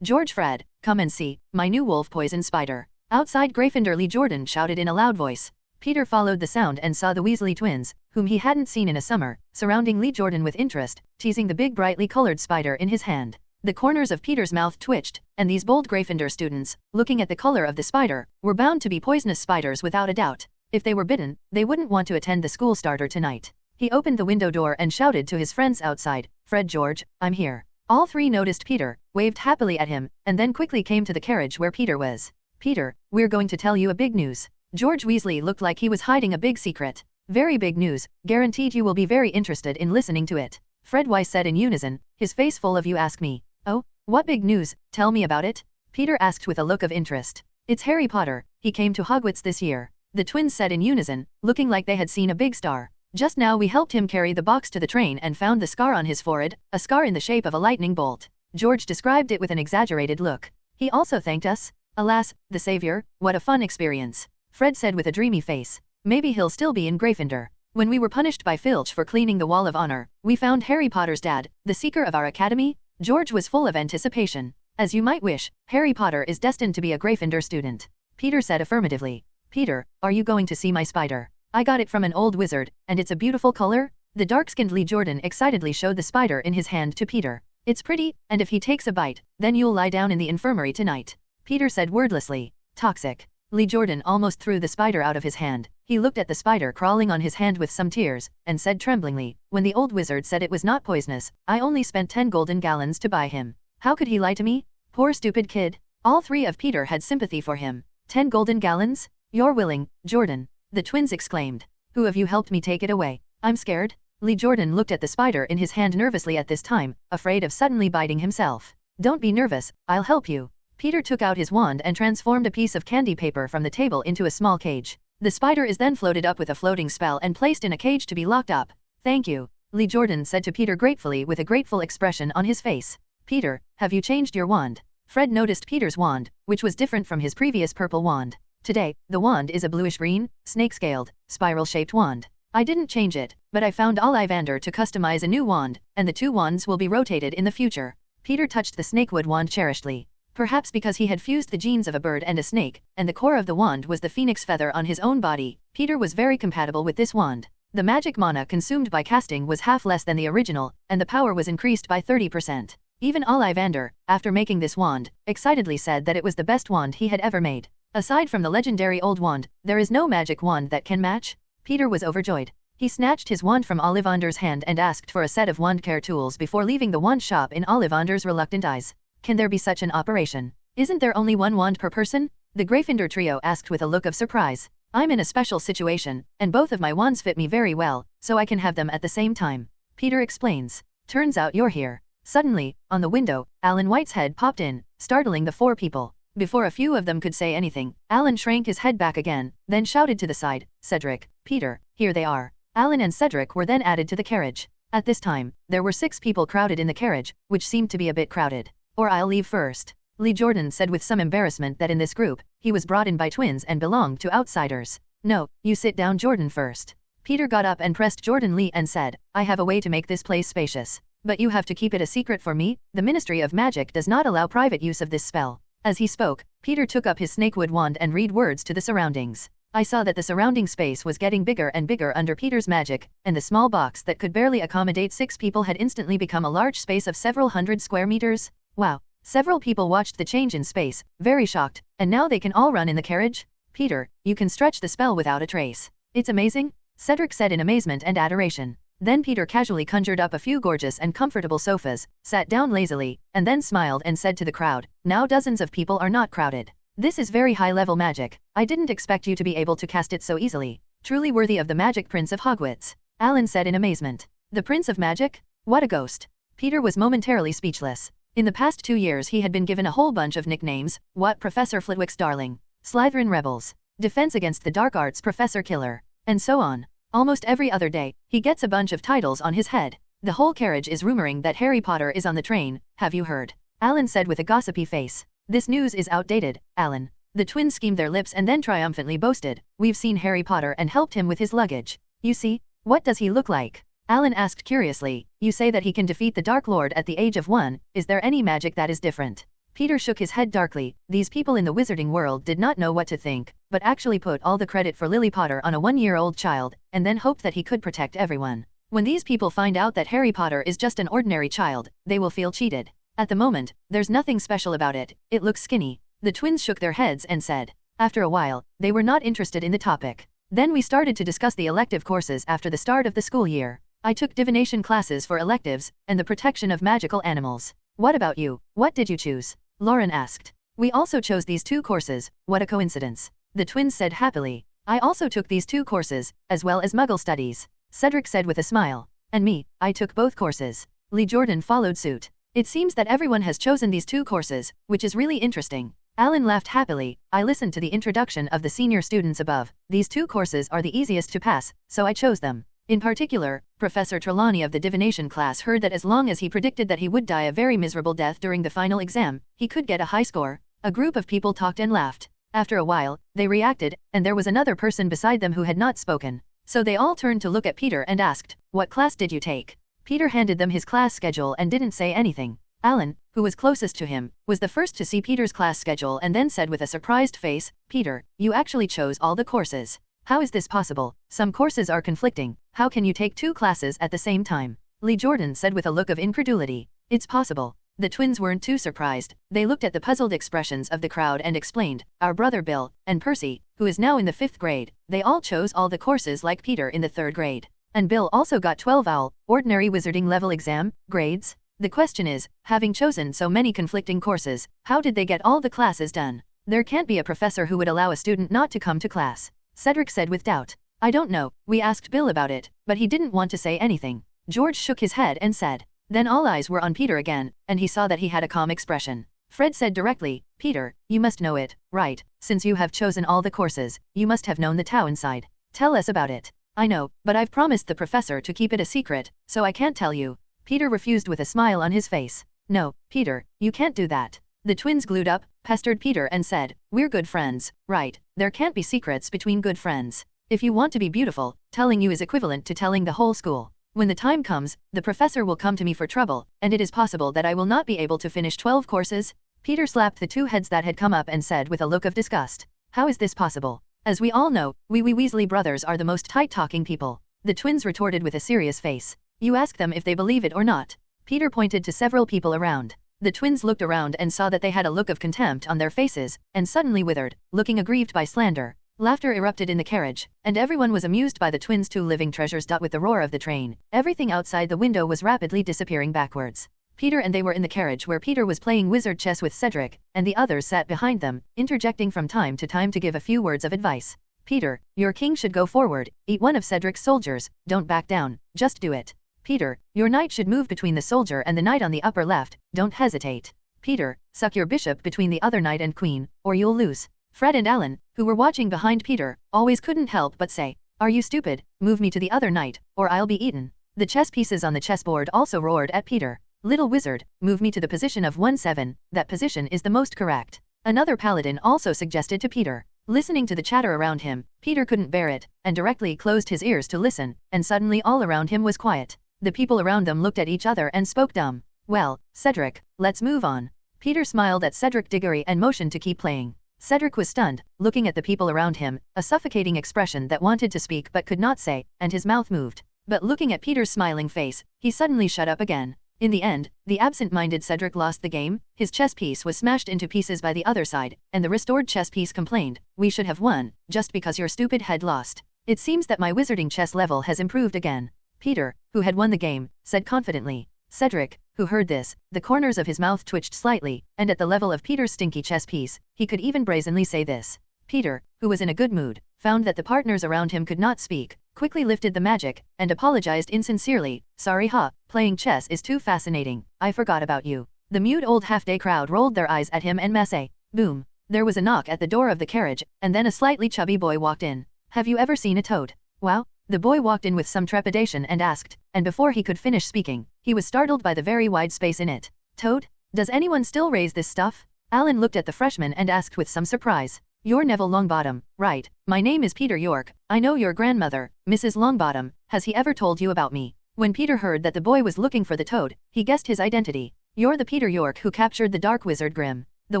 [SPEAKER 4] George Fred, come and see, my new wolf poison spider. Outside Gryffindor Lee Jordan shouted in a loud voice. Peter followed the sound and saw the Weasley twins, whom he hadn't seen in a summer, surrounding Lee Jordan with interest, teasing the big brightly colored spider in his hand. The corners of Peter's mouth twitched, and these bold Gryffindor students, looking at the color of the spider, were bound to be poisonous spiders without a doubt. If they were bitten, they wouldn't want to attend the school starter tonight. He opened the window door and shouted to his friends outside, Fred, George, I'm here. All three noticed Peter, waved happily at him, and then quickly came to the carriage where Peter was. Peter, we're going to tell you a big news. George Weasley looked like he was hiding a big secret. Very big news, guaranteed you will be very interested in listening to it. Fred Weiss said in unison, his face full of you ask me. Oh, what big news, tell me about it? Peter asked with a look of interest. It's Harry Potter, he came to Hogwarts this year. The twins said in unison, looking like they had seen a big star. Just now we helped him carry the box to the train and found the scar on his forehead, a scar in the shape of a lightning bolt. George described it with an exaggerated look. He also thanked us. Alas, the savior, what a fun experience. Fred said with a dreamy face. Maybe he'll still be in Gryffindor. When we were punished by Filch for cleaning the Wall of Honor, we found Harry Potter's dad, the seeker of our academy. George was full of anticipation. As you might wish, Harry Potter is destined to be a Gryffindor student. Peter said affirmatively. Peter, are you going to see my spider? I got it from an old wizard, and it's a beautiful color. The dark-skinned Lee Jordan excitedly showed the spider in his hand to Peter. It's pretty, and if he takes a bite, then you'll lie down in the infirmary tonight. Peter said wordlessly. Toxic. Lee Jordan almost threw the spider out of his hand. He looked at the spider crawling on his hand with some tears, and said tremblingly, when the old wizard said it was not poisonous, I only spent 10 golden gallons to buy him. How could he lie to me? Poor stupid kid. All three of Peter had sympathy for him. 10 golden gallons? You're willing, Jordan. The twins exclaimed. Who of you helped me take it away? I'm scared. Lee Jordan looked at the spider in his hand nervously at this time, afraid of suddenly biting himself. Don't be nervous, I'll help you. Peter took out his wand and transformed a piece of candy paper from the table into a small cage. The spider is then floated up with a floating spell and placed in a cage to be locked up. Thank you, Lee Jordan said to Peter gratefully with a grateful expression on his face. Peter, have you changed your wand? Fred noticed Peter's wand, which was different from his previous purple wand. Today, the wand is a bluish-green, snake-scaled, spiral-shaped wand. I didn't change it, but I found Ollivander to customize a new wand, and the two wands will be rotated in the future. Peter touched the snakewood wand cherishedly. Perhaps because he had fused the genes of a bird and a snake, and the core of the wand was the phoenix feather on his own body, Peter was very compatible with this wand. The magic mana consumed by casting was half less than the original, and the power was increased by 30%. Even Ollivander, after making this wand, excitedly said that it was the best wand he had ever made. Aside from the legendary old wand, there is no magic wand that can match. Peter was overjoyed. He snatched his wand from Ollivander's hand and asked for a set of wand care tools before leaving the wand shop in Ollivander's reluctant eyes. Can there be such an operation? Isn't there only one wand per person? The Gryffindor trio asked with a look of surprise. I'm in a special situation, and both of my wands fit me very well, so I can have them at the same time. Peter explains. Turns out you're here. Suddenly, on the window, Alan White's head popped in, startling the four people. Before a few of them could say anything, Alan shrank his head back again, then shouted to the side, Cedric, Peter, here they are. Alan and Cedric were then added to the carriage. At this time, there were 6 people crowded in the carriage, which seemed to be a bit crowded. Or I'll leave first. Lee Jordan said with some embarrassment that in this group, he was brought in by twins and belonged to outsiders. No, you sit down Jordan first. Peter got up and pressed Jordan Lee and said, I have a way to make this place spacious. But you have to keep it a secret for me, the Ministry of Magic does not allow private use of this spell. As he spoke, Peter took up his snakewood wand and read words to the surroundings. I saw that the surrounding space was getting bigger and bigger under Peter's magic, and the small box that could barely accommodate 6 people had instantly become a large space of several hundred square meters. Wow. Several people watched the change in space, very shocked, and now they can all run in the carriage? Peter, you can stretch the spell without a trace. It's amazing, Cedric said in amazement and adoration. Then Peter casually conjured up a few gorgeous and comfortable sofas, sat down lazily, and then smiled and said to the crowd, now dozens of people are not crowded. This is very high-level magic. I didn't expect you to be able to cast it so easily. Truly worthy of the Magic Prince of Hogwarts. Alan said in amazement. The Prince of Magic? What a ghost. Peter was momentarily speechless. In the past 2 years he had been given a whole bunch of nicknames, what Professor Flitwick's Darling, Slytherin Rebels, Defense Against the Dark Arts Professor Killer, and so on. Almost every other day, he gets a bunch of titles on his head. The whole carriage is rumoring that Harry Potter is on the train, have you heard? Alan said with a gossipy face. This news is outdated, Alan. The twins schemed their lips and then triumphantly boasted, we've seen Harry Potter and helped him with his luggage. You see? What does he look like? Alan asked curiously, you say that he can defeat the Dark Lord at the age of 1, is there any magic that is different? Peter shook his head darkly. These people in the wizarding world did not know what to think, but actually put all the credit for Lily Potter on a 1-year-old child, and then hoped that he could protect everyone. When these people find out that Harry Potter is just an ordinary child, they will feel cheated. At the moment, there's nothing special about it, it looks skinny. The twins shook their heads and said. After a while, they were not interested in the topic. Then we started to discuss the elective courses after the start of the school year. I took divination classes for electives, and the protection of magical animals. What about you? What did you choose? Lauren asked. We also chose these 2 courses, what a coincidence. The twins said happily. I also took these 2 courses, as well as Muggle studies. Cedric said with a smile. And me, I took both courses. Lee Jordan followed suit. It seems that everyone has chosen these 2 courses, which is really interesting. Alan laughed happily. I listened to the introduction of the senior students above. These 2 courses are the easiest to pass, so I chose them. In particular, Professor Trelawney of the divination class heard that as long as he predicted that he would die a very miserable death during the final exam, he could get a high score. A group of people talked and laughed. After a while, they reacted, and there was another person beside them who had not spoken. So they all turned to look at Peter and asked, what class did you take? Peter handed them his class schedule and didn't say anything. Alan, who was closest to him, was the first to see Peter's class schedule and then said with a surprised face, Peter, you actually chose all the courses. How is this possible? Some courses are conflicting. How can you take 2 classes at the same time? Lee Jordan said with a look of incredulity. It's possible. The twins weren't too surprised. They looked at the puzzled expressions of the crowd and explained, our brother Bill, and Percy, who is now in the 5th grade, they all chose all the courses like Peter in the 3rd grade. And Bill also got 12 OWL, ordinary wizarding level exam, grades. The question is, having chosen so many conflicting courses, how did they get all the classes done? There can't be a professor who would allow a student not to come to class. Cedric said with doubt. I don't know, we asked Bill about it, but he didn't want to say anything. George shook his head and said. Then all eyes were on Peter again, and he saw that he had a calm expression. Fred said directly, Peter, you must know it, right? Since you have chosen all the courses, you must have known the town side. Tell us about it. I know, but I've promised the professor to keep it a secret, so I can't tell you. Peter refused with a smile on his face. No, Peter, you can't do that. The twins glued up, pestered Peter and said, "We're good friends, right? There can't be secrets between good friends. If you want to be beautiful, telling you is equivalent to telling the whole school. When the time comes, the professor will come to me for trouble, and it is possible that I will not be able to finish 12 courses." Peter slapped the two heads that had come up and said with a look of disgust, "How is this possible? As we all know, we Weasley brothers are the most tight-talking people." The twins retorted with a serious face, "You ask them if they believe it or not." Peter pointed to several people around. The twins looked around and saw that they had a look of contempt on their faces, and suddenly withered, looking aggrieved by slander. Laughter erupted in the carriage, and everyone was amused by the twins' two living treasures. With the roar of the train, everything outside the window was rapidly disappearing backwards. Peter and they were in the carriage where Peter was playing wizard chess with Cedric, and the others sat behind them, interjecting from time to time to give a few words of advice. "Peter, your king should go forward, eat one of Cedric's soldiers, don't back down, just do it. Peter, your knight should move between the soldier and the knight on the upper left, don't hesitate. Peter, suck your bishop between the other knight and queen, or you'll lose." Fred and Alan, who were watching behind Peter, always couldn't help but say, "Are you stupid? Move me to the other knight, or I'll be eaten." The chess pieces on the chessboard also roared at Peter, "Little wizard, move me to the position of 1-7, that position is the most correct." Another paladin also suggested to Peter. Listening to the chatter around him, Peter couldn't bear it, and directly closed his ears to listen, and suddenly all around him was quiet. The people around them looked at each other and spoke dumb. "Well, Cedric, let's move on." Peter smiled at Cedric Diggory and motioned to keep playing. Cedric was stunned, looking at the people around him, a suffocating expression that wanted to speak but could not say, and his mouth moved. But looking at Peter's smiling face, he suddenly shut up again. In the end, the absent-minded Cedric lost the game, his chess piece was smashed into pieces by the other side, and the restored chess piece complained, "We should have won, just because your stupid head lost. It seems that my wizarding chess level has improved again." Peter, who had won the game, said confidently. Cedric, who heard this, the corners of his mouth twitched slightly, and at the level of Peter's stinky chess piece, he could even brazenly say this. Peter, who was in a good mood, found that the partners around him could not speak, quickly lifted the magic, and apologized insincerely, "Sorry playing chess is too fascinating, I forgot about you." The mute old half-day crowd rolled their eyes at him en masse. Boom. There was a knock at the door of the carriage, and then a slightly chubby boy walked in. "Have you ever seen a toad?" "Wow." The boy walked in with some trepidation and asked, and before he could finish speaking, he was startled by the very wide space in it. "Toad? Does anyone still raise this stuff?" Alan looked at the freshman and asked with some surprise. "You're Neville Longbottom, right? My name is Peter York. I know your grandmother, Mrs. Longbottom. Has he ever told you about me?" When Peter heard that the boy was looking for the toad, he guessed his identity. "You're the Peter York who captured the Dark Wizard Grimm, the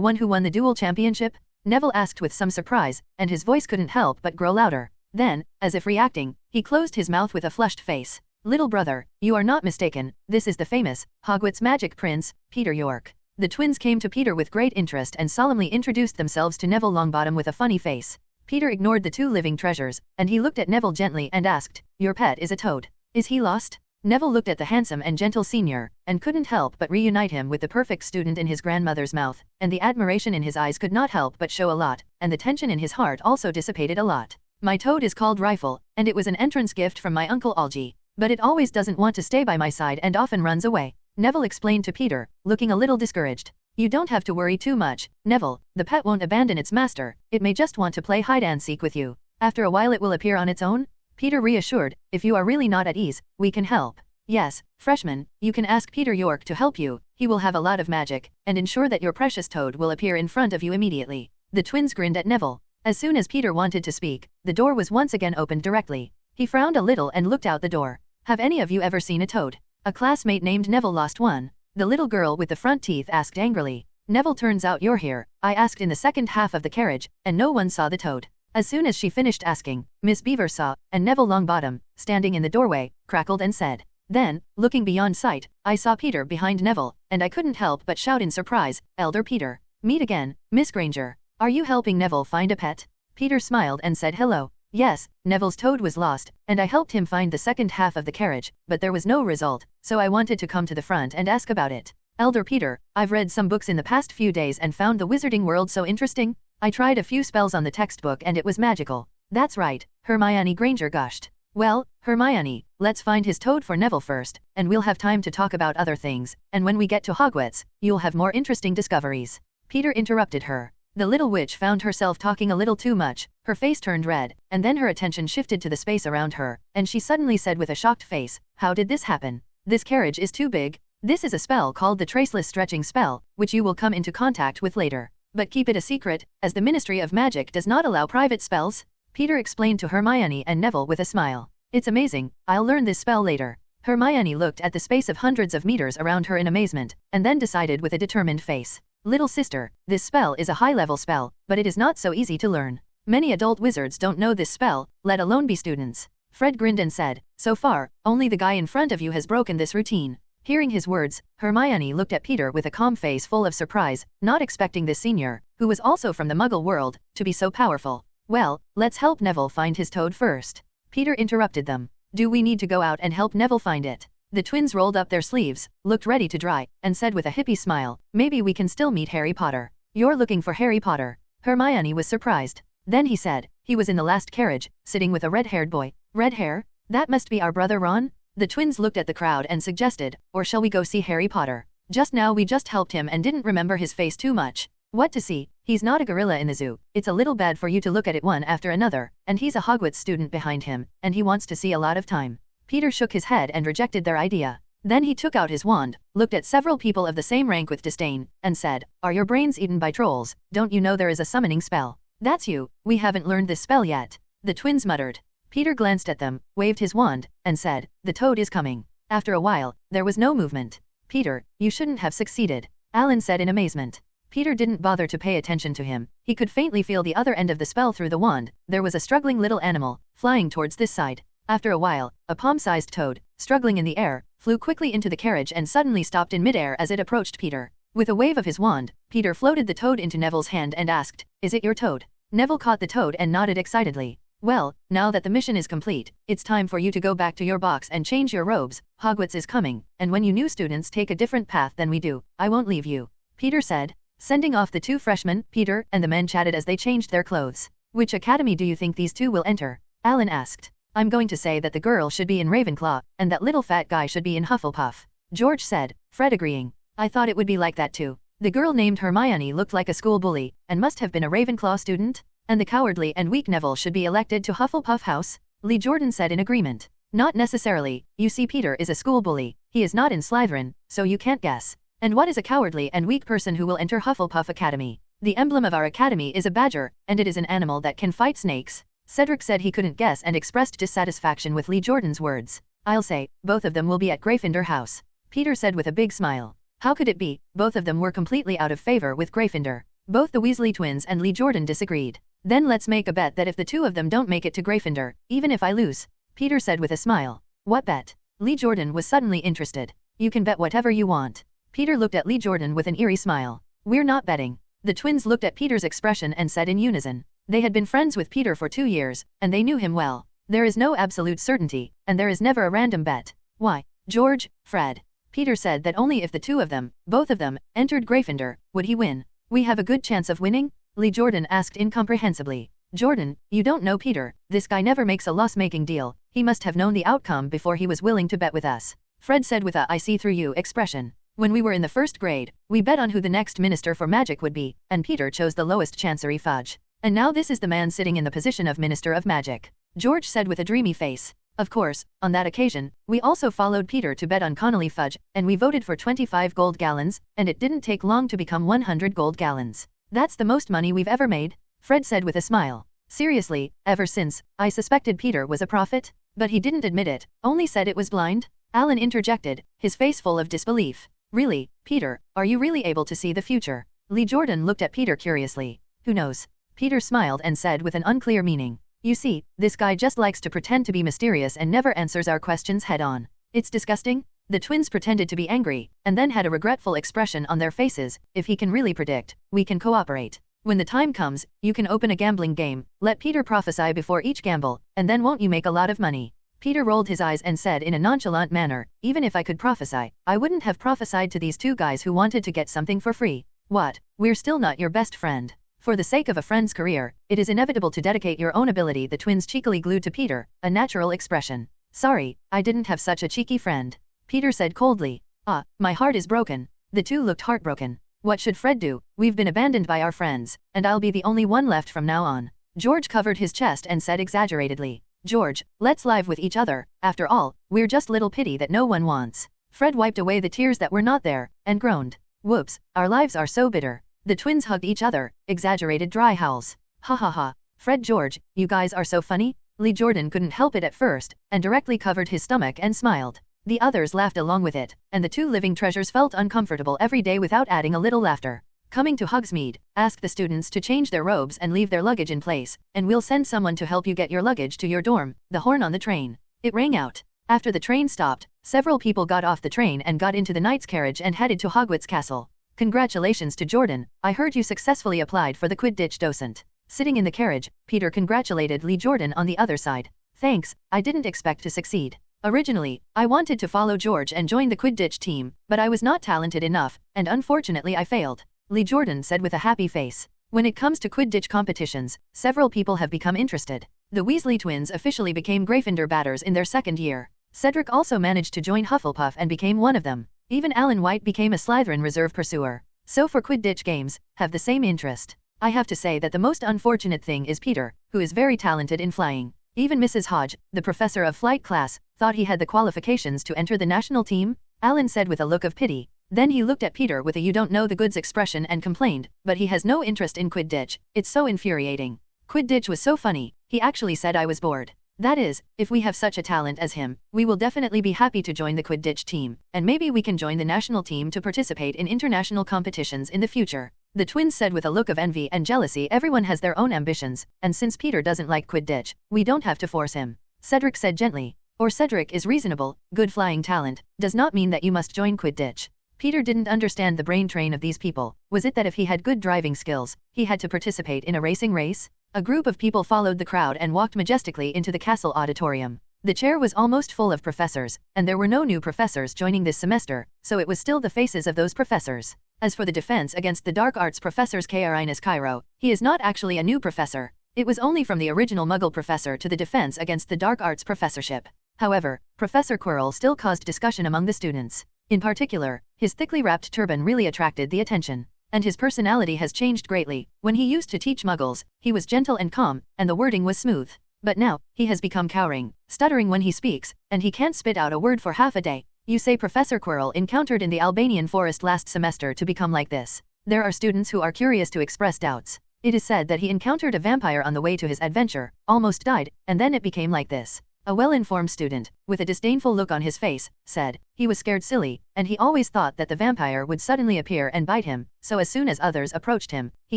[SPEAKER 4] one who won the duel championship?" Neville asked with some surprise, and his voice couldn't help but grow louder. Then, as if reacting, he closed his mouth with a flushed face. "Little brother, you are not mistaken, this is the famous, Hogwarts magic prince, Peter York." The twins came to Peter with great interest and solemnly introduced themselves to Neville Longbottom with a funny face. Peter ignored the two living treasures, and he looked at Neville gently and asked, "Your pet is a toad. Is he lost?" Neville looked at the handsome and gentle senior, and couldn't help but reunite him with the perfect student in his grandmother's mouth, and the admiration in his eyes could not help but show a lot, and the tension in his heart also dissipated a lot. "My toad is called Rifle, and it was an entrance gift from my Uncle Algie. But it always doesn't want to stay by my side and often runs away," Neville explained to Peter, looking a little discouraged. "You don't have to worry too much, Neville, the pet won't abandon its master, it may just want to play hide-and-seek with you. After a while it will appear on its own." Peter reassured, "If you are really not at ease, we can help." "Yes, freshman, you can ask Peter York to help you, he will have a lot of magic, and ensure that your precious toad will appear in front of you immediately." The twins grinned at Neville. As soon as Peter wanted to speak, the door was once again opened directly. He frowned a little and looked out the door. "Have any of you ever seen a toad?" A classmate named Neville lost one. The little girl with the front teeth asked angrily. "Neville, turns out you're here. I asked in the second half of the carriage, and no one saw the toad." As soon as she finished asking, Miss Beaver saw, and Neville Longbottom, standing in the doorway, crackled and said, "Then, looking beyond sight, I saw Peter behind Neville, and I couldn't help but shout in surprise, 'Elder Peter. Meet again, Miss Granger. Are you helping Neville find a pet?'" Peter smiled and said hello. "Yes, Neville's toad was lost, and I helped him find the second half of the carriage, but there was no result, so I wanted to come to the front and ask about it. Elder Peter, I've read some books in the past few days and found the wizarding world so interesting. I tried a few spells on the textbook and it was magical." "That's right," Hermione Granger gushed. "Well, Hermione, let's find his toad for Neville first, and we'll have time to talk about other things, and when we get to Hogwarts, you'll have more interesting discoveries." Peter interrupted her. The little witch found herself talking a little too much, her face turned red, and then her attention shifted to the space around her, and she suddenly said with a shocked face, "How did this happen? This carriage is too big." This is a spell called the Traceless Stretching Spell, which you will come into contact with later. But keep it a secret, as the Ministry of Magic does not allow private spells, Peter explained to Hermione and Neville with a smile. It's amazing, I'll learn this spell later. Hermione looked at the space of hundreds of meters around her in amazement, and then decided with a determined face. Little sister, this spell is a high-level spell, but it is not so easy to learn. Many adult wizards don't know this spell, let alone be students. Fred grinned and said, so far, only the guy in front of you has broken this routine. Hearing his words, Hermione looked at Peter with a calm face full of surprise, not expecting this senior, who was also from the Muggle world, to be so powerful. Well, let's help Neville find his toad first. Peter interrupted them. Do we need to go out and help Neville find it? The twins rolled up their sleeves, looked ready to dry, and said with a hippie smile, maybe we can still meet Harry Potter. You're looking for Harry Potter. Hermione was surprised. Then he said, he was in the last carriage, sitting with a red-haired boy. Red hair? That must be our brother Ron? The twins looked at the crowd and suggested, or shall we go see Harry Potter? Just now we just helped him and didn't remember his face too much. What to see? He's not a gorilla in the zoo. It's a little bad for you to look at it one after another, and he's a Hogwarts student behind him, and he wants to see a lot of time. Peter shook his head and rejected their idea. Then he took out his wand, looked at several people of the same rank with disdain, and said, are your brains eaten by trolls? Don't you know there is a summoning spell? That's you, we haven't learned this spell yet. The twins muttered. Peter glanced at them, waved his wand, and said, the toad is coming. After a while, there was no movement. Peter, you shouldn't have succeeded. Alan said in amazement. Peter didn't bother to pay attention to him. He could faintly feel the other end of the spell through the wand. There was a struggling little animal, flying towards this side. After a while, a palm-sized toad, struggling in the air, flew quickly into the carriage and suddenly stopped in midair as it approached Peter. With a wave of his wand, Peter floated the toad into Neville's hand and asked, is it your toad? Neville caught the toad and nodded excitedly. Well, now that the mission is complete, it's time for you to go back to your box and change your robes. Hogwarts is coming, and when you new students take a different path than we do, I won't leave you. Peter said. Sending off the two freshmen, Peter and the men chatted as they changed their clothes. Which academy do you think these two will enter? Alan asked. I'm going to say that the girl should be in Ravenclaw, and that little fat guy should be in Hufflepuff. George said, Fred agreeing. I thought it would be like that too. The girl named Hermione looked like a school bully, and must have been a Ravenclaw student. And the cowardly and weak Neville should be elected to Hufflepuff House? Lee Jordan said in agreement. Not necessarily, you see Peter is a school bully, he is not in Slytherin, so you can't guess. And what is a cowardly and weak person who will enter Hufflepuff Academy? The emblem of our academy is a badger, and it is an animal that can fight snakes. Cedric said he couldn't guess and expressed dissatisfaction with Lee Jordan's words. I'll say, both of them will be at Gryffindor House. Peter said with a big smile. How could it be? Both of them were completely out of favor with Gryffindor. Both the Weasley twins and Lee Jordan disagreed. Then let's make a bet that if the two of them don't make it to Gryffindor, even if I lose, Peter said with a smile. What bet? Lee Jordan was suddenly interested. You can bet whatever you want. Peter looked at Lee Jordan with an eerie smile. We're not betting. The twins looked at Peter's expression and said in unison. They had been friends with Peter for 2 years, and they knew him well. There is no absolute certainty, and there is never a random bet. Why, George, Fred. Peter said that only if the two of them, both of them, entered Gryffindor, would he win. We have a good chance of winning? Lee Jordan asked incomprehensibly. Jordan, you don't know Peter, this guy never makes a loss-making deal, he must have known the outcome before he was willing to bet with us. Fred said with a I see through you expression. When we were in the first grade, we bet on who the next Minister for Magic would be, and Peter chose the lowest Chancery Fudge. And now this is the man sitting in the position of Minister of Magic. George said with a dreamy face. Of course, on that occasion, we also followed Peter to bet on Connolly Fudge, and we voted for 25 gold gallons, and it didn't take long to become 100 gold gallons. That's the most money we've ever made, Fred said with a smile. Seriously, ever since, I suspected Peter was a prophet, but he didn't admit it, only said it was blind. Alan interjected, his face full of disbelief. Really, Peter, are you really able to see the future? Lee Jordan looked at Peter curiously. Who knows? Peter smiled and said with an unclear meaning. You see, this guy just likes to pretend to be mysterious and never answers our questions head on. It's disgusting. The twins pretended to be angry, and then had a regretful expression on their faces. If he can really predict, we can cooperate. When the time comes, you can open a gambling game, let Peter prophesy before each gamble, and then won't you make a lot of money? Peter rolled his eyes and said in a nonchalant manner, even if I could prophesy, I wouldn't have prophesied to these two guys who wanted to get something for free. What? We're still not your best friend. For the sake of a friend's career, it is inevitable to dedicate your own ability. The twins cheekily glued to Peter, a natural expression. Sorry, I didn't have such a cheeky friend. Peter said coldly. Ah, my heart is broken. The two looked heartbroken. What should Fred do? We've been abandoned by our friends, and I'll be the only one left from now on. George covered his chest and said exaggeratedly. George, let's live with each other. After all, we're just little pity that no one wants. Fred wiped away the tears that were not there, and groaned. Whoops, our lives are so bitter. The twins hugged each other, exaggerated dry howls. Ha ha ha. Fred George, you guys are so funny. Lee Jordan couldn't help it at first, and directly covered his stomach and smiled. The others laughed along with it, and the two living treasures felt uncomfortable every day without adding a little laughter. Coming to Hogsmeade, ask the students to change their robes and leave their luggage in place, and we'll send someone to help you get your luggage to your dorm. The horn on the train. It rang out. After the train stopped, several people got off the train and got into the knight's carriage and headed to Hogwarts Castle. Congratulations to Jordan, I heard you successfully applied for the Quidditch docent. Sitting in the carriage, Peter congratulated Lee Jordan on the other side. Thanks, I didn't expect to succeed. Originally, I wanted to follow George and join the Quidditch team, but I was not talented enough, and unfortunately I failed. Lee Jordan said with a happy face. When it comes to Quidditch competitions, several people have become interested. The Weasley twins officially became Gryffindor batters in their second year. Cedric also managed to join Hufflepuff and became one of them. Even Alan White became a Slytherin reserve pursuer. So for Quidditch games, have the same interest. I have to say that the most unfortunate thing is Peter, who is very talented in flying. Even Mrs. Hodge, the professor of flight class, thought he had the qualifications to enter the national team, Alan said with a look of pity. Then he looked at Peter with a you don't know the goods expression and complained, but he has no interest in Quidditch, it's so infuriating. Quidditch was so funny, he actually said I was bored. That is, if we have such a talent as him, we will definitely be happy to join the Quidditch team, and maybe we can join the national team to participate in international competitions in the future. The twins said with a look of envy and jealousy. Everyone has their own ambitions, and since Peter doesn't like Quidditch, we don't have to force him. Cedric said gently. Or Cedric is reasonable, good flying talent, does not mean that you must join Quidditch. Peter didn't understand the brain train of these people. Was it that if he had good driving skills, he had to participate in a racing race? A group of people followed the crowd and walked majestically into the castle auditorium. The chair was almost full of professors, and there were no new professors joining this semester, so it was still the faces of those professors. As for the defense against the dark arts professors Carinus Cairo, he is not actually a new professor. It was only from the original Muggle professor to the defense against the dark arts professorship. However, Professor Quirrell still caused discussion among the students. In particular, his thickly wrapped turban really attracted the attention. And his personality has changed greatly. When he used to teach Muggles, he was gentle and calm, and the wording was smooth. But now, he has become cowering, stuttering when he speaks, and he can't spit out a word for half a day. You say Professor Quirrell encountered in the Albanian forest last semester to become like this. There are students who are curious to express doubts. It is said that he encountered a vampire on the way to his adventure, almost died, and then it became like this. A well-informed student, with a disdainful look on his face, said, he was scared silly, and he always thought that the vampire would suddenly appear and bite him, so as soon as others approached him, he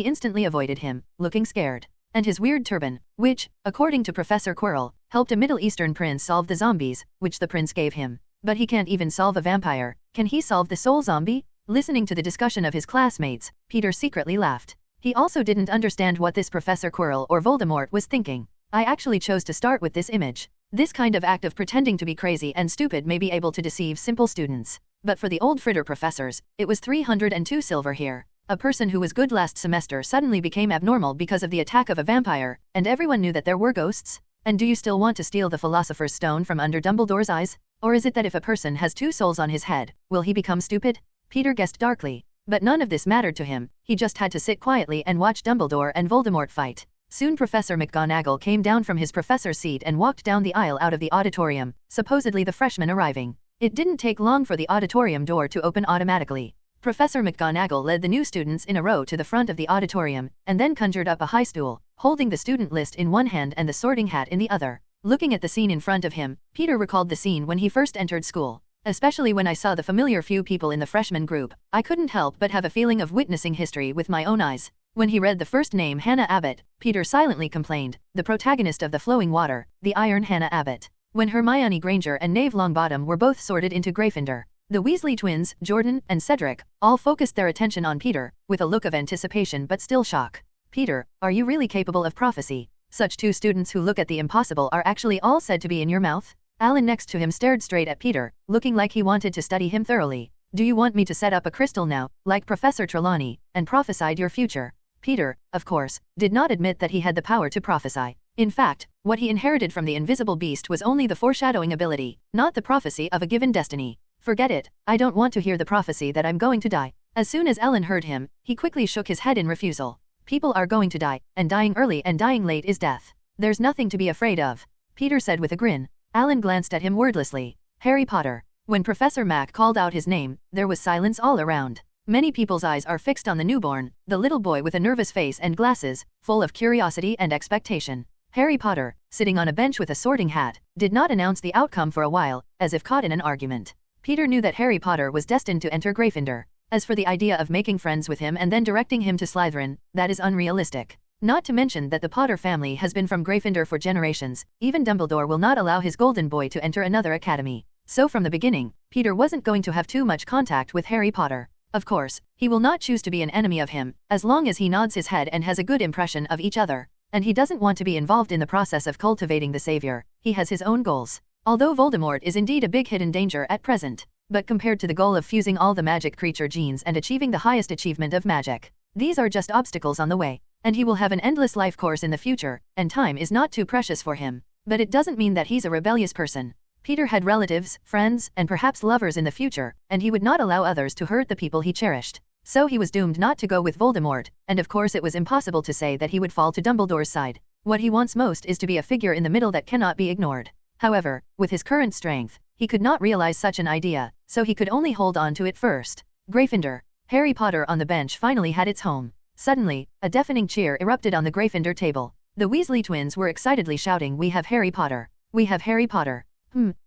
[SPEAKER 4] instantly avoided him, looking scared. And his weird turban, which, according to Professor Quirrell, helped a Middle Eastern prince solve the zombies, which the prince gave him. But he can't even solve a vampire. Can he solve the soul zombie? Listening to the discussion of his classmates, Peter secretly laughed. He also didn't understand what this Professor Quirrell or Voldemort was thinking. I actually chose to start with this image. This kind of act of pretending to be crazy and stupid may be able to deceive simple students. But for the old fritter professors, it was 302 silver here. A person who was good last semester suddenly became abnormal because of the attack of a vampire, and everyone knew that there were ghosts? And do you still want to steal the Philosopher's Stone from under Dumbledore's eyes? Or is it that if a person has two souls on his head, will he become stupid? Peter guessed darkly. But none of this mattered to him, he just had to sit quietly and watch Dumbledore and Voldemort fight. Soon Professor McGonagall came down from his professor's seat and walked down the aisle out of the auditorium, supposedly the freshmen arriving. It didn't take long for the auditorium door to open automatically. Professor McGonagall led the new students in a row to the front of the auditorium, and then conjured up a high stool, holding the student list in one hand and the sorting hat in the other. Looking at the scene in front of him, Peter recalled the scene when he first entered school. Especially when I saw the familiar few people in the freshman group, I couldn't help but have a feeling of witnessing history with my own eyes. When he read the first name Hannah Abbott, Peter silently complained, the protagonist of The Flowing Water, the Iron Hannah Abbott. When Hermione Granger and Knave Longbottom were both sorted into Gryffindor, the Weasley twins, Jordan and Cedric, all focused their attention on Peter, with a look of anticipation but still shock. Peter, are you really capable of prophecy? Such two students who look at the impossible are actually all said to be in your mouth? Alan next to him stared straight at Peter, looking like he wanted to study him thoroughly. Do you want me to set up a crystal now, like Professor Trelawney, and prophesied your future? Peter, of course, did not admit that he had the power to prophesy. In fact, what he inherited from the invisible beast was only the foreshadowing ability, not the prophecy of a given destiny. Forget it, I don't want to hear the prophecy that I'm going to die. As soon as Alan heard him, he quickly shook his head in refusal. People are going to die, and dying early and dying late is death. There's nothing to be afraid of. Peter said with a grin. Alan glanced at him wordlessly. Harry Potter. When Professor Mac called out his name, there was silence all around. Many people's eyes are fixed on the newborn, the little boy with a nervous face and glasses, full of curiosity and expectation. Harry Potter, sitting on a bench with a sorting hat, did not announce the outcome for a while, as if caught in an argument. Peter knew that Harry Potter was destined to enter Gryffindor. As for the idea of making friends with him and then directing him to Slytherin, that is unrealistic. Not to mention that the Potter family has been from Gryffindor for generations. Even Dumbledore will not allow his golden boy to enter another academy. So from the beginning, Peter wasn't going to have too much contact with Harry Potter. Of course, he will not choose to be an enemy of him, as long as he nods his head and has a good impression of each other. And he doesn't want to be involved in the process of cultivating the savior. He has his own goals. Although Voldemort is indeed a big hidden danger at present, but compared to the goal of fusing all the magic creature genes and achieving the highest achievement of magic, these are just obstacles on the way. And he will have an endless life course in the future, and time is not too precious for him. But it doesn't mean that he's a rebellious person. Peter had relatives, friends, and perhaps lovers in the future, and he would not allow others to hurt the people he cherished. So he was doomed not to go with Voldemort, and of course it was impossible to say that he would fall to Dumbledore's side. What he wants most is to be a figure in the middle that cannot be ignored. However, with his current strength, he could not realize such an idea, so he could only hold on to it first. Gryffindor. Harry Potter on the bench finally had its home. Suddenly, a deafening cheer erupted on the Gryffindor table. The Weasley twins were excitedly shouting, "We have Harry Potter! We have Harry Potter!"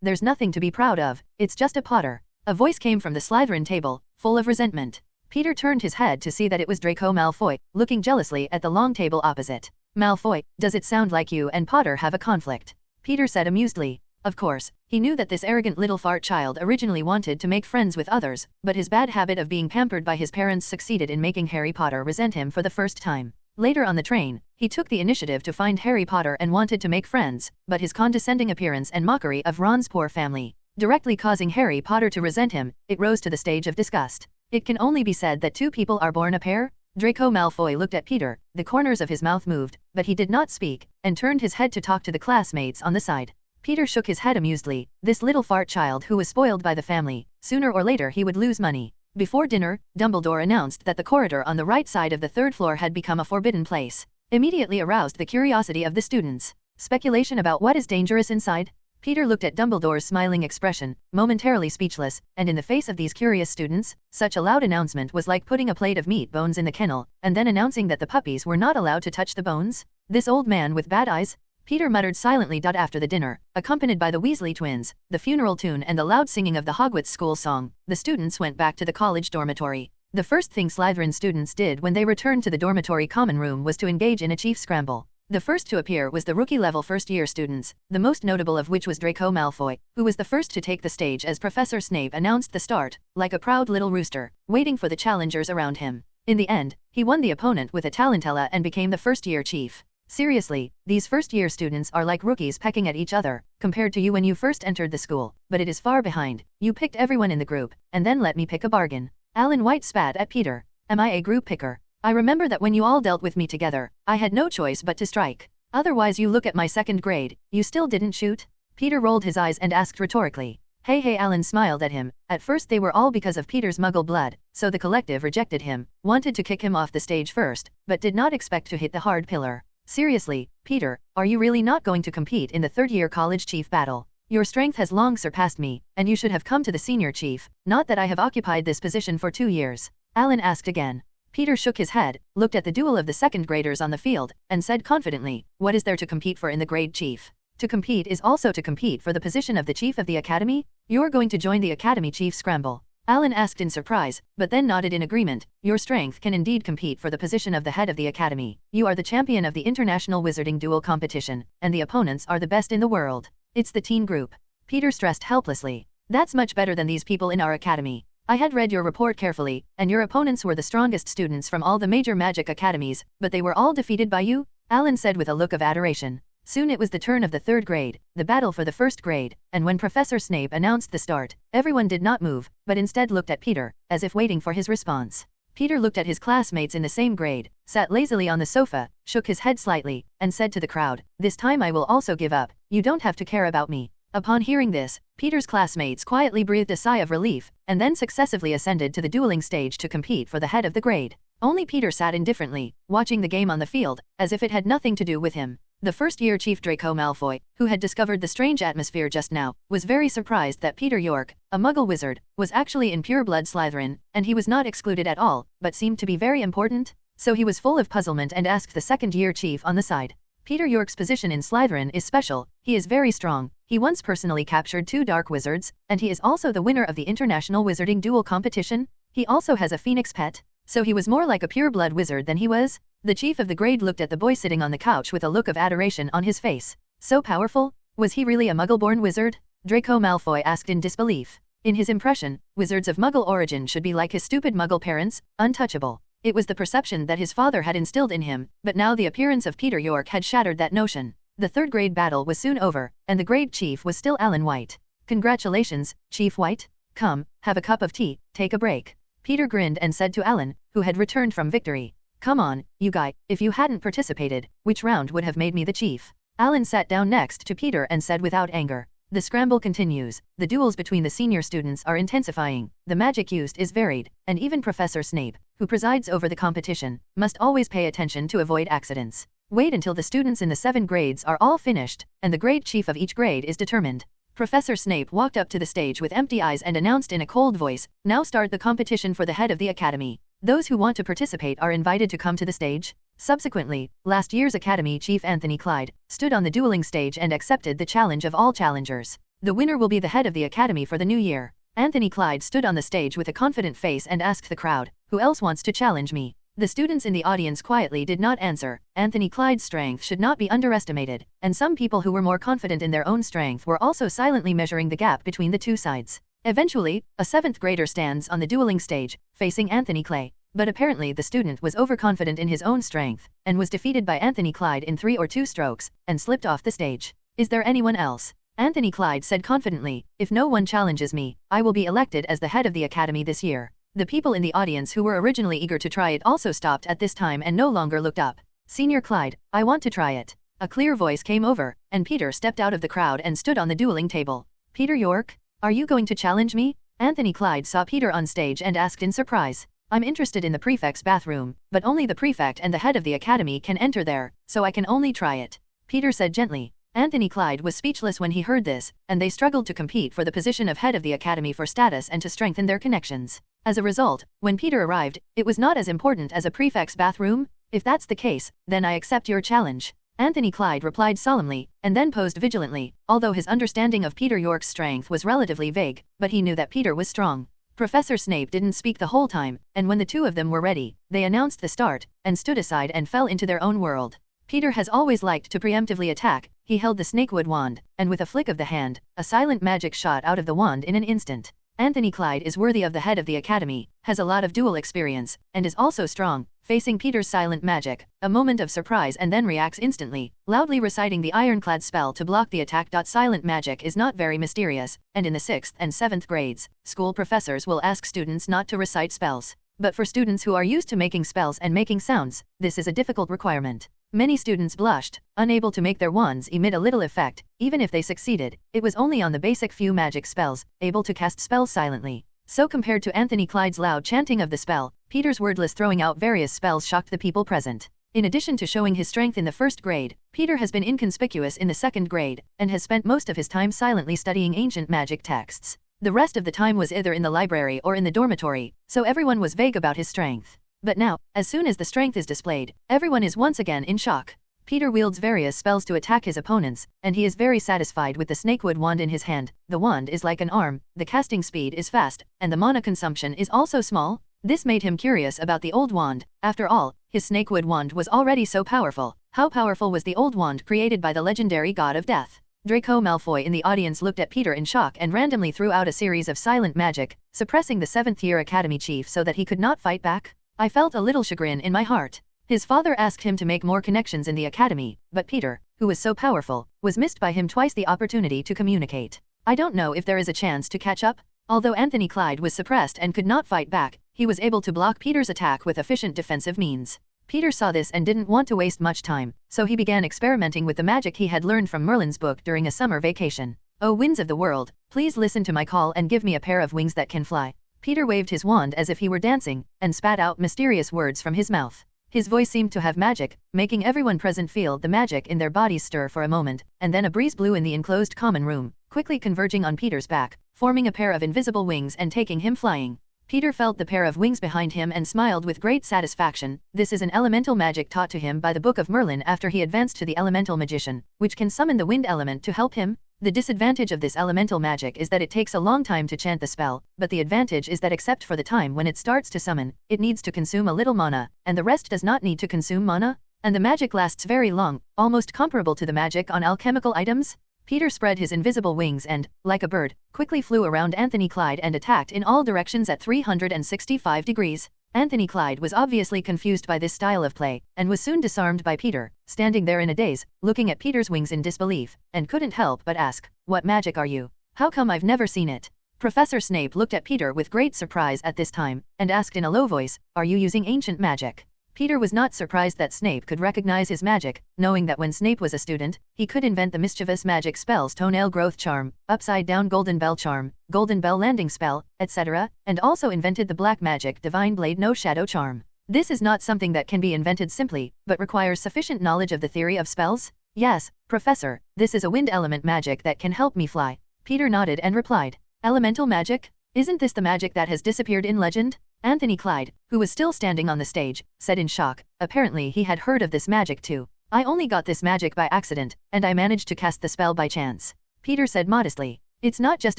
[SPEAKER 4] There's nothing to be proud of, it's just a Potter. A voice came from the Slytherin table, full of resentment. Peter turned his head to see that it was Draco Malfoy, looking jealously at the long table opposite. "Malfoy, does it sound like you and Potter have a conflict?" Peter said amusedly. Of course, he knew that this arrogant little fart child originally wanted to make friends with others, but his bad habit of being pampered by his parents succeeded in making Harry Potter resent him for the first time. Later on the train, he took the initiative to find Harry Potter and wanted to make friends, but his condescending appearance and mockery of Ron's poor family, directly causing Harry Potter to resent him, it rose to the stage of disgust. It can only be said that two people are born a pair? Draco Malfoy looked at Peter, the corners of his mouth moved, but he did not speak, and turned his head to talk to the classmates on the side. Peter shook his head amusedly. This little fart child who was spoiled by the family, sooner or later he would lose money. Before dinner, Dumbledore announced that the corridor on the right side of the third floor had become a forbidden place. Immediately aroused the curiosity of the students. Speculation about what is dangerous inside? Peter looked at Dumbledore's smiling expression, momentarily speechless, and in the face of these curious students, such a loud announcement was like putting a plate of meat bones in the kennel, and then announcing that the puppies were not allowed to touch the bones? This old man with bad eyes? Peter muttered silently. After the dinner, accompanied by the Weasley twins, the funeral tune and the loud singing of the Hogwarts school song, the students went back to the college dormitory. The first thing Slytherin students did when they returned to the dormitory common room was to engage in a chief scramble. The first to appear was the rookie-level first-year students, the most notable of which was Draco Malfoy, who was the first to take the stage as Professor Snape announced the start, like a proud little rooster, waiting for the challengers around him. In the end, he won the opponent with a tarantella and became the first-year chief. Seriously, these first-year students are like rookies pecking at each other, compared to you when you first entered the school, but it is far behind. You picked everyone in the group, and then let me pick a bargain. Alan White spat at Peter. Am I a group picker? I remember that when you all dealt with me together, I had no choice but to strike. Otherwise you look at my second grade, you still didn't shoot? Peter rolled his eyes and asked rhetorically. Hey, Alan smiled at him. At first they were all because of Peter's muggle blood, so the collective rejected him, wanted to kick him off the stage first, but did not expect to hit the hard pillar. Seriously, Peter, are you really not going to compete in the third-year college chief battle? Your strength has long surpassed me, and you should have come to the senior chief, not that I have occupied this position for 2 years. Alan asked again. Peter shook his head, looked at the duel of the second graders on the field, and said confidently, what is there to compete for in the grade chief? To compete is also to compete for the position of the chief of the academy? You're going to join the academy chief scramble. Alan asked in surprise, but then nodded in agreement. Your strength can indeed compete for the position of the head of the academy. You are the champion of the international wizarding duel competition, and the opponents are the best in the world. It's the teen group. Peter stressed helplessly. That's much better than these people in our academy. I had read your report carefully, and your opponents were the strongest students from all the major magic academies, but they were all defeated by you? Alan said with a look of adoration. Soon it was the turn of the third grade, the battle for the first grade, and when Professor Snape announced the start, everyone did not move, but instead looked at Peter, as if waiting for his response. Peter looked at his classmates in the same grade, sat lazily on the sofa, shook his head slightly, and said to the crowd, this time I will also give up, you don't have to care about me. Upon hearing this, Peter's classmates quietly breathed a sigh of relief, and then successively ascended to the dueling stage to compete for the head of the grade. Only Peter sat indifferently, watching the game on the field, as if it had nothing to do with him. The first-year Chief Draco Malfoy, who had discovered the strange atmosphere just now, was very surprised that Peter York, a Muggle wizard, was actually in pure-blood Slytherin, and he was not excluded at all, but seemed to be very important, so he was full of puzzlement and asked the second-year chief on the side. Peter York's position in Slytherin is special, he is very strong, he once personally captured 2 dark wizards, and he is also the winner of the International Wizarding Duel competition. He also has a phoenix pet, so he was more like a pure-blood wizard than he was. The chief of the grade looked at the boy sitting on the couch with a look of adoration on his face. So powerful? Was he really a Muggle-born wizard? Draco Malfoy asked in disbelief. In his impression, wizards of Muggle origin should be like his stupid Muggle parents, untouchable. It was the perception that his father had instilled in him, but now the appearance of Peter York had shattered that notion. The third grade battle was soon over, and the grade chief was still Alan White. Congratulations, Chief White. Come, have a cup of tea, take a break. Peter grinned and said to Alan, who had returned from victory. Come on, you guy, if you hadn't participated, which round would have made me the chief? Alan sat down next to Peter and said without anger. The scramble continues, the duels between the senior students are intensifying, the magic used is varied, and even Professor Snape, who presides over the competition, must always pay attention to avoid accidents. Wait until the students in the 7 grades are all finished, and the grade chief of each grade is determined. Professor Snape walked up to the stage with empty eyes and announced in a cold voice, now start the competition for the head of the academy. Those who want to participate are invited to come to the stage. Subsequently, last year's Academy Chief Anthony Clyde stood on the dueling stage and accepted the challenge of all challengers. The winner will be the head of the Academy for the new year. Anthony Clyde stood on the stage with a confident face and asked the crowd, who else wants to challenge me? The students in the audience quietly did not answer. Anthony Clyde's strength should not be underestimated, and some people who were more confident in their own strength were also silently measuring the gap between the two sides. Eventually, a 7th grader stands on the dueling stage, facing Anthony Clay. But apparently the student was overconfident in his own strength, and was defeated by Anthony Clyde in 3 or 2 strokes, and slipped off the stage. Is there anyone else? Anthony Clyde said confidently, if no one challenges me, I will be elected as the head of the academy this year. The people in the audience who were originally eager to try it also stopped at this time and no longer looked up. Senior Clyde, I want to try it. A clear voice came over, and Peter stepped out of the crowd and stood on the dueling table. Peter York? Are you going to challenge me? Anthony Clyde saw Peter on stage and asked in surprise. I'm interested in the prefect's bathroom, but only the prefect and the head of the academy can enter there, so I can only try it. Peter said gently. Anthony Clyde was speechless when he heard this, and they struggled to compete for the position of head of the academy for status and to strengthen their connections. As a result, when Peter arrived, it was not as important as a prefect's bathroom. If that's the case, then I accept your challenge. Anthony Clyde replied solemnly, and then posed vigilantly, although his understanding of Peter York's strength was relatively vague, but he knew that Peter was strong. Professor Snape didn't speak the whole time, and when the two of them were ready, they announced the start, and stood aside and fell into their own world. Peter has always liked to preemptively attack. He held the snakewood wand, and with a flick of the hand, a silent magic shot out of the wand in an instant. Anthony Clyde is worthy of the head of the academy, has a lot of duel experience, and is also strong. Facing Peter's silent magic, a moment of surprise and then reacts instantly, loudly reciting the ironclad spell to block the attack. Silent magic is not very mysterious, and in the 6th and 7th grades, school professors will ask students not to recite spells. But for students who are used to making spells and making sounds, this is a difficult requirement. Many students blushed, unable to make their wands emit a little effect. Even if they succeeded, it was only on the basic few magic spells, able to cast spells silently. So compared to Anthony Clyde's loud chanting of the spell, Peter's wordless throwing out various spells shocked the people present. In addition to showing his strength in the 1st grade, Peter has been inconspicuous in the 2nd grade, and has spent most of his time silently studying ancient magic texts. The rest of the time was either in the library or in the dormitory, so everyone was vague about his strength. But now, as soon as the strength is displayed, everyone is once again in shock. Peter wields various spells to attack his opponents, and he is very satisfied with the snakewood wand in his hand. The wand is like an arm, the casting speed is fast, and the mana consumption is also small. This made him curious about the old wand. After all, his snakewood wand was already so powerful. How powerful was the old wand created by the legendary god of death? Draco Malfoy in the audience looked at Peter in shock and randomly threw out a series of silent magic, suppressing the 7th-year academy chief so that he could not fight back. I felt a little chagrin in my heart. His father asked him to make more connections in the academy, but Peter, who was so powerful, was missed by him twice the opportunity to communicate. I don't know if there is a chance to catch up. Although Anthony Clyde was suppressed and could not fight back, he was able to block Peter's attack with efficient defensive means. Peter saw this and didn't want to waste much time, so he began experimenting with the magic he had learned from Merlin's book during a summer vacation. "O winds of the world, please listen to my call and give me a pair of wings that can fly." Peter waved his wand as if he were dancing, and spat out mysterious words from his mouth. His voice seemed to have magic, making everyone present feel the magic in their bodies stir for a moment, and then a breeze blew in the enclosed common room, quickly converging on Peter's back, forming a pair of invisible wings and taking him flying. Peter felt the pair of wings behind him and smiled with great satisfaction. This is an elemental magic taught to him by the Book of Merlin after he advanced to the elemental magician, which can summon the wind element to help him. The disadvantage of this elemental magic is that it takes a long time to chant the spell, but the advantage is that except for the time when it starts to summon, it needs to consume a little mana, and the rest does not need to consume mana, and the magic lasts very long, almost comparable to the magic on alchemical items. Peter spread his invisible wings and, like a bird, quickly flew around Anthony Clyde and attacked in all directions at 365 degrees. Anthony Clyde was obviously confused by this style of play, and was soon disarmed by Peter, standing there in a daze, looking at Peter's wings in disbelief, and couldn't help but ask, "What magic are you? How come I've never seen it?" Professor Snape looked at Peter with great surprise at this time, and asked in a low voice, "Are you using ancient magic?" Peter was not surprised that Snape could recognize his magic, knowing that when Snape was a student, he could invent the mischievous magic spells Toenail Growth Charm, Upside Down Golden Bell Charm, Golden Bell Landing Spell, etc., and also invented the black magic Divine Blade No Shadow Charm. This is not something that can be invented simply, but requires sufficient knowledge of the theory of spells? Yes, Professor, this is a wind element magic that can help me fly. Peter nodded and replied, "Elemental magic? Isn't this the magic that has disappeared in legend?" Anthony Clyde, who was still standing on the stage, said in shock. Apparently he had heard of this magic too. "I only got this magic by accident, and I managed to cast the spell by chance." Peter said modestly, "It's not just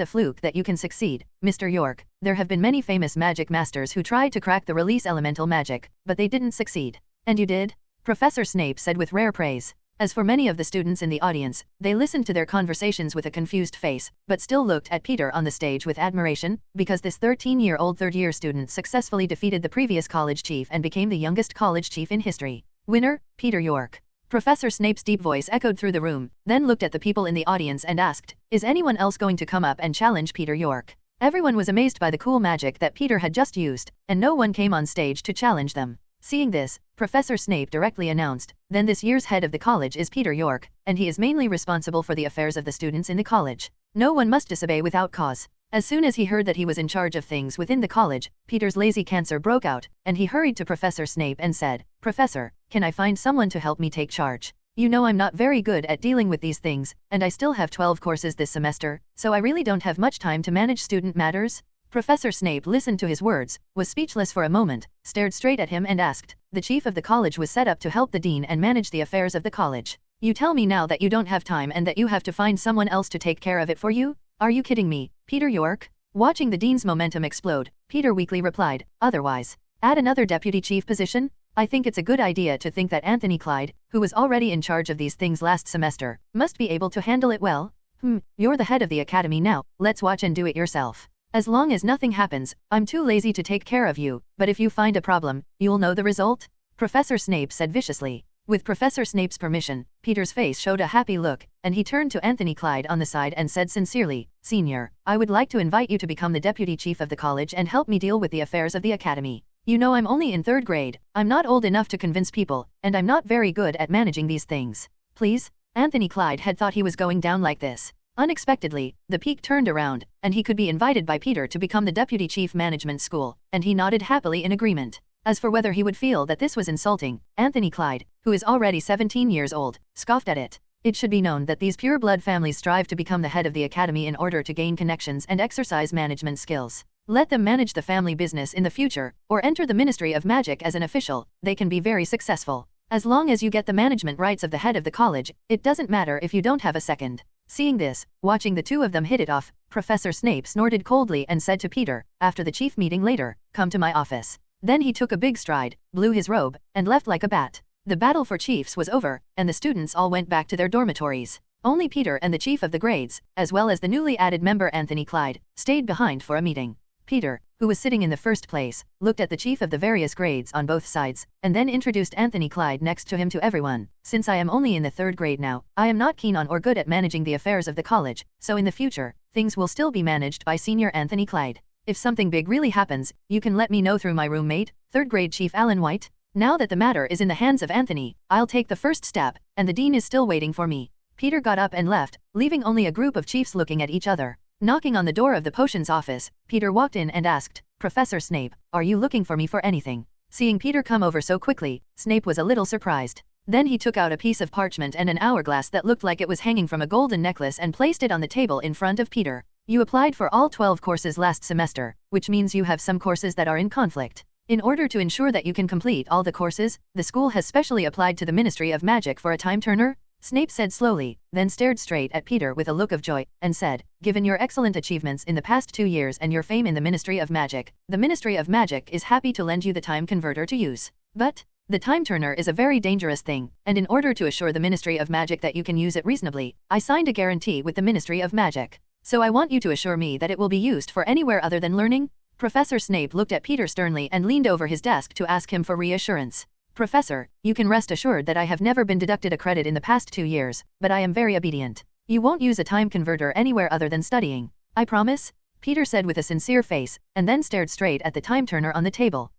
[SPEAKER 4] a fluke that you can succeed, Mr. York. There have been many famous magic masters who tried to crack the release elemental magic, but they didn't succeed." "And you did?" Professor Snape said with rare praise. As for many of the students in the audience, they listened to their conversations with a confused face, but still looked at Peter on the stage with admiration, because this 13-year-old third-year student successfully defeated the previous college chief and became the youngest college chief in history. Winner, Peter York. Professor Snape's deep voice echoed through the room, then looked at the people in the audience and asked, "Is anyone else going to come up and challenge Peter York?" Everyone was amazed by the cool magic that Peter had just used, and no one came on stage to challenge them. Seeing this, Professor Snape directly announced, "Then this year's head of the college is Peter York, and he is mainly responsible for the affairs of the students in the college. No one must disobey without cause." As soon as he heard that he was in charge of things within the college, Peter's lazy cancer broke out, and he hurried to Professor Snape and said, "Professor, can I find someone to help me take charge? You know I'm not very good at dealing with these things, and I still have 12 courses this semester, so I really don't have much time to manage student matters." Professor Snape listened to his words, was speechless for a moment, stared straight at him and asked, "The chief of the college was set up to help the dean and manage the affairs of the college. You tell me now that you don't have time and that you have to find someone else to take care of it for you? Are you kidding me, Peter York?" Watching the dean's momentum explode, Peter weakly replied, "Otherwise, add another deputy chief position? I think it's a good idea to think that Anthony Clyde, who was already in charge of these things last semester, must be able to handle it well. You're the head of the academy now, let's watch and do it yourself. As long as nothing happens, I'm too lazy to take care of you, but if you find a problem, you'll know the result," Professor Snape said viciously. With Professor Snape's permission, Peter's face showed a happy look, and he turned to Anthony Clyde on the side and said sincerely, "Senior, I would like to invite you to become the deputy chief of the college and help me deal with the affairs of the academy. You know I'm only in 3rd grade, I'm not old enough to convince people, and I'm not very good at managing these things. Please?" Anthony Clyde had thought he was going down like this. Unexpectedly, the peak turned around, and he could be invited by Peter to become the deputy chief management school, and he nodded happily in agreement. As for whether he would feel that this was insulting, Anthony Clyde, who is already 17 years old, scoffed at it. It should be known that these pure-blood families strive to become the head of the academy in order to gain connections and exercise management skills. Let them manage the family business in the future, or enter the Ministry of Magic as an official, they can be very successful. As long as you get the management rights of the head of the college, it doesn't matter if you don't have a second. Seeing this, watching the two of them hit it off, Professor Snape snorted coldly and said to Peter, after the chief meeting later, "Come to my office." Then he took a big stride, blew his robe, and left like a bat. The battle for chiefs was over, and the students all went back to their dormitories. Only Peter and the chief of the grades, as well as the newly added member Anthony Clyde, stayed behind for a meeting. Peter, who was sitting in the first place, looked at the chief of the various grades on both sides, and then introduced Anthony Clyde next to him to everyone. "Since I am only in the 3rd grade now, I am not keen on or good at managing the affairs of the college, so in the future, things will still be managed by Senior Anthony Clyde. If something big really happens, you can let me know through my roommate, 3rd grade Chief Alan White. Now that the matter is in the hands of Anthony, I'll take the first step, and the dean is still waiting for me." Peter got up and left, leaving only a group of chiefs looking at each other. Knocking on the door of the potions office, Peter walked in and asked, "Professor Snape, are you looking for me for anything?" Seeing Peter come over so quickly, Snape was a little surprised. Then he took out a piece of parchment and an hourglass that looked like it was hanging from a golden necklace and placed it on the table in front of Peter. You applied for all 12 courses last semester, which means you have some courses that are in conflict. In order to ensure that you can complete all the courses, the school has specially applied to the Ministry of Magic for a time turner, Snape said slowly, then stared straight at Peter with a look of joy, and said, given your excellent achievements in the past 2 years and your fame in the Ministry of Magic, the Ministry of Magic is happy to lend you the time converter to use. But the time turner is a very dangerous thing, and in order to assure the Ministry of Magic that you can use it reasonably, I signed a guarantee with the Ministry of Magic. So I want you to assure me that it will be used for anywhere other than learning? Professor Snape looked at Peter sternly and leaned over his desk to ask him for reassurance. Professor, you can rest assured that I have never been deducted a credit in the past 2 years, but I am very obedient. You won't use a time converter anywhere other than studying. I promise? Peter said with a sincere face, and then stared straight at the time turner on the table.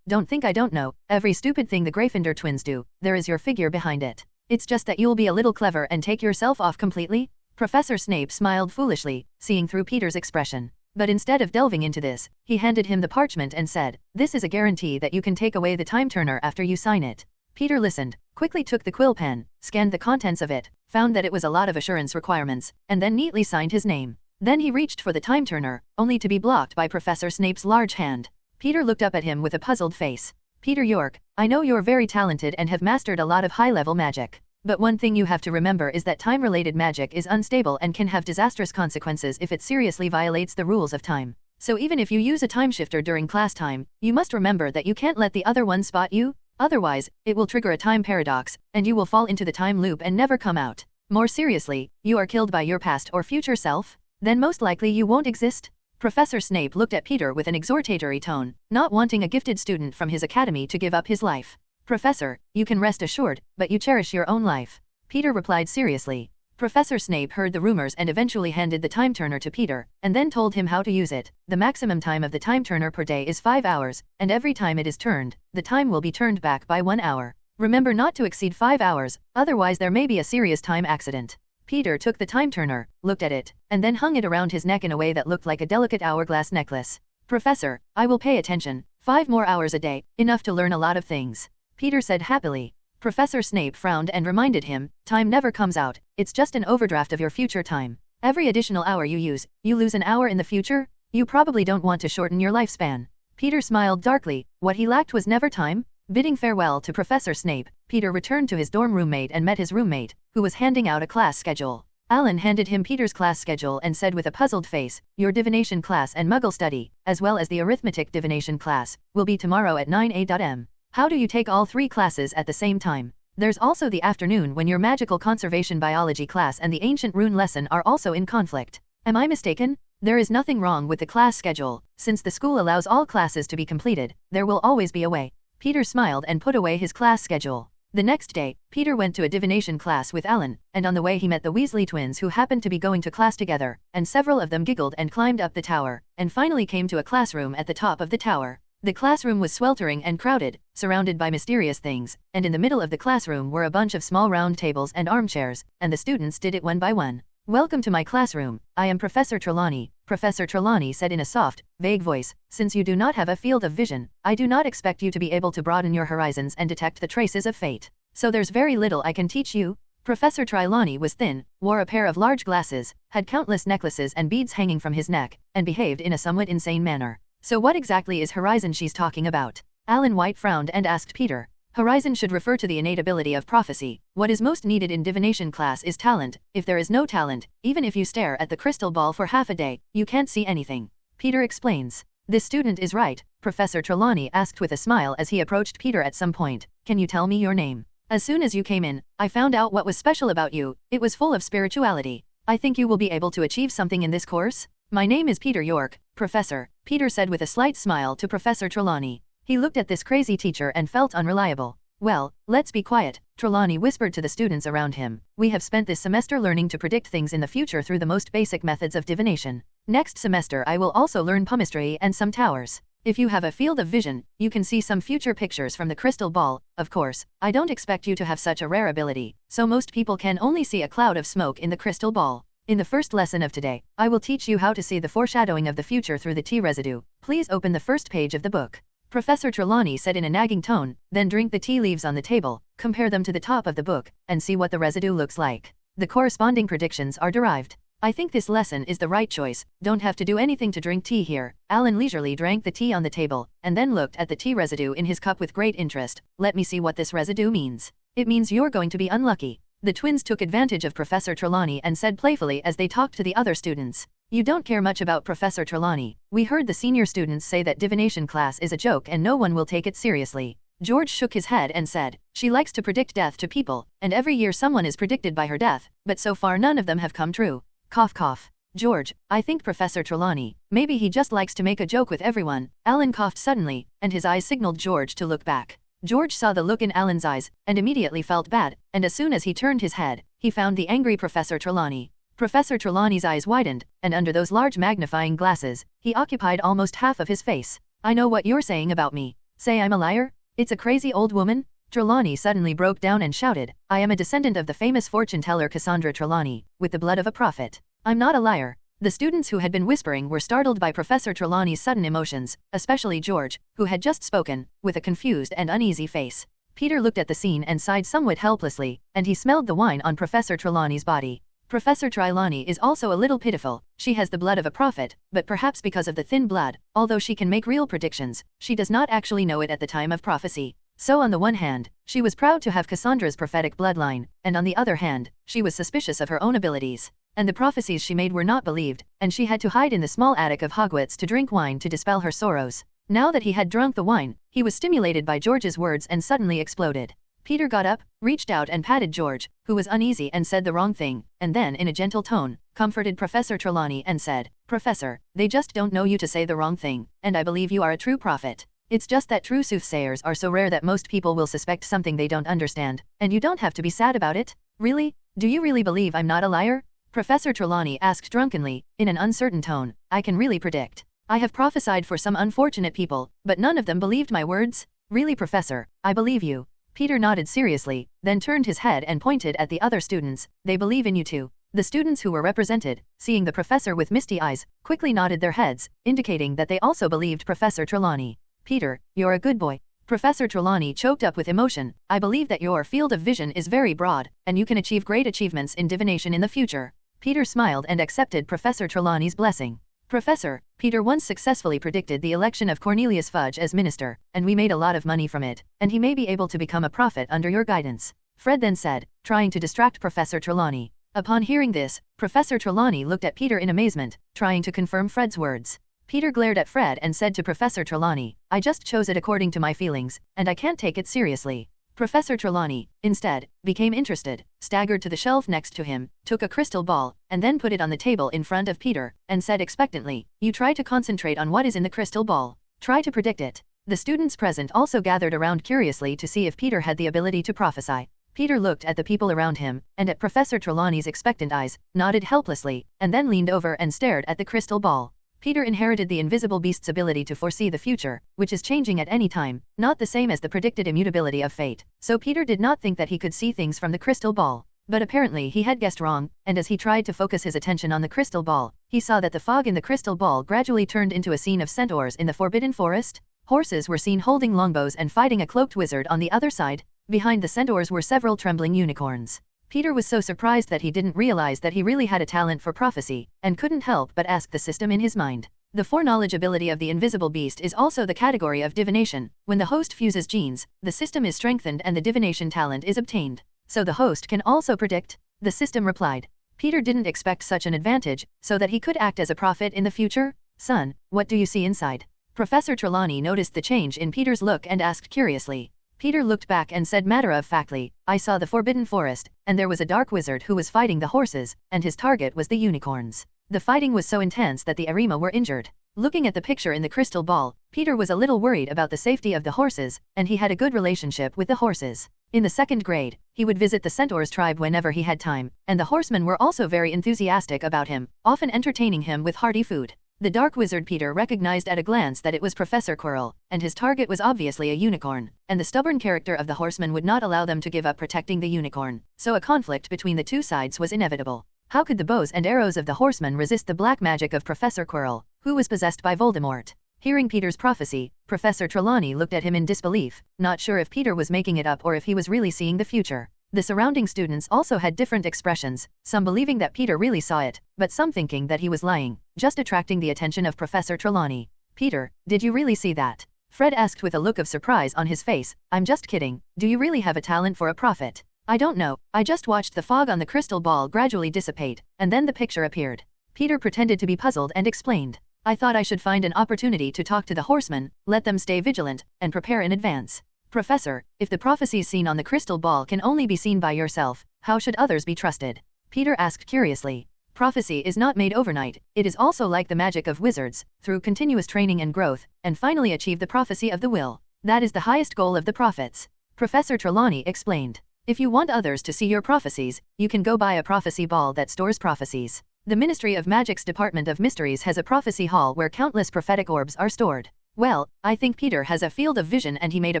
[SPEAKER 4] Don't think I don't know. Every stupid thing the Gryffindor twins do, there is your figure behind it. It's just that you'll be a little clever and take yourself off completely? Professor Snape smiled foolishly, seeing through Peter's expression. But instead of delving into this, he handed him the parchment and said, this is a guarantee that you can take away the time turner after you sign it. Peter listened, quickly took the quill pen, scanned the contents of it, found that it was a lot of assurance requirements, and then neatly signed his name. Then he reached for the time turner, only to be blocked by Professor Snape's large hand. Peter looked up at him with a puzzled face. Peter York, I know you're very talented and have mastered a lot of high-level magic. But one thing you have to remember is that time-related magic is unstable and can have disastrous consequences if it seriously violates the rules of time. So even if you use a timeshifter during class time, you must remember that you can't let the other one spot you, otherwise, it will trigger a time paradox, and you will fall into the time loop and never come out. More seriously, you are killed by your past or future self? Then most likely you won't exist? Professor Snape looked at Peter with an exhortatory tone, not wanting a gifted student from his academy to give up his life. Professor, you can rest assured, but you cherish your own life. Peter replied seriously. Professor Snape heard the rumors and eventually handed the time turner to Peter, and then told him how to use it. The maximum time of the time turner per day is 5 hours, and every time it is turned, the time will be turned back by 1 hour. Remember not to exceed 5 hours, otherwise there may be a serious time accident. Peter took the time turner, looked at it, and then hung it around his neck in a way that looked like a delicate hourglass necklace. Professor, I will pay attention. 5 more hours a day, enough to learn a lot of things. Peter said happily. Professor Snape frowned and reminded him, time never comes out, it's just an overdraft of your future time. Every additional hour you use, you lose an hour in the future? You probably don't want to shorten your lifespan. Peter smiled darkly, what he lacked was never time? Bidding farewell to Professor Snape, Peter returned to his dorm roommate and met his roommate, who was handing out a class schedule. Alan handed him Peter's class schedule and said with a puzzled face, your divination class and muggle study, as well as the arithmetic divination class, will be tomorrow at 9 a.m. How do you take all 3 classes at the same time? There's also the afternoon when your magical conservation biology class and the ancient rune lesson are also in conflict. Am I mistaken? There is nothing wrong with the class schedule. Since the school allows all classes to be completed, there will always be a way. Peter smiled and put away his class schedule. The next day, Peter went to a divination class with Alan, and on the way he met the Weasley twins who happened to be going to class together, and several of them giggled and climbed up the tower, and finally came to a classroom at the top of the tower. The classroom was sweltering and crowded, surrounded by mysterious things, and in the middle of the classroom were a bunch of small round tables and armchairs, and the students did it one by one. Welcome to my classroom, I am Professor Trelawney, Professor Trelawney said in a soft, vague voice, since you do not have a field of vision, I do not expect you to be able to broaden your horizons and detect the traces of fate. So there's very little I can teach you. Professor Trelawney was thin, wore a pair of large glasses, had countless necklaces and beads hanging from his neck, and behaved in a somewhat insane manner. So what exactly is horizon she's talking about? Alan White frowned and asked Peter. Horizon should refer to the innate ability of prophecy. What is most needed in divination class is talent. If there is no talent, even if you stare at the crystal ball for half a day, you can't see anything. Peter explains. This student is right, Professor Trelawney asked with a smile as he approached Peter at some point. Can you tell me your name? As soon as you came in, I found out what was special about you. It was full of spirituality. I think you will be able to achieve something in this course. My name is Peter York, Professor, Peter said with a slight smile to Professor Trelawney. He looked at this crazy teacher and felt unreliable. Well, let's be quiet, Trelawney whispered to the students around him. We have spent this semester learning to predict things in the future through the most basic methods of divination. Next semester I will also learn palmistry and some towers. If you have a field of vision, you can see some future pictures from the crystal ball. Of course, I don't expect you to have such a rare ability, so most people can only see a cloud of smoke in the crystal ball. In the first lesson of today, I will teach you how to see the foreshadowing of the future through the T residue. Please open the first page of the book. Professor Trelawney said in a nagging tone, then drink the tea leaves on the table, compare them to the top of the book, and see what the residue looks like. The corresponding predictions are derived. I think this lesson is the right choice, don't have to do anything to drink tea here. Alan leisurely drank the tea on the table, and then looked at the tea residue in his cup with great interest. Let me see what this residue means. It means you're going to be unlucky. The twins took advantage of Professor Trelawney and said playfully as they talked to the other students. You don't care much about Professor Trelawney. We heard the senior students say that divination class is a joke and no one will take it seriously. George shook his head and said, she likes to predict death to people, and every year someone is predicted by her death, but so far none of them have come true. Cough cough. George, I think Professor Trelawney, maybe he just likes to make a joke with everyone. Alan coughed suddenly, and his eyes signaled George to look back. George saw the look in Alan's eyes, and immediately felt bad, and as soon as he turned his head, he found the angry Professor Trelawney. Professor Trelawney's eyes widened, and under those large magnifying glasses, he occupied almost half of his face. I know what you're saying about me. Say I'm a liar? It's a crazy old woman? Trelawney suddenly broke down and shouted, I am a descendant of the famous fortune teller Cassandra Trelawney, with the blood of a prophet. I'm not a liar. The students who had been whispering were startled by Professor Trelawney's sudden emotions, especially George, who had just spoken, with a confused and uneasy face. Peter looked at the scene and sighed somewhat helplessly, and he smelled the wine on Professor Trelawney's body. Professor Trelawney is also a little pitiful. She has the blood of a prophet, but perhaps because of the thin blood, although she can make real predictions, she does not actually know it at the time of prophecy. So on the one hand, she was proud to have Cassandra's prophetic bloodline, and on the other hand, she was suspicious of her own abilities. And the prophecies she made were not believed, and she had to hide in the small attic of Hogwarts to drink wine to dispel her sorrows. Now that he had drunk the wine, he was stimulated by George's words and suddenly exploded. Peter got up, reached out and patted George, who was uneasy and said the wrong thing, and then in a gentle tone, comforted Professor Trelawney and said, Professor, they just don't know you to say the wrong thing, and I believe you are a true prophet. It's just that true soothsayers are so rare that most people will suspect something they don't understand, and you don't have to be sad about it. Really? Do you really believe I'm not a liar? Professor Trelawney asked drunkenly, in an uncertain tone. I can really predict. I have prophesied for some unfortunate people, but none of them believed my words. Really, Professor, I believe you. Peter nodded seriously, then turned his head and pointed at the other students. They believe in you too. The students who were represented, seeing the professor with misty eyes, quickly nodded their heads, indicating that they also believed Professor Trelawney. Peter, you're a good boy. Professor Trelawney choked up with emotion. I believe that your field of vision is very broad, and you can achieve great achievements in divination in the future. Peter smiled and accepted Professor Trelawney's blessing. Professor, Peter once successfully predicted the election of Cornelius Fudge as minister, and we made a lot of money from it, and he may be able to become a prophet under your guidance. Fred then said, trying to distract Professor Trelawney. Upon hearing this, Professor Trelawney looked at Peter in amazement, trying to confirm Fred's words. Peter glared at Fred and said to Professor Trelawney, I just chose it according to my feelings, and I can't take it seriously. Professor Trelawney, instead, became interested, staggered to the shelf next to him, took a crystal ball, and then put it on the table in front of Peter, and said expectantly, you try to concentrate on what is in the crystal ball. Try to predict it. The students present also gathered around curiously to see if Peter had the ability to prophesy. Peter looked at the people around him, and at Professor Trelawney's expectant eyes, nodded helplessly, and then leaned over and stared at the crystal ball. Peter inherited the invisible beast's ability to foresee the future, which is changing at any time, not the same as the predicted immutability of fate, so Peter did not think that he could see things from the crystal ball. But apparently he had guessed wrong, and as he tried to focus his attention on the crystal ball, he saw that the fog in the crystal ball gradually turned into a scene of centaurs in the Forbidden Forest. Horses were seen holding longbows and fighting a cloaked wizard on the other side. Behind the centaurs were several trembling unicorns. Peter was so surprised that he didn't realize that he really had a talent for prophecy, and couldn't help but ask the system in his mind. The foreknowledge ability of the invisible beast is also the category of divination. When the host fuses genes, the system is strengthened and the divination talent is obtained. So the host can also predict? The system replied. Peter didn't expect such an advantage, so that he could act as a prophet in the future? Son, what do you see inside? Professor Trelawney noticed the change in Peter's look and asked curiously. Peter looked back and said matter-of-factly, I saw the Forbidden Forest, and there was a dark wizard who was fighting the horses, and his target was the unicorns. The fighting was so intense that the Arima were injured. Looking at the picture in the crystal ball, Peter was a little worried about the safety of the horses, and he had a good relationship with the horses. In the 2nd grade, he would visit the Centaurs tribe whenever he had time, and the horsemen were also very enthusiastic about him, often entertaining him with hearty food. The dark wizard Peter recognized at a glance that it was Professor Quirrell, and his target was obviously a unicorn, and the stubborn character of the horsemen would not allow them to give up protecting the unicorn, so a conflict between the two sides was inevitable. How could the bows and arrows of the horsemen resist the black magic of Professor Quirrell, who was possessed by Voldemort? Hearing Peter's prophecy, Professor Trelawney looked at him in disbelief, not sure if Peter was making it up or if he was really seeing the future. The surrounding students also had different expressions, some believing that Peter really saw it, but some thinking that he was lying, just attracting the attention of Professor Trelawney. Peter, did you really see that? Fred asked with a look of surprise on his face. I'm just kidding. Do you really have a talent for a prophet? I don't know. I just watched the fog on the crystal ball gradually dissipate, and then the picture appeared. Peter pretended to be puzzled and explained. I thought I should find an opportunity to talk to the horsemen, let them stay vigilant, and prepare in advance. Professor, if the prophecies seen on the crystal ball can only be seen by yourself, how should others be trusted? Peter asked curiously. Prophecy is not made overnight, it is also like the magic of wizards, through continuous training and growth, and finally achieve the prophecy of the will. That is the highest goal of the prophets. Professor Trelawney explained. If you want others to see your prophecies, you can go buy a prophecy ball that stores prophecies. The Ministry of Magic's Department of Mysteries has a prophecy hall where countless prophetic orbs are stored. Well, I think Peter has a field of vision and he made a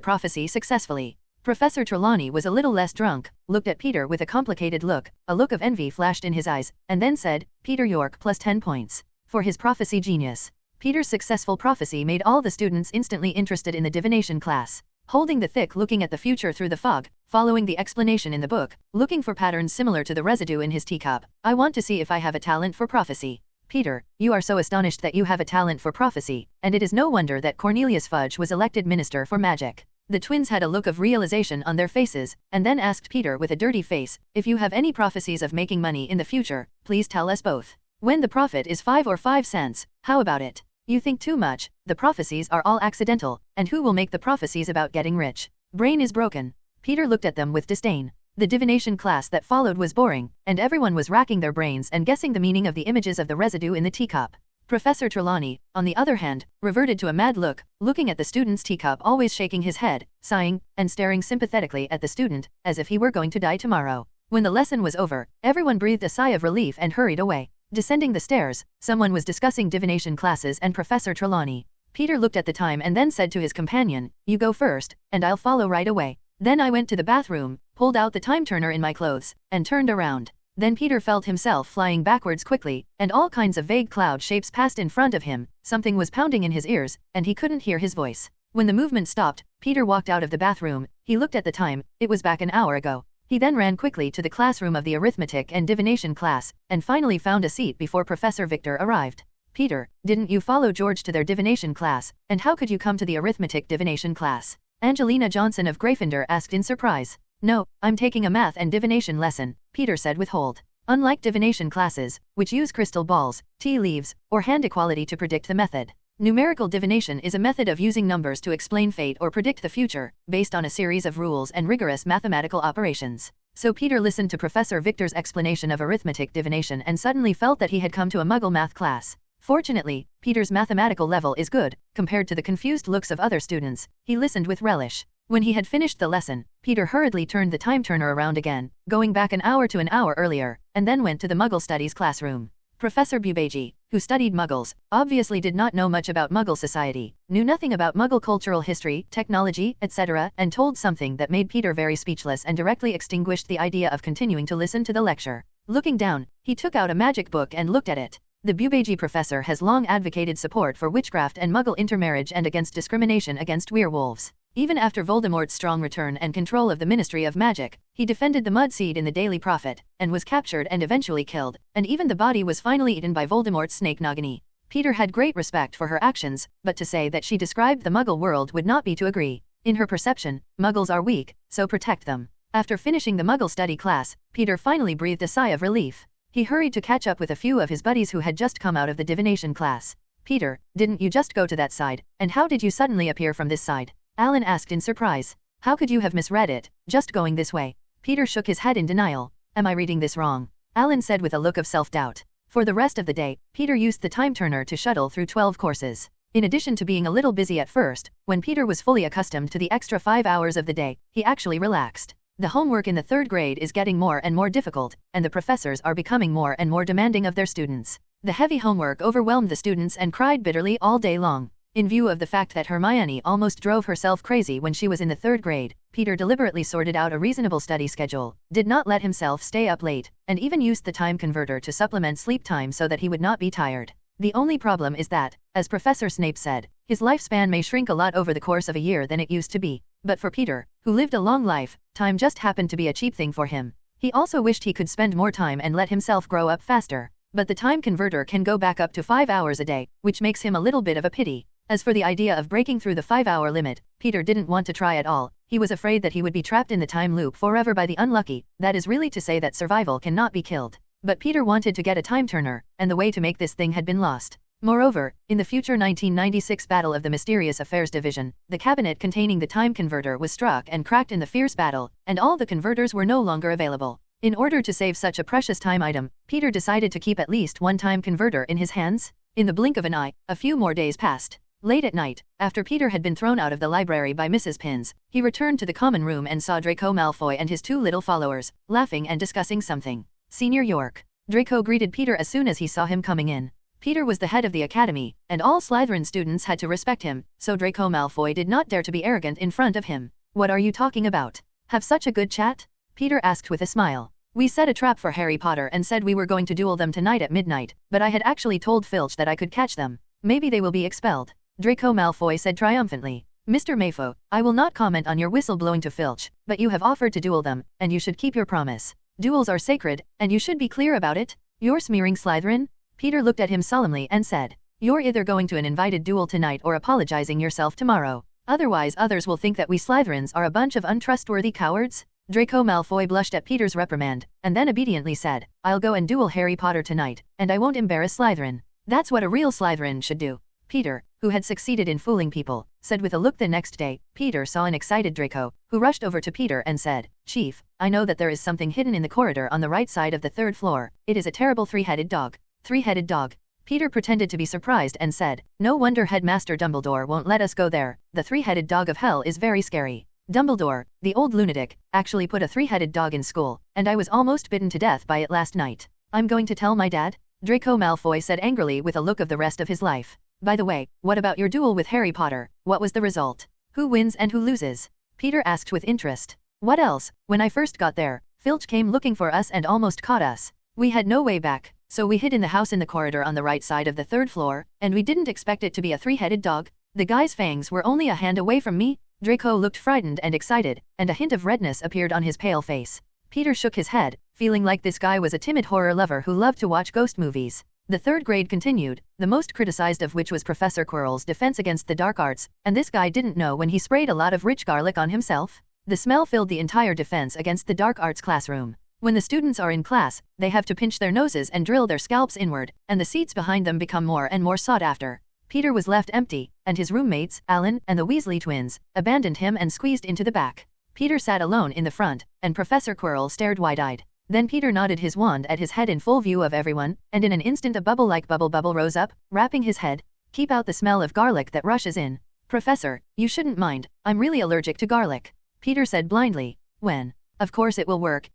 [SPEAKER 4] prophecy successfully. Professor Trelawney was a little less drunk, looked at Peter with a complicated look, a look of envy flashed in his eyes, and then said, Peter York plus 10 points. For his prophecy genius. Peter's successful prophecy made all the students instantly interested in the divination class. Holding the thick looking at the future through the fog, following the explanation in the book, looking for patterns similar to the residue in his teacup. I want to see if I have a talent for prophecy. Peter, you are so astonished that you have a talent for prophecy, and it is no wonder that Cornelius Fudge was elected Minister for Magic. The twins had a look of realization on their faces, and then asked Peter with a dirty face, if you have any prophecies of making money in the future, please tell us both. When the profit is 5 or 5 cents, how about it? You think too much, the prophecies are all accidental, and who will make the prophecies about getting rich? Brain is broken. Peter looked at them with disdain. The divination class that followed was boring, and everyone was racking their brains and guessing the meaning of the images of the residue in the teacup. Professor Trelawney, on the other hand, reverted to a mad look, looking at the student's teacup, always shaking his head, sighing, and staring sympathetically at the student, as if he were going to die tomorrow. When the lesson was over, everyone breathed a sigh of relief and hurried away. Descending the stairs, someone was discussing divination classes and Professor Trelawney. Peter looked at the time and then said to his companion, you go first, and I'll follow right away. Then I went to the bathroom, pulled out the time turner in my clothes, and turned around. Then Peter felt himself flying backwards quickly, and all kinds of vague cloud shapes passed in front of him. Something was pounding in his ears, and he couldn't hear his voice. When the movement stopped, Peter walked out of the bathroom. He looked at the time, it was back an hour ago. He then ran quickly to the classroom of the arithmetic and divination class, and finally found a seat before Professor Victor arrived. Peter, didn't you follow George to their divination class, and how could you come to the arithmetic divination class? Angelina Johnson of Gryffindor asked in surprise. No, I'm taking a math and divination lesson, Peter said with hold. Unlike divination classes, which use crystal balls, tea leaves, or hand equality to predict the method, numerical divination is a method of using numbers to explain fate or predict the future, based on a series of rules and rigorous mathematical operations. So Peter listened to Professor Victor's explanation of arithmetic divination and suddenly felt that he had come to a Muggle math class. Fortunately, Peter's mathematical level is good, compared to the confused looks of other students. He listened with relish. When he had finished the lesson, Peter hurriedly turned the time turner around again, going back an hour earlier, and then went to the Muggle Studies classroom. Professor Bubaji, who studied Muggles, obviously did not know much about Muggle society, knew nothing about Muggle cultural history, technology, etc., and told something that made Peter very speechless and directly extinguished the idea of continuing to listen to the lecture. Looking down, he took out a magic book and looked at it. The Bubaji professor has long advocated support for witchcraft and Muggle intermarriage and against discrimination against werewolves. Even after Voldemort's strong return and control of the Ministry of Magic, he defended the Mud Seed in the Daily Prophet, and was captured and eventually killed, and even the body was finally eaten by Voldemort's snake Nagini. Peter had great respect for her actions, but to say that she described the Muggle world would not be to agree. In her perception, Muggles are weak, so protect them. After finishing the Muggle study class, Peter finally breathed a sigh of relief. He hurried to catch up with a few of his buddies who had just come out of the divination class. Peter, didn't you just go to that side, and how did you suddenly appear from this side? Alan asked in surprise. How could you have misread it, just going this way? Peter shook his head in denial. Am I reading this wrong? Alan said with a look of self-doubt. For the rest of the day, Peter used the time turner to shuttle through 12 courses. In addition to being a little busy at first, when Peter was fully accustomed to the extra 5 hours of the day, he actually relaxed. The homework in the 3rd grade is getting more and more difficult, and the professors are becoming more and more demanding of their students. The heavy homework overwhelmed the students and cried bitterly all day long. In view of the fact that Hermione almost drove herself crazy when she was in the 3rd grade, Peter deliberately sorted out a reasonable study schedule, did not let himself stay up late, and even used the time converter to supplement sleep time so that he would not be tired. The only problem is that, as Professor Snape said, His lifespan may shrink a lot over the course of a year than it used to be, but for Peter, who lived a long life, time just happened to be a cheap thing for him. He also wished he could spend more time and let himself grow up faster. But the time converter can go back up to 5 hours a day, which makes him a little bit of a pity. As for the idea of breaking through the 5-hour limit, Peter didn't want to try at all. He was afraid that he would be trapped in the time loop forever by the unlucky. That is really to say that survival cannot be killed. But Peter wanted to get a time turner, and the way to make this thing had been lost. Moreover, in the future 1996 Battle of the Mysterious Affairs Division, the cabinet containing the time converter was struck and cracked in the fierce battle, and all the converters were no longer available. In order to save such a precious time item, Peter decided to keep at least one time converter in his hands. In the blink of an eye, a few more days passed. Late at night, after Peter had been thrown out of the library by Mrs. Pins, he returned to the common room and saw Draco Malfoy and his 2 little followers, laughing and discussing something. Senior York. Draco greeted Peter as soon as he saw him coming in. Peter was the head of the academy, and all Slytherin students had to respect him, so Draco Malfoy did not dare to be arrogant in front of him. What are you talking about? Have such a good chat? Peter asked with a smile. We set a trap for Harry Potter and said we were going to duel them tonight at midnight, but I had actually told Filch that I could catch them. Maybe they will be expelled. Draco Malfoy said triumphantly. Mr. Mayfo, I will not comment on your whistleblowing to Filch, but you have offered to duel them, and you should keep your promise. Duels are sacred, and you should be clear about it. You're smearing Slytherin? Peter looked at him solemnly and said, you're either going to an invited duel tonight or apologizing yourself tomorrow. Otherwise others will think that we Slytherins are a bunch of untrustworthy cowards. Draco Malfoy blushed at Peter's reprimand, and then obediently said, I'll go and duel Harry Potter tonight, and I won't embarrass Slytherin. That's what a real Slytherin should do. Peter, who had succeeded in fooling people, said with a look. The next day, Peter saw an excited Draco, who rushed over to Peter and said, Chief, I know that there is something hidden in the corridor on the right side of the 3rd floor. It is a terrible 3-headed dog. 3-headed dog. Peter pretended to be surprised and said, no wonder Headmaster Dumbledore won't let us go there. The 3-headed dog of hell is very scary. Dumbledore, the old lunatic, actually put a 3-headed dog in school, and I was almost bitten to death by it last night. I'm going to tell my dad? Draco Malfoy said angrily with a look of the rest of his life. By the way, what about your duel with Harry Potter? What was the result? Who wins and who loses? Peter asked with interest. What else? When I first got there, Filch came looking for us and almost caught us. We had no way back, so we hid in the house in the corridor on the right side of the 3rd floor, and we didn't expect it to be a 3-headed dog. The guy's fangs were only a hand away from me. Draco looked frightened and excited, and a hint of redness appeared on his pale face. Peter shook his head, feeling like this guy was a timid horror lover who loved to watch ghost movies. The 3rd grade continued, the most criticized of which was Professor Quirrell's defense against the dark arts, and this guy didn't know when he sprayed a lot of rich garlic on himself. The smell filled the entire defense against the dark arts classroom. When the students are in class, they have to pinch their noses and drill their scalps inward, and the seats behind them become more and more sought after. Peter was left empty, and his roommates, Alan and the Weasley twins, abandoned him and squeezed into the back. Peter sat alone in the front, and Professor Quirrell stared wide-eyed. Then Peter nodded his wand at his head in full view of everyone, and in an instant a bubble-like bubble rose up, wrapping his head. Keep out the smell of garlic that rushes in. Professor, you shouldn't mind, I'm really allergic to garlic. Peter said blindly. When? Of course it will work,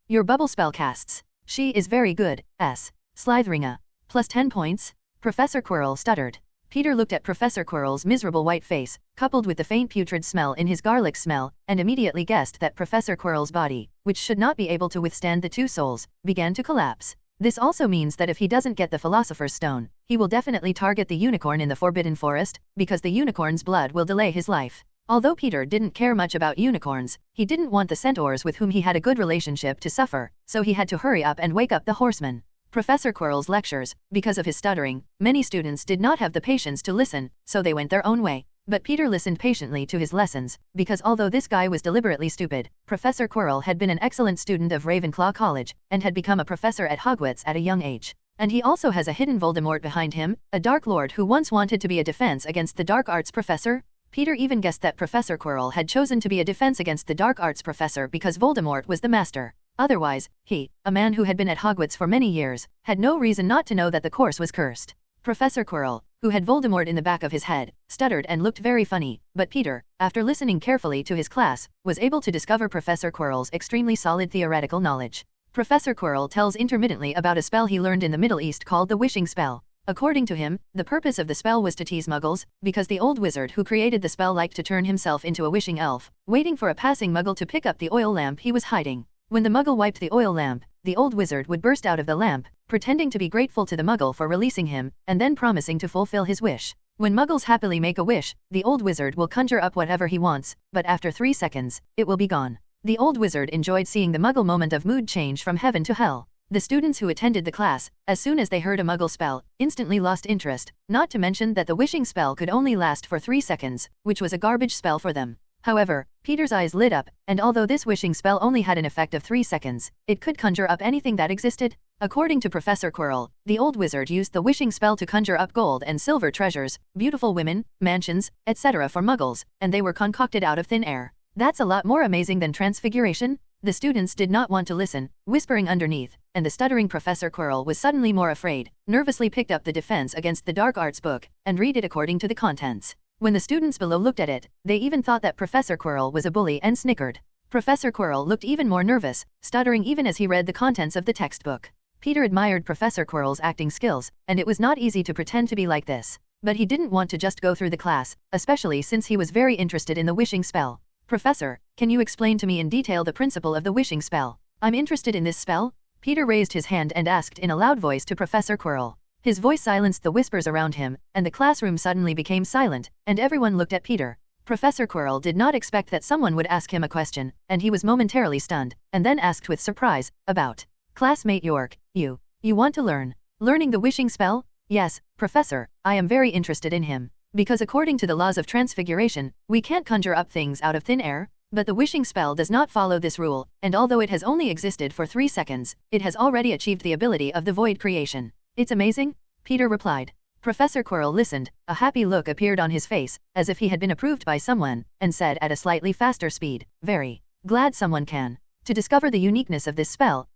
[SPEAKER 4] your bubble spell casts. She is very good, Slytheringa. Plus 10 points? Professor Quirrell stuttered. Peter looked at Professor Quirrell's miserable white face, coupled with the faint putrid smell in his garlic smell, and immediately guessed that Professor Quirrell's body, which should not be able to withstand the 2 souls, began to collapse. This also means that if he doesn't get the Philosopher's Stone, he will definitely target the unicorn in the Forbidden Forest, because the unicorn's blood will delay his life. Although Peter didn't care much about unicorns, he didn't want the centaurs with whom he had a good relationship to suffer, so he had to hurry up and wake up the horsemen. Professor Quirrell's lectures, because of his stuttering, many students did not have the patience to listen, so they went their own way. But Peter listened patiently to his lessons, because although this guy was deliberately stupid, Professor Quirrell had been an excellent student of Ravenclaw College, and had become a professor at Hogwarts at a young age. And he also has a hidden Voldemort behind him, a Dark Lord who once wanted to be a defense against the dark arts professor. Peter even guessed that Professor Quirrell had chosen to be a defense against the dark arts professor because Voldemort was the master. Otherwise, he, a man who had been at Hogwarts for many years, had no reason not to know that the course was cursed. Professor Quirrell, who had Voldemort in the back of his head, stuttered and looked very funny, but Peter, after listening carefully to his class, was able to discover Professor Quirrell's extremely solid theoretical knowledge. Professor Quirrell tells intermittently about a spell he learned in the Middle East called the wishing spell. According to him, the purpose of the spell was to tease muggles, because the old wizard who created the spell liked to turn himself into a wishing elf, waiting for a passing muggle to pick up the oil lamp he was hiding. When the muggle wiped the oil lamp, the old wizard would burst out of the lamp, pretending to be grateful to the muggle for releasing him, and then promising to fulfill his wish. When muggles happily make a wish, the old wizard will conjure up whatever he wants, but after 3 seconds, it will be gone. The old wizard enjoyed seeing the muggle moment of mood change from heaven to hell. The students who attended the class, as soon as they heard a muggle spell, instantly lost interest, not to mention that the wishing spell could only last for 3 seconds, which was a garbage spell for them. However, Peter's eyes lit up, and although this wishing spell only had an effect of 3 seconds, it could conjure up anything that existed. According to Professor Quirrell, the old wizard used the wishing spell to conjure up gold and silver treasures, beautiful women, mansions, etc. for muggles, and they were concocted out of thin air. That's a lot more amazing than transfiguration. The students did not want to listen, whispering underneath, and the stuttering Professor Quirrell was suddenly more afraid, nervously picked up the Defense Against the Dark Arts book, and read it according to the contents. When the students below looked at it, they even thought that Professor Quirrell was a bully and snickered. Professor Quirrell looked even more nervous, stuttering even as he read the contents of the textbook. Peter admired Professor Quirrell's acting skills, and it was not easy to pretend to be like this. But he didn't want to just go through the class, especially since he was very interested in the wishing spell. Professor, can you explain to me in detail the principle of the wishing spell? I'm interested in this spell. Peter raised his hand and asked in a loud voice to Professor Quirrell. His voice silenced the whispers around him, and the classroom suddenly became silent, and everyone looked at Peter. Professor Quirrell did not expect that someone would ask him a question, and he was momentarily stunned, and then asked with surprise, about. Classmate York, you want to learn? Learning the wishing spell? Yes, Professor, I am very interested in him. Because according to the laws of transfiguration, we can't conjure up things out of thin air, but the wishing spell does not follow this rule, and although it has only existed for 3 seconds, it has already achieved the ability of the void creation. It's amazing, Peter replied. Professor Quirrell listened, a happy look appeared on his face, as if he had been approved by someone, and said at a slightly faster speed, very glad someone can. To discover the uniqueness of this spell,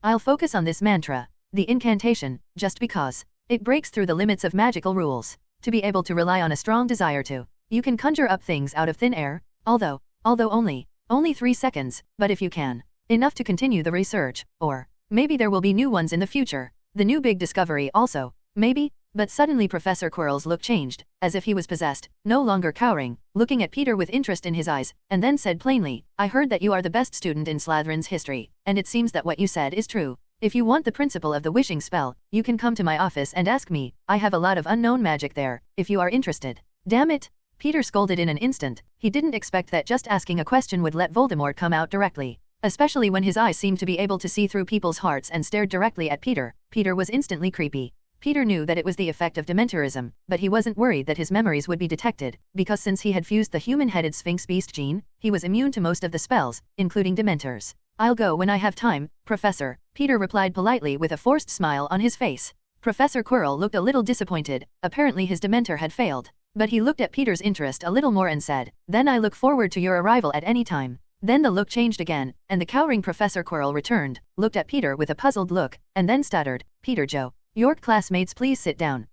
[SPEAKER 4] I'll focus on this mantra, the incantation, just because. It breaks through the limits of magical rules. To be able to rely on a strong desire to. You can conjure up things out of thin air, although only 3 seconds, but if you can. Enough to continue the research, or maybe there will be new ones in the future. The new big discovery also, maybe, but suddenly Professor Quirrell's look changed, as if he was possessed, no longer cowering, looking at Peter with interest in his eyes, and then said plainly, I heard that you are the best student in Slytherin's history, and it seems that what you said is true. If you want the principle of the wishing spell, you can come to my office and ask me. I have a lot of unknown magic there, if you are interested. Damn it! Peter scolded in an instant. He didn't expect that just asking a question would let Voldemort come out directly. Especially when his eyes seemed to be able to see through people's hearts and stared directly at Peter. Peter was instantly creepy. Peter knew that it was the effect of Dementorism, but he wasn't worried that his memories would be detected, because since he had fused the human-headed Sphinx Beast gene, he was immune to most of the spells, including Dementors. I'll go when I have time, Professor, Peter replied politely with a forced smile on his face. Professor Quirrell looked a little disappointed, apparently his Dementor had failed. But he looked at Peter's interest a little more and said, then I look forward to your arrival at any time. Then the look changed again, and the cowering Professor Quirrell returned, looked at Peter with a puzzled look, and then stuttered, Peter Joe. York classmates please sit down.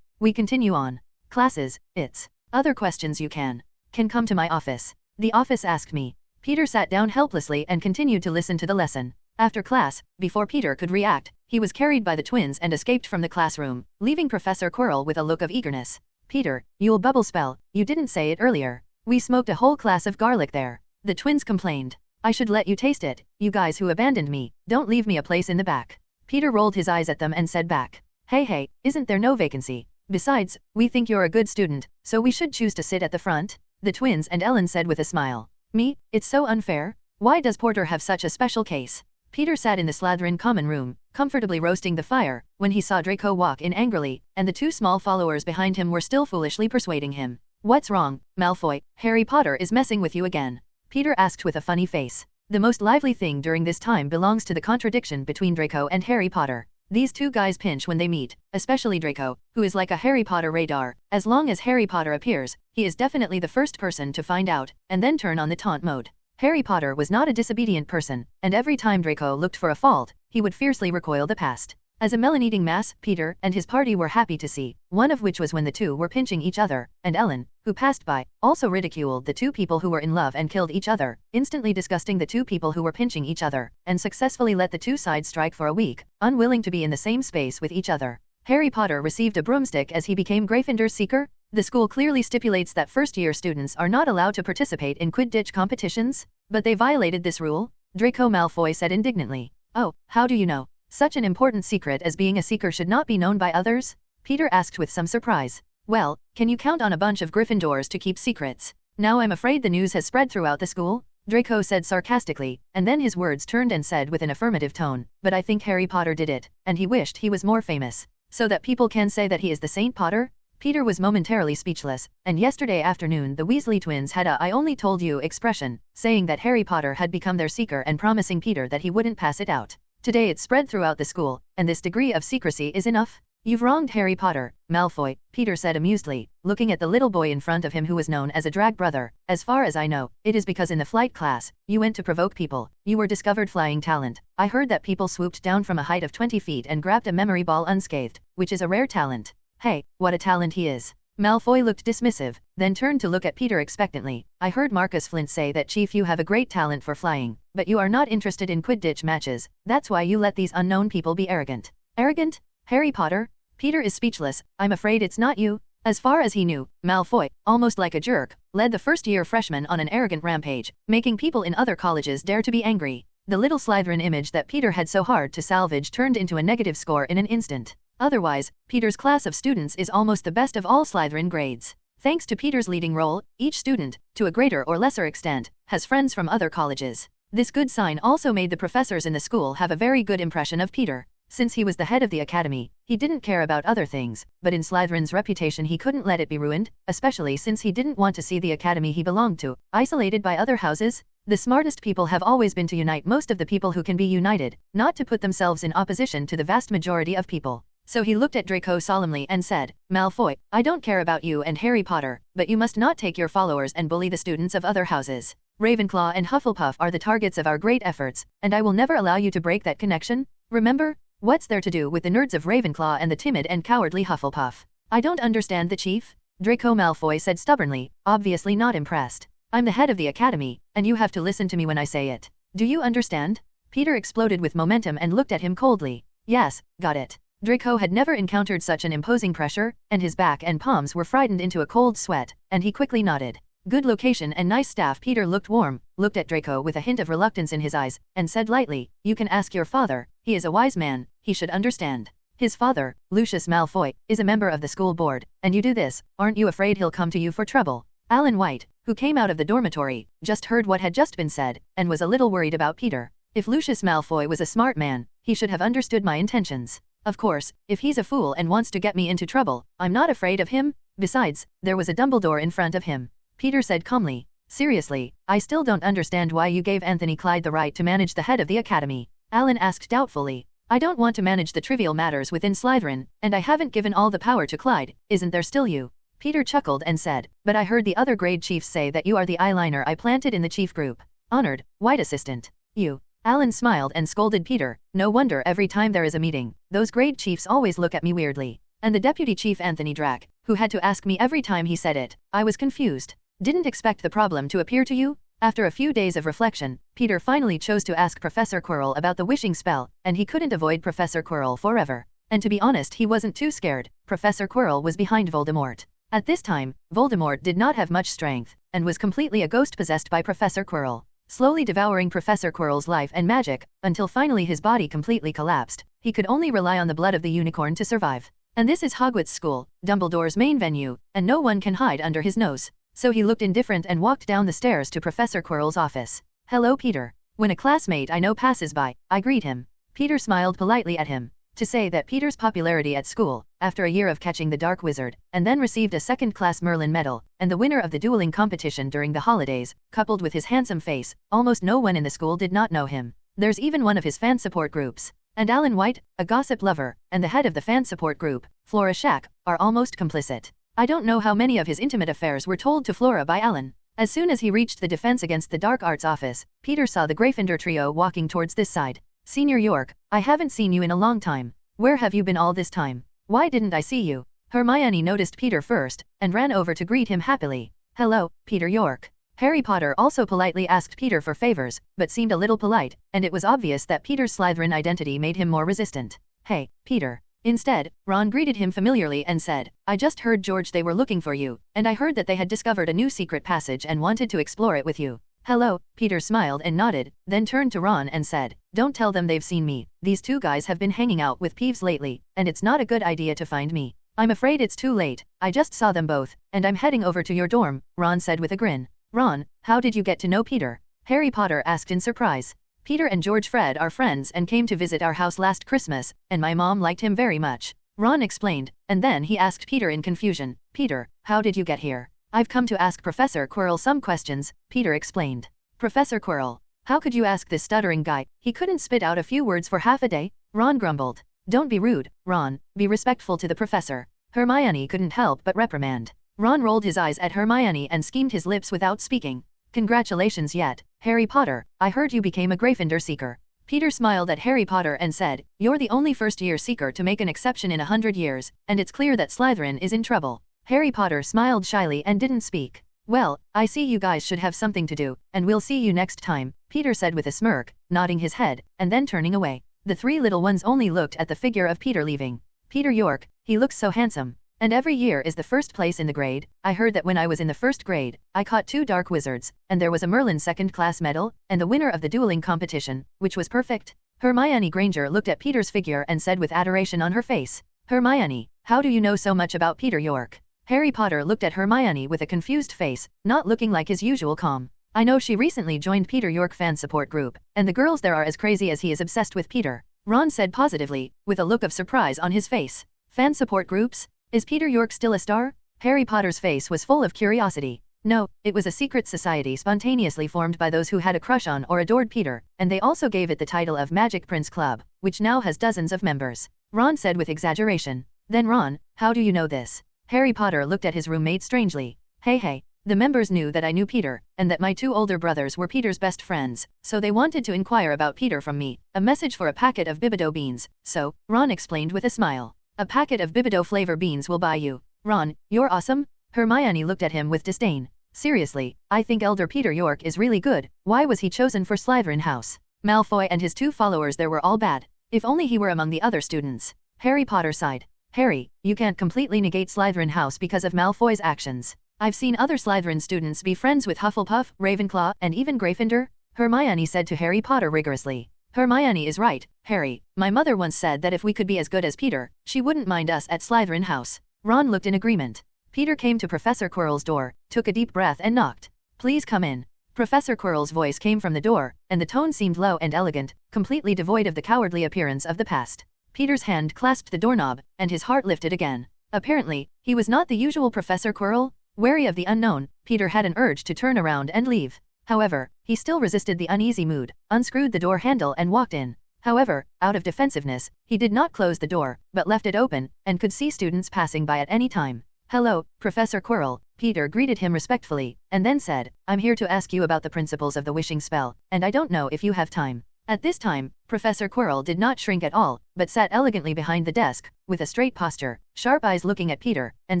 [SPEAKER 4] We continue on. Classes, it's. Other questions you can come to my office. The office asked me. Peter sat down helplessly and continued to listen to the lesson. After class, before Peter could react, he was carried by the twins and escaped from the classroom, leaving Professor Quirrell with a look of eagerness. Peter, you'll bubble spell, you didn't say it earlier. We smoked a whole class of garlic there. The twins complained. I should let you taste it, you guys who abandoned me, don't leave me a place in the back. Peter rolled his eyes at them and said back. Hey, isn't there no vacancy? Besides, we think you're a good student, so we should choose to sit at the front. The twins and Ellen said with a smile. Me? It's so unfair. Why does Porter have such a special case? Peter sat in the Slytherin common room, comfortably roasting the fire, when he saw Draco walk in angrily, and the 2 small followers behind him were still foolishly persuading him. What's wrong, Malfoy? Harry Potter is messing with you again. Peter asked with a funny face. The most lively thing during this time belongs to the contradiction between Draco and Harry Potter. These 2 guys pinch when they meet, especially Draco, who is like a Harry Potter radar. As long as Harry Potter appears, he is definitely the first person to find out, and then turn on the taunt mode. Harry Potter was not a disobedient person, and every time Draco looked for a fault, he would fiercely recoil the past. As a melon-eating mass, Peter and his party were happy to see, one of which was when the 2 were pinching each other, and Ellen, who passed by, also ridiculed the 2 people who were in love and killed each other, instantly disgusting the 2 people who were pinching each other, and successfully let the 2 sides strike for a week, unwilling to be in the same space with each other. Harry Potter received a broomstick as he became Gryffindor's seeker. The school clearly stipulates that first-year students are not allowed to participate in Quidditch competitions, but they violated this rule, Draco Malfoy said indignantly. Oh, how do you know? Such an important secret as being a seeker should not be known by others? Peter asked with some surprise. Well, Can you count on a bunch of Gryffindors to keep secrets? Now I'm afraid the news has spread throughout the school, Draco said sarcastically, and then his words turned and said with an affirmative tone, but I think Harry Potter did it, and he wished he was more famous. So that people can say that he is the Saint Potter? Peter was momentarily speechless, and yesterday afternoon the Weasley twins had a "I only told you" expression, saying that Harry Potter had become their seeker and promising Peter that he wouldn't pass it out. Today it's spread throughout the school, and this degree of secrecy is enough. You've wronged Harry Potter, Malfoy, Peter said amusedly, looking at the little boy in front of him who was known as a drag brother. As far as I know, it is because in the flight class, you went to provoke people. You were discovered flying talent. I heard that people swooped down from a height of 20 feet and grabbed a memory ball unscathed, which is a rare talent. Hey, what a talent he is. Malfoy looked dismissive, then turned to look at Peter expectantly. I heard Marcus Flint say that Chief you have a great talent for flying, but you are not interested in Quidditch matches. That's why you let these unknown people be arrogant. Arrogant? Harry Potter? Peter is speechless. I'm afraid it's not you. As far as he knew, Malfoy, almost like a jerk, led the first-year freshman on an arrogant rampage, making people in other colleges dare to be angry. The little Slytherin image that Peter had so hard to salvage turned into a negative score in an instant. Otherwise, Peter's class of students is almost the best of all Slytherin grades. Thanks to Peter's leading role, each student, to a greater or lesser extent, has friends from other colleges. This good sign also made the professors in the school have a very good impression of Peter. Since he was the head of the academy, he didn't care about other things, but in Slytherin's reputation he couldn't let it be ruined, especially since he didn't want to see the academy he belonged to isolated by other houses. The smartest people have always been to unite most of the people who can be united, not to put themselves in opposition to the vast majority of people. So he looked at Draco solemnly and said, Malfoy, I don't care about you and Harry Potter, but you must not take your followers and bully the students of other houses. Ravenclaw and Hufflepuff are the targets of our great efforts, and I will never allow you to break that connection. Remember? What's there to do with the nerds of Ravenclaw and the timid and cowardly Hufflepuff? I don't understand the chief, Draco Malfoy said stubbornly, obviously not impressed. I'm the head of the academy, and you have to listen to me when I say it. Do you understand? Peter exploded with momentum and looked at him coldly. Yes, got it. Draco had never encountered such an imposing pressure, and his back and palms were frightened into a cold sweat, and he quickly nodded. Good location and nice staff. Peter looked warm, looked at Draco with a hint of reluctance in his eyes, and said lightly, you can ask your father, he is a wise man, he should understand. His father, Lucius Malfoy, is a member of the school board, and you do this, aren't you afraid he'll come to you for trouble? Alan White, who came out of the dormitory, just heard what had just been said, and was a little worried about Peter. If Lucius Malfoy was a smart man, he should have understood my intentions. Of course, if he's a fool and wants to get me into trouble, I'm not afraid of him. Besides, there was a Dumbledore in front of him. Peter said calmly. Seriously, I still don't understand why you gave Anthony Clyde the right to manage the head of the academy. Alan asked doubtfully. I don't want to manage the trivial matters within Slytherin, and I haven't given all the power to Clyde. Isn't there still you? Peter chuckled and said, but I heard the other grade chiefs say that you are the eyeliner I planted in the chief group. Honored, white assistant. You. Alan smiled and scolded Peter. No wonder every time there is a meeting, those grade chiefs always look at me weirdly. And the deputy chief Anthony Drack, who had to ask me every time he said it. I was confused. Didn't expect the problem to appear to you? After a few days of reflection, Peter finally chose to ask Professor Quirrell about the wishing spell, and he couldn't avoid Professor Quirrell forever. And to be honest, he wasn't too scared. Professor Quirrell was behind Voldemort. At this time, Voldemort did not have much strength, and was completely a ghost possessed by Professor Quirrell, slowly devouring Professor Quirrell's life and magic, until finally his body completely collapsed. He could only rely on the blood of the unicorn to survive. And this is Hogwarts School, Dumbledore's main venue, and no one can hide under his nose. So he looked indifferent and walked down the stairs to Professor Quirrell's office. Hello, Peter. When a classmate I know passes by, I greet him. Peter smiled politely at him. To say that Peter's popularity at school, after a year of catching the Dark Wizard, and then received a second-class Merlin medal, and the winner of the dueling competition during the holidays, coupled with his handsome face, almost no one in the school did not know him. There's even one of his fan support groups. And Alan White, a gossip lover, and the head of the fan support group, Flora Shack, are almost complicit. I don't know how many of his intimate affairs were told to Flora by Alan. As soon as he reached the Defense Against the Dark Arts office, Peter saw the Gryffindor trio walking towards this side. Senior York, I haven't seen you in a long time. Where have you been all this time? Why didn't I see you? Hermione noticed Peter first, and ran over to greet him happily. Hello, Peter York. Harry Potter also politely asked Peter for favors, but seemed a little polite, and it was obvious that Peter's Slytherin identity made him more resistant. Hey, Peter. Instead, Ron greeted him familiarly and said, I just heard George they were looking for you, and I heard that they had discovered a new secret passage and wanted to explore it with you. Hello, Peter smiled and nodded, then turned to Ron and said, don't tell them they've seen me. These two guys have been hanging out with Peeves lately, and it's not a good idea to find me. I'm afraid it's too late, I just saw them both, and I'm heading over to your dorm, Ron said with a grin. Ron, how did you get to know Peter? Harry Potter asked in surprise. Peter and George Fred are friends and came to visit our house last Christmas, and my mom liked him very much. Ron explained, and then he asked Peter in confusion, Peter, how did you get here? I've come to ask Professor Quirrell some questions, Peter explained. Professor Quirrell? How could you ask this stuttering guy? He couldn't spit out a few words for half a day? Ron grumbled. Don't be rude, Ron, be respectful to the professor. Hermione couldn't help but reprimand. Ron rolled his eyes at Hermione and schemed his lips without speaking. Congratulations yet, Harry Potter, I heard you became a Gryffindor seeker. Peter smiled at Harry Potter and said, you're the only first-year seeker to make an exception in 100 years, and it's clear that Slytherin is in trouble. Harry Potter smiled shyly and didn't speak. Well, I see you guys should have something to do, and we'll see you next time, Peter said with a smirk, nodding his head, and then turning away. The three little ones only looked at the figure of Peter leaving. Peter York, he looks so handsome. And every year is the first place in the grade. I heard that when I was in the first grade, I caught 2 dark wizards, and there was a Merlin second-class medal, and the winner of the dueling competition, which was perfect. Hermione Granger looked at Peter's figure and said with adoration on her face, Hermione, how do you know so much about Peter York? Harry Potter looked at Hermione with a confused face, not looking like his usual calm. I know she recently joined Peter York fan support group, and the girls there are as crazy as he is obsessed with Peter. Ron said positively, with a look of surprise on his face. Fan support groups? Is Peter York still a star? Harry Potter's face was full of curiosity. No, it was a secret society spontaneously formed by those who had a crush on or adored Peter, and they also gave it the title of Magic Prince Club, which now has dozens of members. Ron said with exaggeration. Then Ron, how do you know this? Harry Potter looked at his roommate strangely. Hey, the members knew that I knew Peter, and that my 2 older brothers were Peter's best friends, so they wanted to inquire about Peter from me, a message for a packet of Bibido beans, so, Ron explained with a smile. A packet of Bibido flavor beans will buy you. Ron, you're awesome? Hermione looked at him with disdain. Seriously, I think Elder Peter York is really good. Why was he chosen for Slytherin House? Malfoy and his 2 followers there were all bad. If only he were among the other students. Harry Potter sighed. Harry, you can't completely negate Slytherin House because of Malfoy's actions. I've seen other Slytherin students be friends with Hufflepuff, Ravenclaw, and even Gryffindor, Hermione said to Harry Potter rigorously. Hermione is right, Harry. My mother once said that if we could be as good as Peter, she wouldn't mind us at Slytherin House. Ron looked in agreement. Peter came to Professor Quirrell's door, took a deep breath and knocked. Please come in. Professor Quirrell's voice came from the door, and the tone seemed low and elegant, completely devoid of the cowardly appearance of the past. Peter's hand clasped the doorknob, and his heart lifted again. Apparently, he was not the usual Professor Quirrell. Wary of the unknown, Peter had an urge to turn around and leave. However, he still resisted the uneasy mood, unscrewed the door handle and walked in. However, out of defensiveness, he did not close the door, but left it open, and could see students passing by at any time. Hello, Professor Quirrell, Peter greeted him respectfully, and then said, I'm here to ask you about the principles of the wishing spell, and I don't know if you have time. At this time, Professor Quirrell did not shrink at all, but sat elegantly behind the desk, with a straight posture, sharp eyes looking at Peter, and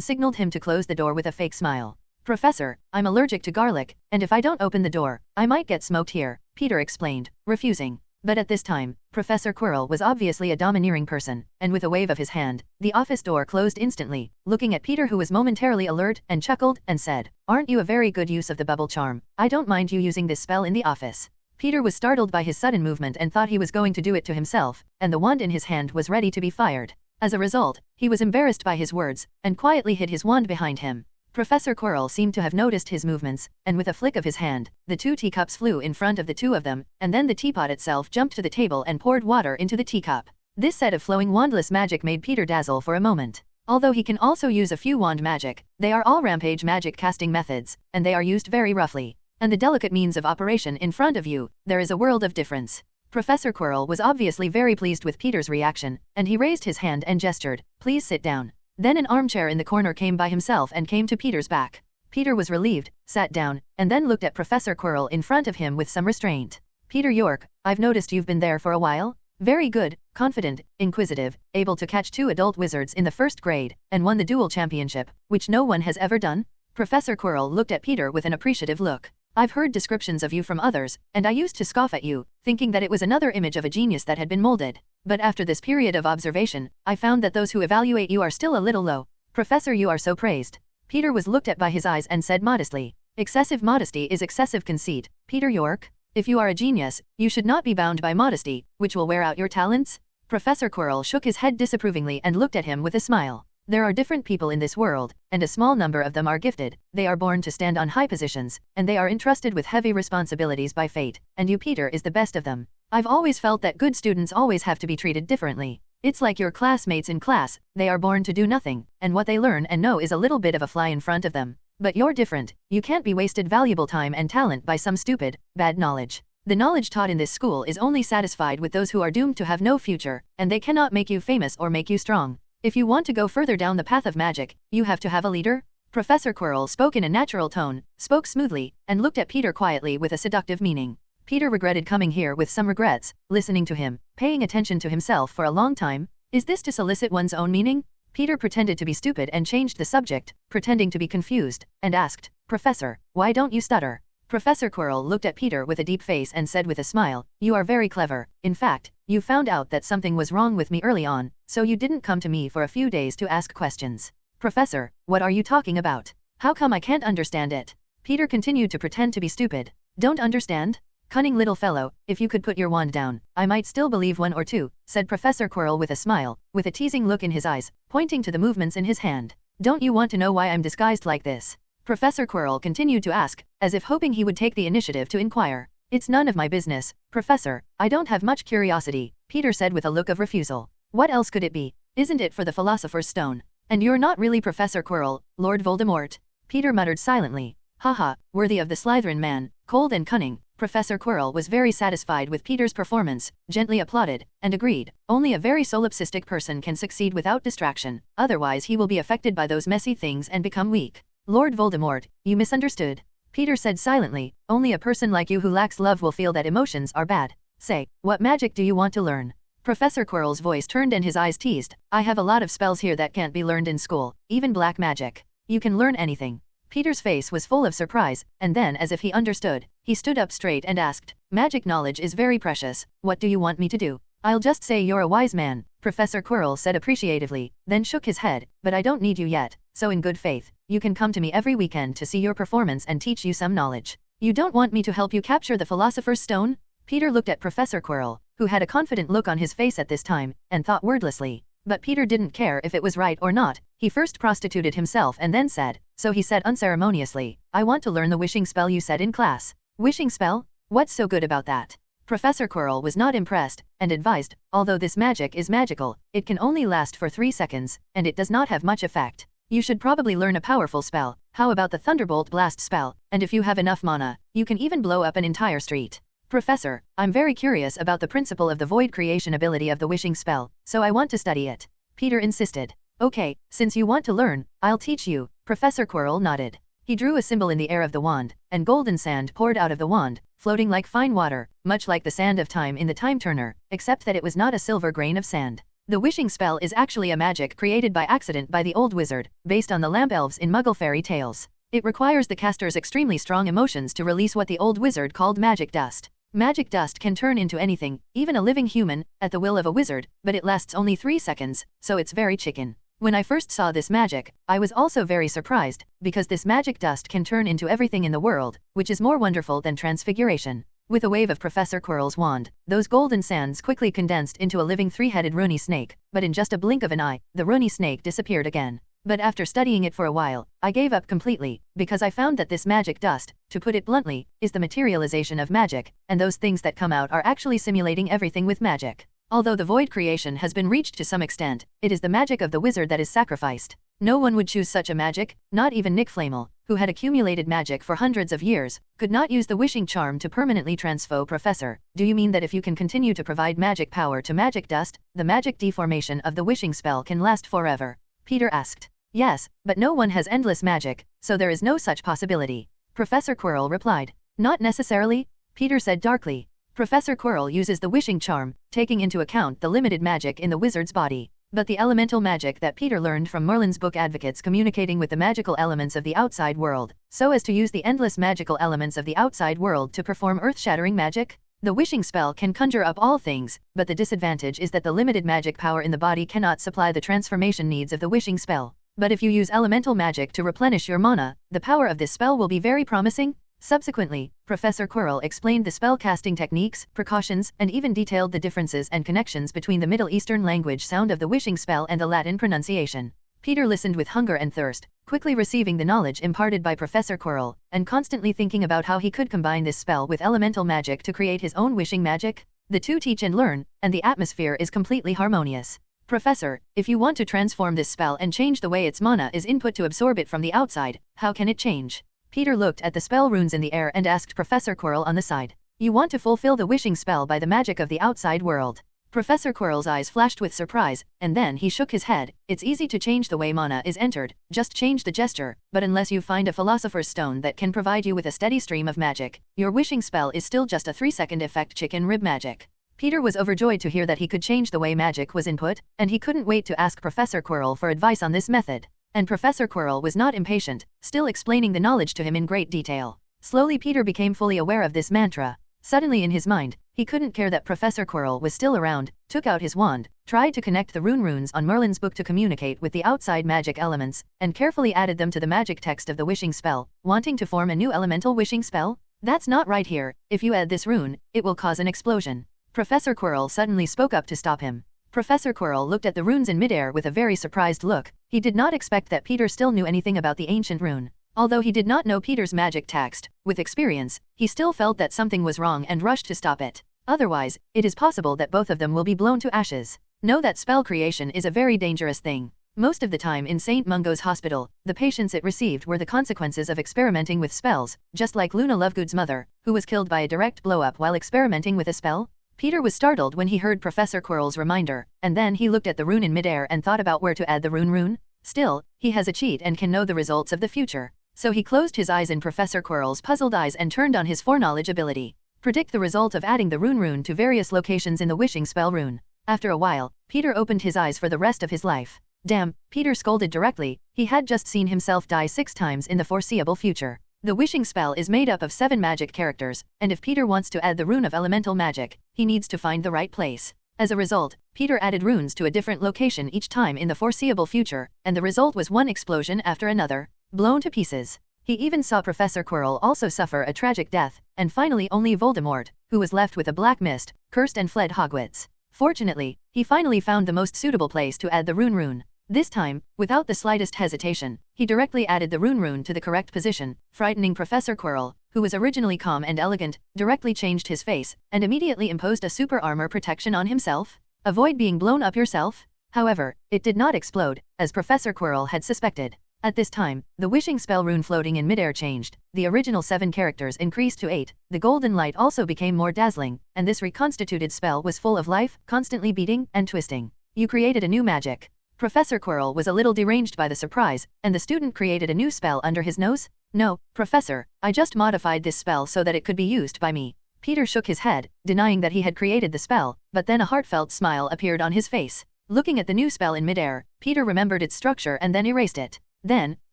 [SPEAKER 4] signaled him to close the door with a fake smile. Professor, I'm allergic to garlic, and if I don't open the door, I might get smoked here, Peter explained, refusing. But at this time, Professor Quirrell was obviously a domineering person, and with a wave of his hand, the office door closed instantly, looking at Peter who was momentarily alert, and chuckled, and said, Aren't you a very good use of the bubble charm? I don't mind you using this spell in the office. Peter was startled by his sudden movement and thought he was going to do it to himself, and the wand in his hand was ready to be fired. As a result, he was embarrassed by his words, and quietly hid his wand behind him. Professor Quirrell seemed to have noticed his movements, and with a flick of his hand, the 2 teacups flew in front of the 2 of them, and then the teapot itself jumped to the table and poured water into the teacup. This set of flowing wandless magic made Peter dazzle for a moment. Although he can also use a few wand magic, they are all rampage magic casting methods, and they are used very roughly. And the delicate means of operation in front of you, there is a world of difference. Professor Quirrell was obviously very pleased with Peter's reaction, and he raised his hand and gestured, Please sit down. Then an armchair in the corner came by himself and came to Peter's back. Peter was relieved, sat down, and then looked at Professor Quirrell in front of him with some restraint. Peter York, I've noticed you've been there for a while. Very good, confident, inquisitive, able to catch 2 adult wizards in the first grade, and won the duel championship, which no one has ever done. Professor Quirrell looked at Peter with an appreciative look. I've heard descriptions of you from others, and I used to scoff at you, thinking that it was another image of a genius that had been molded. But after this period of observation, I found that those who evaluate you are still a little low. Professor, you are so praised. Peter was looked at by his eyes and said modestly, Excessive modesty is excessive conceit, Peter York. If you are a genius, you should not be bound by modesty, which will wear out your talents. Professor Quirrell shook his head disapprovingly and looked at him with a smile. There are different people in this world, and a small number of them are gifted. They are born to stand on high positions, and they are entrusted with heavy responsibilities by fate, and you, Peter, is the best of them. I've always felt that good students always have to be treated differently. It's like your classmates in class, they are born to do nothing, and what they learn and know is a little bit of a fly in front of them. But you're different. You can't be wasted valuable time and talent by some stupid, bad knowledge. The knowledge taught in this school is only satisfied with those who are doomed to have no future, and they cannot make you famous or make you strong. If you want to go further down the path of magic, you have to have a leader. Professor Quirrell spoke in a natural tone, spoke smoothly, and looked at Peter quietly with a seductive meaning. Peter regretted coming here with some regrets, listening to him, paying attention to himself for a long time. Is this to solicit one's own meaning? Peter pretended to be stupid and changed the subject, pretending to be confused, and asked, Professor, why don't you stutter? Professor Quirrell looked at Peter with a deep face and said with a smile, you are very clever. In fact, you found out that something was wrong with me early on, so you didn't come to me for a few days to ask questions. Professor, what are you talking about? How come I can't understand it? Peter continued to pretend to be stupid. Don't understand? Cunning little fellow, if you could put your wand down, I might still believe one or two, said Professor Quirrell with a smile, with a teasing look in his eyes, pointing to the movements in his hand. Don't you want to know why I'm disguised like this? Professor Quirrell continued to ask, as if hoping he would take the initiative to inquire. It's none of my business, Professor, I don't have much curiosity, Peter said with a look of refusal. What else could it be? Isn't it for the Philosopher's Stone? And you're not really Professor Quirrell, Lord Voldemort? Peter muttered silently. Haha, worthy of the Slytherin man, cold and cunning. Professor Quirrell was very satisfied with Peter's performance, gently applauded, and agreed. Only a very solipsistic person can succeed without distraction, otherwise he will be affected by those messy things and become weak. Lord Voldemort, you misunderstood. Peter said silently, only a person like you who lacks love will feel that emotions are bad. Say, what magic do you want to learn? Professor Quirrell's voice turned and his eyes teased. I have a lot of spells here that can't be learned in school, even black magic. You can learn anything. Peter's face was full of surprise, and then as if he understood, he stood up straight and asked, magic knowledge is very precious, what do you want me to do? I'll just say you're a wise man, Professor Quirrell said appreciatively, then shook his head, but I don't need you yet, so in good faith, you can come to me every weekend to see your performance and teach you some knowledge. You don't want me to help you capture the Philosopher's Stone? Peter looked at Professor Quirrell, who had a confident look on his face at this time, and thought wordlessly. But Peter didn't care if it was right or not. He first prostituted himself and then said, so he said unceremoniously, I want to learn the wishing spell you said in class. Wishing spell? What's so good about that? Professor Quirrell was not impressed, and advised, although this magic is magical, it can only last for 3 seconds, and it does not have much effect. You should probably learn a powerful spell. How about the Thunderbolt Blast spell? And if you have enough mana, you can even blow up an entire street. Professor, I'm very curious about the principle of the void creation ability of the wishing spell, so I want to study it. Peter insisted. Okay, since you want to learn, I'll teach you. Professor Quirrell nodded. He drew a symbol in the air of the wand, and golden sand poured out of the wand, floating like fine water, much like the sand of time in the time turner, except that it was not a silver grain of sand. The wishing spell is actually a magic created by accident by the old wizard, based on the lamp elves in Muggle fairy tales. It requires the caster's extremely strong emotions to release what the old wizard called magic dust. Magic dust can turn into anything, even a living human, at the will of a wizard, but it lasts only 3 seconds, so it's very chicken. When I first saw this magic, I was also very surprised, because this magic dust can turn into everything in the world, which is more wonderful than transfiguration. With a wave of Professor Quirrell's wand, those golden sands quickly condensed into a living 3-headed Rooney snake, but in just a blink of an eye, the Rooney snake disappeared again. But after studying it for a while, I gave up completely, because I found that this magic dust, to put it bluntly, is the materialization of magic, and those things that come out are actually simulating everything with magic. Although the void creation has been reached to some extent, it is the magic of the wizard that is sacrificed. No one would choose such a magic, not even Nick Flamel, who had accumulated magic for hundreds of years, could not use the wishing charm to permanently transfo. Professor, do you mean that if you can continue to provide magic power to magic dust, the magic deformation of the wishing spell can last forever? Peter asked. Yes, but no one has endless magic, so there is no such possibility. Professor Quirrell replied. Not necessarily, Peter said darkly. Professor Quirrell uses the wishing charm, taking into account the limited magic in the wizard's body. But the elemental magic that Peter learned from Merlin's book advocates communicating with the magical elements of the outside world, so as to use the endless magical elements of the outside world to perform earth-shattering magic. The wishing spell can conjure up all things, but the disadvantage is that the limited magic power in the body cannot supply the transformation needs of the wishing spell. But if you use elemental magic to replenish your mana, the power of this spell will be very promising. Subsequently, Professor Quirrell explained the spell casting techniques, precautions, and even detailed the differences and connections between the Middle Eastern language sound of the wishing spell and the Latin pronunciation. Peter listened with hunger and thirst, quickly receiving the knowledge imparted by Professor Quirrell, and constantly thinking about how he could combine this spell with elemental magic to create his own wishing magic. The two teach and learn, and the atmosphere is completely harmonious. Professor, if you want to transform this spell and change the way its mana is input to absorb it from the outside, how can it change? Peter looked at the spell runes in the air and asked Professor Quirrell on the side. You want to fulfill the wishing spell by the magic of the outside world. Professor Quirrell's eyes flashed with surprise, and then he shook his head. It's easy to change the way mana is entered, just change the gesture, but unless you find a philosopher's stone that can provide you with a steady stream of magic, your wishing spell is still just a 3-second effect chicken rib magic. Peter was overjoyed to hear that he could change the way magic was input, and he couldn't wait to ask Professor Quirrell for advice on this method. And Professor Quirrell was not impatient, still explaining the knowledge to him in great detail. Slowly Peter became fully aware of this mantra. Suddenly in his mind, he couldn't care that Professor Quirrell was still around, took out his wand, tried to connect the runes on Merlin's book to communicate with the outside magic elements, and carefully added them to the magic text of the wishing spell, wanting to form a new elemental wishing spell? That's not right here. If you add this rune, it will cause an explosion. Professor Quirrell suddenly spoke up to stop him. Professor Quirrell looked at the runes in midair with a very surprised look. He did not expect that Peter still knew anything about the ancient rune. Although he did not know Peter's magic text, with experience, he still felt that something was wrong and rushed to stop it. Otherwise, it is possible that both of them will be blown to ashes. Know that spell creation is a very dangerous thing. Most of the time in St. Mungo's hospital, the patients it received were the consequences of experimenting with spells, just like Luna Lovegood's mother, who was killed by a direct blow-up while experimenting with a spell. Peter was startled when he heard Professor Quirrell's reminder, and then he looked at the rune in midair and thought about where to add the rune. Still, he has a cheat and can know the results of the future. So he closed his eyes in Professor Quirrell's puzzled eyes and turned on his foreknowledge ability. Predict the result of adding the rune to various locations in the wishing spell rune. After a while, Peter opened his eyes for the rest of his life. Damn, Peter scolded directly. He had just seen himself die 6 times in the foreseeable future. The wishing spell is made up of 7 magic characters, and if Peter wants to add the rune of elemental magic, he needs to find the right place. As a result, Peter added runes to a different location each time in the foreseeable future, and the result was one explosion after another, blown to pieces. He even saw Professor Quirrell also suffer a tragic death, and finally only Voldemort, who was left with a black mist, cursed and fled Hogwarts. Fortunately, he finally found the most suitable place to add the rune. This time, without the slightest hesitation, he directly added the rune to the correct position, frightening Professor Quirrell, who was originally calm and elegant, directly changed his face, and immediately imposed a super armor protection on himself. Avoid being blown up yourself. However, it did not explode, as Professor Quirrell had suspected. At this time, the wishing spell rune floating in midair changed, the original 7 characters increased to 8, the golden light also became more dazzling, and this reconstituted spell was full of life, constantly beating and twisting. You created a new magic. Professor Quirrell was a little deranged by the surprise, and the student created a new spell under his nose? No, Professor, I just modified this spell so that it could be used by me. Peter shook his head, denying that he had created the spell, but then a heartfelt smile appeared on his face. Looking at the new spell in midair, Peter remembered its structure and then erased it. Then,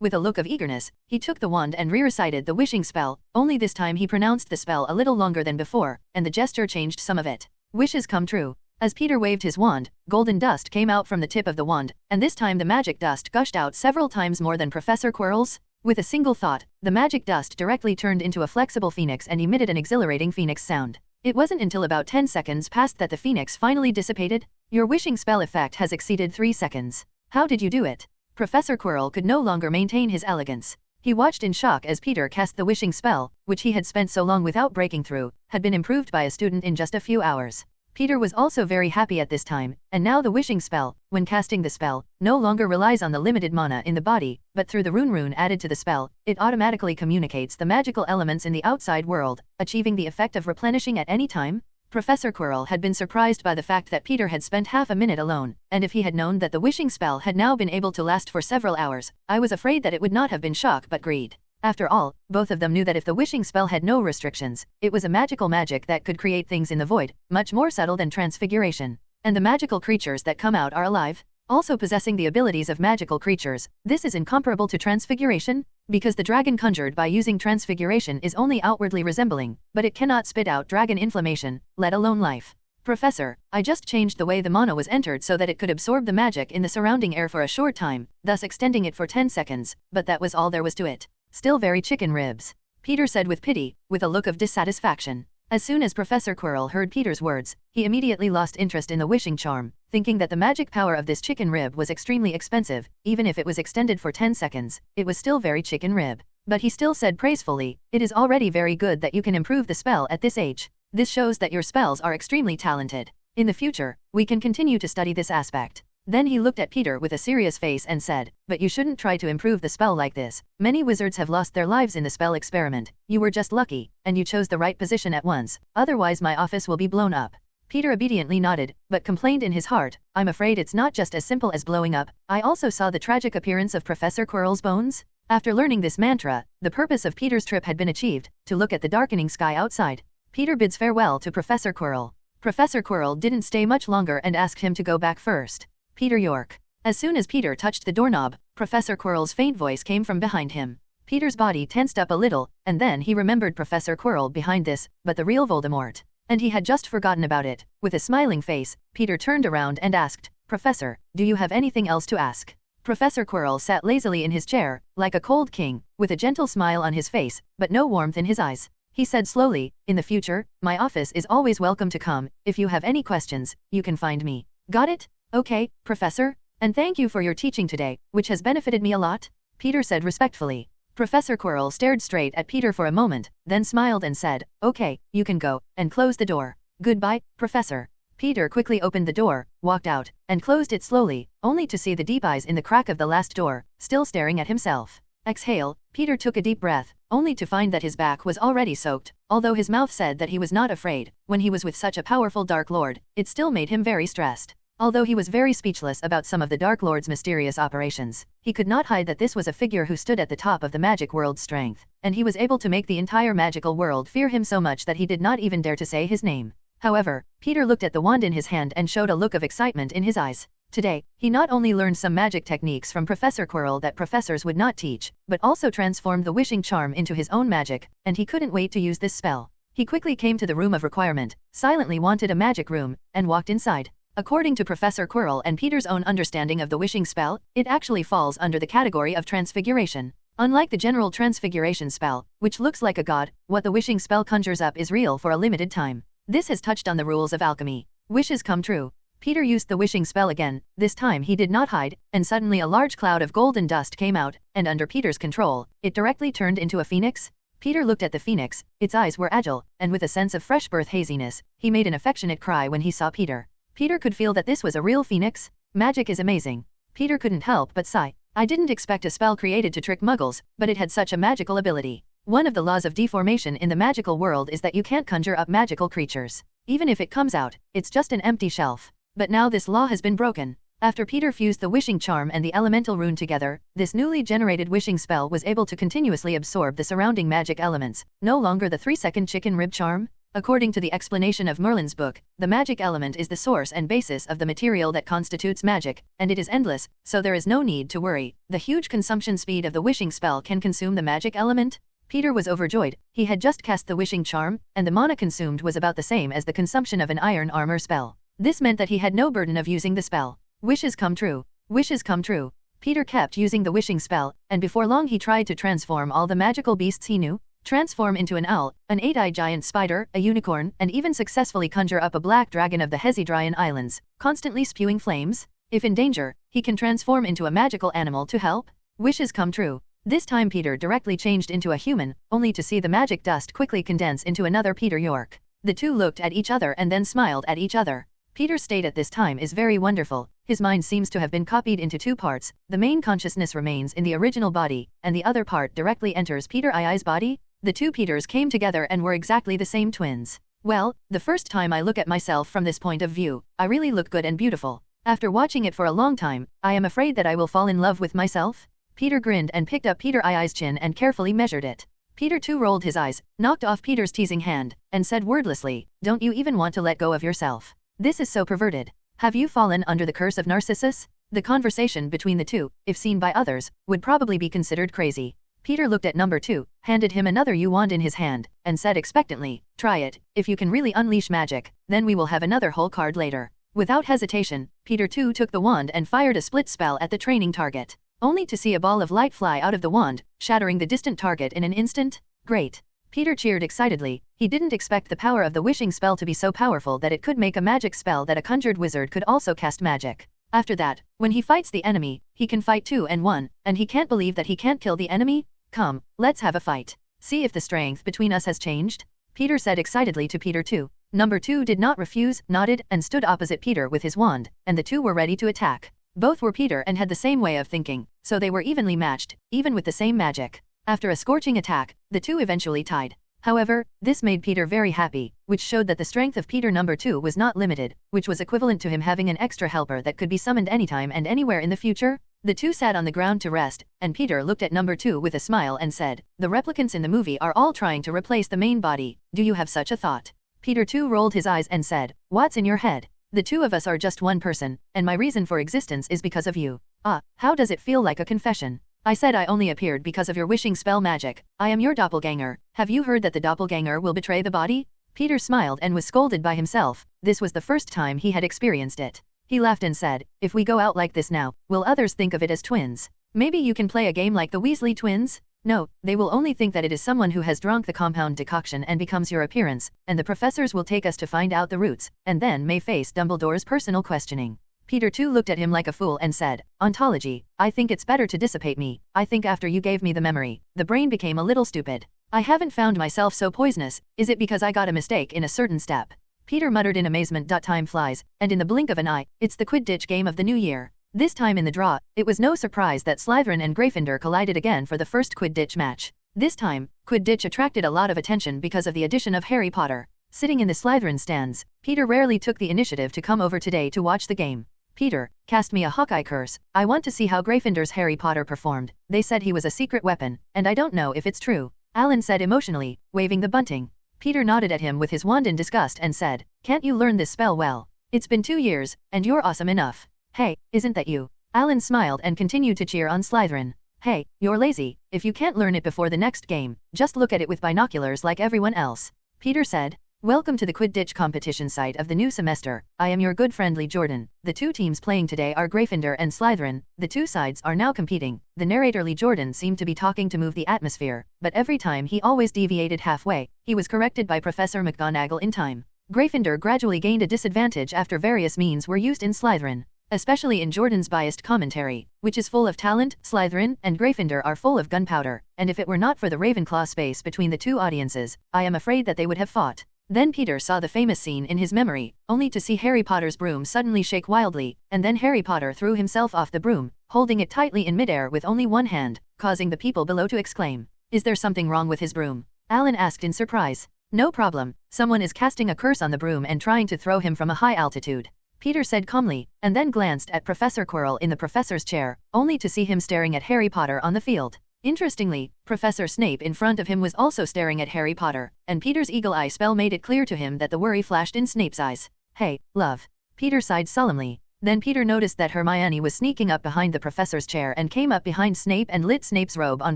[SPEAKER 4] with a look of eagerness, he took the wand and recited the wishing spell, only this time he pronounced the spell a little longer than before, and the gesture changed some of it. Wishes come true. As Peter waved his wand, golden dust came out from the tip of the wand, and this time the magic dust gushed out several times more than Professor Quirrell's. With a single thought, the magic dust directly turned into a flexible phoenix and emitted an exhilarating phoenix sound. It wasn't until about 10 seconds passed that the phoenix finally dissipated. Your wishing spell effect has exceeded 3 seconds. How did you do it? Professor Quirrell could no longer maintain his elegance. He watched in shock as Peter cast the wishing spell, which he had spent so long without breaking through, had been improved by a student in just a few hours. Peter was also very happy at this time, and now the wishing spell, when casting the spell, no longer relies on the limited mana in the body, but through the rune added to the spell, it automatically communicates the magical elements in the outside world, achieving the effect of replenishing at any time. Professor Quirrell had been surprised by the fact that Peter had spent half a minute alone, and if he had known that the wishing spell had now been able to last for several hours, I was afraid that it would not have been shock but greed. After all, both of them knew that if the wishing spell had no restrictions, it was a magical magic that could create things in the void, much more subtle than transfiguration. And the magical creatures that come out are alive, also possessing the abilities of magical creatures. This is incomparable to transfiguration, because the dragon conjured by using transfiguration is only outwardly resembling, but it cannot spit out dragon inflammation, let alone life. Professor, I just changed the way the mana was entered so that it could absorb the magic in the surrounding air for a short time, thus extending it for 10 seconds, but that was all there was to it. Still very chicken ribs. Peter said with pity, with a look of dissatisfaction. As soon as Professor Quirrell heard Peter's words, he immediately lost interest in the wishing charm, thinking that the magic power of this chicken rib was extremely expensive. Even if it was extended for 10 seconds, it was still very chicken rib. But he still said praisefully, "It is already very good that you can improve the spell at this age. This shows that your spells are extremely talented. In the future, we can continue to study this aspect." Then he looked at Peter with a serious face and said, "But you shouldn't try to improve the spell like this. Many wizards have lost their lives in the spell experiment. You were just lucky, and you chose the right position at once, otherwise my office will be blown up." Peter obediently nodded, but complained in his heart, "I'm afraid it's not just as simple as blowing up. I also saw the tragic appearance of Professor Quirrell's bones." After learning this mantra, the purpose of Peter's trip had been achieved, to look at the darkening sky outside. Peter bids farewell to Professor Quirrell. Professor Quirrell didn't stay much longer and asked him to go back first. Peter York. As soon as Peter touched the doorknob, Professor Quirrell's faint voice came from behind him. Peter's body tensed up a little, and then he remembered Professor Quirrell behind this, but the real Voldemort. And he had just forgotten about it. With a smiling face, Peter turned around and asked, "Professor, do you have anything else to ask?" Professor Quirrell sat lazily in his chair, like a cold king, with a gentle smile on his face, but no warmth in his eyes. He said slowly, "In the future, my office is always welcome to come. If you have any questions, you can find me. Got it? Okay, Professor? And thank you for your teaching today, which has benefited me a lot," Peter said respectfully. Professor Quirrell stared straight at Peter for a moment, then smiled and said, "Okay, you can go," and closed the door. "Goodbye, Professor." Peter quickly opened the door, walked out, and closed it slowly, only to see the deep eyes in the crack of the last door, still staring at himself. Exhale, Peter took a deep breath, only to find that his back was already soaked. Although his mouth said that he was not afraid, when he was with such a powerful Dark Lord, it still made him very stressed. Although he was very speechless about some of the Dark Lord's mysterious operations, he could not hide that this was a figure who stood at the top of the magic world's strength, and he was able to make the entire magical world fear him so much that he did not even dare to say his name. However, Peter looked at the wand in his hand and showed a look of excitement in his eyes. Today, he not only learned some magic techniques from Professor Quirrell that professors would not teach, but also transformed the wishing charm into his own magic, and he couldn't wait to use this spell. He quickly came to the room of requirement, silently wanted a magic room, and walked inside. According to Professor Quirrell and Peter's own understanding of the wishing spell, it actually falls under the category of transfiguration. Unlike the general transfiguration spell, which looks like a god, what the wishing spell conjures up is real for a limited time. This has touched on the rules of alchemy. Wishes come true. Peter used the wishing spell again. This time he did not hide, and suddenly a large cloud of golden dust came out, and under Peter's control, it directly turned into a phoenix. Peter looked at the phoenix, its eyes were agile, and with a sense of fresh birth haziness, he made an affectionate cry when he saw Peter. Peter could feel that this was a real phoenix. Magic is amazing. Peter couldn't help but sigh. I didn't expect a spell created to trick muggles, but it had such a magical ability. One of the laws of deformation in the magical world is that you can't conjure up magical creatures. Even if it comes out, it's just an empty shelf. But now this law has been broken. After Peter fused the wishing charm and the elemental rune together, this newly generated wishing spell was able to continuously absorb the surrounding magic elements, no longer the 3-second chicken rib charm. According to the explanation of Merlin's book, the magic element is the source and basis of the material that constitutes magic, and it is endless, so there is no need to worry. The huge consumption speed of the wishing spell can consume the magic element. Peter was overjoyed. He had just cast the wishing charm, and the mana consumed was about the same as the consumption of an iron armor spell. This meant that he had no burden of using the spell. Wishes come true. Wishes come true. Peter kept using the wishing spell, and before long he tried to transform all the magical beasts he knew. Transform into an owl, an 8-eyed giant spider, a unicorn, and even successfully conjure up a black dragon of the Hesidrian Islands, constantly spewing flames. If in danger, he can transform into a magical animal to help. Wishes come true. This time Peter directly changed into a human, only to see the magic dust quickly condense into another Peter York. The two looked at each other and then smiled at each other. Peter's state at this time is very wonderful. His mind seems to have been copied into two parts. The main consciousness remains in the original body, and the other part directly enters Peter I's body. The two Peters came together and were exactly the same twins. Well, the first time I look at myself from this point of view, I really look good and beautiful. After watching it for a long time, I am afraid that I will fall in love with myself. Peter grinned and picked up Peter I's chin and carefully measured it. Peter too rolled his eyes, knocked off Peter's teasing hand, and said wordlessly, "Don't you even want to let go of yourself? This is so perverted. Have you fallen under the curse of Narcissus?" The conversation between the two, if seen by others, would probably be considered crazy. Peter looked at number 2, handed him another wand in his hand, and said expectantly, "Try it. If you can really unleash magic, then we will have another whole card later." Without hesitation, Peter too took the wand and fired a split spell at the training target, only to see a ball of light fly out of the wand, shattering the distant target in an instant. Great! Peter cheered excitedly, He didn't expect the power of the wishing spell to be so powerful that it could make a magic spell that a conjured wizard could also cast magic. After that, when he fights the enemy, he can fight 2 and 1, and he can't believe that he can't kill the enemy? Come, let's have a fight. See if the strength between us has changed? Peter said excitedly to Peter 2. Number 2 did not refuse, nodded, and stood opposite Peter with his wand, and the two were ready to attack. Both were Peter and had the same way of thinking, so they were evenly matched, even with the same magic. After a scorching attack, the two eventually tied. However, this made Peter very happy, which showed that the strength of Peter number 2 was not limited, which was equivalent to him having an extra helper that could be summoned anytime and anywhere in the future. The two sat on the ground to rest, and Peter looked at number 2 with a smile and said, "The replicants in the movie are all trying to replace the main body. Do you have such a thought?" Peter 2 rolled his eyes and said, "What's in your head? The two of us are just one person, and my reason for existence is because of you. Ah, how does it feel like a confession? I said I only appeared because of your wishing spell magic. I am your doppelganger. Have you heard that the doppelganger will betray the body?" Peter smiled and was scolded by himself. This was the first time he had experienced it. He laughed and said, "If we go out like this now, will others think of it as twins? Maybe you can play a game like the Weasley twins? No, they will only think that it is someone who has drunk the compound decoction and becomes your appearance, and the professors will take us to find out the roots, and then may face Dumbledore's personal questioning." Peter 2 looked at him like a fool and said, "Ontology, I think it's better to dissipate me. I think after you gave me the memory, the brain became a little stupid. I haven't found myself so poisonous. Is it because I got a mistake in a certain step?" Peter muttered in amazement. "Time flies, and in the blink of an eye, it's the Quidditch game of the new year." This time in the draw, it was no surprise that Slytherin and Gryffindor collided again for the first Quidditch match. This time, Quidditch attracted a lot of attention because of the addition of Harry Potter. Sitting in the Slytherin stands, Peter rarely took the initiative to come over today to watch the game. "Peter, cast me a Hawkeye curse. I want to see how Gryffindor's Harry Potter performed. They said he was a secret weapon, and I don't know if it's true," Alan said emotionally, waving the bunting. Peter nodded at him with his wand in disgust and said, "Can't you learn this spell well? It's been 2 years, and you're awesome enough. Hey, isn't that you?" Alan smiled and continued to cheer on Slytherin. "Hey, you're lazy. If you can't learn it before the next game, just look at it with binoculars like everyone else," Peter said. "Welcome to the Quidditch competition site of the new semester. I am your good friendly Jordan. The two teams playing today are Gryffindor and Slytherin. The two sides are now competing." The narrator Lee Jordan seemed to be talking to move the atmosphere, but every time he always deviated halfway. He was corrected by Professor McGonagall in time. Gryffindor gradually gained a disadvantage after various means were used in Slytherin, especially in Jordan's biased commentary, which is full of talent. Slytherin and Gryffindor are full of gunpowder, and if it were not for the Ravenclaw space between the two audiences, I am afraid that they would have fought. Then Peter saw the famous scene in his memory, only to see Harry Potter's broom suddenly shake wildly, and then Harry Potter threw himself off the broom, holding it tightly in midair with only one hand, causing the people below to exclaim, "Is there something wrong with his broom?" Alan asked in surprise. "No problem, someone is casting a curse on the broom and trying to throw him from a high altitude," Peter said calmly, and then glanced at Professor Quirrell in the professor's chair, only to see him staring at Harry Potter on the field. Interestingly, Professor Snape in front of him was also staring at Harry Potter, and Peter's eagle eye spell made it clear to him that the worry flashed in Snape's eyes. "Hey, love." Peter sighed solemnly. Then Peter noticed that Hermione was sneaking up behind the professor's chair and came up behind Snape and lit Snape's robe on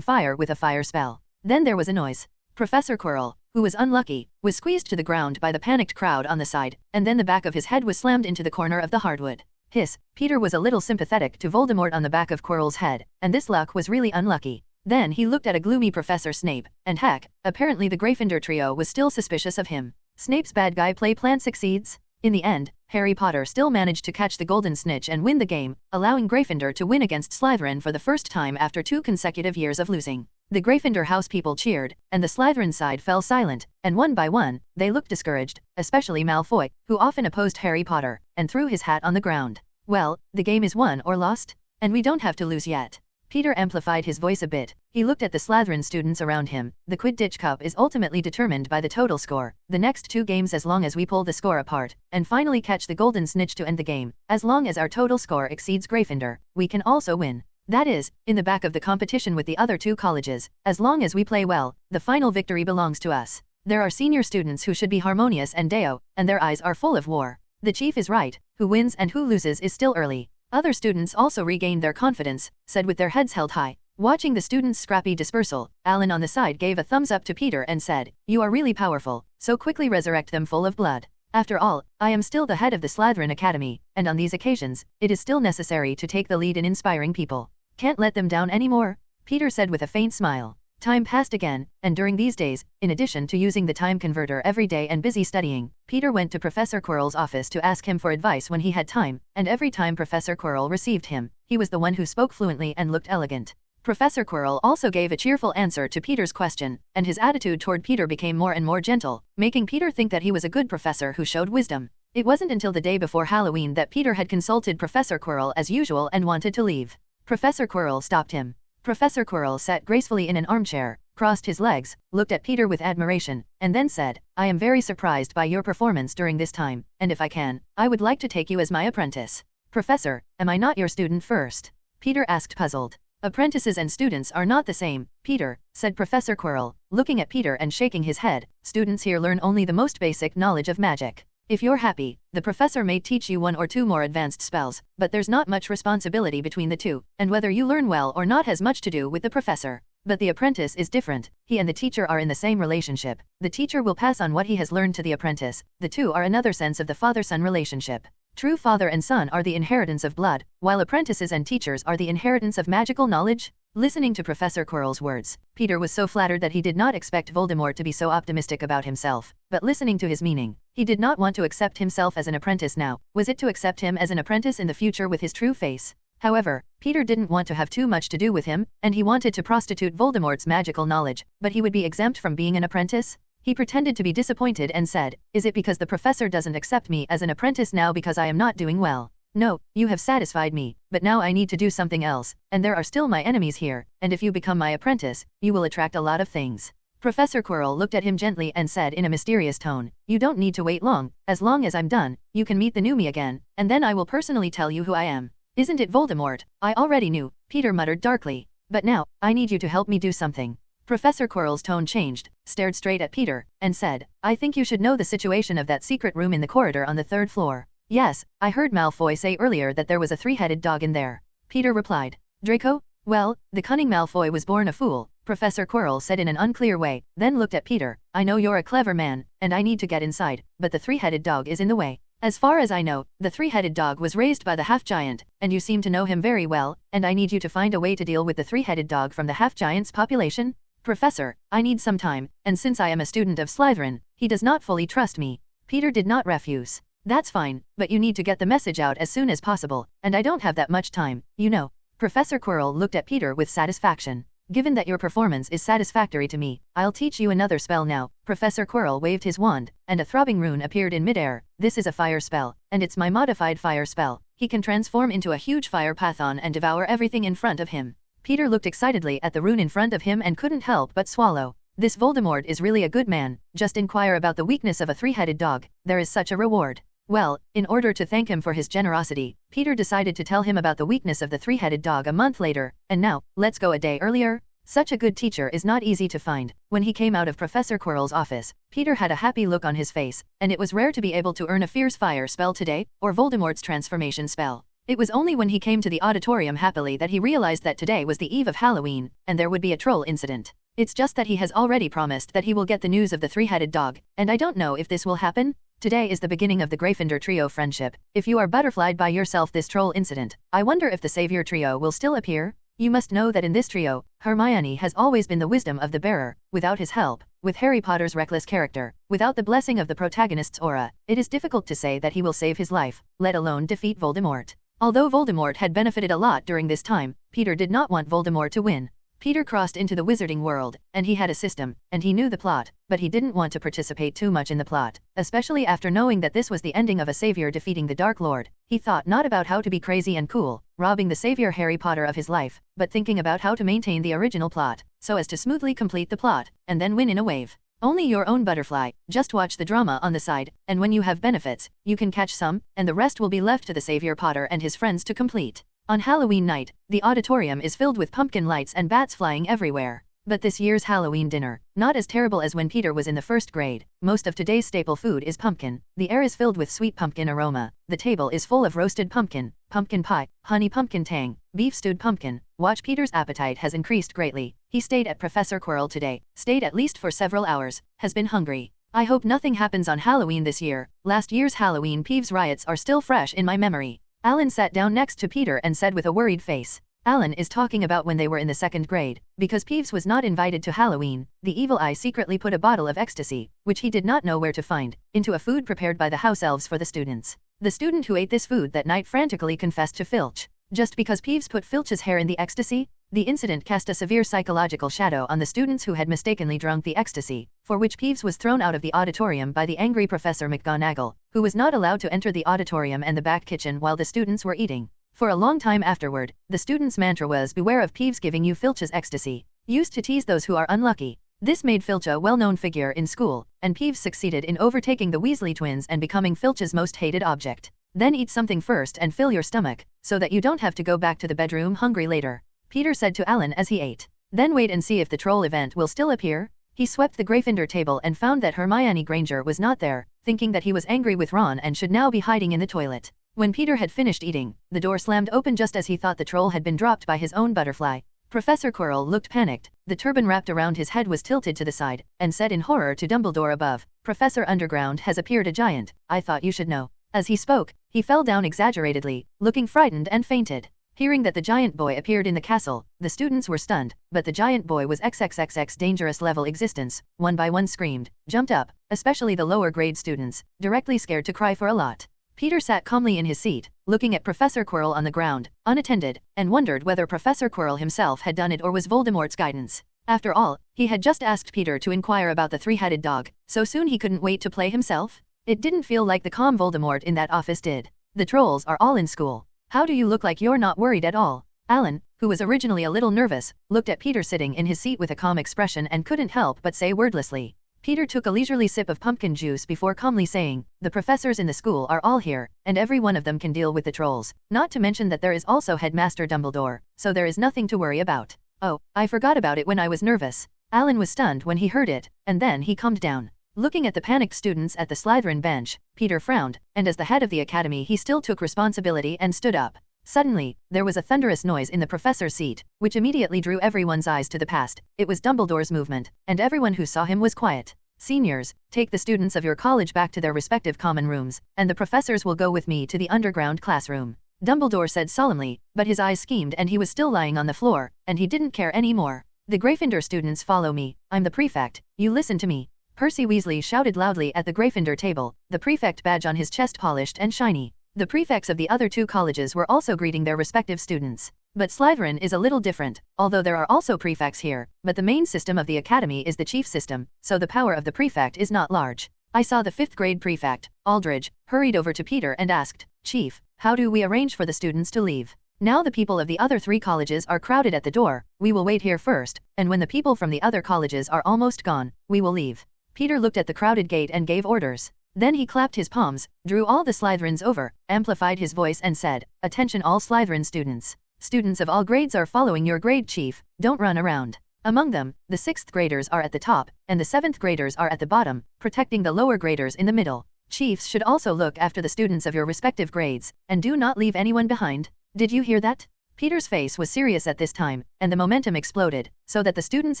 [SPEAKER 4] fire with a fire spell. Then there was a noise. Professor Quirrell, who was unlucky, was squeezed to the ground by the panicked crowd on the side, and then the back of his head was slammed into the corner of the hardwood. Hiss, Peter was a little sympathetic to Voldemort on the back of Quirrell's head, and this luck was really unlucky. Then he looked at a gloomy Professor Snape, and heck, apparently the Gryffindor trio was still suspicious of him. Snape's bad guy play plan succeeds? In the end, Harry Potter still managed to catch the golden snitch and win the game, allowing Gryffindor to win against Slytherin for the first time after 2 consecutive years of losing. The Gryffindor house people cheered, and the Slytherin side fell silent, and one by one, they looked discouraged, especially Malfoy, who often opposed Harry Potter, and threw his hat on the ground. "Well, the game is won or lost, and we don't have to lose yet." Peter amplified his voice a bit. He looked at the Slytherin students around him. "The Quidditch Cup is ultimately determined by the total score. The next 2 games, as long as we pull the score apart, and finally catch the golden snitch to end the game, as long as our total score exceeds Gryffindor, we can also win. That is, in the back of the competition with the other 2 colleges, as long as we play well, the final victory belongs to us. There are senior students who should be harmonious and Deo, and their eyes are full of war. The chief is right, who wins and who loses is still early." Other students also regained their confidence, said with their heads held high. Watching the students' scrappy dispersal, Alan on the side gave a thumbs up to Peter and said, "You are really powerful, so quickly resurrect them full of blood. After all, I am still the head of the Slytherin Academy, and on these occasions, it is still necessary to take the lead in inspiring people. Can't let them down anymore," Peter said with a faint smile. Time passed again, and during these days, in addition to using the time converter every day and busy studying, Peter went to Professor Quirrell's office to ask him for advice when he had time, and every time Professor Quirrell received him, he was the one who spoke fluently and looked elegant. Professor Quirrell also gave a cheerful answer to Peter's question, and his attitude toward Peter became more and more gentle, making Peter think that he was a good professor who showed wisdom. It wasn't until the day before Halloween that Peter had consulted Professor Quirrell as usual and wanted to leave. Professor Quirrell stopped him. Professor Quirrell sat gracefully in an armchair, crossed his legs, looked at Peter with admiration, and then said, "I am very surprised by your performance during this time, and if I can, I would like to take you as my apprentice." "Professor, am I not your student first?" Peter asked puzzled. "Apprentices and students are not the same, Peter," said Professor Quirrell, looking at Peter and shaking his head. "Students here learn only the most basic knowledge of magic. If you're happy, the professor may teach you one or two more advanced spells, but there's not much responsibility between the two, and whether you learn well or not has much to do with the professor. But the apprentice is different. He and the teacher are in the same relationship. The teacher will pass on what he has learned to the apprentice. The two are another sense of the father-son relationship. True father and son are the inheritance of blood, while apprentices and teachers are the inheritance of magical knowledge." Listening to Professor Quirrell's words, Peter was so flattered that he did not expect Voldemort to be so optimistic about himself, but listening to his meaning, he did not want to accept himself as an apprentice now. Was it to accept him as an apprentice in the future with his true face? However, Peter didn't want to have too much to do with him, and he wanted to prostitute Voldemort's magical knowledge, but he would be exempt from being an apprentice? He pretended to be disappointed and said, "Is it because the professor doesn't accept me as an apprentice now because I am not doing well?" "No, you have satisfied me, but now I need to do something else, and there are still my enemies here, and if you become my apprentice, you will attract a lot of things." Professor Quirrell looked at him gently and said in a mysterious tone, "You don't need to wait long. As long as I'm done, you can meet the new me again, and then I will personally tell you who I am." "Isn't it Voldemort?" "I already knew," Peter muttered darkly. "But now, I need you to help me do something." Professor Quirrell's tone changed, stared straight at Peter, and said, "I think you should know the situation of that secret room in the corridor on the 3rd floor. "Yes, I heard Malfoy say earlier that there was a three-headed dog in there," Peter replied. "Draco? Well, the cunning Malfoy was born a fool," Professor Quirrell said in an unclear way, then looked at Peter. "I know you're a clever man, and I need to get inside, but the three-headed dog is in the way. As far as I know, the three-headed dog was raised by the half-giant, and you seem to know him very well, and I need you to find a way to deal with the three-headed dog from the half-giant's population." "Professor, I need some time, and since I am a student of Slytherin, he does not fully trust me." Peter did not refuse. "That's fine, but you need to get the message out as soon as possible, and I don't have that much time, you know." Professor Quirrell looked at Peter with satisfaction. "Given that your performance is satisfactory to me, I'll teach you another spell now." Professor Quirrell waved his wand, and a throbbing rune appeared in midair. "This is a fire spell, and it's my modified fire spell. He can transform into a huge fire python and devour everything in front of him." Peter looked excitedly at the rune in front of him and couldn't help but swallow. This Voldemort is really a good man. Just inquire about the weakness of a three-headed dog. There is such a reward. Well, in order to thank him for his generosity, Peter decided to tell him about the weakness of the three-headed dog a month later, and now, let's go a day earlier. Such a good teacher is not easy to find. When he came out of Professor Quirrell's office, Peter had a happy look on his face, and it was rare to be able to earn a fierce fire spell today, or Voldemort's transformation spell. It was only when he came to the auditorium happily that he realized that today was the eve of Halloween, and there would be a troll incident. It's just that he has already promised that he will get the news of the three-headed dog, and I don't know if this will happen. Today is the beginning of the Gryffindor trio friendship. If you are butterflied by yourself this troll incident, I wonder if the savior trio will still appear? You must know that in this trio, Hermione has always been the wisdom of the bearer. Without his help, with Harry Potter's reckless character, without the blessing of the protagonist's aura, it is difficult to say that he will save his life, let alone defeat Voldemort. Although Voldemort had benefited a lot during this time, Peter did not want Voldemort to win. Peter crossed into the wizarding world, and he had a system, and he knew the plot, but he didn't want to participate too much in the plot, especially after knowing that this was the ending of a savior defeating the Dark Lord. He thought not about how to be crazy and cool, robbing the savior Harry Potter of his life, but thinking about how to maintain the original plot, so as to smoothly complete the plot, and then win in a wave. Only your own butterfly, just watch the drama on the side, and when you have benefits, you can catch some, and the rest will be left to the savior Potter and his friends to complete. On Halloween night, the auditorium is filled with pumpkin lights and bats flying everywhere. But this year's Halloween dinner, not as terrible as when Peter was in the first grade. Most of today's staple food is pumpkin. The air is filled with sweet pumpkin aroma. The table is full of roasted pumpkin, pumpkin pie, honey pumpkin tang, beef stewed pumpkin. Watch Peter's appetite has increased greatly. He stayed at Professor Quirrell today, stayed at least for several hours, has been hungry. I hope nothing happens on Halloween this year. Last year's Halloween Peeves riots are still fresh in my memory. Alan sat down next to Peter and said with a worried face, Alan is talking about when they were in the 2nd grade. Because Peeves was not invited to Halloween, the evil eye secretly put a bottle of ecstasy, which he did not know where to find, into a food prepared by the house elves for the students. The student who ate this food that night frantically confessed to Filch. Just because Peeves put Filch's hair in the ecstasy, the incident cast a severe psychological shadow on the students who had mistakenly drunk the ecstasy, for which Peeves was thrown out of the auditorium by the angry Professor McGonagall, who was not allowed to enter the auditorium and the back kitchen while the students were eating. For a long time afterward, the students' mantra was "Beware of Peeves giving you Filch's ecstasy," used to tease those who are unlucky. This made Filch a well-known figure in school, and Peeves succeeded in overtaking the Weasley twins and becoming Filch's most hated object. Then eat something first and fill your stomach, so that you don't have to go back to the bedroom hungry later, Peter said to Alan as he ate. Then wait and see if the troll event will still appear. He swept the Gryffindor table and found that Hermione Granger was not there, thinking that he was angry with Ron and should now be hiding in the toilet. When Peter had finished eating, the door slammed open just as he thought the troll had been dropped by his own butterfly. Professor Quirrell looked panicked. The turban wrapped around his head was tilted to the side, and said in horror to Dumbledore above, "Professor Underground has appeared a giant, I thought you should know." As he spoke, he fell down exaggeratedly, looking frightened and fainted. Hearing that the giant boy appeared in the castle, the students were stunned, but the giant boy was XXXX dangerous level existence. One by one screamed, jumped up, especially the lower grade students, directly scared to cry for a lot. Peter sat calmly in his seat, looking at Professor Quirrell on the ground, unattended, and wondered whether Professor Quirrell himself had done it or was Voldemort's guidance. After all, he had just asked Peter to inquire about the three-headed dog, so soon he couldn't wait to play himself. It didn't feel like the calm Voldemort in that office did. The trolls are all in school. How do you look like you're not worried at all? Alan, who was originally a little nervous, looked at Peter sitting in his seat with a calm expression and couldn't help but say wordlessly. Peter took a leisurely sip of pumpkin juice before calmly saying, "The professors in the school are all here, and every one of them can deal with the trolls, not to mention that there is also Headmaster Dumbledore, so there is nothing to worry about." "Oh, I forgot about it when I was nervous." Alan was stunned when he heard it, and then he calmed down. Looking at the panicked students at the Slytherin bench, Peter frowned, and as the head of the academy he still took responsibility and stood up. Suddenly, there was a thunderous noise in the professor's seat, which immediately drew everyone's eyes to the past. It was Dumbledore's movement, and everyone who saw him was quiet. "Seniors, take the students of your college back to their respective common rooms, and the professors will go with me to the underground classroom," Dumbledore said solemnly, but his eyes schemed and he was still lying on the floor, and he didn't care anymore. "The Gryffindor students follow me. I'm the prefect. You listen to me." Percy Weasley shouted loudly at the Gryffindor table, the prefect badge on his chest polished and shiny. The prefects of the other two colleges were also greeting their respective students. But Slytherin is a little different, although there are also prefects here, but the main system of the academy is the chief system, so the power of the prefect is not large. I saw the 5th grade prefect, Aldridge, hurried over to Peter and asked, "Chief, how do we arrange for the students to leave? Now the people of the other 3 colleges are crowded at the door, we will wait here first, and when the people from the other colleges are almost gone, we will leave." Peter looked at the crowded gate and gave orders. Then he clapped his palms, drew all the Slytherins over, amplified his voice and said, "Attention all Slytherin students. Students of all grades are following your grade chief, don't run around." Among them, the 6th graders are at the top, and the 7th graders are at the bottom, protecting the lower graders in the middle. Chiefs should also look after the students of your respective grades, and do not leave anyone behind. Did you hear that? Peter's face was serious at this time, and the momentum exploded, so that the students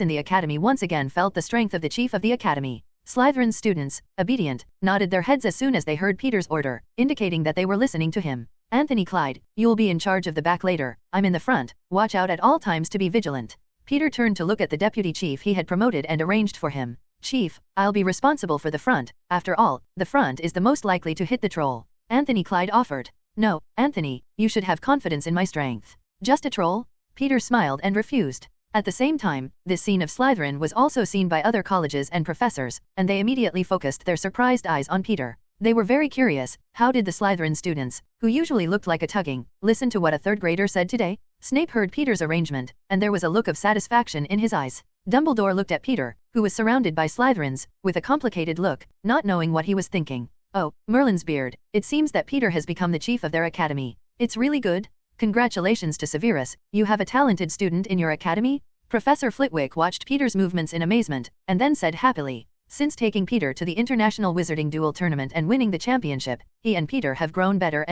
[SPEAKER 4] in the academy once again felt the strength of the chief of the academy. Slytherin's students, obedient, nodded their heads as soon as they heard Peter's order, indicating that they were listening to him. "Anthony Clyde, you'll be in charge of the back later, I'm in the front, watch out at all times to be vigilant." Peter turned to look at the deputy chief he had promoted and arranged for him. "Chief, I'll be responsible for the front, after all, the front is the most likely to hit the troll," Anthony Clyde offered. "No, Anthony, you should have confidence in my strength." "Just a troll?" Peter smiled and refused. At the same time, this scene of Slytherin was also seen by other colleges and professors, and they immediately focused their surprised eyes on Peter. They were very curious, how did the Slytherin students, who usually looked like a tugging, listen to what a 3rd grader said today? Snape heard Peter's arrangement, and there was a look of satisfaction in his eyes. Dumbledore looked at Peter, who was surrounded by Slytherins, with a complicated look, not knowing what he was thinking. "Oh, Merlin's beard, it seems that Peter has become the chief of their academy. It's really good. Congratulations to Severus, you have a talented student in your academy?" Professor Flitwick watched Peter's movements in amazement, and then said happily, "Since taking Peter to the International Wizarding Duel Tournament and winning the championship, he and Peter have grown better,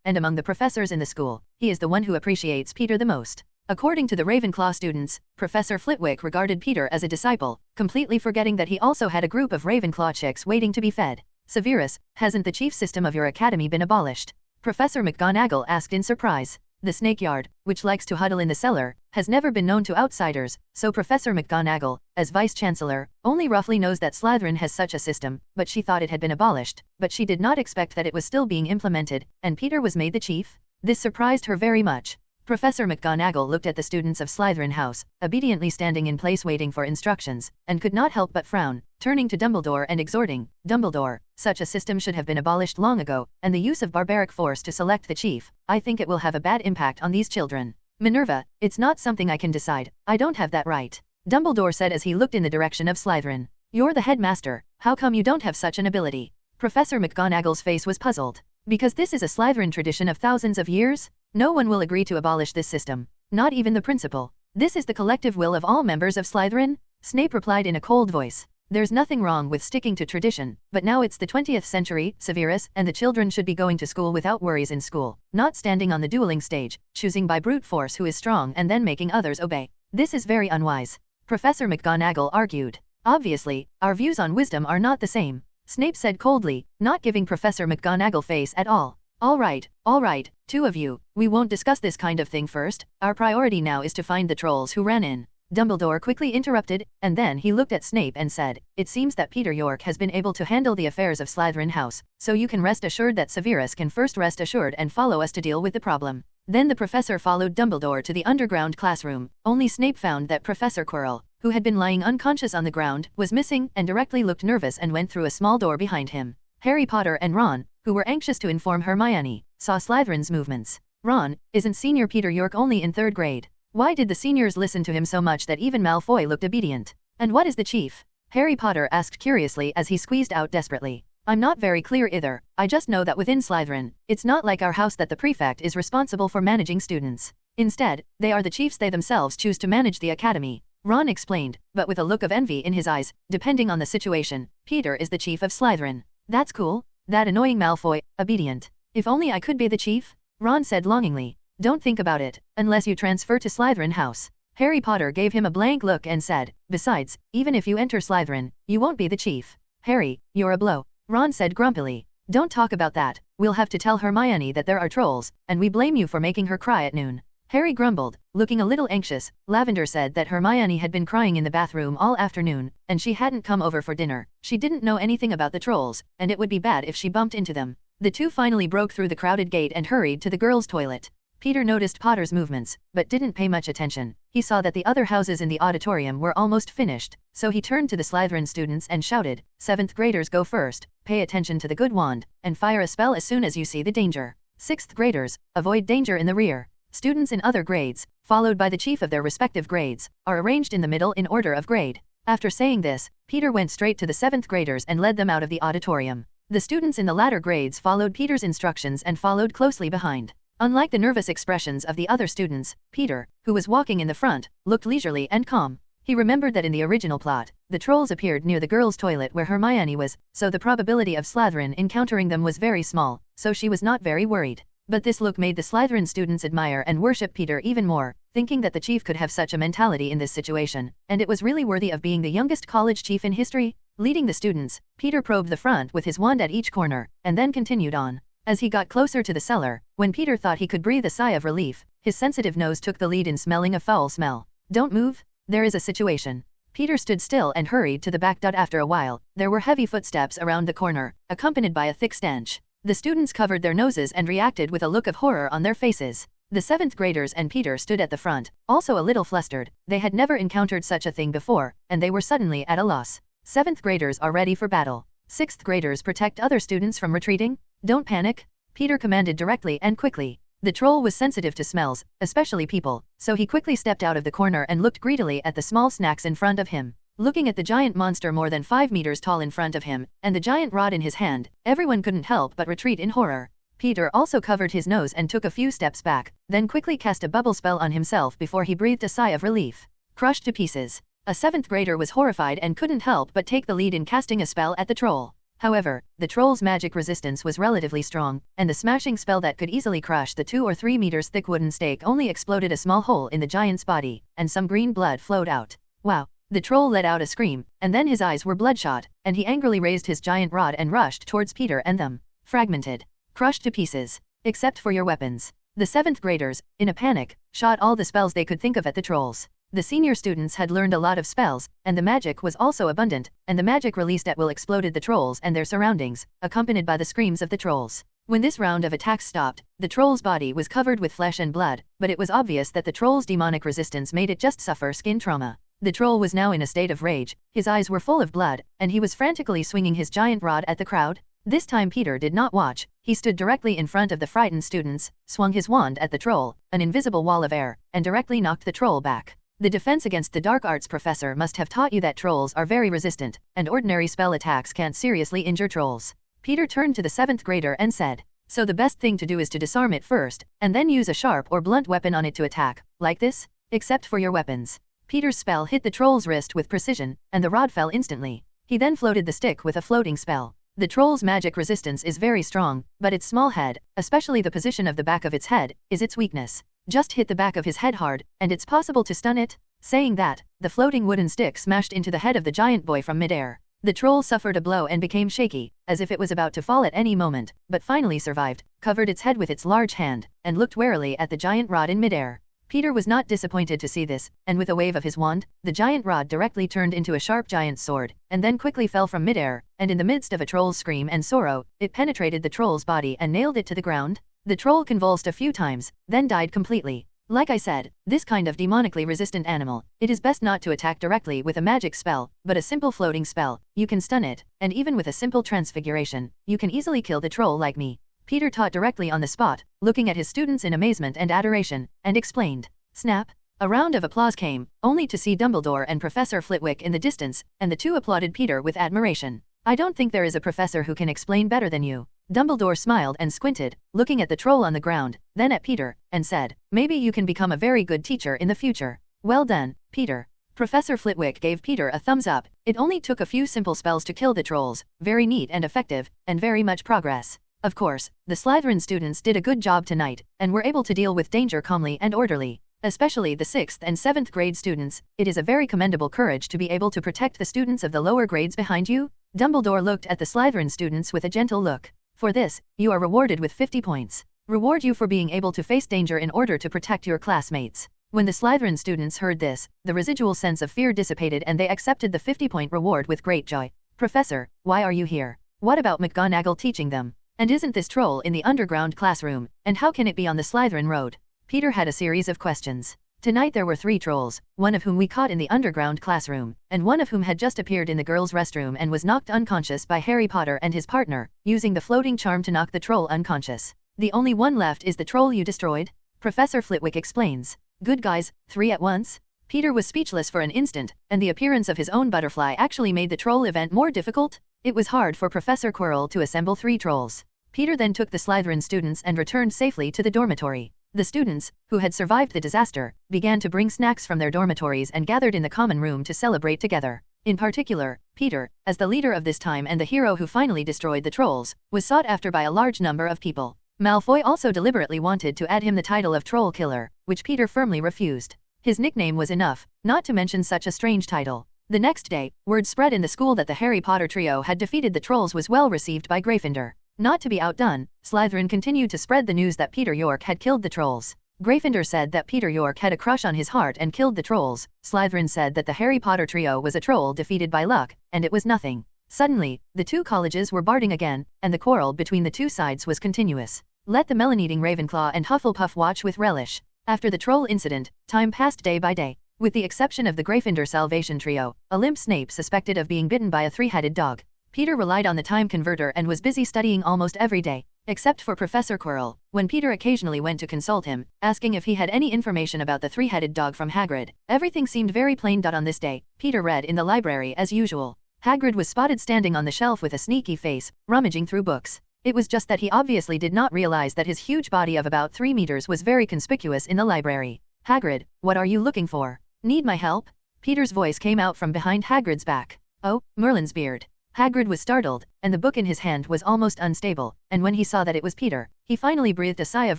[SPEAKER 4] and among the professors in the school, he is the one who appreciates Peter the most." According to the Ravenclaw students, Professor Flitwick regarded Peter as a disciple, completely forgetting that he also had a group of Ravenclaw chicks waiting to be fed. "Severus, hasn't the chief system of your academy been abolished?" Professor McGonagall asked in surprise. The snake yard, which likes to huddle in the cellar, has never been known to outsiders, so Professor McGonagall, as Vice-Chancellor, only roughly knows that Slytherin has such a system, but she thought it had been abolished, but she did not expect that it was still being implemented, and Peter was made the chief? This surprised her very much. Professor McGonagall looked at the students of Slytherin House, obediently standing in place waiting for instructions, and could not help but frown, turning to Dumbledore and exhorting, Dumbledore, such a system should have been abolished long ago, and the use of barbaric force to select the chief, I think it will have a bad impact on these children. Minerva, it's not something I can decide, I don't have that right. Dumbledore said as he looked in the direction of Slytherin. You're the headmaster, how come you don't have such an ability? Professor McGonagall's face was puzzled. Because this is a Slytherin tradition of thousands of years? No one will agree to abolish this system. Not even the principal. This is the collective will of all members of Slytherin? Snape replied in a cold voice. There's nothing wrong with sticking to tradition, but now it's the 20th century, Severus, and the children should be going to school without worries in school, not standing on the dueling stage, choosing by brute force who is strong and then making others obey. This is very unwise. Professor McGonagall argued. Obviously, our views on wisdom are not the same. Snape said coldly, not giving Professor McGonagall face at all. All right, two of you, we won't discuss this kind of thing first, our priority now is to find the trolls who ran in. Dumbledore quickly interrupted, and then he looked at Snape and said, it seems that Peter York has been able to handle the affairs of Slytherin House, so you can rest assured that Severus can first rest assured and follow us to deal with the problem. Then the professor followed Dumbledore to the underground classroom, only Snape found that Professor Quirrell, who had been lying unconscious on the ground, was missing and directly looked nervous and went through a small door behind him. Harry Potter and Ron, who were anxious to inform Hermione, saw Slytherin's movements. Ron, isn't Senior Peter York only in 3rd grade? Why did the seniors listen to him so much that even Malfoy looked obedient? And what is the chief? Harry Potter asked curiously as he squeezed out desperately. I'm not very clear either, I just know that within Slytherin, it's not like our house that the prefect is responsible for managing students. Instead, they are the chiefs, they themselves choose to manage the academy. Ron explained, but with a look of envy in his eyes, depending on the situation, Peter is the chief of Slytherin. That's cool. That annoying Malfoy, obedient. If only I could be the chief? Ron said longingly. Don't think about it, unless you transfer to Slytherin House. Harry Potter gave him a blank look and said, besides, even if you enter Slytherin, you won't be the chief. Harry, you're a blow. Ron said grumpily. Don't talk about that, we'll have to tell Hermione that there are trolls, and we blame you for making her cry at noon. Harry grumbled, looking a little anxious. Lavender said that Hermione had been crying in the bathroom all afternoon, and she hadn't come over for dinner. She didn't know anything about the trolls, and it would be bad if she bumped into them. The two finally broke through the crowded gate and hurried to the girls' toilet. Peter noticed Potter's movements, but didn't pay much attention. He saw that the other houses in the auditorium were almost finished, so he turned to the Slytherin students and shouted, 7th graders go first, pay attention to the good wand, and fire a spell as soon as you see the danger. 6th graders, avoid danger in the rear. Students in other grades, followed by the chief of their respective grades, are arranged in the middle in order of grade. After saying this, Peter went straight to the 7th graders and led them out of the auditorium. The students in the latter grades followed Peter's instructions and followed closely behind. Unlike the nervous expressions of the other students, Peter, who was walking in the front, looked leisurely and calm. He remembered that in the original plot, the trolls appeared near the girls' toilet where Hermione was, so the probability of Slytherin encountering them was very small, so she was not very worried. But this look made the Slytherin students admire and worship Peter even more, thinking that the chief could have such a mentality in this situation, and it was really worthy of being the youngest college chief in history. Leading the students, Peter probed the front with his wand at each corner, and then continued on. As he got closer to the cellar, when Peter thought he could breathe a sigh of relief, his sensitive nose took the lead in smelling a foul smell. Don't move, there is a situation. Peter stood still and hurried to the back. After a while, there were heavy footsteps around the corner, accompanied by a thick stench. The students covered their noses and reacted with a look of horror on their faces. The 7th graders and Peter stood at the front, also a little flustered. They had never encountered such a thing before, and they were suddenly at a loss. 7th graders are ready for battle. 6th graders protect other students from retreating. Don't panic, Peter commanded directly and quickly. The troll was sensitive to smells, especially people, so he quickly stepped out of the corner and looked greedily at the small snacks in front of him. Looking at the giant monster more than 5 meters tall in front of him, and the giant rod in his hand, everyone couldn't help but retreat in horror. Peter also covered his nose and took a few steps back, then quickly cast a bubble spell on himself before he breathed a sigh of relief. Crushed to pieces. A 7th grader was horrified and couldn't help but take the lead in casting a spell at the troll. However, the troll's magic resistance was relatively strong, and the smashing spell that could easily crush the 2 or 3 meters thick wooden stake only exploded a small hole in the giant's body, and some green blood flowed out. Wow! The troll let out a scream, and then his eyes were bloodshot, and he angrily raised his giant rod and rushed towards Peter and them. Fragmented. Crushed to pieces. Except for your weapons. The 7th graders, in a panic, shot all the spells they could think of at the trolls. The senior students had learned a lot of spells, and the magic was also abundant, and the magic released at will exploded the trolls and their surroundings, accompanied by the screams of the trolls. When this round of attacks stopped, the troll's body was covered with flesh and blood, but it was obvious that the troll's demonic resistance made it just suffer skin trauma. The troll was now in a state of rage, his eyes were full of blood, and he was frantically swinging his giant rod at the crowd. This time Peter did not watch, he stood directly in front of the frightened students, swung his wand at the troll, an invisible wall of air, and directly knocked the troll back. The defense against the dark arts professor must have taught you that trolls are very resistant, and ordinary spell attacks can't seriously injure trolls. Peter turned to the 7th grader and said, "So the best thing to do is to disarm it first, and then use a sharp or blunt weapon on it to attack, like this? Except for your weapons." Peter's spell hit the troll's wrist with precision, and the rod fell instantly. He then floated the stick with a floating spell. The troll's magic resistance is very strong, but its small head, especially the position of the back of its head, is its weakness. Just hit the back of his head hard, and it's possible to stun it. Saying that, the floating wooden stick smashed into the head of the giant boy from midair. The troll suffered a blow and became shaky, as if it was about to fall at any moment, but finally survived, covered its head with its large hand, and looked warily at the giant rod in midair. Peter was not disappointed to see this, and with a wave of his wand, the giant rod directly turned into a sharp giant sword, and then quickly fell from midair, and in the midst of a troll's scream and sorrow, it penetrated the troll's body and nailed it to the ground. The troll convulsed a few times, then died completely. Like I said, this kind of demonically resistant animal, it is best not to attack directly with a magic spell, but a simple floating spell. You can stun it, and even with a simple transfiguration, you can easily kill the troll like me. Peter taught directly on the spot, looking at his students in amazement and adoration, and explained. Snap! A round of applause came, only to see Dumbledore and Professor Flitwick in the distance, and the two applauded Peter with admiration. "I don't think there is a professor who can explain better than you." Dumbledore smiled and squinted, looking at the troll on the ground, then at Peter, and said, "Maybe you can become a very good teacher in the future." "Well done, Peter." Professor Flitwick gave Peter a thumbs up. It only took a few simple spells to kill the trolls, very neat and effective, and very much progress. Of course, the Slytherin students did a good job tonight, and were able to deal with danger calmly and orderly. Especially the 6th and 7th grade students, it is a very commendable courage to be able to protect the students of the lower grades behind you. Dumbledore looked at the Slytherin students with a gentle look. "For this, you are rewarded with 50 points. Reward you for being able to face danger in order to protect your classmates." When the Slytherin students heard this, the residual sense of fear dissipated and they accepted the 50-point reward with great joy. "Professor, why are you here? What about McGonagall teaching them? And isn't this troll in the underground classroom, and how can it be on the Slytherin road?" Peter had a series of questions. Tonight there were 3 trolls, one of whom we caught in the underground classroom, and one of whom had just appeared in the girls' restroom and was knocked unconscious by Harry Potter and his partner, using the floating charm to knock the troll unconscious. "The only one left is the troll you destroyed," Professor Flitwick explains. "Good guys, 3 at once?" Peter was speechless for an instant, and the appearance of his own butterfly actually made the troll event more difficult. It was hard for Professor Quirrell to assemble 3 trolls. Peter then took the Slytherin students and returned safely to the dormitory. The students, who had survived the disaster, began to bring snacks from their dormitories and gathered in the common room to celebrate together. In particular, Peter, as the leader of this time and the hero who finally destroyed the trolls, was sought after by a large number of people. Malfoy also deliberately wanted to add him the title of Troll Killer, which Peter firmly refused. His nickname was enough, not to mention such a strange title. The next day, word spread in the school that the Harry Potter trio had defeated the trolls was well received by Gryffindor. Not to be outdone, Slytherin continued to spread the news that Peter York had killed the trolls. Gryffindor said that Peter York had a crush on his heart and killed the trolls. Slytherin said that the Harry Potter trio was a troll defeated by luck, and it was nothing. Suddenly, the 2 colleges were barding again, and the quarrel between the 2 sides was continuous. Let the melon-eating Ravenclaw and Hufflepuff watch with relish. After the troll incident, time passed day by day. With the exception of the Gryffindor Salvation trio, a limp Snape suspected of being bitten by a 3-headed dog. Peter relied on the time converter and was busy studying almost every day, except for Professor Quirrell, when Peter occasionally went to consult him, asking if he had any information about the 3-headed dog from Hagrid. Everything seemed very plain. On this day, Peter read in the library as usual. Hagrid was spotted standing on the shelf with a sneaky face, rummaging through books. It was just that he obviously did not realize that his huge body of about 3 meters was very conspicuous in the library. "Hagrid, what are you looking for? Need my help?" Peter's voice came out from behind Hagrid's back. "Oh, Merlin's beard." Hagrid was startled, and the book in his hand was almost unstable, and when he saw that it was Peter, he finally breathed a sigh of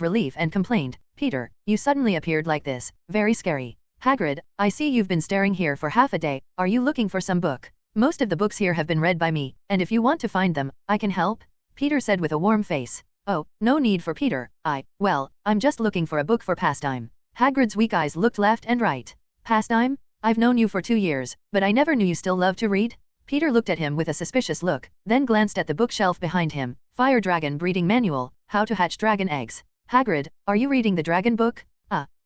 [SPEAKER 4] relief and complained, "Peter, you suddenly appeared like this, very scary." "Hagrid, I see you've been staring here for half a day, are you looking for some book? Most of the books here have been read by me, and if you want to find them, I can help," Peter said with a warm face. Oh, no need for Peter, well, I'm just looking for a book for pastime. Hagrid's weak eyes looked left and right. Pastime? I've known you for 2 years, but I never knew you still loved to read? Peter looked at him with a suspicious look, then glanced at the bookshelf behind him. Fire Dragon Breeding Manual, How to Hatch Dragon Eggs. Hagrid, are you reading the dragon book?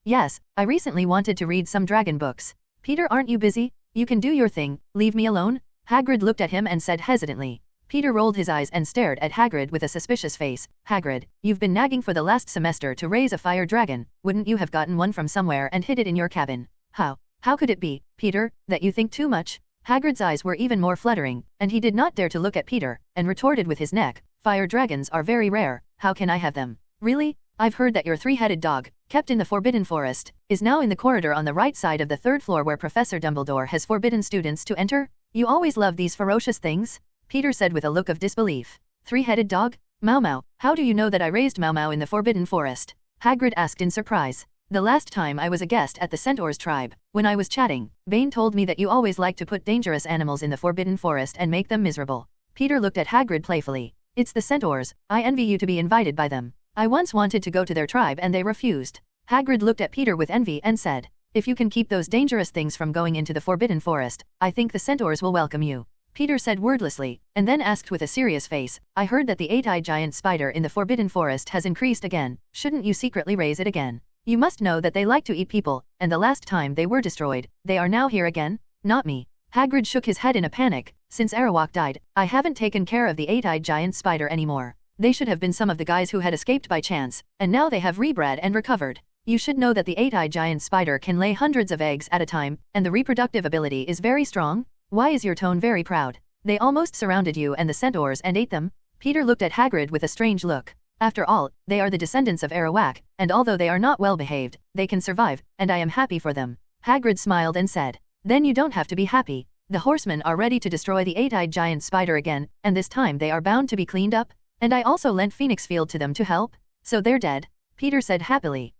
[SPEAKER 4] Yes, I recently wanted to read some dragon books. Peter, aren't you busy? You can do your thing, leave me alone? Hagrid looked at him and said hesitantly. Peter rolled his eyes and stared at Hagrid with a suspicious face. Hagrid, you've been nagging for the last semester to raise a fire dragon. Wouldn't you have gotten one from somewhere and hid it in your cabin? How could it be, Peter, that you think too much? Hagrid's eyes were even more fluttering, and he did not dare to look at Peter, and retorted with his neck, fire dragons are very rare, how can I have them? Really? I've heard that your 3-headed dog, kept in the Forbidden Forest, is now in the corridor on the right side of the 3rd floor where Professor Dumbledore has forbidden students to enter? You always love these ferocious things? Peter said with a look of disbelief. 3-headed dog? Mau, how do you know that I raised Mau in the Forbidden Forest? Hagrid asked in surprise. The last time I was a guest at the Centaur's tribe, when I was chatting, Bane told me that you always like to put dangerous animals in the Forbidden Forest and make them miserable. Peter looked at Hagrid playfully. It's the Centaurs, I envy you to be invited by them. I once wanted to go to their tribe and they refused. Hagrid looked at Peter with envy and said, if you can keep those dangerous things from going into the Forbidden Forest, I think the Centaurs will welcome you. Peter said wordlessly, and then asked with a serious face, I heard that the 8-eyed giant spider in the Forbidden Forest has increased again, shouldn't you secretly raise it again? You must know that they like to eat people, and the last time they were destroyed, they are now here again? Not me. Hagrid shook his head in a panic. Since Arawak died, I haven't taken care of the 8-eyed giant spider anymore. They should have been some of the guys who had escaped by chance, and now they have rebred and recovered. You should know that the 8-eyed giant spider can lay hundreds of eggs at a time, and the reproductive ability is very strong. Why is your tone very proud? They almost surrounded you and the centaurs and ate them? Peter looked at Hagrid with a strange look. After all, they are the descendants of Arawak, and although they are not well behaved, they can survive, and I am happy for them. Hagrid smiled and said, then you don't have to be happy. The horsemen are ready to destroy the 8-eyed giant spider again, and this time they are bound to be cleaned up. And I also lent Phoenix Field to them to help. So they're dead? Peter said happily.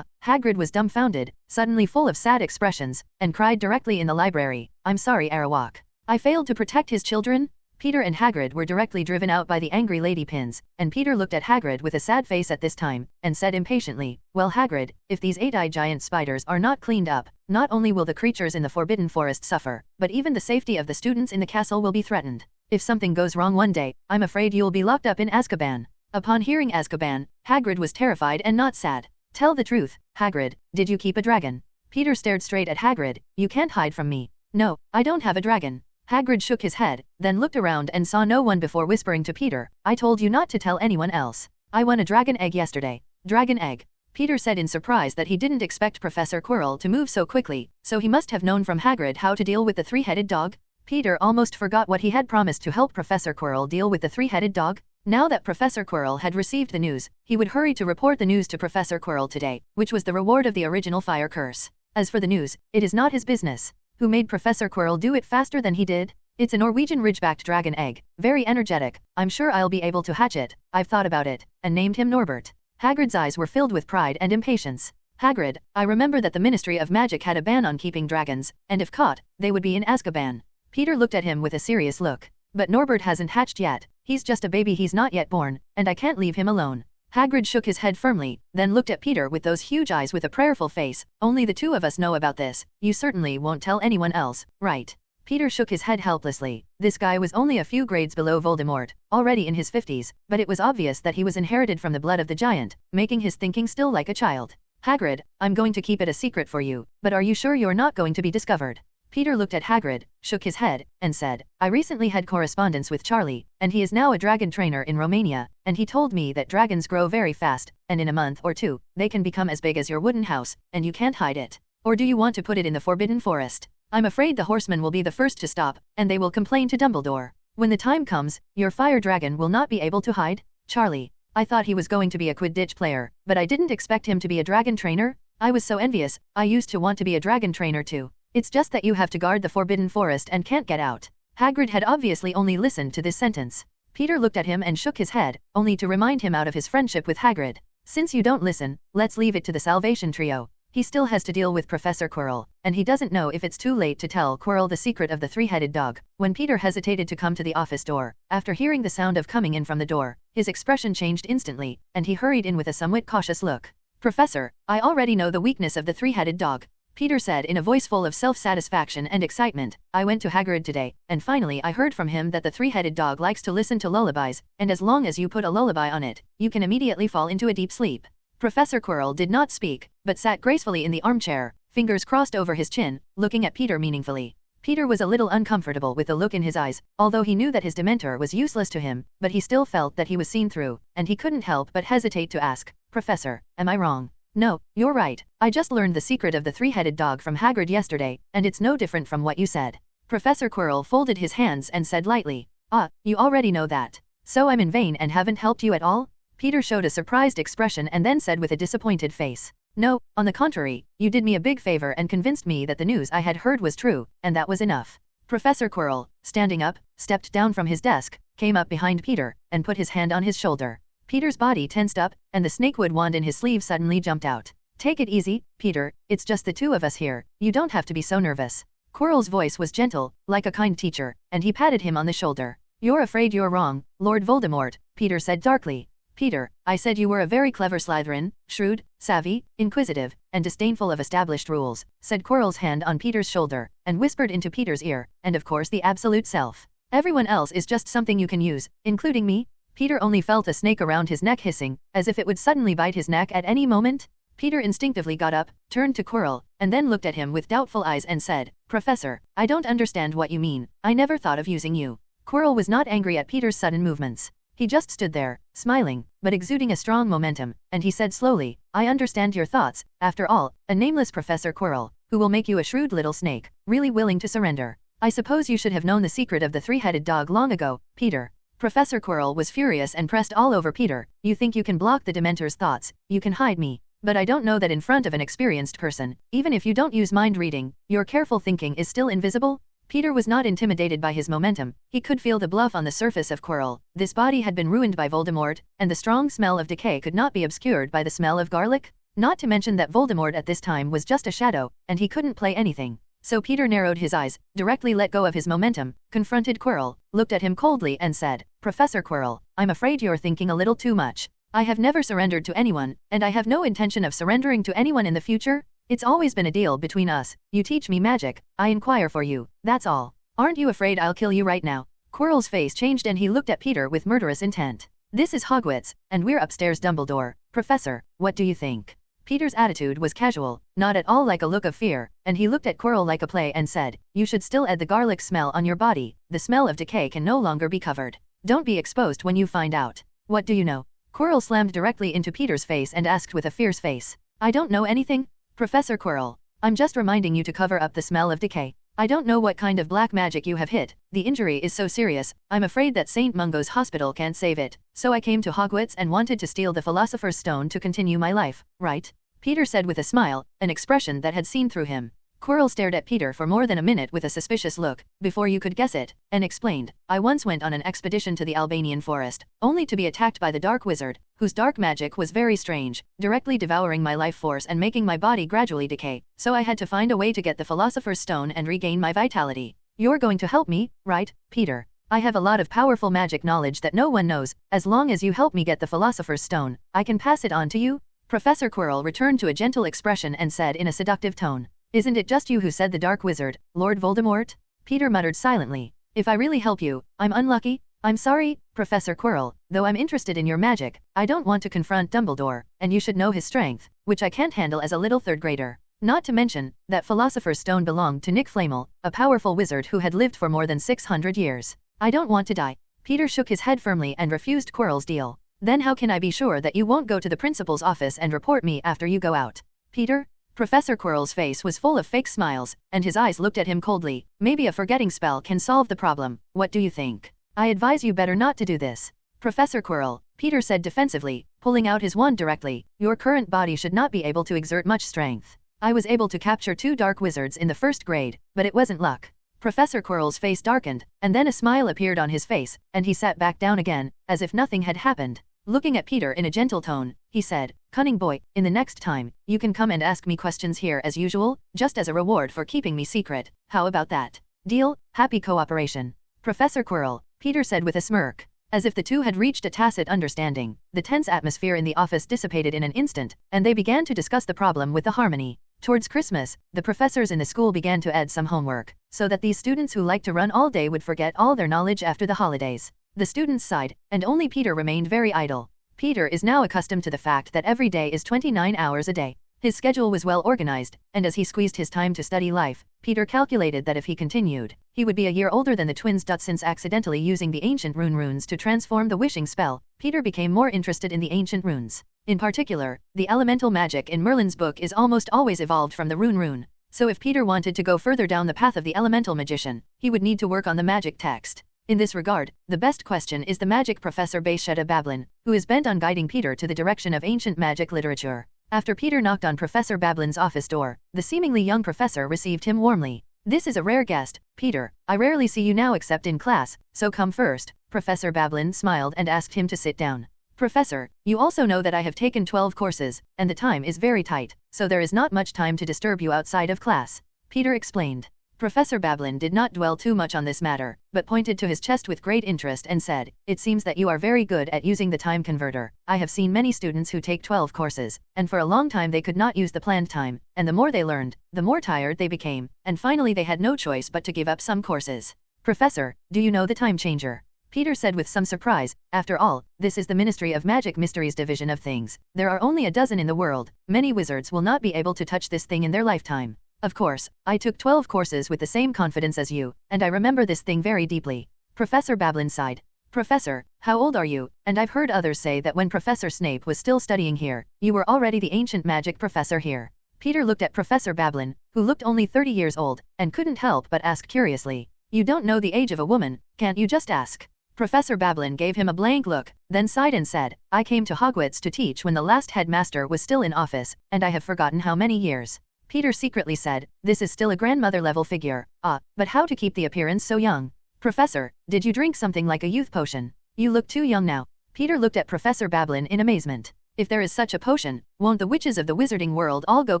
[SPEAKER 4] Hagrid was dumbfounded, suddenly full of sad expressions, and cried directly in the library, I'm sorry Arawak. I failed to protect his children? Peter and Hagrid were directly driven out by the angry Lady Pins, and Peter looked at Hagrid with a sad face at this time, and said impatiently, well Hagrid, if these 8-eyed giant spiders are not cleaned up, not only will the creatures in the Forbidden Forest suffer, but even the safety of the students in the castle will be threatened. If something goes wrong one day, I'm afraid you'll be locked up in Azkaban. Upon hearing Azkaban, Hagrid was terrified and not sad. Tell the truth, Hagrid, did you keep a dragon? Peter stared straight at Hagrid, you can't hide from me. No, I don't have a dragon. Hagrid shook his head, then looked around and saw no one before whispering to Peter, I told you not to tell anyone else. I won a dragon egg yesterday. Dragon egg. Peter said in surprise that he didn't expect Professor Quirrell to move so quickly, so he must have known from Hagrid how to deal with the 3-headed dog. Peter almost forgot what he had promised to help Professor Quirrell deal with the 3-headed dog. Now that Professor Quirrell had received the news, he would hurry to report the news to Professor Quirrell today, which was the reward of the original fire curse. As for the news, it is not his business. Who made Professor Quirrell do it faster than he did? It's a Norwegian ridgebacked dragon egg, very energetic, I'm sure I'll be able to hatch it, I've thought about it, and named him Norbert. Hagrid's eyes were filled with pride and impatience. Hagrid, I remember that the Ministry of Magic had a ban on keeping dragons, and if caught, they would be in Azkaban. Peter looked at him with a serious look. But Norbert hasn't hatched yet, he's just a baby, he's not yet born, and I can't leave him alone. Hagrid shook his head firmly, then looked at Peter with those huge eyes with a prayerful face, only the two of us know about this, you certainly won't tell anyone else, right? Peter shook his head helplessly. This guy was only a few grades below Voldemort, already in his 50s, but it was obvious that he was inherited from the blood of the giant, making his thinking still like a child. Hagrid, I'm going to keep it a secret for you, but are you sure you're not going to be discovered? Peter looked at Hagrid, shook his head, and said, I recently had correspondence with Charlie, and he is now a dragon trainer in Romania, and he told me that dragons grow very fast, and in a month or two, they can become as big as your wooden house, and you can't hide it. Or do you want to put it in the Forbidden Forest? I'm afraid the horsemen will be the first to stop, and they will complain to Dumbledore. When the time comes, your fire dragon will not be able to hide. Charlie. I thought he was going to be a Quidditch player, but I didn't expect him to be a dragon trainer. I was so envious, I used to want to be a dragon trainer too. It's just that you have to guard the Forbidden Forest and can't get out. Hagrid had obviously only listened to this sentence. Peter looked at him and shook his head, only to remind him out of his friendship with Hagrid. Since you don't listen, let's leave it to the Salvation Trio. He still has to deal with Professor Quirrell, and he doesn't know if it's too late to tell Quirrell the secret of the three-headed dog. When Peter hesitated to come to the office door, after hearing the sound of coming in from the door, his expression changed instantly, and he hurried in with a somewhat cautious look. Professor, I already know the weakness of the three-headed dog, Peter said in a voice full of self-satisfaction and excitement. I went to Hagrid today, and finally I heard from him that the three-headed dog likes to listen to lullabies, and as long as you put a lullaby on it, you can immediately fall into a deep sleep. Professor Quirrell did not speak, but sat gracefully in the armchair, fingers crossed over his chin, looking at Peter meaningfully. Peter was a little uncomfortable with the look in his eyes, although he knew that his dementor was useless to him, but he still felt that he was seen through, and he couldn't help but hesitate to ask, Professor, am I wrong? No, you're right. I just learned the secret of the three-headed dog from Hagrid yesterday, and it's no different from what you said. Professor Quirrell folded his hands and said lightly, Ah, you already know that. So I'm in vain and haven't helped you at all? Peter showed a surprised expression and then said with a disappointed face, No, on the contrary, you did me a big favor and convinced me that the news I had heard was true, and that was enough. Professor Quirrell, standing up, stepped down from his desk, came up behind Peter, and put his hand on his shoulder. Peter's body tensed up, and the snakewood wand in his sleeve suddenly jumped out. Take it easy, Peter, it's just the two of us here, you don't have to be so nervous. Quirrell's voice was gentle, like a kind teacher, and he patted him on the shoulder. You're afraid you're wrong, Lord Voldemort, Peter said darkly. Peter, I said you were a very clever Slytherin, shrewd, savvy, inquisitive, and disdainful of established rules, said Quirrell's hand on Peter's shoulder, and whispered into Peter's ear, and of course the absolute self. Everyone else is just something you can use, including me. Peter only felt a snake around his neck hissing, as if it would suddenly bite his neck at any moment. Peter instinctively got up, turned to Quirrell, and then looked at him with doubtful eyes and said, Professor, I don't understand what you mean, I never thought of using you. Quirrell was not angry at Peter's sudden movements. He just stood there, smiling, but exuding a strong momentum, and he said slowly, I understand your thoughts, after all, a nameless Professor Quirrell, who will make you a shrewd little snake, really willing to surrender. I suppose you should have known the secret of the three-headed dog long ago, Peter. Professor Quirrell was furious and pressed all over Peter. You think you can block the Dementor's thoughts, you can hide me. But I don't know that in front of an experienced person, even if you don't use mind reading, your careful thinking is still invisible? Peter was not intimidated by his momentum. He could feel the bluff on the surface of Quirrell. This body had been ruined by Voldemort, and the strong smell of decay could not be obscured by the smell of garlic. Not to mention that Voldemort at this time was just a shadow, and he couldn't play anything. So Peter narrowed his eyes, directly let go of his momentum, confronted Quirrell, looked at him coldly and said, Professor Quirrell, I'm afraid you're thinking a little too much. I have never surrendered to anyone, and I have no intention of surrendering to anyone in the future. It's always been a deal between us. You teach me magic, I inquire for you, that's all. Aren't you afraid I'll kill you right now? Quirrell's face changed and he looked at Peter with murderous intent. This is Hogwarts, and we're upstairs, Dumbledore. Professor, what do you think? Peter's attitude was casual, not at all like a look of fear, and he looked at Quirrell like a play and said, You should still add the garlic smell on your body. The smell of decay can no longer be covered. Don't be exposed when you find out. What do you know? Quirrell slammed directly into Peter's face and asked with a fierce face. I don't know anything. Professor Quirrell, I'm just reminding you to cover up the smell of decay. I don't know what kind of black magic you have hit. The injury is so serious, I'm afraid that St. Mungo's hospital can't save it. So I came to Hogwarts and wanted to steal the Philosopher's Stone to continue my life, right? Peter said with a smile, an expression that had seen through him. Quirrell stared at Peter for more than a minute with a suspicious look, before you could guess it, and explained, I once went on an expedition to the Albanian forest, only to be attacked by the dark wizard, whose dark magic was very strange, directly devouring my life force and making my body gradually decay, so I had to find a way to get the Philosopher's Stone and regain my vitality. You're going to help me, right, Peter? I have a lot of powerful magic knowledge that no one knows. As long as you help me get the Philosopher's Stone, I can pass it on to you. Professor Quirrell returned to a gentle expression and said in a seductive tone, Isn't it just you who said the dark wizard, Lord Voldemort? Peter muttered silently. If I really help you, I'm unlucky. I'm sorry, Professor Quirrell, though I'm interested in your magic, I don't want to confront Dumbledore, and you should know his strength, which I can't handle as a little third grader. Not to mention, that Philosopher's Stone belonged to Nick Flamel, a powerful wizard who had lived for more than 600 years. I don't want to die. Peter shook his head firmly and refused Quirrell's deal. Then how can I be sure that you won't go to the principal's office and report me after you go out? Peter? Professor Quirrell's face was full of fake smiles, and his eyes looked at him coldly. Maybe a forgetting spell can solve the problem. What do you think? I advise you better not to do this. Professor Quirrell, Peter said defensively, pulling out his wand directly, your current body should not be able to exert much strength. I was able to capture 2 dark wizards in the first grade, but it wasn't luck. Professor Quirrell's face darkened, and then a smile appeared on his face, and he sat back down again, as if nothing had happened. Looking at Peter in a gentle tone, he said, "Cunning boy, in the next time, you can come and ask me questions here as usual, just as a reward for keeping me secret. How about that? Deal? Happy cooperation." "Professor Quirrell," Peter said with a smirk. As if the two had reached a tacit understanding, the tense atmosphere in the office dissipated in an instant, and they began to discuss the problem with the harmony. Towards Christmas, the professors in the school began to add some homework, so that these students who like to run all day would forget all their knowledge after the holidays. The students sighed, and only Peter remained very idle. Peter is now accustomed to the fact that every day is 29 hours a day. His schedule was well organized, and as he squeezed his time to study life, Peter calculated that if he continued, he would be a year older than the twins. Since accidentally using the ancient runes to transform the wishing spell, Peter became more interested in the ancient runes. In particular, the elemental magic in Merlin's book is almost always evolved from the rune. So if Peter wanted to go further down the path of the elemental magician, he would need to work on the magic text. In this regard, the best question is the magic professor Basilisk Bablin, who is bent on guiding Peter to the direction of ancient magic literature. After Peter knocked on Professor Bablin's office door, the seemingly young professor received him warmly. "This is a rare guest, Peter. I rarely see you now except in class, so come first." Professor Bablin smiled and asked him to sit down. "Professor, you also know that I have taken 12 courses, and the time is very tight, so there is not much time to disturb you outside of class," Peter explained. Professor Bablin did not dwell too much on this matter, but pointed to his chest with great interest and said, "It seems that you are very good at using the time converter. I have seen many students who take 12 courses, and for a long time they could not use the planned time, and the more they learned, the more tired they became, and finally they had no choice but to give up some courses." "Professor, do you know the time changer?" Peter said with some surprise. "After all, this is the Ministry of Magic Mysteries division of things. There are only a dozen in the world. Many wizards will not be able to touch this thing in their lifetime. Of course, I took 12 courses with the same confidence as you, and I remember this thing very deeply." Professor Bablin sighed. "Professor, how old are you? And I've heard others say that when Professor Snape was still studying here, you were already the ancient magic professor here." Peter looked at Professor Bablin, who looked only 30 years old, and couldn't help but ask curiously, "You don't know the age of a woman, can't you just ask?" Professor Bablin gave him a blank look, then sighed and said, "I came to Hogwarts to teach when the last headmaster was still in office, and I have forgotten how many years." Peter secretly said, "This is still a grandmother-level figure. But how to keep the appearance so young? Professor, did you drink something like a youth potion? You look too young now." Peter looked at Professor Bablin in amazement. "If there is such a potion, won't the witches of the wizarding world all go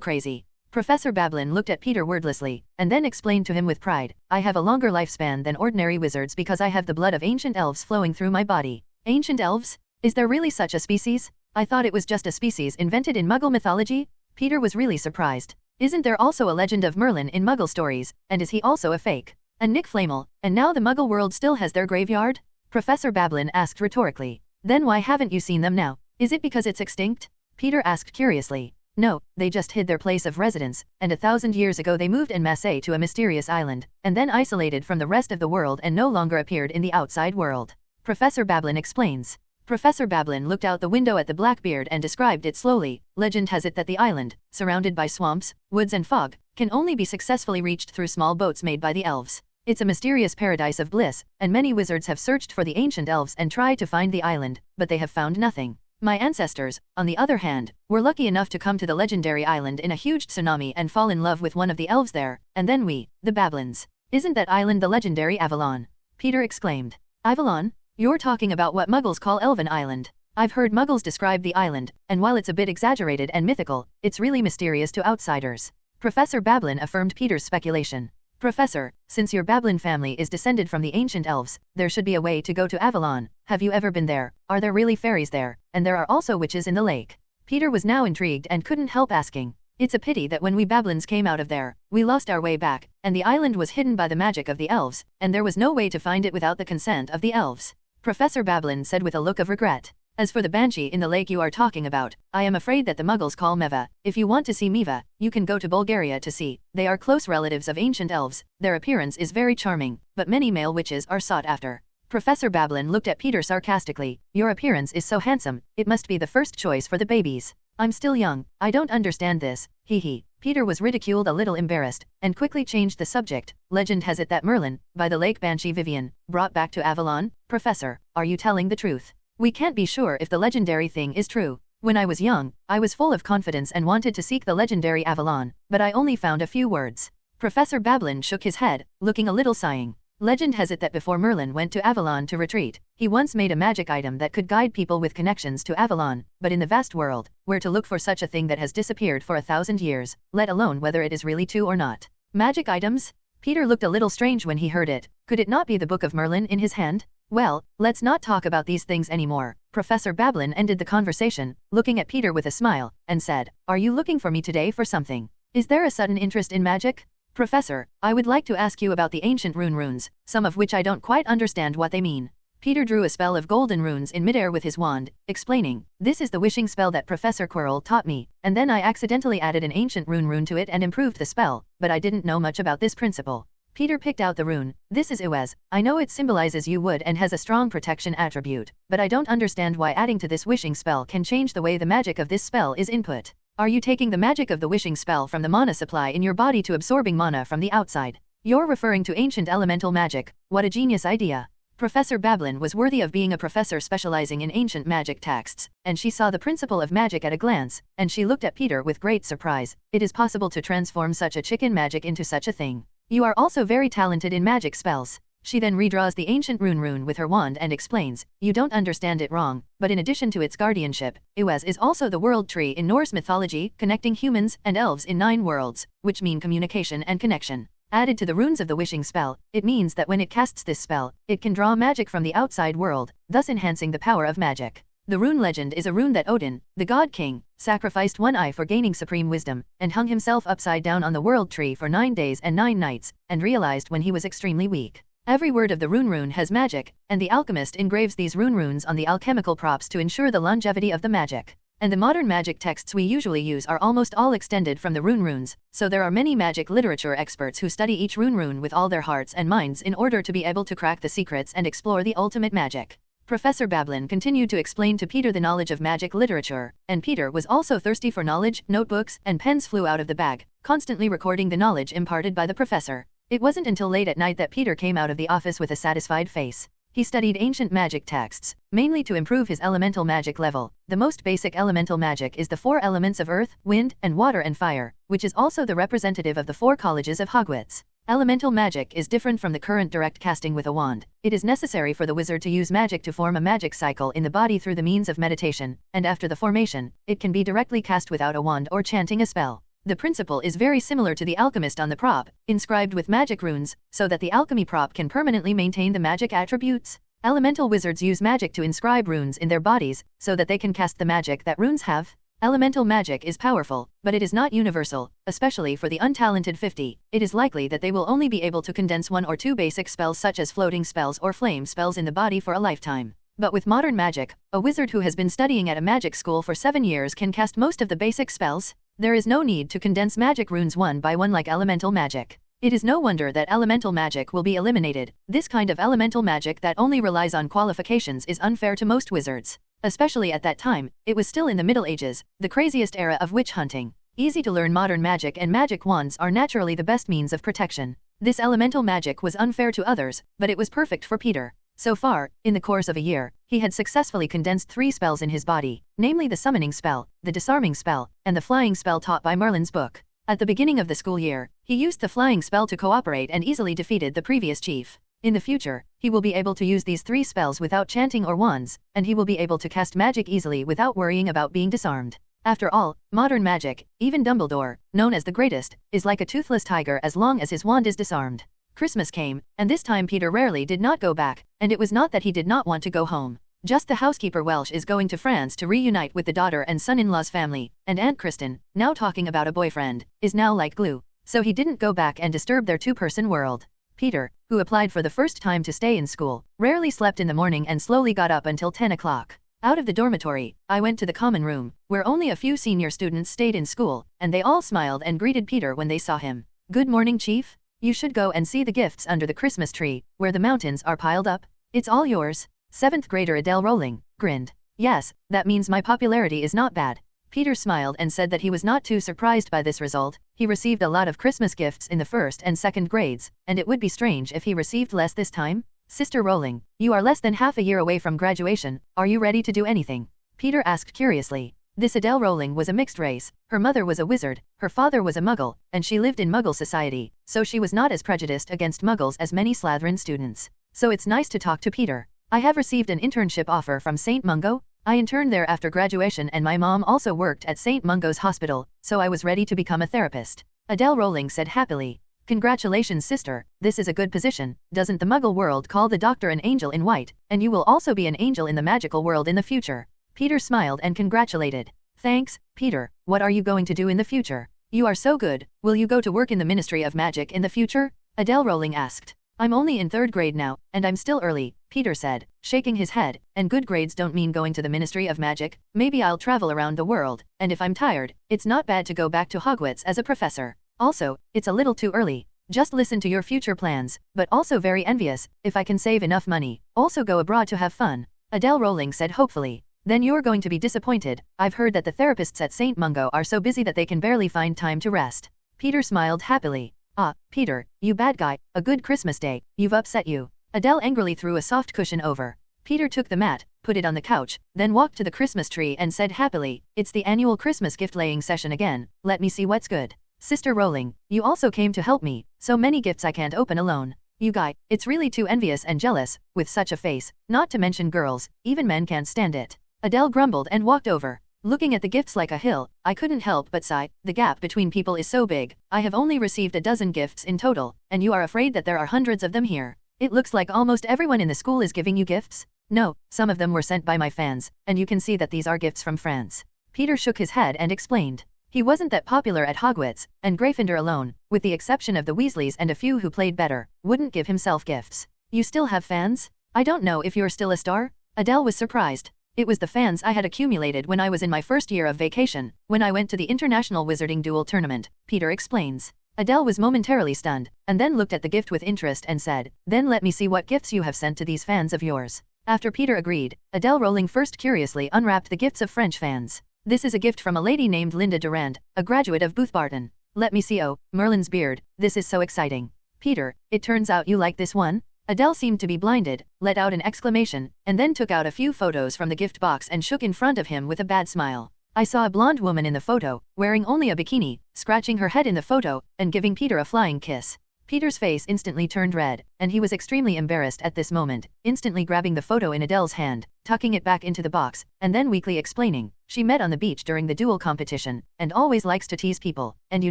[SPEAKER 4] crazy?" Professor Bablin looked at Peter wordlessly, and then explained to him with pride, "I have a longer lifespan than ordinary wizards because I have the blood of ancient elves flowing through my body." "Ancient elves? Is there really such a species? I thought it was just a species invented in Muggle mythology." Peter was really surprised. "Isn't there also a legend of Merlin in Muggle stories, and is he also a fake? And Nick Flamel, and now the Muggle world still has their graveyard?" Professor Bablin asked rhetorically. "Then why haven't you seen them now? Is it because it's extinct?" Peter asked curiously. "No, they just hid their place of residence, and 1,000 years ago they moved en masse to a mysterious island, and then isolated from the rest of the world and no longer appeared in the outside world," Professor Bablin explains. Professor Bablin looked out the window at the Blackbeard and described it slowly. "Legend has it that the island, surrounded by swamps, woods and fog, can only be successfully reached through small boats made by the elves. It's a mysterious paradise of bliss, and many wizards have searched for the ancient elves and tried to find the island, but they have found nothing. My ancestors, on the other hand, were lucky enough to come to the legendary island in a huge tsunami and fall in love with one of the elves there, and then we, the Bablins." "Isn't that island the legendary Avalon?" Peter exclaimed. "Avalon? You're talking about what Muggles call Elven Island. I've heard Muggles describe the island, and while it's a bit exaggerated and mythical, it's really mysterious to outsiders." Professor Bablin affirmed Peter's speculation. "Professor, since your Bablin family is descended from the ancient elves, there should be a way to go to Avalon. Have you ever been there? Are there really fairies there? And there are also witches in the lake?" Peter was now intrigued and couldn't help asking. "It's a pity that when we Bablins came out of there, we lost our way back, and the island was hidden by the magic of the elves, and there was no way to find it without the consent of the elves," Professor Bablin said with a look of regret. "As for the banshee in the lake you are talking about, I am afraid that the Muggles call Meva. If you want to see Meva, you can go to Bulgaria to see. They are close relatives of ancient elves. Their appearance is very charming, but many male witches are sought after." Professor Bablin looked at Peter sarcastically. "Your appearance is so handsome, it must be the first choice for the babies. I'm still young, I don't understand this, hee." Peter was ridiculed a little embarrassed, and quickly changed the subject. "Legend has it that Merlin, by the lake banshee Vivian, brought back to Avalon. Professor, are you telling the truth? We can't be sure if the legendary thing is true. When I was young, I was full of confidence and wanted to seek the legendary Avalon, but I only found a few words." Professor Bablin shook his head, looking a little sighing. Legend has it that before Merlin went to Avalon to retreat, he once made a magic item that could guide people with connections to Avalon, but in the vast world, where to look for such a thing that has disappeared for 1,000 years, let alone whether it is really true or not. Magic items? Peter looked a little strange when he heard it. Could it not be the Book of Merlin in his hand? Well, let's not talk about these things anymore. Professor Bablin ended the conversation, looking at Peter with a smile, and said, "Are you looking for me today for something? Is there a sudden interest in magic? Professor, I would like to ask you about the ancient runes, some of which I don't quite understand what they mean." Peter drew a spell of golden runes in midair with his wand, explaining, "This is the wishing spell that Professor Quirrell taught me, and then I accidentally added an ancient rune to it and improved the spell, but I didn't know much about this principle." Peter picked out the rune. "This is Uez. I know it symbolizes you would and has a strong protection attribute, but I don't understand why adding to this wishing spell can change the way the magic of this spell is input. Are you taking the magic of the wishing spell from the mana supply in your body to absorbing mana from the outside? You're referring to ancient elemental magic. What a genius idea." Professor Bablin was worthy of being a professor specializing in ancient magic texts, and she saw the principle of magic at a glance, and she looked at Peter with great surprise. "It is possible to transform such a chicken magic into such a thing. You are also very talented in magic spells." She then redraws the ancient rune with her wand and explains, "You don't understand it wrong, but in addition to its guardianship, Uez is also the world tree in Norse mythology, connecting humans and elves in 9 worlds, which mean communication and connection. Added to the runes of the wishing spell, it means that when it casts this spell, it can draw magic from the outside world, thus enhancing the power of magic. The rune legend is a rune that Odin, the god king, sacrificed one eye for gaining supreme wisdom, and hung himself upside down on the world tree for 9 days and 9 nights, and realized when he was extremely weak. Every word of the rune has magic, and the alchemist engraves these runes on the alchemical props to ensure the longevity of the magic. And the modern magic texts we usually use are almost all extended from the runes, so there are many magic literature experts who study each rune with all their hearts and minds in order to be able to crack the secrets and explore the ultimate magic." Professor Bablin continued to explain to Peter the knowledge of magic literature, and Peter was also thirsty for knowledge. Notebooks and pens flew out of the bag, constantly recording the knowledge imparted by the professor. It wasn't until late at night that Peter came out of the office with a satisfied face. He studied ancient magic texts, mainly to improve his elemental magic level. The most basic elemental magic is the 4 elements of earth, wind, and water and fire, which is also the representative of the 4 colleges of Hogwarts. Elemental magic is different from the current direct casting with a wand. It is necessary for the wizard to use magic to form a magic cycle in the body through the means of meditation, and after the formation, it can be directly cast without a wand or chanting a spell. The principle is very similar to the alchemist on the prop, inscribed with magic runes, so that the alchemy prop can permanently maintain the magic attributes. Elemental wizards use magic to inscribe runes in their bodies, so that they can cast the magic that runes have. Elemental magic is powerful, but it is not universal, especially for the untalented 50. It is likely that they will only be able to condense 1 or 2 basic spells such as floating spells or flame spells in the body for a lifetime. But with modern magic, a wizard who has been studying at a magic school for 7 years can cast most of the basic spells. There is no need to condense magic runes one by one like elemental magic. It is no wonder that elemental magic will be eliminated. This kind of elemental magic that only relies on qualifications is unfair to most wizards. Especially at that time, it was still in the Middle Ages, the craziest era of witch hunting. Easy to learn modern magic and magic wands are naturally the best means of protection. This elemental magic was unfair to others, but it was perfect for Peter. So far, in the course of a year, he had successfully condensed 3 spells in his body, namely the summoning spell, the disarming spell, and the flying spell taught by Merlin's book. At the beginning of the school year, he used the flying spell to cooperate and easily defeated the previous chief. In the future, he will be able to use these 3 spells without chanting or wands, and he will be able to cast magic easily without worrying about being disarmed. After all, modern magic, even Dumbledore, known as the greatest, is like a toothless tiger as long as his wand is disarmed. Christmas came, and this time Peter rarely did not go back, and it was not that he did not want to go home. Just the housekeeper Welsh is going to France to reunite with the daughter and son-in-law's family, and Aunt Kristen, now talking about a boyfriend, is now like glue. So he didn't go back and disturb their 2-person world. Peter, who applied for the first time to stay in school, rarely slept in the morning and slowly got up until 10 o'clock. Out of the dormitory, I went to the common room, where only a few senior students stayed in school, and they all smiled and greeted Peter when they saw him. "Good morning, Chief. You should go and see the gifts under the Christmas tree, where the mountains are piled up. It's all yours." 7th grader Adele Rowling grinned. "Yes, that means my popularity is not bad." Peter smiled and said that he was not too surprised by this result. He received a lot of Christmas gifts in the 1st and 2nd grades, and it would be strange if he received less this time. "Sister Rowling, you are less than half a year away from graduation. Are you ready to do anything?" Peter asked curiously. This Adele Rowling was a mixed race, her mother was a wizard, her father was a muggle, and she lived in muggle society, so she was not as prejudiced against muggles as many Slytherin students. So it's nice to talk to Peter. I have received an internship offer from St. Mungo. I interned there after graduation and my mom also worked at St. Mungo's hospital, so I was ready to become a therapist. Adele Rowling said happily. Congratulations sister, this is a good position. Doesn't the muggle world call the doctor an angel in white, and you will also be an angel in the magical world in the future? Peter smiled and congratulated. Thanks, Peter. What are you going to do in the future? You are so good. Will you go to work in the Ministry of Magic in the future? Adele Rowling asked. I'm only in 3rd grade now, and I'm still early, Peter said, shaking his head, and good grades don't mean going to the Ministry of Magic. Maybe I'll travel around the world, and if I'm tired, it's not bad to go back to Hogwarts as a professor. Also, it's a little too early. Just listen to your future plans, but also very envious, if I can save enough money, also go abroad to have fun. Adele Rowling said hopefully. Then you're going to be disappointed. I've heard that the therapists at St. Mungo are so busy that they can barely find time to rest. Peter smiled happily. Ah, Peter, you bad guy, a good Christmas day, you've upset you. Adele angrily threw a soft cushion over. Peter took the mat, put it on the couch, then walked to the Christmas tree and said happily, it's the annual Christmas gift-laying session again, let me see what's good. Sister Rowling, you also came to help me, so many gifts I can't open alone. You guy, it's really too envious and jealous, with such a face, not to mention girls, even men can't stand it. Adele grumbled and walked over. Looking at the gifts like a hill, I couldn't help but sigh, the gap between people is so big, I have only received a dozen gifts in total, and you are afraid that there are hundreds of them here. It looks like almost everyone in the school is giving you gifts? No, some of them were sent by my fans, and you can see that these are gifts from France. Peter shook his head and explained. He wasn't that popular at Hogwarts, and Gryffindor alone, with the exception of the Weasleys and a few who played better, wouldn't give himself gifts. You still have fans? I don't know if you're still a star? Adele was surprised. It was the fans I had accumulated when I was in my first year of vacation, when I went to the International Wizarding Duel Tournament, Peter explains. Adele was momentarily stunned, and then looked at the gift with interest and said, then let me see what gifts you have sent to these fans of yours. After Peter agreed, Adele Rowling first curiously unwrapped the gifts of French fans. This is a gift from a lady named Linda Durand, a graduate of Boothbarton. Let me see. Oh, Merlin's beard, this is so exciting. Peter, it turns out you like this one? Adele seemed to be blinded, let out an exclamation, and then took out a few photos from the gift box and shook in front of him with a bad smile. I saw a blonde woman in the photo, wearing only a bikini, scratching her head in the photo, and giving Peter a flying kiss. Peter's face instantly turned red, and he was extremely embarrassed at this moment, instantly grabbing the photo in Adele's hand, tucking it back into the box, and then weakly explaining, she met on the beach during the duel competition, and always likes to tease people, and you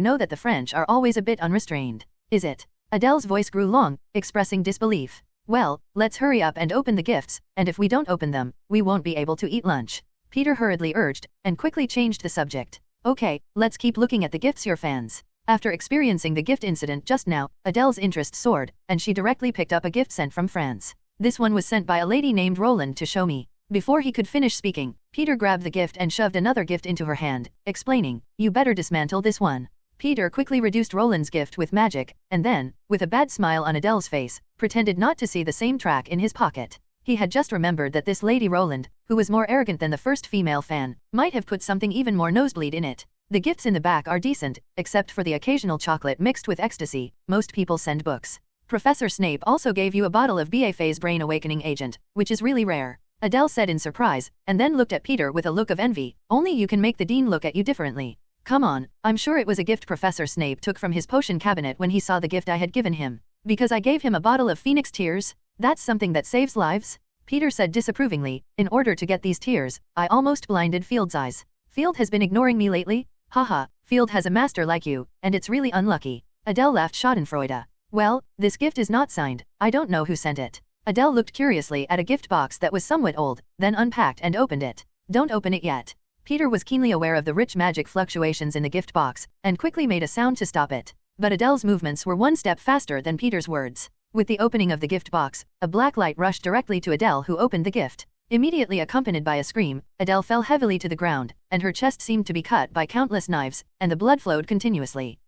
[SPEAKER 4] know that the French are always a bit unrestrained. Is it? Adele's voice grew long, expressing disbelief. Well, let's hurry up and open the gifts, and if we don't open them, we won't be able to eat lunch. Peter hurriedly urged, and quickly changed the subject. Okay, let's keep looking at the gifts your fans. After experiencing the gift incident just now, Adele's interest soared, and she directly picked up a gift sent from France. This one was sent by a lady named Roland to show me. Before he could finish speaking, Peter grabbed the gift and shoved another gift into her hand, explaining, you better dismantle this one. Peter quickly reduced Roland's gift with magic, and then, with a bad smile on Adele's face, pretended not to see the same track in his pocket. He had just remembered that this Lady Roland, who was more arrogant than the first female fan, might have put something even more nosebleed in it. The gifts in the back are decent, except for the occasional chocolate mixed with ecstasy. Most people send books. Professor Snape also gave you a bottle of BFA's brain awakening agent, which is really rare. Adele said in surprise, and then looked at Peter with a look of envy. Only you can make the dean look at you differently. Come on, I'm sure it was a gift Professor Snape took from his potion cabinet when he saw the gift I had given him. Because I gave him a bottle of Phoenix tears? That's something that saves lives? Peter said disapprovingly, in order to get these tears, I almost blinded Field's eyes. Field has been ignoring me lately? Haha, Field has a master like you, and it's really unlucky. Adele laughed schadenfreude. Well, this gift is not signed, I don't know who sent it. Adele looked curiously at a gift box that was somewhat old, then unpacked and opened it. Don't open it yet. Peter was keenly aware of the rich magic fluctuations in the gift box, and quickly made a sound to stop it. But Adele's movements were one step faster than Peter's words. With the opening of the gift box, a black light rushed directly to Adele who opened the gift. Immediately accompanied by a scream, Adele fell heavily to the ground, and her chest seemed to be cut by countless knives, and the blood flowed continuously.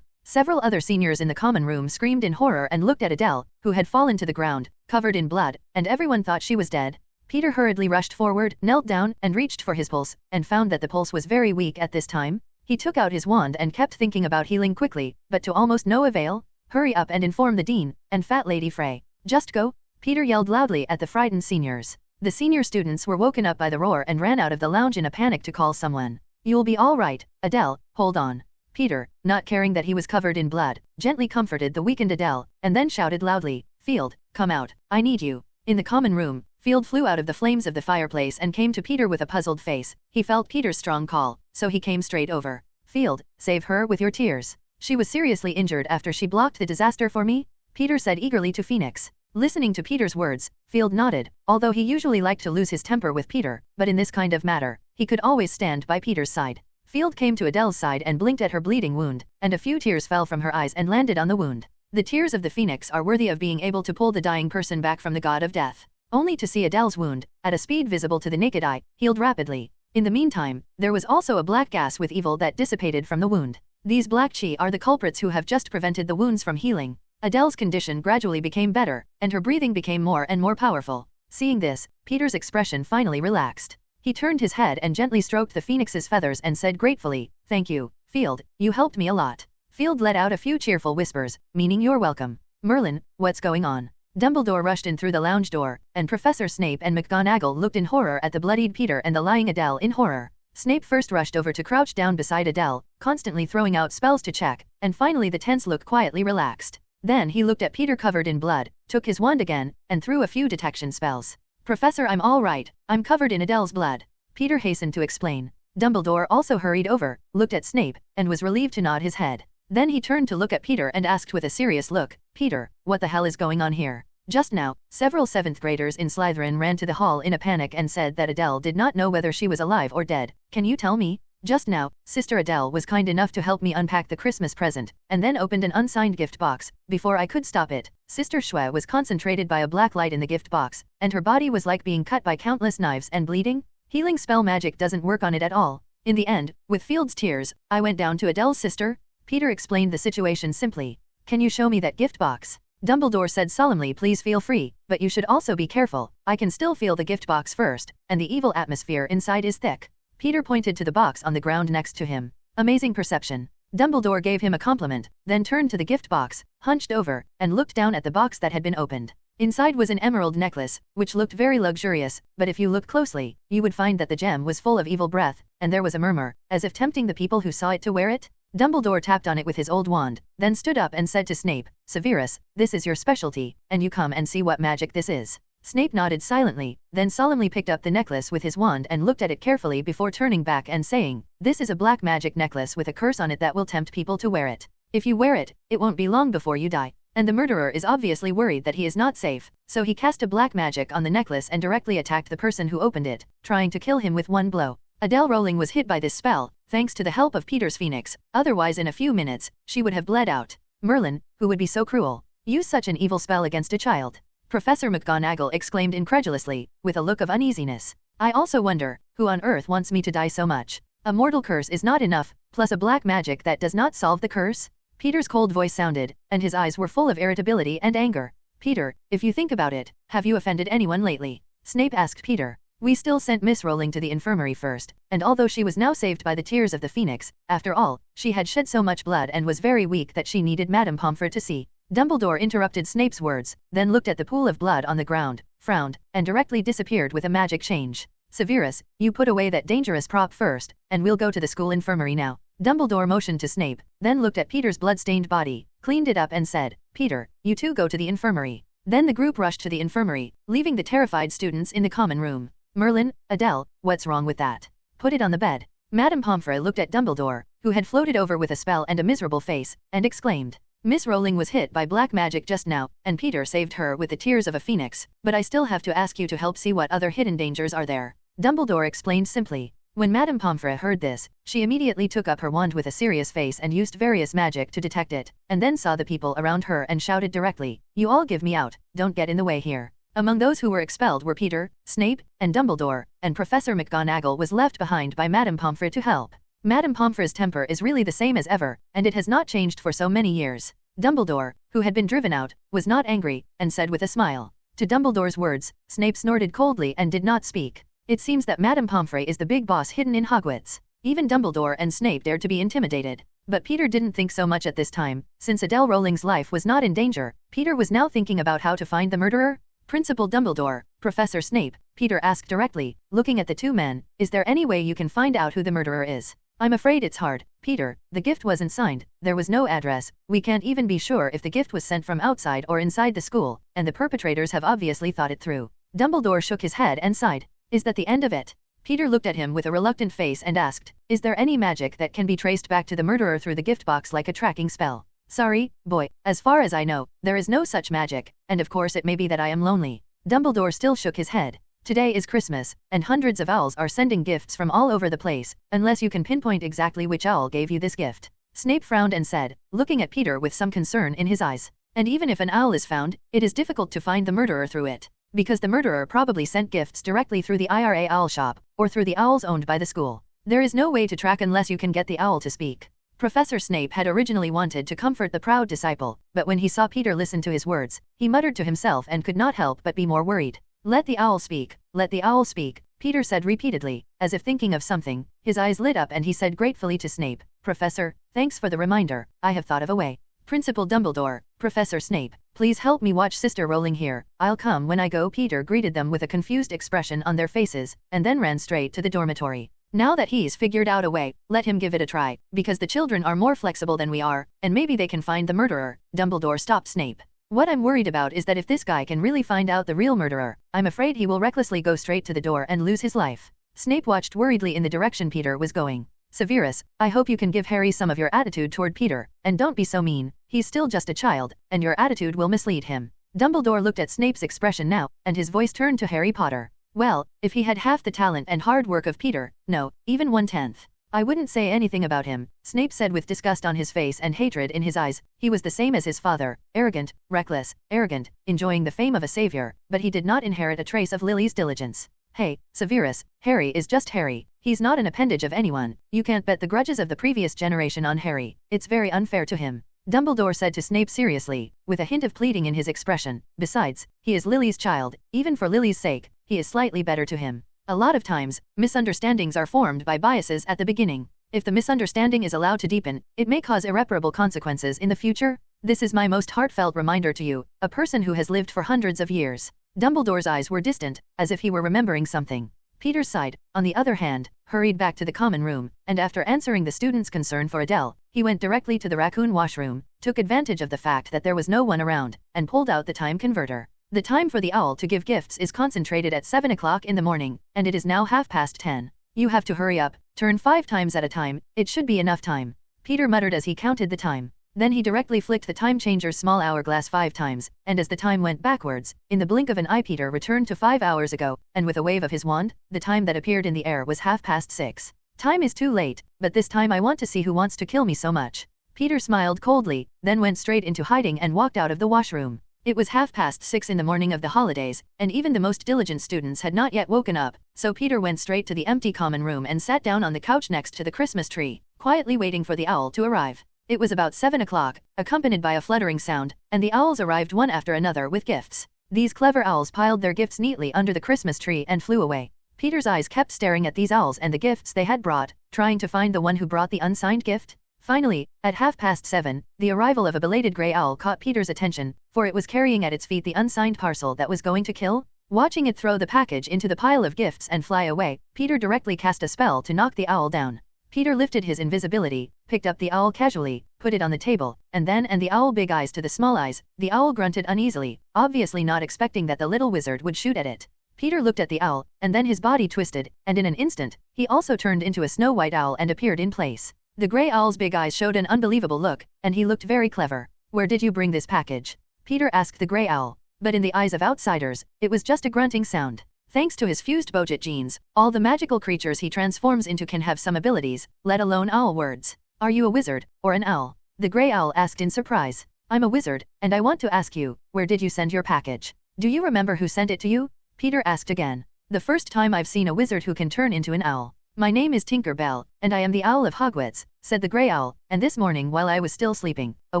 [SPEAKER 4] Several other seniors in the common room screamed in horror and looked at Adele, who had fallen to the ground, covered in blood, and everyone thought she was dead. Peter hurriedly rushed forward, knelt down, and reached for his pulse, and found that the pulse was very weak at this time. He took out his wand and kept thinking about healing quickly, but to almost no avail. Hurry up and inform the dean, and Fat Lady Frey. Just go, Peter yelled loudly at the frightened seniors. The senior students were woken up by the roar and ran out of the lounge in a panic to call someone. "You'll be all right, Adele, hold on." Peter, not caring that he was covered in blood, gently comforted the weakened Adele, and then shouted loudly, "Field, come out, I need you." In the common room, Field flew out of the flames of the fireplace and came to Peter with a puzzled face. He felt Peter's strong call, so he came straight over. "Field, save her with your tears. She was seriously injured after she blocked the disaster for me," Peter said eagerly to Phoenix. Listening to Peter's words, Field nodded, although he usually liked to lose his temper with Peter, but in this kind of matter, he could always stand by Peter's side. Field came to Adele's side and blinked at her bleeding wound, and a few tears fell from her eyes and landed on the wound. The tears of the Phoenix are worthy of being able to pull the dying person back from the god of death. Only to see Adele's wound, at a speed visible to the naked eye, healed rapidly. In the meantime, there was also a black gas with evil that dissipated from the wound. These black chi are the culprits who have just prevented the wounds from healing. Adele's condition gradually became better, and her breathing became more and more powerful. Seeing this, Peter's expression finally relaxed. He turned his head and gently stroked the Phoenix's feathers and said gratefully, "Thank you, Field, you helped me a lot." Field let out a few cheerful whispers, meaning "You're welcome." "Merlin, what's going on?" Dumbledore rushed in through the lounge door, and Professor Snape and McGonagall looked in horror at the bloodied Peter and the lying Adele in horror. Snape first rushed over to crouch down beside Adele, constantly throwing out spells to check, and finally the tense look quietly relaxed. Then he looked at Peter covered in blood, took his wand again, and threw a few detection spells. "Professor, I'm all right, I'm covered in Adele's blood," Peter hastened to explain. Dumbledore also hurried over, looked at Snape, and was relieved to nod his head. Then he turned to look at Peter and asked with a serious look, "Peter, what the hell is going on here?" Just now, several 7th graders in Slytherin ran to the hall in a panic and said that Adele did not know whether she was alive or dead. "Can you tell me?" "Just now, Sister Adele was kind enough to help me unpack the Christmas present, and then opened an unsigned gift box. Before I could stop it, Sister Shue was concentrated by a black light in the gift box, and her body was like being cut by countless knives and bleeding. Healing spell magic doesn't work on it at all. In the end, with Field's tears, I went down to Adele's sister." Peter explained the situation simply. "Can you show me that gift box?" Dumbledore said solemnly, "Please feel free, but you should also be careful. I can still feel the gift box first, and the evil atmosphere inside is thick." Peter pointed to the box on the ground next to him. "Amazing perception." Dumbledore gave him a compliment, then turned to the gift box, hunched over, and looked down at the box that had been opened. Inside was an emerald necklace, which looked very luxurious, but if you looked closely, you would find that the gem was full of evil breath, and there was a murmur, as if tempting the people who saw it to wear it. Dumbledore tapped on it with his old wand, then stood up and said to Snape, "Severus, this is your specialty, and you come and see what magic this is." Snape nodded silently, then solemnly picked up the necklace with his wand and looked at it carefully before turning back and saying, "This is a black magic necklace with a curse on it that will tempt people to wear it. If you wear it, it won't be long before you die." And the murderer is obviously worried that he is not safe, so he cast a black magic on the necklace and directly attacked the person who opened it, trying to kill him with one blow. Adele Rowling was hit by this spell, thanks to the help of Peter's Phoenix, otherwise in a few minutes, she would have bled out. "Merlin, who would be so cruel? Use such an evil spell against a child?" Professor McGonagall exclaimed incredulously, with a look of uneasiness. "I also wonder, who on earth wants me to die so much? A mortal curse is not enough, plus a black magic that does not solve the curse?" Peter's cold voice sounded, and his eyes were full of irritability and anger. "Peter, if you think about it, have you offended anyone lately?" Snape asked Peter. "We still sent Miss Rowling to the infirmary first, and although she was now saved by the tears of the Phoenix, after all, she had shed so much blood and was very weak that she needed Madame Pomfrey to see." Dumbledore interrupted Snape's words, then looked at the pool of blood on the ground, frowned, and directly disappeared with a magic change. "Severus, you put away that dangerous prop first, and we'll go to the school infirmary now." Dumbledore motioned to Snape, then looked at Peter's blood-stained body, cleaned it up and said, "Peter, you two go to the infirmary." Then the group rushed to the infirmary, leaving the terrified students in the common room. "Merlin, Adele, what's wrong with that? Put it on the bed." Madame Pomfrey looked at Dumbledore, who had floated over with a spell and a miserable face, and exclaimed, "Miss Rowling was hit by black magic just now, and Peter saved her with the tears of a phoenix, but I still have to ask you to help see what other hidden dangers are there." Dumbledore explained simply. When Madame Pomfrey heard this, she immediately took up her wand with a serious face and used various magic to detect it, and then saw the people around her and shouted directly, "You all give me out, don't get in the way here." Among those who were expelled were Peter, Snape, and Dumbledore, and Professor McGonagall was left behind by Madame Pomfrey to help. Madame Pomfrey's temper is really the same as ever, and it has not changed for so many years. Dumbledore, who had been driven out, was not angry, and said with a smile. To Dumbledore's words, Snape snorted coldly and did not speak. It seems that Madame Pomfrey is the big boss hidden in Hogwarts. Even Dumbledore and Snape dared to be intimidated. But Peter didn't think so much at this time. Since Adele Rowling's life was not in danger, Peter was now thinking about how to find the murderer. Principal Dumbledore, Professor Snape, Peter asked directly, looking at the two men. Is there any way you can find out who the murderer is? I'm afraid it's hard, Peter. The gift wasn't signed, there was no address, we can't even be sure if the gift was sent from outside or inside the school, and the perpetrators have obviously thought it through. Dumbledore shook his head and sighed. Is that the end of it? Peter looked at him with a reluctant face and asked, is there any magic that can be traced back to the murderer through the gift box like a tracking spell? Sorry, boy, as far as I know, there is no such magic, and of course it may be that I am lonely. Dumbledore still shook his head. Today is Christmas, and hundreds of owls are sending gifts from all over the place, unless you can pinpoint exactly which owl gave you this gift. Snape frowned and said, looking at Peter with some concern in his eyes. And even if an owl is found, it is difficult to find the murderer through it. Because the murderer probably sent gifts directly through the IRA owl shop, or through the owls owned by the school. There is no way to track unless you can get the owl to speak. Professor Snape had originally wanted to comfort the proud disciple, but when he saw Peter listen to his words, he muttered to himself and could not help but be more worried. Let the owl speak, let the owl speak, Peter said repeatedly, as if thinking of something. His eyes lit up and he said gratefully to Snape, Professor, thanks for the reminder, I have thought of a way. Principal Dumbledore, Professor Snape, please help me watch Sister Rowling here, I'll come when I go. Peter greeted them with a confused expression on their faces, and then ran straight to the dormitory. Now that he's figured out a way, let him give it a try, because the children are more flexible than we are, and maybe they can find the murderer. Dumbledore stopped Snape. What I'm worried about is that if this guy can really find out the real murderer, I'm afraid he will recklessly go straight to the door and lose his life. Snape watched worriedly in the direction Peter was going. Severus, I hope you can give Harry some of your attitude toward Peter, and don't be so mean, he's still just a child, and your attitude will mislead him. Dumbledore looked at Snape's expression now, and his voice turned to Harry Potter. Well, if he had half the talent and hard work of Peter, no, even 1/10. I wouldn't say anything about him, Snape said with disgust on his face and hatred in his eyes. He was the same as his father, arrogant, reckless, arrogant, enjoying the fame of a savior, but he did not inherit a trace of Lily's diligence. Hey, Severus, Harry is just Harry, he's not an appendage of anyone, you can't bet the grudges of the previous generation on Harry, it's very unfair to him. Dumbledore said to Snape seriously, with a hint of pleading in his expression, besides, he is Lily's child, even for Lily's sake, he is slightly better to him. A lot of times, misunderstandings are formed by biases at the beginning. If the misunderstanding is allowed to deepen, it may cause irreparable consequences in the future. This is my most heartfelt reminder to you, a person who has lived for hundreds of years. Dumbledore's eyes were distant, as if he were remembering something. Peter's side, on the other hand, hurried back to the common room, and after answering the students' concern for Adele, he went directly to the raccoon washroom, took advantage of the fact that there was no one around, and pulled out the time converter. The time for the owl to give gifts is concentrated at 7 o'clock in the morning, and it is now 10:30. You have to hurry up, turn 5 times at a time, it should be enough time. Peter muttered as he counted the time. Then he directly flicked the time changer's small hourglass 5 times, and as the time went backwards, in the blink of an eye Peter returned to 5 hours ago, and with a wave of his wand, the time that appeared in the air was 6:30. Time is too late, but this time I want to see who wants to kill me so much. Peter smiled coldly, then went straight into hiding and walked out of the washroom. It was 6:30 in the morning of the holidays, and even the most diligent students had not yet woken up, so Peter went straight to the empty common room and sat down on the couch next to the Christmas tree, quietly waiting for the owl to arrive. It was about 7 o'clock, accompanied by a fluttering sound, and the owls arrived one after another with gifts. These clever owls piled their gifts neatly under the Christmas tree and flew away. Peter's eyes kept staring at these owls and the gifts they had brought, trying to find the one who brought the unsigned gift. Finally, at 7:30, the arrival of a belated grey owl caught Peter's attention, for it was carrying at its feet the unsigned parcel that was going to kill. Watching it throw the package into the pile of gifts and fly away, Peter directly cast a spell to knock the owl down. Peter lifted his invisibility, picked up the owl casually, put it on the table, and the owl big eyes to the small eyes, the owl grunted uneasily, obviously not expecting that the little wizard would shoot at it. Peter looked at the owl, and then his body twisted, and in an instant, he also turned into a snow-white owl and appeared in place. The grey owl's big eyes showed an unbelievable look, and he looked very clever. Where did you bring this package? Peter asked the grey owl. But in the eyes of outsiders, it was just a grunting sound. Thanks to his fused boggart genes, all the magical creatures he transforms into can have some abilities, let alone owl words. Are you a wizard, or an owl? The grey owl asked in surprise. I'm a wizard, and I want to ask you, where did you send your package? Do you remember who sent it to you? Peter asked again. The first time I've seen a wizard who can turn into an owl. My name is Tinker Bell, and I am the Owl of Hogwarts, said the grey owl, and this morning while I was still sleeping, a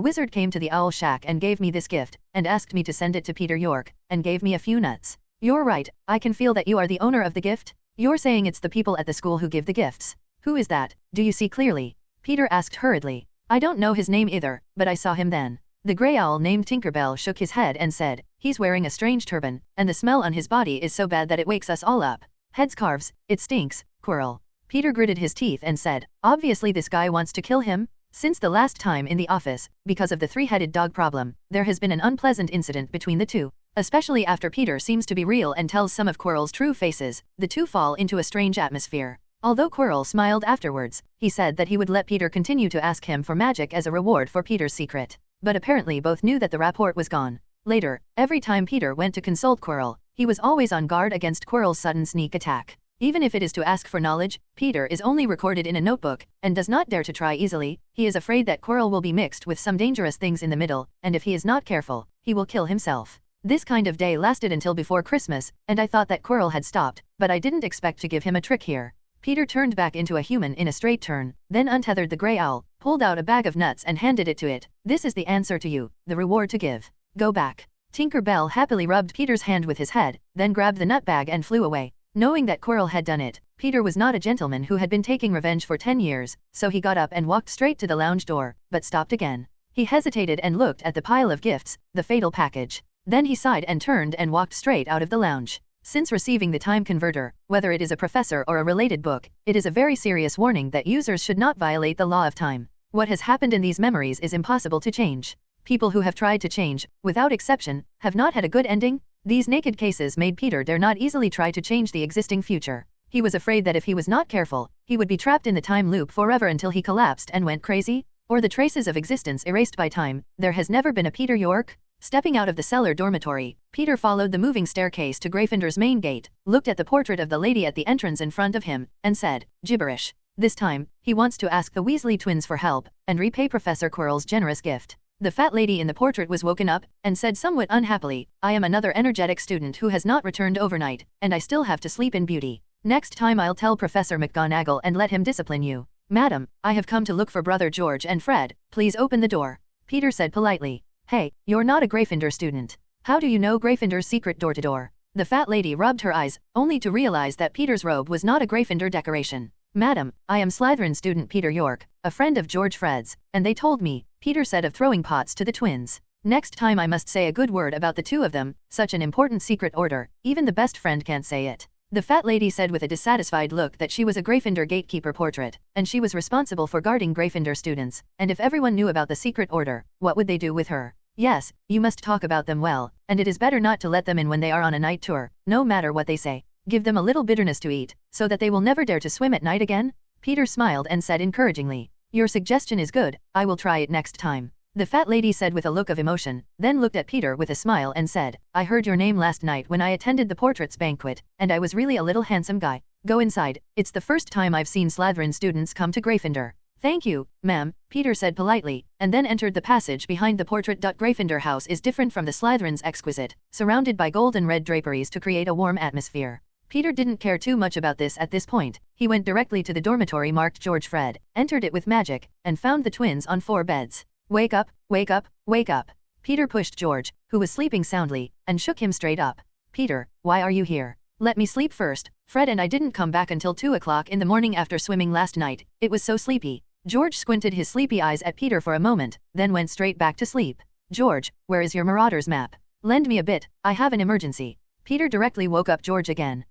[SPEAKER 4] wizard came to the owl shack and gave me this gift, and asked me to send it to Peter York, and gave me a few nuts. You're right, I can feel that you are the owner of the gift. You're saying it's the people at the school who give the gifts. Who is that? Do you see clearly? Peter asked hurriedly. I don't know his name either, but I saw him then. The grey owl named Tinkerbell shook his head and said, "He's wearing a strange turban, and the smell on his body is so bad that it wakes us all up. Headscarves, it stinks, Quirrell." Peter gritted his teeth and said, "Obviously this guy wants to kill him." Since the last time in the office, because of the three-headed dog problem, there has been an unpleasant incident between the two. Especially after Peter seems to be real and tells some of Quirrell's true faces, the two fall into a strange atmosphere. Although Quirrell smiled afterwards, he said that he would let Peter continue to ask him for magic as a reward for Peter's secret. But apparently both knew that the rapport was gone. Later, every time Peter went to consult Quirrell, he was always on guard against Quirrell's sudden sneak attack. Even if it is to ask for knowledge, Peter is only recorded in a notebook, and does not dare to try easily. He is afraid that Quirrell will be mixed with some dangerous things in the middle, and if he is not careful, he will kill himself. This kind of day lasted until before Christmas, and I thought that Quirrell had stopped, but I didn't expect to give him a trick here. Peter turned back into a human in a straight turn, then untethered the grey owl, pulled out a bag of nuts and handed it to it. "This is the answer to you, the reward to give. Go back." Tinker Bell happily rubbed Peter's hand with his head, then grabbed the nut bag and flew away. Knowing that Quirrell had done it, Peter was not a gentleman who had been taking revenge for 10 years, so he got up and walked straight to the lounge door, but stopped again. He hesitated and looked at the pile of gifts, the fatal package. Then he sighed and turned and walked straight out of the lounge. Since receiving the time converter, whether it is a professor or a related book, it is a very serious warning that users should not violate the law of time. What has happened in these memories is impossible to change. People who have tried to change, without exception, have not had a good ending. These naked cases made Peter dare not easily try to change the existing future. He was afraid that if he was not careful, he would be trapped in the time loop forever until he collapsed and went crazy, or the traces of existence erased by time. There has never been a Peter York. Stepping out of the cellar dormitory, Peter followed the moving staircase to Gryffindor's main gate, looked at the portrait of the lady at the entrance in front of him, and said, "Gibberish." This time, he wants to ask the Weasley twins for help, and repay Professor Quirrell's generous gift. The fat lady in the portrait was woken up, and said somewhat unhappily, "I am another energetic student who has not returned overnight, and I still have to sleep in beauty. Next time I'll tell Professor McGonagall and let him discipline you." "Madam, I have come to look for Brother George and Fred. Please open the door," Peter said politely. "Hey, you're not a Gryffindor student. How do you know Gryffindor's secret door-to-door?" The fat lady rubbed her eyes, only to realize that Peter's robe was not a Gryffindor decoration. "Madam, I am Slytherin student Peter York, a friend of George Fred's, and they told me," Peter said of throwing pots to the twins. "Next time I must say a good word about the two of them, such an important secret order, even the best friend can't say it." The fat lady said with a dissatisfied look that she was a Gryffindor gatekeeper portrait, and she was responsible for guarding Gryffindor students, and if everyone knew about the secret order, what would they do with her? "Yes, you must talk about them well, and it is better not to let them in when they are on a night tour, no matter what they say. Give them a little bitterness to eat, so that they will never dare to swim at night again." Peter smiled and said encouragingly, "Your suggestion is good, I will try it next time." The fat lady said with a look of emotion, then looked at Peter with a smile and said, "I heard your name last night when I attended the portraits banquet, and I was really a little handsome guy. Go inside, it's the first time I've seen Slytherin students come to Gryffindor." "Thank you, ma'am," Peter said politely, and then entered the passage behind the portrait. Gryffindor house is different from the Slytherin's exquisite, surrounded by gold and red draperies to create a warm atmosphere. Peter didn't care too much about this at this point. He went directly to the dormitory marked George Fred, entered it with magic, and found the twins on 4 beds. "Wake up, wake up, wake up." Peter pushed George, who was sleeping soundly, and shook him straight up. "Peter, why are you here?" "Let me sleep first. Fred and I didn't come back until 2 o'clock in the morning after swimming last night. It was so sleepy." George squinted his sleepy eyes at Peter for a moment, then went straight back to sleep. "George, where is your Marauder's map? Lend me a bit, I have an emergency." Peter directly woke up George again.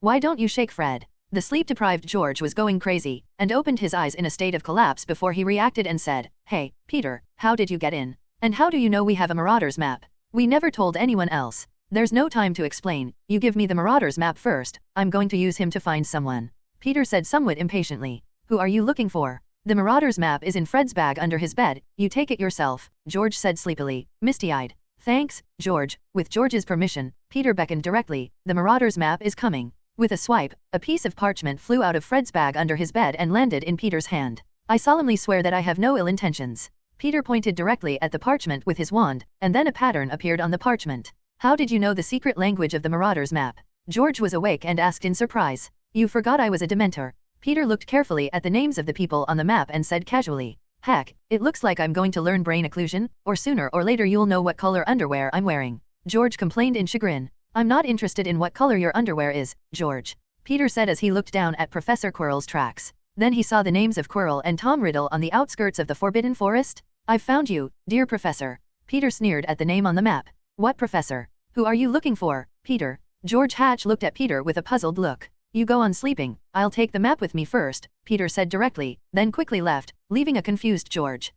[SPEAKER 4] Why don't you shake Fred?" The sleep-deprived George was going crazy, and opened his eyes in a state of collapse before he reacted and said, "Hey, Peter, how did you get in? And how do you know we have a Marauder's map? We never told anyone else." "There's no time to explain, you give me the Marauder's map first, I'm going to use him to find someone," Peter said somewhat impatiently. "Who are you looking for?" "The Marauder's map is in Fred's bag under his bed, you take it yourself," George said sleepily, misty-eyed. "Thanks, George." With George's permission, Peter beckoned directly. "The Marauder's map is coming." With a swipe, a piece of parchment flew out of Fred's bag under his bed and landed in Peter's hand. "I solemnly swear that I have no ill intentions." Peter pointed directly at the parchment with his wand, and then a pattern appeared on the parchment. "How did you know the secret language of the Marauder's map?" George was awake and asked in surprise. "You forgot I was a Dementor." Peter looked carefully at the names of the people on the map and said casually, "Heck, it looks like I'm going to learn brain occlusion, or sooner or later you'll know what color underwear I'm wearing." George complained in chagrin. "I'm not interested in what color your underwear is, George," Peter said as he looked down at Professor Quirrell's tracks. Then he saw the names of Quirrell and Tom Riddle on the outskirts of the Forbidden Forest. "I've found you, dear Professor." Peter sneered at the name on the map. What professor? Who are you looking for, Peter? George Hatch looked at Peter with a puzzled look. You go on sleeping, I'll take the map with me first, Peter said directly, then quickly left, leaving a confused George.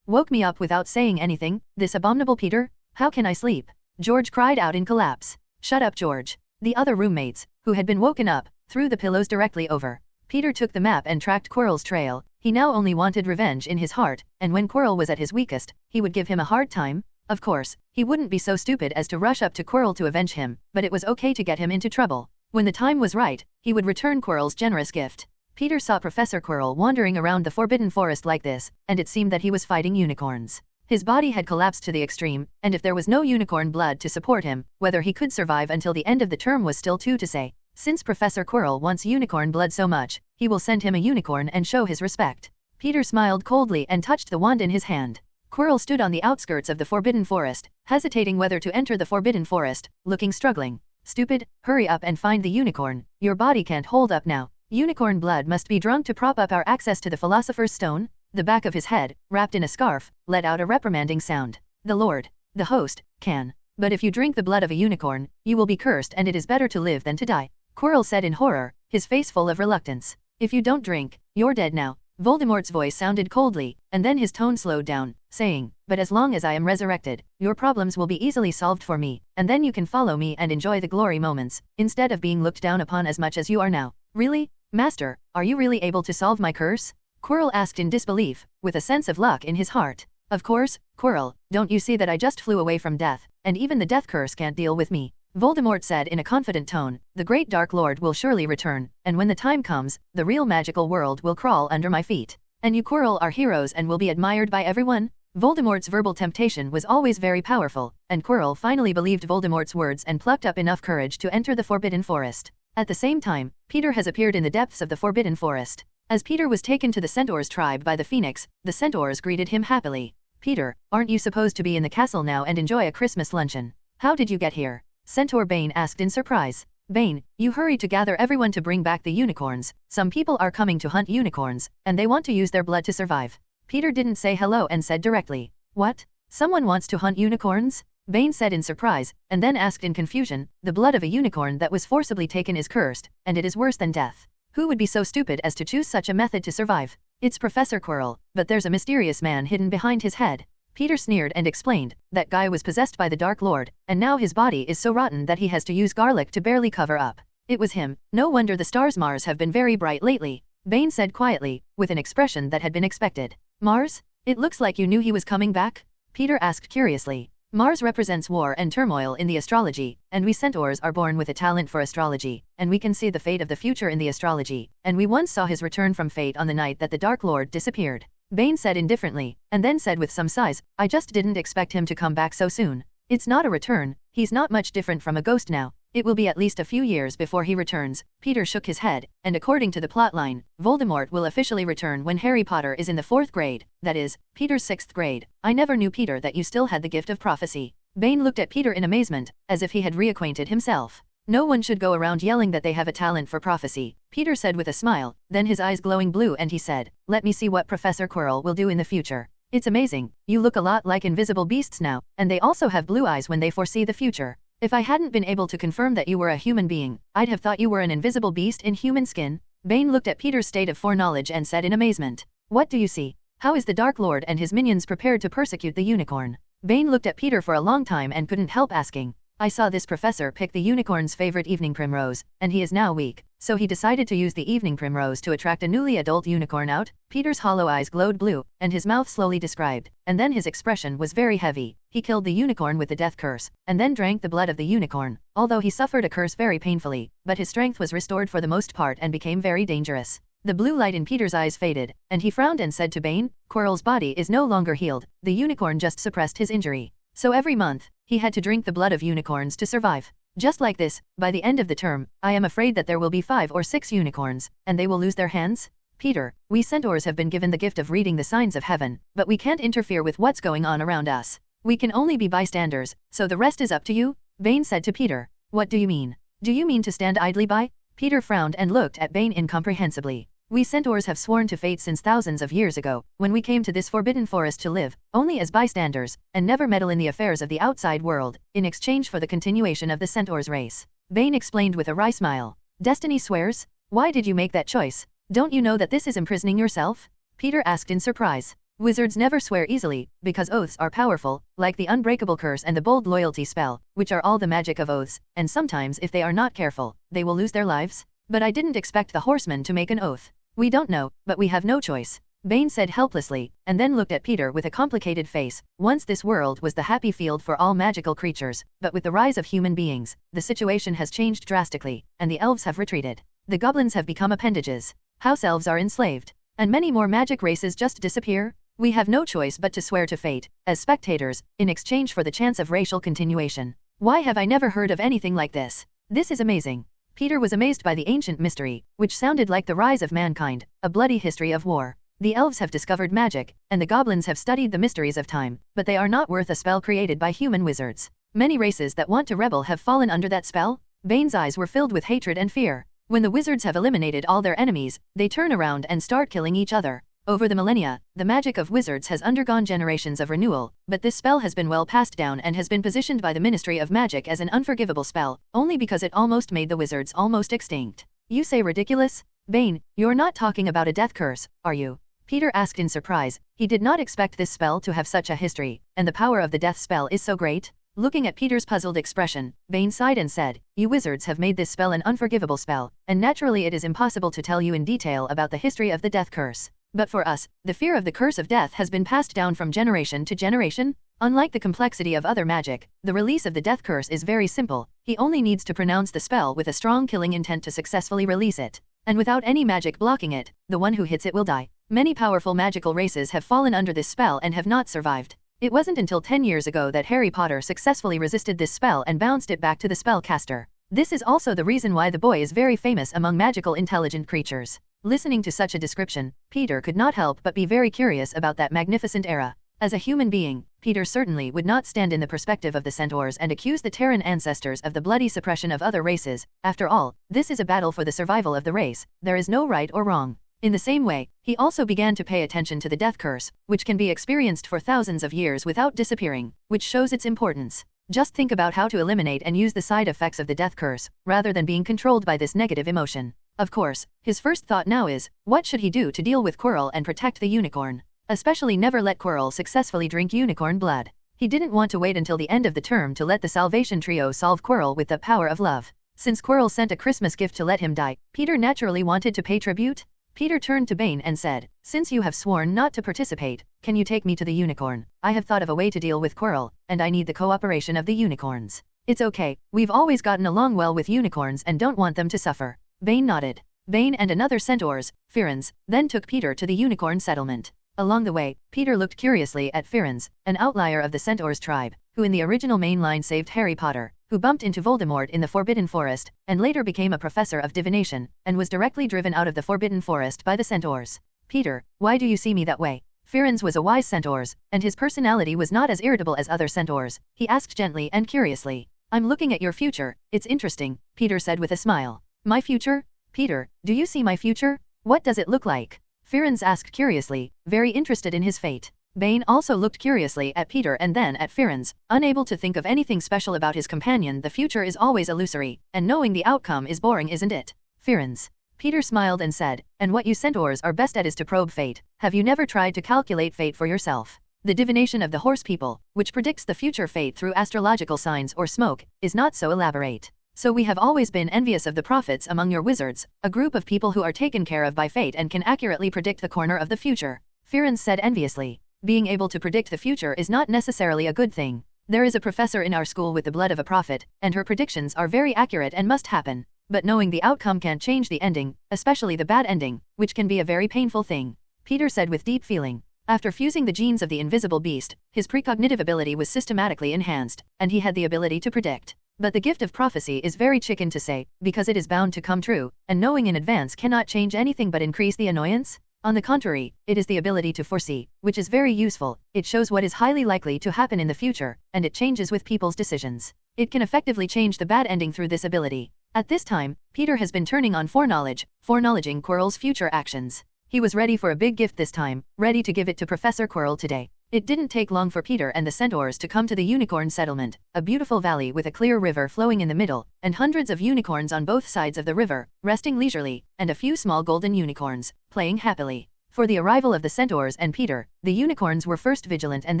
[SPEAKER 4] Woke me up without saying anything, this abominable Peter? How can I sleep? George cried out in collapse. Shut up, George. The other roommates, who had been woken up, threw the pillows directly over. Peter took the map and tracked Quirrell's trail. He now only wanted revenge in his heart, and when Quirrell was at his weakest, he would give him a hard time. Of course, he wouldn't be so stupid as to rush up to Quirrell to avenge him, but it was okay to get him into trouble. When the time was right, he would return Quirrell's generous gift. Peter saw Professor Quirrell wandering around the Forbidden Forest like this, and it seemed that he was fighting unicorns. His body had collapsed to the extreme, and if there was no unicorn blood to support him, whether he could survive until the end of the term was still to say. Since Professor Quirrell wants unicorn blood so much, he will send him a unicorn and show his respect. Peter smiled coldly and touched the wand in his hand. Quirrell stood on the outskirts of the Forbidden Forest, hesitating whether to enter the Forbidden Forest, looking struggling. Stupid, hurry up and find the unicorn, your body can't hold up now. Unicorn blood must be drunk to prop up our access to the Philosopher's Stone. The back of his head, wrapped in a scarf, let out a reprimanding sound. The Lord, the host, can. But if you drink the blood of a unicorn, you will be cursed and it is better to live than to die. Quirrell said in horror, his face full of reluctance. If you don't drink, you're dead now. Voldemort's voice sounded coldly, and then his tone slowed down, saying, but as long as I am resurrected, your problems will be easily solved for me, and then you can follow me and enjoy the glory moments, instead of being looked down upon as much as you are now. Really? Master, are you really able to solve my curse? Quirrell asked in disbelief, with a sense of luck in his heart. Of course, Quirrell, don't you see that I just flew away from death, and even the death curse can't deal with me? Voldemort said in a confident tone, the great Dark Lord will surely return, and when the time comes, the real magical world will crawl under my feet. And you Quirrell are heroes and will be admired by everyone? Voldemort's verbal temptation was always very powerful, and Quirrell finally believed Voldemort's words and plucked up enough courage to enter the Forbidden Forest. At the same time, Peter has appeared in the depths of the Forbidden Forest. As Peter was taken to the Centaur's tribe by the Phoenix, the Centaurs greeted him happily. Peter, aren't you supposed to be in the castle now and enjoy a Christmas luncheon? How did you get here? Centaur Bane asked in surprise. Bane, you hurry to gather everyone to bring back the unicorns. Some people are coming to hunt unicorns, and they want to use their blood to survive. Peter didn't say hello and said directly. What? Someone wants to hunt unicorns? Bane said in surprise, and then asked in confusion, the blood of a unicorn that was forcibly taken is cursed, and it is worse than death. Who would be so stupid as to choose such a method to survive? It's Professor Quirrell, but there's a mysterious man hidden behind his head. Peter sneered and explained, that guy was possessed by the Dark Lord, and now his body is so rotten that he has to use garlic to barely cover up. It was him. No wonder the stars Mars have been very bright lately, Bane said quietly, with an expression that had been expected. Mars? It looks like you knew he was coming back? Peter asked curiously. Mars represents war and turmoil in the astrology, and we centaurs are born with a talent for astrology, and we can see the fate of the future in the astrology, and we once saw his return from fate on the night that the Dark Lord disappeared. Bane said indifferently, and then said with some sighs, I just didn't expect him to come back so soon. It's not a return, he's not much different from a ghost now. It will be at least a few years before he returns. Peter shook his head, and according to the plotline, Voldemort will officially return when Harry Potter is in the 4th grade, that is, Peter's 6th grade. I never knew, Peter, that you still had the gift of prophecy. Bane looked at Peter in amazement, as if he had reacquainted himself. No one should go around yelling that they have a talent for prophecy, Peter said with a smile, then his eyes glowing blue and he said, let me see what Professor Quirrell will do in the future. It's amazing, you look a lot like invisible beasts now, and they also have blue eyes when they foresee the future. If I hadn't been able to confirm that you were a human being, I'd have thought you were an invisible beast in human skin. Bane looked at Peter's state of foreknowledge and said in amazement, what do you see? How is the Dark Lord and his minions prepared to persecute the unicorn? Bane looked at Peter for a long time and couldn't help asking. I saw this professor pick the unicorn's favorite evening primrose, and he is now weak, so he decided to use the evening primrose to attract a newly adult unicorn out. Peter's hollow eyes glowed blue, and his mouth slowly described, and then his expression was very heavy. He killed the unicorn with the death curse, and then drank the blood of the unicorn, although he suffered a curse very painfully, but his strength was restored for the most part and became very dangerous. The blue light in Peter's eyes faded, and he frowned and said to Bane, Quirrell's body is no longer healed, the unicorn just suppressed his injury. So every month, he had to drink the blood of unicorns to survive. Just like this, by the end of the term, I am afraid that there will be 5 or 6 unicorns, and they will lose their hands. Peter, we centaurs have been given the gift of reading the signs of heaven, but we can't interfere with what's going on around us. We can only be bystanders, so the rest is up to you, Bane said to Peter. What do you mean? Do you mean to stand idly by? Peter frowned and looked at Bane incomprehensibly. We centaurs have sworn to fate since thousands of years ago, when we came to this forbidden forest to live, only as bystanders, and never meddle in the affairs of the outside world, in exchange for the continuation of the centaur's race. Bane explained with a wry smile. Destiny swears? Why did you make that choice? Don't you know that this is imprisoning yourself? Peter asked in surprise. Wizards never swear easily, because oaths are powerful, like the unbreakable curse and the bold loyalty spell, which are all the magic of oaths, and sometimes if they are not careful, they will lose their lives. But I didn't expect the horsemen to make an oath. We don't know, but we have no choice. Bane said helplessly, and then looked at Peter with a complicated face. Once this world was the happy field for all magical creatures, but with the rise of human beings, the situation has changed drastically, and the elves have retreated. The goblins have become appendages. House elves are enslaved. And many more magic races just disappear. We have no choice but to swear to fate, as spectators, in exchange for the chance of racial continuation. Why have I never heard of anything like this? This is amazing. Peter was amazed by the ancient mystery, which sounded like the rise of mankind, a bloody history of war. The elves have discovered magic, and the goblins have studied the mysteries of time, but they are not worth a spell created by human wizards. Many races that want to rebel have fallen under that spell. Bane's eyes were filled with hatred and fear. When the wizards have eliminated all their enemies, they turn around and start killing each other. Over the millennia, the magic of wizards has undergone generations of renewal, but this spell has been well passed down and has been positioned by the Ministry of Magic as an unforgivable spell, only because it almost made the wizards almost extinct. You say ridiculous? Bane, you're not talking about a death curse, are you? Peter asked in surprise. He did not expect this spell to have such a history, and the power of the death spell is so great. Looking at Peter's puzzled expression, Bane sighed and said, You wizards have made this spell an unforgivable spell, and naturally it is impossible to tell you in detail about the history of the death curse. But for us, the fear of the curse of death has been passed down from generation to generation. Unlike the complexity of other magic, the release of the death curse is very simple. He only needs to pronounce the spell with a strong killing intent to successfully release it. And without any magic blocking it, the one who hits it will die. Many powerful magical races have fallen under this spell and have not survived. It wasn't until 10 years ago that Harry Potter successfully resisted this spell and bounced it back to the spellcaster. This is also the reason why the boy is very famous among magical intelligent creatures. Listening to such a description, Peter could not help but be very curious about that magnificent era. As a human being, Peter certainly would not stand in the perspective of the centaurs and accuse the Terran ancestors of the bloody suppression of other races. After all, this is a battle for the survival of the race. There is no right or wrong. In the same way, he also began to pay attention to the death curse, which can be experienced for thousands of years without disappearing, which shows its importance. Just think about how to eliminate and use the side effects of the death curse, rather than being controlled by this negative emotion. Of course, his first thought now is, what should he do to deal with Quirrell and protect the unicorn? Especially never let Quirrell successfully drink unicorn blood. He didn't want to wait until the end of the term to let the Salvation Trio solve Quirrell with the power of love. Since Quirrell sent a Christmas gift to let him die, Peter naturally wanted to pay tribute. Peter turned to Bane and said, Since you have sworn not to participate, can you take me to the unicorn? I have thought of a way to deal with Quirrell, and I need the cooperation of the unicorns. It's okay, we've always gotten along well with unicorns and don't want them to suffer. Bane nodded. Bane and another centaurs, Firenze, then took Peter to the unicorn settlement. Along the way, Peter looked curiously at Firenze, an outlier of the centaurs tribe, who in the original main line saved Harry Potter, who bumped into Voldemort in the Forbidden Forest, and later became a professor of divination, and was directly driven out of the Forbidden Forest by the centaurs. Peter, why do you see me that way? Firenze was a wise centaur, and his personality was not as irritable as other centaurs. He asked gently and curiously. I'm looking at your future, it's interesting, Peter said with a smile. My future? Peter, do you see my future? What does it look like? Firenze asked curiously, very interested in his fate. Bane also looked curiously at Peter and then at Firenze, unable to think of anything special about his companion. The future is always illusory, and knowing the outcome is boring, isn't it? Firenze. Peter smiled and said, and what you centaurs are best at is to probe fate. Have you never tried to calculate fate for yourself? The divination of the horse people, which predicts the future fate through astrological signs or smoke, is not so elaborate. So we have always been envious of the prophets among your wizards, a group of people who are taken care of by fate and can accurately predict the corner of the future. Firenze said enviously. Being able to predict the future is not necessarily a good thing. There is a professor in our school with the blood of a prophet, and her predictions are very accurate and must happen. But knowing the outcome can't change the ending, especially the bad ending, which can be a very painful thing. Peter said with deep feeling. After fusing the genes of the invisible beast, his precognitive ability was systematically enhanced, and he had the ability to predict. But the gift of prophecy is very chicken to say, because it is bound to come true, and knowing in advance cannot change anything but increase the annoyance. On the contrary, it is the ability to foresee, which is very useful. It shows what is highly likely to happen in the future, and it changes with people's decisions. It can effectively change the bad ending through this ability. At this time, Peter has been turning on foreknowledge, foreknowledging Quirrell's future actions. He was ready for a big gift this time, ready to give it to Professor Quirrell today. It didn't take long for Peter and the centaurs to come to the unicorn settlement, a beautiful valley with a clear river flowing in the middle, and hundreds of unicorns on both sides of the river, resting leisurely, and a few small golden unicorns, playing happily. For the arrival of the centaurs and Peter, the unicorns were first vigilant and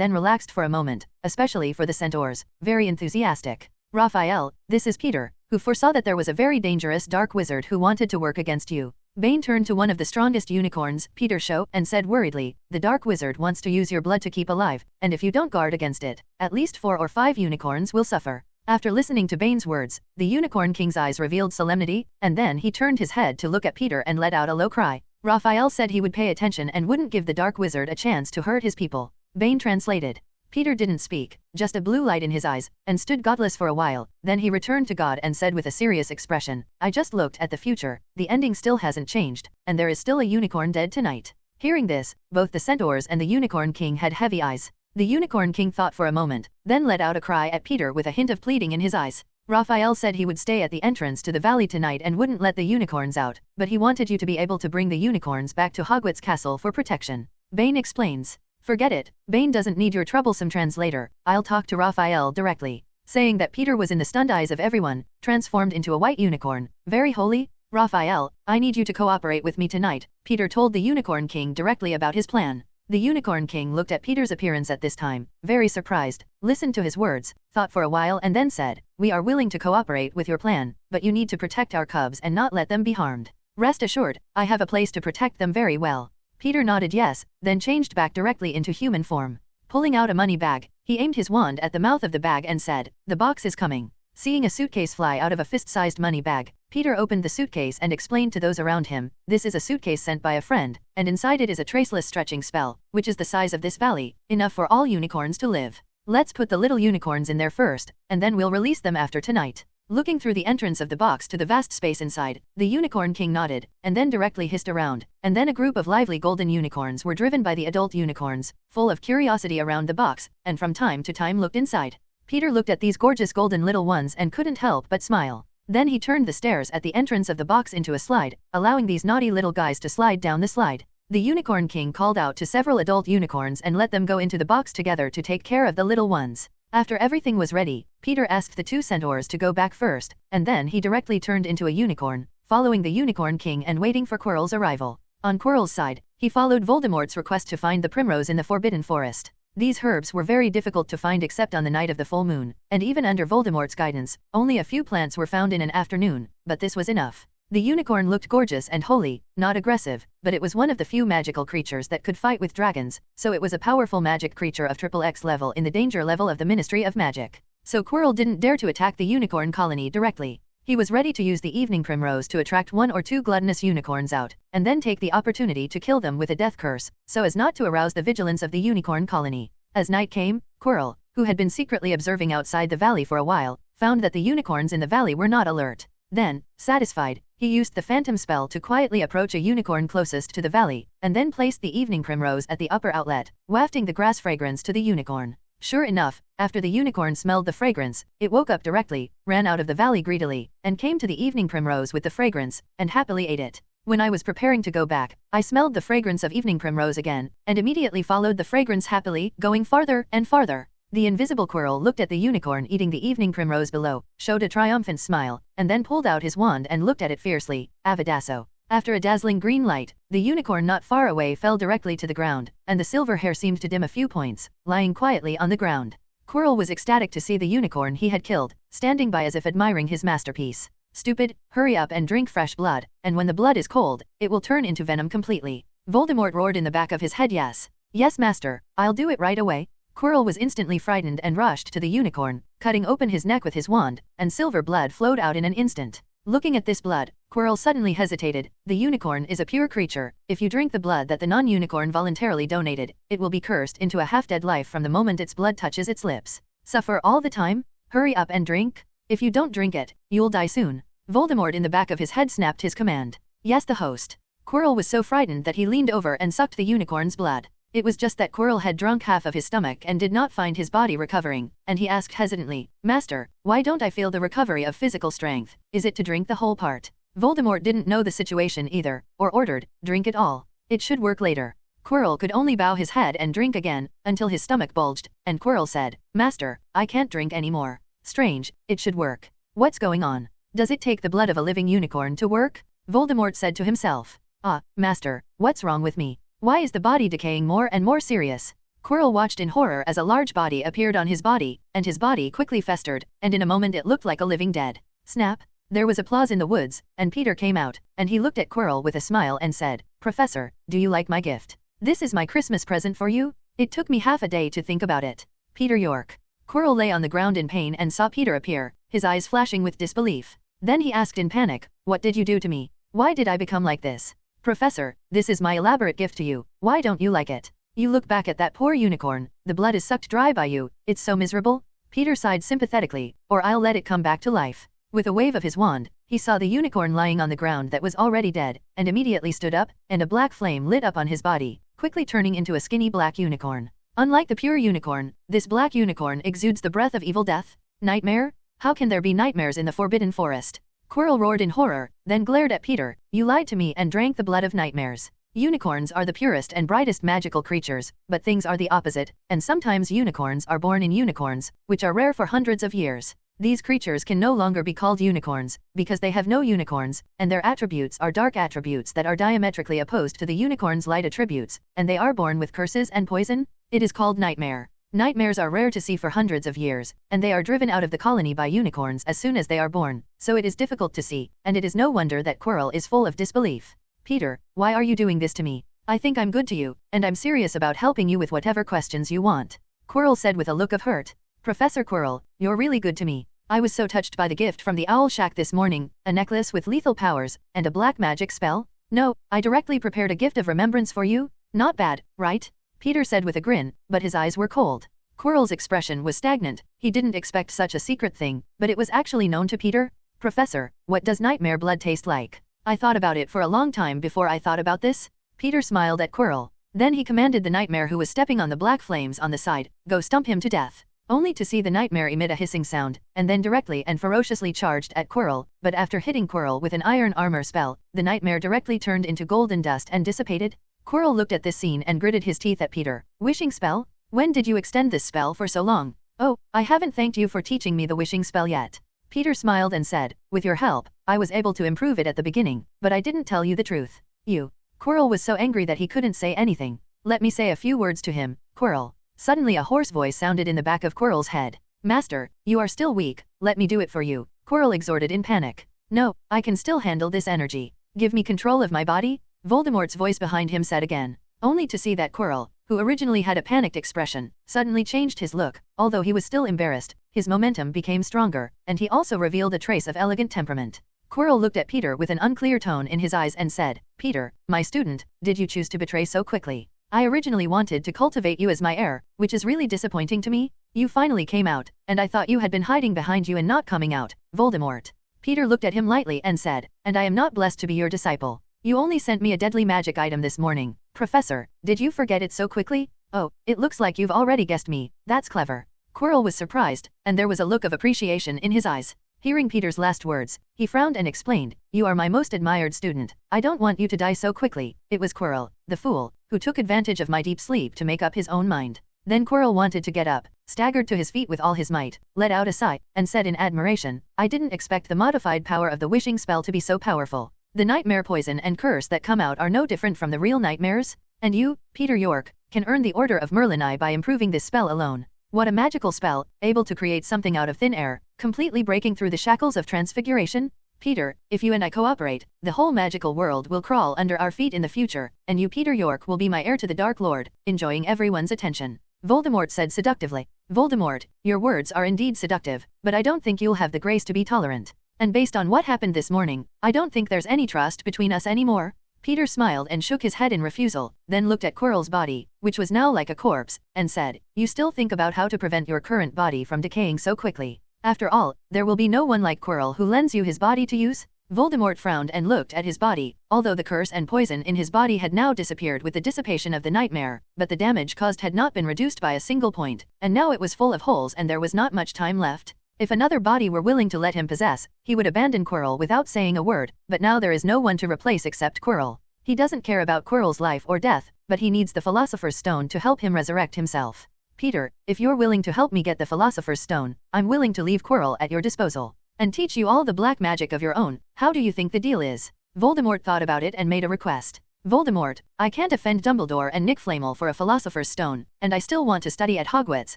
[SPEAKER 4] then relaxed for a moment, especially for the centaurs, very enthusiastic. Raphael, this is Peter, who foresaw that there was a very dangerous dark wizard who wanted to work against you. Bane turned to one of the strongest unicorns, Peter Show, and said worriedly, the dark wizard wants to use your blood to keep alive, and if you don't guard against it, at least 4 or 5 unicorns will suffer. After listening to Bane's words, the Unicorn King's eyes revealed solemnity, and then he turned his head to look at Peter and let out a low cry. Raphael said he would pay attention and wouldn't give the dark wizard a chance to hurt his people. Bane translated. Peter didn't speak, just a blue light in his eyes, and stood godless for a while, then he returned to God and said with a serious expression, I just looked at the future, the ending still hasn't changed, and there is still a unicorn dead tonight. Hearing this, both the centaurs and the Unicorn King had heavy eyes. The Unicorn King thought for a moment, then let out a cry at Peter with a hint of pleading in his eyes. Raphael said he would stay at the entrance to the valley tonight and wouldn't let the unicorns out, but he wanted you to be able to bring the unicorns back to Hogwarts Castle for protection. Bane explains. Forget it, Bane doesn't need your troublesome translator, I'll talk to Raphael directly. Saying that Peter was in the stunned eyes of everyone, transformed into a white unicorn. Very holy? Raphael, I need you to cooperate with me tonight, Peter told the Unicorn King directly about his plan. The Unicorn King looked at Peter's appearance at this time, very surprised, listened to his words, thought for a while and then said, we are willing to cooperate with your plan, but you need to protect our cubs and not let them be harmed. Rest assured, I have a place to protect them very well. Peter nodded yes, then changed back directly into human form. Pulling out a money bag, he aimed his wand at the mouth of the bag and said, the box is coming. Seeing a suitcase fly out of a fist-sized money bag, Peter opened the suitcase and explained to those around him, this is a suitcase sent by a friend, and inside it is a traceless stretching spell, which is the size of this valley, enough for all unicorns to live. Let's put the little unicorns in there first, and then we'll release them after tonight. Looking through the entrance of the box to the vast space inside, the Unicorn King nodded, and then directly hissed around, and then a group of lively golden unicorns were driven by the adult unicorns, full of curiosity around the box, and from time to time looked inside. Peter looked at these gorgeous golden little ones and couldn't help but smile. Then he turned the stairs at the entrance of the box into a slide, allowing these naughty little guys to slide down the slide. The Unicorn King called out to several adult unicorns and let them go into the box together to take care of the little ones. After everything was ready, Peter asked the 2 centaurs to go back first, and then he directly turned into a unicorn, following the Unicorn King and waiting for Quirrell's arrival. On Quirrell's side, he followed Voldemort's request to find the primrose in the Forbidden Forest. These herbs were very difficult to find except on the night of the full moon, and even under Voldemort's guidance, only a few plants were found in an afternoon, but this was enough. The unicorn looked gorgeous and holy, not aggressive, but it was one of the few magical creatures that could fight with dragons, so it was a powerful magic creature of XXX level in the danger level of the Ministry of Magic. So Quirrell didn't dare to attack the unicorn colony directly. He was ready to use the evening primrose to attract 1 or 2 gluttonous unicorns out, and then take the opportunity to kill them with a death curse, so as not to arouse the vigilance of the unicorn colony. As night came, Quirrell, who had been secretly observing outside the valley for a while, found that the unicorns in the valley were not alert. Then, satisfied, he used the phantom spell to quietly approach a unicorn closest to the valley, and then placed the evening primrose at the upper outlet, wafting the grass fragrance to the unicorn. Sure enough, after the unicorn smelled the fragrance, it woke up directly, ran out of the valley greedily, and came to the evening primrose with the fragrance, and happily ate it. When I was preparing to go back, I smelled the fragrance of evening primrose again, and immediately followed the fragrance happily, going farther and farther. The invisible Quirrell looked at the unicorn eating the evening primrose below, showed a triumphant smile, and then pulled out his wand and looked at it fiercely. Avadaso. After a dazzling green light, the unicorn not far away fell directly to the ground, and the silver hair seemed to dim a few points, lying quietly on the ground. Quirrell was ecstatic to see the unicorn he had killed, standing by as if admiring his masterpiece. Stupid, hurry up and drink fresh blood, and when the blood is cold, it will turn into venom completely. Voldemort roared in the back of his head. Yes, master, I'll do it right away. Quirrell was instantly frightened and rushed to the unicorn, cutting open his neck with his wand, and silver blood flowed out in an instant. Looking at this blood, Quirrell suddenly hesitated. The unicorn is a pure creature. If you drink the blood that the non-unicorn voluntarily donated, it will be cursed into a half-dead life from the moment its blood touches its lips. Suffer all the time? Hurry up and drink. If you don't drink it, you'll die soon. Voldemort in the back of his head snapped his command. Yes, the host. Quirrell was so frightened that he leaned over and sucked the unicorn's blood. It was just that Quirrell had drunk half of his stomach and did not find his body recovering, and he asked hesitantly, Master, why don't I feel the recovery of physical strength? Is it to drink the whole part? Voldemort didn't know the situation either, or ordered, drink it all. It should work later. Quirrell could only bow his head and drink again, until his stomach bulged, and Quirrell said, Master, I can't drink anymore. Strange, it should work. What's going on? Does it take the blood of a living unicorn to work? Voldemort said to himself. Ah, Master, what's wrong with me? Why is the body decaying more and more serious? Quirrell watched in horror as a large body appeared on his body, and his body quickly festered, and in a moment it looked like a living dead. Snap! There was applause in the woods, and Peter came out, and he looked at Quirrell with a smile and said, Professor, do you like my gift? This is my Christmas present for you? It took me half a day to think about it. Peter York. Quirrell lay on the ground in pain and saw Peter appear, his eyes flashing with disbelief. Then he asked in panic, What did you do to me? Why did I become like this? Professor, this is my elaborate gift to you, why don't you like it? You look back at that poor unicorn, the blood is sucked dry by you, it's so miserable? Peter sighed sympathetically, or I'll let it come back to life. With a wave of his wand, he saw the unicorn lying on the ground that was already dead, and immediately stood up, and a black flame lit up on his body, quickly turning into a skinny black unicorn. Unlike the pure unicorn, this black unicorn exudes the breath of evil death. Nightmare? How can there be nightmares in the Forbidden Forest? Quirrell roared in horror, then glared at Peter, You lied to me and drank the blood of nightmares. Unicorns are the purest and brightest magical creatures, but things are the opposite, and sometimes unicorns are born in unicorns, which are rare for hundreds of years. These creatures can no longer be called unicorns, because they have no unicorns, and their attributes are dark attributes that are diametrically opposed to the unicorn's light attributes, and they are born with curses and poison. It is called nightmare. Nightmares are rare to see for hundreds of years, and they are driven out of the colony by unicorns as soon as they are born, so it is difficult to see, and it is no wonder that Quirrell is full of disbelief. Peter, why are you doing this to me? I think I'm good to you, and I'm serious about helping you with whatever questions you want. Quirrell said with a look of hurt. Professor Quirrell, you're really good to me. I was so touched by the gift from the Owl Shack this morning, a necklace with lethal powers, and a black magic spell. No, I directly prepared a gift of remembrance for you. Not bad, right? Peter said with a grin, but his eyes were cold. Quirrell's expression was stagnant. He didn't expect such a secret thing, but it was actually known to Peter. Professor, what does nightmare blood taste like? I thought about it for a long time before I thought about this. Peter smiled at Quirrell. Then he commanded the nightmare who was stepping on the black flames on the side, Go stump him to death. Only to see the nightmare emit a hissing sound, and then directly and ferociously charged at Quirrell, but after hitting Quirrell with an iron armor spell, the nightmare directly turned into golden dust and dissipated. Quirrell looked at this scene and gritted his teeth at Peter. Wishing spell? When did you extend this spell for so long? Oh, I haven't thanked you for teaching me the wishing spell yet. Peter smiled and said, With your help, I was able to improve it at the beginning, but I didn't tell you the truth. You. Quirrell was so angry that he couldn't say anything. Let me say a few words to him, Quirrell. Suddenly a hoarse voice sounded in the back of Quirrell's head. Master, you are still weak, let me do it for you, Quirrell exhorted in panic. No, I can still handle this energy. Give me control of my body? Voldemort's voice behind him said again, only to see that Quirrell, who originally had a panicked expression, suddenly changed his look. Although he was still embarrassed, his momentum became stronger, and he also revealed a trace of elegant temperament. Quirrell looked at Peter with an unclear tone in his eyes and said, Peter, my student, did you choose to betray so quickly? I originally wanted to cultivate you as my heir, which is really disappointing to me. You finally came out, and I thought you had been hiding behind you and not coming out, Voldemort. Peter looked at him lightly and said, And I am not blessed to be your disciple. You only sent me a deadly magic item this morning. Professor, did you forget it so quickly? Oh, it looks like you've already guessed me. That's clever. Quirrell was surprised, and there was a look of appreciation in his eyes. Hearing Peter's last words, he frowned and explained, You are my most admired student. I don't want you to die so quickly. It was Quirrell, the fool, who took advantage of my deep sleep to make up his own mind. Then Quirrell wanted to get up, staggered to his feet with all his might, let out a sigh, and said in admiration, I didn't expect the modified power of the wishing spell to be so powerful. The nightmare poison and curse that come out are no different from the real nightmares. And you, Peter York, can earn the Order of Merlini by improving this spell alone. What a magical spell, able to create something out of thin air, completely breaking through the shackles of transfiguration. Peter, if you and I cooperate, the whole magical world will crawl under our feet in the future, and you, Peter York, will be my heir to the Dark Lord, enjoying everyone's attention. Voldemort said seductively. Voldemort, your words are indeed seductive, but I don't think you'll have the grace to be tolerant. And based on what happened this morning, I don't think there's any trust between us anymore. Peter smiled and shook his head in refusal, then looked at Quirrell's body, which was now like a corpse, and said, You still think about how to prevent your current body from decaying so quickly. After all, there will be no one like Quirrell who lends you his body to use. Voldemort frowned and looked at his body, although the curse and poison in his body had now disappeared with the dissipation of the nightmare, but the damage caused had not been reduced by a single point, and now it was full of holes and there was not much time left. If another body were willing to let him possess, he would abandon Quirrell without saying a word, but now there is no one to replace except Quirrell. He doesn't care about Quirrell's life or death, but he needs the Philosopher's Stone to help him resurrect himself. Peter, if you're willing to help me get the Philosopher's Stone, I'm willing to leave Quirrell at your disposal and teach you all the black magic of your own. How do you think the deal is? Voldemort thought about it and made a request. Voldemort, I can't offend Dumbledore and Nick Flamel for a Philosopher's Stone, and I still want to study at Hogwarts,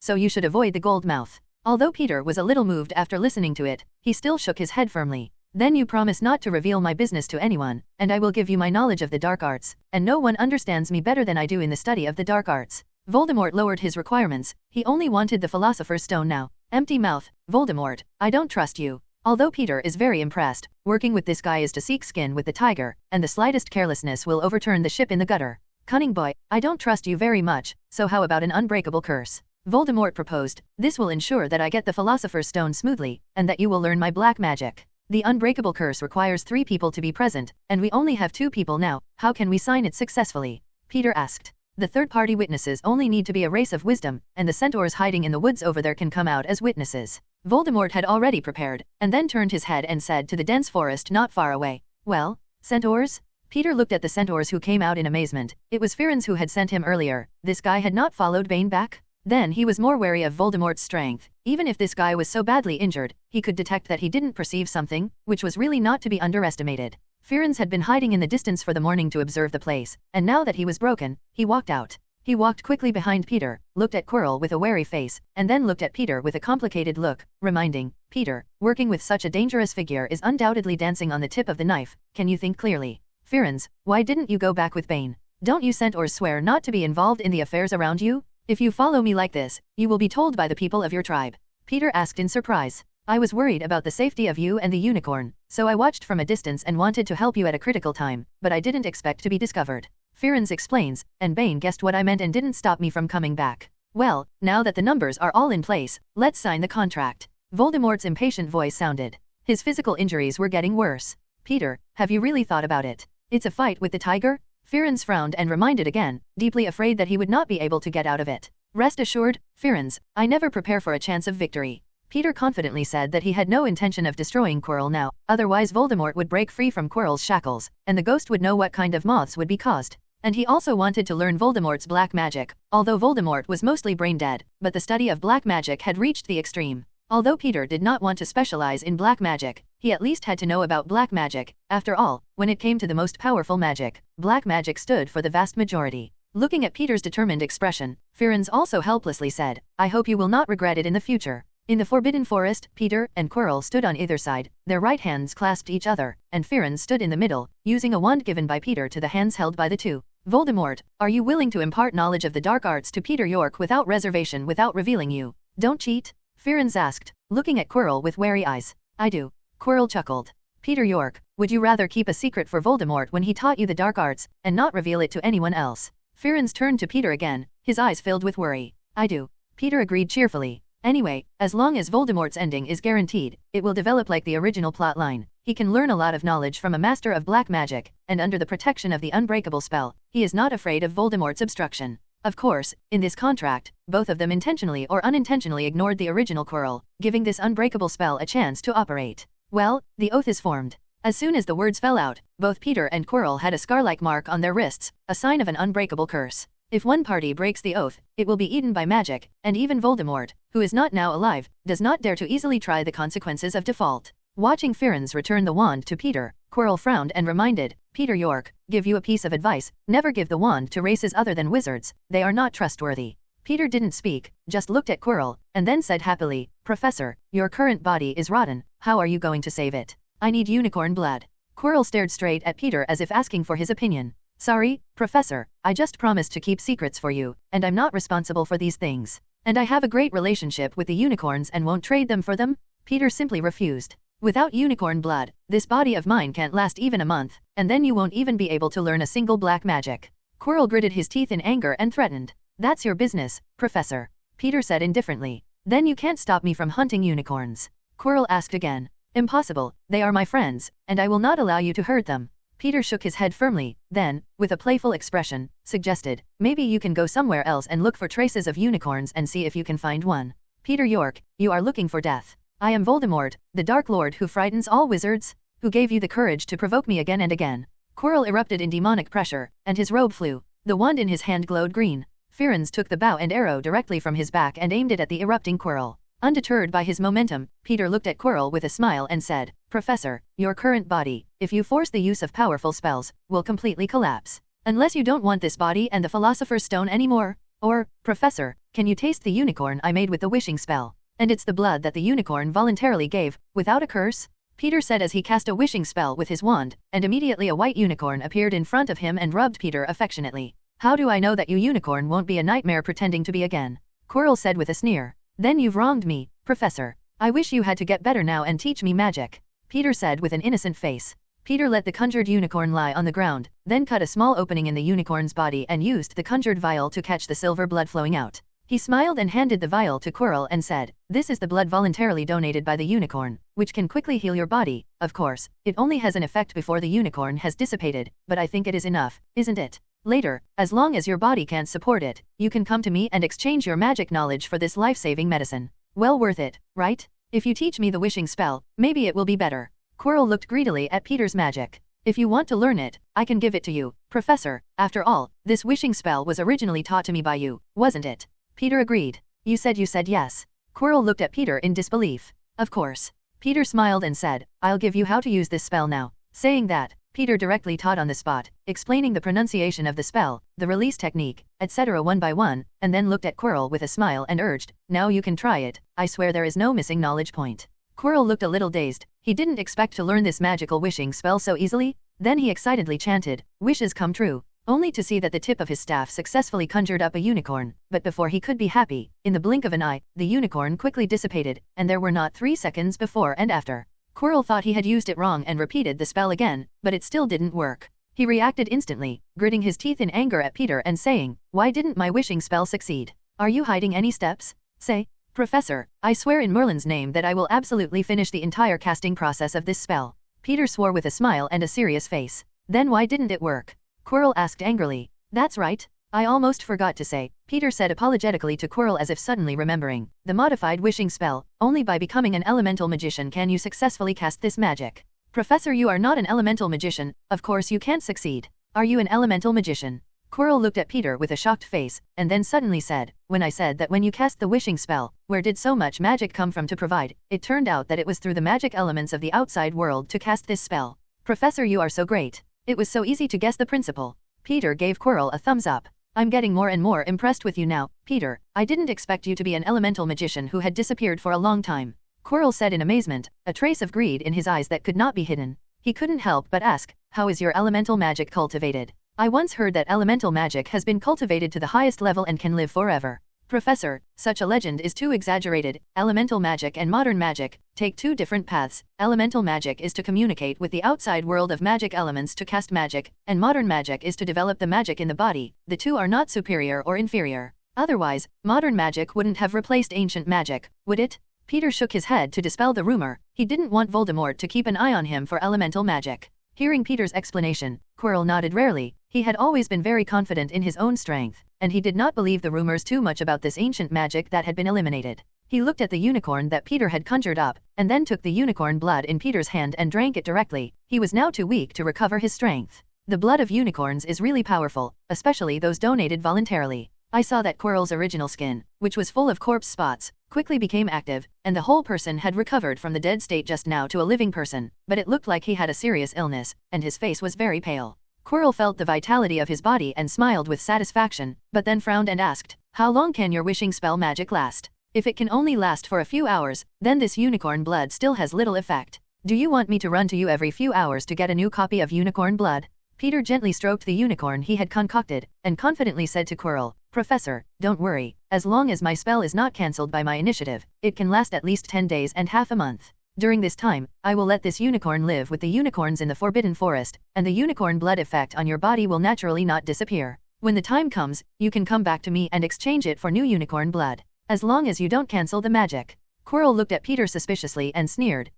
[SPEAKER 4] so you should avoid the gold mouth. Although Peter was a little moved after listening to it, he still shook his head firmly. Then you promise not to reveal my business to anyone, and I will give you my knowledge of the dark arts, and no one understands me better than I do in the study of the dark arts. Voldemort lowered his requirements. He only wanted the Philosopher's Stone now. Empty mouth. Voldemort, I don't trust you. Although Peter is very impressed, working with this guy is to seek skin with the tiger, and the slightest carelessness will overturn the ship in the gutter. Cunning boy, I don't trust you very much, so how about an unbreakable curse? Voldemort proposed. This will ensure that I get the Philosopher's Stone smoothly, and that you will learn my black magic. The unbreakable curse requires 3 people to be present, and we only have 2 people now. How can we sign it successfully? Peter asked. The third-party witnesses only need to be a race of wisdom, and the centaurs hiding in the woods over there can come out as witnesses. Voldemort had already prepared, and then turned his head and said to the dense forest not far away, well, centaurs? Peter looked at the centaurs who came out in amazement. It was Firenze who had sent him earlier. This guy had not followed Bane back? Then he was more wary of Voldemort's strength. Even if this guy was so badly injured, he could detect that he didn't perceive something, which was really not to be underestimated. Firenze had been hiding in the distance for the morning to observe the place, and now that he was broken, he walked out. He walked quickly behind Peter, looked at Quirrell with a wary face, and then looked at Peter with a complicated look, reminding, Peter, working with such a dangerous figure is undoubtedly dancing on the tip of the knife. Can you think clearly? Firenze, why didn't you go back with Bane? Don't you centaurs swear not to be involved in the affairs around you? If you follow me like this, you will be told by the people of your tribe. Peter asked in surprise. I was worried about the safety of you and the unicorn, so I watched from a distance and wanted to help you at a critical time, but I didn't expect to be discovered. Firenze explains, and Bane guessed what I meant and didn't stop me from coming back. Well, now that the numbers are all in place, let's sign the contract. Voldemort's impatient voice sounded. His physical injuries were getting worse. Peter, have you really thought about it? It's a fight with the tiger? Firenze frowned and reminded again, deeply afraid that he would not be able to get out of it. Rest assured, Firenze, I never prepare for a chance of victory. Peter confidently said that he had no intention of destroying Quirrell now, otherwise Voldemort would break free from Quirrell's shackles, and the ghost would know what kind of moths would be caused. And he also wanted to learn Voldemort's black magic, although Voldemort was mostly brain dead, but the study of black magic had reached the extreme. Although Peter did not want to specialize in black magic, he at least had to know about black magic. After all, when it came to the most powerful magic, black magic stood for the vast majority. Looking at Peter's determined expression, Firenze also helplessly said, I hope you will not regret it in the future. In the Forbidden Forest, Peter and Quirrell stood on either side, their right hands clasped each other, and Firenze stood in the middle, using a wand given by Peter to the hands held by the two. Voldemort, are you willing to impart knowledge of the dark arts to Peter York without reservation without revealing you? Don't cheat? Firenze asked, looking at Quirrell with wary eyes. I do. Quirrell chuckled. Peter York, would you rather keep a secret for Voldemort when he taught you the dark arts, and not reveal it to anyone else? Firenze turned to Peter again, his eyes filled with worry. I do. Peter agreed cheerfully. Anyway, as long as Voldemort's ending is guaranteed, it will develop like the original plotline. He can learn a lot of knowledge from a master of black magic, and under the protection of the unbreakable spell, he is not afraid of Voldemort's obstruction. Of course, in this contract, both of them intentionally or unintentionally ignored the original Quirrell, giving this unbreakable spell a chance to operate. Well, the oath is formed. As soon as the words fell out, both Peter and Quirrell had a scar-like mark on their wrists, a sign of an unbreakable curse. If one party breaks the oath, it will be eaten by magic, and even Voldemort, who is not now alive, does not dare to easily try the consequences of default. Watching Firenze return the wand to Peter, Quirrell frowned and reminded, Peter York, give you a piece of advice, never give the wand to races other than wizards, they are not trustworthy. Peter didn't speak, just looked at Quirrell, and then said happily, Professor, your current body is rotten, how are you going to save it? I need unicorn blood. Quirrell stared straight at Peter as if asking for his opinion. Sorry, Professor, I just promised to keep secrets for you, and I'm not responsible for these things. And I have a great relationship with the unicorns and won't trade them for them? Peter simply refused. Without unicorn blood, this body of mine can't last even a month, and then you won't even be able to learn a single black magic. Quirrell gritted his teeth in anger and threatened. That's your business, Professor. Peter said indifferently. Then you can't stop me from hunting unicorns. Quirrell asked again. Impossible, they are my friends, and I will not allow you to hurt them. Peter shook his head firmly, then, with a playful expression, suggested, maybe you can go somewhere else and look for traces of unicorns and see if you can find one. Peter York, you are looking for death. I am Voldemort, the Dark Lord who frightens all wizards. Who gave you the courage to provoke me again and again? Quirrell erupted in demonic pressure, and his robe flew. The wand in his hand glowed green. Firenze took the bow and arrow directly from his back and aimed it at the erupting Quirrell. Undeterred by his momentum, Peter looked at Quirrell with a smile and said, Professor, your current body, if you force the use of powerful spells, will completely collapse. Unless you don't want this body and the Philosopher's Stone anymore. Or, Professor, can you taste the unicorn I made with the wishing spell? And it's the blood that the unicorn voluntarily gave, without a curse? Peter said as he cast a wishing spell with his wand, and immediately a white unicorn appeared in front of him and rubbed Peter affectionately. How do I know that you unicorn won't be a nightmare pretending to be again? Quirrell said with a sneer. Then you've wronged me, Professor. I wish you had to get better now and teach me magic. Peter said with an innocent face. Peter let the conjured unicorn lie on the ground, then cut a small opening in the unicorn's body and used the conjured vial to catch the silver blood flowing out. He smiled and handed the vial to Quirrell and said, This is the blood voluntarily donated by the unicorn, which can quickly heal your body. Of course, it only has an effect before the unicorn has dissipated, but I think it is enough, isn't it? Later, as long as your body can't support it, you can come to me and exchange your magic knowledge for this life-saving medicine. Well worth it, right? If you teach me the wishing spell, maybe it will be better. Quirrell looked greedily at Peter's magic. If you want to learn it, I can give it to you, Professor. After all, this wishing spell was originally taught to me by you, wasn't it? Peter agreed. You said yes. Quirrell looked at Peter in disbelief. Of course. Peter smiled and said, I'll give you how to use this spell now. Saying that, Peter directly taught on the spot, explaining the pronunciation of the spell, the release technique, etc. one by one, and then looked at Quirrell with a smile and urged, Now you can try it, I swear there is no missing knowledge point. Quirrell looked a little dazed. He didn't expect to learn this magical wishing spell so easily. Then he excitedly chanted, Wishes come true. Only to see that the tip of his staff successfully conjured up a unicorn, but before he could be happy, in the blink of an eye, the unicorn quickly dissipated, and there were not 3 seconds before and after. Quirrell thought he had used it wrong and repeated the spell again, but it still didn't work. He reacted instantly, gritting his teeth in anger at Peter and saying, Why didn't my wishing spell succeed? Are you hiding any steps? Say, Professor, I swear in Merlin's name that I will absolutely finish the entire casting process of this spell. Peter swore with a smile and a serious face. Then why didn't it work? Quirrell asked angrily. That's right. I almost forgot to say, Peter said apologetically to Quirrell as if suddenly remembering. The modified wishing spell, only by becoming an elemental magician can you successfully cast this magic. Professor, you are not an elemental magician, of course you can't succeed. Are you an elemental magician? Quirrell looked at Peter with a shocked face, and then suddenly said, When I said that when you cast the wishing spell, where did so much magic come from to provide, it turned out that it was through the magic elements of the outside world to cast this spell. Professor, you are so great. It was so easy to guess the principle. Peter gave Quirrell a thumbs up. I'm getting more and more impressed with you now, Peter. I didn't expect you to be an elemental magician who had disappeared for a long time. Quirrell said in amazement, a trace of greed in his eyes that could not be hidden. He couldn't help but ask, How is your elemental magic cultivated? I once heard that elemental magic has been cultivated to the highest level and can live forever. Professor, such a legend is too exaggerated. Elemental magic and modern magic take 2 different paths. Elemental magic is to communicate with the outside world of magic elements to cast magic, and modern magic is to develop the magic in the body. The 2 are not superior or inferior. Otherwise, modern magic wouldn't have replaced ancient magic, would it? Peter shook his head to dispel the rumor. He didn't want Voldemort to keep an eye on him for elemental magic. Hearing Peter's explanation, Quirrell nodded rarely. He had always been very confident in his own strength, and he did not believe the rumors too much about this ancient magic that had been eliminated. He looked at the unicorn that Peter had conjured up, and then took the unicorn blood in Peter's hand and drank it directly. He was now too weak to recover his strength. The blood of unicorns is really powerful, especially those donated voluntarily. I saw that Quirrell's original skin, which was full of corpse spots, quickly became active, and the whole person had recovered from the dead state just now to a living person, but it looked like he had a serious illness, and his face was very pale. Quirrell felt the vitality of his body and smiled with satisfaction, but then frowned and asked, How long can your wishing spell magic last? If it can only last for a few hours, then this unicorn blood still has little effect. Do you want me to run to you every few hours to get a new copy of unicorn blood? Peter gently stroked the unicorn he had concocted, and confidently said to Quirrell, Professor, don't worry, as long as my spell is not cancelled by my initiative, it can last at least 10 days and half a month. During this time, I will let this unicorn live with the unicorns in the Forbidden Forest, and the unicorn blood effect on your body will naturally not disappear. When the time comes, you can come back to me and exchange it for new unicorn blood. As long as you don't cancel the magic. Quirrell looked at Peter suspiciously and sneered.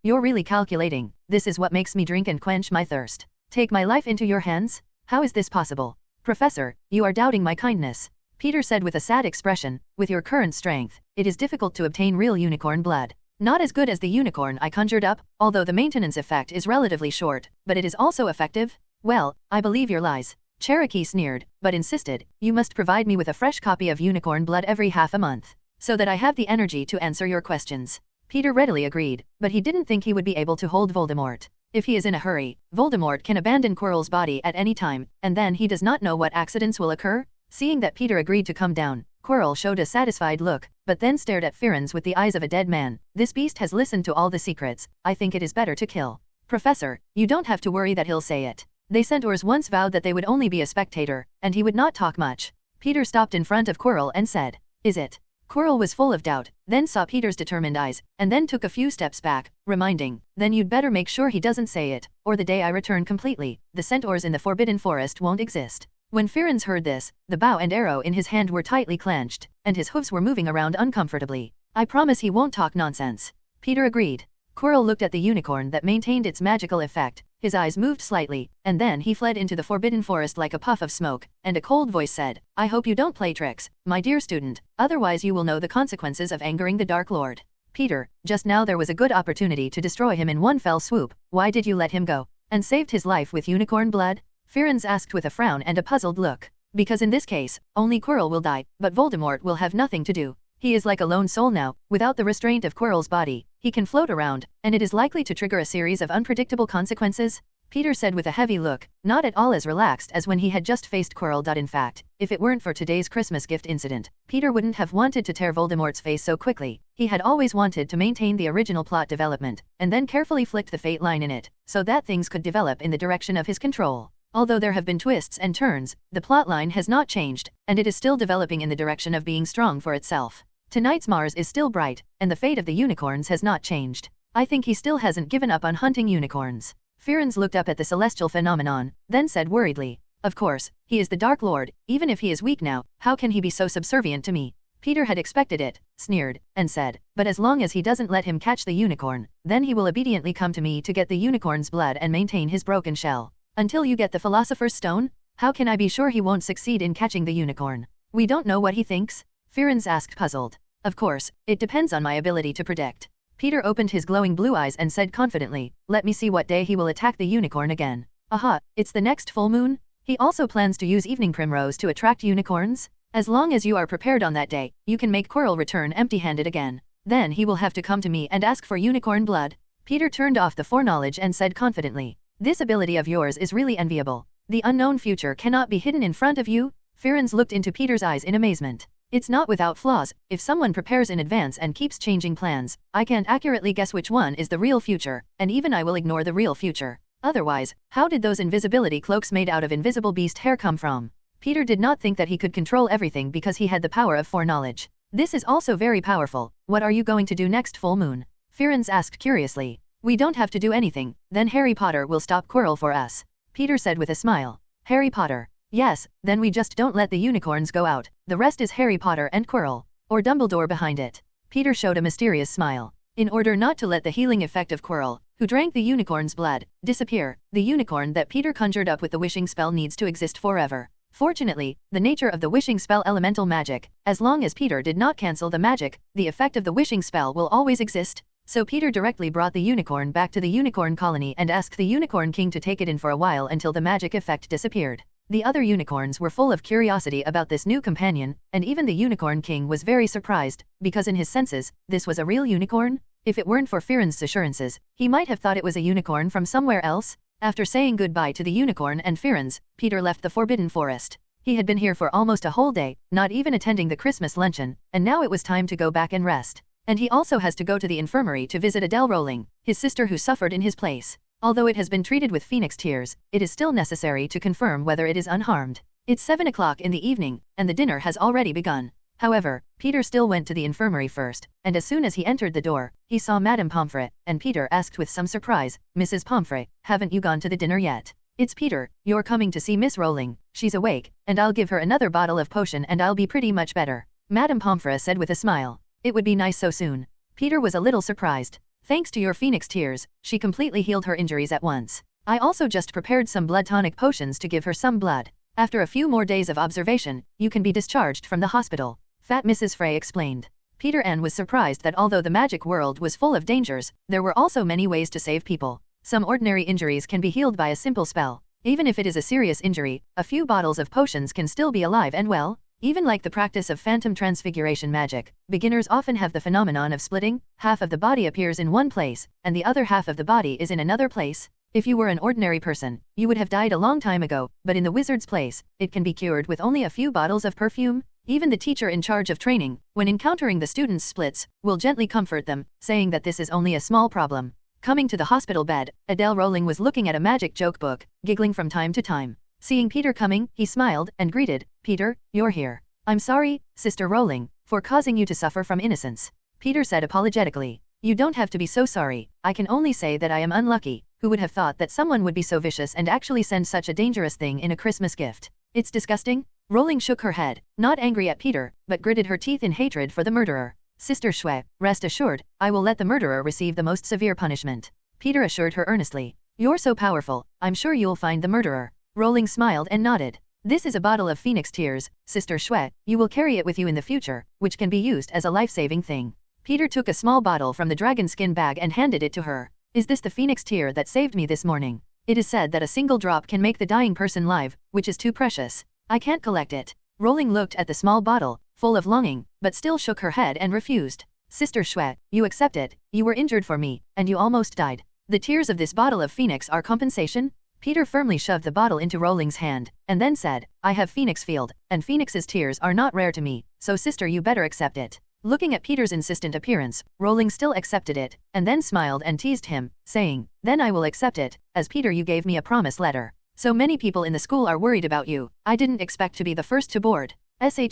[SPEAKER 4] You're really calculating. This is what makes me drink and quench my thirst. Take my life into your hands? How is this possible? Professor, you are doubting my kindness. Peter said with a sad expression, with your current strength, it is difficult to obtain real unicorn blood. Not as good as the unicorn I conjured up, although the maintenance effect is relatively short, but it is also effective? Well, I believe your lies. Cherokee sneered, but insisted, you must provide me with a fresh copy of unicorn blood every half a month, so that I have the energy to answer your questions. Peter readily agreed, but he didn't think he would be able to hold Voldemort. If he is in a hurry, Voldemort can abandon Quirrell's body at any time, and then he does not know what accidents will occur. Seeing that Peter agreed to come down, Quirrell showed a satisfied look, but then stared at Firenze with the eyes of a dead man. This beast has listened to all the secrets. I think it is better to kill. Professor, you don't have to worry that he'll say it. The centaurs once vowed that they would only be a spectator, and he would not talk much. Peter stopped in front of Quirrell and said, is it? Quirrell was full of doubt, then saw Peter's determined eyes, and then took a few steps back, reminding, then you'd better make sure he doesn't say it, or the day I return completely, the centaurs in the Forbidden Forest won't exist. When Firenze heard this, the bow and arrow in his hand were tightly clenched, and his hooves were moving around uncomfortably. I promise he won't talk nonsense. Peter agreed. Quirrell looked at the unicorn that maintained its magical effect. His eyes moved slightly, and then he fled into the Forbidden Forest like a puff of smoke, and a cold voice said, I hope you don't play tricks, my dear student, otherwise you will know the consequences of angering the Dark Lord. Peter, just now there was a good opportunity to destroy him in one fell swoop. Why did you let him go? And saved his life with unicorn blood? Firenze asked with a frown and a puzzled look. Because in this case, only Quirrell will die, but Voldemort will have nothing to do. He is like a lone soul now, without the restraint of Quirrell's body. He can float around, and it is likely to trigger a series of unpredictable consequences. Peter said with a heavy look, not at all as relaxed as when he had just faced Quirrell. In fact, if it weren't for today's Christmas gift incident, Peter wouldn't have wanted to tear Voldemort's face so quickly. He had always wanted to maintain the original plot development, and then carefully flicked the fate line in it, so that things could develop in the direction of his control. Although there have been twists and turns, the plotline has not changed, and it is still developing in the direction of being strong for itself. Tonight's Mars is still bright, and the fate of the unicorns has not changed. I think he still hasn't given up on hunting unicorns. Firenze looked up at the celestial phenomenon, then said worriedly, of course, he is the Dark Lord. Even if he is weak now, how can he be so subservient to me? Peter had expected it, sneered, and said, but as long as he doesn't let him catch the unicorn, then he will obediently come to me to get the unicorn's blood and maintain his broken shell. Until you get the Philosopher's Stone? How can I be sure he won't succeed in catching the unicorn? We don't know what he thinks? Firenze asked puzzled. Of course, it depends on my ability to predict. Peter opened his glowing blue eyes and said confidently, let me see what day he will attack the unicorn again. Aha, it's the next full moon? He also plans to use evening primrose to attract unicorns? As long as you are prepared on that day, you can make Quirrell return empty-handed again. Then he will have to come to me and ask for unicorn blood. Peter turned off the foreknowledge and said confidently, this ability of yours is really enviable. The unknown future cannot be hidden in front of you? Firenze looked into Peter's eyes in amazement. It's not without flaws. If someone prepares in advance and keeps changing plans, I can't accurately guess which one is the real future, and even I will ignore the real future. Otherwise, how did those invisibility cloaks made out of invisible beast hair come from? Peter did not think that he could control everything because he had the power of foreknowledge. This is also very powerful. What are you going to do next full moon? Firenze asked curiously. We don't have to do anything, then Harry Potter will stop Quirrell for us. Peter said with a smile. Harry Potter. Yes, then we just don't let the unicorns go out. The rest is Harry Potter and Quirrell. Or Dumbledore behind it. Peter showed a mysterious smile. In order not to let the healing effect of Quirrell, who drank the unicorn's blood, disappear, the unicorn that Peter conjured up with the wishing spell needs to exist forever. Fortunately, the nature of the wishing spell elemental magic, as long as Peter did not cancel the magic, the effect of the wishing spell will always exist. So Peter directly brought the unicorn back to the unicorn colony and asked the unicorn king to take it in for a while until the magic effect disappeared. The other unicorns were full of curiosity about this new companion, and even the unicorn king was very surprised, because in his senses, this was a real unicorn? If it weren't for Firenze's assurances, he might have thought it was a unicorn from somewhere else. After saying goodbye to the unicorn and Firenze, Peter left the Forbidden Forest. He had been here for almost a whole day, not even attending the Christmas luncheon, and now it was time to go back and rest. And he also has to go to the infirmary to visit Adele Rowling, his sister who suffered in his place. Although it has been treated with phoenix tears, it is still necessary to confirm whether it is unharmed. It's 7 o'clock in the evening, and the dinner has already begun. However, Peter still went to the infirmary first, and as soon as he entered the door, he saw Madame Pomfrey, and Peter asked with some surprise, Mrs. Pomfrey, haven't you gone to the dinner yet? It's Peter, you're coming to see Miss Rowling, she's awake, and I'll give her another bottle of potion and I'll be pretty much better. Madame Pomfrey said with a smile. It would be nice so soon. Peter was a little surprised. Thanks to your phoenix tears, she completely healed her injuries at once. I also just prepared some blood tonic potions to give her some blood. After a few more days of observation, you can be discharged from the hospital, Fat Mrs. Frey explained. Peter N was surprised that although the magic world was full of dangers, there were also many ways to save people. Some ordinary injuries can be healed by a simple spell. Even if it is a serious injury, a few bottles of potions can still be alive and well. Even like the practice of phantom transfiguration magic, beginners often have the phenomenon of splitting. Half of the body appears in one place, and the other half of the body is in another place. If you were an ordinary person, you would have died a long time ago, but in the wizard's place, it can be cured with only a few bottles of perfume. Even the teacher in charge of training, when encountering the students' splits, will gently comfort them, saying that this is only a small problem. Coming to the hospital bed, Adele Rowling was looking at a magic joke book, giggling from time to time. Seeing Peter coming, he smiled and greeted, "Peter, you're here. I'm sorry, Sister Rowling, for causing you to suffer from innocence." Peter said apologetically. "You don't have to be so sorry, I can only say that I am unlucky. Who would have thought that someone would be so vicious and actually send such a dangerous thing in a Christmas gift? It's disgusting." Rowling shook her head, not angry at Peter, but gritted her teeth in hatred for the murderer. "Sister Shwe, rest assured, I will let the murderer receive the most severe punishment," Peter assured her earnestly. "You're so powerful, I'm sure you'll find the murderer." Rowling smiled and nodded. "This is a bottle of phoenix tears, Sister Shwe, you will carry it with you in the future, which can be used as a life-saving thing." Peter took a small bottle from the dragon skin bag and handed it to her. "Is this the phoenix tear that saved me this morning? It is said that a single drop can make the dying person live, which is too precious. I can't collect it." Rowling looked at the small bottle, full of longing, but still shook her head and refused. "Sister Shwe, you accept it, you were injured for me, and you almost died. The tears of this bottle of phoenix are compensation?" Peter firmly shoved the bottle into Rowling's hand, and then said, "I have phoenix field, and phoenix's tears are not rare to me, so sister you better accept it." Looking at Peter's insistent appearance, Rowling still accepted it, and then smiled and teased him, saying, "Then I will accept it, as Peter you gave me a promise letter. So many people in the school are worried about you, I didn't expect to be the first to board. Sister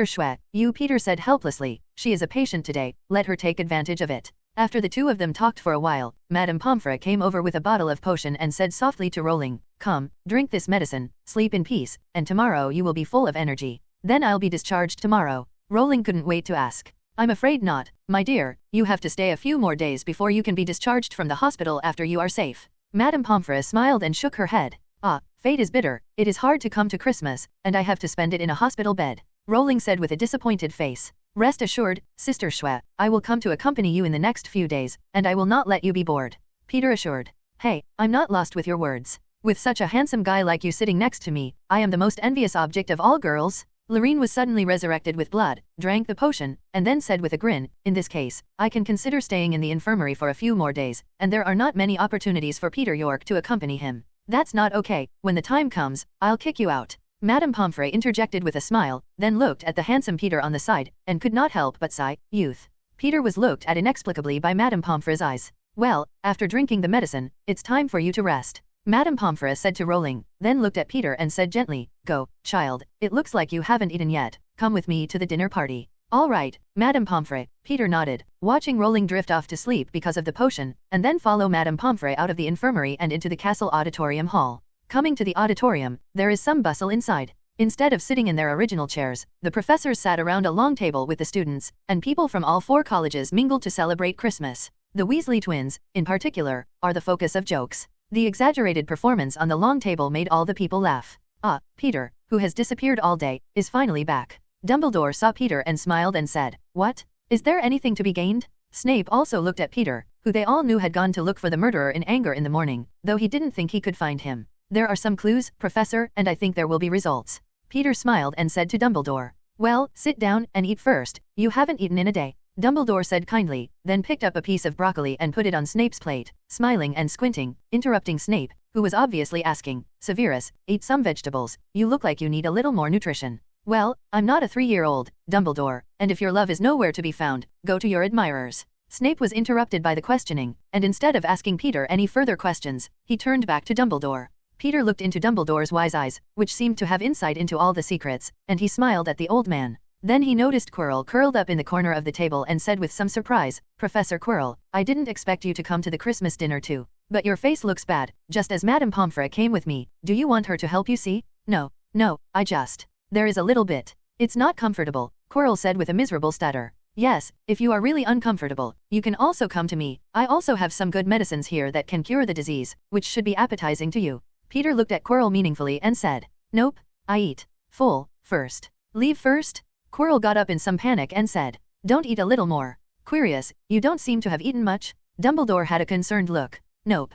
[SPEAKER 4] Shwe, you," Peter said helplessly, "she is a patient today, let her take advantage of it." After the two of them talked for a while, Madame Pomfrey came over with a bottle of potion and said softly to Rowling, "Come, drink this medicine, sleep in peace, and tomorrow you will be full of energy. Then I'll be discharged tomorrow." Rowling couldn't wait to ask. "I'm afraid not, my dear, you have to stay a few more days before you can be discharged from the hospital after you are safe." Madame Pomfrey smiled and shook her head. "Ah, fate is bitter, it is hard to come to Christmas, and I have to spend it in a hospital bed," Rowling said with a disappointed face. "Rest assured, Sister Shwe, I will come to accompany you in the next few days, and I will not let you be bored," Peter assured. "Hey, I'm not lost with your words. With such a handsome guy like you sitting next to me, I am the most envious object of all girls." Lorene was suddenly resurrected with blood, drank the potion, and then said with a grin, "In this case, I can consider staying in the infirmary for a few more days, and there are not many opportunities for Peter York to accompany him." "That's not okay, when the time comes, I'll kick you out," Madame Pomfrey interjected with a smile, then looked at the handsome Peter on the side, and could not help but sigh, "Youth." Peter was looked at inexplicably by Madame Pomfrey's eyes. "Well, after drinking the medicine, it's time for you to rest," Madame Pomfrey said to Rowling, then looked at Peter and said gently, "Go, child, it looks like you haven't eaten yet, come with me to the dinner party." "All right, Madame Pomfrey," Peter nodded, watching Rowling drift off to sleep because of the potion, and then follow Madame Pomfrey out of the infirmary and into the castle auditorium hall. Coming to the auditorium, there is some bustle inside. Instead of sitting in their original chairs, the professors sat around a long table with the students, and people from all 4 colleges mingled to celebrate Christmas. The Weasley twins, in particular, are the focus of jokes. The exaggerated performance on the long table made all the people laugh. "Ah, Peter, who has disappeared all day, is finally back." Dumbledore saw Peter and smiled and said, "What? Is there anything to be gained?" Snape also looked at Peter, who they all knew had gone to look for the murderer in anger in the morning, though he didn't think he could find him. "There are some clues, Professor, and I think there will be results." Peter smiled and said to Dumbledore, "Well, sit down and eat first, you haven't eaten in a day." Dumbledore said kindly, then picked up a piece of broccoli and put it on Snape's plate, smiling and squinting, interrupting Snape, who was obviously asking, "Severus, eat some vegetables, you look like you need a little more nutrition." "Well, I'm not a 3-year-old, Dumbledore, and if your love is nowhere to be found, go to your admirers." Snape was interrupted by the questioning, and instead of asking Peter any further questions, he turned back to Dumbledore. Peter looked into Dumbledore's wise eyes, which seemed to have insight into all the secrets, and he smiled at the old man. Then he noticed Quirrell curled up in the corner of the table and said with some surprise, "Professor Quirrell, I didn't expect you to come to the Christmas dinner too. But your face looks bad, just as Madame Pomfrey came with me, do you want her to help you see?" No, I just. There is a little bit. It's not comfortable, Quirrell said with a miserable stutter. Yes, if you are really uncomfortable, you can also come to me. I also have some good medicines here that can cure the disease, which should be appetizing to you. Peter looked at Quirrell meaningfully and said, Nope, I eat full first. Leave first? Quirrell got up in some panic and said, Don't eat a little more. Quirius, you don't seem to have eaten much? Dumbledore had a concerned look. Nope.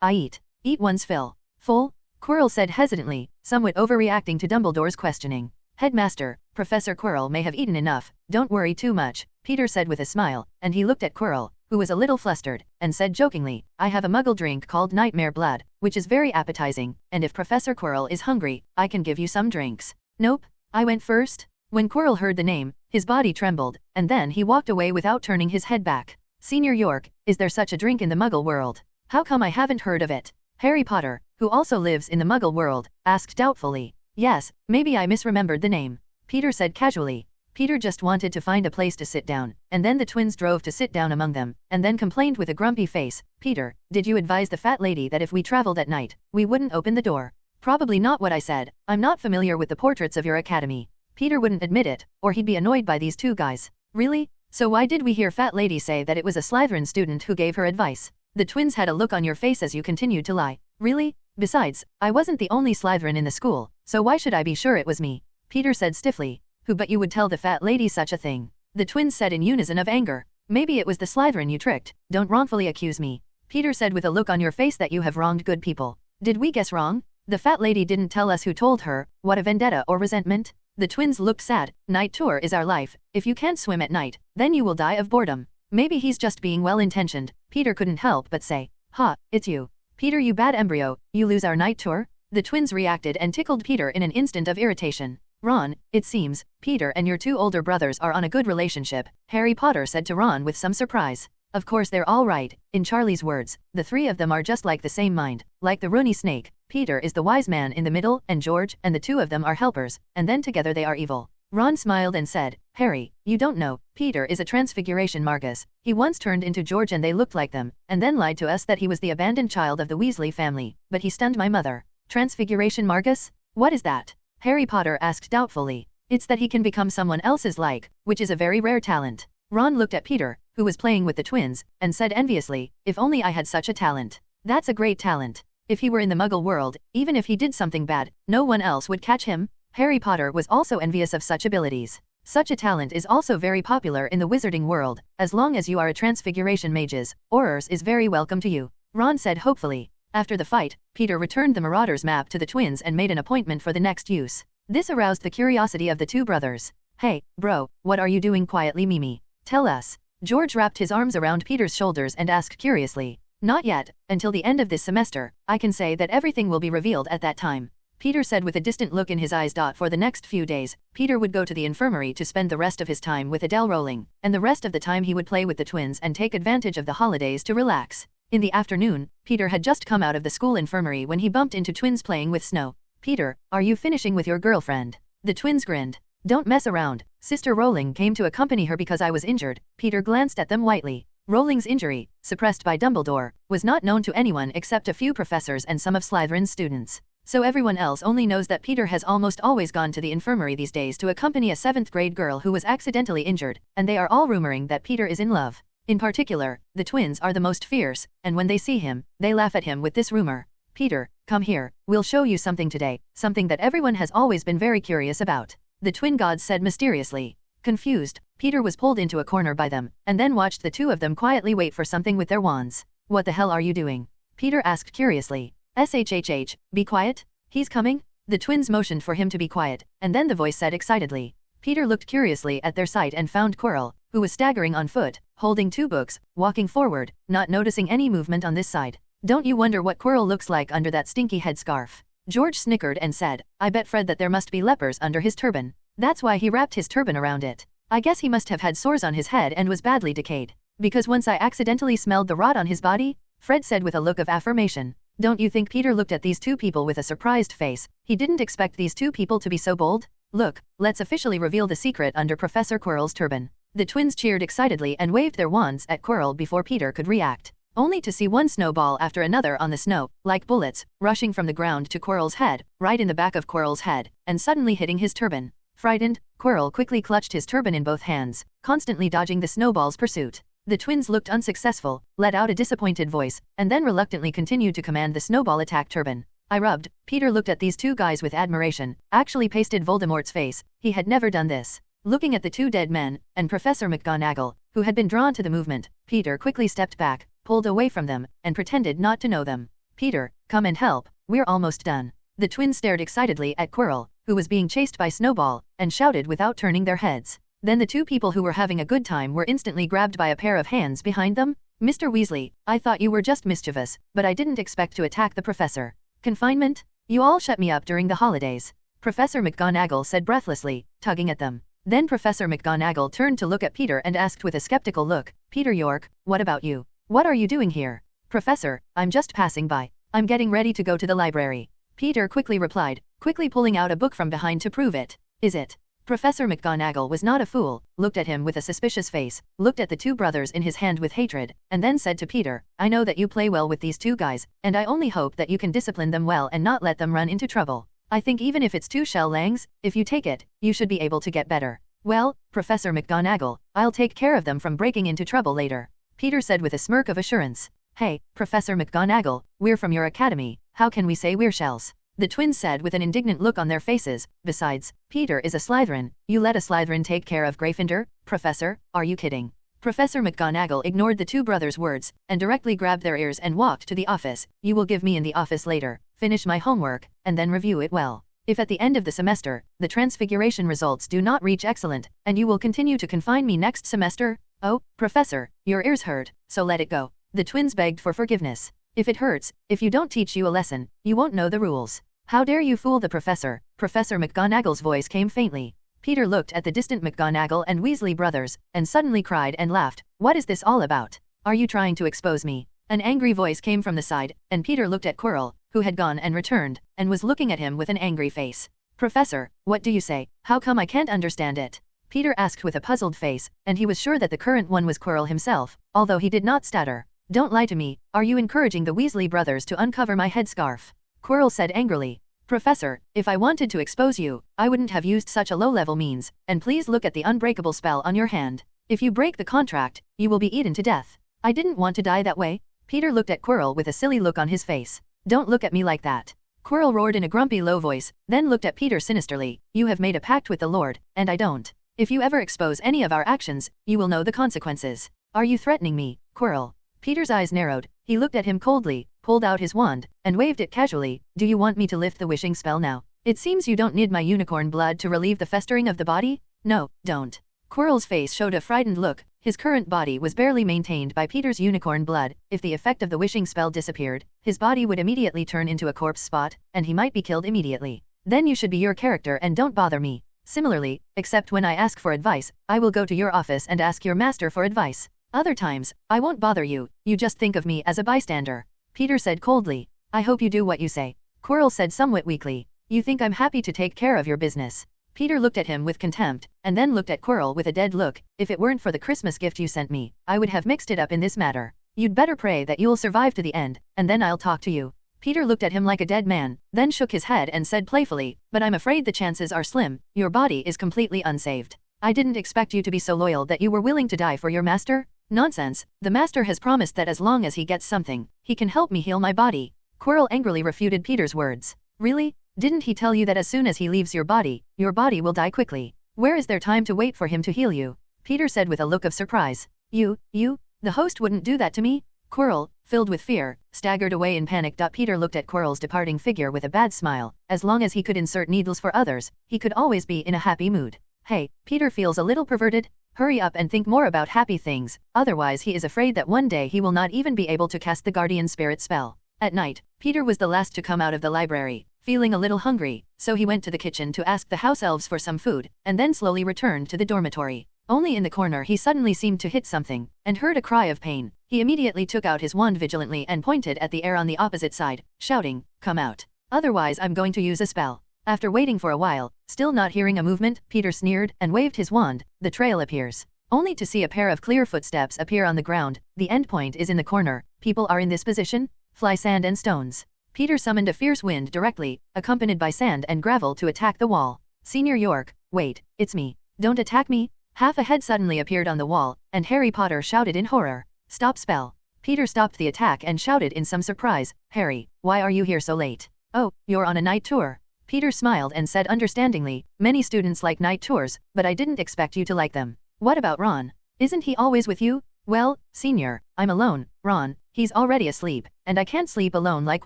[SPEAKER 4] I eat one's fill. Full? Quirrell said hesitantly, somewhat overreacting to Dumbledore's questioning. Headmaster, Professor Quirrell may have eaten enough, don't worry too much, Peter said with a smile, and he looked at Quirrell, who was a little flustered, and said jokingly, I have a muggle drink called Nightmare Blood, which is very appetizing, and if Professor Quirrell is hungry, I can give you some drinks. Nope, I went first? When Quirrell heard the name, his body trembled, and then he walked away without turning his head back. Senior York, is there such a drink in the muggle world? How come I haven't heard of it? Harry Potter, who also lives in the muggle world, asked doubtfully. Yes, maybe I misremembered the name, Peter said casually. Peter just wanted to find a place to sit down, and then the twins drove to sit down among them, and then complained with a grumpy face, Peter, did you advise the fat lady that if we traveled at night, we wouldn't open the door? Probably not what I said, I'm not familiar with the portraits of your academy. Peter wouldn't admit it, or he'd be annoyed by these two guys. Really? So why did we hear fat lady say that it was a Slytherin student who gave her advice? The twins had a look on your face as you continued to lie. Really? Besides, I wasn't the only Slytherin in the school, so why should I be sure it was me? Peter said stiffly. Who but you would tell the fat lady such a thing? The twins said in unison of anger. Maybe it was the Slytherin you tricked, don't wrongfully accuse me. Peter said with a look on your face that you have wronged good people. Did we guess wrong? The fat lady didn't tell us who told her, what a vendetta or resentment? The twins looked sad. Night tour is our life, if you can't swim at night, then you will die of boredom. Maybe he's just being well-intentioned, Peter couldn't help but say. Ha, it's you. Peter, you bad embryo, you lose our night tour? The twins reacted and tickled Peter in an instant of irritation. Ron, it seems, Peter and your two older brothers are on a good relationship, Harry Potter said to Ron with some surprise. Of course they're all right, in Charlie's words, the three of them are just like the same mind, like the Rooney snake. Peter is the wise man in the middle, and George and the two of them are helpers, and then together they are evil. Ron smiled and said, Harry, you don't know, Peter is a transfiguration Marcus. He once turned into George and they looked like them, and then lied to us that he was the abandoned child of the Weasley family, but he stunned my mother. Transfiguration Marcus? What is that? Harry Potter asked doubtfully. It's that he can become someone else's like, which is a very rare talent. Ron looked at Peter, who was playing with the twins, and said enviously, if only I had such a talent. That's a great talent. If he were in the muggle world, even if he did something bad, no one else would catch him. Harry Potter was also envious of such abilities. Such a talent is also very popular in the wizarding world. As long as you are a transfiguration mages, Aurors is very welcome to you, Ron said hopefully. After the fight, Peter returned the Marauders map to the twins and made an appointment for the next use. This aroused the curiosity of the two brothers. Hey, bro, what are you doing quietly, Mimi? Tell us. George wrapped his arms around Peter's shoulders and asked curiously. Not yet, until the end of this semester, I can say that everything will be revealed at that time, Peter said with a distant look in his eyes. For the next few days, Peter would go to the infirmary to spend the rest of his time with Adele Rowling, and the rest of the time he would play with the twins and take advantage of the holidays to relax. In the afternoon, Peter had just come out of the school infirmary when he bumped into twins playing with Snow. Peter, are you finishing with your girlfriend? The twins grinned. Don't mess around. Sister Rowling came to accompany her because I was injured. Peter glanced at them whitely. Rowling's injury, suppressed by Dumbledore, was not known to anyone except a few professors and some of Slytherin's students. So everyone else only knows that Peter has almost always gone to the infirmary these days to accompany a 7th grade girl who was accidentally injured, and they are all rumoring that Peter is in love. In particular, the twins are the most fierce, and when they see him, they laugh at him with this rumor. Peter, come here, we'll show you something today, something that everyone has always been very curious about, the twin gods said mysteriously. Confused, Peter was pulled into a corner by them, and then watched the two of them quietly wait for something with their wands. What the hell are you doing? Peter asked curiously. SHHH, be quiet? He's coming? The twins motioned for him to be quiet, and then the voice said excitedly. Peter looked curiously at their sight and found Quirrell, who was staggering on foot, holding 2 books, walking forward, not noticing any movement on this side. Don't you wonder what Quirrell looks like under that stinky headscarf? George snickered and said, I bet Fred that there must be lepers under his turban. That's why he wrapped his turban around it. I guess he must have had sores on his head and was badly decayed. Because once I accidentally smelled the rot on his body? Fred said with a look of affirmation. Don't you think Peter looked at these 2 people with a surprised face? He didn't expect these 2 people to be so bold. Look, let's officially reveal the secret under Professor Quirrell's turban. The twins cheered excitedly and waved their wands at Quirrell before Peter could react, only to see one snowball after another on the snow, like bullets, rushing from the ground to Quirrell's head, right in the back of Quirrell's head, and suddenly hitting his turban. Frightened, Quirrell quickly clutched his turban in both hands, constantly dodging the snowball's pursuit. The twins looked unsuccessful, let out a disappointed voice, and then reluctantly continued to command the snowball attack turban. I rubbed. Peter looked at these two guys with admiration, actually pasted Voldemort's face. He had never done this. Looking at the two dead men, and Professor McGonagall, who had been drawn to the movement, Peter quickly stepped back, pulled away from them, and pretended not to know them. Peter, come and help, we're almost done. The twins stared excitedly at Quirrell, who was being chased by Snowball, and shouted without turning their heads. Then the two people who were having a good time were instantly grabbed by a pair of hands behind them. Mr. Weasley, I thought you were just mischievous, but I didn't expect to attack the professor. Confinement? You all shut me up during the holidays. Professor McGonagall said breathlessly, tugging at them. Then Professor McGonagall turned to look at Peter and asked with a skeptical look, Peter York, what about you? What are you doing here? Professor, I'm just passing by. I'm getting ready to go to the library. Peter quickly replied, quickly pulling out a book from behind to prove it. Is it? Professor McGonagall was not a fool, looked at him with a suspicious face, looked at the two brothers in his hand with hatred, and then said to Peter, I know that you play well with these two guys, and I only hope that you can discipline them well and not let them run into trouble. I think even if it's 2 shell langs, if you take it, you should be able to get better. Well, Professor McGonagall, I'll take care of them from breaking into trouble later. Peter said with a smirk of assurance. Hey, Professor McGonagall, we're from your academy, how can we say we're shells? The twins said with an indignant look on their faces. Besides, Peter is a Slytherin. You let a Slytherin take care of Gryffindor? Professor, are you kidding? Professor McGonagall ignored the two brothers' words, and directly grabbed their ears and walked to the office. You will give me in the office later, finish my homework, and then review it well. If at the end of the semester, the transfiguration results do not reach excellent, and you will continue to confine me next semester? Oh, Professor, your ears hurt, so let it go. The twins begged for forgiveness. If it hurts, if you don't teach you a lesson, you won't know the rules. How dare you fool the professor? Professor McGonagall's voice came faintly. Peter looked at the distant McGonagall and Weasley brothers, and suddenly cried and laughed. What is this all about? Are you trying to expose me? An angry voice came from the side, and Peter looked at Quirrell, who had gone and returned, and was looking at him with an angry face. Professor, what do you say? How come I can't understand it? Peter asked with a puzzled face, and he was sure that the current one was Quirrell himself, although he did not stutter. Don't lie to me, are you encouraging the Weasley brothers to uncover my headscarf? Quirrell said angrily. Professor, if I wanted to expose you, I wouldn't have used such a low-level means, and please look at the unbreakable spell on your hand. If you break the contract, you will be eaten to death. I didn't want to die that way. Peter looked at Quirrell with a silly look on his face. Don't look at me like that. Quirrell roared in a grumpy low voice, then looked at Peter sinisterly. You have made a pact with the Lord, and I don't. If you ever expose any of our actions, you will know the consequences. Are you threatening me, Quirrell? Peter's eyes narrowed. He looked at him coldly, pulled out his wand, and waved it casually. Do you want me to lift the wishing spell now? It seems you don't need my unicorn blood to relieve the festering of the body? No, don't. Quirrell's face showed a frightened look. His current body was barely maintained by Peter's unicorn blood. If the effect of the wishing spell disappeared, his body would immediately turn into a corpse spot, and he might be killed immediately. Then you should be your character and don't bother me. Similarly, except when I ask for advice, I will go to your office and ask your master for advice. Other times, I won't bother you, you just think of me as a bystander. Peter said coldly. I hope you do what you say. Quirrell said somewhat weakly. You think I'm happy to take care of your business? Peter looked at him with contempt, and then looked at Quirrell with a dead look. If it weren't for the Christmas gift you sent me, I would have mixed it up in this matter. You'd better pray that you'll survive to the end, and then I'll talk to you. Peter looked at him like a dead man, then shook his head and said playfully, but I'm afraid the chances are slim. Your body is completely unsaved. I didn't expect you to be so loyal that you were willing to die for your master. Nonsense, the master has promised that as long as he gets something, he can help me heal my body. Quirrell angrily refuted Peter's words. Really? Didn't he tell you that as soon as he leaves your body will die quickly? Where is there time to wait for him to heal you? Peter said with a look of surprise. You, the host wouldn't do that to me? Quirrell, filled with fear, staggered away in panic. Peter looked at Quirrell's departing figure with a bad smile. As long as he could insert needles for others, he could always be in a happy mood. Hey, Peter feels a little perverted? Hurry up and think more about happy things, otherwise he is afraid that one day he will not even be able to cast the guardian spirit spell. At night, Peter was the last to come out of the library, feeling a little hungry, so he went to the kitchen to ask the house elves for some food, and then slowly returned to the dormitory. Only in the corner he suddenly seemed to hit something, and heard a cry of pain. He immediately took out his wand vigilantly and pointed at the air on the opposite side, shouting, "Come out. Otherwise I'm going to use a spell." After waiting for a while, still not hearing a movement, Peter sneered and waved his wand. The trail appears. Only to see a pair of clear footsteps appear on the ground. The endpoint is in the corner. People are in this position. Fly sand and stones. Peter summoned a fierce wind directly, accompanied by sand and gravel to attack the wall. Senior York, Wait, it's me. Don't attack me. Half a head suddenly appeared on the wall, and Harry Potter shouted in horror. Stop spell. Peter stopped the attack and shouted in some surprise, Harry, why are you here so late? Oh, you're on a night tour. Peter smiled and said understandingly, many students like night tours, but I didn't expect you to like them. What about Ron? Isn't he always with you? Well, senior, I'm alone, Ron, he's already asleep, and I can't sleep alone like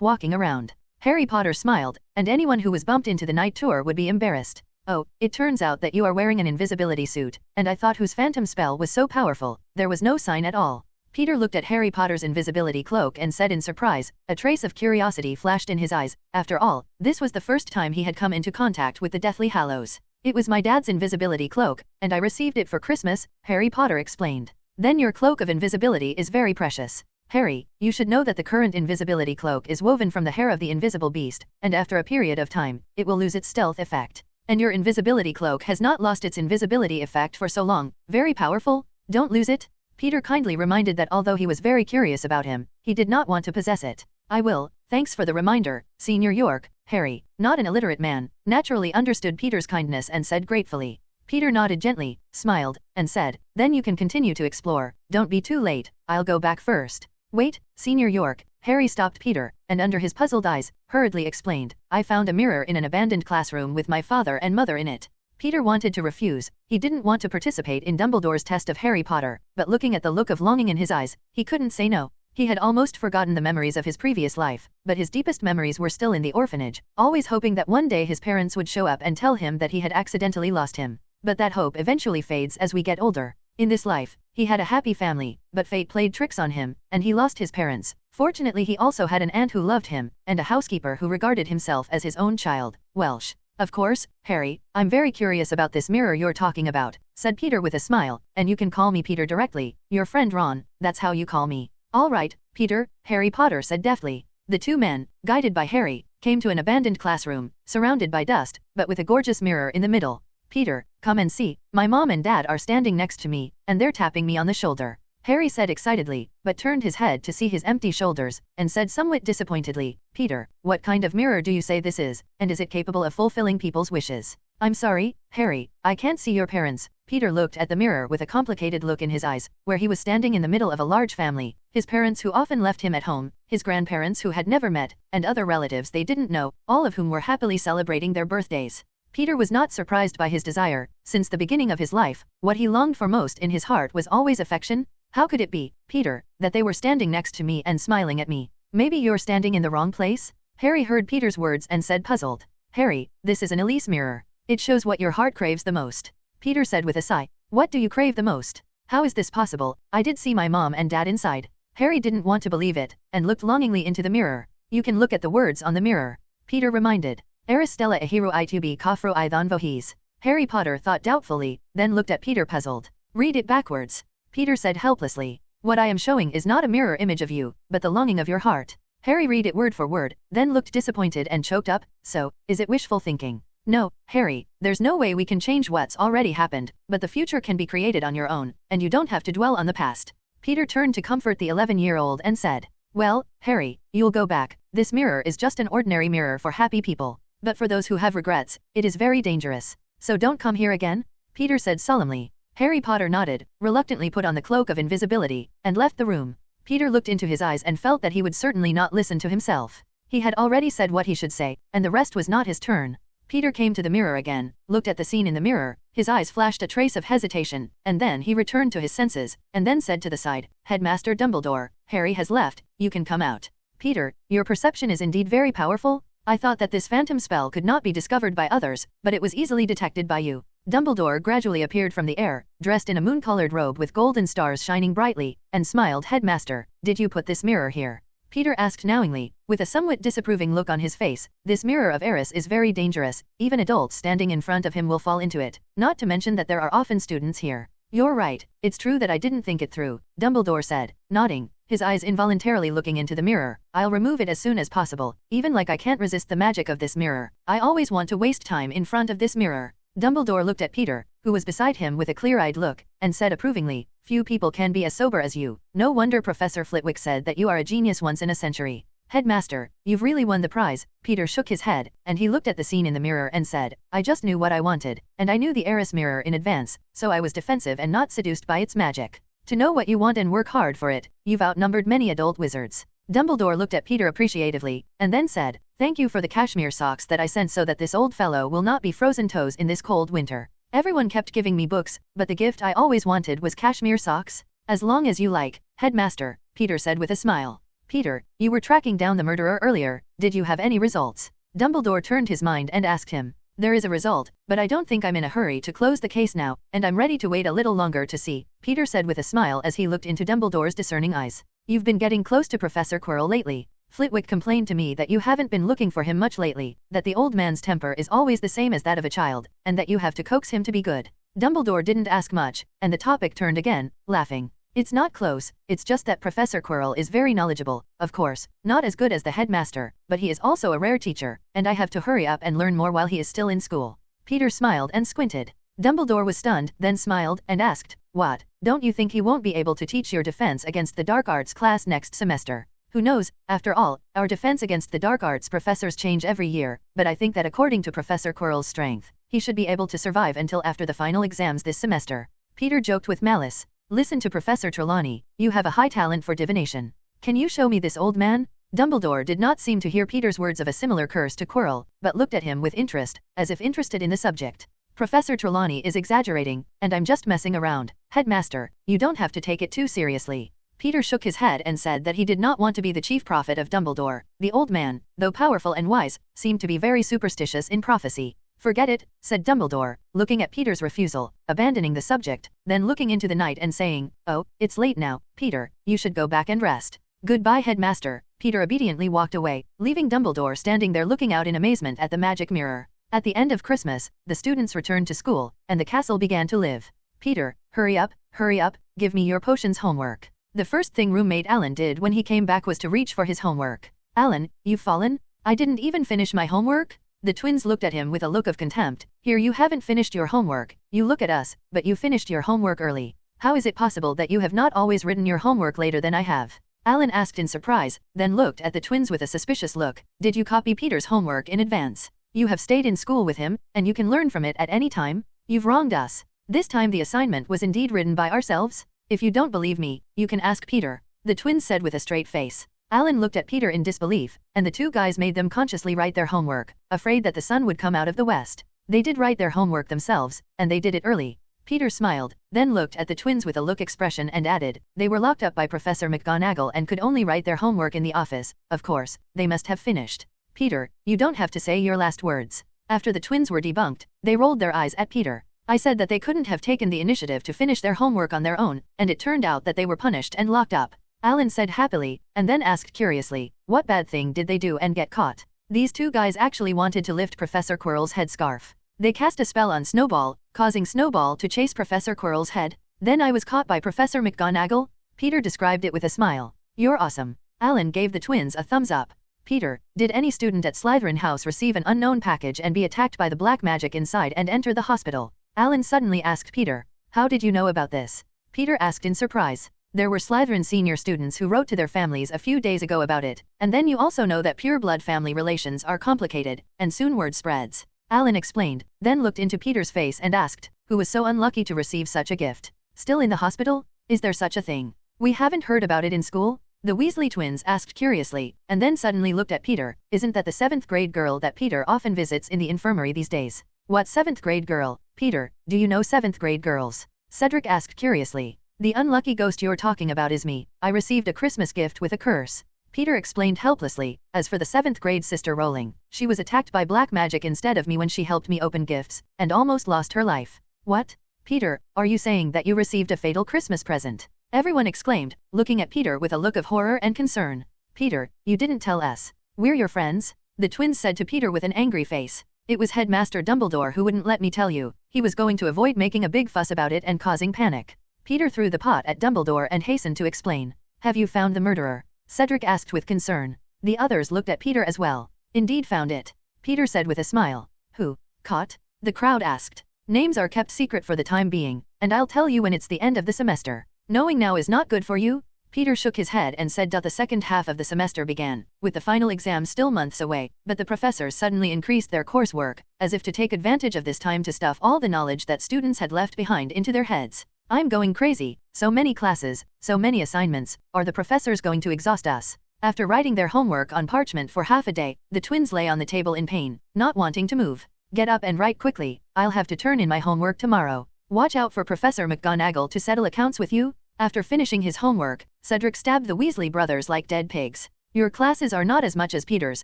[SPEAKER 4] walking around. Harry Potter smiled, and anyone who was bumped into the night tour would be embarrassed. Oh, it turns out that you are wearing an invisibility suit, and I thought whose phantom spell was so powerful, there was no sign at all. Peter looked at Harry Potter's invisibility cloak and said in surprise, a trace of curiosity flashed in his eyes. After all, this was the first time he had come into contact with the Deathly Hallows. It was my dad's invisibility cloak, and I received it for Christmas, Harry Potter explained. Then your cloak of invisibility is very precious. Harry, you should know that the current invisibility cloak is woven from the hair of the invisible beast, and after a period of time, it will lose its stealth effect. And your invisibility cloak has not lost its invisibility effect for so long. Very powerful? Don't lose it? Peter kindly reminded that although he was very curious about him, he did not want to possess it. I will, thanks for the reminder, Senior York. Harry, not an illiterate man, naturally understood Peter's kindness and said gratefully. Peter nodded gently, smiled, and said, then you can continue to explore, don't be too late, I'll go back first. Wait, Senior York. Harry stopped Peter, and under his puzzled eyes, hurriedly explained, I found a mirror in an abandoned classroom with my father and mother in it. Peter wanted to refuse, he didn't want to participate in Dumbledore's test of Harry Potter, but looking at the look of longing in his eyes, he couldn't say no. He had almost forgotten the memories of his previous life, but his deepest memories were still in the orphanage, always hoping that one day his parents would show up and tell him that he had accidentally lost him. But that hope eventually fades as we get older. In this life, he had a happy family, but fate played tricks on him, and he lost his parents. Fortunately he also had an aunt who loved him, and a housekeeper who regarded himself as his own child. Welsh. Of course, Harry, I'm very curious about this mirror you're talking about, said Peter with a smile, and you can call me Peter directly, your friend Ron, that's how you call me. All right, Peter, Harry Potter said deftly. The two men, guided by Harry, came to an abandoned classroom, surrounded by dust, but with a gorgeous mirror in the middle. Peter, come and see, my mom and dad are standing next to me, and they're tapping me on the shoulder. Harry said excitedly, but turned his head to see his empty shoulders, and said somewhat disappointedly, Peter, what kind of mirror do you say this is, and is it capable of fulfilling people's wishes? I'm sorry, Harry, I can't see your parents. Peter looked at the mirror with a complicated look in his eyes, where he was standing in the middle of a large family, his parents who often left him at home, his grandparents who had never met, and other relatives they didn't know, all of whom were happily celebrating their birthdays. Peter was not surprised by his desire. Since the beginning of his life, what he longed for most in his heart was always affection. How could it be, Peter, that they were standing next to me and smiling at me? Maybe you're standing in the wrong place? Harry heard Peter's words and said puzzled. Harry, this is an Elise mirror. It shows what your heart craves the most. Peter said with a sigh. What do you crave the most? How is this possible? I did see my mom and dad inside. Harry didn't want to believe it, and looked longingly into the mirror. You can look at the words on the mirror. Peter reminded. Eris stella ahiru I2b kafru ithon vohis. Harry Potter thought doubtfully, then looked at Peter puzzled. Read it backwards. Peter said helplessly. What I am showing is not a mirror image of you, but the longing of your heart. Harry read it word for word, then looked disappointed and choked up. So, is it wishful thinking? No, Harry, there's no way we can change what's already happened, but the future can be created on your own, and you don't have to dwell on the past. Peter turned to comfort the 11-year-old and said, well, Harry, you'll go back. This mirror is just an ordinary mirror for happy people, but for those who have regrets, it is very dangerous. So don't come here again? Peter said solemnly. Harry Potter nodded, reluctantly put on the cloak of invisibility, and left the room. Peter looked into his eyes and felt that he would certainly not listen to himself. He had already said what he should say, and the rest was not his turn. Peter came to the mirror again, looked at the scene in the mirror, his eyes flashed a trace of hesitation, and then he returned to his senses, and then said to the side, Headmaster Dumbledore, Harry has left, you can come out. Peter, your perception is indeed very powerful. I thought that this phantom spell could not be discovered by others, but it was easily detected by you. Dumbledore gradually appeared from the air, dressed in a moon-colored robe with golden stars shining brightly, and smiled. Headmaster, did you put this mirror here? Peter asked knowingly, with a somewhat disapproving look on his face. This mirror of Eris is very dangerous, even adults standing in front of him will fall into it, not to mention that there are often students here. You're right, it's true that I didn't think it through, Dumbledore said, nodding, his eyes involuntarily looking into the mirror. I'll remove it as soon as possible, even like I can't resist the magic of this mirror. I always want to waste time in front of this mirror. Dumbledore looked at Peter, who was beside him with a clear-eyed look, and said approvingly, few people can be as sober as you. No wonder Professor Flitwick said that you are a genius once in a century. Headmaster, you've really won the prize. Peter shook his head, and he looked at the scene in the mirror and said, I just knew what I wanted, and I knew the heiress mirror in advance, so I was defensive and not seduced by its magic. To know what you want and work hard for it, you've outnumbered many adult wizards. Dumbledore looked at Peter appreciatively, and then said, Thank you for the cashmere socks that I sent so that this old fellow will not be frozen toes in this cold winter. Everyone kept giving me books, but the gift I always wanted was cashmere socks. As long as you like, Headmaster, Peter said with a smile. Peter, you were tracking down the murderer earlier, did you have any results? Dumbledore turned his mind and asked him. There is a result, but I don't think I'm in a hurry to close the case now, and I'm ready to wait a little longer to see, Peter said with a smile as he looked into Dumbledore's discerning eyes. You've been getting close to Professor Quirrell lately. Flitwick complained to me that you haven't been looking for him much lately, that the old man's temper is always the same as that of a child, and that you have to coax him to be good. Dumbledore didn't ask much, and the topic turned again, laughing. It's not close, it's just that Professor Quirrell is very knowledgeable, of course, not as good as the headmaster, but he is also a rare teacher, and I have to hurry up and learn more while he is still in school. Peter smiled and squinted. Dumbledore was stunned, then smiled, and asked, What, don't you think he won't be able to teach your defense against the dark arts class next semester? Who knows, after all, our defense against the dark arts professors change every year, but I think that according to Professor Quirrell's strength, he should be able to survive until after the final exams this semester. Peter joked with malice. Listen to Professor Trelawney, you have a high talent for divination. Can you show me this old man? Dumbledore did not seem to hear Peter's words of a similar curse to Quirrell, but looked at him with interest, as if interested in the subject. Professor Trelawney is exaggerating, and I'm just messing around. Headmaster, you don't have to take it too seriously. Peter shook his head and said that he did not want to be the chief prophet of Dumbledore. The old man, though powerful and wise, seemed to be very superstitious in prophecy. Forget it, said Dumbledore, looking at Peter's refusal, abandoning the subject, then looking into the night and saying, Oh, it's late now, Peter, you should go back and rest. Goodbye, Headmaster. Peter obediently walked away, leaving Dumbledore standing there looking out in amazement at the magic mirror. At the end of Christmas, the students returned to school, and the castle began to live. Peter, hurry up, give me your potions homework. The first thing roommate Alan did when he came back was to reach for his homework. Alan, you've fallen? I didn't even finish my homework? The twins looked at him with a look of contempt. Here you haven't finished your homework, you look at us, but you finished your homework early. How is it possible that you have not always written your homework later than I have? Alan asked in surprise, then looked at the twins with a suspicious look. Did you copy Peter's homework in advance? You have stayed in school with him, and you can learn from it at any time? You've wronged us. This time the assignment was indeed written by ourselves? If you don't believe me, you can ask Peter, the twins said with a straight face. Alan looked at Peter in disbelief, and the two guys made them consciously write their homework, afraid that the sun would come out of the west. They did write their homework themselves, and they did it early. Peter smiled, then looked at the twins with a look expression and added, they were locked up by Professor McGonagall and could only write their homework in the office. Of course, they must have finished. Peter, you don't have to say your last words. After the twins were debunked, they rolled their eyes at Peter. I said that they couldn't have taken the initiative to finish their homework on their own, and it turned out that they were punished and locked up. Alan said happily, and then asked curiously, what bad thing did they do and get caught? These two guys actually wanted to lift Professor Quirrell's headscarf. They cast a spell on Snowball, causing Snowball to chase Professor Quirrell's head. Then I was caught by Professor McGonagall? Peter described it with a smile. You're awesome. Alan gave the twins a thumbs up. Peter, did any student at Slytherin House receive an unknown package and be attacked by the black magic inside and enter the hospital? Alan suddenly asked Peter. How did you know about this? Peter asked in surprise. There were Slytherin senior students who wrote to their families a few days ago about it, and then you also know that pure blood family relations are complicated, and soon word spreads. Alan explained, then looked into Peter's face and asked, who was so unlucky to receive such a gift? Still in the hospital? Is there such a thing? We haven't heard about it in school? The Weasley twins asked curiously, and then suddenly looked at Peter. Isn't that the 7th grade girl that Peter often visits in the infirmary these days? What 7th grade girl? Peter, do you know 7th grade girls? Cedric asked curiously. The unlucky ghost you're talking about is me. I received a Christmas gift with a curse. Peter explained helplessly. As for the 7th grade sister Rowling, she was attacked by black magic instead of me when she helped me open gifts, and almost lost her life. What? Peter, are you saying that you received a fatal Christmas present? Everyone exclaimed, looking at Peter with a look of horror and concern. Peter, you didn't tell us. We're your friends? The twins said to Peter with an angry face. It was Headmaster Dumbledore who wouldn't let me tell you. He was going to avoid making a big fuss about it and causing panic. Peter threw the pot at Dumbledore and hastened to explain. Have you found the murderer? Cedric asked with concern. The others looked at Peter as well. Indeed found it. Peter said with a smile. Who? Caught? The crowd asked. Names are kept secret for the time being, and I'll tell you when it's the end of the semester. Knowing now is not good for you? Peter shook his head and said the second half of the semester began, with the final exam still months away, but the professors suddenly increased their coursework, as if to take advantage of this time to stuff all the knowledge that students had left behind into their heads. I'm going crazy, so many classes, so many assignments, are the professors going to exhaust us? After writing their homework on parchment for half a day, the twins lay on the table in pain, not wanting to move. Get up and write quickly, I'll have to turn in my homework tomorrow. Watch out for Professor McGonagall to settle accounts with you. After finishing his homework, Cedric stabbed the Weasley brothers like dead pigs. Your classes are not as much as Peter's,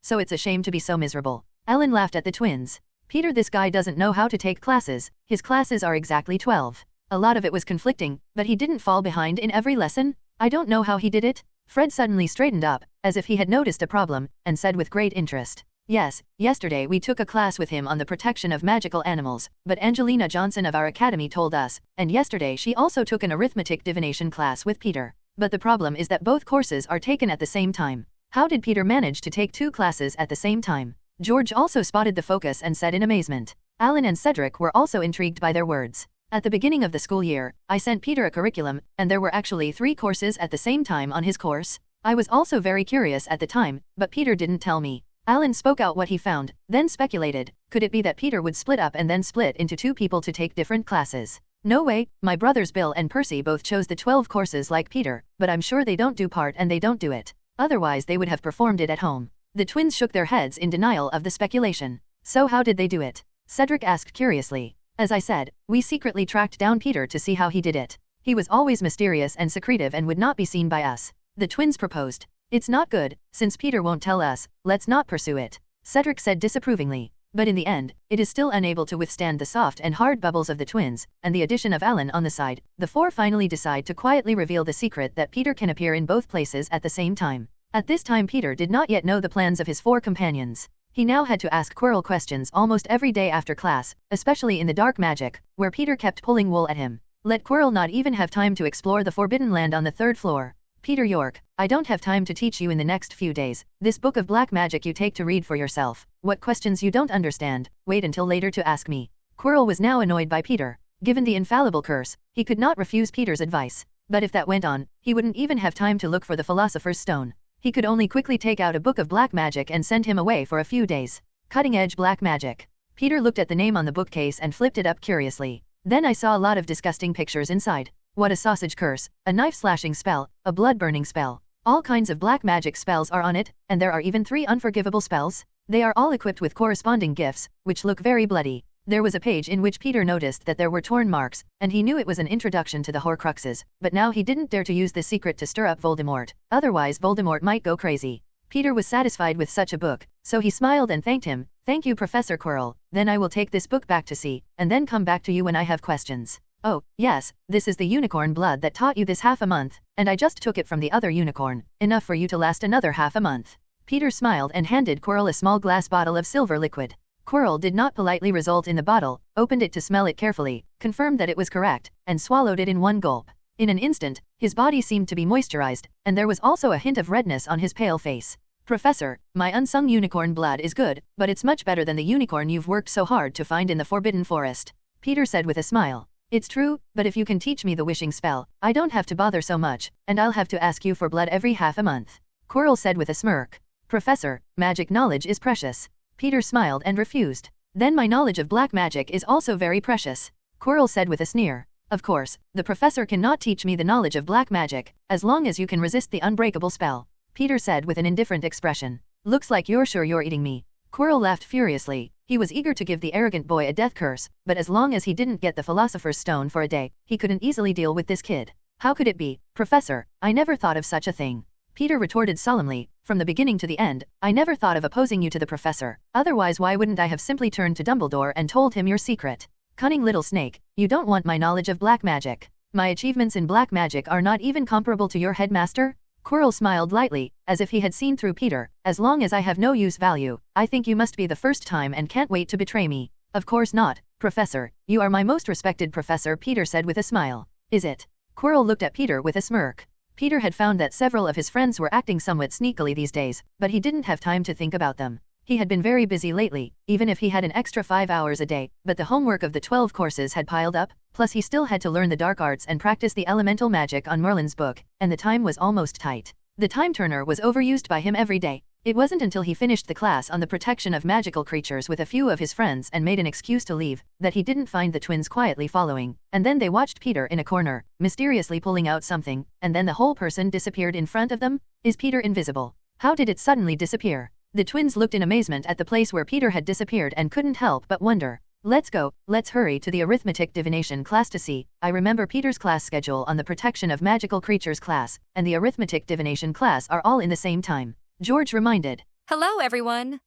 [SPEAKER 4] so it's a shame to be so miserable. Ellen laughed at the twins. Peter, this guy doesn't know how to take classes. His classes are exactly 12. A lot of it was conflicting, but he didn't fall behind in every lesson. I don't know how he did it. Fred suddenly straightened up, as if he had noticed a problem, and said with great interest. Yes, yesterday we took a class with him on the protection of magical animals, but Angelina Johnson of our academy told us, and yesterday she also took an arithmetic divination class with Peter. But the problem is that both courses are taken at the same time. How did Peter manage to take 2 classes at the same time? George also spotted the focus and said in amazement. Alan and Cedric were also intrigued by their words. At the beginning of the school year, I sent Peter a curriculum, and there were actually 3 courses at the same time on his course. I was also very curious at the time, but Peter didn't tell me. Alan spoke out what he found, then speculated, could it be that Peter would split up and then split into 2 people to take different classes? No way, my brothers Bill and Percy both chose the 12 courses like Peter, but I'm sure they don't do part and they don't do it. Otherwise they would have performed it at home. The twins shook their heads in denial of the speculation. So how did they do it? Cedric asked curiously. As I said, we secretly tracked down Peter to see how he did it. He was always mysterious and secretive and would not be seen by us. The twins proposed. It's not good, since Peter won't tell us, let's not pursue it. Cedric said disapprovingly. But in the end, it is still unable to withstand the soft and hard bubbles of the twins, and the addition of Alan on the side, the 4 finally decide to quietly reveal the secret that Peter can appear in both places at the same time. At this time Peter did not yet know the plans of his 4 companions. He now had to ask Quirrell questions almost every day after class, especially in the dark magic, where Peter kept pulling wool at him. Let Quirrell not even have time to explore the Forbidden Land on the 3rd floor. Peter York, I don't have time to teach you in the next few days. This book of black magic you take to read for yourself. What questions you don't understand, wait until later to ask me. Quirrell was now annoyed by Peter. Given the infallible curse, he could not refuse Peter's advice. But if that went on, he wouldn't even have time to look for the Philosopher's Stone. He could only quickly take out a book of black magic and send him away for a few days. Cutting-edge black magic. Peter looked at the name on the bookcase and flipped it up curiously. Then I saw a lot of disgusting pictures inside. What a sausage curse, a knife-slashing spell, a blood-burning spell. All kinds of black magic spells are on it, and there are even 3 unforgivable spells. They are all equipped with corresponding gifts, which look very bloody. There was a page in which Peter noticed that there were torn marks, and he knew it was an introduction to the Horcruxes, but now he didn't dare to use this secret to stir up Voldemort, otherwise Voldemort might go crazy. Peter was satisfied with such a book, so he smiled and thanked him. Thank you, Professor Quirrell, then I will take this book back to see, and then come back to you when I have questions. Oh, yes, this is the unicorn blood that taught you this half a month, and I just took it from the other unicorn, enough for you to last another half a month. Peter smiled and handed Quirrell a small glass bottle of silver liquid. Quirrell did not politely result in the bottle, opened it to smell it carefully, confirmed that it was correct, and swallowed it in one gulp. In an instant, his body seemed to be moisturized, and there was also a hint of redness on his pale face. Professor, my unsung unicorn blood is good, but it's much better than the unicorn you've worked so hard to find in the Forbidden Forest. Peter said with a smile. It's true, but if you can teach me the wishing spell, I don't have to bother so much, and I'll have to ask you for blood every half a month. Quirrell said with a smirk. Professor, magic knowledge is precious. Peter smiled and refused. Then my knowledge of black magic is also very precious. Quirrell said with a sneer. Of course, the professor cannot teach me the knowledge of black magic, as long as you can resist the unbreakable spell. Peter said with an indifferent expression. Looks like you're sure you're eating me. Quirrell laughed furiously. He was eager to give the arrogant boy a death curse, but as long as he didn't get the Philosopher's Stone for a day, he couldn't easily deal with this kid. How could it be, Professor? I never thought of such a thing. Peter retorted solemnly. From the beginning to the end, I never thought of opposing you to the professor. Otherwise why wouldn't I have simply turned to Dumbledore and told him your secret? Cunning little snake, you don't want my knowledge of black magic. My achievements in black magic are not even comparable to your headmaster? Quirrell smiled lightly, as if he had seen through Peter. As long as I have no use value, I think you must be the first time and can't wait to betray me. Of course not, Professor. You are my most respected professor, Peter said with a smile. Is it? Quirrell looked at Peter with a smirk. Peter had found that several of his friends were acting somewhat sneakily these days, but he didn't have time to think about them. He had been very busy lately, even if he had an extra 5 hours a day, but the homework of the 12 courses had piled up, plus he still had to learn the dark arts and practice the elemental magic on Merlin's book, and the time was almost tight. The time turner was overused by him every day. It wasn't until he finished the class on the protection of magical creatures with a few of his friends and made an excuse to leave, that he didn't find the twins quietly following, and then they watched Peter in a corner, mysteriously pulling out something, and then the whole person disappeared in front of them. Is Peter invisible? How did it suddenly disappear? The twins looked in amazement at the place where Peter had disappeared and couldn't help but wonder. Let's go, let's hurry to the arithmetic divination class to see. I remember Peter's class schedule on the protection of magical creatures class, and the arithmetic divination class are all in the same time. George reminded.
[SPEAKER 5] Hello, everyone.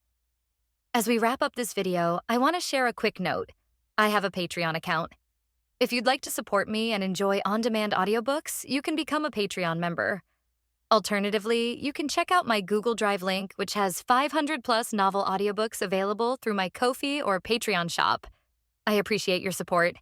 [SPEAKER 5] As we wrap up this video, I want to share a quick note. I have a Patreon account. If you'd like to support me and enjoy on-demand audiobooks, you can become a Patreon member. Alternatively, you can check out my Google Drive link, which has 500+ novel audiobooks available through my Ko-fi or Patreon shop. I appreciate your support.